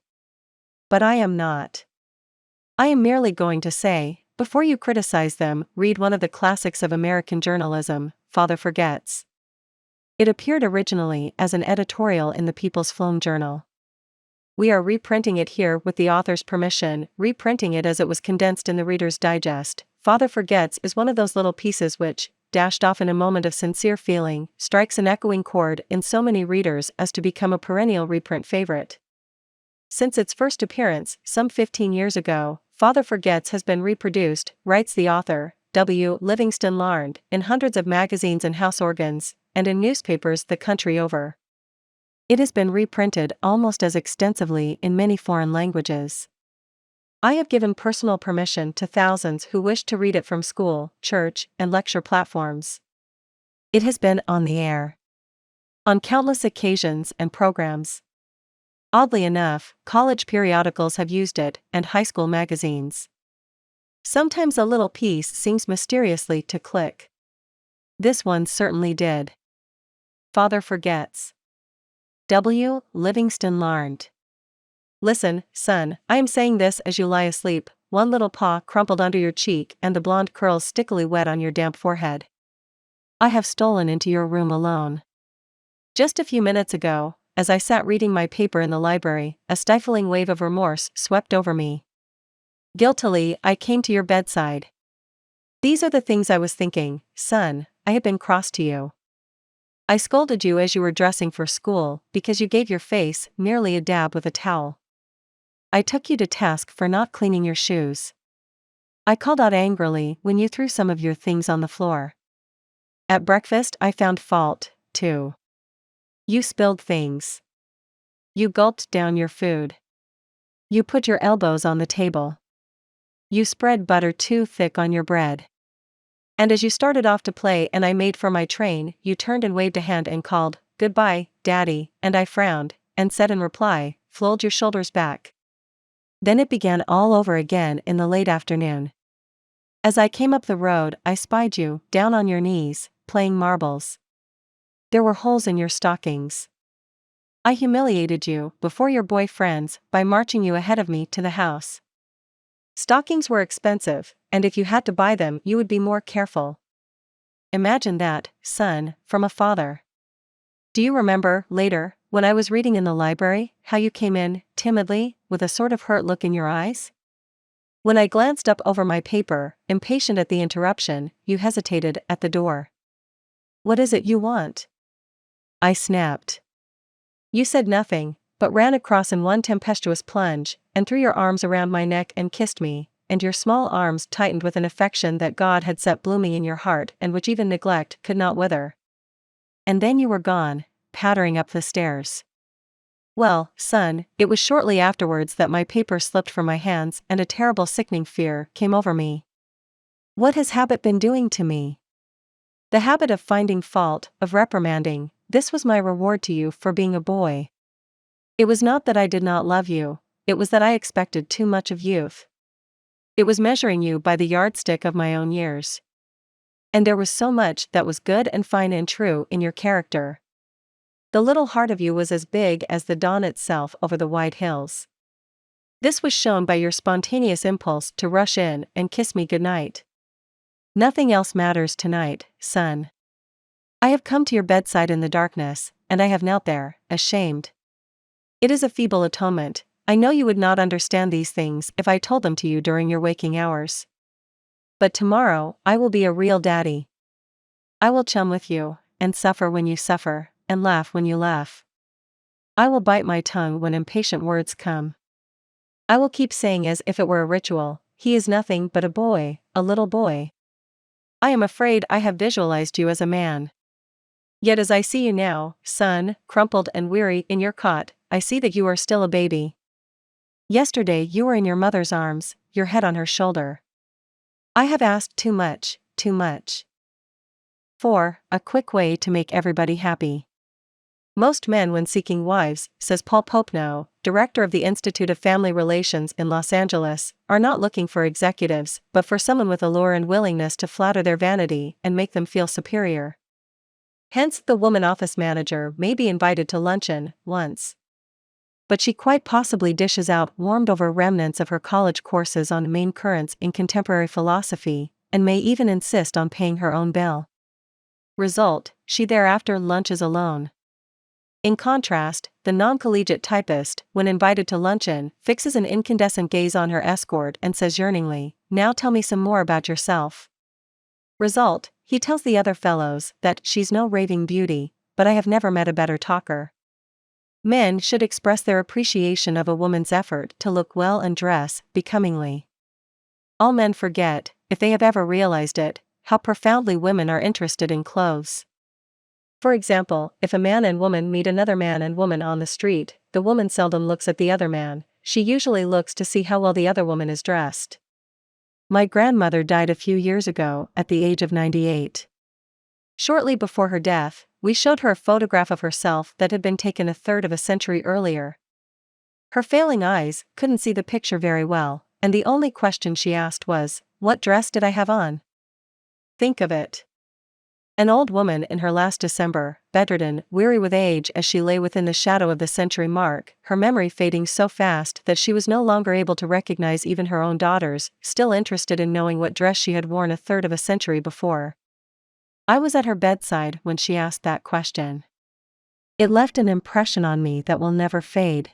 But I am not. I am merely going to say, before you criticize them, read one of the classics of American journalism, Father Forgets. It appeared originally as an editorial in the People's Film Journal. We are reprinting it here with the author's permission, reprinting it as it was condensed in the Reader's Digest. Father Forgets is one of those little pieces which, dashed off in a moment of sincere feeling, strikes an echoing chord in so many readers as to become a perennial reprint favorite. Since its first appearance, some 15 years ago, Father Forgets has been reproduced, writes the author, W. Livingston Larned, in hundreds of magazines and house organs, and in newspapers the country over. It has been reprinted almost as extensively in many foreign languages. I have given personal permission to thousands who wish to read it from school, church, and lecture platforms. It has been on the air on countless occasions and programs. Oddly enough, college periodicals have used it, and high school magazines. Sometimes a little piece seems mysteriously to click. This one certainly did. Father Forgets. W. Livingston Larned. Listen, son, I am saying this as you lie asleep, one little paw crumpled under your cheek and the blonde curls stickily wet on your damp forehead. I have stolen into your room alone. Just a few minutes ago, as I sat reading my paper in the library, a stifling wave of remorse swept over me. Guiltily, I came to your bedside. These are the things I was thinking, son, I have been cross to you. I scolded you as you were dressing for school, because you gave your face merely a dab with a towel. I took you to task for not cleaning your shoes. I called out angrily when you threw some of your things on the floor. At breakfast I found fault, too. You spilled things. You gulped down your food. You put your elbows on the table. You spread butter too thick on your bread. And as you started off to play and I made for my train, you turned and waved a hand and called, "Goodbye, Daddy," and I frowned, and said in reply, "Fold your shoulders back." Then it began all over again in the late afternoon. As I came up the road, I spied you, down on your knees, playing marbles. There were holes in your stockings. I humiliated you, before your boy friends, by marching you ahead of me to the house. Stockings were expensive, and if you had to buy them you would be more careful. Imagine that, son, from a father. Do you remember, later, when I was reading in the library, how you came in, timidly, with a sort of hurt look in your eyes? When I glanced up over my paper, impatient at the interruption, you hesitated at the door. What is it you want? I snapped. You said nothing, but ran across in one tempestuous plunge, and threw your arms around my neck and kissed me, and your small arms tightened with an affection that God had set blooming in your heart and which even neglect could not wither. And then you were gone, pattering up the stairs. Well, son, it was shortly afterwards that my paper slipped from my hands and a terrible sickening fear came over me. What has habit been doing to me? The habit of finding fault, of reprimanding, this was my reward to you for being a boy. It was not that I did not love you, it was that I expected too much of youth. It was measuring you by the yardstick of my own years. And there was so much that was good and fine and true in your character. The little heart of you was as big as the dawn itself over the wide hills. This was shown by your spontaneous impulse to rush in and kiss me goodnight. Nothing else matters tonight, son. I have come to your bedside in the darkness, and I have knelt there, ashamed. It is a feeble atonement. I know you would not understand these things if I told them to you during your waking hours. But tomorrow, I will be a real daddy. I will chum with you, and suffer when you suffer, and laugh when you laugh. I will bite my tongue when impatient words come. I will keep saying as if it were a ritual, he is nothing but a boy, a little boy. I am afraid I have visualized you as a man. Yet as I see you now, son, crumpled and weary in your cot, I see that you are still a baby. Yesterday you were in your mother's arms, your head on her shoulder. I have asked too much, too much. 4. A quick way to make everybody happy. Most men when seeking wives, says Paul Popenoe, director of the Institute of Family Relations in Los Angeles, are not looking for executives, but for someone with allure and willingness to flatter their vanity and make them feel superior. Hence, the woman office manager may be invited to luncheon, once. But she quite possibly dishes out warmed-over remnants of her college courses on main currents in contemporary philosophy, and may even insist on paying her own bill. Result, she thereafter lunches alone. In contrast, the non-collegiate typist, when invited to luncheon, fixes an incandescent gaze on her escort and says yearningly, "Now tell me some more about yourself." Result, he tells the other fellows that she's no raving beauty, but I have never met a better talker. Men should express their appreciation of a woman's effort to look well and dress becomingly. All men forget, if they have ever realized it, how profoundly women are interested in clothes. For example, if a man and woman meet another man and woman on the street, the woman seldom looks at the other man, she usually looks to see how well the other woman is dressed. My grandmother died a few years ago, at the age of 98. Shortly before her death, we showed her a photograph of herself that had been taken a third of a century earlier. Her failing eyes couldn't see the picture very well, and the only question she asked was, "What dress did I have on?" Think of it. An old woman in her last December, bedridden, weary with age as she lay within the shadow of the century mark, her memory fading so fast that she was no longer able to recognize even her own daughters, still interested in knowing what dress she had worn a third of a century before. I was at her bedside when she asked that question. It left an impression on me that will never fade.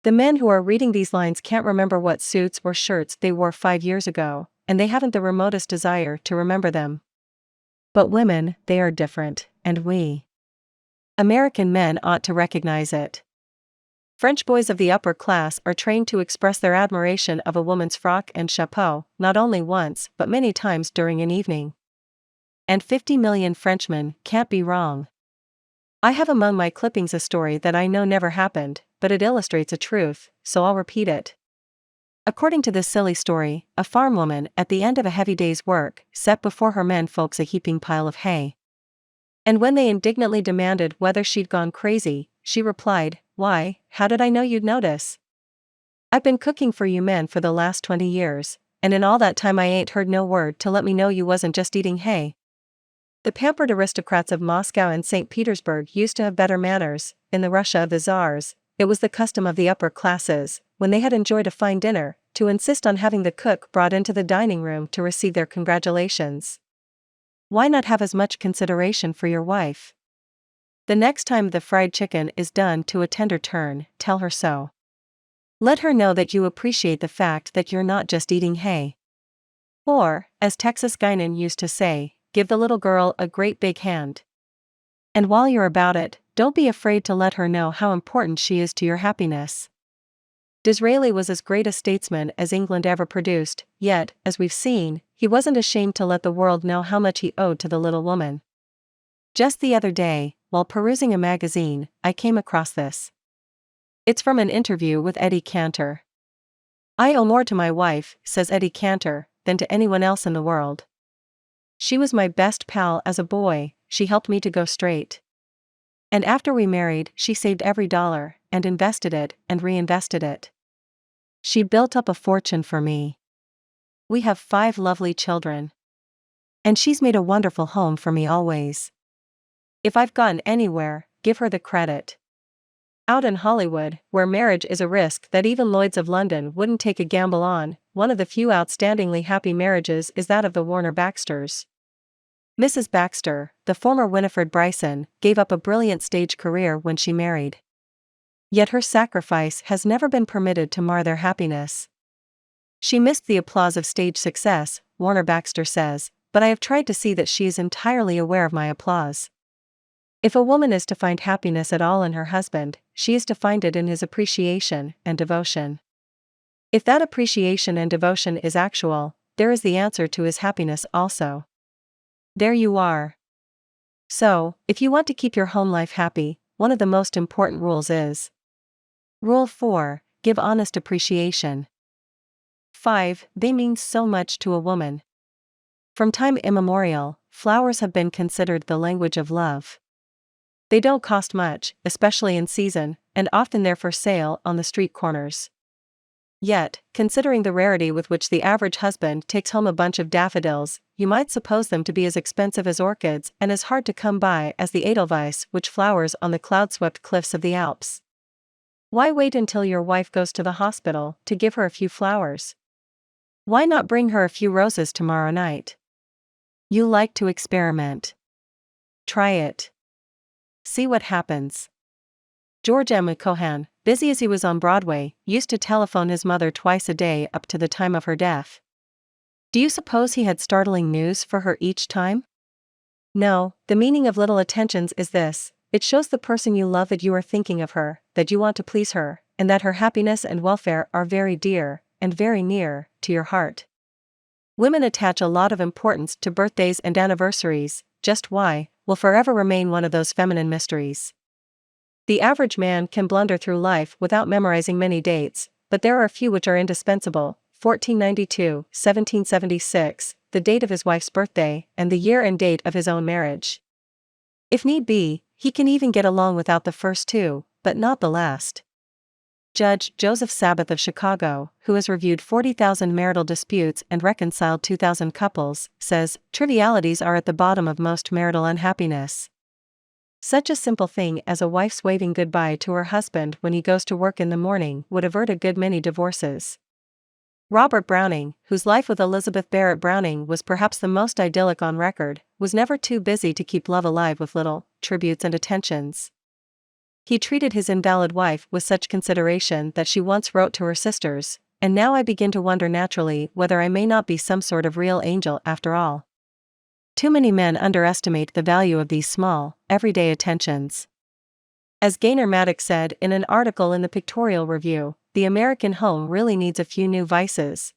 The men who are reading these lines can't remember what suits or shirts they wore 5 years ago, and they haven't the remotest desire to remember them. But women, they are different, and we American men ought to recognize it. French boys of the upper class are trained to express their admiration of a woman's frock and chapeau, not only once, but many times during an evening. And 50 million Frenchmen can't be wrong. I have among my clippings a story that I know never happened, but it illustrates a truth, so I'll repeat it. According to this silly story, a farm woman, at the end of a heavy day's work, set before her men folks a heaping pile of hay. And when they indignantly demanded whether she'd gone crazy, she replied, "Why, how did I know you'd notice? I've been cooking for you men for the last 20 years, and in all that time I ain't heard no word to let me know you wasn't just eating hay." The pampered aristocrats of Moscow and St. Petersburg used to have better manners. In the Russia of the Tsars, it was the custom of the upper classes, when they had enjoyed a fine dinner, to insist on having the cook brought into the dining room to receive their congratulations. Why not have as much consideration for your wife? The next time the fried chicken is done to a tender turn, tell her so. Let her know that you appreciate the fact that you're not just eating hay. Or, as Texas Guinan used to say, give the little girl a great big hand. And while you're about it, don't be afraid to let her know how important she is to your happiness. Disraeli was as great a statesman as England ever produced, yet, as we've seen, he wasn't ashamed to let the world know how much he owed to the little woman. Just the other day, while perusing a magazine, I came across this. It's from an interview with Eddie Cantor. "I owe more to my wife," says Eddie Cantor, "than to anyone else in the world. She was my best pal as a boy, she helped me to go straight. And after we married, she saved every dollar, and invested it, and reinvested it. She built up a fortune for me. we have 5 lovely children. And she's made a wonderful home for me always. If I've gotten anywhere, give her the credit. Out in Hollywood, where marriage is a risk that even Lloyds of London wouldn't take a gamble on, one of the few outstandingly happy marriages is that of the Warner Baxters. Mrs. Baxter, the former Winifred Bryson, gave up a brilliant stage career when she married. Yet her sacrifice has never been permitted to mar their happiness. She missed the applause of stage success, Warner Baxter says, but I have tried to see that she is entirely aware of my applause. If a woman is to find happiness at all in her husband, she is to find it in his appreciation and devotion. If that appreciation and devotion is actual, there is the answer to his happiness also. There you are. So, if you want to keep your home life happy, one of the most important rules is Rule 4, give honest appreciation. 5. They mean so much to a woman. From time immemorial, flowers have been considered the language of love. They don't cost much, especially in season, and often they're for sale on the street corners. Yet, considering the rarity with which the average husband takes home a bunch of daffodils, you might suppose them to be as expensive as orchids and as hard to come by as the edelweiss which flowers on the cloud-swept cliffs of the Alps. Why wait until your wife goes to the hospital to give her a few flowers? Why not bring her a few roses tomorrow night? You like to experiment. Try it. See what happens. George M. Cohan, busy as he was on Broadway, used to telephone his mother twice a day up to the time of her death. Do you suppose he had startling news for her each time? No, the meaning of little attentions is this: it shows the person you love that you are thinking of her, that you want to please her, and that her happiness and welfare are very dear, and very near, to your heart. Women attach a lot of importance to birthdays and anniversaries. Just why, will forever remain one of those feminine mysteries. The average man can blunder through life without memorizing many dates, but there are a few which are indispensable: 1492, 1776, the date of his wife's birthday, and the year and date of his own marriage. If need be, he can even get along without the first two, but not the last. Judge Joseph Sabath of Chicago, who has reviewed 40,000 marital disputes and reconciled 2,000 couples, says, trivialities are at the bottom of most marital unhappiness. Such a simple thing as a wife's waving goodbye to her husband when he goes to work in the morning would avert a good many divorces. Robert Browning, whose life with Elizabeth Barrett Browning was perhaps the most idyllic on record, was never too busy to keep love alive with little tributes and attentions. He treated his invalid wife with such consideration that she once wrote to her sisters, "And now I begin to wonder naturally whether I may not be some sort of real angel after all." Too many men underestimate the value of these small, everyday attentions. As Gaynor Maddox said in an article in the Pictorial Review, the American home really needs a few new vices.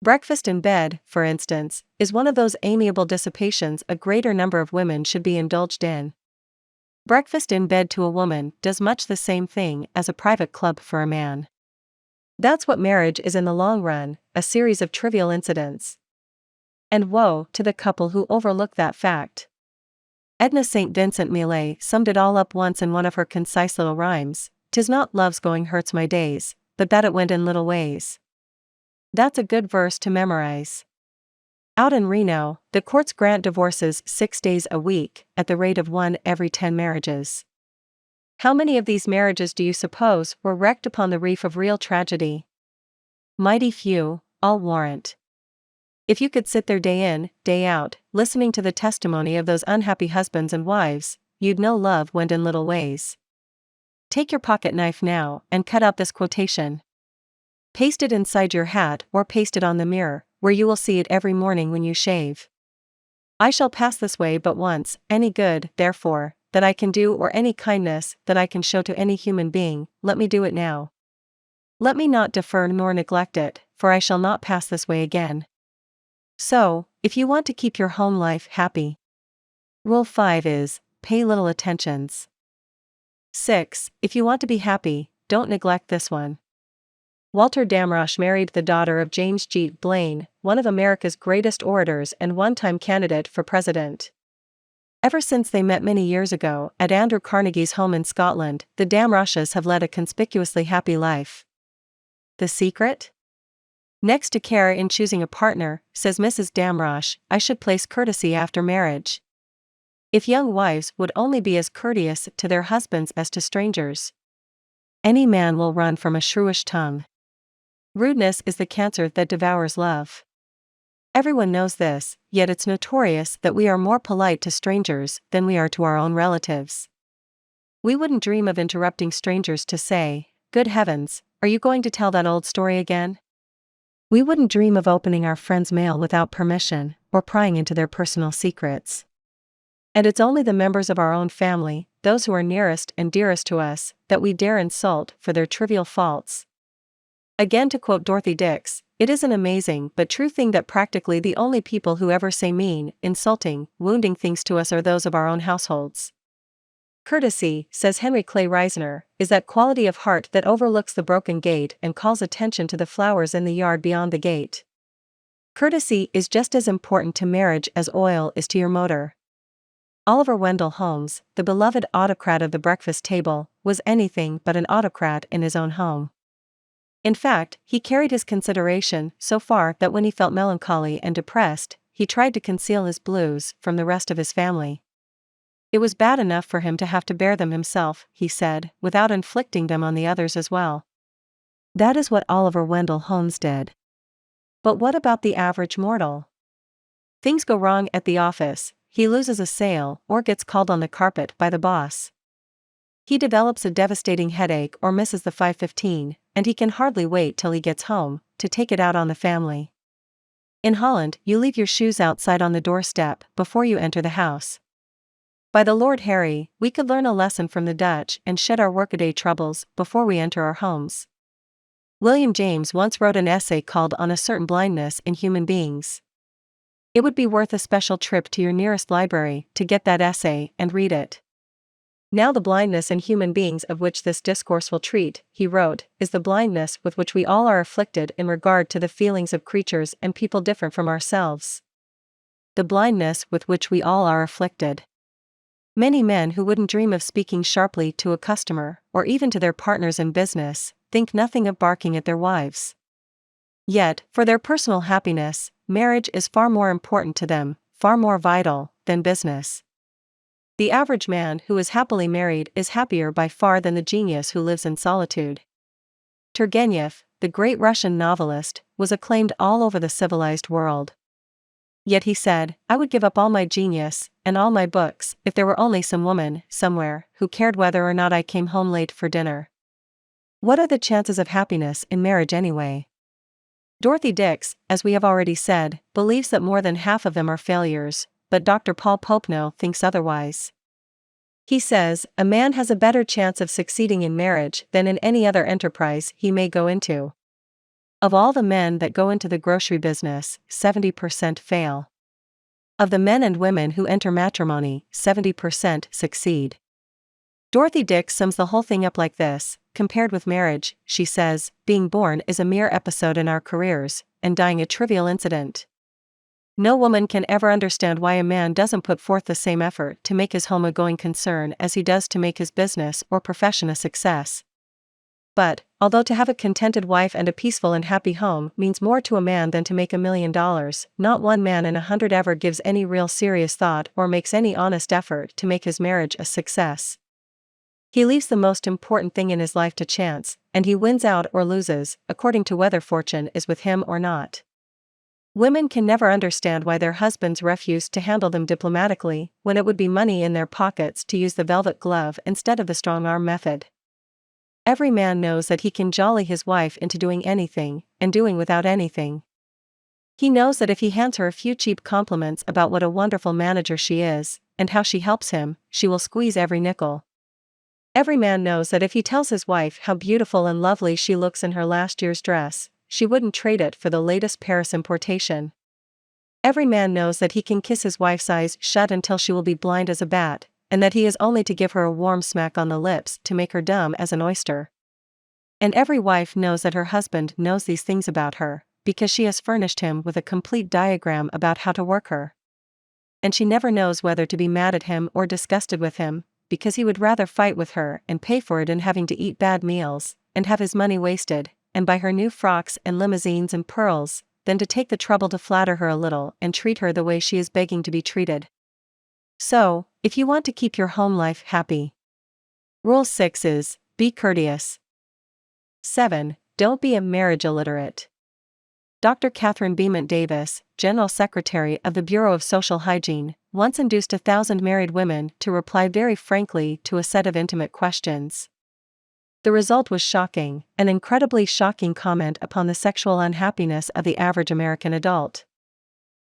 Breakfast in bed, for instance, is one of those amiable dissipations a greater number of women should be indulged in. Breakfast in bed to a woman does much the same thing as a private club for a man. That's what marriage is in the long run, a series of trivial incidents. And woe to the couple who overlook that fact. Edna St. Vincent Millay summed it all up once in one of her concise little rhymes: "'Tis not love's going hurts my days, but that it went in little ways." That's a good verse to memorize. Out in Reno, the courts grant divorces 6 days a week, at the rate of 1 every 10 marriages. How many of these marriages do you suppose were wrecked upon the reef of real tragedy? Mighty few, I'll warrant. If you could sit there day in, day out, listening to the testimony of those unhappy husbands and wives, you'd know love went in little ways. Take your pocket knife now and cut out this quotation. Paste it inside your hat or paste it on the mirror, where you will see it every morning when you shave. I shall pass this way but once. Any good, therefore, that I can do, or any kindness that I can show to any human being, let me do it now. Let me not defer nor neglect it, for I shall not pass this way again. So, if you want to keep your home life happy, Rule 5 is, pay little attentions. 6. If you want to be happy, don't neglect this one. Walter Damrosch married the daughter of James G. Blaine, one of America's greatest orators and one-time candidate for president. Ever since they met many years ago at Andrew Carnegie's home in Scotland, the Damrosches have led a conspicuously happy life. The secret? Next to care in choosing a partner, says Mrs. Damrosch, I should place courtesy after marriage. If young wives would only be as courteous to their husbands as to strangers, any man will run from a shrewish tongue. Rudeness is the cancer that devours love. Everyone knows this, yet it's notorious that we are more polite to strangers than we are to our own relatives. We wouldn't dream of interrupting strangers to say, "Good heavens, are you going to tell that old story again?" We wouldn't dream of opening our friends' mail without permission, or prying into their personal secrets. And it's only the members of our own family, those who are nearest and dearest to us, that we dare insult for their trivial faults. Again, to quote Dorothy Dix, it is an amazing but true thing that practically the only people who ever say mean, insulting, wounding things to us are those of our own households. Courtesy, says Henry Clay Reisner, is that quality of heart that overlooks the broken gate and calls attention to the flowers in the yard beyond the gate. Courtesy is just as important to marriage as oil is to your motor. Oliver Wendell Holmes, the beloved autocrat of the breakfast table, was anything but an autocrat in his own home. In fact, he carried his consideration so far that when he felt melancholy and depressed, he tried to conceal his blues from the rest of his family. It was bad enough for him to have to bear them himself, he said, without inflicting them on the others as well. That is what Oliver Wendell Holmes did. But what about the average mortal? Things go wrong at the office, he loses a sale or gets called on the carpet by the boss. He develops a devastating headache or misses the 5:15, and he can hardly wait till he gets home to take it out on the family. In Holland, you leave your shoes outside on the doorstep before you enter the house. By the Lord Harry, we could learn a lesson from the Dutch and shed our workaday troubles before we enter our homes. William James once wrote an essay called On a Certain Blindness in Human Beings. It would be worth a special trip to your nearest library to get that essay and read it. Now the blindness in human beings of which this discourse will treat, he wrote, is the blindness with which we all are afflicted in regard to the feelings of creatures and people different from ourselves. The blindness with which we all are afflicted. Many men who wouldn't dream of speaking sharply to a customer, or even to their partners in business, think nothing of barking at their wives. Yet, for their personal happiness, marriage is far more important to them, far more vital, than business. The average man who is happily married is happier by far than the genius who lives in solitude. Turgenev, the great Russian novelist, was acclaimed all over the civilized world. Yet he said, I would give up all my genius, and all my books, if there were only some woman, somewhere, who cared whether or not I came home late for dinner. What are the chances of happiness in marriage anyway? Dorothy Dix, as we have already said, believes that more than half of them are failures, but Dr. Paul Popenoe thinks otherwise. He says, a man has a better chance of succeeding in marriage than in any other enterprise he may go into. Of all the men that go into the grocery business, 70% fail. Of the men and women who enter matrimony, 70% succeed. Dorothy Dix sums the whole thing up like this: compared with marriage, she says, being born is a mere episode in our careers, and dying a trivial incident. No woman can ever understand why a man doesn't put forth the same effort to make his home a going concern as he does to make his business or profession a success. But, although to have a contented wife and a peaceful and happy home means more to a man than to make $1 million, not one man in 100 ever gives any real serious thought or makes any honest effort to make his marriage a success. He leaves the most important thing in his life to chance, and he wins out or loses, according to whether fortune is with him or not. Women can never understand why their husbands refuse to handle them diplomatically, when it would be money in their pockets to use the velvet glove instead of the strong arm method. Every man knows that he can jolly his wife into doing anything, and doing without anything. He knows that if he hands her a few cheap compliments about what a wonderful manager she is, and how she helps him, she will squeeze every nickel. Every man knows that if he tells his wife how beautiful and lovely she looks in her last year's dress, she wouldn't trade it for the latest Paris importation. Every man knows that he can kiss his wife's eyes shut until she will be blind as a bat, and that he is only to give her a warm smack on the lips to make her dumb as an oyster. And every wife knows that her husband knows these things about her, because she has furnished him with a complete diagram about how to work her. And she never knows whether to be mad at him or disgusted with him, because he would rather fight with her and pay for it in having to eat bad meals, and have his money wasted, and buy her new frocks and limousines and pearls, than to take the trouble to flatter her a little and treat her the way she is begging to be treated. So, if you want to keep your home life happy, Rule 6 is, be courteous. 7. Don't be a marriage illiterate. Dr. Catherine Beament Davis, General Secretary of the Bureau of Social Hygiene, once induced 1,000 married women to reply very frankly to a set of intimate questions. The result was shocking, an incredibly shocking comment upon the sexual unhappiness of the average American adult.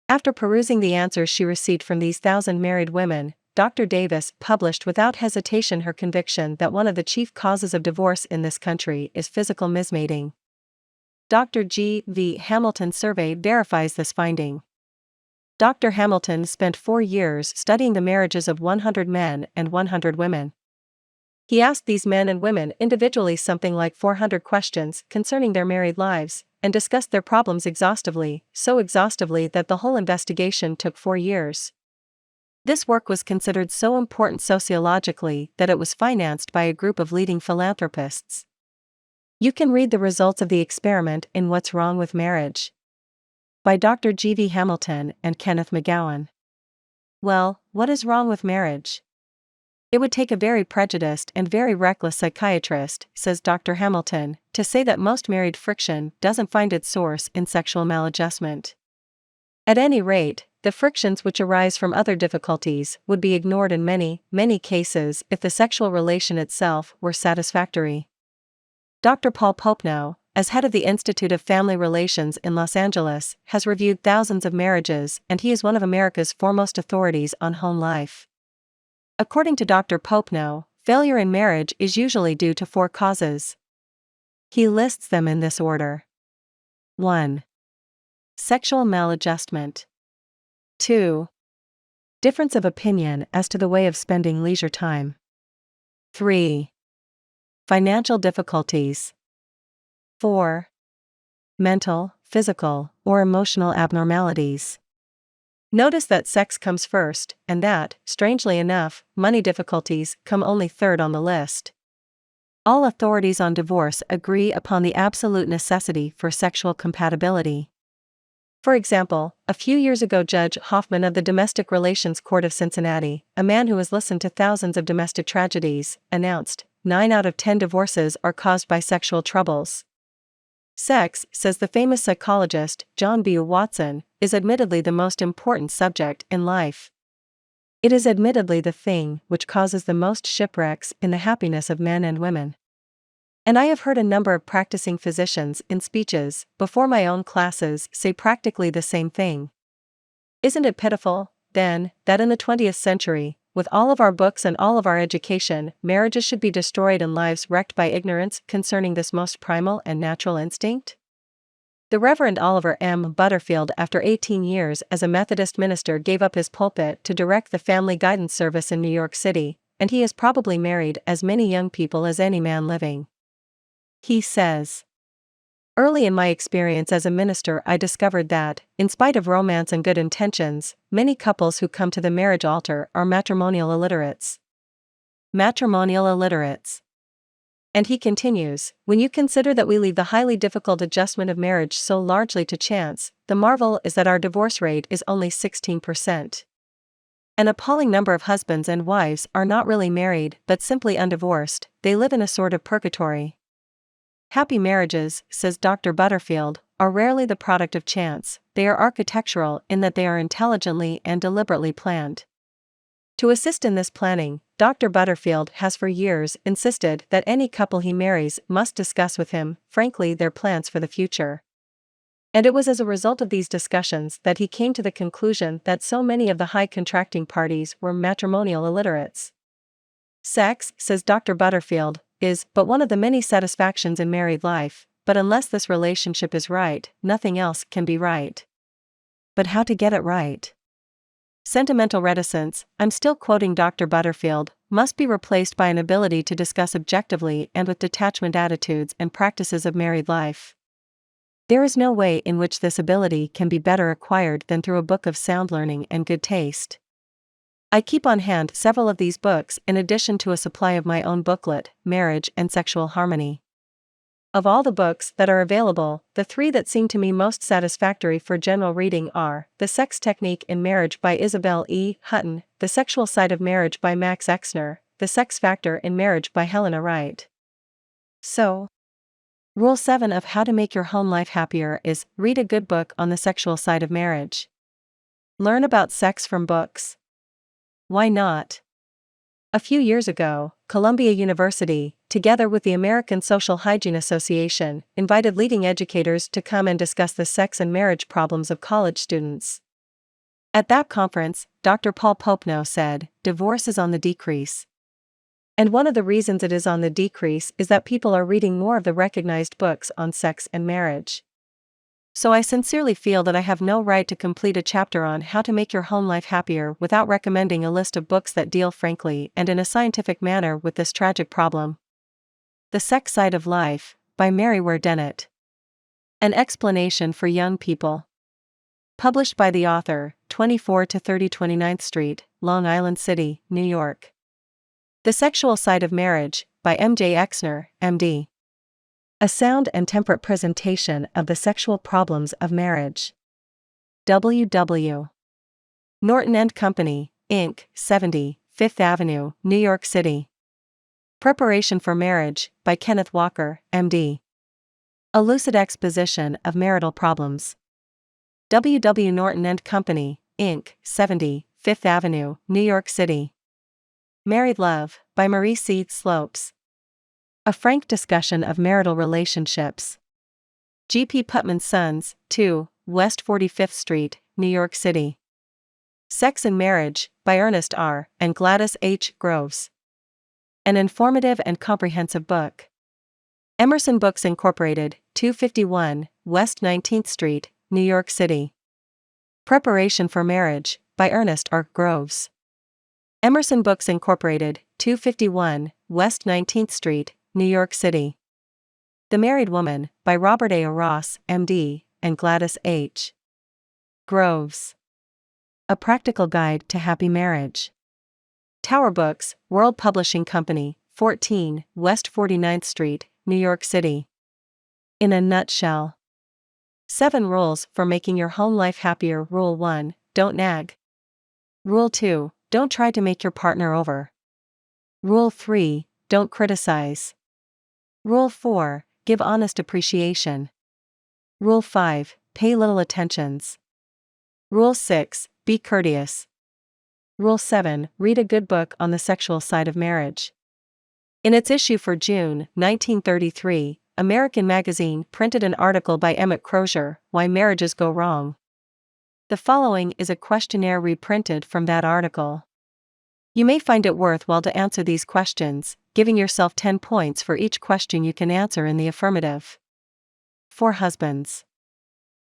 After perusing the answers she received from these 1,000 married women, Dr. Davis published without hesitation her conviction that one of the chief causes of divorce in this country is physical mismating. Dr. G. V. Hamilton's survey verifies this finding. Dr. Hamilton spent 4 years studying the marriages of 100 men and 100 women. He asked these men and women individually something like 400 questions concerning their married lives, and discussed their problems exhaustively, so exhaustively that the whole investigation took 4 years. This work was considered so important sociologically that it was financed by a group of leading philanthropists. You can read the results of the experiment in What's Wrong with Marriage? By Dr. G. V. Hamilton and Kenneth McGowan. Well, what is wrong with marriage? It would take a very prejudiced and very reckless psychiatrist, says Dr. Hamilton, to say that most married friction doesn't find its source in sexual maladjustment. At any rate, the frictions which arise from other difficulties would be ignored in many, many cases if the sexual relation itself were satisfactory. Dr. Paul Popenow, as head of the Institute of Family Relations in Los Angeles, has reviewed thousands of marriages, and he is one of America's foremost authorities on home life. According to Dr. Popenow, failure in marriage is usually due to 4 causes. He lists them in this order. 1. Sexual maladjustment. 2. Difference of opinion as to the way of spending leisure time. 3. Financial difficulties. 4. Mental, physical, or emotional abnormalities. Notice that sex comes first, and that, strangely enough, money difficulties come only third on the list. All authorities on divorce agree upon the absolute necessity for sexual compatibility. For example, a few years ago Judge Hoffman of the Domestic Relations Court of Cincinnati, a man who has listened to thousands of domestic tragedies, announced, 9 out of 10 divorces are caused by sexual troubles. Sex, says the famous psychologist John B. Watson, is admittedly the most important subject in life. It is admittedly the thing which causes the most shipwrecks in the happiness of men and women. And I have heard a number of practicing physicians in speeches before my own classes say practically the same thing. Isn't it pitiful, then, that in the 20th century, with all of our books and all of our education, marriages should be destroyed and lives wrecked by ignorance concerning this most primal and natural instinct? The Reverend Oliver M. Butterfield, after 18 years as a Methodist minister, gave up his pulpit to direct the Family Guidance Service in New York City, and he has probably married as many young people as any man living. He says, "Early in my experience as a minister I discovered that, in spite of romance and good intentions, many couples who come to the marriage altar are matrimonial illiterates." Matrimonial illiterates. And he continues, "When you consider that we leave the highly difficult adjustment of marriage so largely to chance, the marvel is that our divorce rate is only 16%. An appalling number of husbands and wives are not really married but simply undivorced, they live in a sort of purgatory. Happy marriages, says Dr. Butterfield, are rarely the product of chance, they are architectural in that they are intelligently and deliberately planned. To assist in this planning, Dr. Butterfield has for years insisted that any couple he marries must discuss with him, frankly, their plans for the future. And it was as a result of these discussions that he came to the conclusion that so many of the high contracting parties were matrimonial illiterates. Sex, says Dr. Butterfield, is but one of the many satisfactions in married life, but unless this relationship is right, nothing else can be right. But how to get it right? Sentimental reticence, I'm still quoting Dr. Butterfield, must be replaced by an ability to discuss objectively and with detachment attitudes and practices of married life. There is no way in which this ability can be better acquired than through a book of sound learning and good taste. I keep on hand several of these books in addition to a supply of my own booklet, Marriage and Sexual Harmony. Of all the books that are available, the three that seem to me most satisfactory for general reading are The Sex Technique in Marriage by Isabel E. Hutton, The Sexual Side of Marriage by Max Exner, The Sex Factor in Marriage by Helena Wright. So, Rule 7 of How to Make Your Home Life Happier is read a good book on the sexual side of marriage. Learn about sex from books. Why not? A few years ago, Columbia University, together with the American Social Hygiene Association, invited leading educators to come and discuss the sex and marriage problems of college students. At that conference, Dr. Paul Popenoe said, "Divorce is on the decrease. And one of the reasons it is on the decrease is that people are reading more of the recognized books on sex and marriage. So I sincerely feel that I have no right to complete a chapter on how to make your home life happier without recommending a list of books that deal frankly and in a scientific manner with this tragic problem." The Sex Side of Life, by Mary Ware Dennett. An Explanation for Young People. Published by the author, 24 to 30 29th Street, Long Island City, New York. The Sexual Side of Marriage, by M.J. Exner, M.D. A sound and temperate presentation of the sexual problems of marriage. W.W. Norton and Company, Inc., 70, Fifth Avenue, New York City. Preparation for Marriage, by Kenneth Walker, M.D. A lucid exposition of marital problems. W.W. Norton and Company, Inc., 70, Fifth Avenue, New York City. Married Love, by Marie C. Slopes. A frank discussion of marital relationships. G.P. Putman Sons, 2, West 45th Street, New York City. Sex and Marriage, by Ernest R. and Gladys H. Groves. An informative and comprehensive book. Emerson Books Incorporated, 251, West 19th Street, New York City. Preparation for Marriage, by Ernest R. Groves. Emerson Books Incorporated, 251, West 19th Street, New York City. The Married Woman, by Robert A. Ross, M.D., and Gladys H. Groves. A Practical Guide to Happy Marriage. Tower Books, World Publishing Company, 14, West 49th Street, New York City. In a Nutshell. 7 Rules for Making Your Home Life Happier. Rule 1, Don't nag. Rule 2, Don't try to make your partner over. Rule 3, Don't criticize. Rule 4, Give honest appreciation. Rule 5, Pay little attentions. Rule 6, Be courteous. Rule 7, Read a good book on the sexual side of marriage. In its issue for June 1933, American Magazine printed an article by Emmett Crozier, Why Marriages Go Wrong. The following is a questionnaire reprinted from that article. You may find it worthwhile to answer these questions, giving yourself 10 points for each question you can answer in the affirmative. For husbands.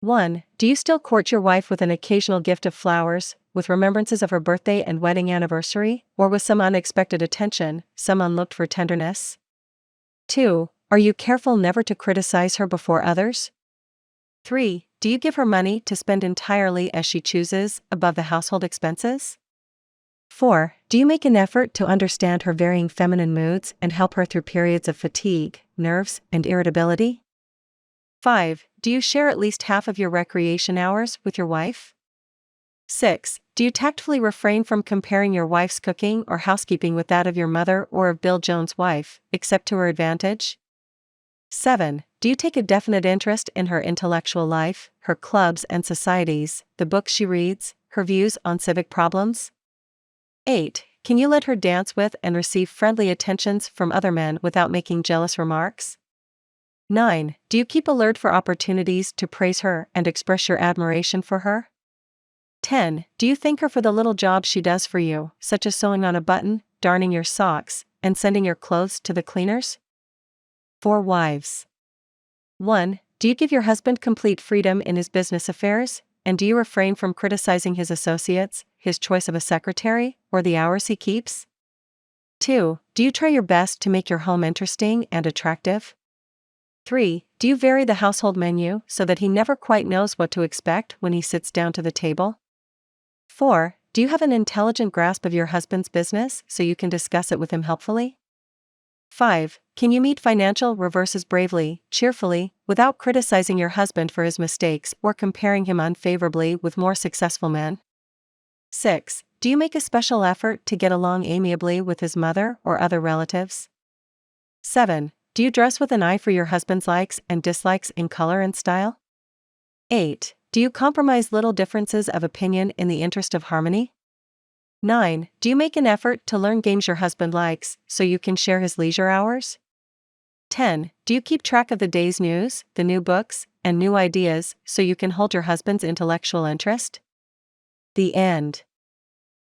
1. Do you still court your wife with an occasional gift of flowers, with remembrances of her birthday and wedding anniversary, or with some unexpected attention, some unlooked-for tenderness? 2. Are you careful never to criticize her before others? 3. Do you give her money to spend entirely as she chooses, above the household expenses? 4. Do you make an effort to understand her varying feminine moods and help her through periods of fatigue, nerves, and irritability? 5. Do you share at least half of your recreation hours with your wife? 6. Do you tactfully refrain from comparing your wife's cooking or housekeeping with that of your mother or of Bill Jones' wife, except to her advantage? 7. Do you take a definite interest in her intellectual life, her clubs and societies, the books she reads, her views on civic problems? 8. Can you let her dance with and receive friendly attentions from other men without making jealous remarks? 9. Do you keep alert for opportunities to praise her and express your admiration for her? 10. Do you thank her for the little jobs she does for you, such as sewing on a button, darning your socks, and sending your clothes to the cleaners? For wives. 1. Do you give your husband complete freedom in his business affairs, and do you refrain from criticizing his associates, his choice of a secretary, or the hours he keeps? 2. Do you try your best to make your home interesting and attractive? 3. Do you vary the household menu so that he never quite knows what to expect when he sits down to the table? 4. Do you have an intelligent grasp of your husband's business so you can discuss it with him helpfully? 5. Can you meet financial reverses bravely, cheerfully, without criticizing your husband for his mistakes or comparing him unfavorably with more successful men? 6. Do you make a special effort to get along amiably with his mother or other relatives? 7. Do you dress with an eye for your husband's likes and dislikes in color and style? 8. Do you compromise little differences of opinion in the interest of harmony? 9. Do you make an effort to learn games your husband likes so you can share his leisure hours? 10. Do you keep track of the day's news, the new books, and new ideas so you can hold your husband's intellectual interest? The end.